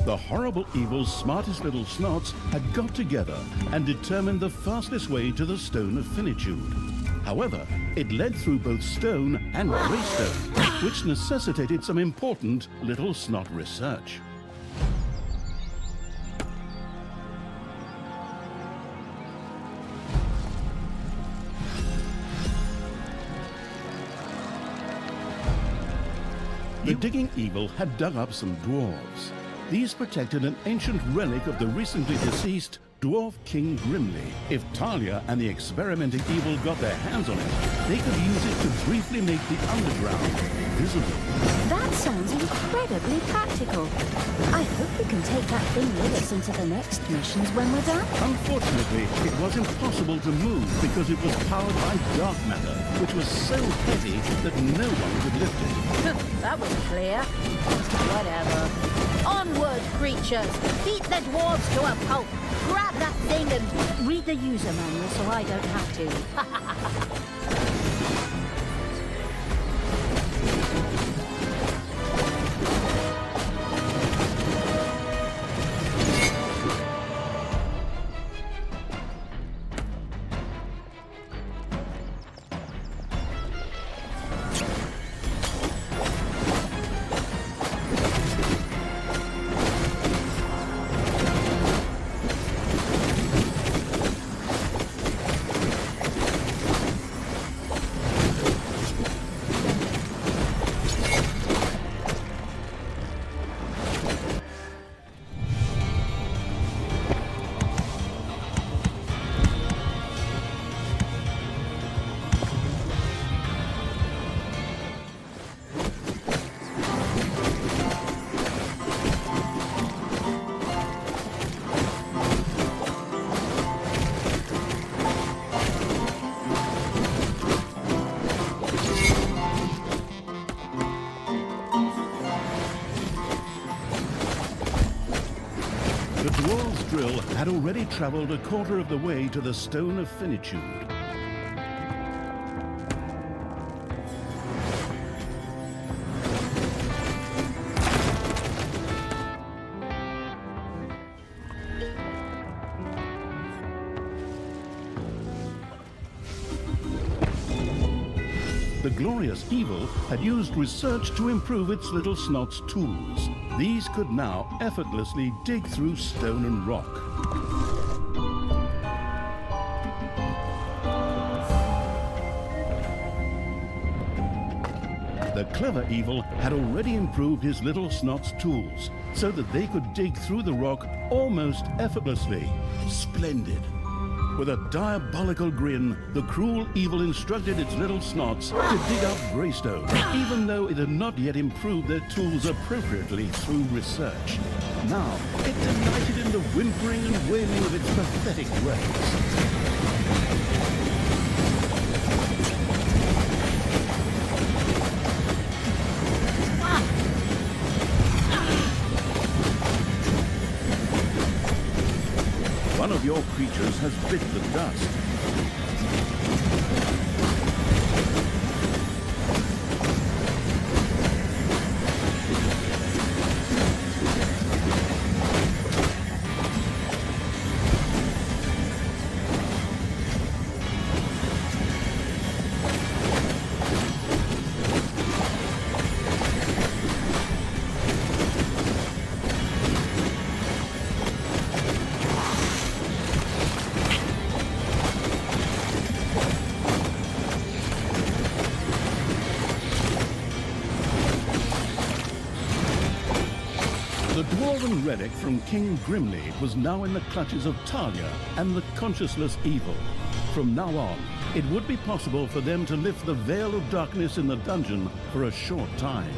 The horrible evil's smartest little snots had got together and determined the fastest way to the Stone of Finitude. However, it led through both stone and greystone, which necessitated some important little snot research. The digging evil had dug up some dwarves. These protected an ancient relic of the recently deceased Dwarf King Grimly. If Talia and the experimenting evil got their hands on it, they could use it to briefly make the underground visible. That sounds incredibly practical. I hope we can take that thing with us into the next missions when we're done. Unfortunately, it was impossible to move because it was powered by dark matter, which was so heavy that no one could lift it. That was clear. Whatever. Onward, creatures! Beat the dwarves to a pulp! Grab that thing and read the user manual so I don't have to. The dwarves' drill had already traveled a quarter of the way to the Stone of Finitude. The glorious evil had used research to improve its little snot's tools. These could now effortlessly dig through stone and rock. The clever evil had already improved his little snot's tools so that they could dig through the rock almost effortlessly. Splendid! With a diabolical grin, the cruel evil instructed its little snots to dig up greystone, even though it had not yet improved their tools appropriately through research. Now, it delighted in the whimpering and wailing of its pathetic ways. creatures has bit the dust. The dwarven relic from King Grimly was now in the clutches of Talia and the conscienceless evil. From now on, it would be possible for them to lift the veil of darkness in the dungeon for a short time.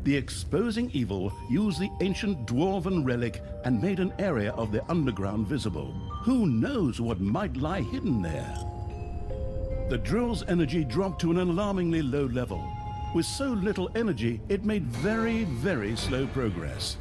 The exposing evil used the ancient dwarven relic and made an area of the underground visible. Who knows what might lie hidden there? The drill's energy dropped to an alarmingly low level. With so little energy, it made very, very slow progress.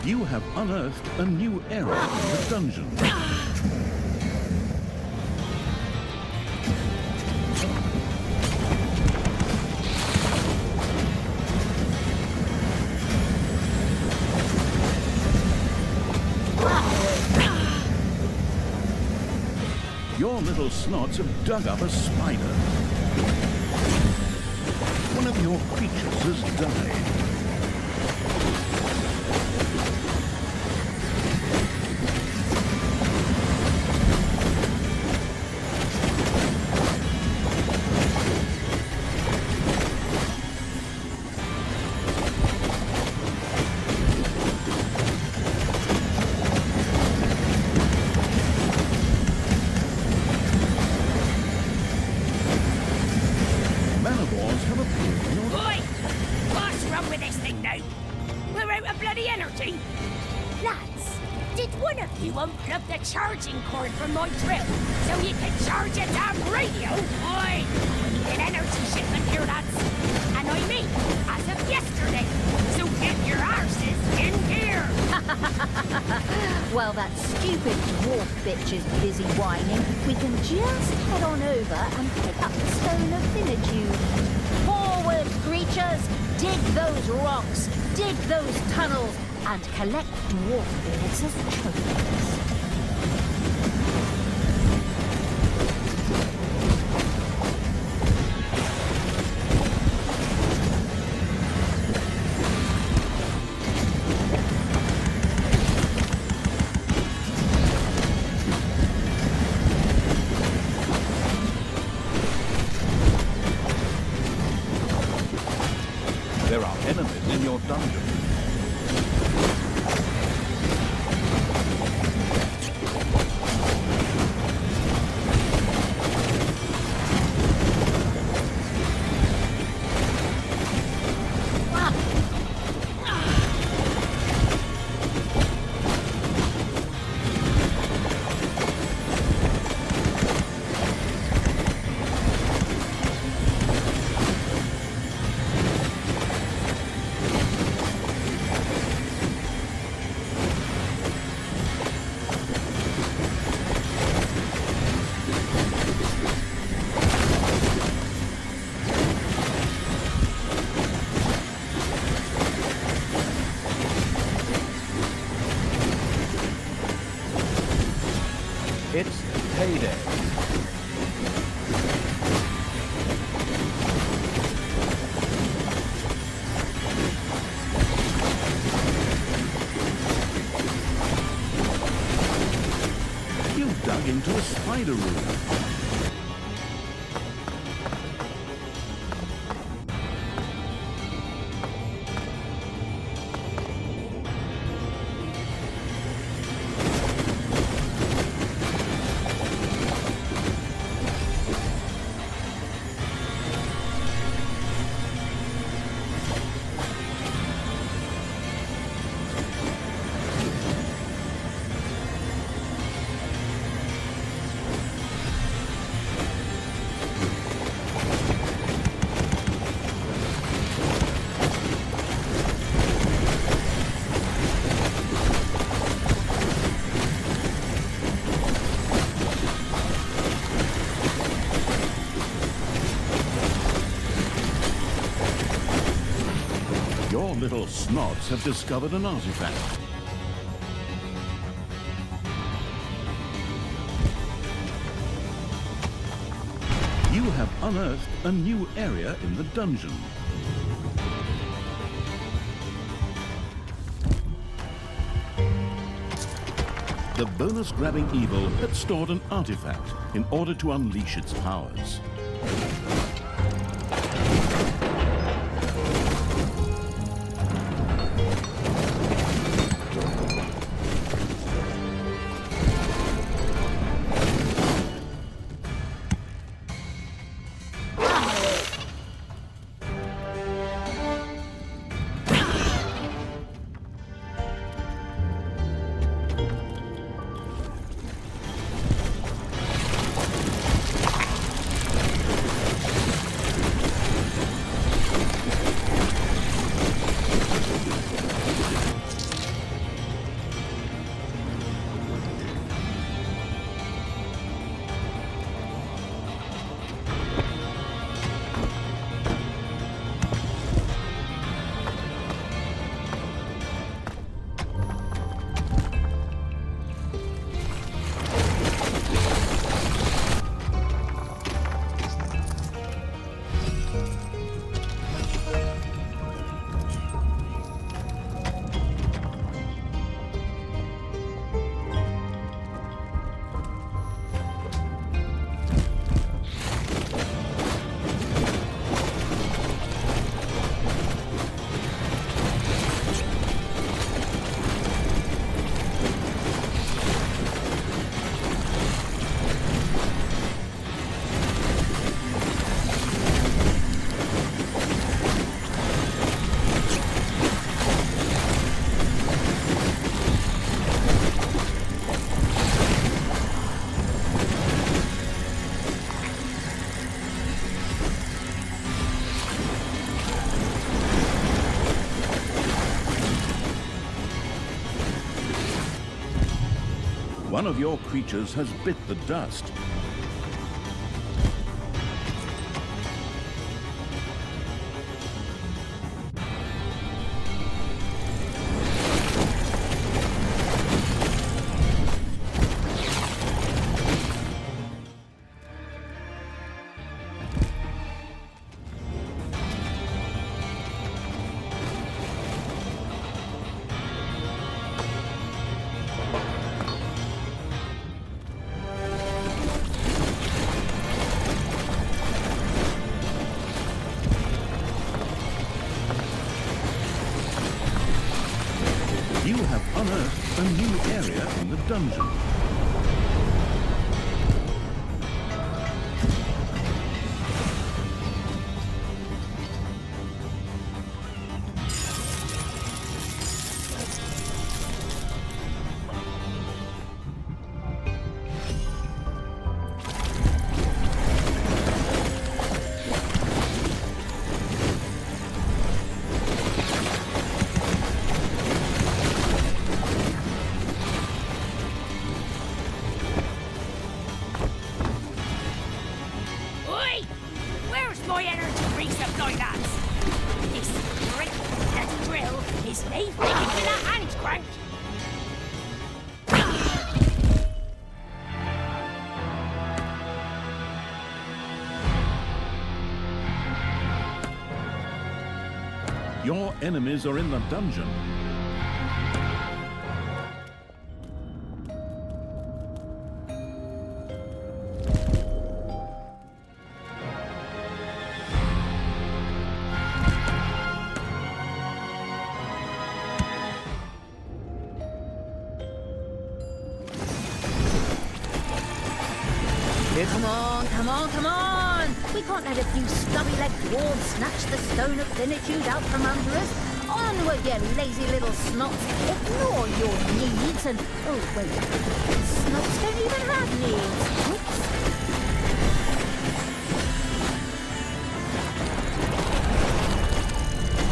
You have unearthed a new area in the dungeon. Your little snots have dug up a spider. One of your creatures has died. Unplug the charging cord from my drill so you can charge a damn radio. Oi! We need an energy shipment here, lads. And I mean, as of yesterday. So get your arses in gear. While that stupid dwarf bitch is busy whining, we can just head on over and pick up the stone of finitude. Forward, creatures! Dig those rocks, dig those tunnels, and collect dwarf beards as trophies. There are enemies in your dungeon. It's payday. dug into a spider room. Your little snots have discovered an artifact. You have unearthed a new area in the dungeon. The bonus-grabbing evil had stored an artifact in order to unleash its powers. One of your creatures has bit the dust. You have unearthed a new area in the dungeon. My energy brings up like that. This brick that drill is me thinking with a hand crank. Your enemies are in the dungeon. Come on, come on, come on! We can't let a few stubby-legged dwarves snatch the stone of finitude out from under us. Onward, you lazy little snots! Ignore your needs and... Oh, wait. Snots don't even have needs. Oops.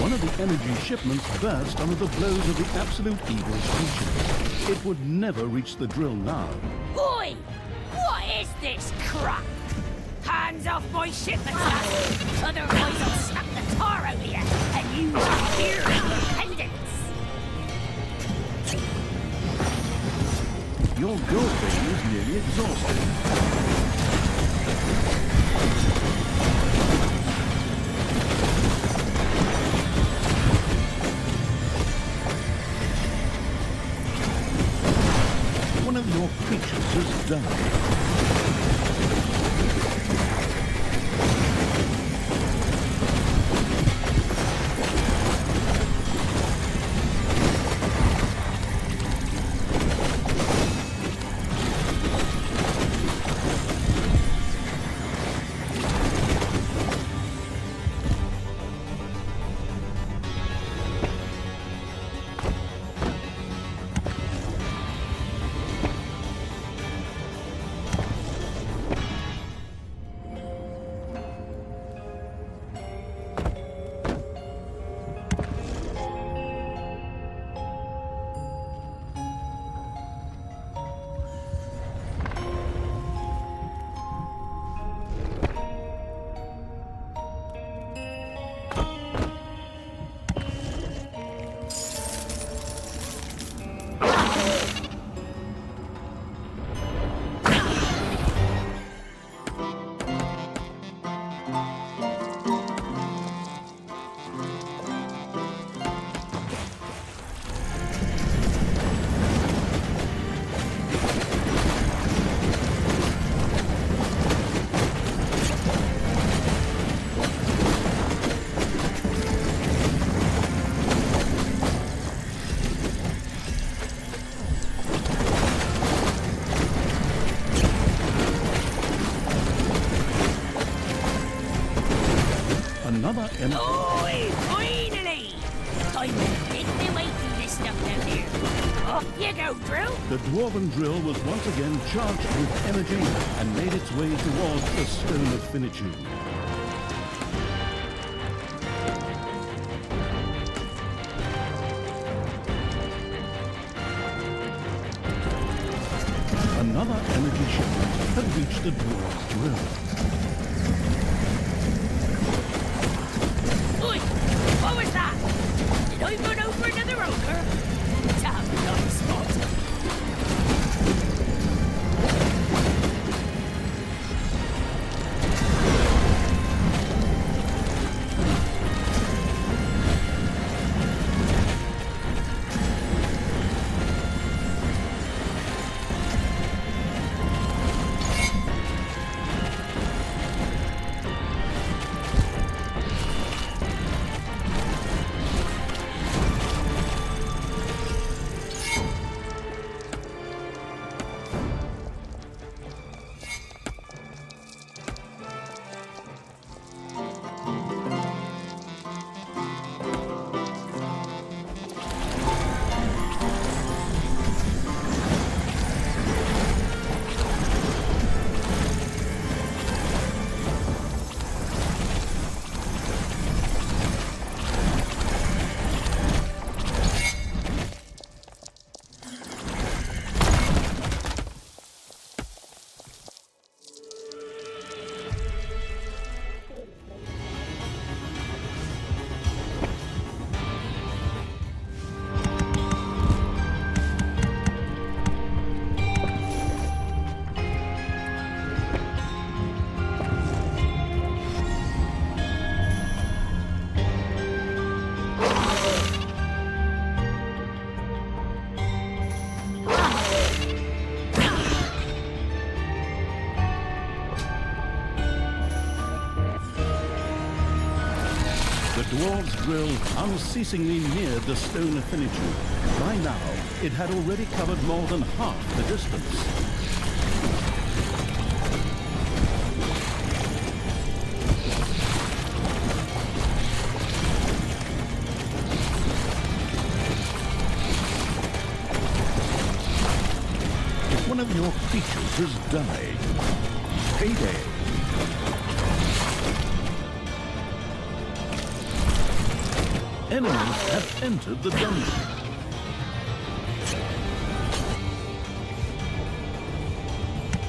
One of the energy shipments burst under the blows of the absolute evil's creatures. It would never reach the drill now. Oi! What is this crap? Hands off my shipment, lass! Otherwise I'll snap the tar out of you and use your fear for pendants! Your girlfriend is nearly exhausted. One of your creatures has died. Another empty... Oi! Finally! I've been making my way through this stuff down here. Off you go, Drill! The dwarven drill was once again charged with energy and made its way towards the Stone of Finitude. Another energy shipment had reached the dwarves' drill. Oi! What was that? Did I run over another ogre? Damn nice spot. The dwarves' drill unceasingly neared the Stone of Finitude. By now, it had already covered more than half the distance. One of your creatures has died. Payday. Enemies have entered the dungeon.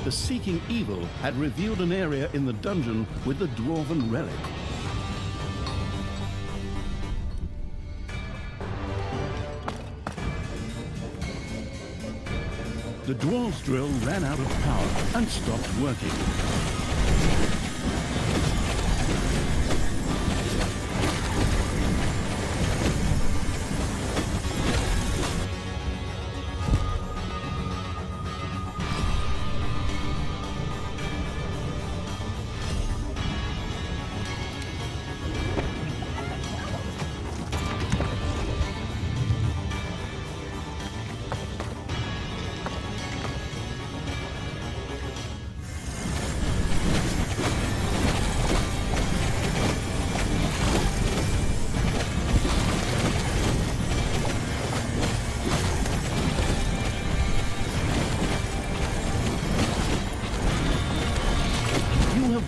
The Seeking Evil had revealed an area in the dungeon with the dwarven relic. The dwarves' drill ran out of power and stopped working.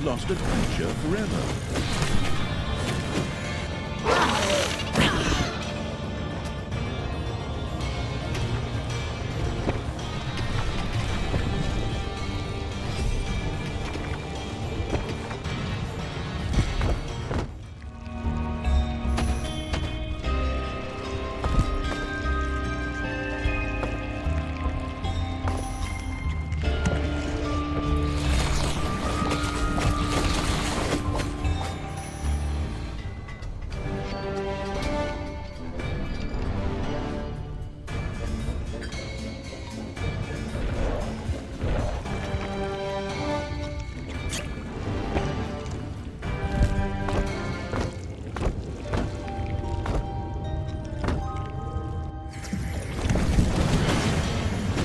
Lost a creature forever.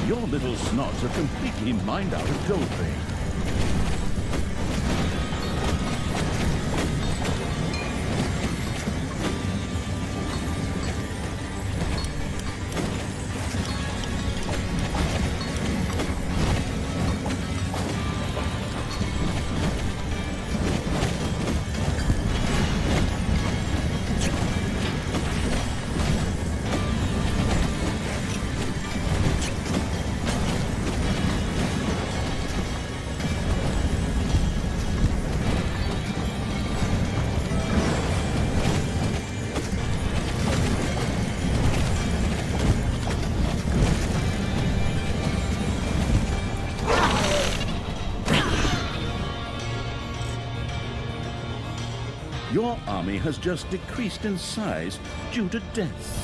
Your little snots are completely mined out of Goldplay. Your army has just decreased in size due to deaths.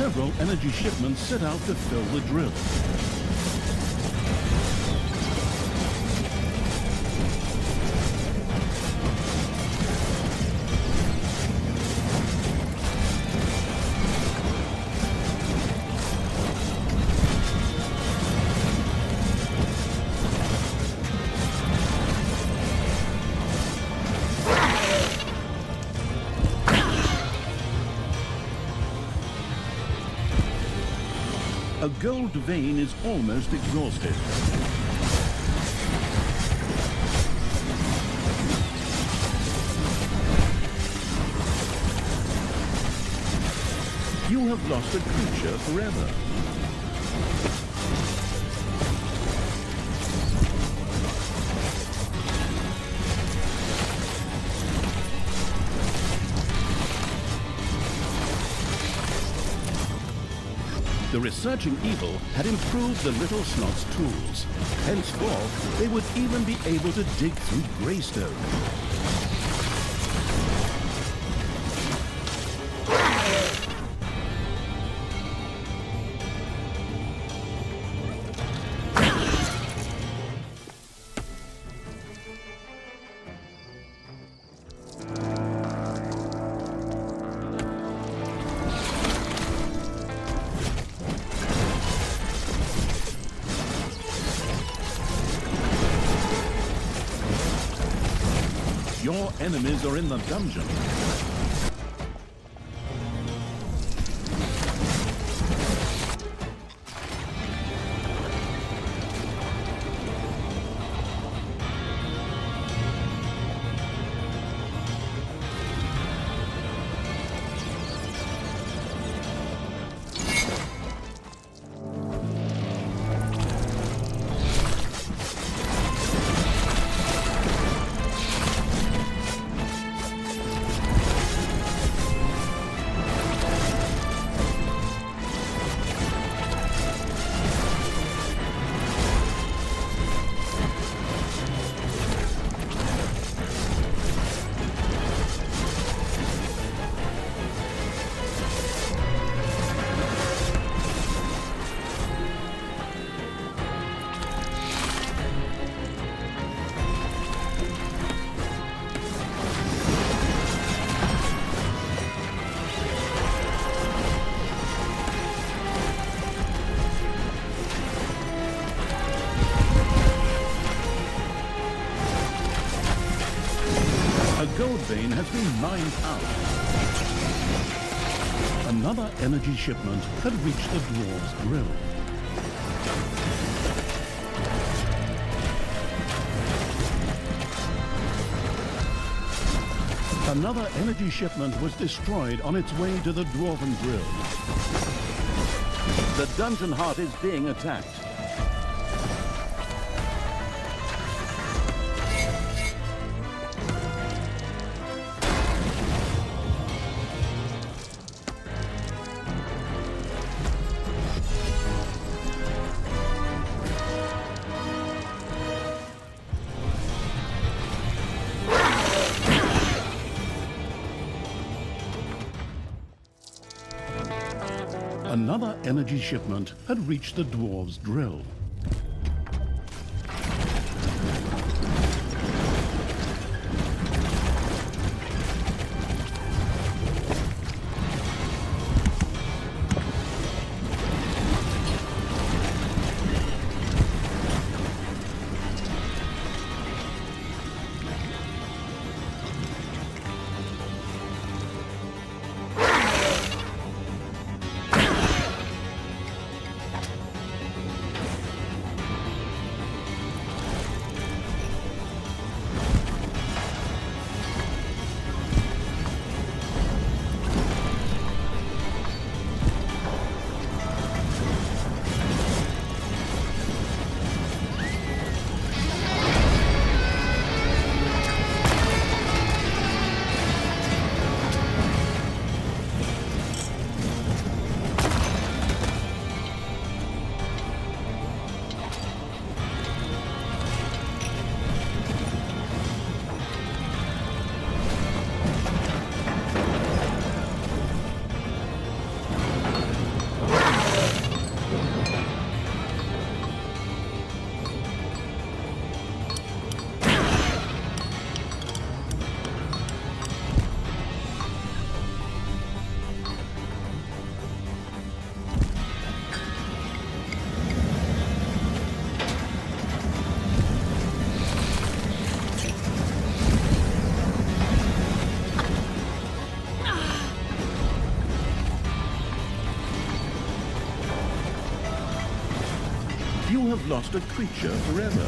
Several energy shipments set out to fill the drill. A gold vein is almost exhausted. You have lost a creature forever. The researching evil had improved the little snot's tools. Henceforth, they would even be able to dig through greystone. Your enemies are in the dungeon. A gold vein has been mined out. Another energy shipment had reached the dwarves' grill. Another energy shipment was destroyed on its way to the dwarven grill. The dungeon heart is being attacked. Another energy shipment had reached the dwarves' drill. lost a creature forever.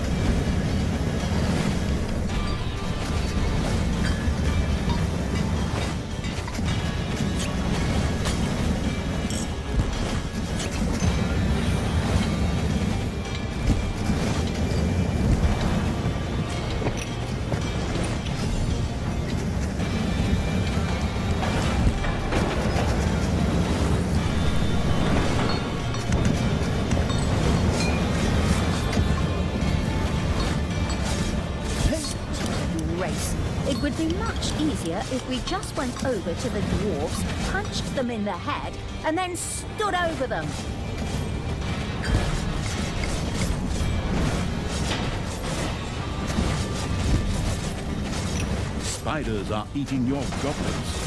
It would be much easier if we just went over to the dwarves, punched them in the head, and then stood over them. Spiders are eating your goblins.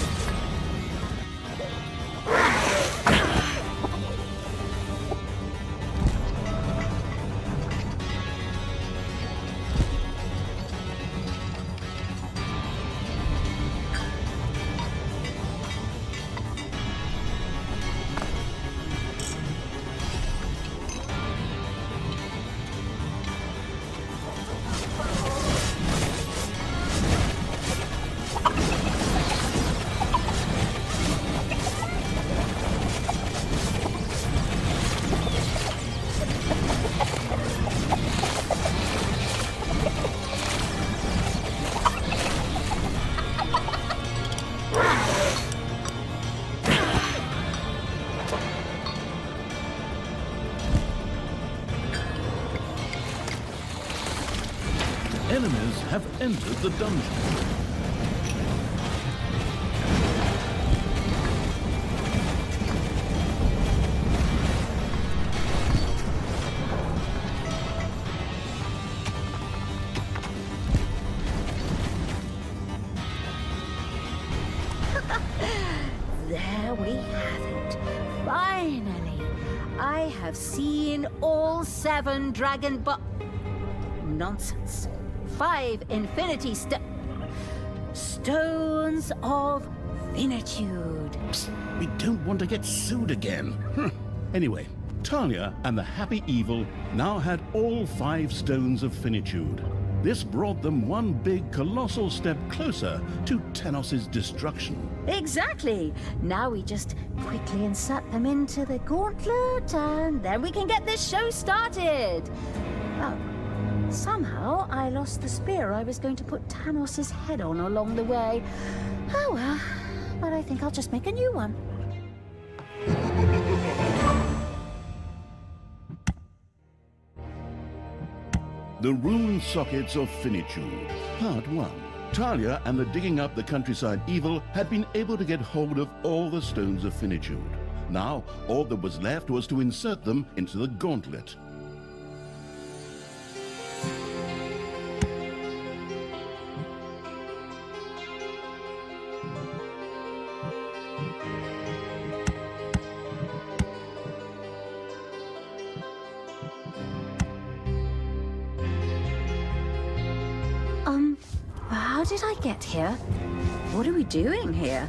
Enemies have entered the dungeon. There we have it. Finally, I have seen all 7 dragon nonsense. 5 infinity stones of finitude. Psst, we don't want to get sued again. Anyway, Talia and the Happy Evil now had all 5 stones of finitude. This brought them one big colossal step closer to Tanos's destruction. Exactly. Now we just quickly insert them into the gauntlet and then we can get this show started. Oh. Somehow, I lost the spear I was going to put Tanos's head on along the way. Oh well, but I think I'll just make a new one. The Rune Sockets of Finitude, Part 1. Talia and the Digging Up the Countryside Evil had been able to get hold of all the stones of finitude. Now, all that was left was to insert them into the gauntlet. How did I get here? What are we doing here?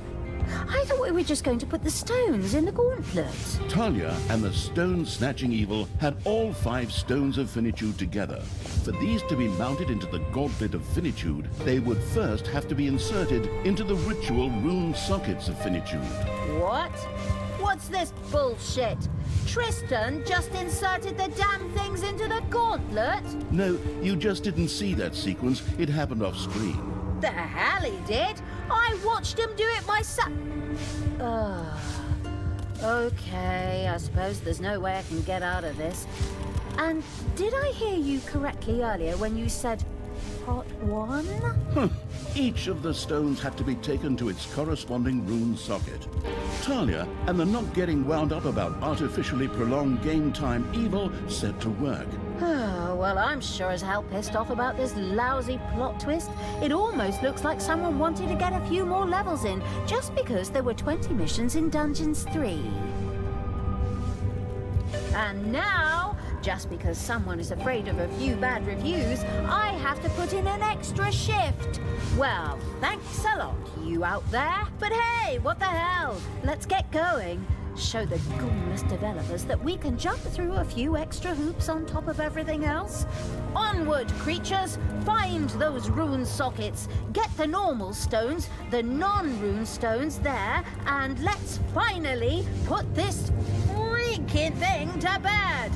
I thought we were just going to put the stones in the gauntlet. Talia and the Stone-Snatching Evil had all 5 stones of finitude together. For these to be mounted into the Gauntlet of Finitude, they would first have to be inserted into the ritual Rune Sockets of Finitude. What? What's this bullshit? Tristan just inserted the damn things into the gauntlet? No, you just didn't see that sequence. It happened off screen. The hell he did? I watched him do it myself. Okay, I suppose there's no way I can get out of this. And did I hear you correctly earlier when you said Part 1? Each of the stones had to be taken to its corresponding rune socket. Talia and the not getting wound up about artificially prolonged game time evil set to work. Well, I'm sure as hell pissed off about this lousy plot twist. It almost looks like someone wanted to get a few more levels in just because there were 20 missions in Dungeons 3. And now, just because someone is afraid of a few bad reviews, I have to put in an extra shift. Well, thanks a lot, you out there. But hey, what the hell? Let's get going. Show the goonless developers that we can jump through a few extra hoops on top of everything else. Onward, creatures! Find those rune sockets. Get the normal stones, the non-rune stones there, and let's finally put this freaking thing to bed!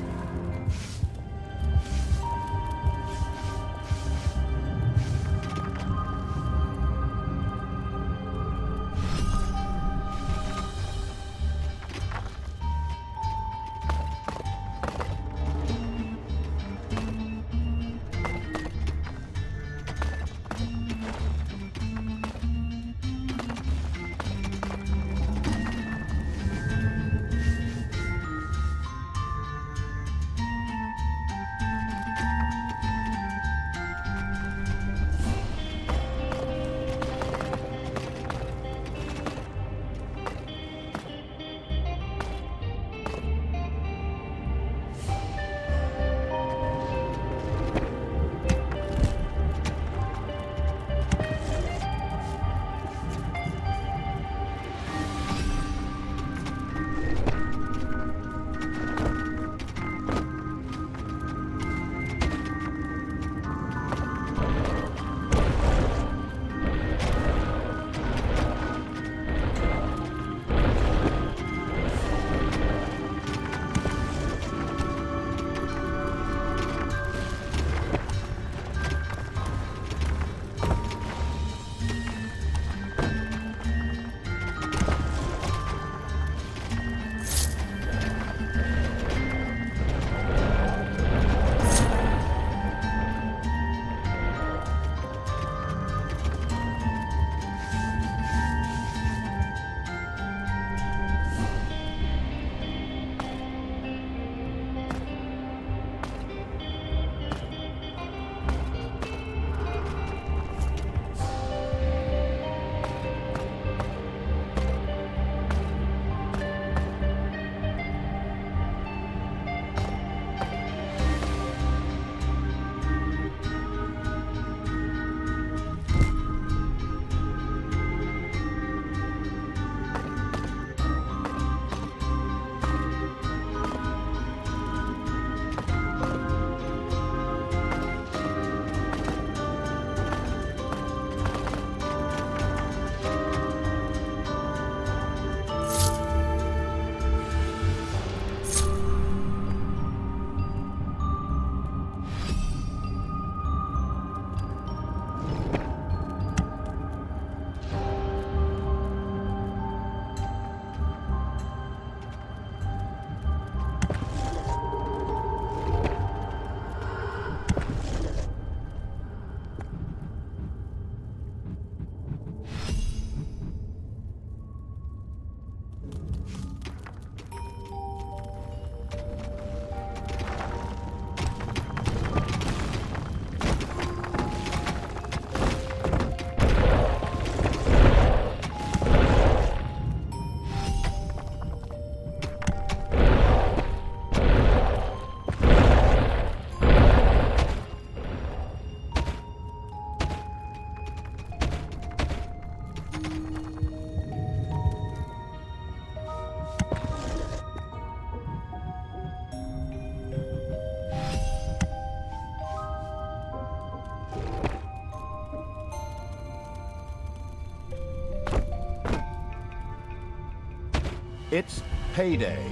It's payday.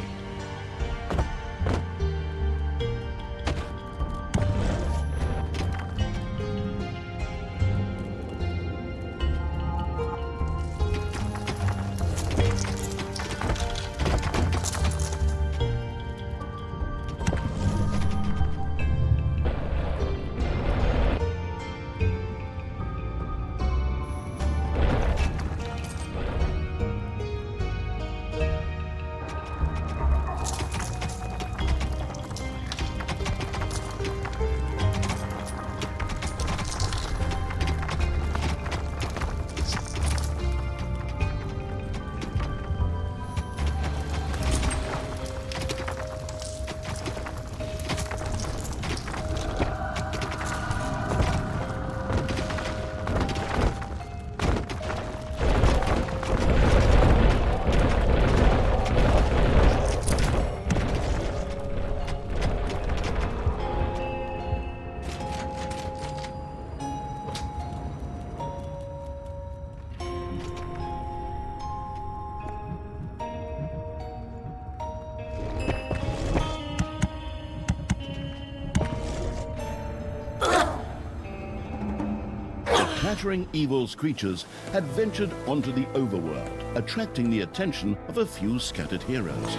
clattering evil's creatures had ventured onto the overworld, attracting the attention of a few scattered heroes.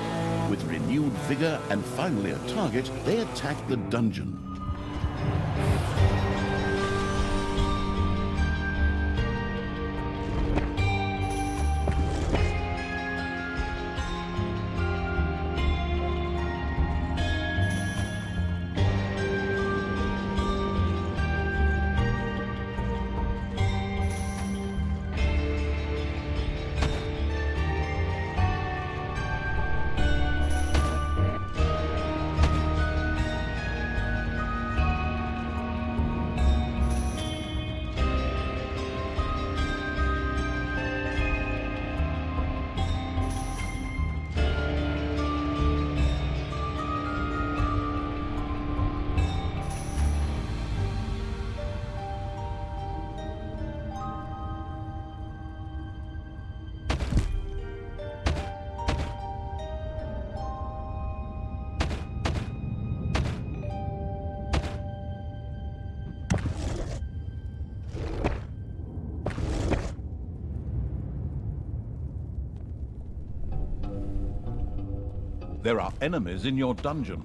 With renewed vigor and finally a target, they attacked the dungeon. There are enemies in your dungeon.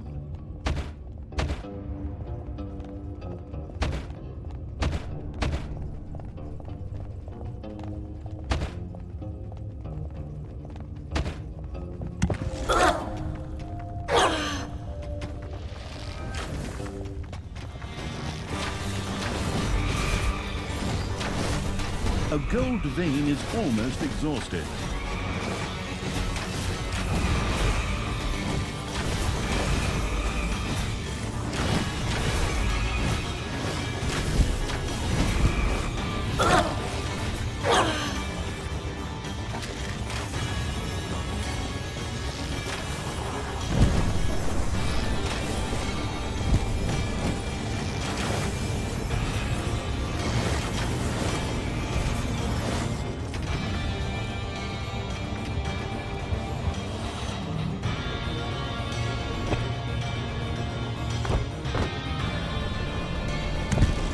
A gold vein is almost exhausted.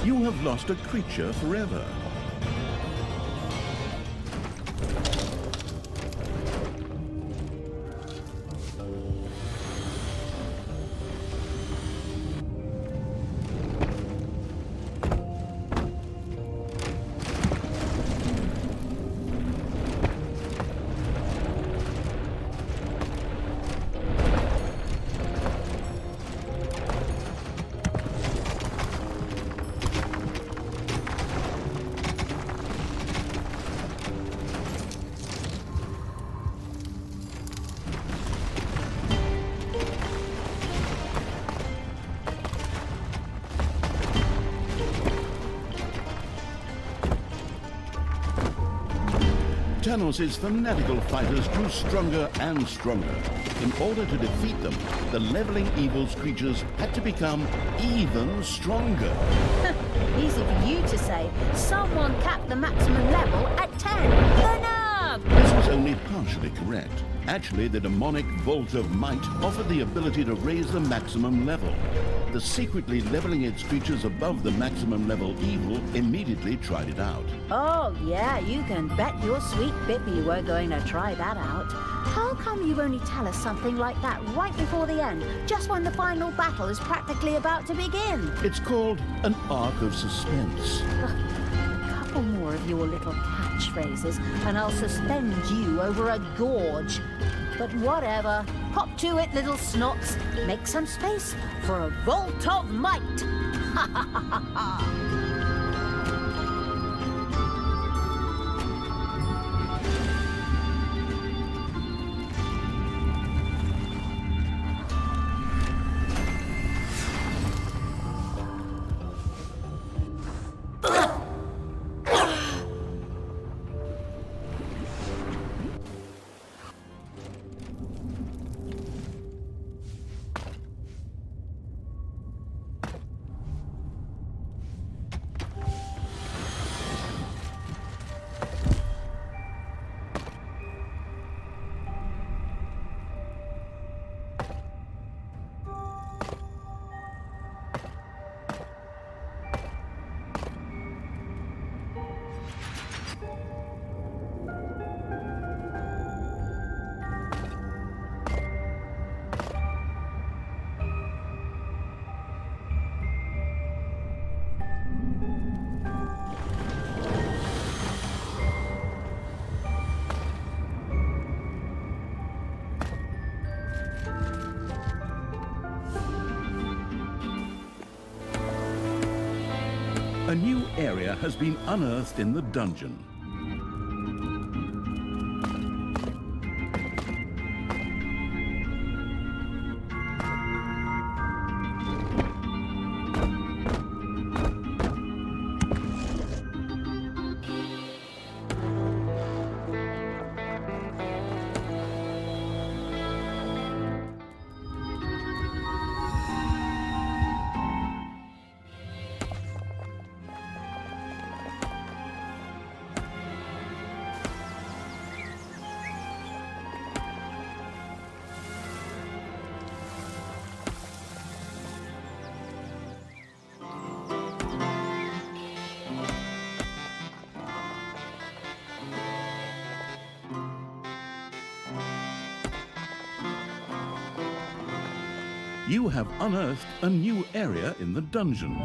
You have lost a creature forever. Tanos' fanatical fighters grew stronger and stronger. In order to defeat them, the leveling evil's creatures had to become even stronger. Easy for you to say. Someone capped the maximum level at 10. The nerve! This was only partially correct. Actually, the demonic Vault of Might offered the ability to raise the maximum level. The secretly leveling its creatures above the maximum level evil immediately tried it out. Oh, yeah, you can bet your sweet Bippy we're going to try that out. How come you only tell us something like that right before the end, just when the final battle is practically about to begin? It's called an arc of suspense. A couple more of your little catchphrases, and I'll suspend you over a gorge. But whatever. Hop to it, little snots. Make some space for a Vault of Might. Ha ha ha ha ha. A new area has been unearthed in the dungeon. You have unearthed a new area in the dungeon.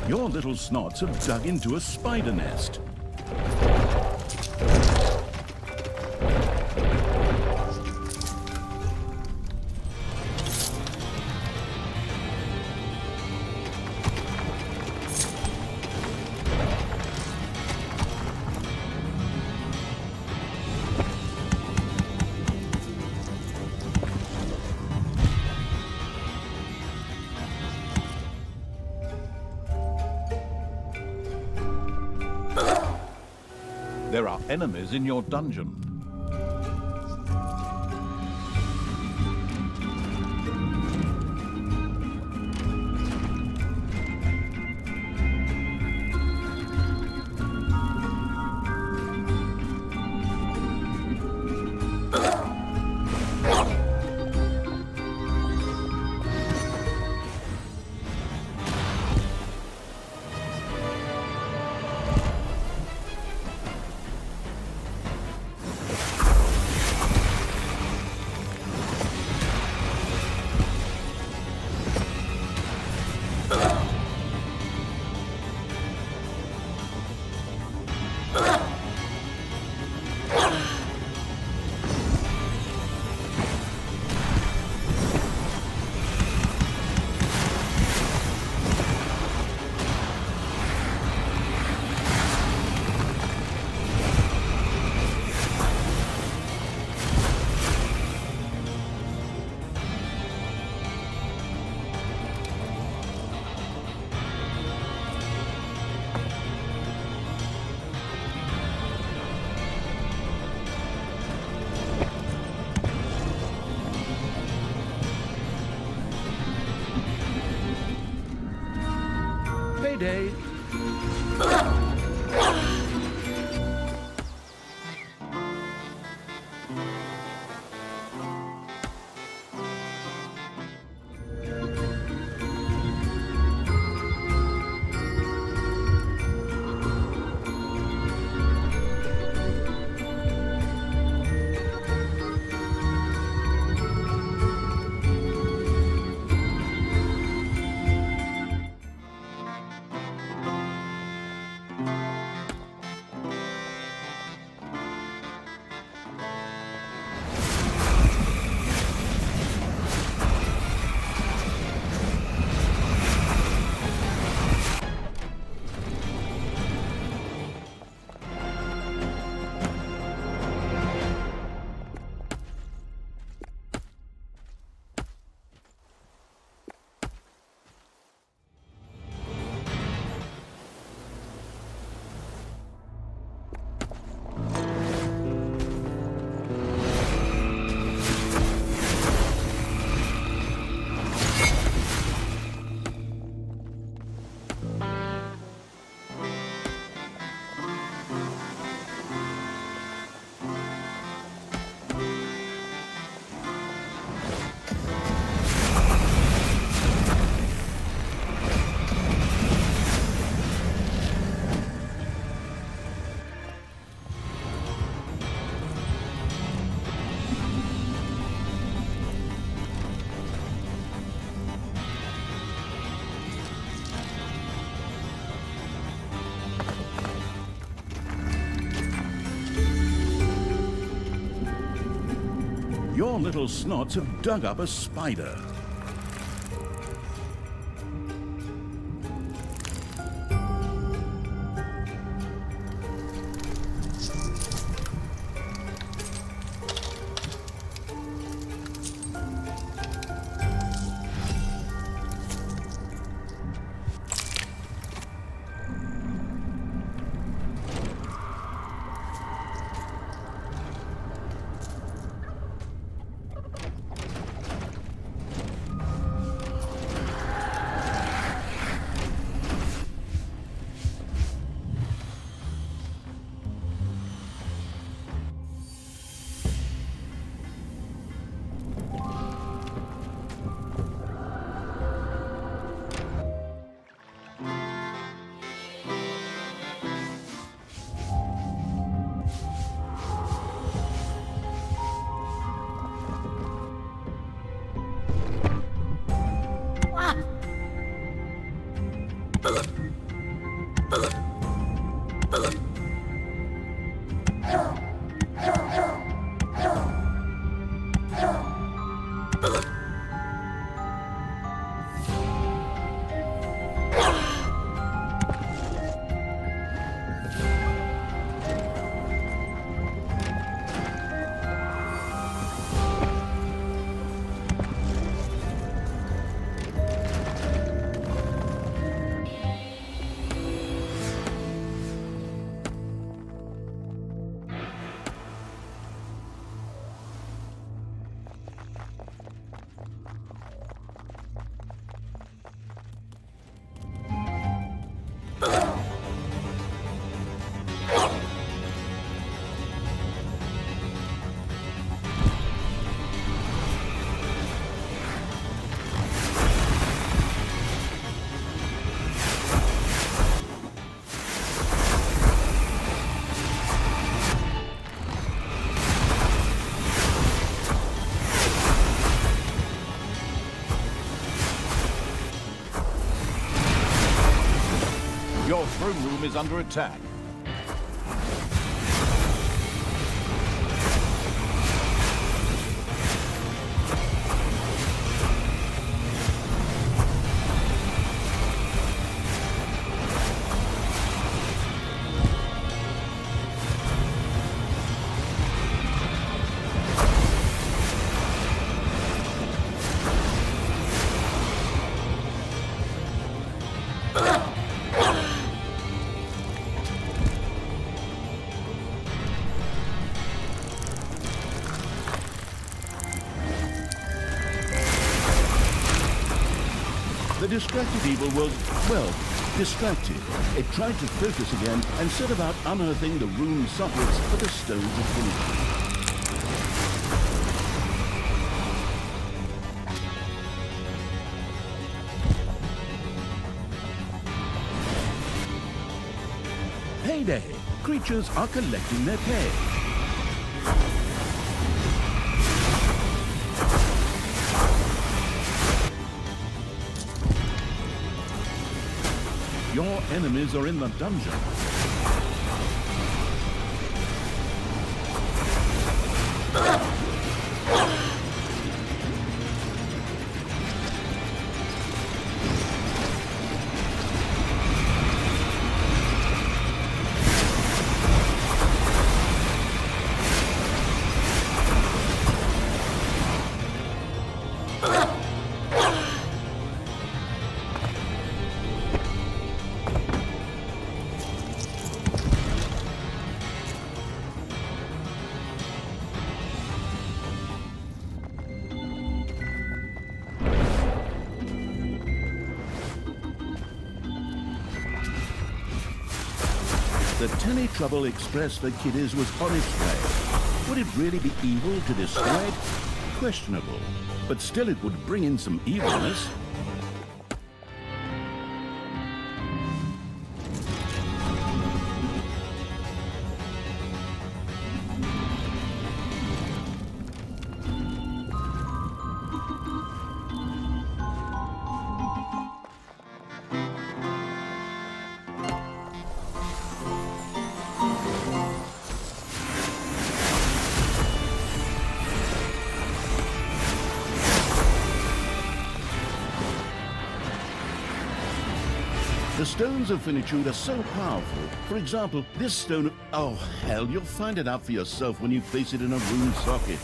Your little snots have dug into a spider nest. There are enemies in your dungeon. Your little snots have dug up a spider. Your throne room is under attack. The distracted evil was, well, distracted. It tried to focus again and set about unearthing the rune sockets for the stones of finishing. Payday! Creatures are collecting their pay. Your enemies are in the dungeon. The Tenny Trouble Express for kiddies was on its way. Would it really be evil to destroy it? Questionable. But still it would bring in some evilness. The stones of finitude are so powerful. For example, this stone of... Oh, hell, you'll find it out for yourself when you place it in a rune socket.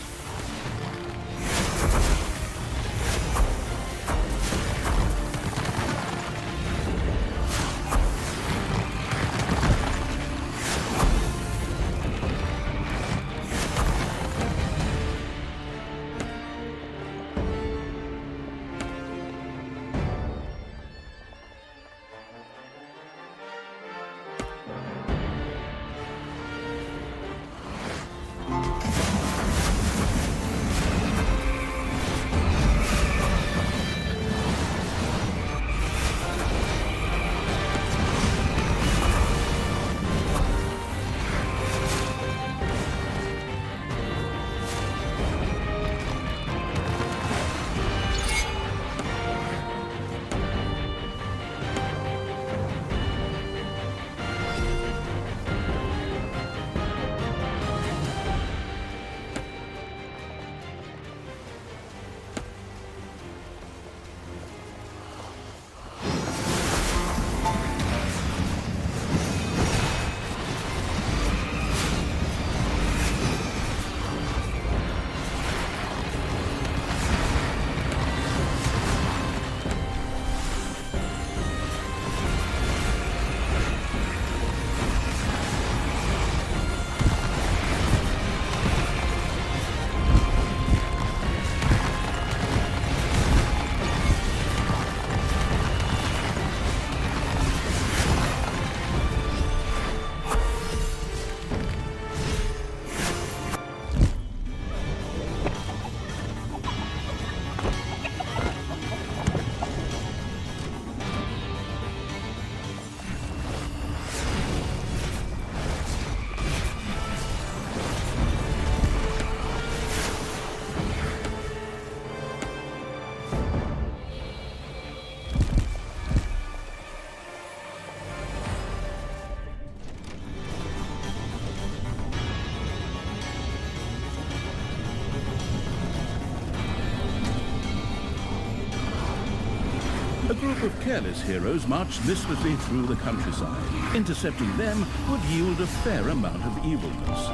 A group of careless heroes marched listlessly through the countryside. Intercepting them would yield a fair amount of evilness.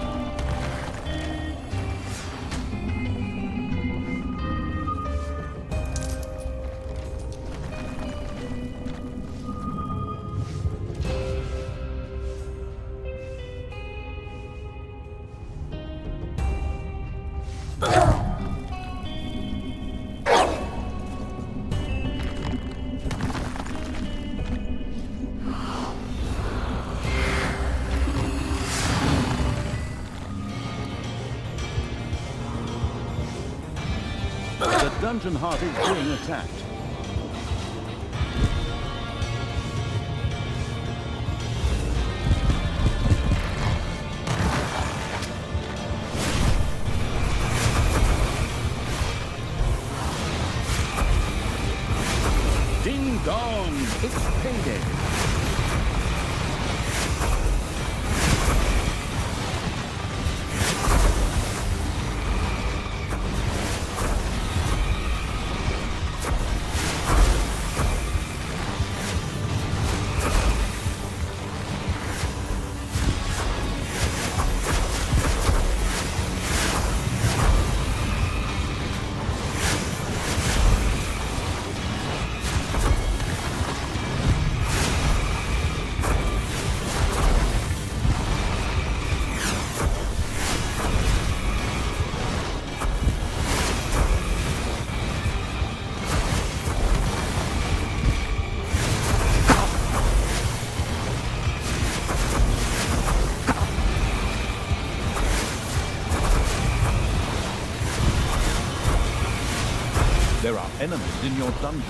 The dungeon heart is being attacked. Ding dong! It's payday! There are enemies in your dungeon.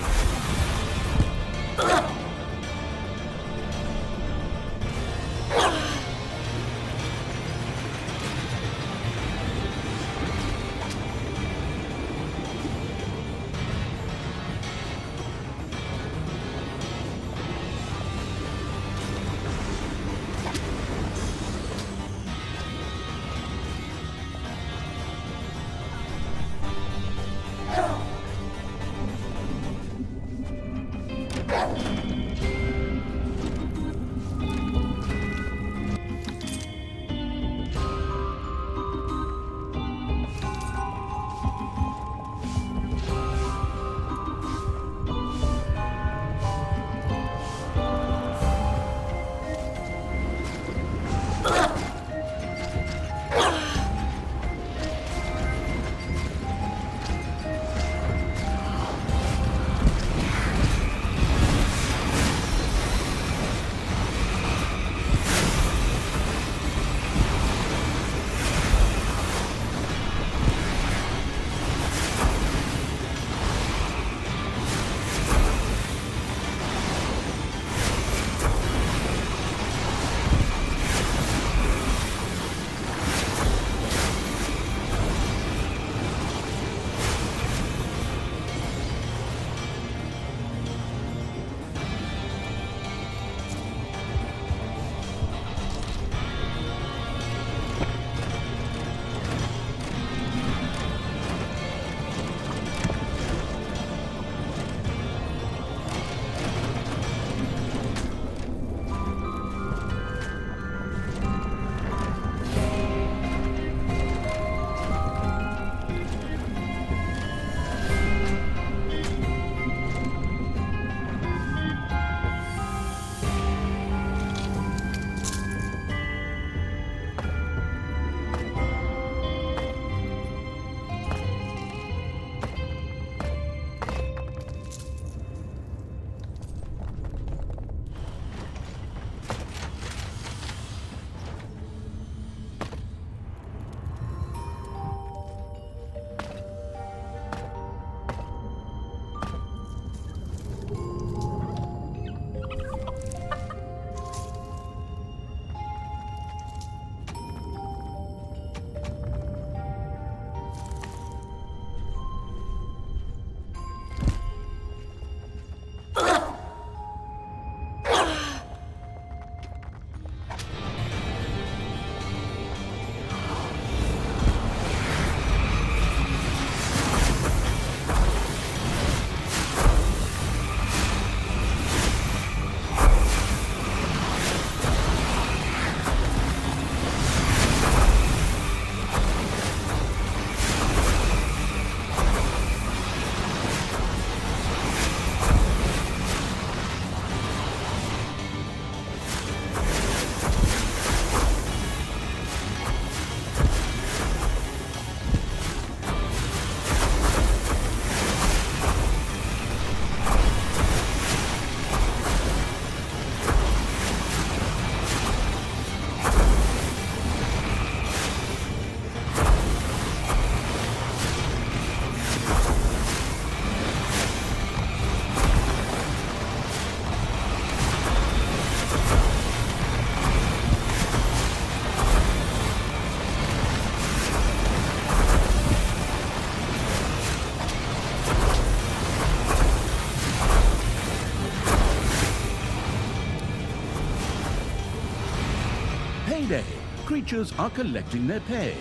creatures are collecting their pay.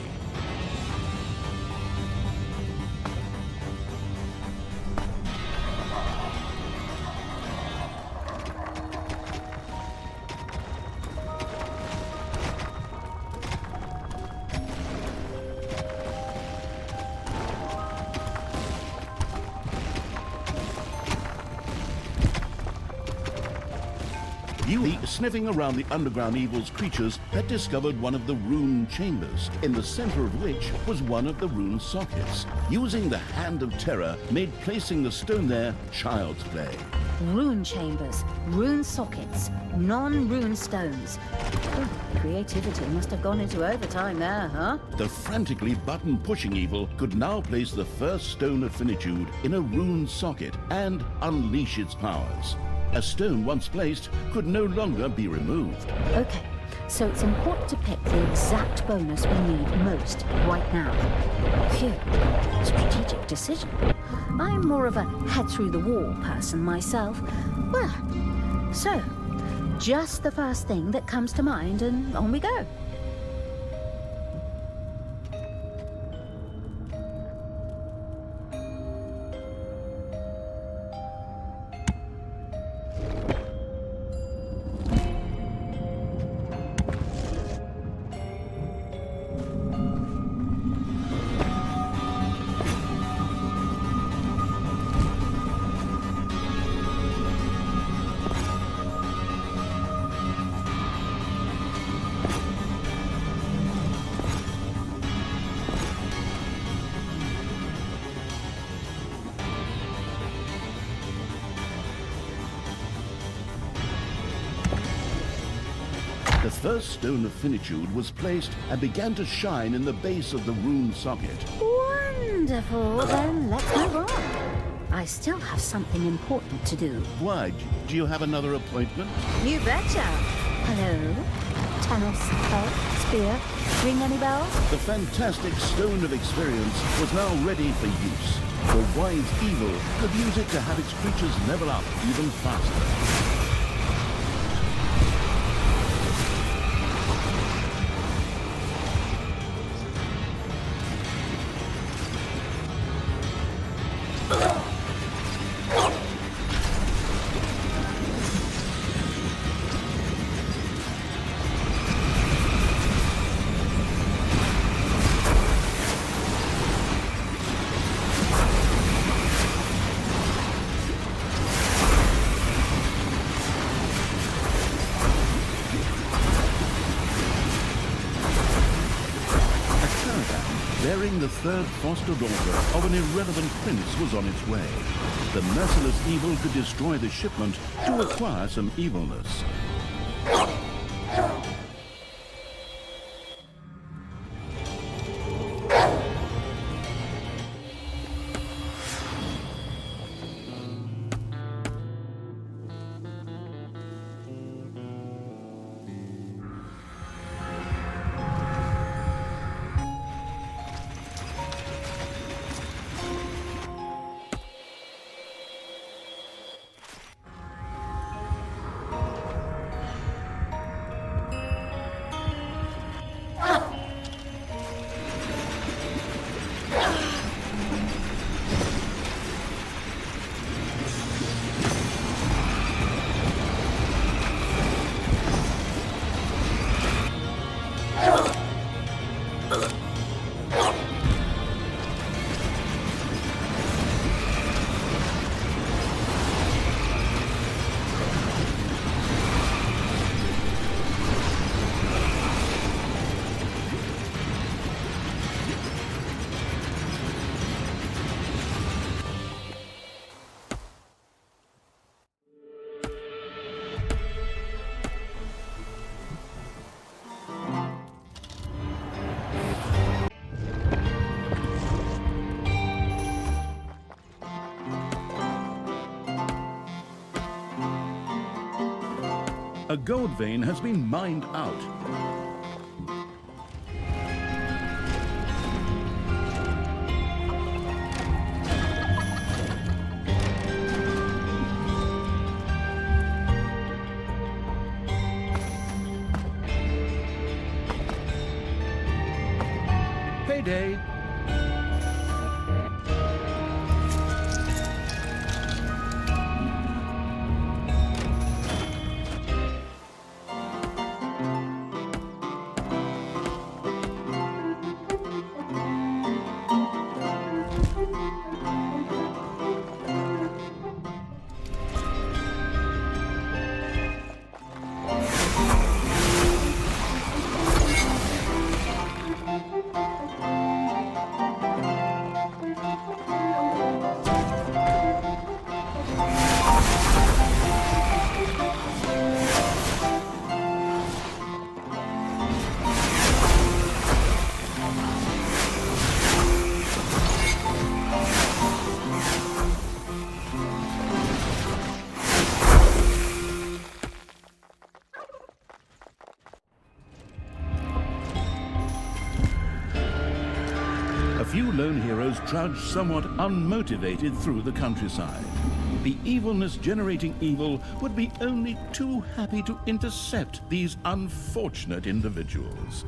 Sniffing around the underground evil's creatures had discovered one of the rune chambers, in the center of which was one of the rune sockets. Using the hand of terror made placing the stone there child's play. Rune chambers, rune sockets, non-rune stones. Oh, creativity must have gone into overtime there, huh? The frantically button-pushing evil could now place the first stone of finitude in a rune socket and unleash its powers. A stone once placed could no longer be removed. Okay, so it's important to pick the exact bonus we need most right now. Phew, strategic decision. I'm more of a head-through-the-wall person myself. Well, so, just the first thing that comes to mind and on we go. The first stone of finitude was placed and began to shine in the base of the rune socket. Wonderful, then let's move on. I still have something important to do. Why? Do you have another appointment? You betcha. Hello? Tennis, head, spear, ring any bells? The fantastic stone of experience was now ready for use. The wise evil could use it to have its creatures level up even faster. Bearing the third foster daughter of an irrelevant prince was on its way. The merciless evil could destroy the shipment to acquire some evilness. A gold vein has been mined out. payday. A few lone heroes trudge somewhat unmotivated through the countryside. The evilness-generating evil would be only too happy to intercept these unfortunate individuals.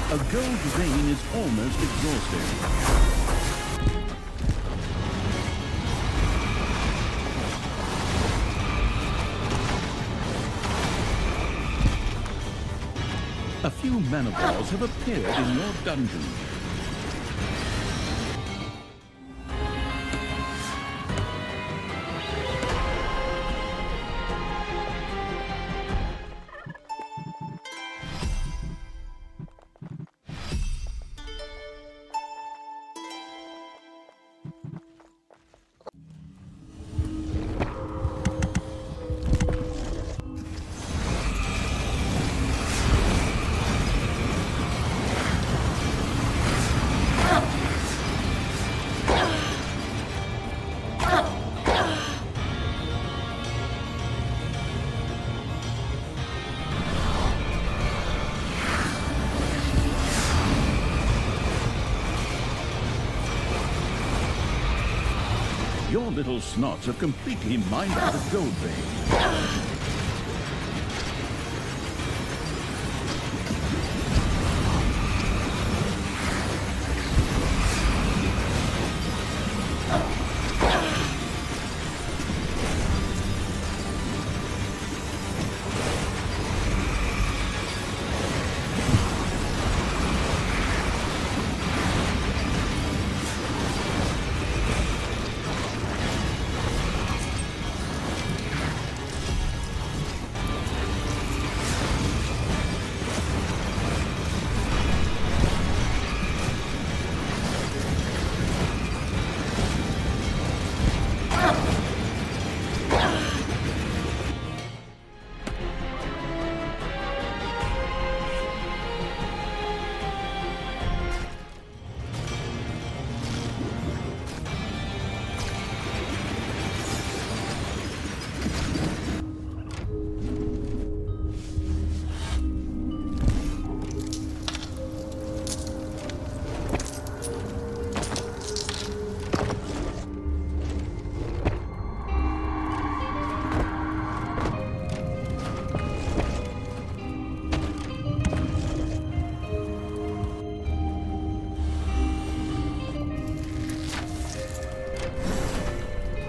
A gold vein is almost exhausted. A few mana balls have appeared in your dungeon. Your little snots have completely mined out a gold vein.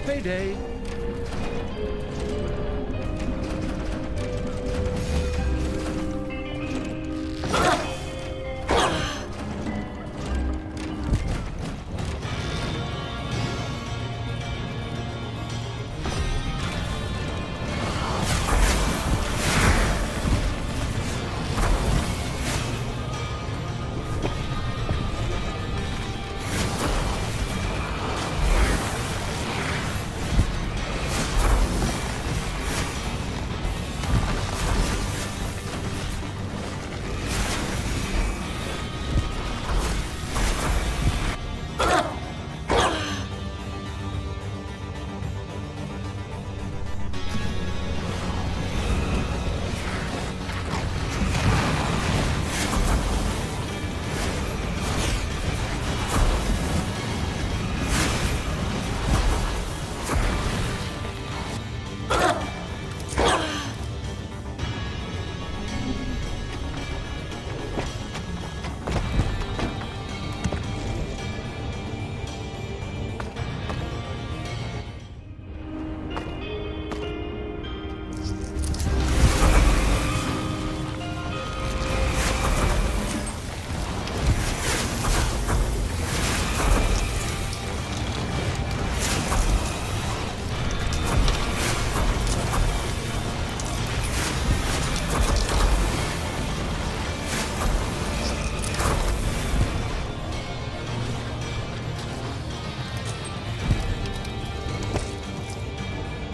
Payday.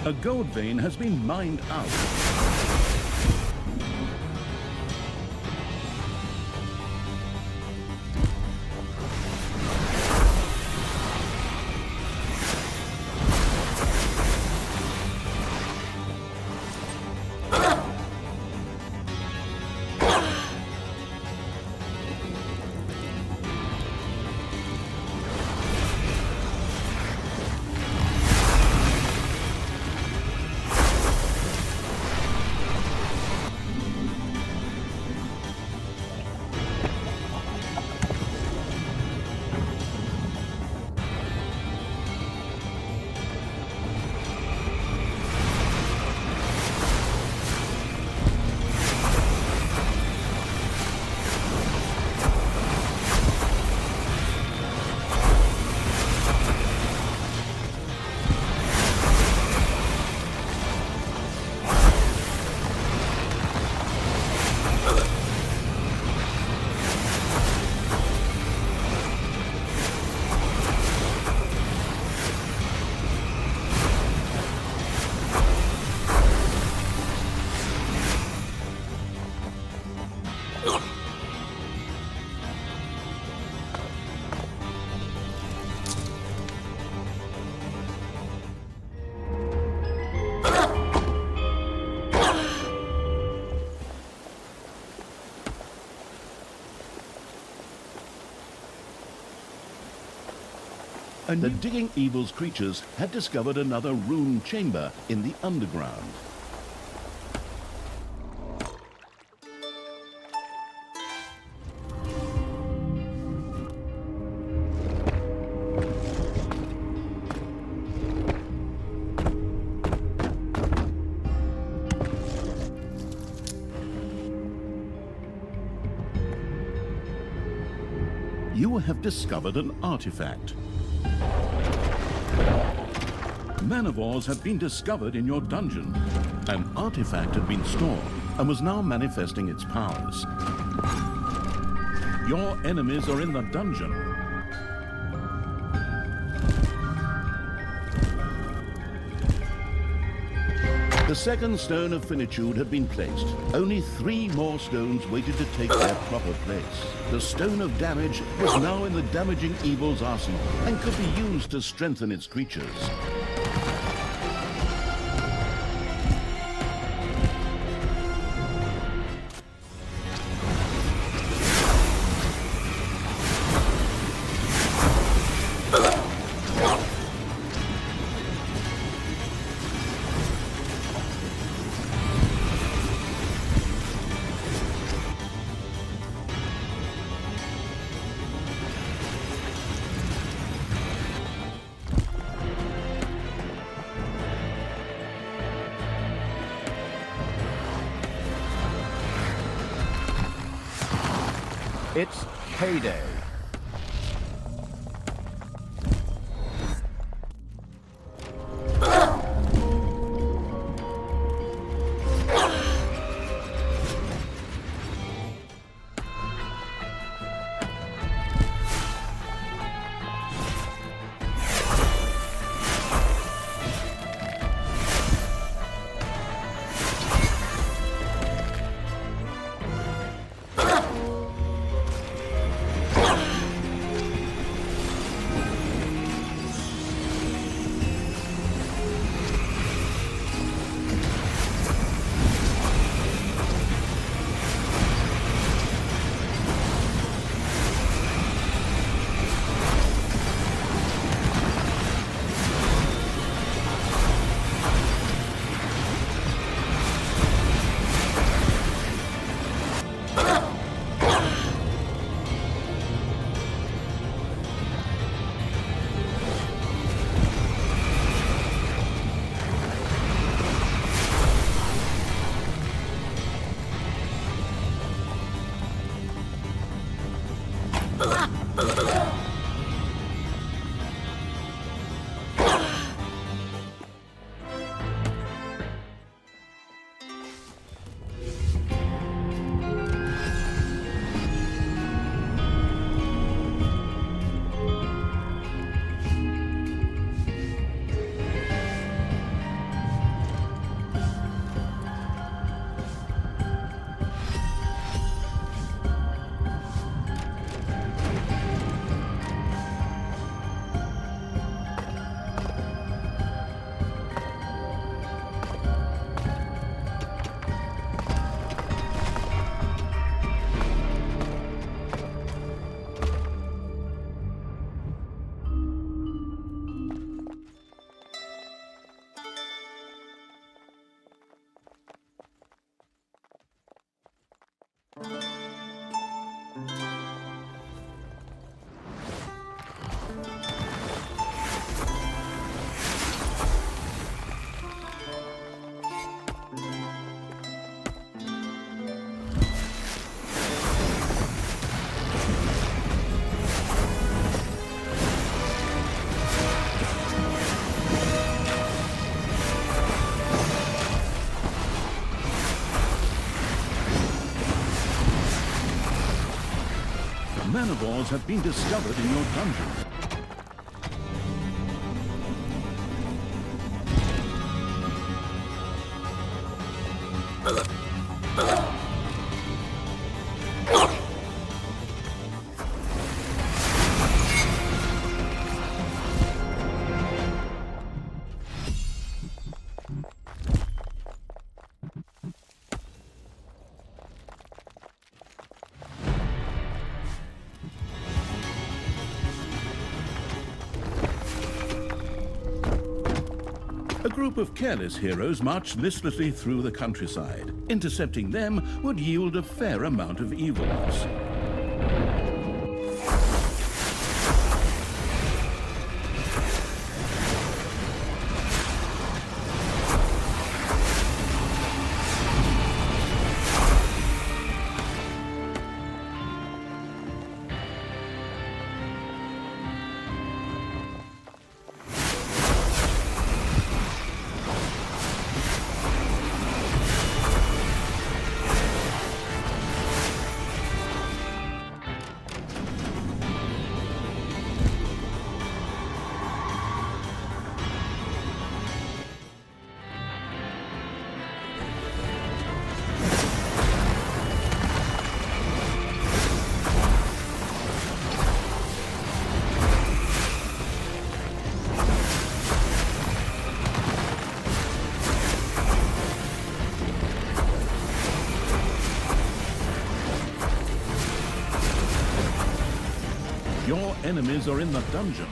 A gold vein has been mined out. And the Digging Evil's creatures had discovered another rune chamber in the underground. You have discovered an artifact. Manivores had been discovered in your dungeon. An artifact had been stored and was now manifesting its powers. Your enemies are in the dungeon. The second stone of finitude had been placed. Only 3 more stones waited to take their proper place. The stone of damage was now in the damaging evil's arsenal and could be used to strengthen its creatures. It's payday. Manivores have been discovered in your dungeon. A group of careless heroes marched listlessly through the countryside. Intercepting them would yield a fair amount of evils. Your enemies are in the dungeon.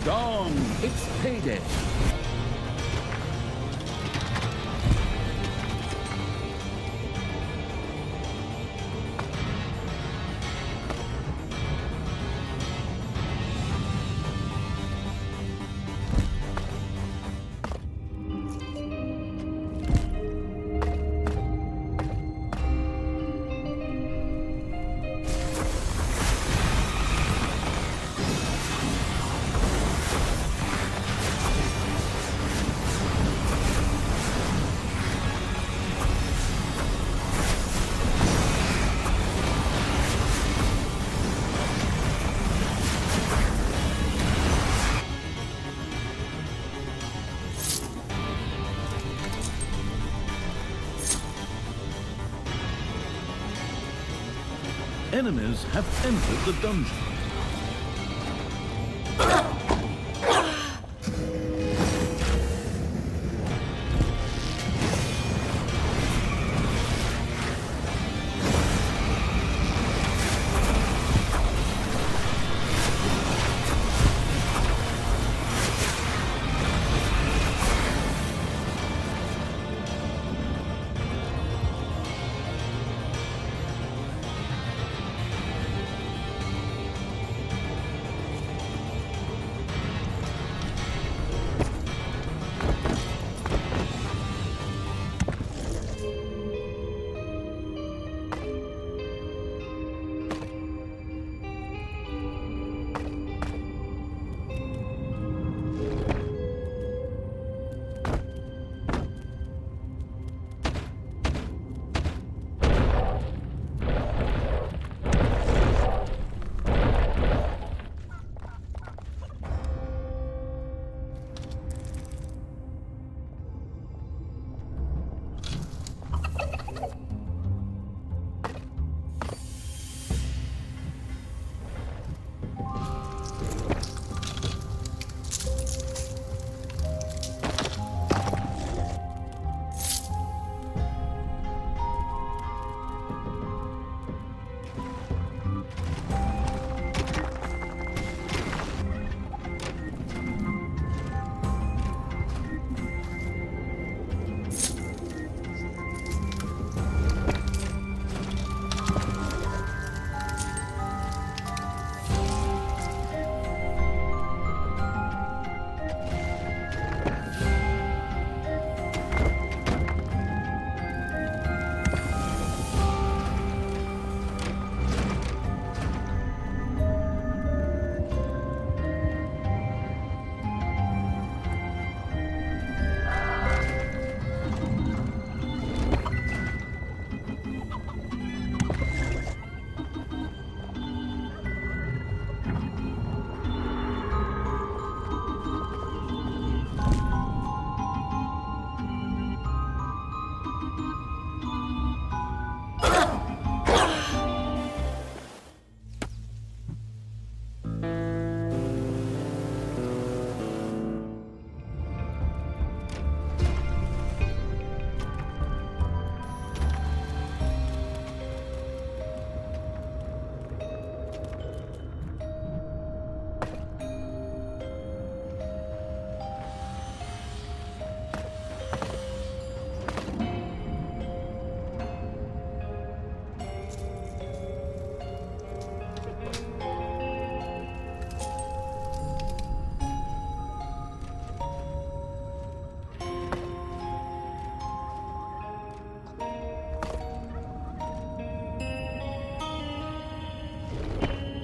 dong! It's payday! Enemies have entered the dungeon.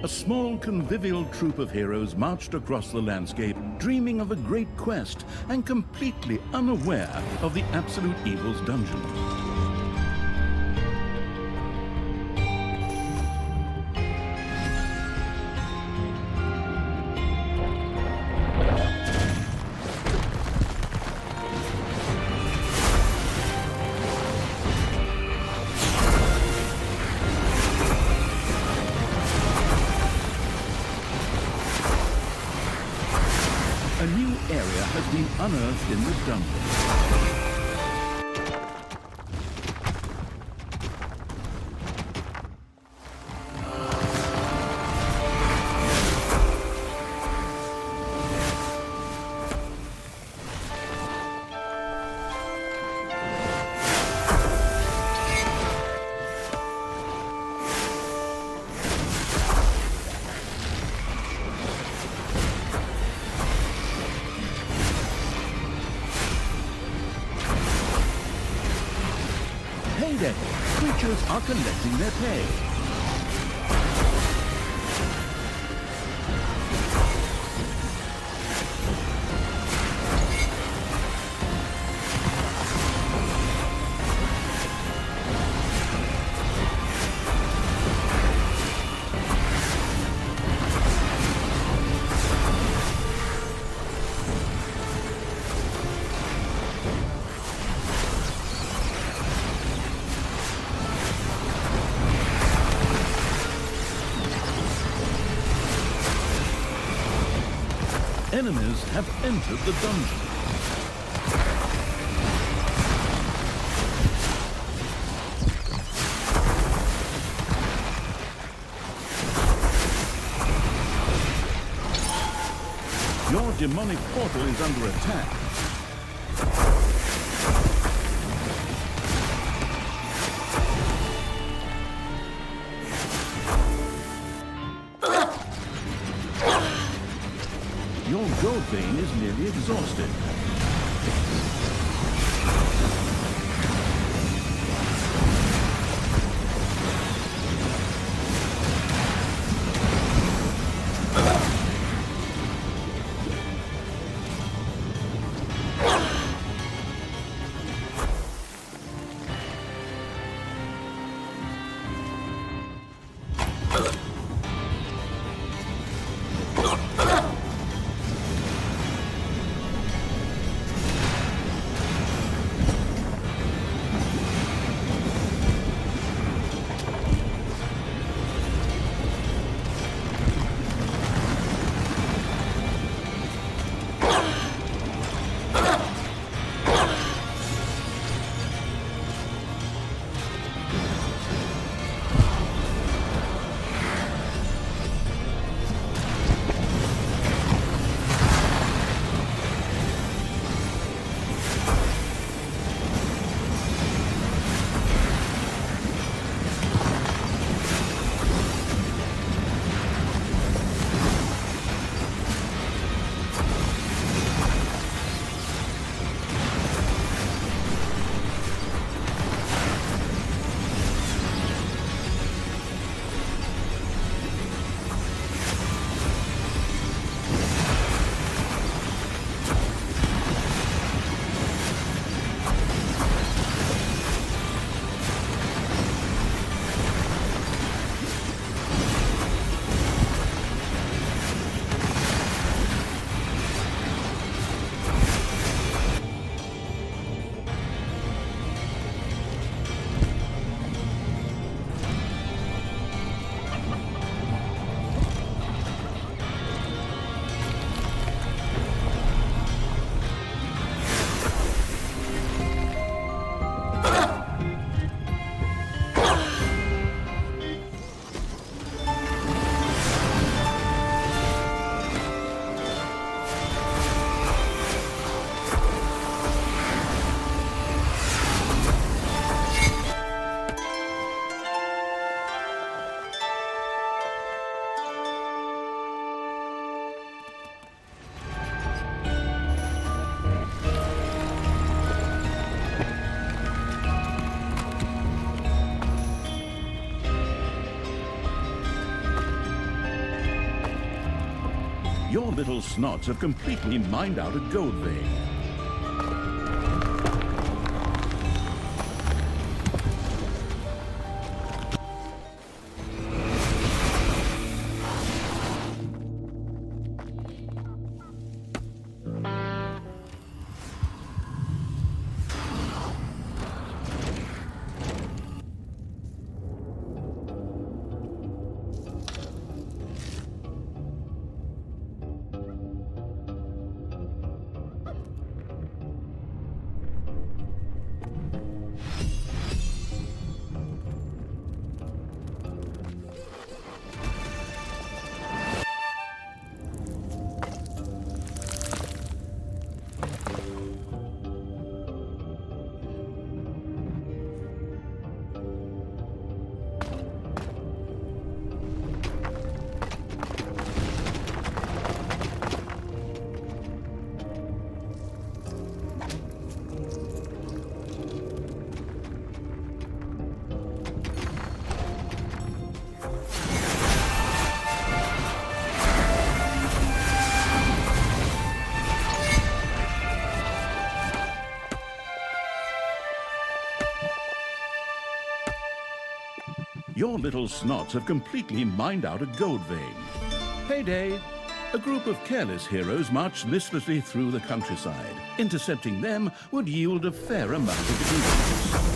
A small convivial troop of heroes marched across the landscape, dreaming of a great quest and completely unaware of the Absolute Evil's dungeon. A new area has been unearthed in the dungeon. payday. Creatures are collecting their pay. Enemies have entered the dungeon. Your demonic portal is under attack. Your gold vein is nearly exhausted. Your little snots have completely mined out a gold vein. Your little snots have completely mined out a gold vein. Payday! A group of careless heroes marched listlessly through the countryside. Intercepting them would yield a fair amount of eagles.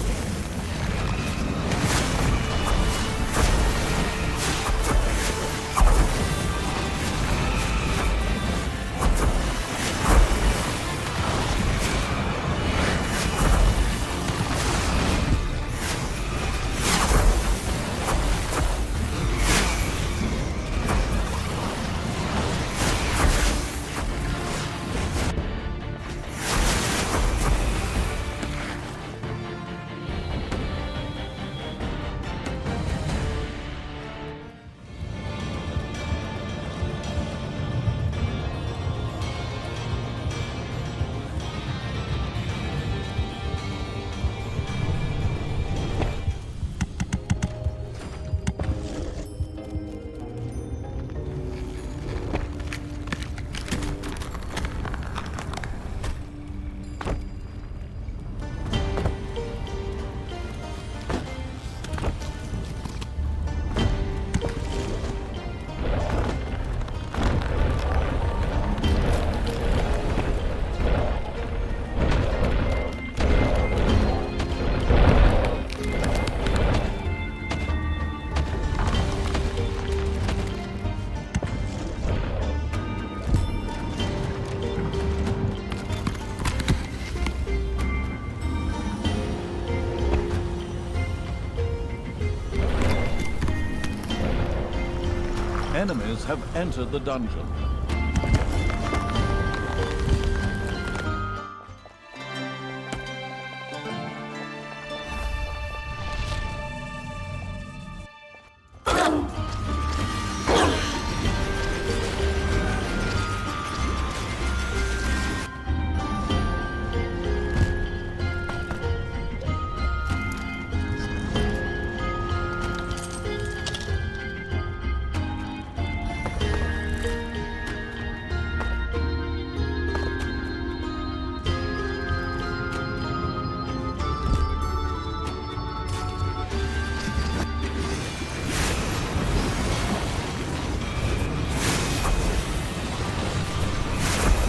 Enemies have entered the dungeon.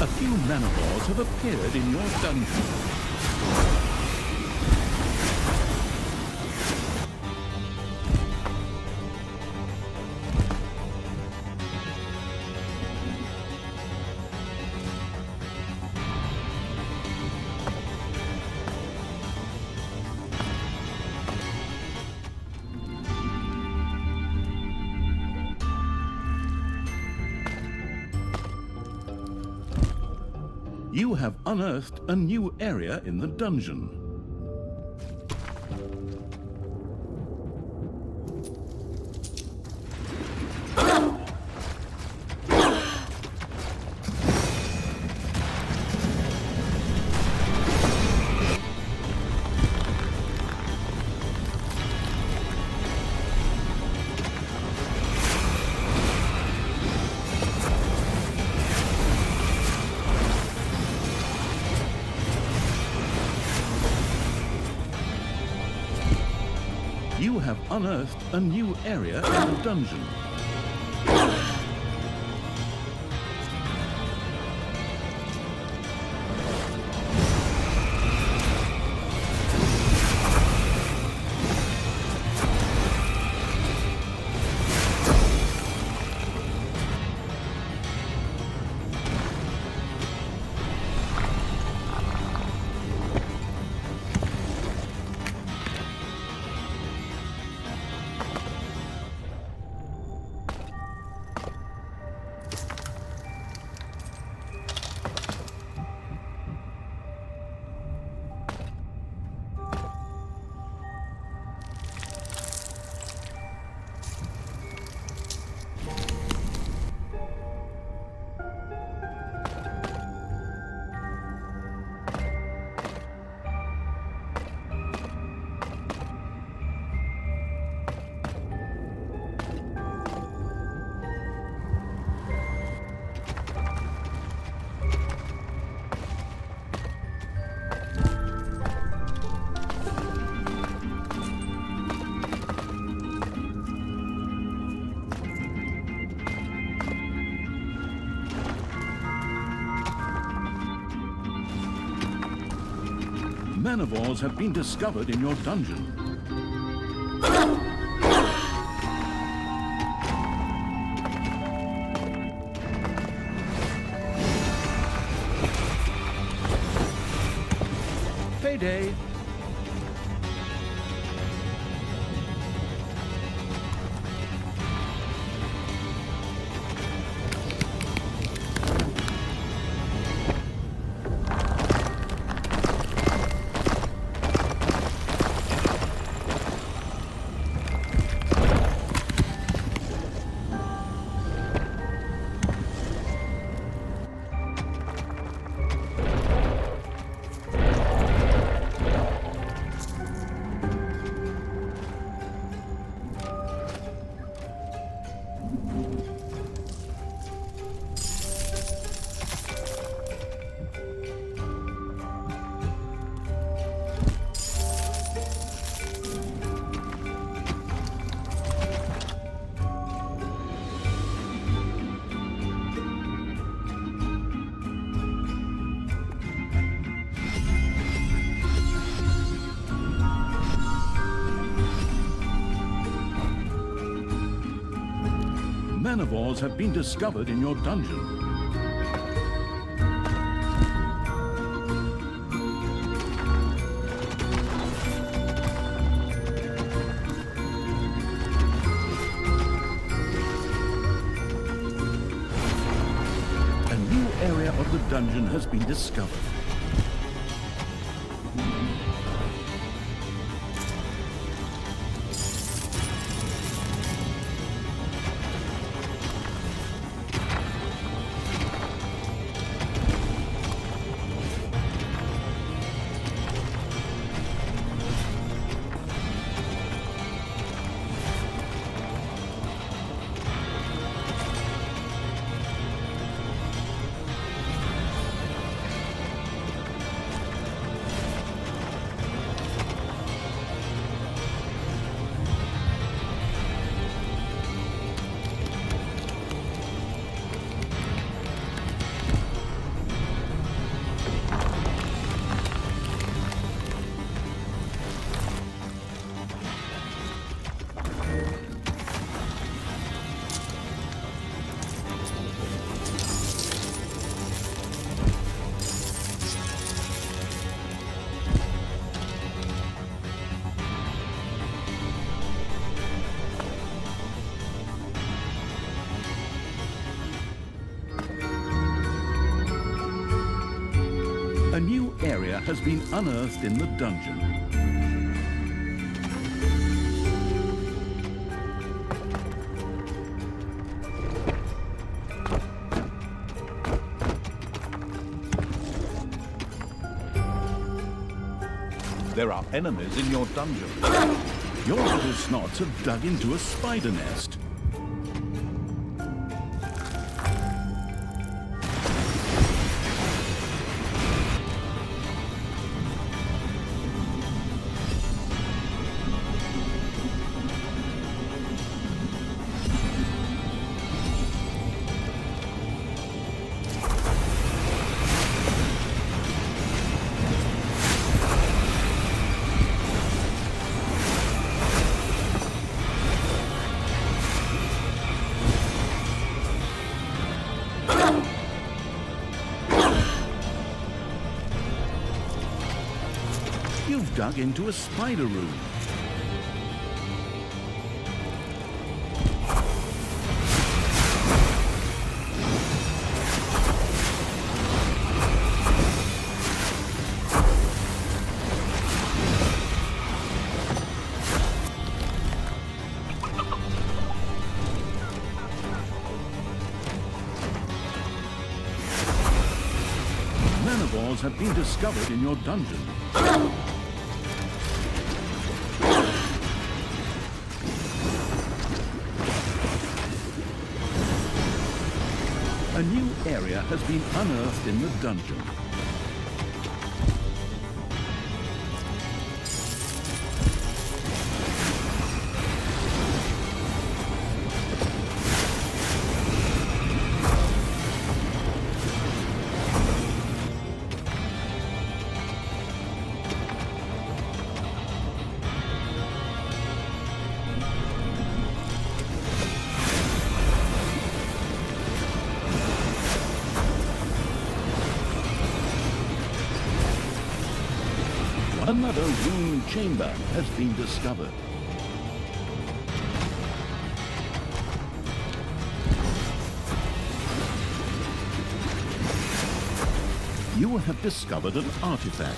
A few manivores have appeared in your dungeon. You have unearthed a new area in the dungeon. You have unearthed a new area in the dungeon. Manivores have been discovered in your dungeon. Payday! Manivores have been discovered in your dungeon. A new area of the dungeon has been discovered. A new area has been unearthed in the dungeon. There are enemies in your dungeon. Your little snots have dug into a spider nest. You've dug into a spider room. Manivores have been discovered in your dungeon. A new area has been unearthed in the dungeon. Another rune chamber has been discovered. You have discovered an artifact.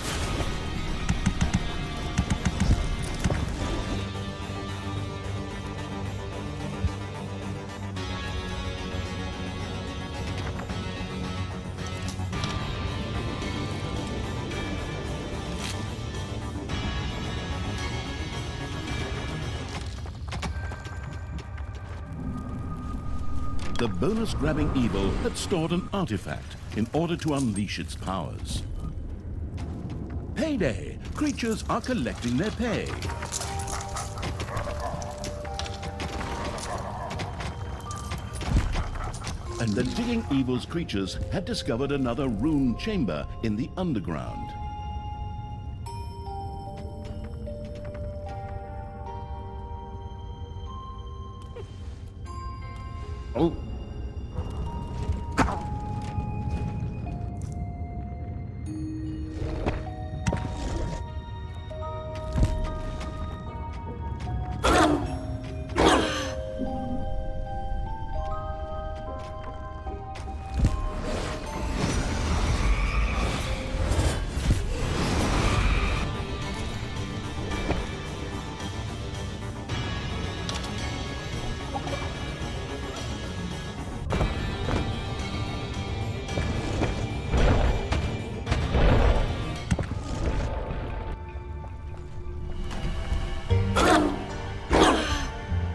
The bonus-grabbing evil had stored an artifact in order to unleash its powers. Payday! Creatures are collecting their pay. And the Digging Evil's creatures had discovered another rune chamber in the underground. Oh.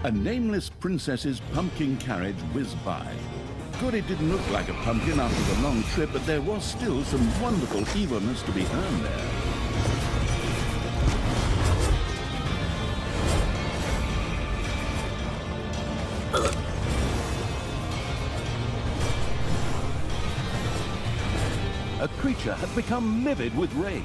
A nameless princess's pumpkin carriage whizzed by. Good it didn't look like a pumpkin after the long trip, but there was still some wonderful evilness to be earned there. A creature had become livid with rage.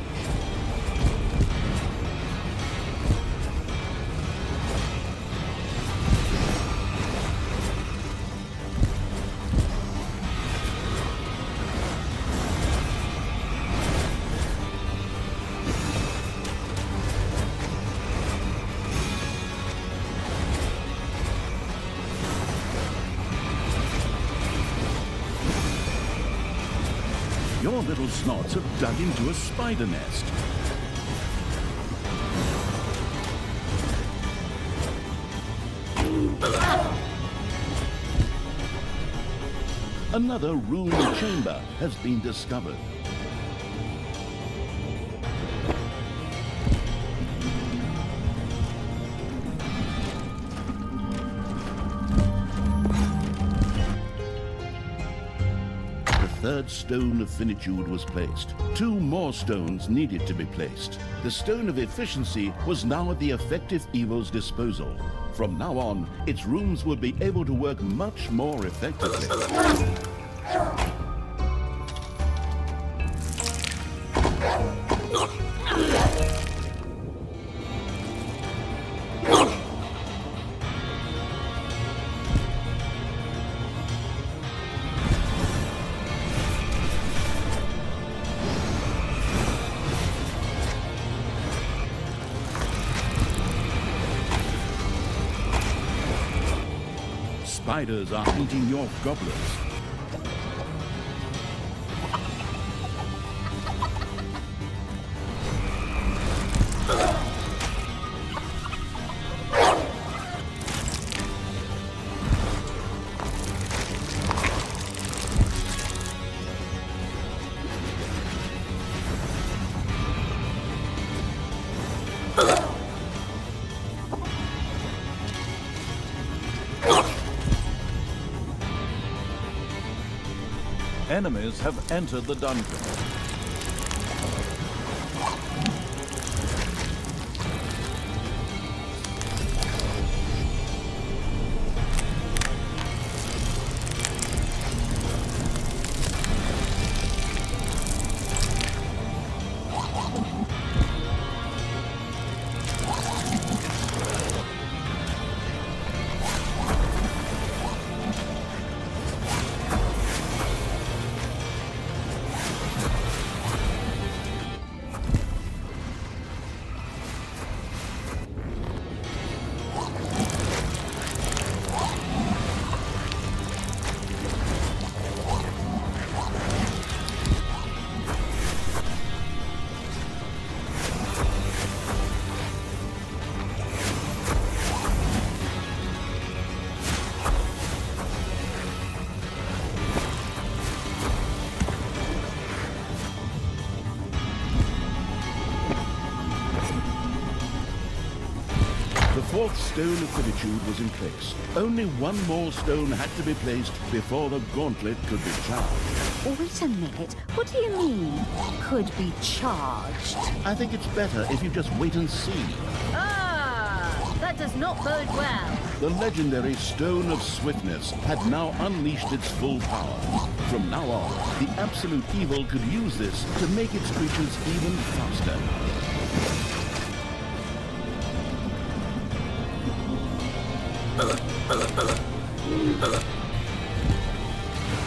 Your little snots have dug into a spider nest. Another rune chamber has been discovered. The third stone of finitude was placed. 2 more stones needed to be placed. The stone of efficiency was now at the effective evil's disposal. From now on, its runes would be able to work much more effectively. Spiders are eating your gobblers. Enemies have entered the dungeon. fourth stone of finitude was in place. Only one more stone had to be placed before the gauntlet could be charged. Wait a minute. What do you mean, could be charged? I think it's better if you just wait and see. Ah, that does not bode well. The legendary Stone of Swiftness had now unleashed its full power. From now on, the absolute evil could use this to make its creatures even faster.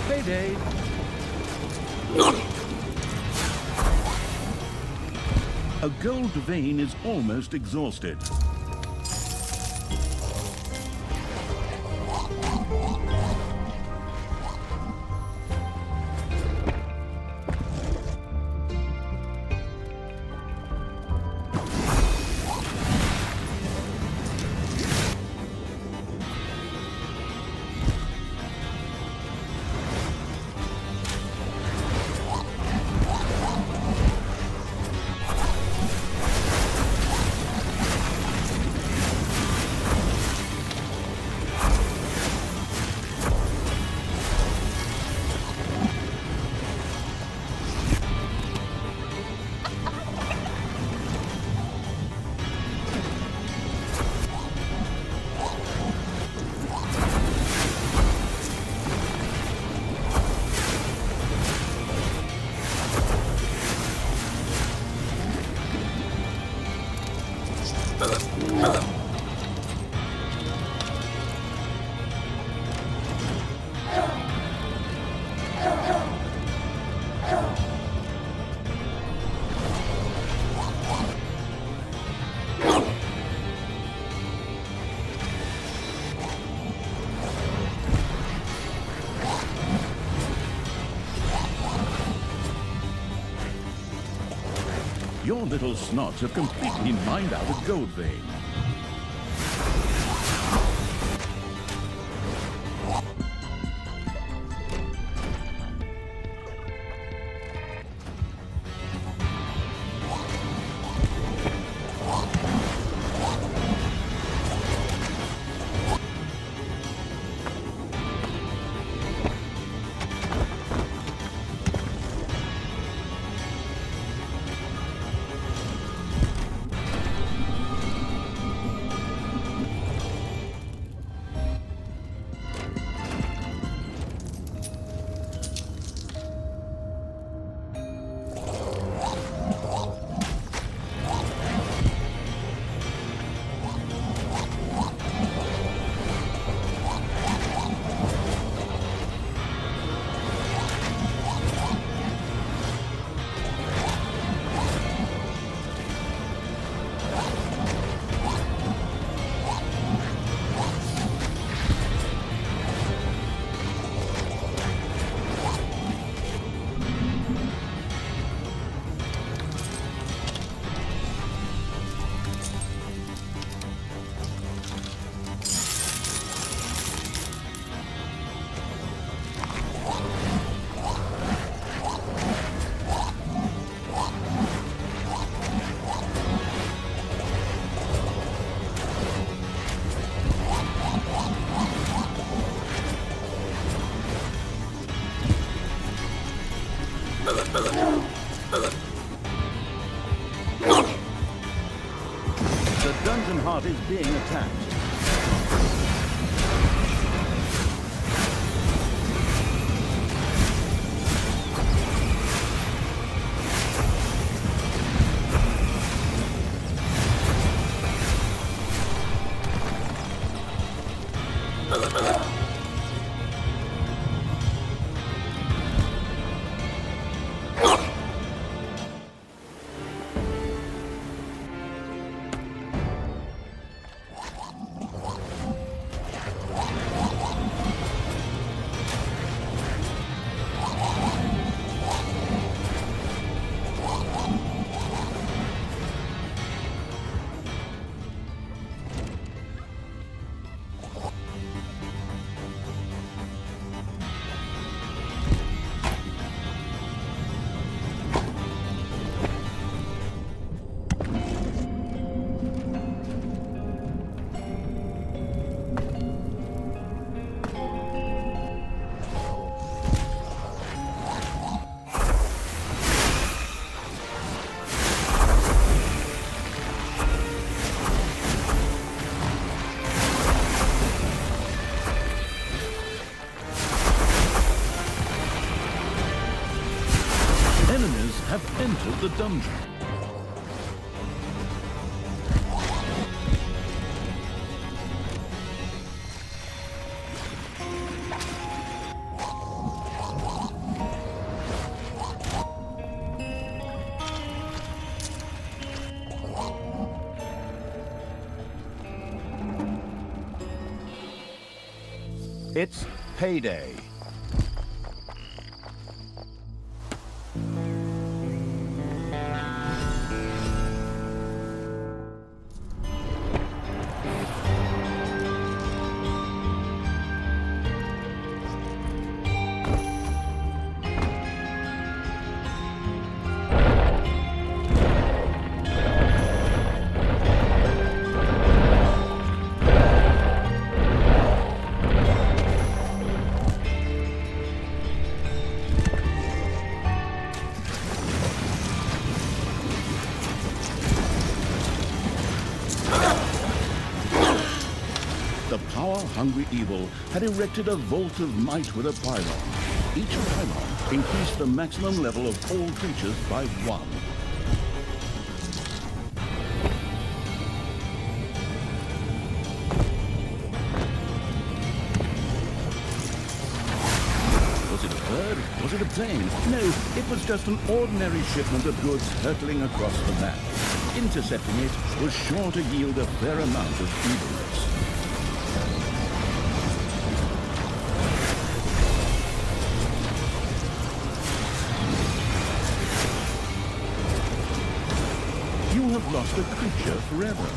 Payday! A gold vein is almost exhausted. Your little snots have completely mined out a gold vein. The dungeon heart is being attacked. of the dungeon. It's payday. The power-hungry evil had erected a vault of might with a pylon. Each pylon increased the maximum level of all creatures by 1. Was it a bird? Was it a plane? No, it was just an ordinary shipment of goods hurtling across the map. Intercepting it was sure to yield a fair amount of evilness. You have lost a creature forever.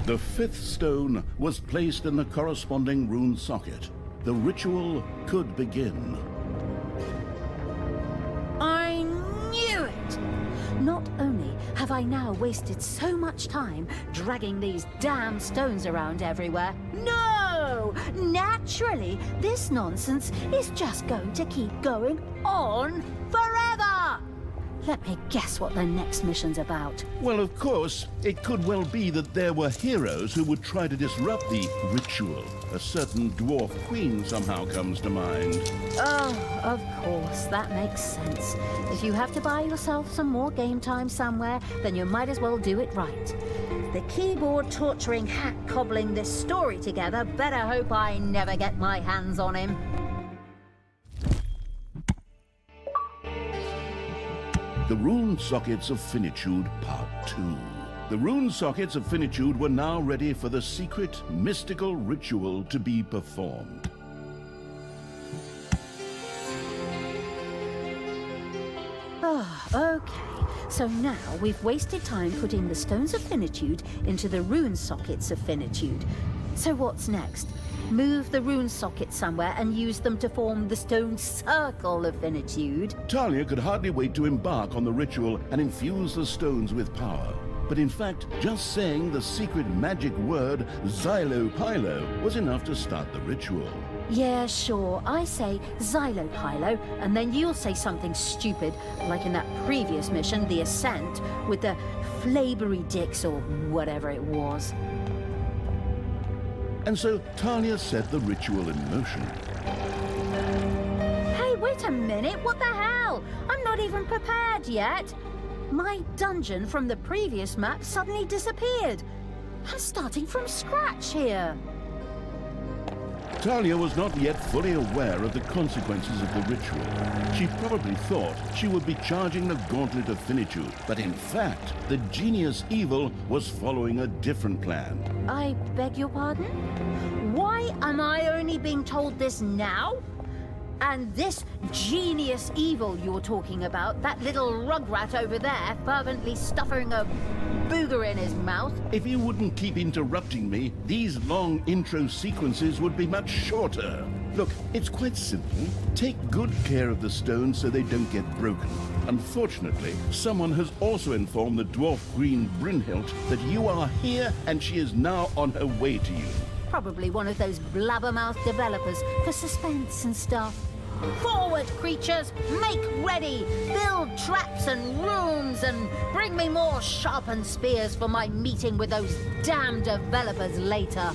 The 5th stone was placed in the corresponding rune socket. The ritual could begin. I knew it! Not only have I now wasted so much time dragging these damn stones around everywhere, no! Naturally, this nonsense is just going to keep going on forever! Let me guess what the next mission's about. Well, of course, it could well be that there were heroes who would try to disrupt the ritual. A certain dwarf queen somehow comes to mind. Oh, of course, that makes sense. If you have to buy yourself some more game time somewhere, then you might as well do it right. The keyboard torturing hack cobbling this story together better hope I never get my hands on him. The Rune Sockets of Finitude, Part 2. The Rune Sockets of Finitude were now ready for the secret, mystical ritual to be performed. Oh, okay. So now we've wasted time putting the stones of finitude into the rune sockets of finitude. So what's next? Move the rune sockets somewhere and use them to form the stone circle of finitude. Talia could hardly wait to embark on the ritual and infuse the stones with power. But in fact, just saying the secret magic word Xylopylo was enough to start the ritual. Yeah, sure. I say Xylopylo, and then you'll say something stupid, like in that previous mission, the Ascent, with the flabery dicks or whatever it was. And so Talia set the ritual in motion. Hey, wait a minute, what the hell? I'm not even prepared yet. My dungeon from the previous map suddenly disappeared. I'm starting from scratch here. Talia was not yet fully aware of the consequences of the ritual. She probably thought she would be charging the gauntlet of finitude, but in fact, the genius evil was following a different plan. I beg your pardon? Why am I only being told this now? And this genius evil you're talking about, that little rugrat over there fervently stuffing a booger in his mouth. If you wouldn't keep interrupting me, these long intro sequences would be much shorter. Look, it's quite simple. Take good care of the stones so they don't get broken. Unfortunately, someone has also informed the dwarf Green Brynhild that you are here and she is now on her way to you. Probably one of those blabbermouth developers for suspense and stuff. Forward, creatures! Make ready! Build traps and rooms and bring me more sharpened spears for my meeting with those damn developers later.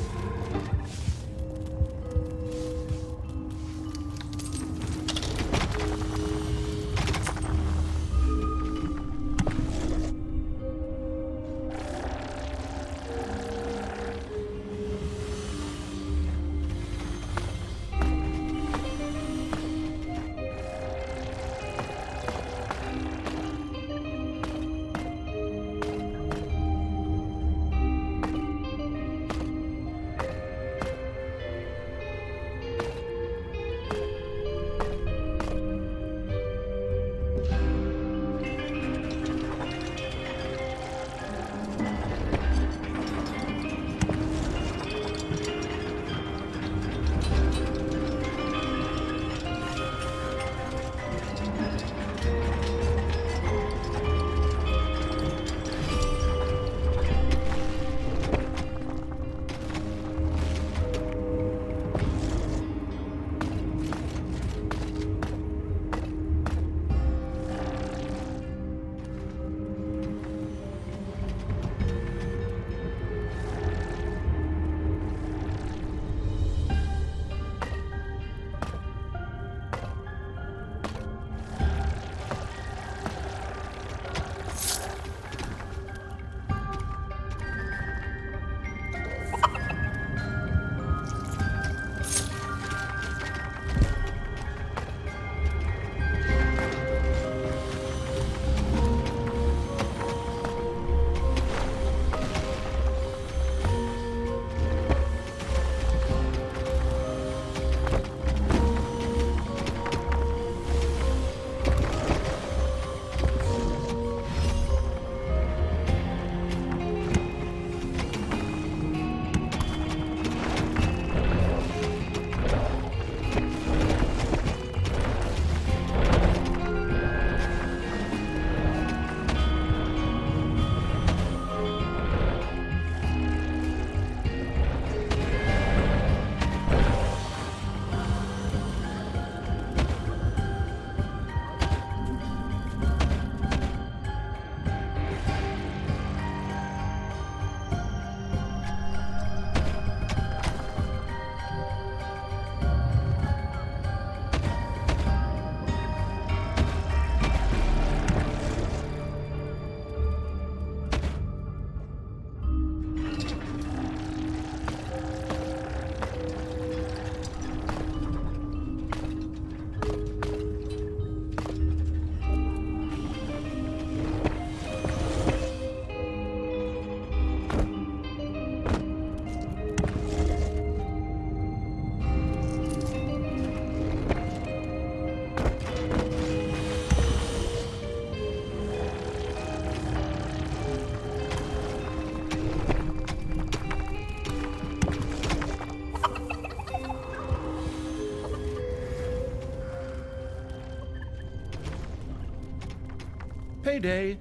payday.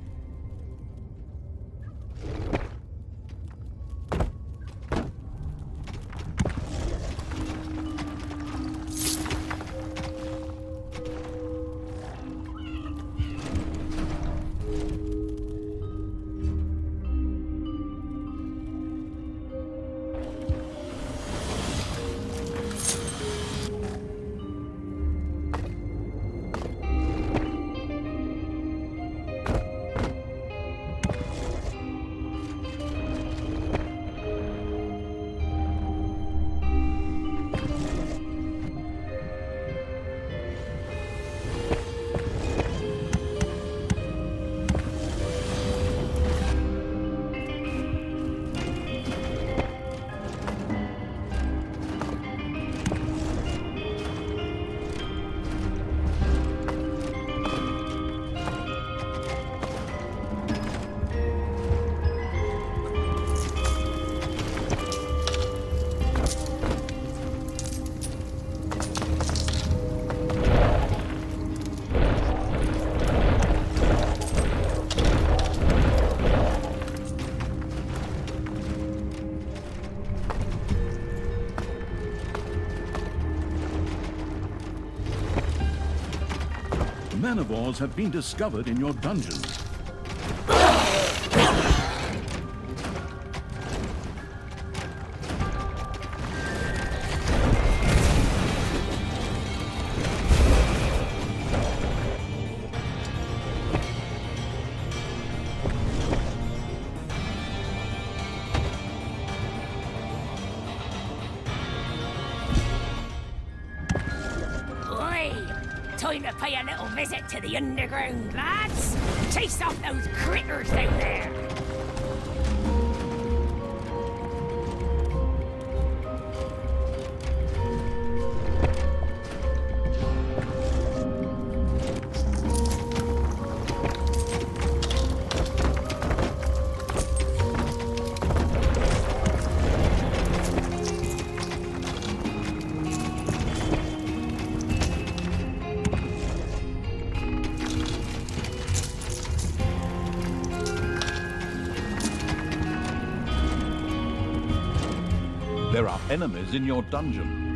Manivores have been discovered in your dungeon. Time to pay a little visit to the underground, lads. Chase off those critters down there. There are enemies in your dungeon.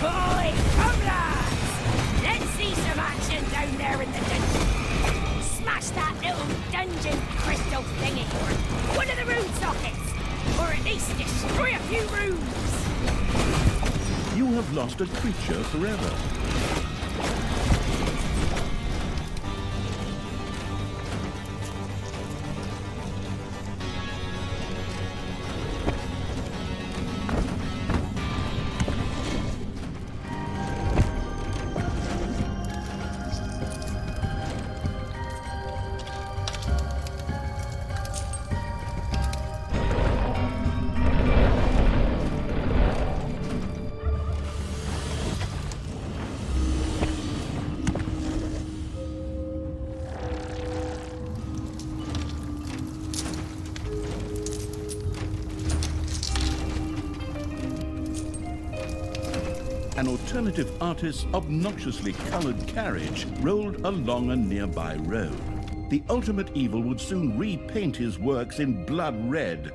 Boy, come lads! Let's see some action down there in the dungeon. Smash that little dungeon crystal thingy, or one of the rune sockets, or at least destroy a few rooms. You have lost a creature forever. An alternative artist's obnoxiously colored carriage rolled along a nearby road. The ultimate evil would soon repaint his works in blood red.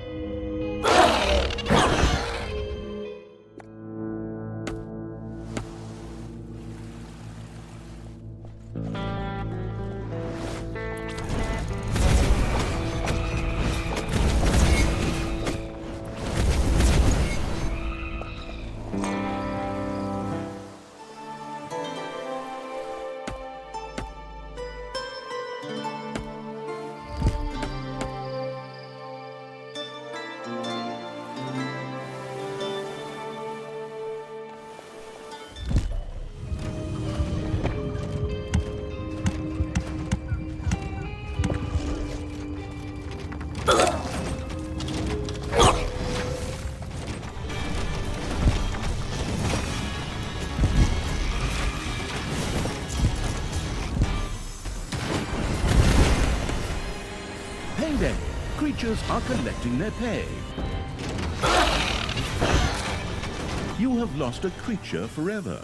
Payday! Creatures are collecting their pay. You have lost a creature forever.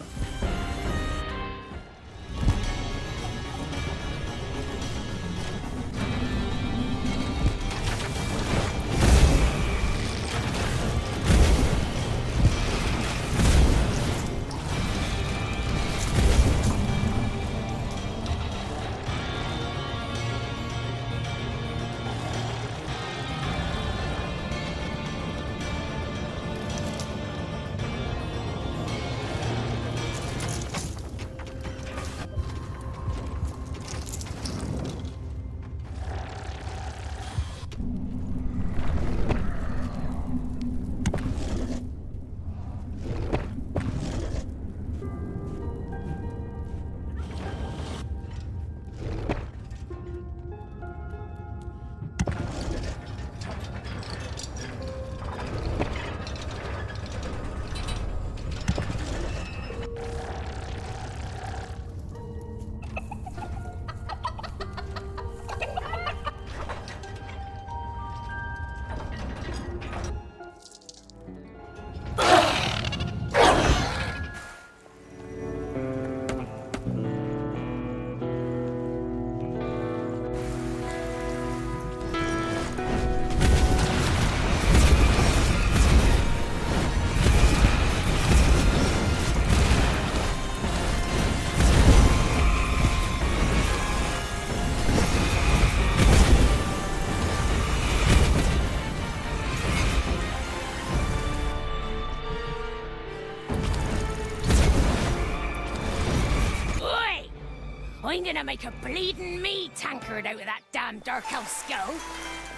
I'm gonna make a bleeding me tankard out of that damn dark elf skull.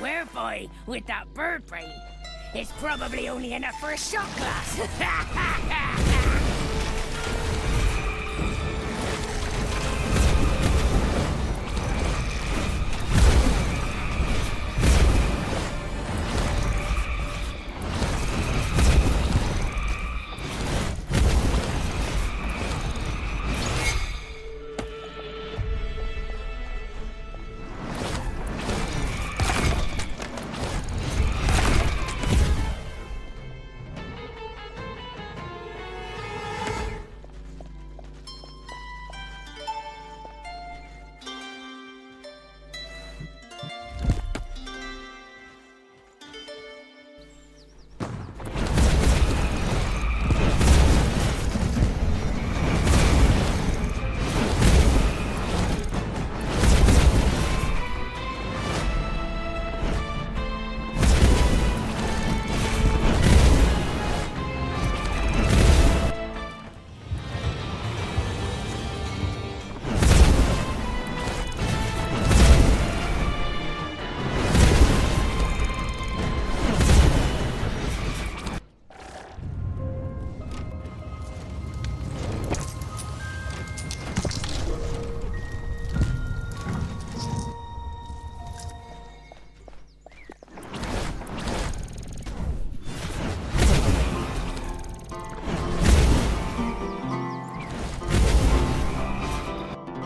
Whereby, with that bird brain, it's probably only enough for a shot glass.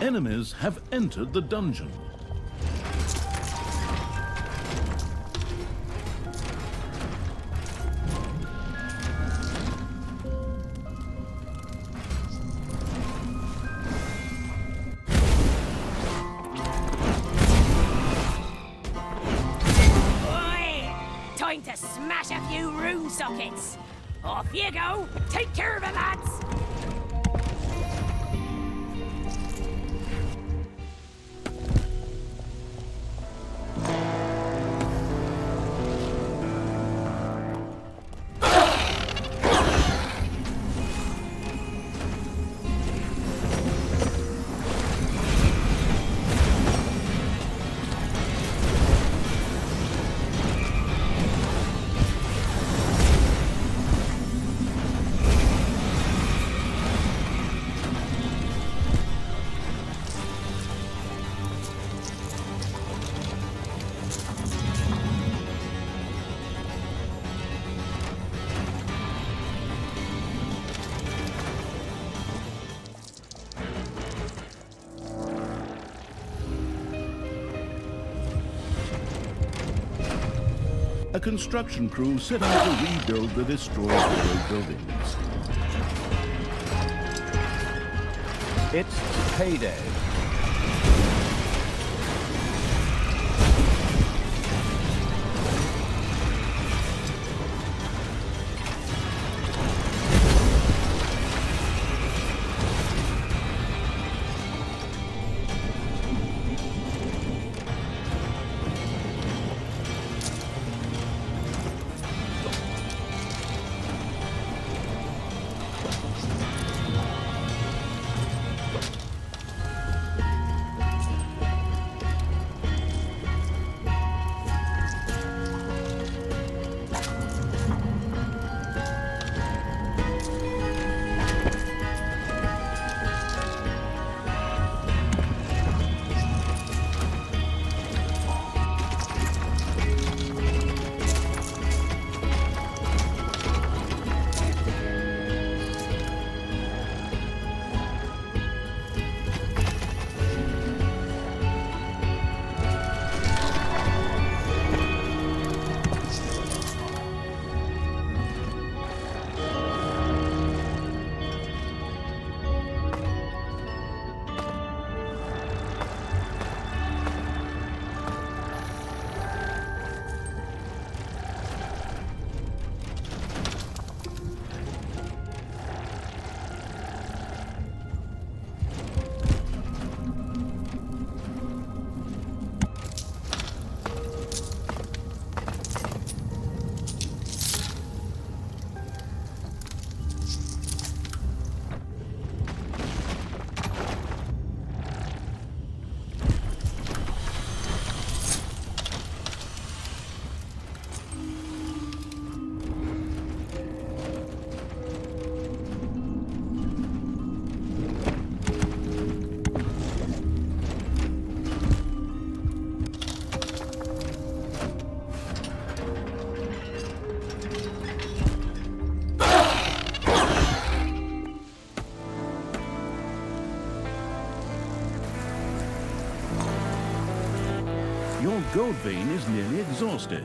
Enemies have entered the dungeon. Oi! Time to smash a few rune sockets. Off you go. Take care of it, lads. a construction crew set out to rebuild the destroyed hero buildings. It's payday. Your gold vein is nearly exhausted.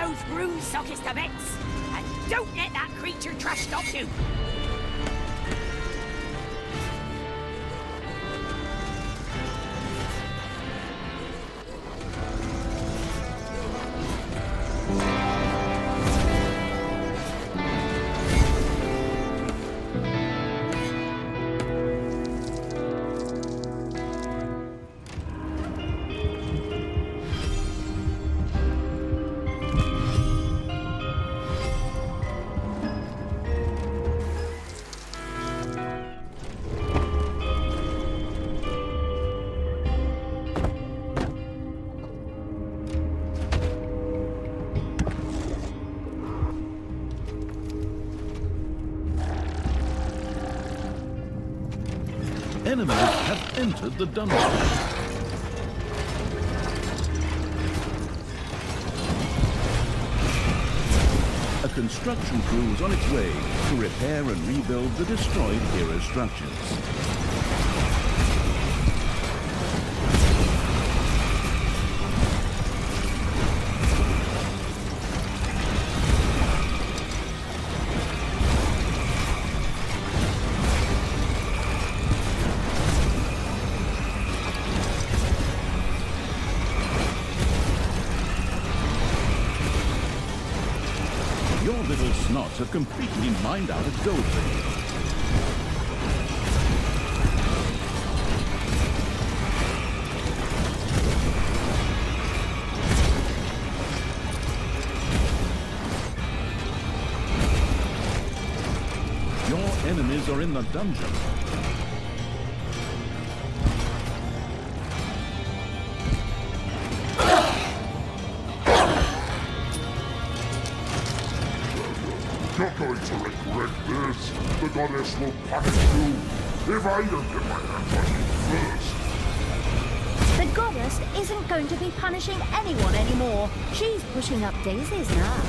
those rune sockets to bits! And don't let that creature trash stop you! Enemies have entered the dungeon. A construction crew is on its way to repair and rebuild the destroyed hero structures. Your little snots have completely mined out a gold vein. Your enemies are in the dungeon. You're going to regret this. The goddess will punish you if I don't get my hands on you first. The goddess isn't going to be punishing anyone anymore. She's pushing up daisies now.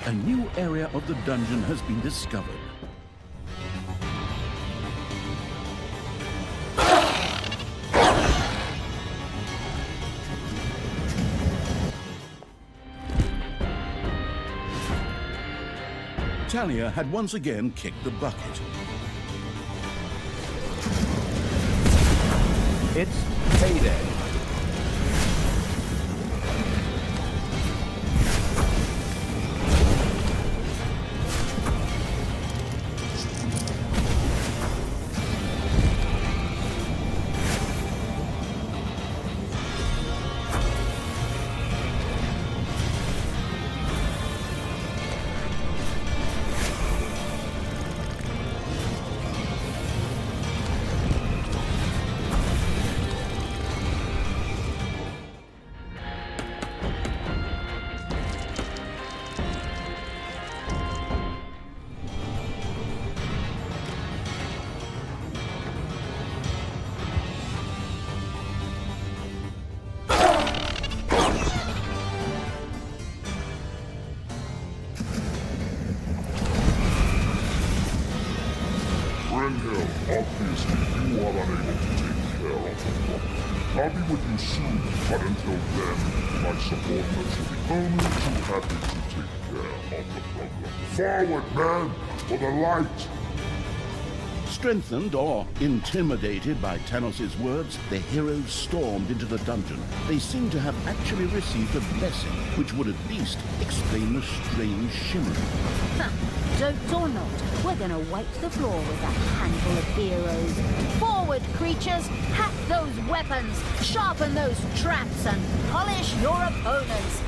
A new area of the dungeon has been discovered. Talia had once again kicked the bucket. It's payday. Obviously, you are unable to take care of the problem. I'll be with you soon, but until then, my subordinates will be only too happy to take care of the problem. Forward, man, for the light! Strengthened or intimidated by Tanos' words, the heroes stormed into the dungeon. They seemed to have actually received a blessing, which would at least explain the strange shimmering. Joked or not, we're gonna wipe the floor with a handful of heroes. Forward, creatures! Hack those weapons, sharpen those traps, and polish your opponents!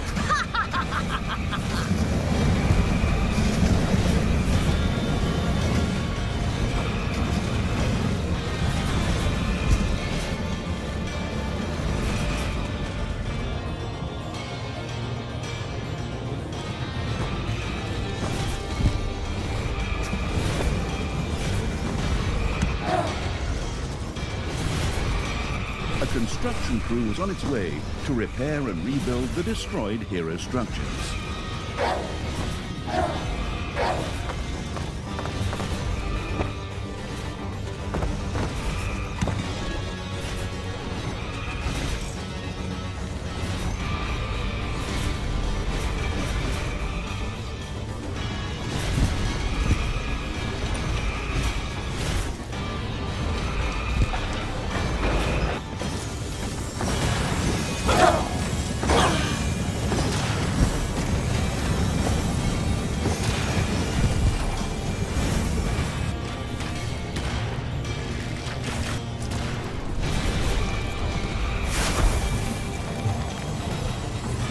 A construction crew was on its way to repair and rebuild the destroyed hero structures.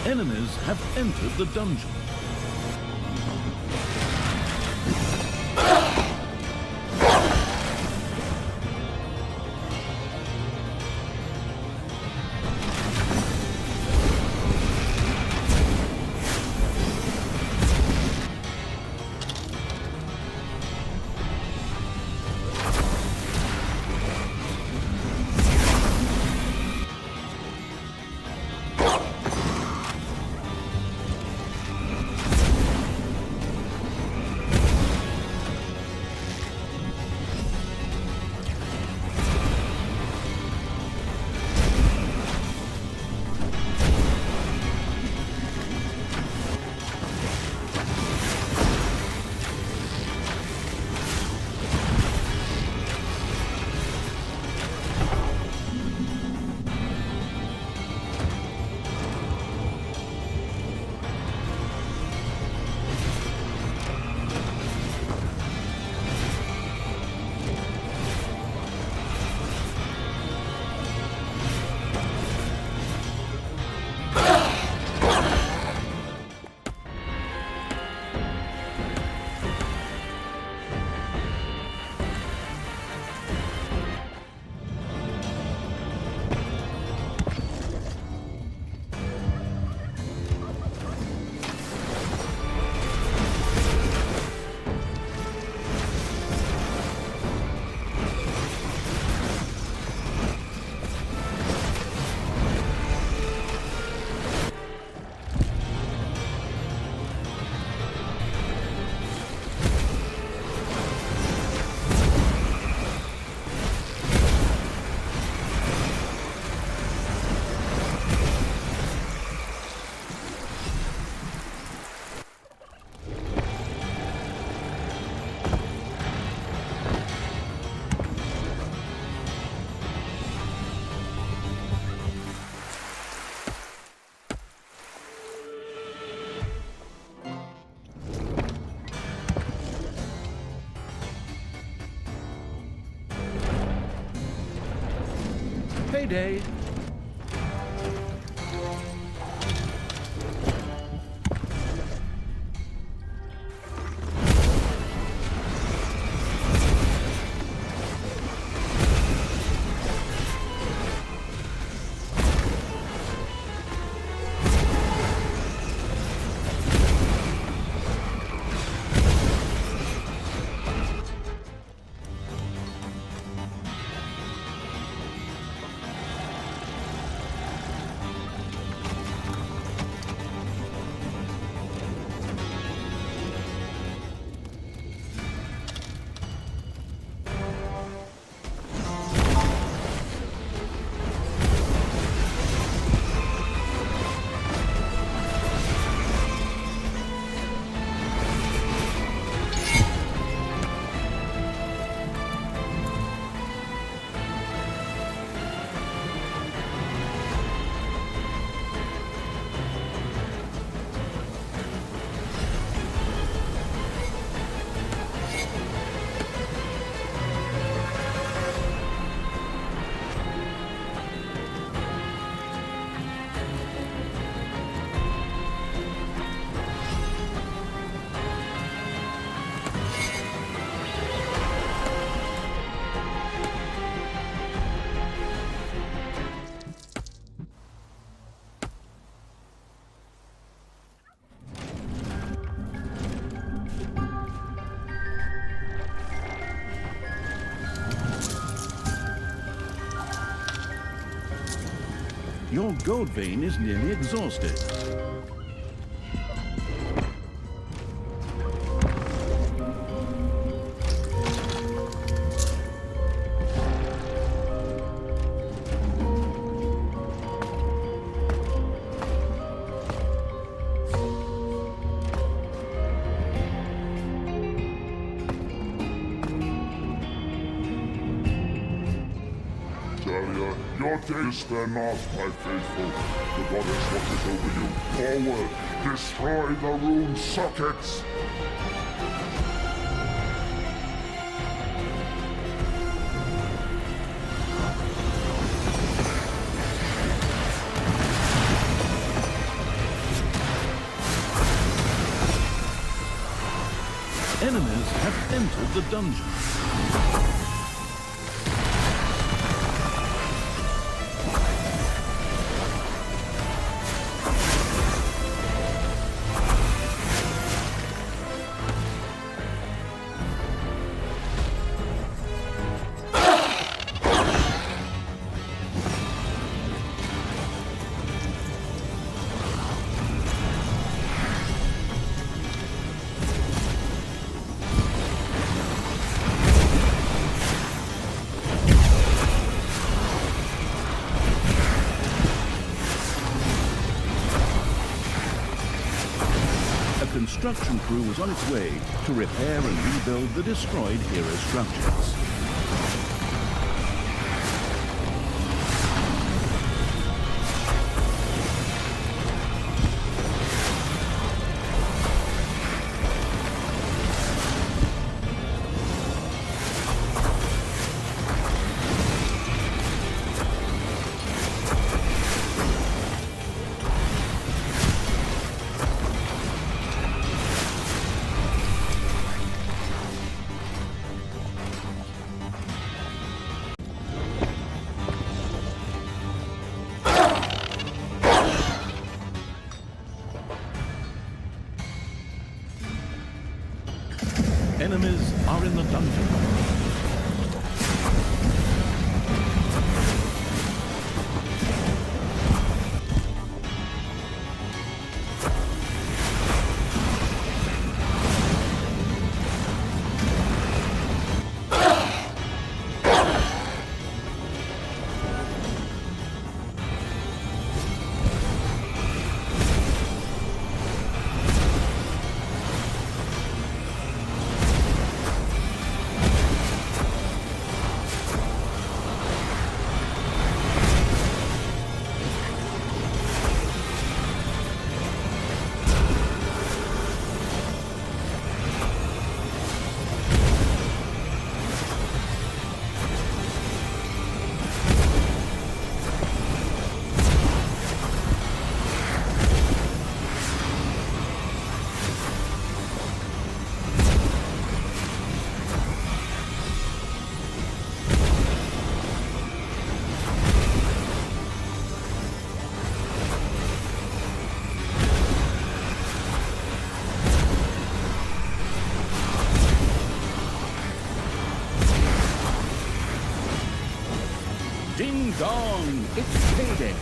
Enemies have entered the dungeon. payday. Your gold vein is nearly exhausted. Your days spare not, my faithful. The goddess watches over you. Forward! Destroy the rune sockets! Enemies have entered the dungeon. Construction crew was on its way to repair and rebuild the destroyed hero structures. Enemies are in the dungeon. Ding dong! It's payday!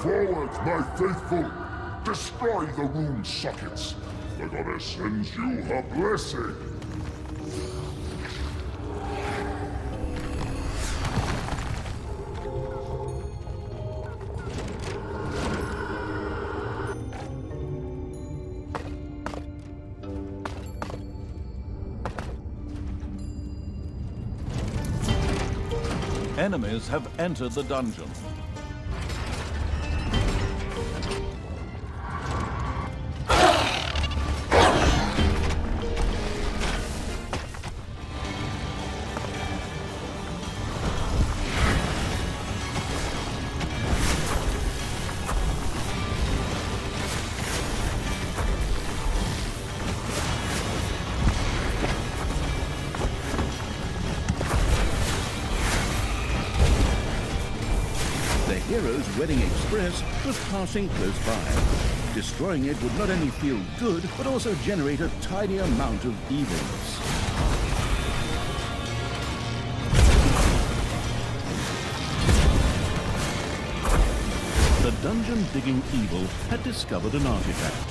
Forward, my faithful! Destroy the rune sockets! The goddess sends you her blessing! Enemies have entered the dungeon. The hero's wedding express was passing close by. Destroying it would not only feel good, but also generate a tiny amount of evilness. The dungeon-digging evil had discovered an artifact.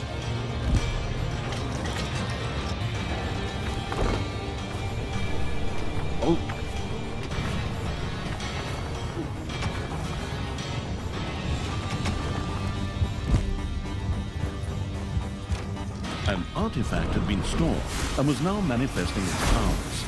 Oh! An artifact had been stored and was now manifesting its powers.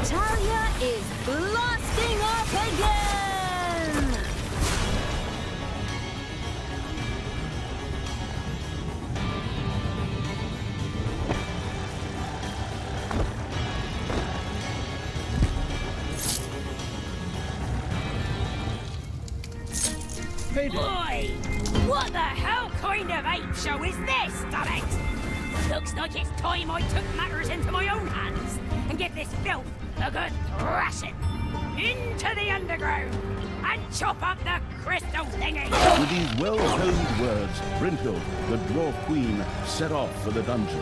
Talia is blasting off again! ready. Boy! What the hell kind of ape show is this, damn it? Looks like it's time I took matters into my own hands and give this filth a good thrashing. Into the underground and chop up the crystal thingy! With these well-honed words, Brynhild, the Dwarf Queen, set off for the dungeon.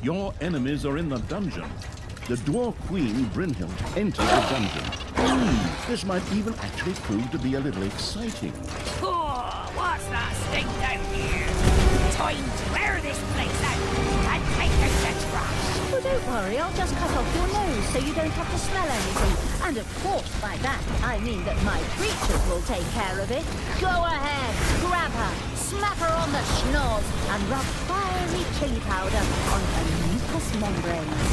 Your enemies are in the dungeon. The Dwarf Queen, Brynhild, entered the dungeon. This might even actually prove to be a little exciting. Oh, what's that stink down here? Time to clear this place out and take out the trash! Well, don't worry, I'll just cut off your nose so you don't have to smell anything. And of course, by that, I mean that my creatures will take care of it. Go ahead, grab her, smack her on the schnoz, and rub fiery chili powder on her mucous membranes.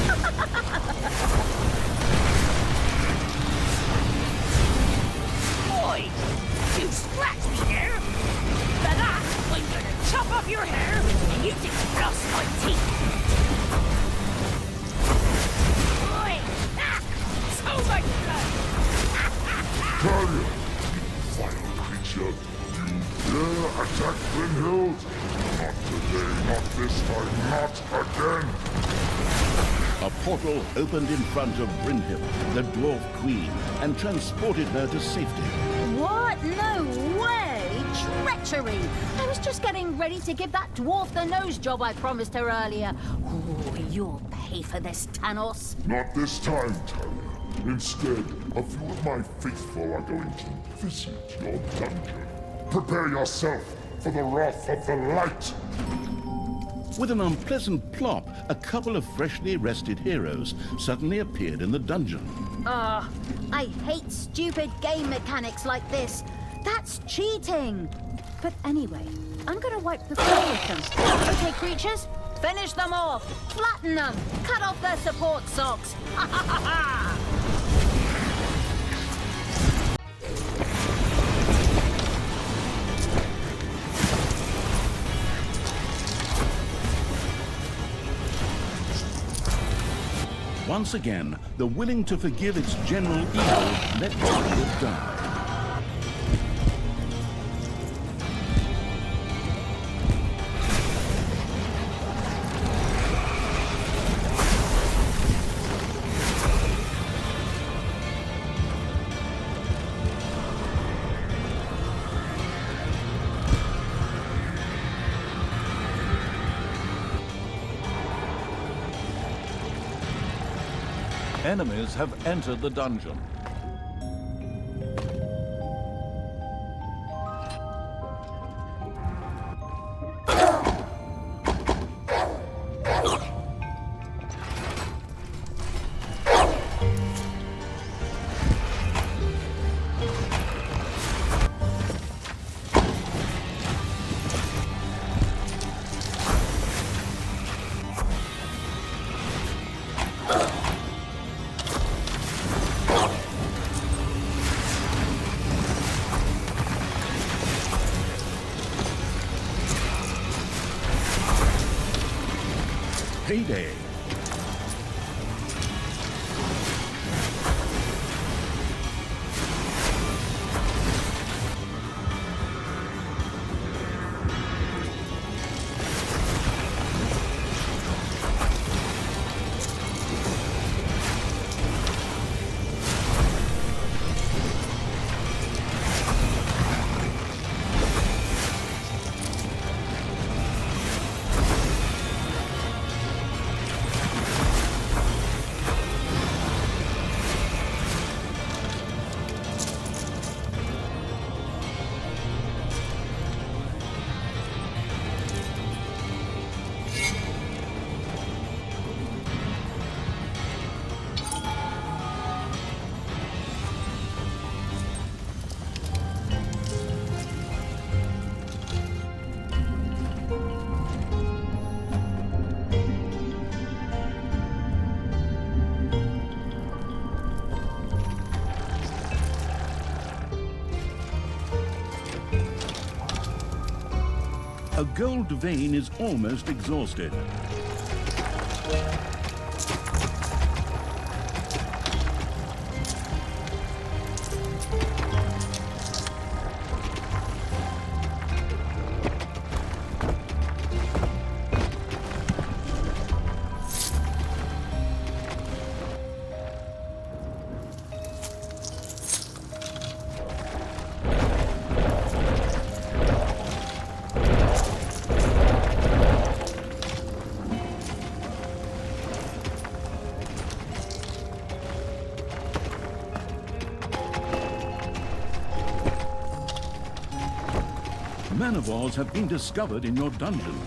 Boy, you scratched me there! For that, I'm gonna chop off your hair and use it to floss my teeth! Boy! Ah! So much blood! Talia, you vile creature! You dare attack Brynhild? Not today, not this time, not again! A portal opened in front of Brynhild, the Dwarf Queen, and transported her to safety. What? No way! Treachery! I was just getting ready to give that dwarf the nose job I promised her earlier. Oh, you'll pay for this, Thanos. Not this time, Talia. Instead, a few of my faithful are going to visit your dungeon. Prepare yourself for the wrath of the light! With an unpleasant plop, a couple of freshly rested heroes suddenly appeared in the dungeon. I hate stupid game mechanics like this. That's cheating. But anyway, I'm gonna wipe the floor with them. Okay, creatures, finish them off. Flatten them. Cut off their support socks. Ha ha ha ha! Once again, the willing to forgive its general evil let Talia die. Enemies have entered the dungeon. payday. A gold vein is almost exhausted. Manivores have been discovered in your dungeon.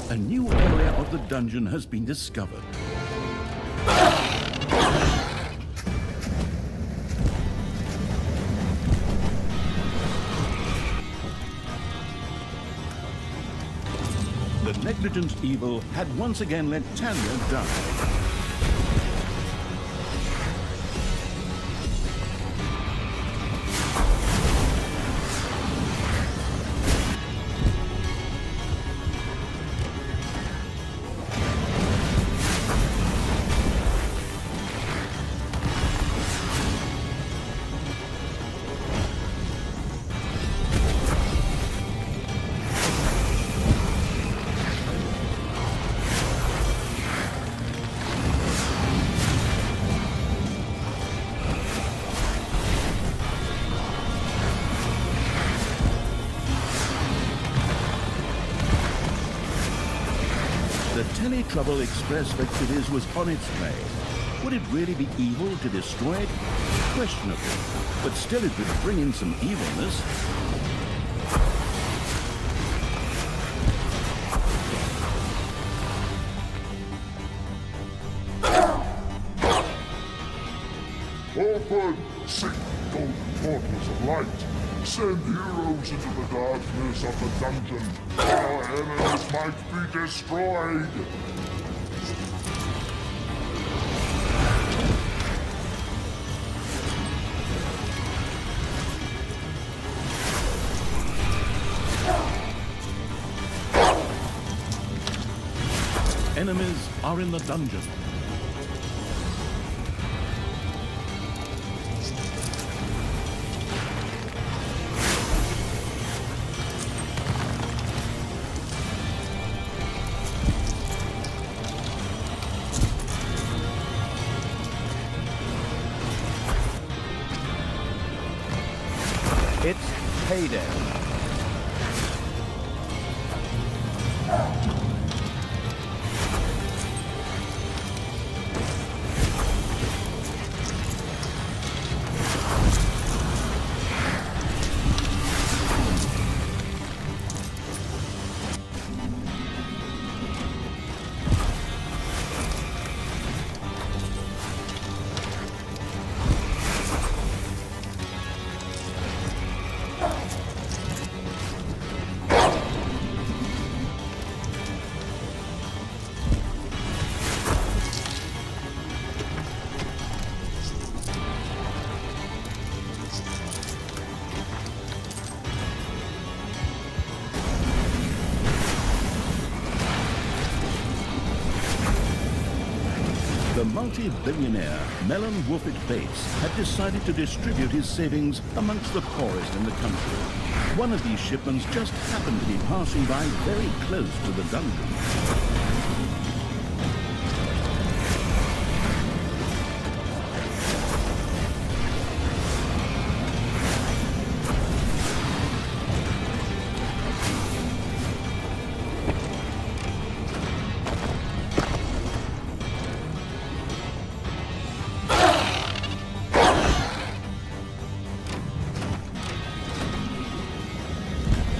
A new area of the dungeon has been discovered. The negligent evil had once again let Talia die. The Trouble expressed that Kiddies was on its way. Would it really be evil to destroy it? Questionable, but still it would bring in some evilness. Open! Seek golden portals of light. Send heroes into the darkness of the dungeon. Our enemies might be destroyed. Enemies are in the dungeon. It's payday. The multi-billionaire Melon Woofit Bates had decided to distribute his savings amongst the poorest in the country. One of these shipments just happened to be passing by very close to the dungeon.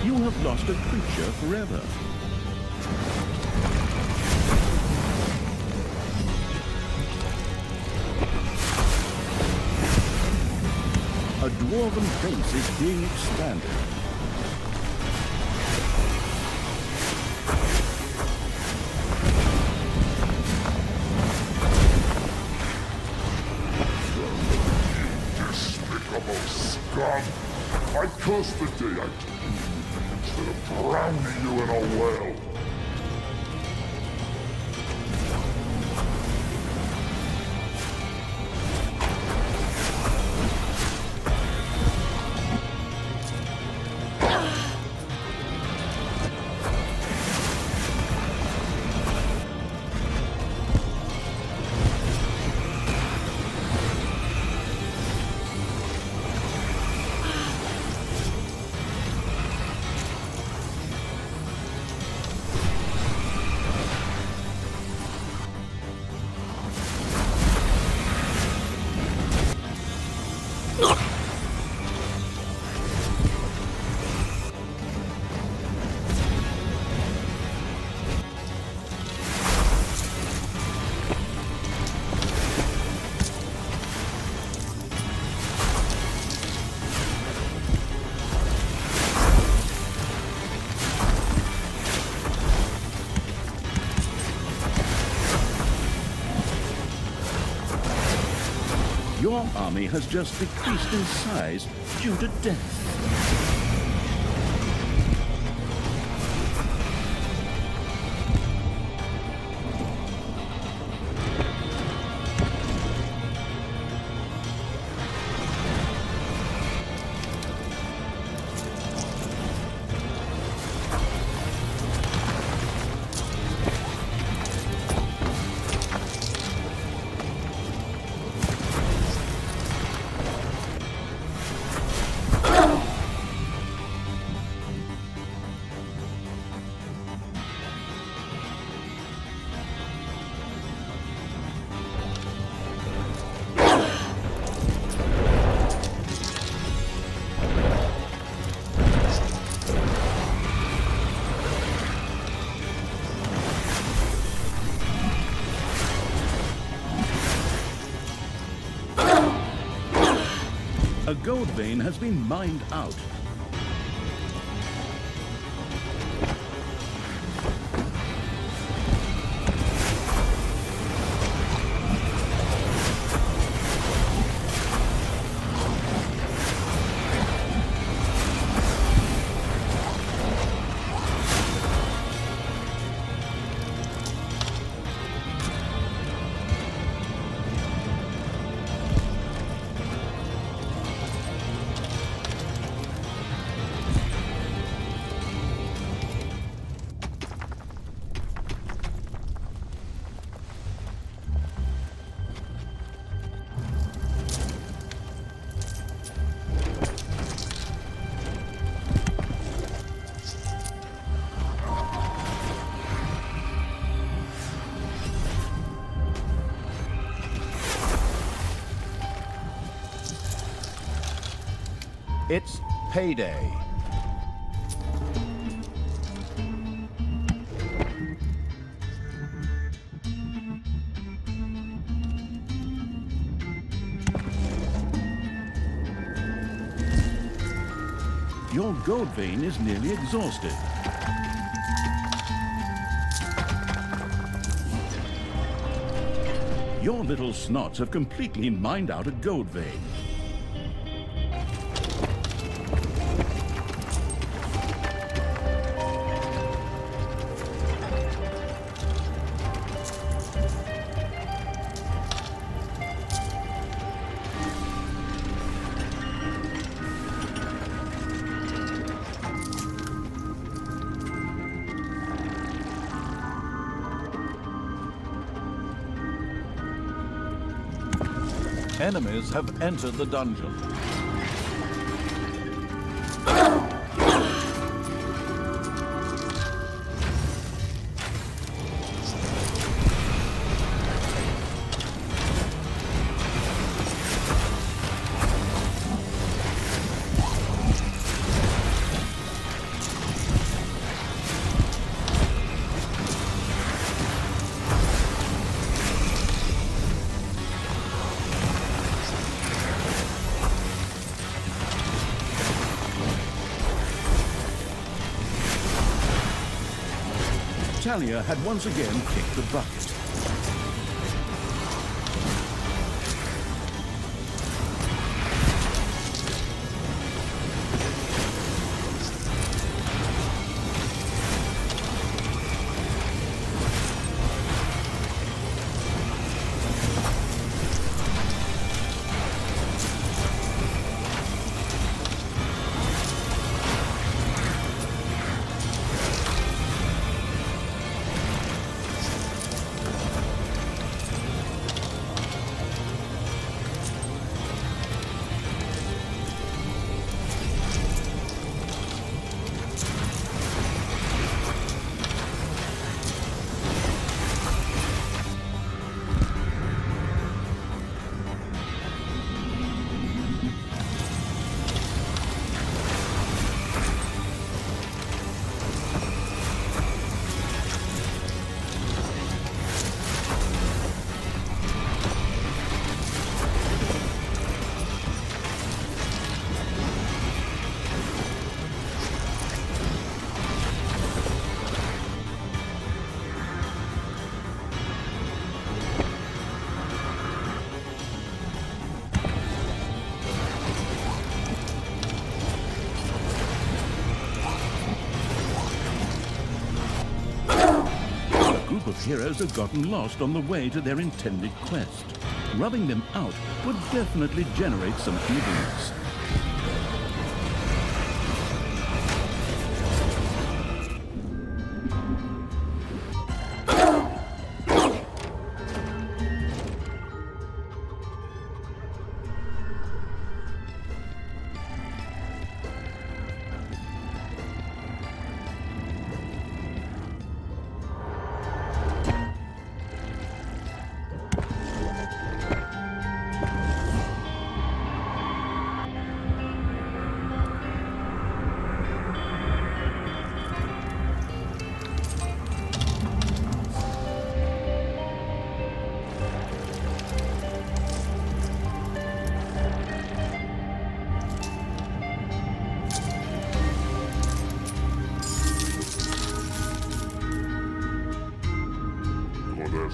You have lost a creature forever. A dwarven base is being expanded. Despicable scum! I curse the day I took you instead of drowning you in a well. Your army has just decreased in size due to death. A gold vein has been mined out. It's payday. Your gold vein is nearly exhausted. Your little snots have completely mined out a gold vein. Enemies have entered the dungeon. Talia had once again kicked the bucket. Of heroes have gotten lost on the way to their intended quest. Rubbing them out would definitely generate some evilness.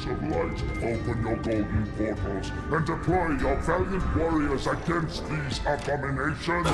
Of light, open your golden portals and deploy your valiant warriors against these abominations!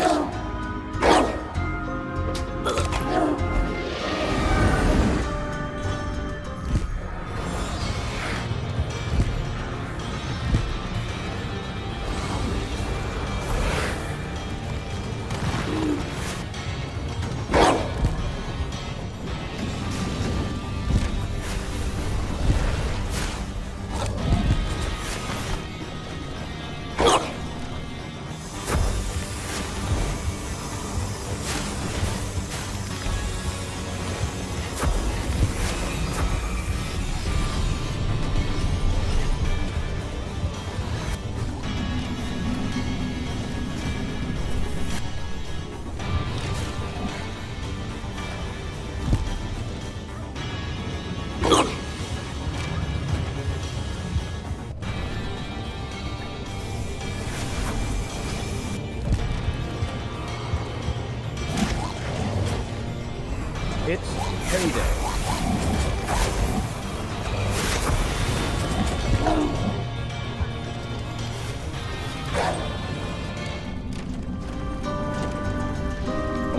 payday.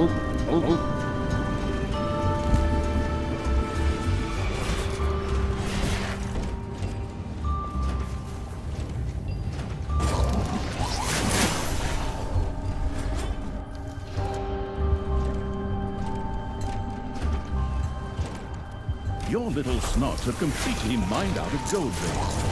Oh. Your little snots have completely mined out a gold base.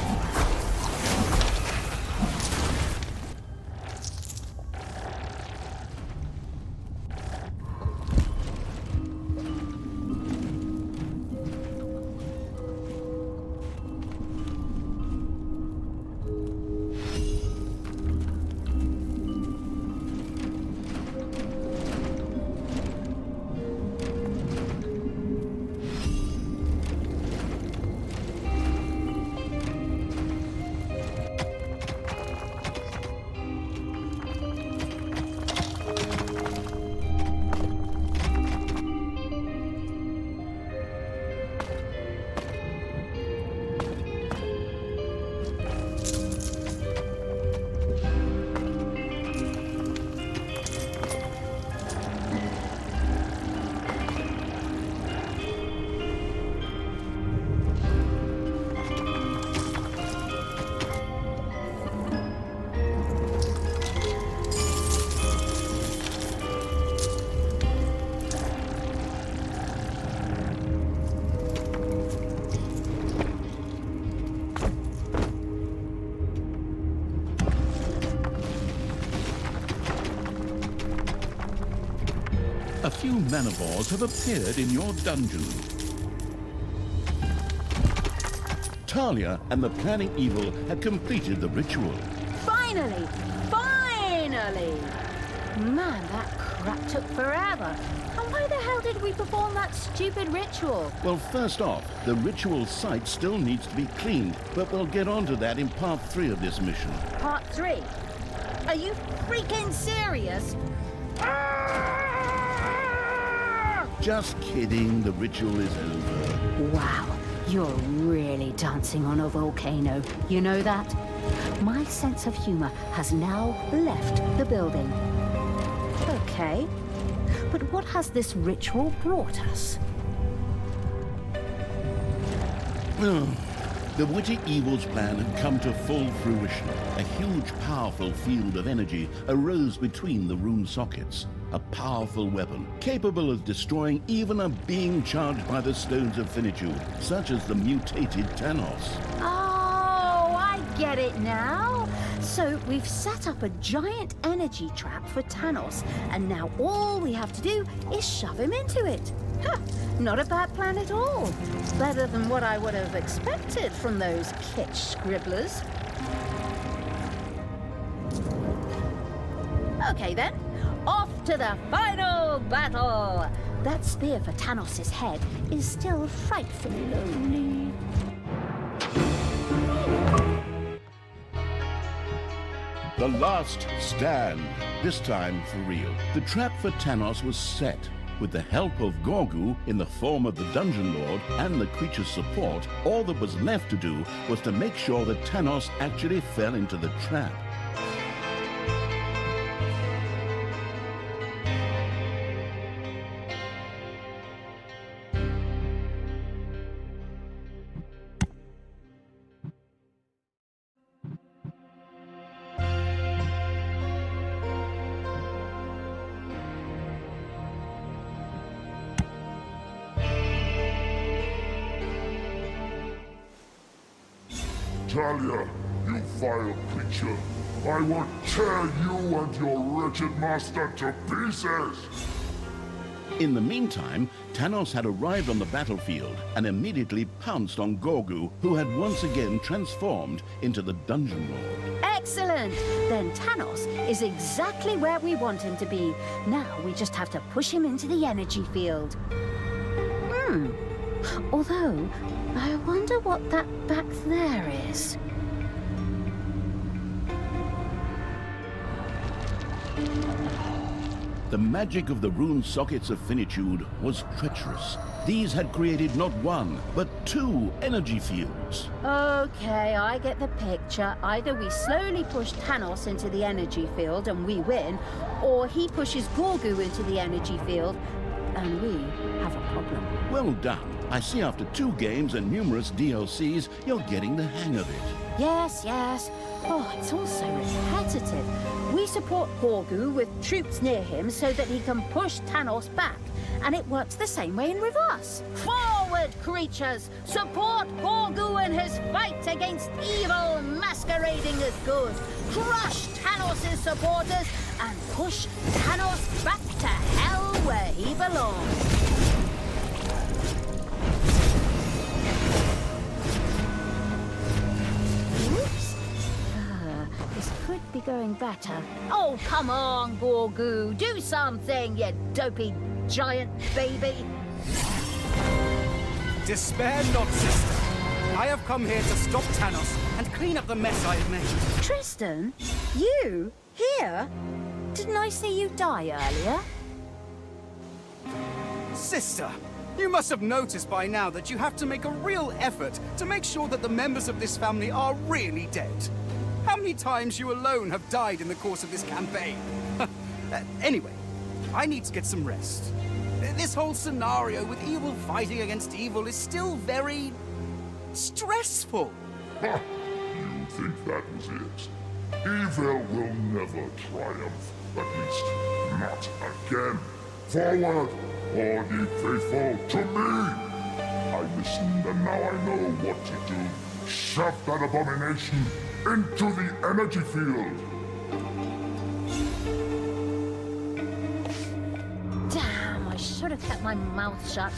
A few manivores have appeared in your dungeon. Talia and the planning evil had completed the ritual. Finally! Finally! Man, that crap took forever. And why the hell did we perform that stupid ritual? Well, first off, the ritual site still needs to be cleaned, but we'll get onto that in part 3 of this mission. Part 3? Are you freaking serious? Just kidding, the ritual is over. Wow, you're really dancing on a volcano. You know that? My sense of humor has now left the building. Okay, but what has this ritual brought us? The witty evil's plan had come to full fruition. A huge, powerful field of energy arose between the room sockets. A powerful weapon, capable of destroying even a being charged by the Stones of Finitude, such as the mutated Thanos. Oh, I get it now. So we've set up a giant energy trap for Thanos, and now all we have to do is shove him into it. Huh, not a bad plan at all. Better than what I would have expected from those kitsch scribblers. Okay then, off to the final battle! That spear for Thanos' head is still frightfully lonely. The last stand, this time for real. The trap for Thanos was set. With the help of Gorgu in the form of the Dungeon Lord and the creature's support, all that was left to do was to make sure that Thanos actually fell into the trap. Talia, you vile creature, I will tear you and your wretched master to pieces! In the meantime, Thanos had arrived on the battlefield and immediately pounced on Gorgu, who had once again transformed into the Dungeon Lord. Excellent! Then Thanos is exactly where we want him to be. Now we just have to push him into the energy field. Although, I wonder what that back there is. The magic of the rune sockets of finitude was treacherous. These had created not one, but two energy fields. Okay, I get the picture. Either we slowly push Thanos into the energy field and we win, or he pushes Gorgu into the energy field and we have a problem. Well done. I see after 2 games and numerous DLCs, you're getting the hang of it. Yes, yes. Oh, it's all so repetitive. We support Gorgu with troops near him so that he can push Thanos back. And it works the same way in reverse. Forward, creatures! Support Gorgu in his fight against evil masquerading as good. Crush Thanos' supporters and push Thanos back to hell where he belongs. This could be going better. Oh, come on, Gorgu. Do something, you dopey giant baby. Despair not, sister. I have come here to stop Thanos and clean up the mess I have made. Tristan? You? Here? Didn't I see you die earlier? Sister, you must have noticed by now that you have to make a real effort to make sure that the members of this family are really dead. How many times you alone have died in the course of this campaign? Anyway, I need to get some rest. This whole scenario with evil fighting against evil is still very stressful. Ha! You think that was it? Evil will never triumph. At least, not again. Forward, all ye faithful, to me! I listened and now I know what to do. Shove that abomination into the energy field. Damn, I should have kept my mouth shut.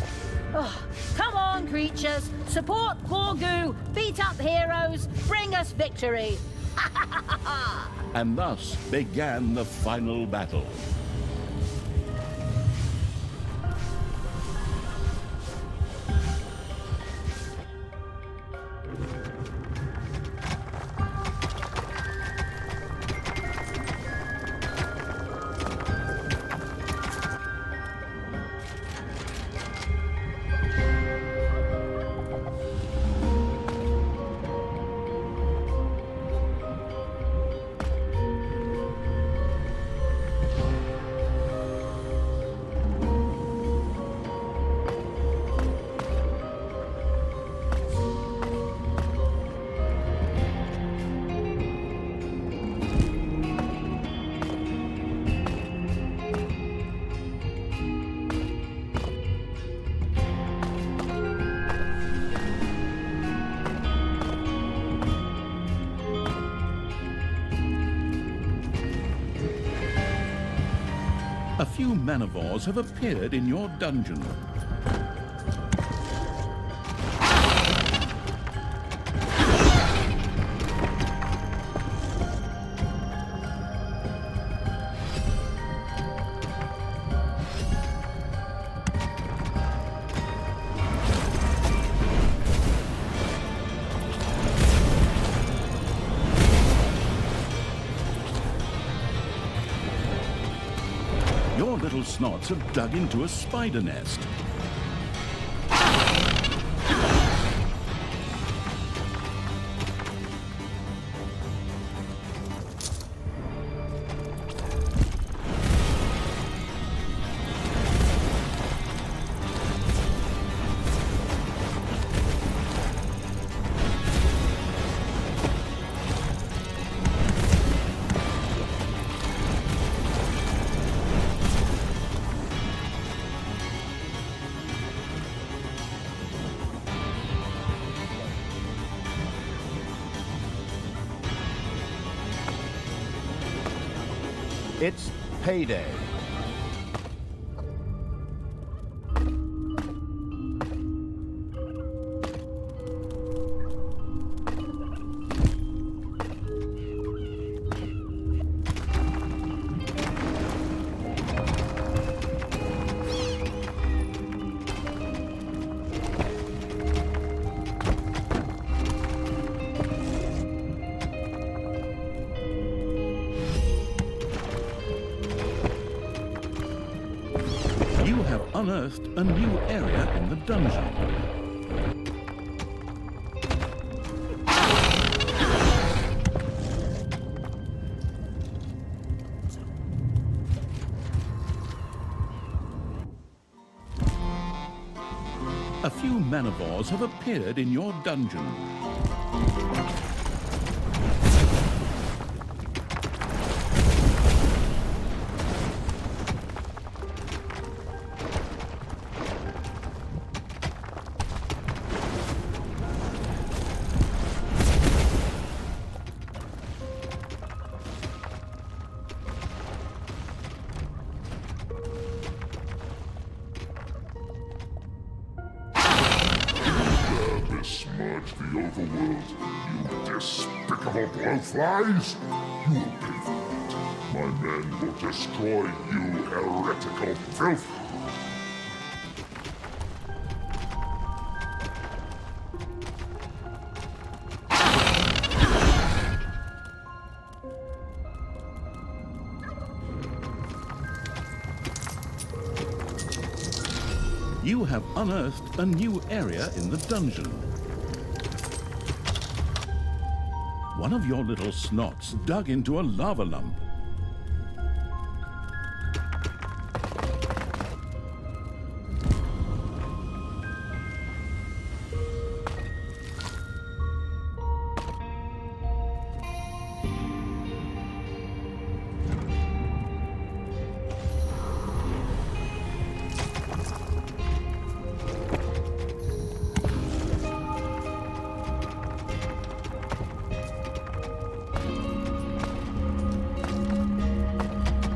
Oh, come on, creatures. Support Gorgu. Beat up heroes. Bring us victory. And thus began the final battle. A few manivores have appeared in your dungeon. Your little snots have dug into a spider nest. It's payday. unearthed a new area in the dungeon. A few manivores have appeared in your dungeon. Besmirch the overworld, you despicable blowflies! You will pay for it. My men will destroy you, heretical filth! You have unearthed a new area in the dungeon. One of your little snots dug into a lava lump.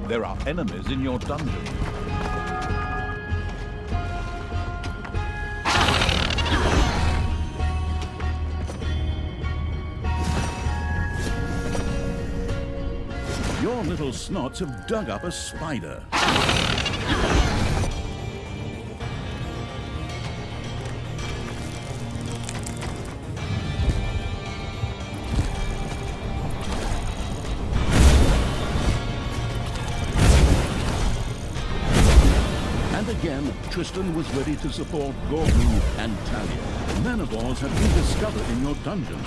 There are enemies in your dungeon. Your little snots have dug up a spider. And again, Tristan was ready to support Gorgu and Talia. Manivores have been discovered in your dungeon.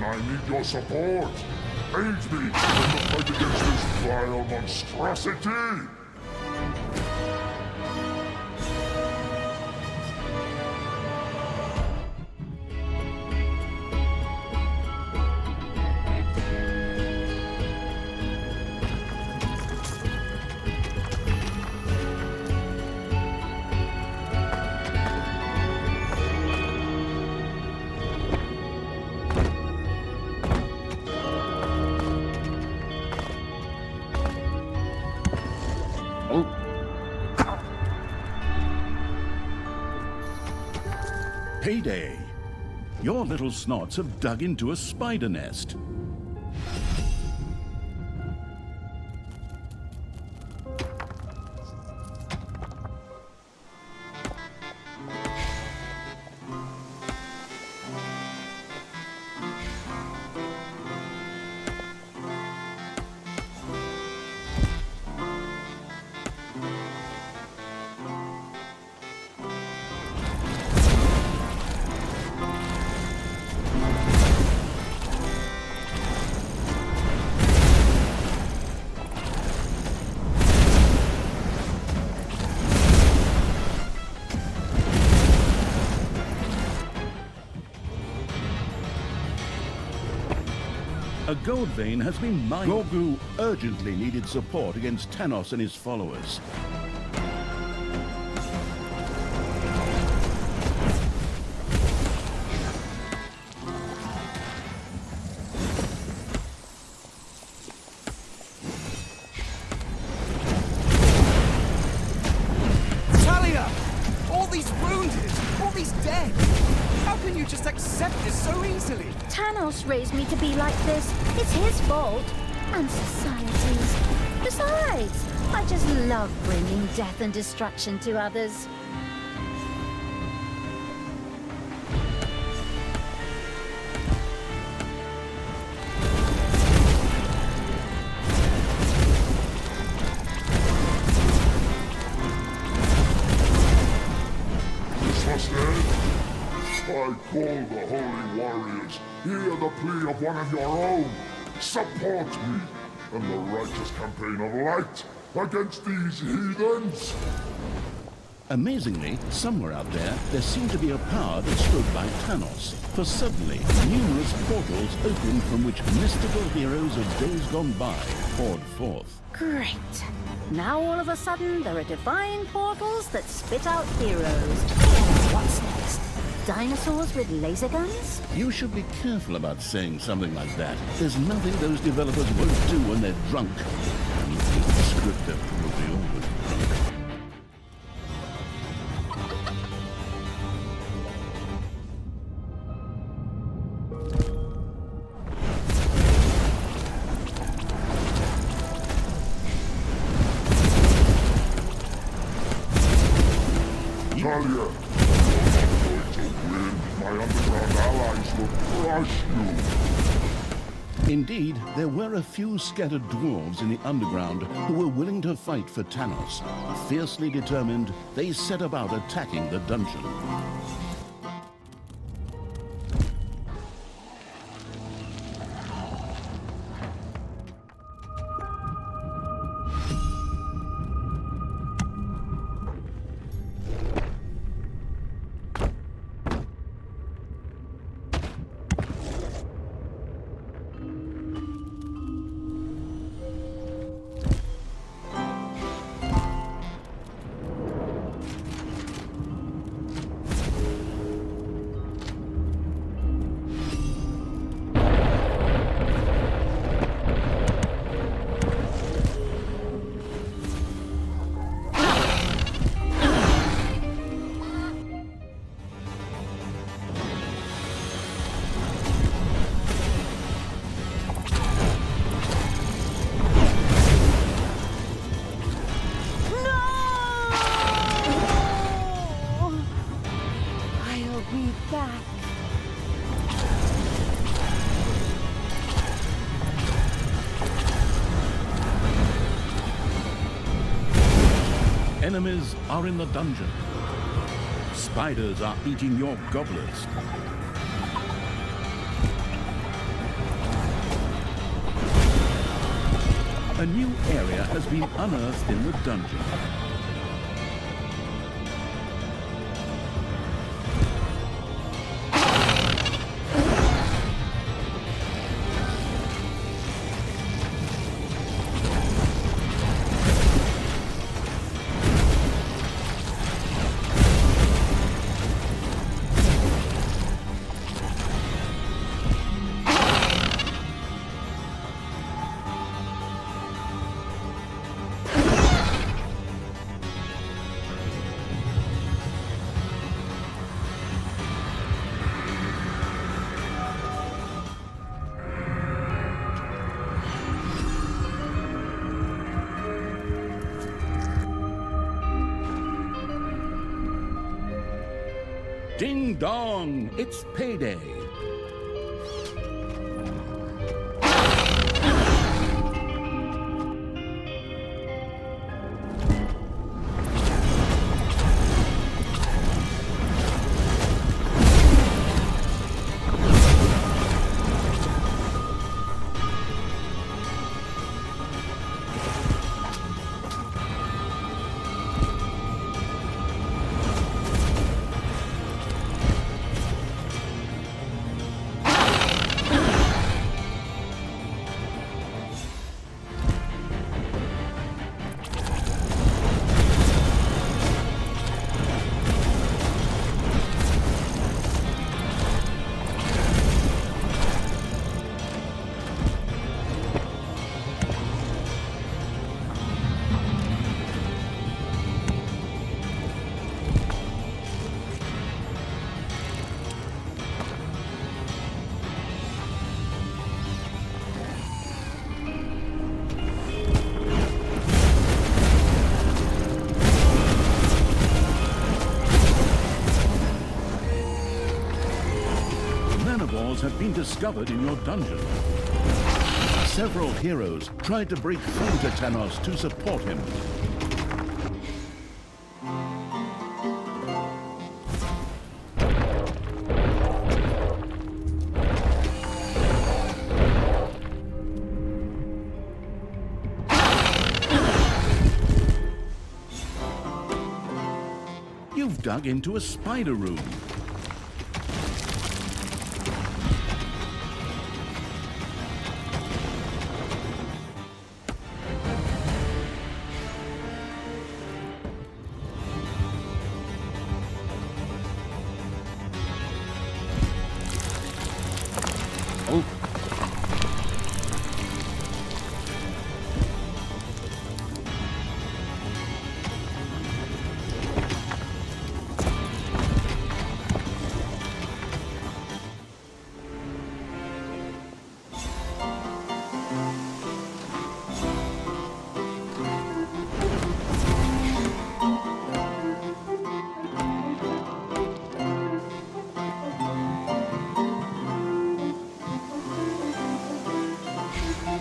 I need your support! Aid me in the fight against this vile monstrosity! Payday! Your little snots have dug into a spider nest. A gold vein has been mined. Gorgu urgently needed support against Thanos and his followers. Talia! All these wounded! All these dead! How can you just accept this so easily? Thanos raised me to be like this. It's his fault. And society's. Besides, I just love bringing death and destruction to others. I call the holy warriors. Hear the plea of one of your own. Support me in the righteous campaign of light against these heathens. Amazingly, somewhere out there seemed to be a power that stood by Thanos. For suddenly, numerous portals opened from which mystical heroes of days gone by poured forth. Great. Now all of a sudden, there are divine portals that spit out heroes. What's next? Dinosaurs with laser guns? You should be careful about saying something like that. There's nothing those developers won't do when they're drunk. And the script, they're probably always drunk. Talia, you're not going to win. My underground allies will crush you. Indeed, there were a few scattered dwarves in the underground who were willing to fight for Thanos. Fiercely determined, they set about attacking the dungeon. Enemies are in the dungeon. Spiders are eating your gobblers. A new area has been unearthed in the dungeon. Ding dong, it's payday. files have been discovered in your dungeon. Several heroes tried to break through to Thanos to support him. You've dug into a spider room. Oh,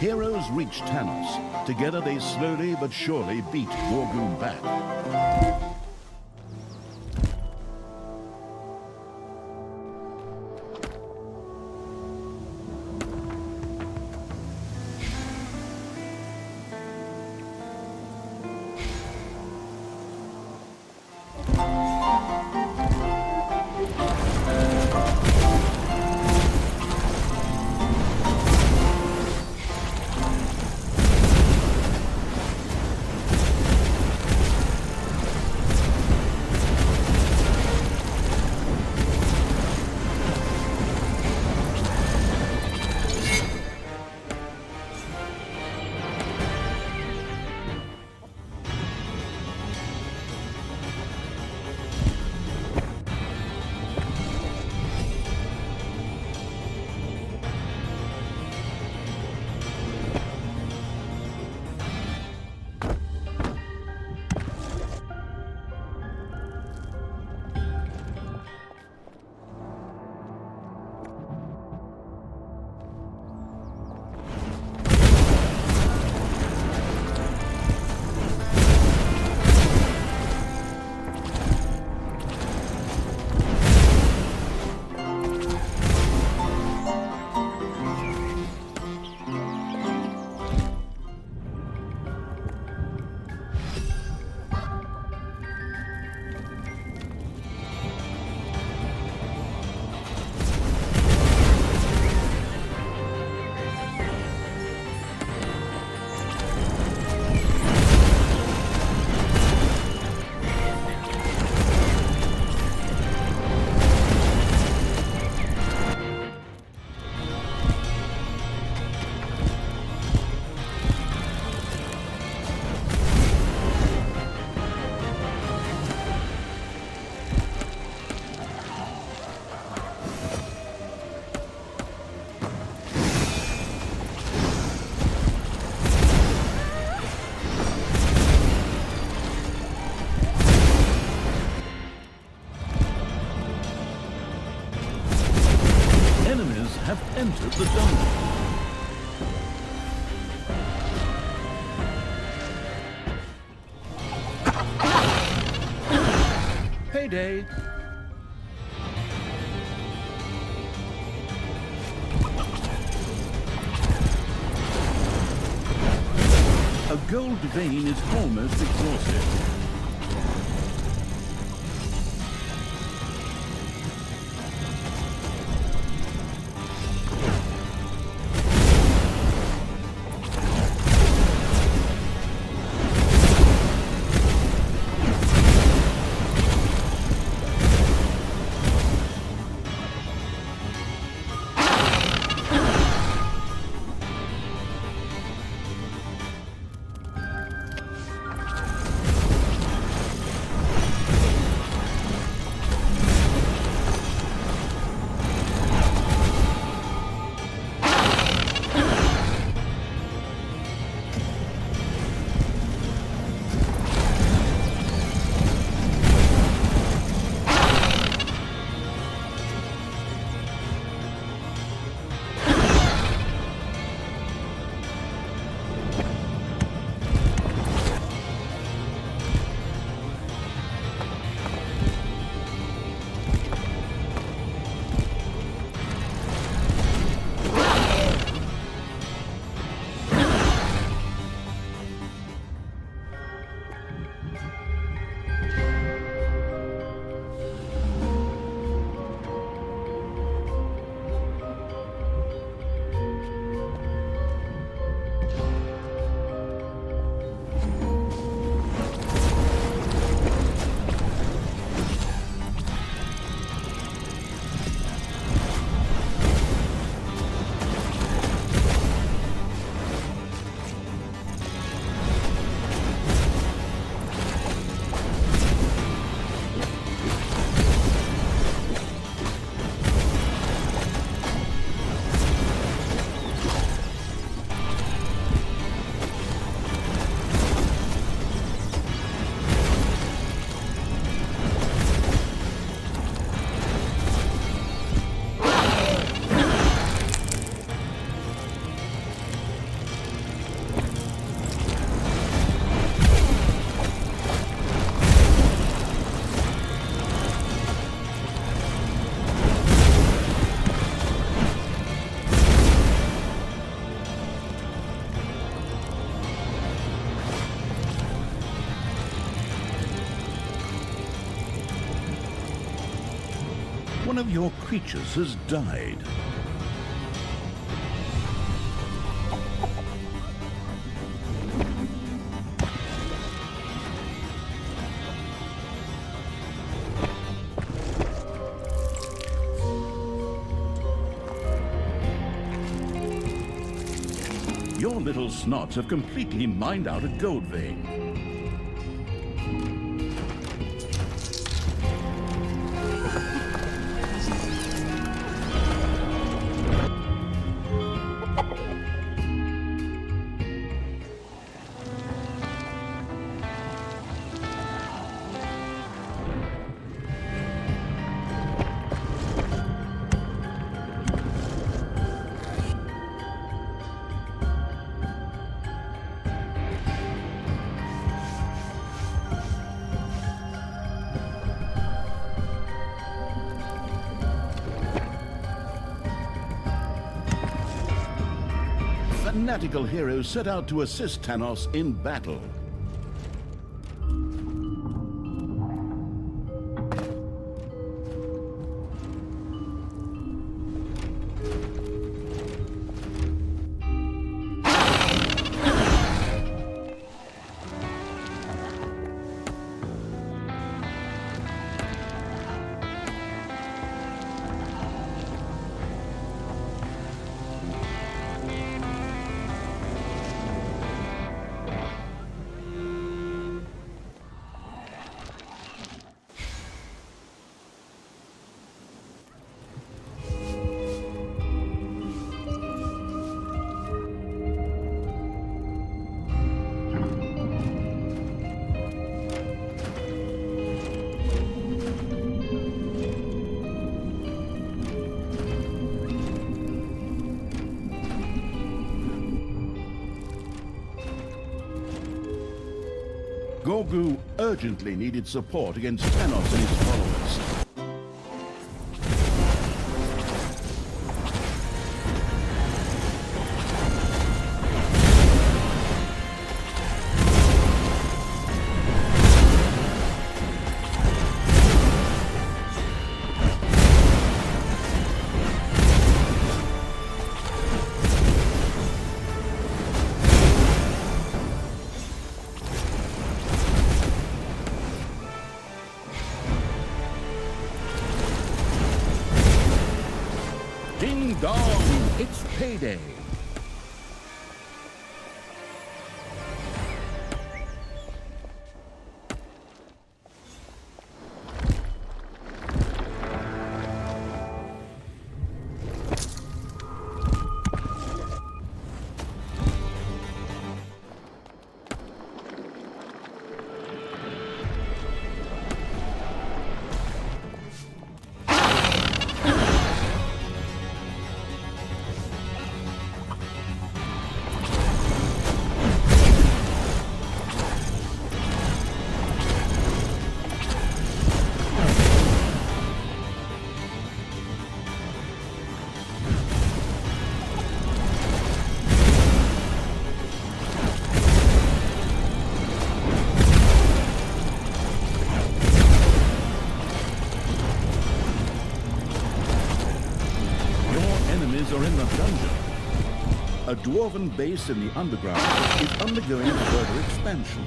Heroes reach Thanos. Together they slowly but surely beat Gorgu back. Have entered the dungeon. Heyday! A gold vein is almost exhausted. one of your creatures has died. Your little snots have completely mined out a gold vein. Fanatical heroes set out to assist Thanos in battle. Gorgu urgently needed support against Thanos and his followers. Ding dong, it's payday. Are in the dungeon. A dwarven base in the underground is undergoing further expansion.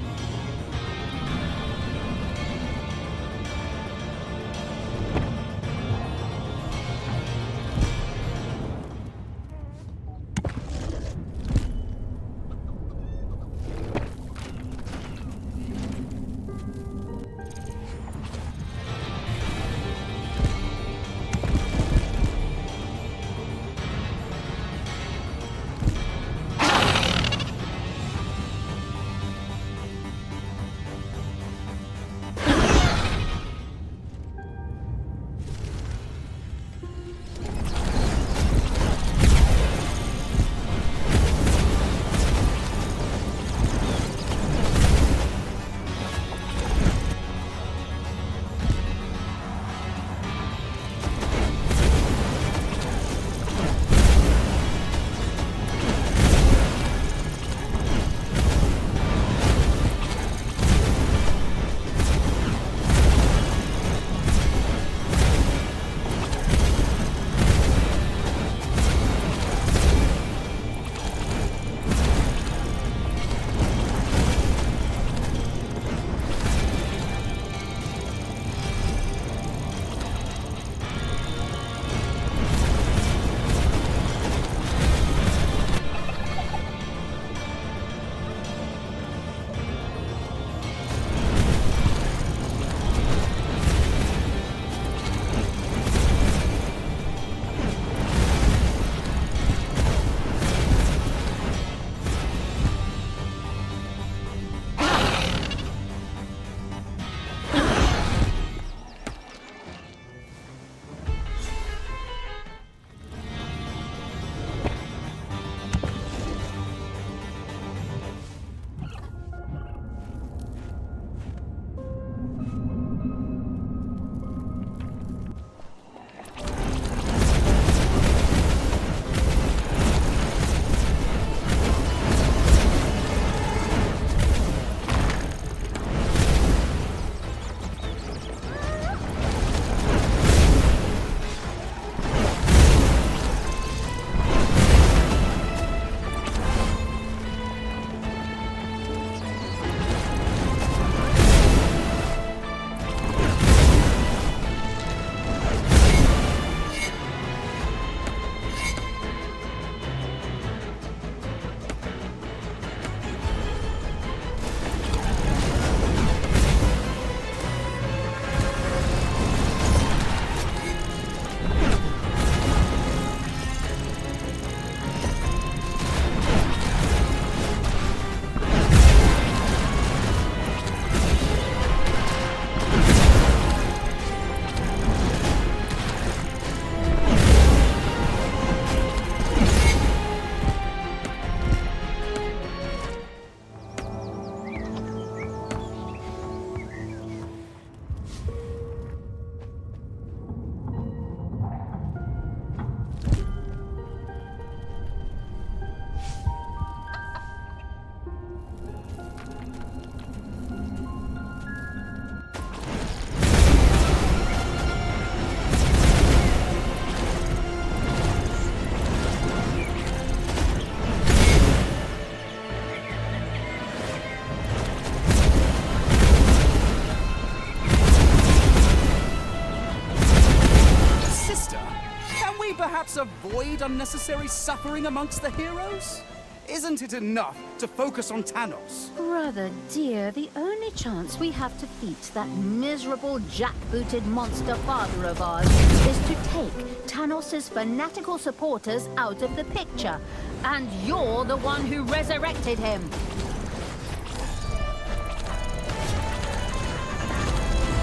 perhaps avoid unnecessary suffering amongst the heroes? Isn't it enough to focus on Thanos? Brother dear, the only chance we have to defeat that miserable jackbooted monster father of ours is to take Thanos' fanatical supporters out of the picture. And you're the one who resurrected him.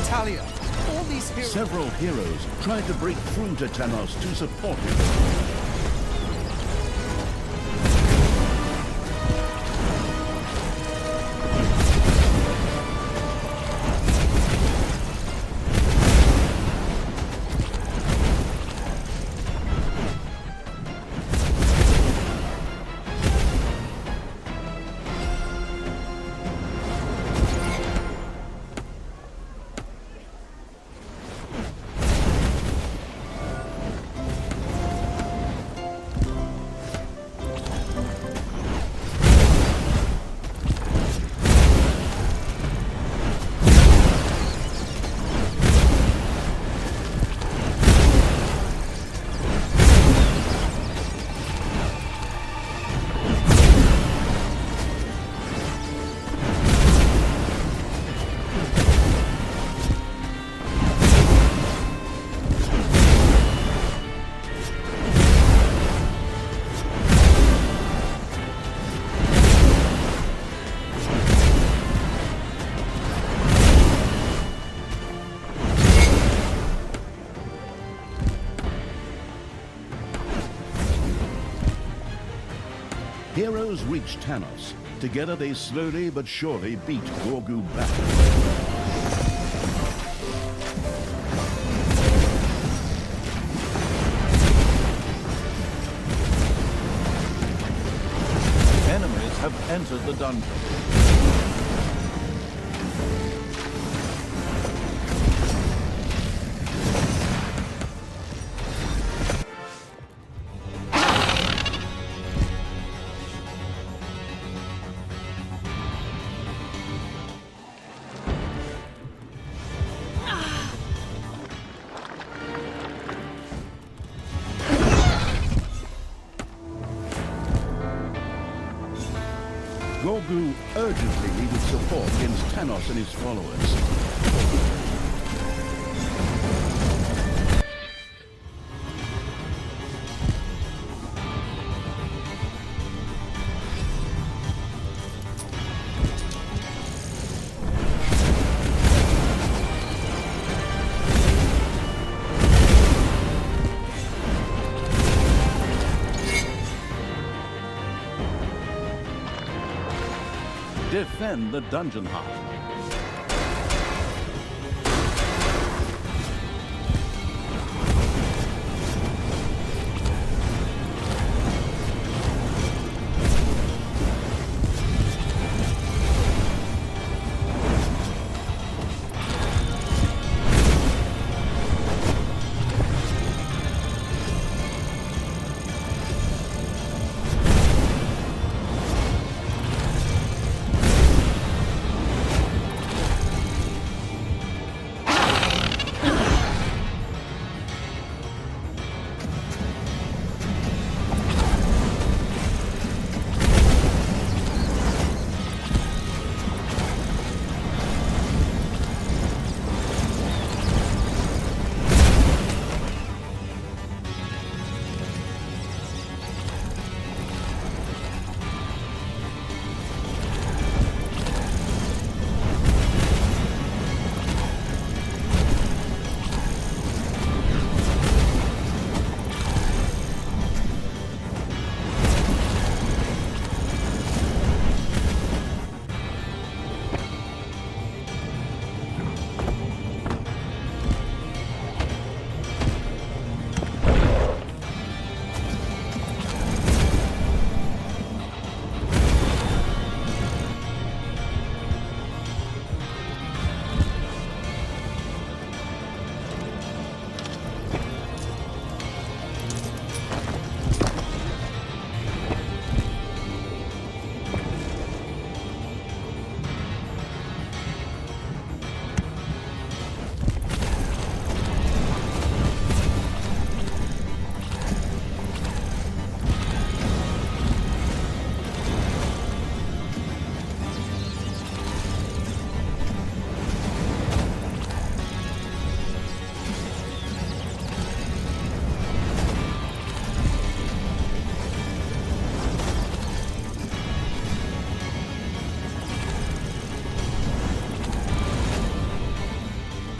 Talia, all these heroes... Several heroes tried to break through to Thanos to support him. Heroes reach Thanos. Together they slowly but surely beat Gorgu back. Enemies have entered the dungeon. Gorgu urgently needed support against Thanos and his followers. Defend the dungeon heart.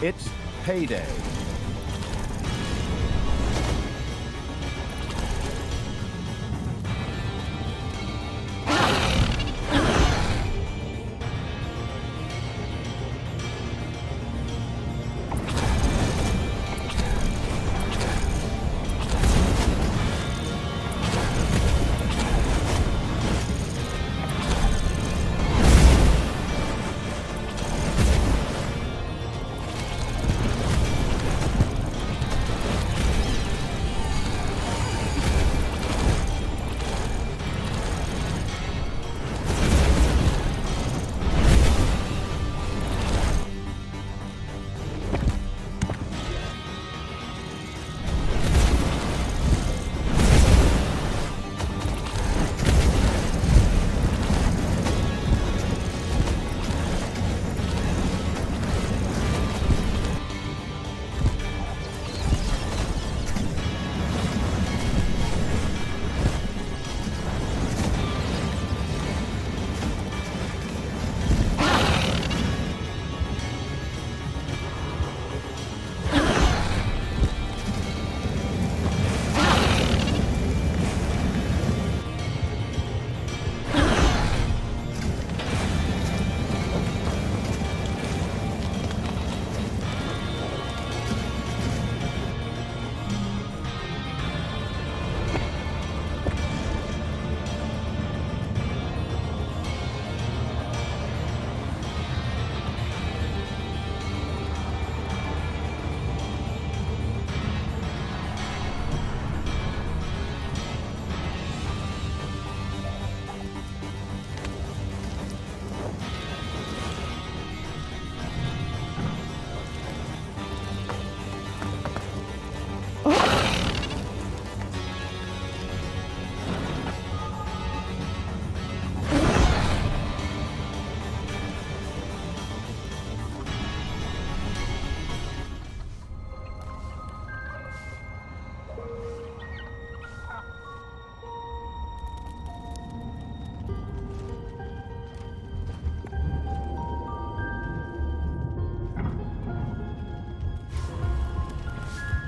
It's payday.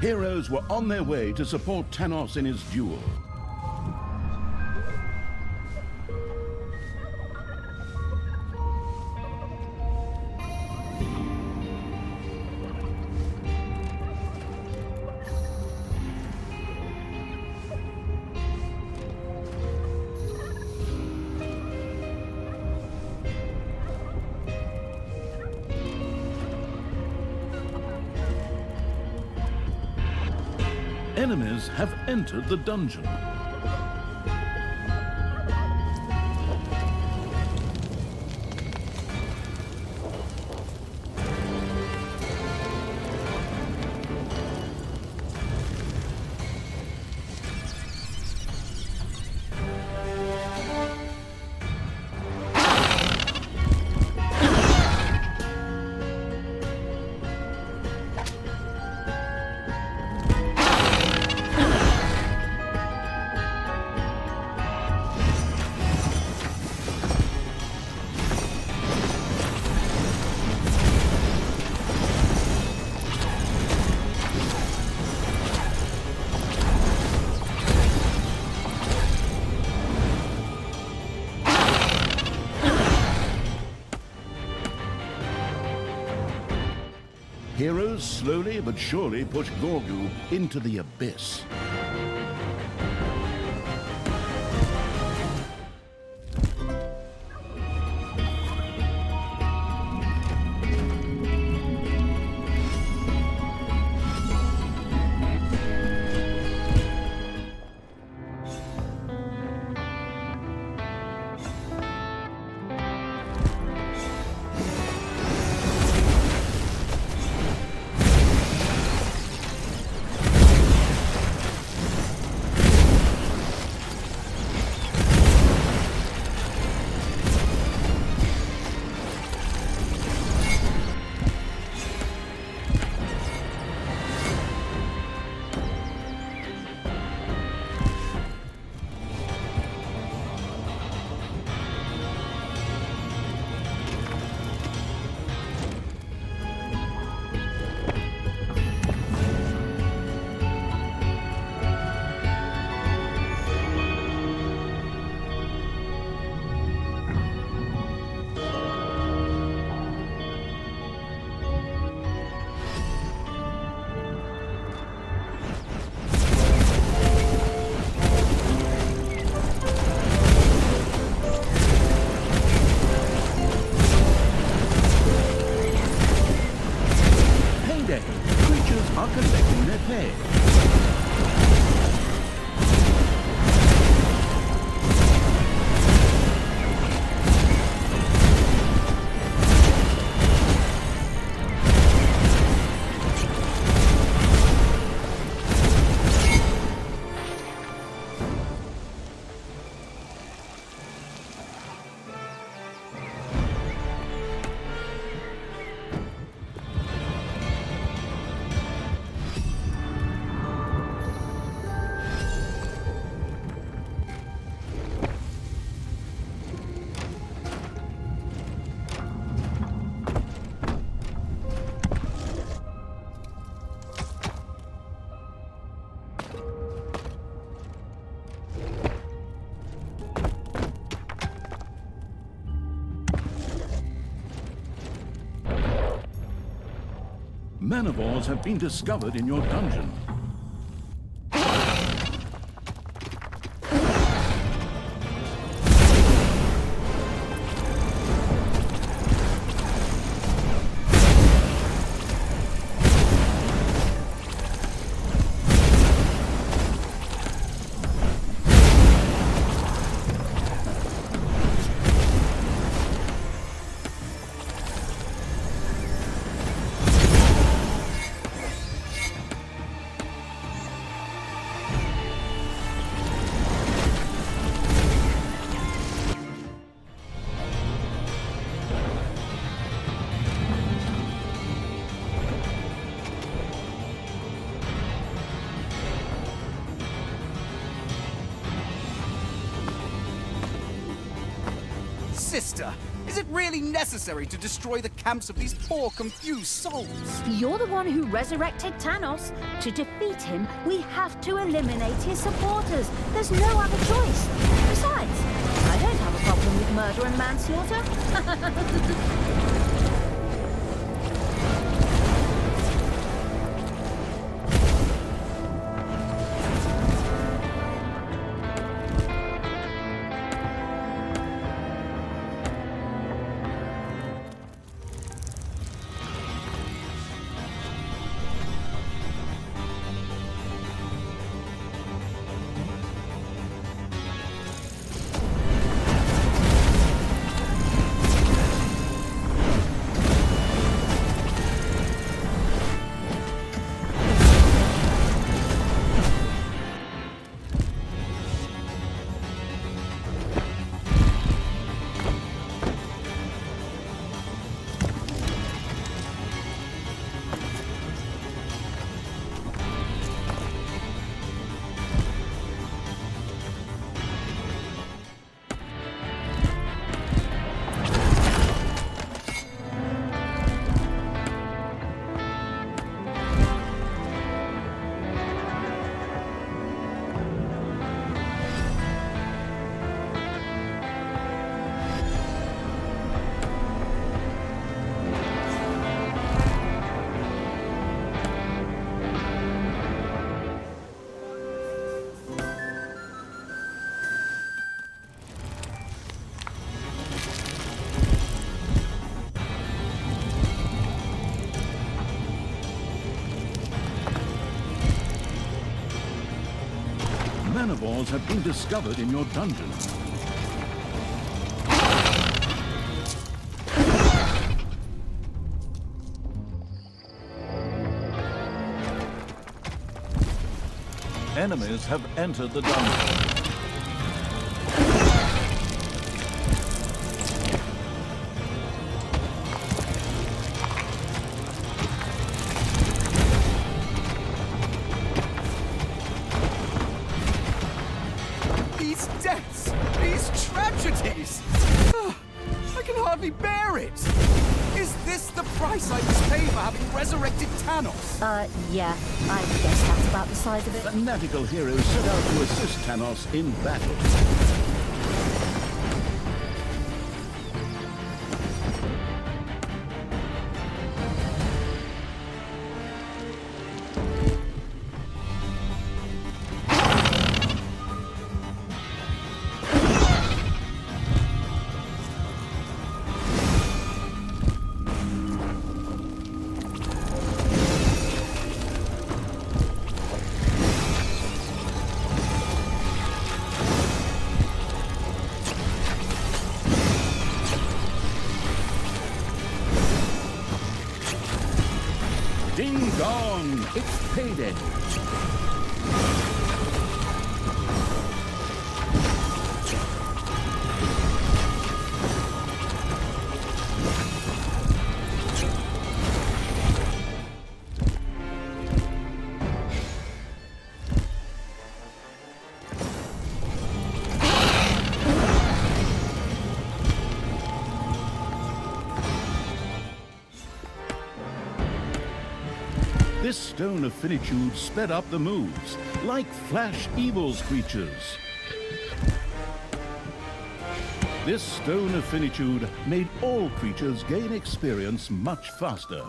Heroes were on their way to support Thanos in his duel. Enemies have entered the dungeon. Heroes slowly but surely push Gorgu into the abyss. players are collecting their pay. Manivores have been discovered in your dungeon. Sister, is it really necessary to destroy the camps of these poor, confused souls? You're the one who resurrected Thanos. To defeat him, we have to eliminate his supporters. There's no other choice. Besides, I don't have a problem with murder and manslaughter. Manivores have been discovered in your dungeon. Enemies have entered the dungeon. These deaths, these tragedies. I can hardly bear it. Is this the price I must pay for having resurrected Thanos? Yeah, I guess that's about the size of it. Fanatical heroes set out to assist Thanos in battle. It's payday. This stone of finitude sped up the moves, like Flash Evil's creatures. This stone of finitude made all creatures gain experience much faster.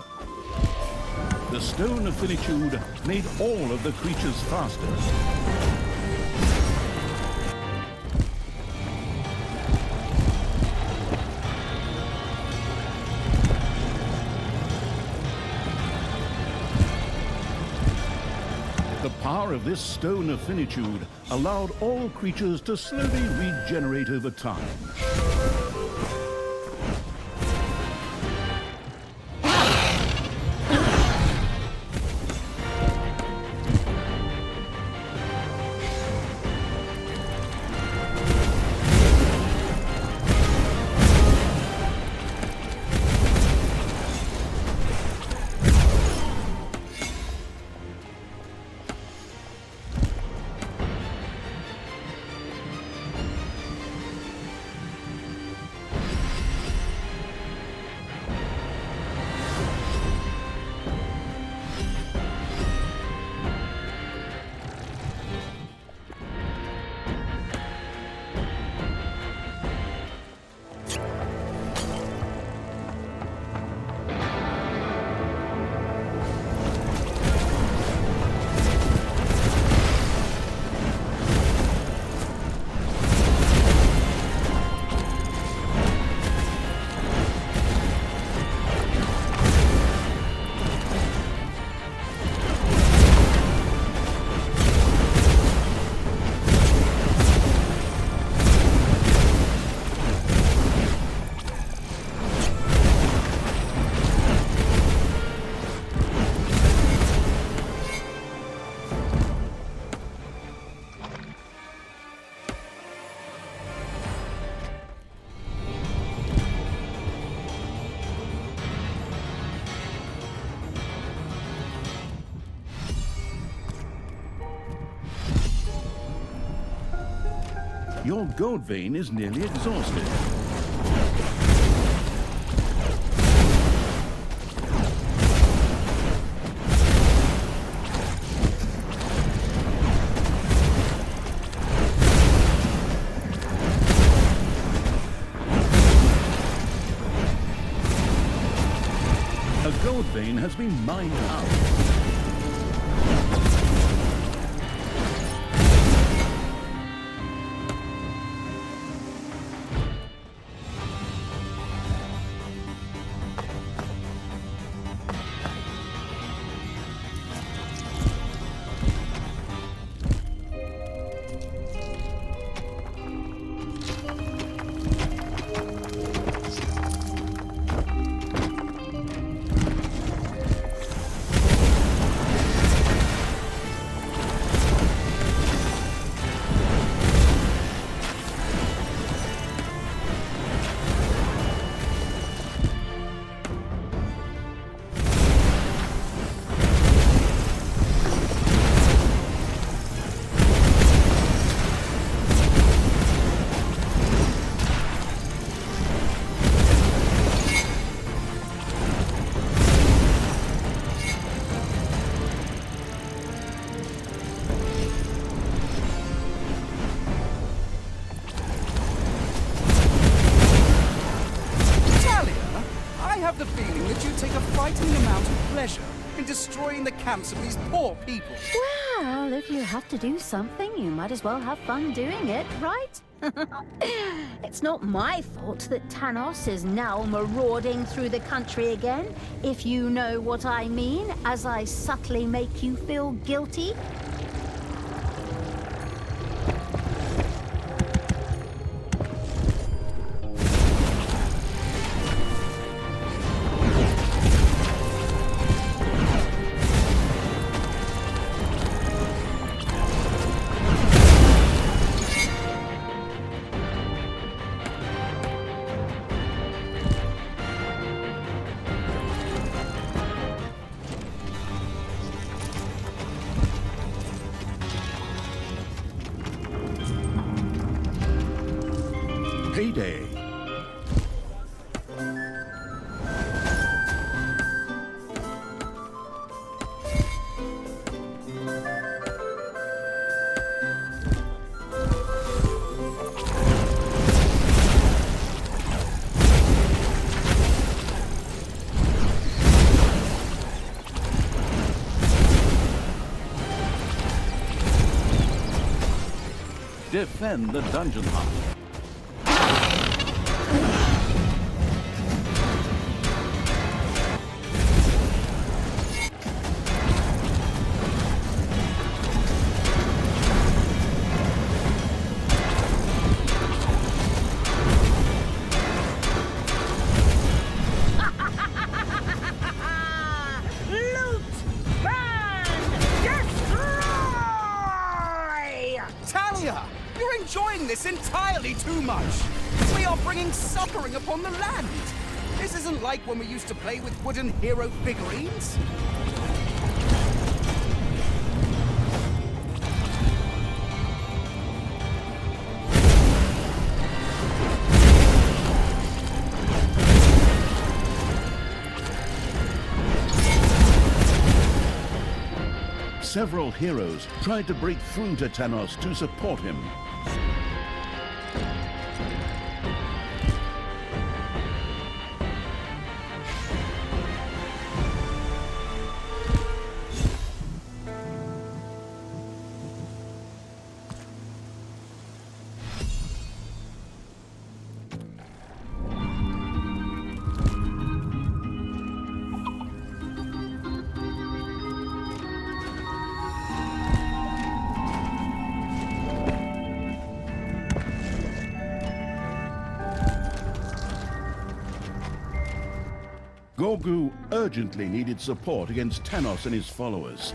The stone of finitude made all of the creatures faster. The power of this stone of finitude allowed all creatures to slowly regenerate over time. Your gold vein is nearly exhausted. A gold vein has been mined out. Destroying the camps of these poor people. Well, if you have to do something, you might as well have fun doing it, right? It's not my fault that Thanos is now marauding through the country again, if you know what I mean, as I subtly make you feel guilty. day. Defend the dungeon hut. Loot! Burn! Destroy! Talia! You're enjoying this entirely too much! We are bringing suffering upon the land! This isn't like when we used to play with wooden hero figurines! Several heroes tried to break through to Thanos to support him. Gorgu urgently needed support against Thanos and his followers.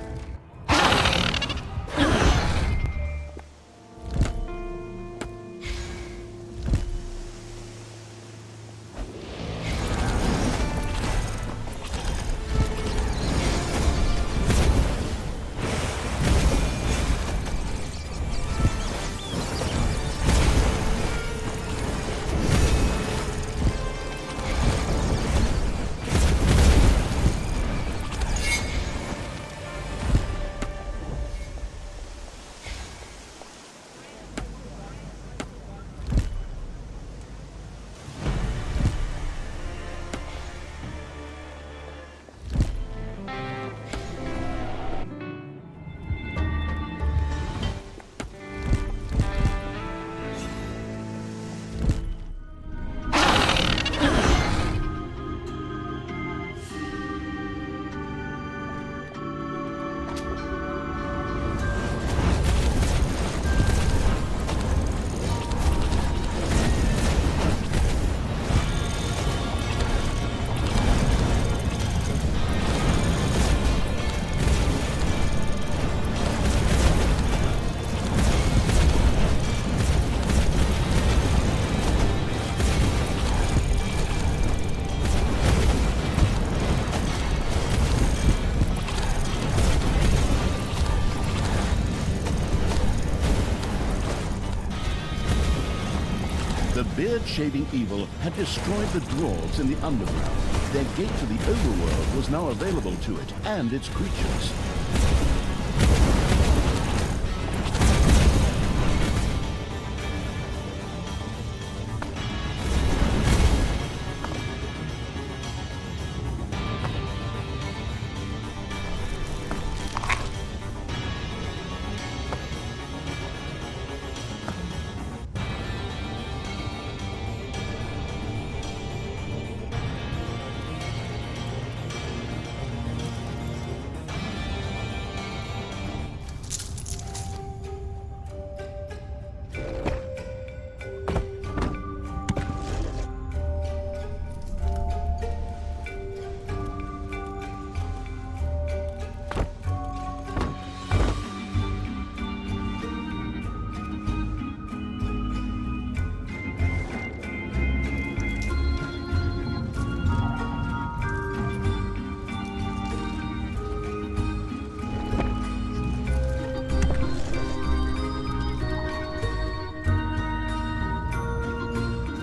The beard-shaving evil had destroyed the dwarves in the underground. Their gate to the overworld was now available to it and its creatures.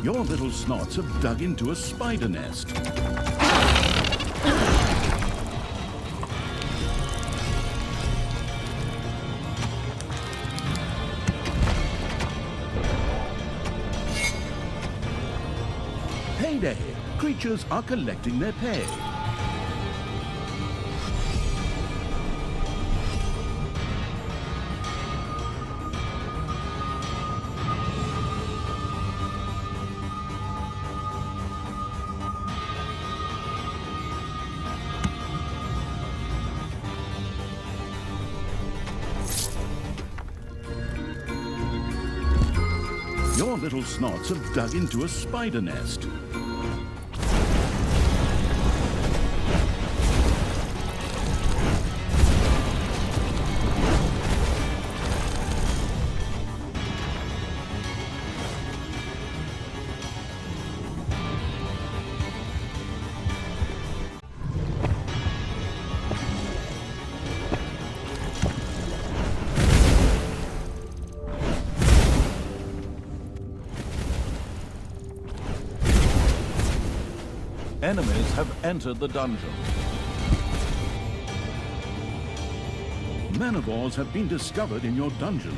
Your little snots have dug into a spider nest. Payday! Creatures are collecting their pay. Your little snots have dug into a spider nest. Enemies have entered the dungeon. Manivores have been discovered in your dungeon.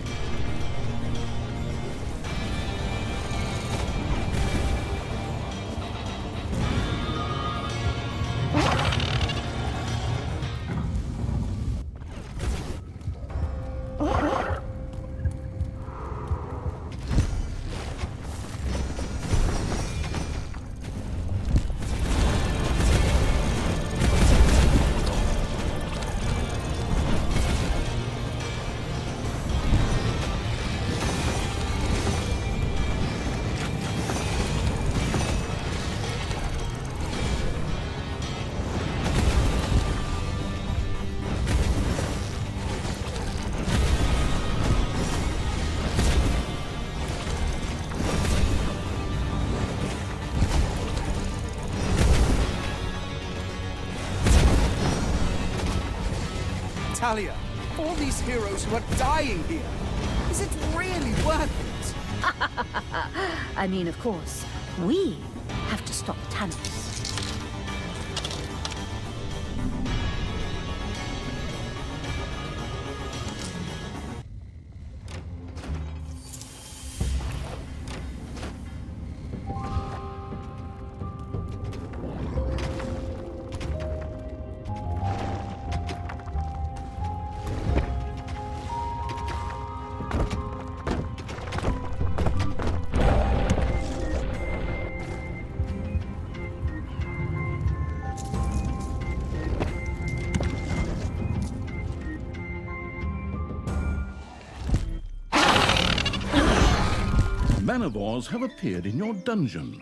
Talia, all these heroes who are dying here. Is it really worth it? I mean, of course, we have to stop Thanos. Manivores have appeared in your dungeon.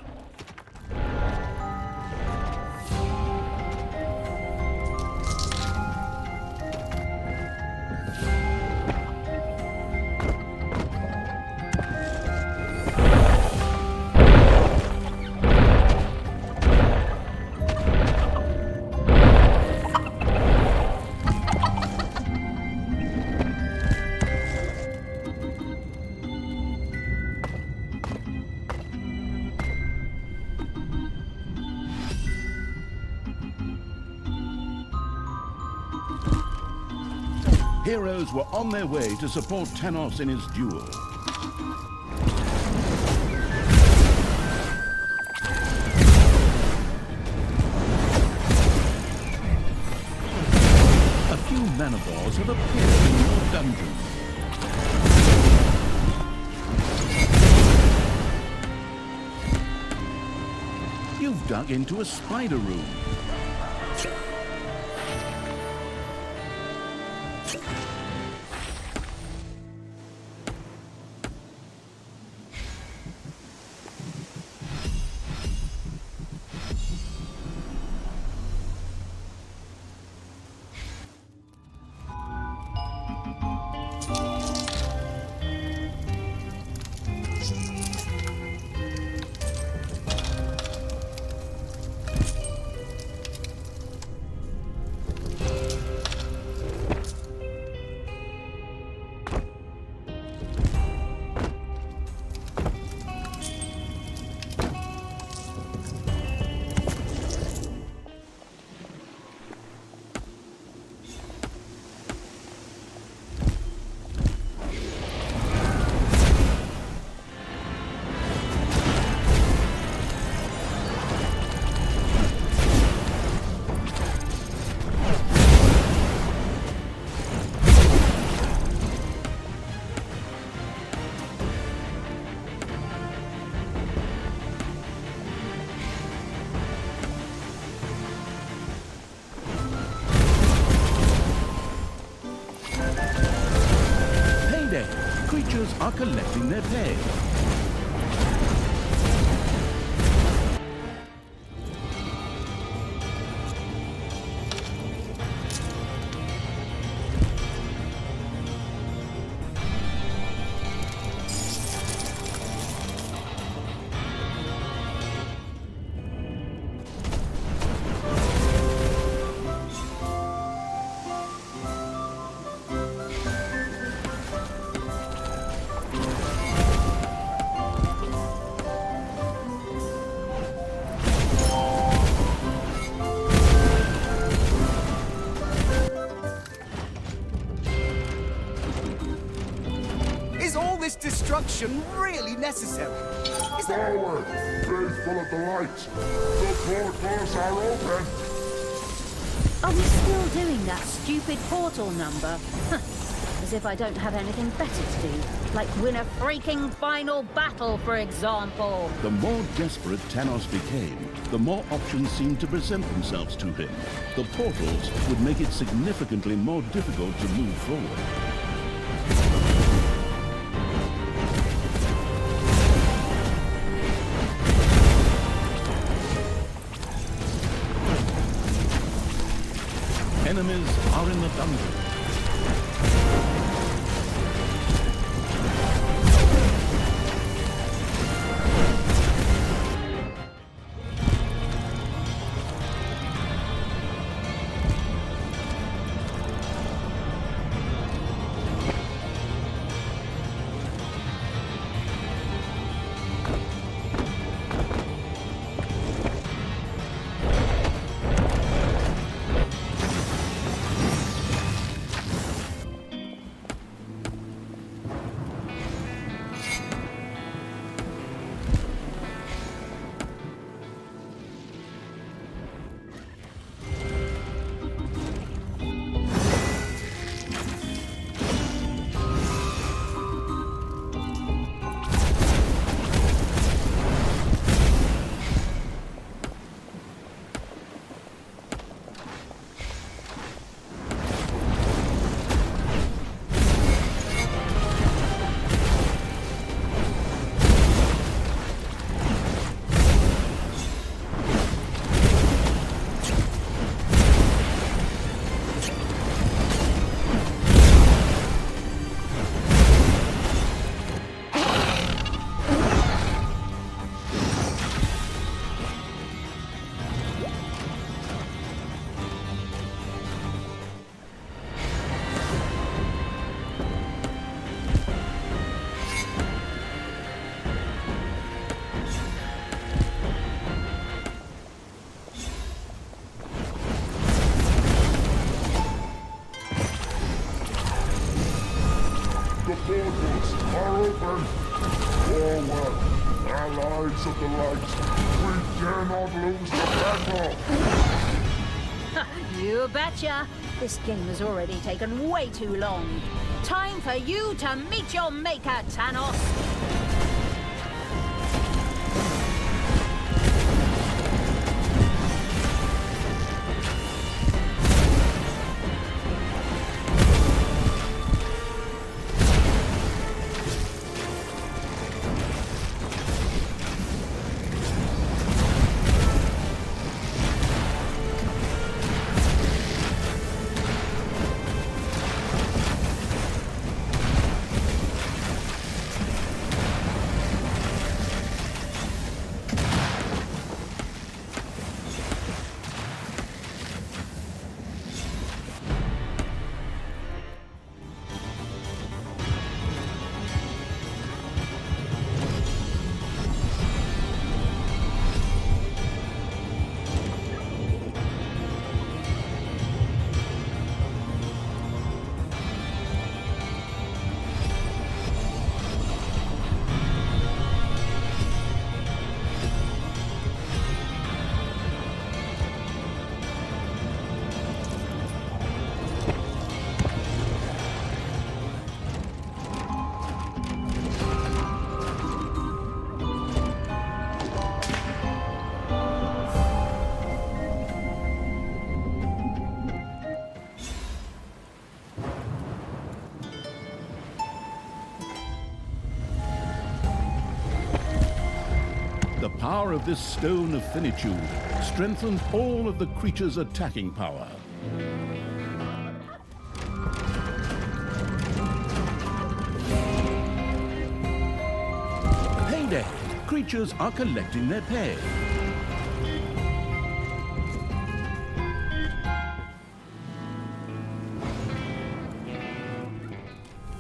Heroes were on their way to support Thanos in his duel. A few Manivores have appeared in your dungeon. You've dug into a spider room. creatures are collecting their pay. Is all this destruction really necessary? Is there... Forward! Faithful of the light! The portals are open! Are we still doing that stupid portal number? As if I don't have anything better to do. Like win a freaking final battle, for example. The more desperate Thanos became, the more options seemed to present themselves to him. The portals would make it significantly more difficult to move forward. Enemies are in the dungeon. The portals are open! Forward! Allies of the light! We dare not lose the battle! You betcha. This game has already taken way too long. Time for you to meet your maker, Thanos. The power of this stone of finitude strengthened all of the creature's attacking power. Payday! Creatures are collecting their pay.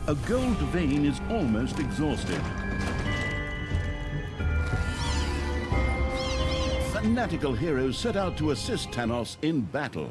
A gold vein is almost exhausted. Fanatical heroes set out to assist Thanos in battle.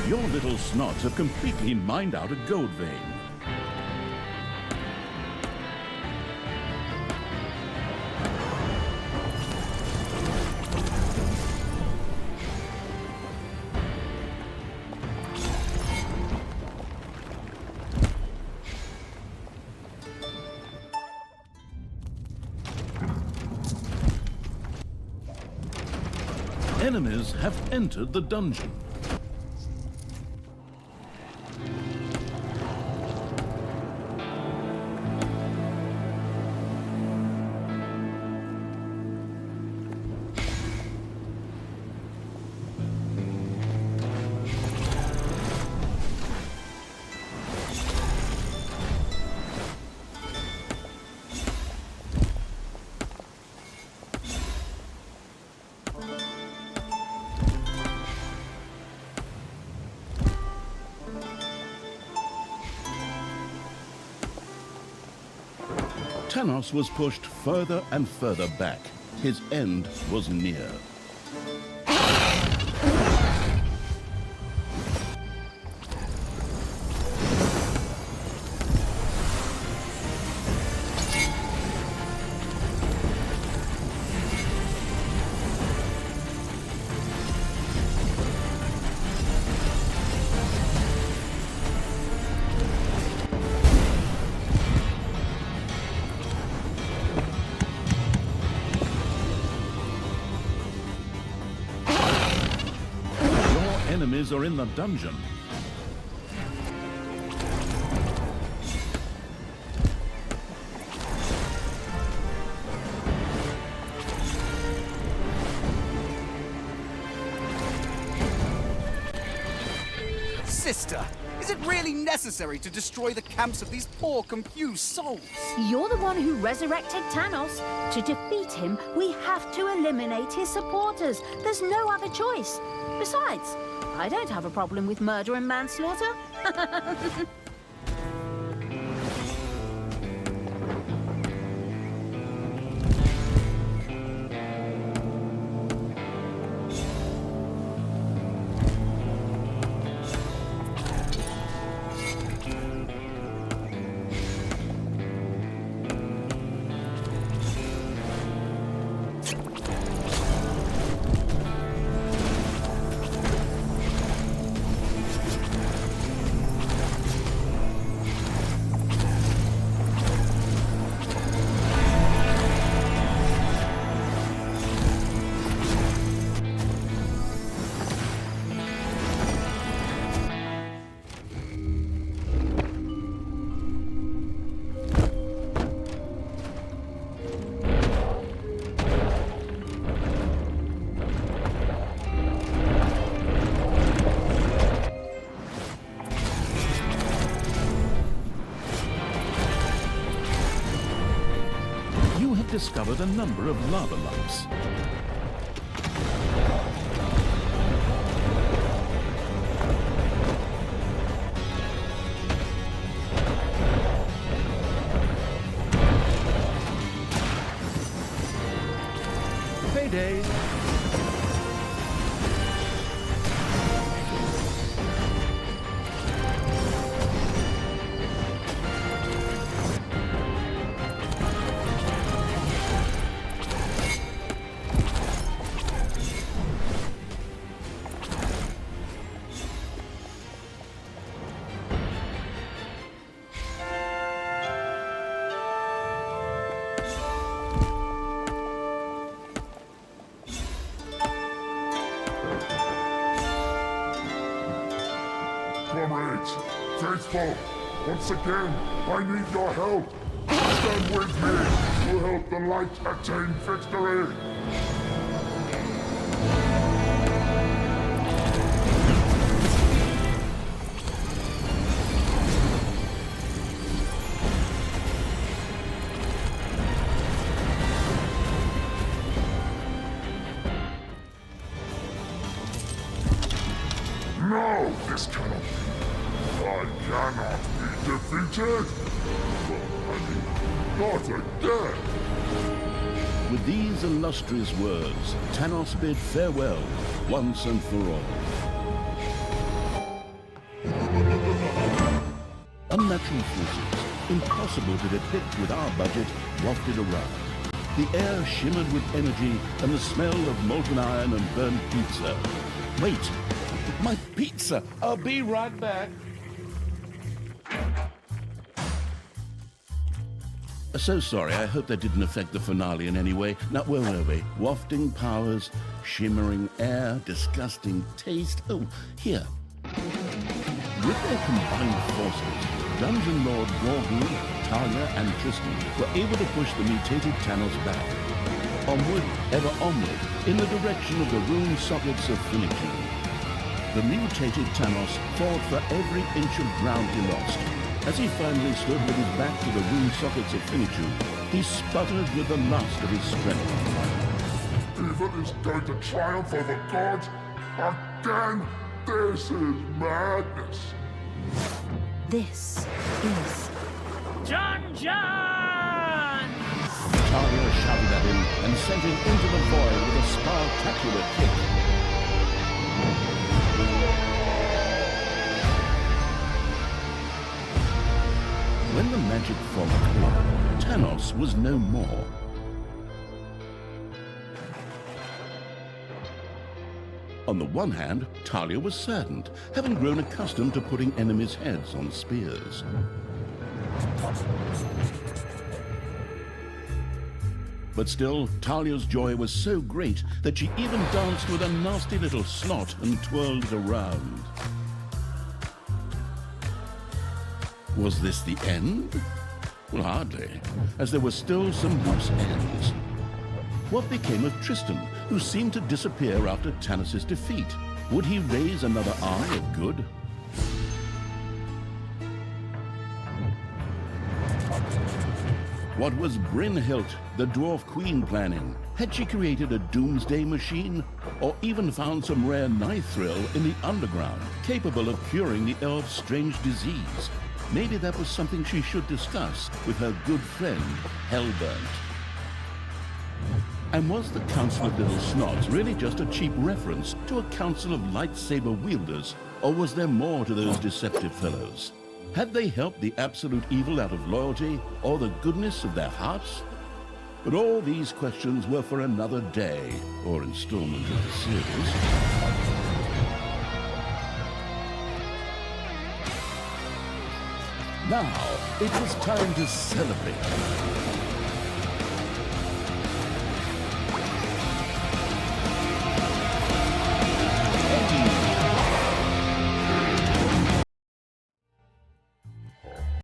Your little snots have completely mined out a gold vein. Enemies have entered the dungeon. Thanos was pushed further and further back. His end was near. Enemies are in the dungeon. Sister, is it really necessary to destroy the camps of these poor, confused souls? You're the one who resurrected Thanos. To defeat him, we have to eliminate his supporters. There's no other choice. Besides, I don't have a problem with murder and manslaughter. discovered a number of lava lumps. Payday! Comrades, faithful, once again, I need your help. Stand with me to help the light attain victory. No, this cannot be. I cannot be defeated. Not again. With these illustrious words, Thanos bid farewell once and for all. Unnatural forces, impossible to depict with our budget, wafted around. The air shimmered with energy and the smell of molten iron and burnt pizza. Wait! My pizza! I'll be right back. So sorry, I hope that didn't affect the finale in any way. Now, where were we? Wafting powers, shimmering air, disgusting taste. Oh, here. With their combined forces, Dungeon Lord Gorgon, Talia, and Tristan were able to push the mutated Thanos back. Onward, ever onward, in the direction of the rune sockets of finitude. The mutated Thanos fought for every inch of ground he lost. As he finally stood with his back to the rune sockets of finitude, he sputtered with the last of his strength. Evil is going to triumph over God again. This is madness. This is John! Talia shouted at him and sent him into the void with a spectacular kick. When the magic fog cleared, Thanos was no more. On the one hand, Talia was saddened, having grown accustomed to putting enemies' heads on spears. But still, Talia's joy was so great that she even danced with a nasty little snot and twirled it around. Was this the end? Well, hardly, as there were still some loose ends. What became of Tristan, who seemed to disappear after Thanos' defeat? Would he raise another eye of good? What was Brynhild, the dwarf queen, planning? Had she created a doomsday machine? Or even found some rare nithril in the underground, capable of curing the elves' strange disease? Maybe that was something she should discuss with her good friend, Hellburnt. And was the Council of Little Snots really just a cheap reference to a council of lightsaber wielders? Or was there more to those deceptive fellows? Had they helped the absolute evil out of loyalty or the goodness of their hearts? But all these questions were for another day or installment of the series. Now, it was time to celebrate.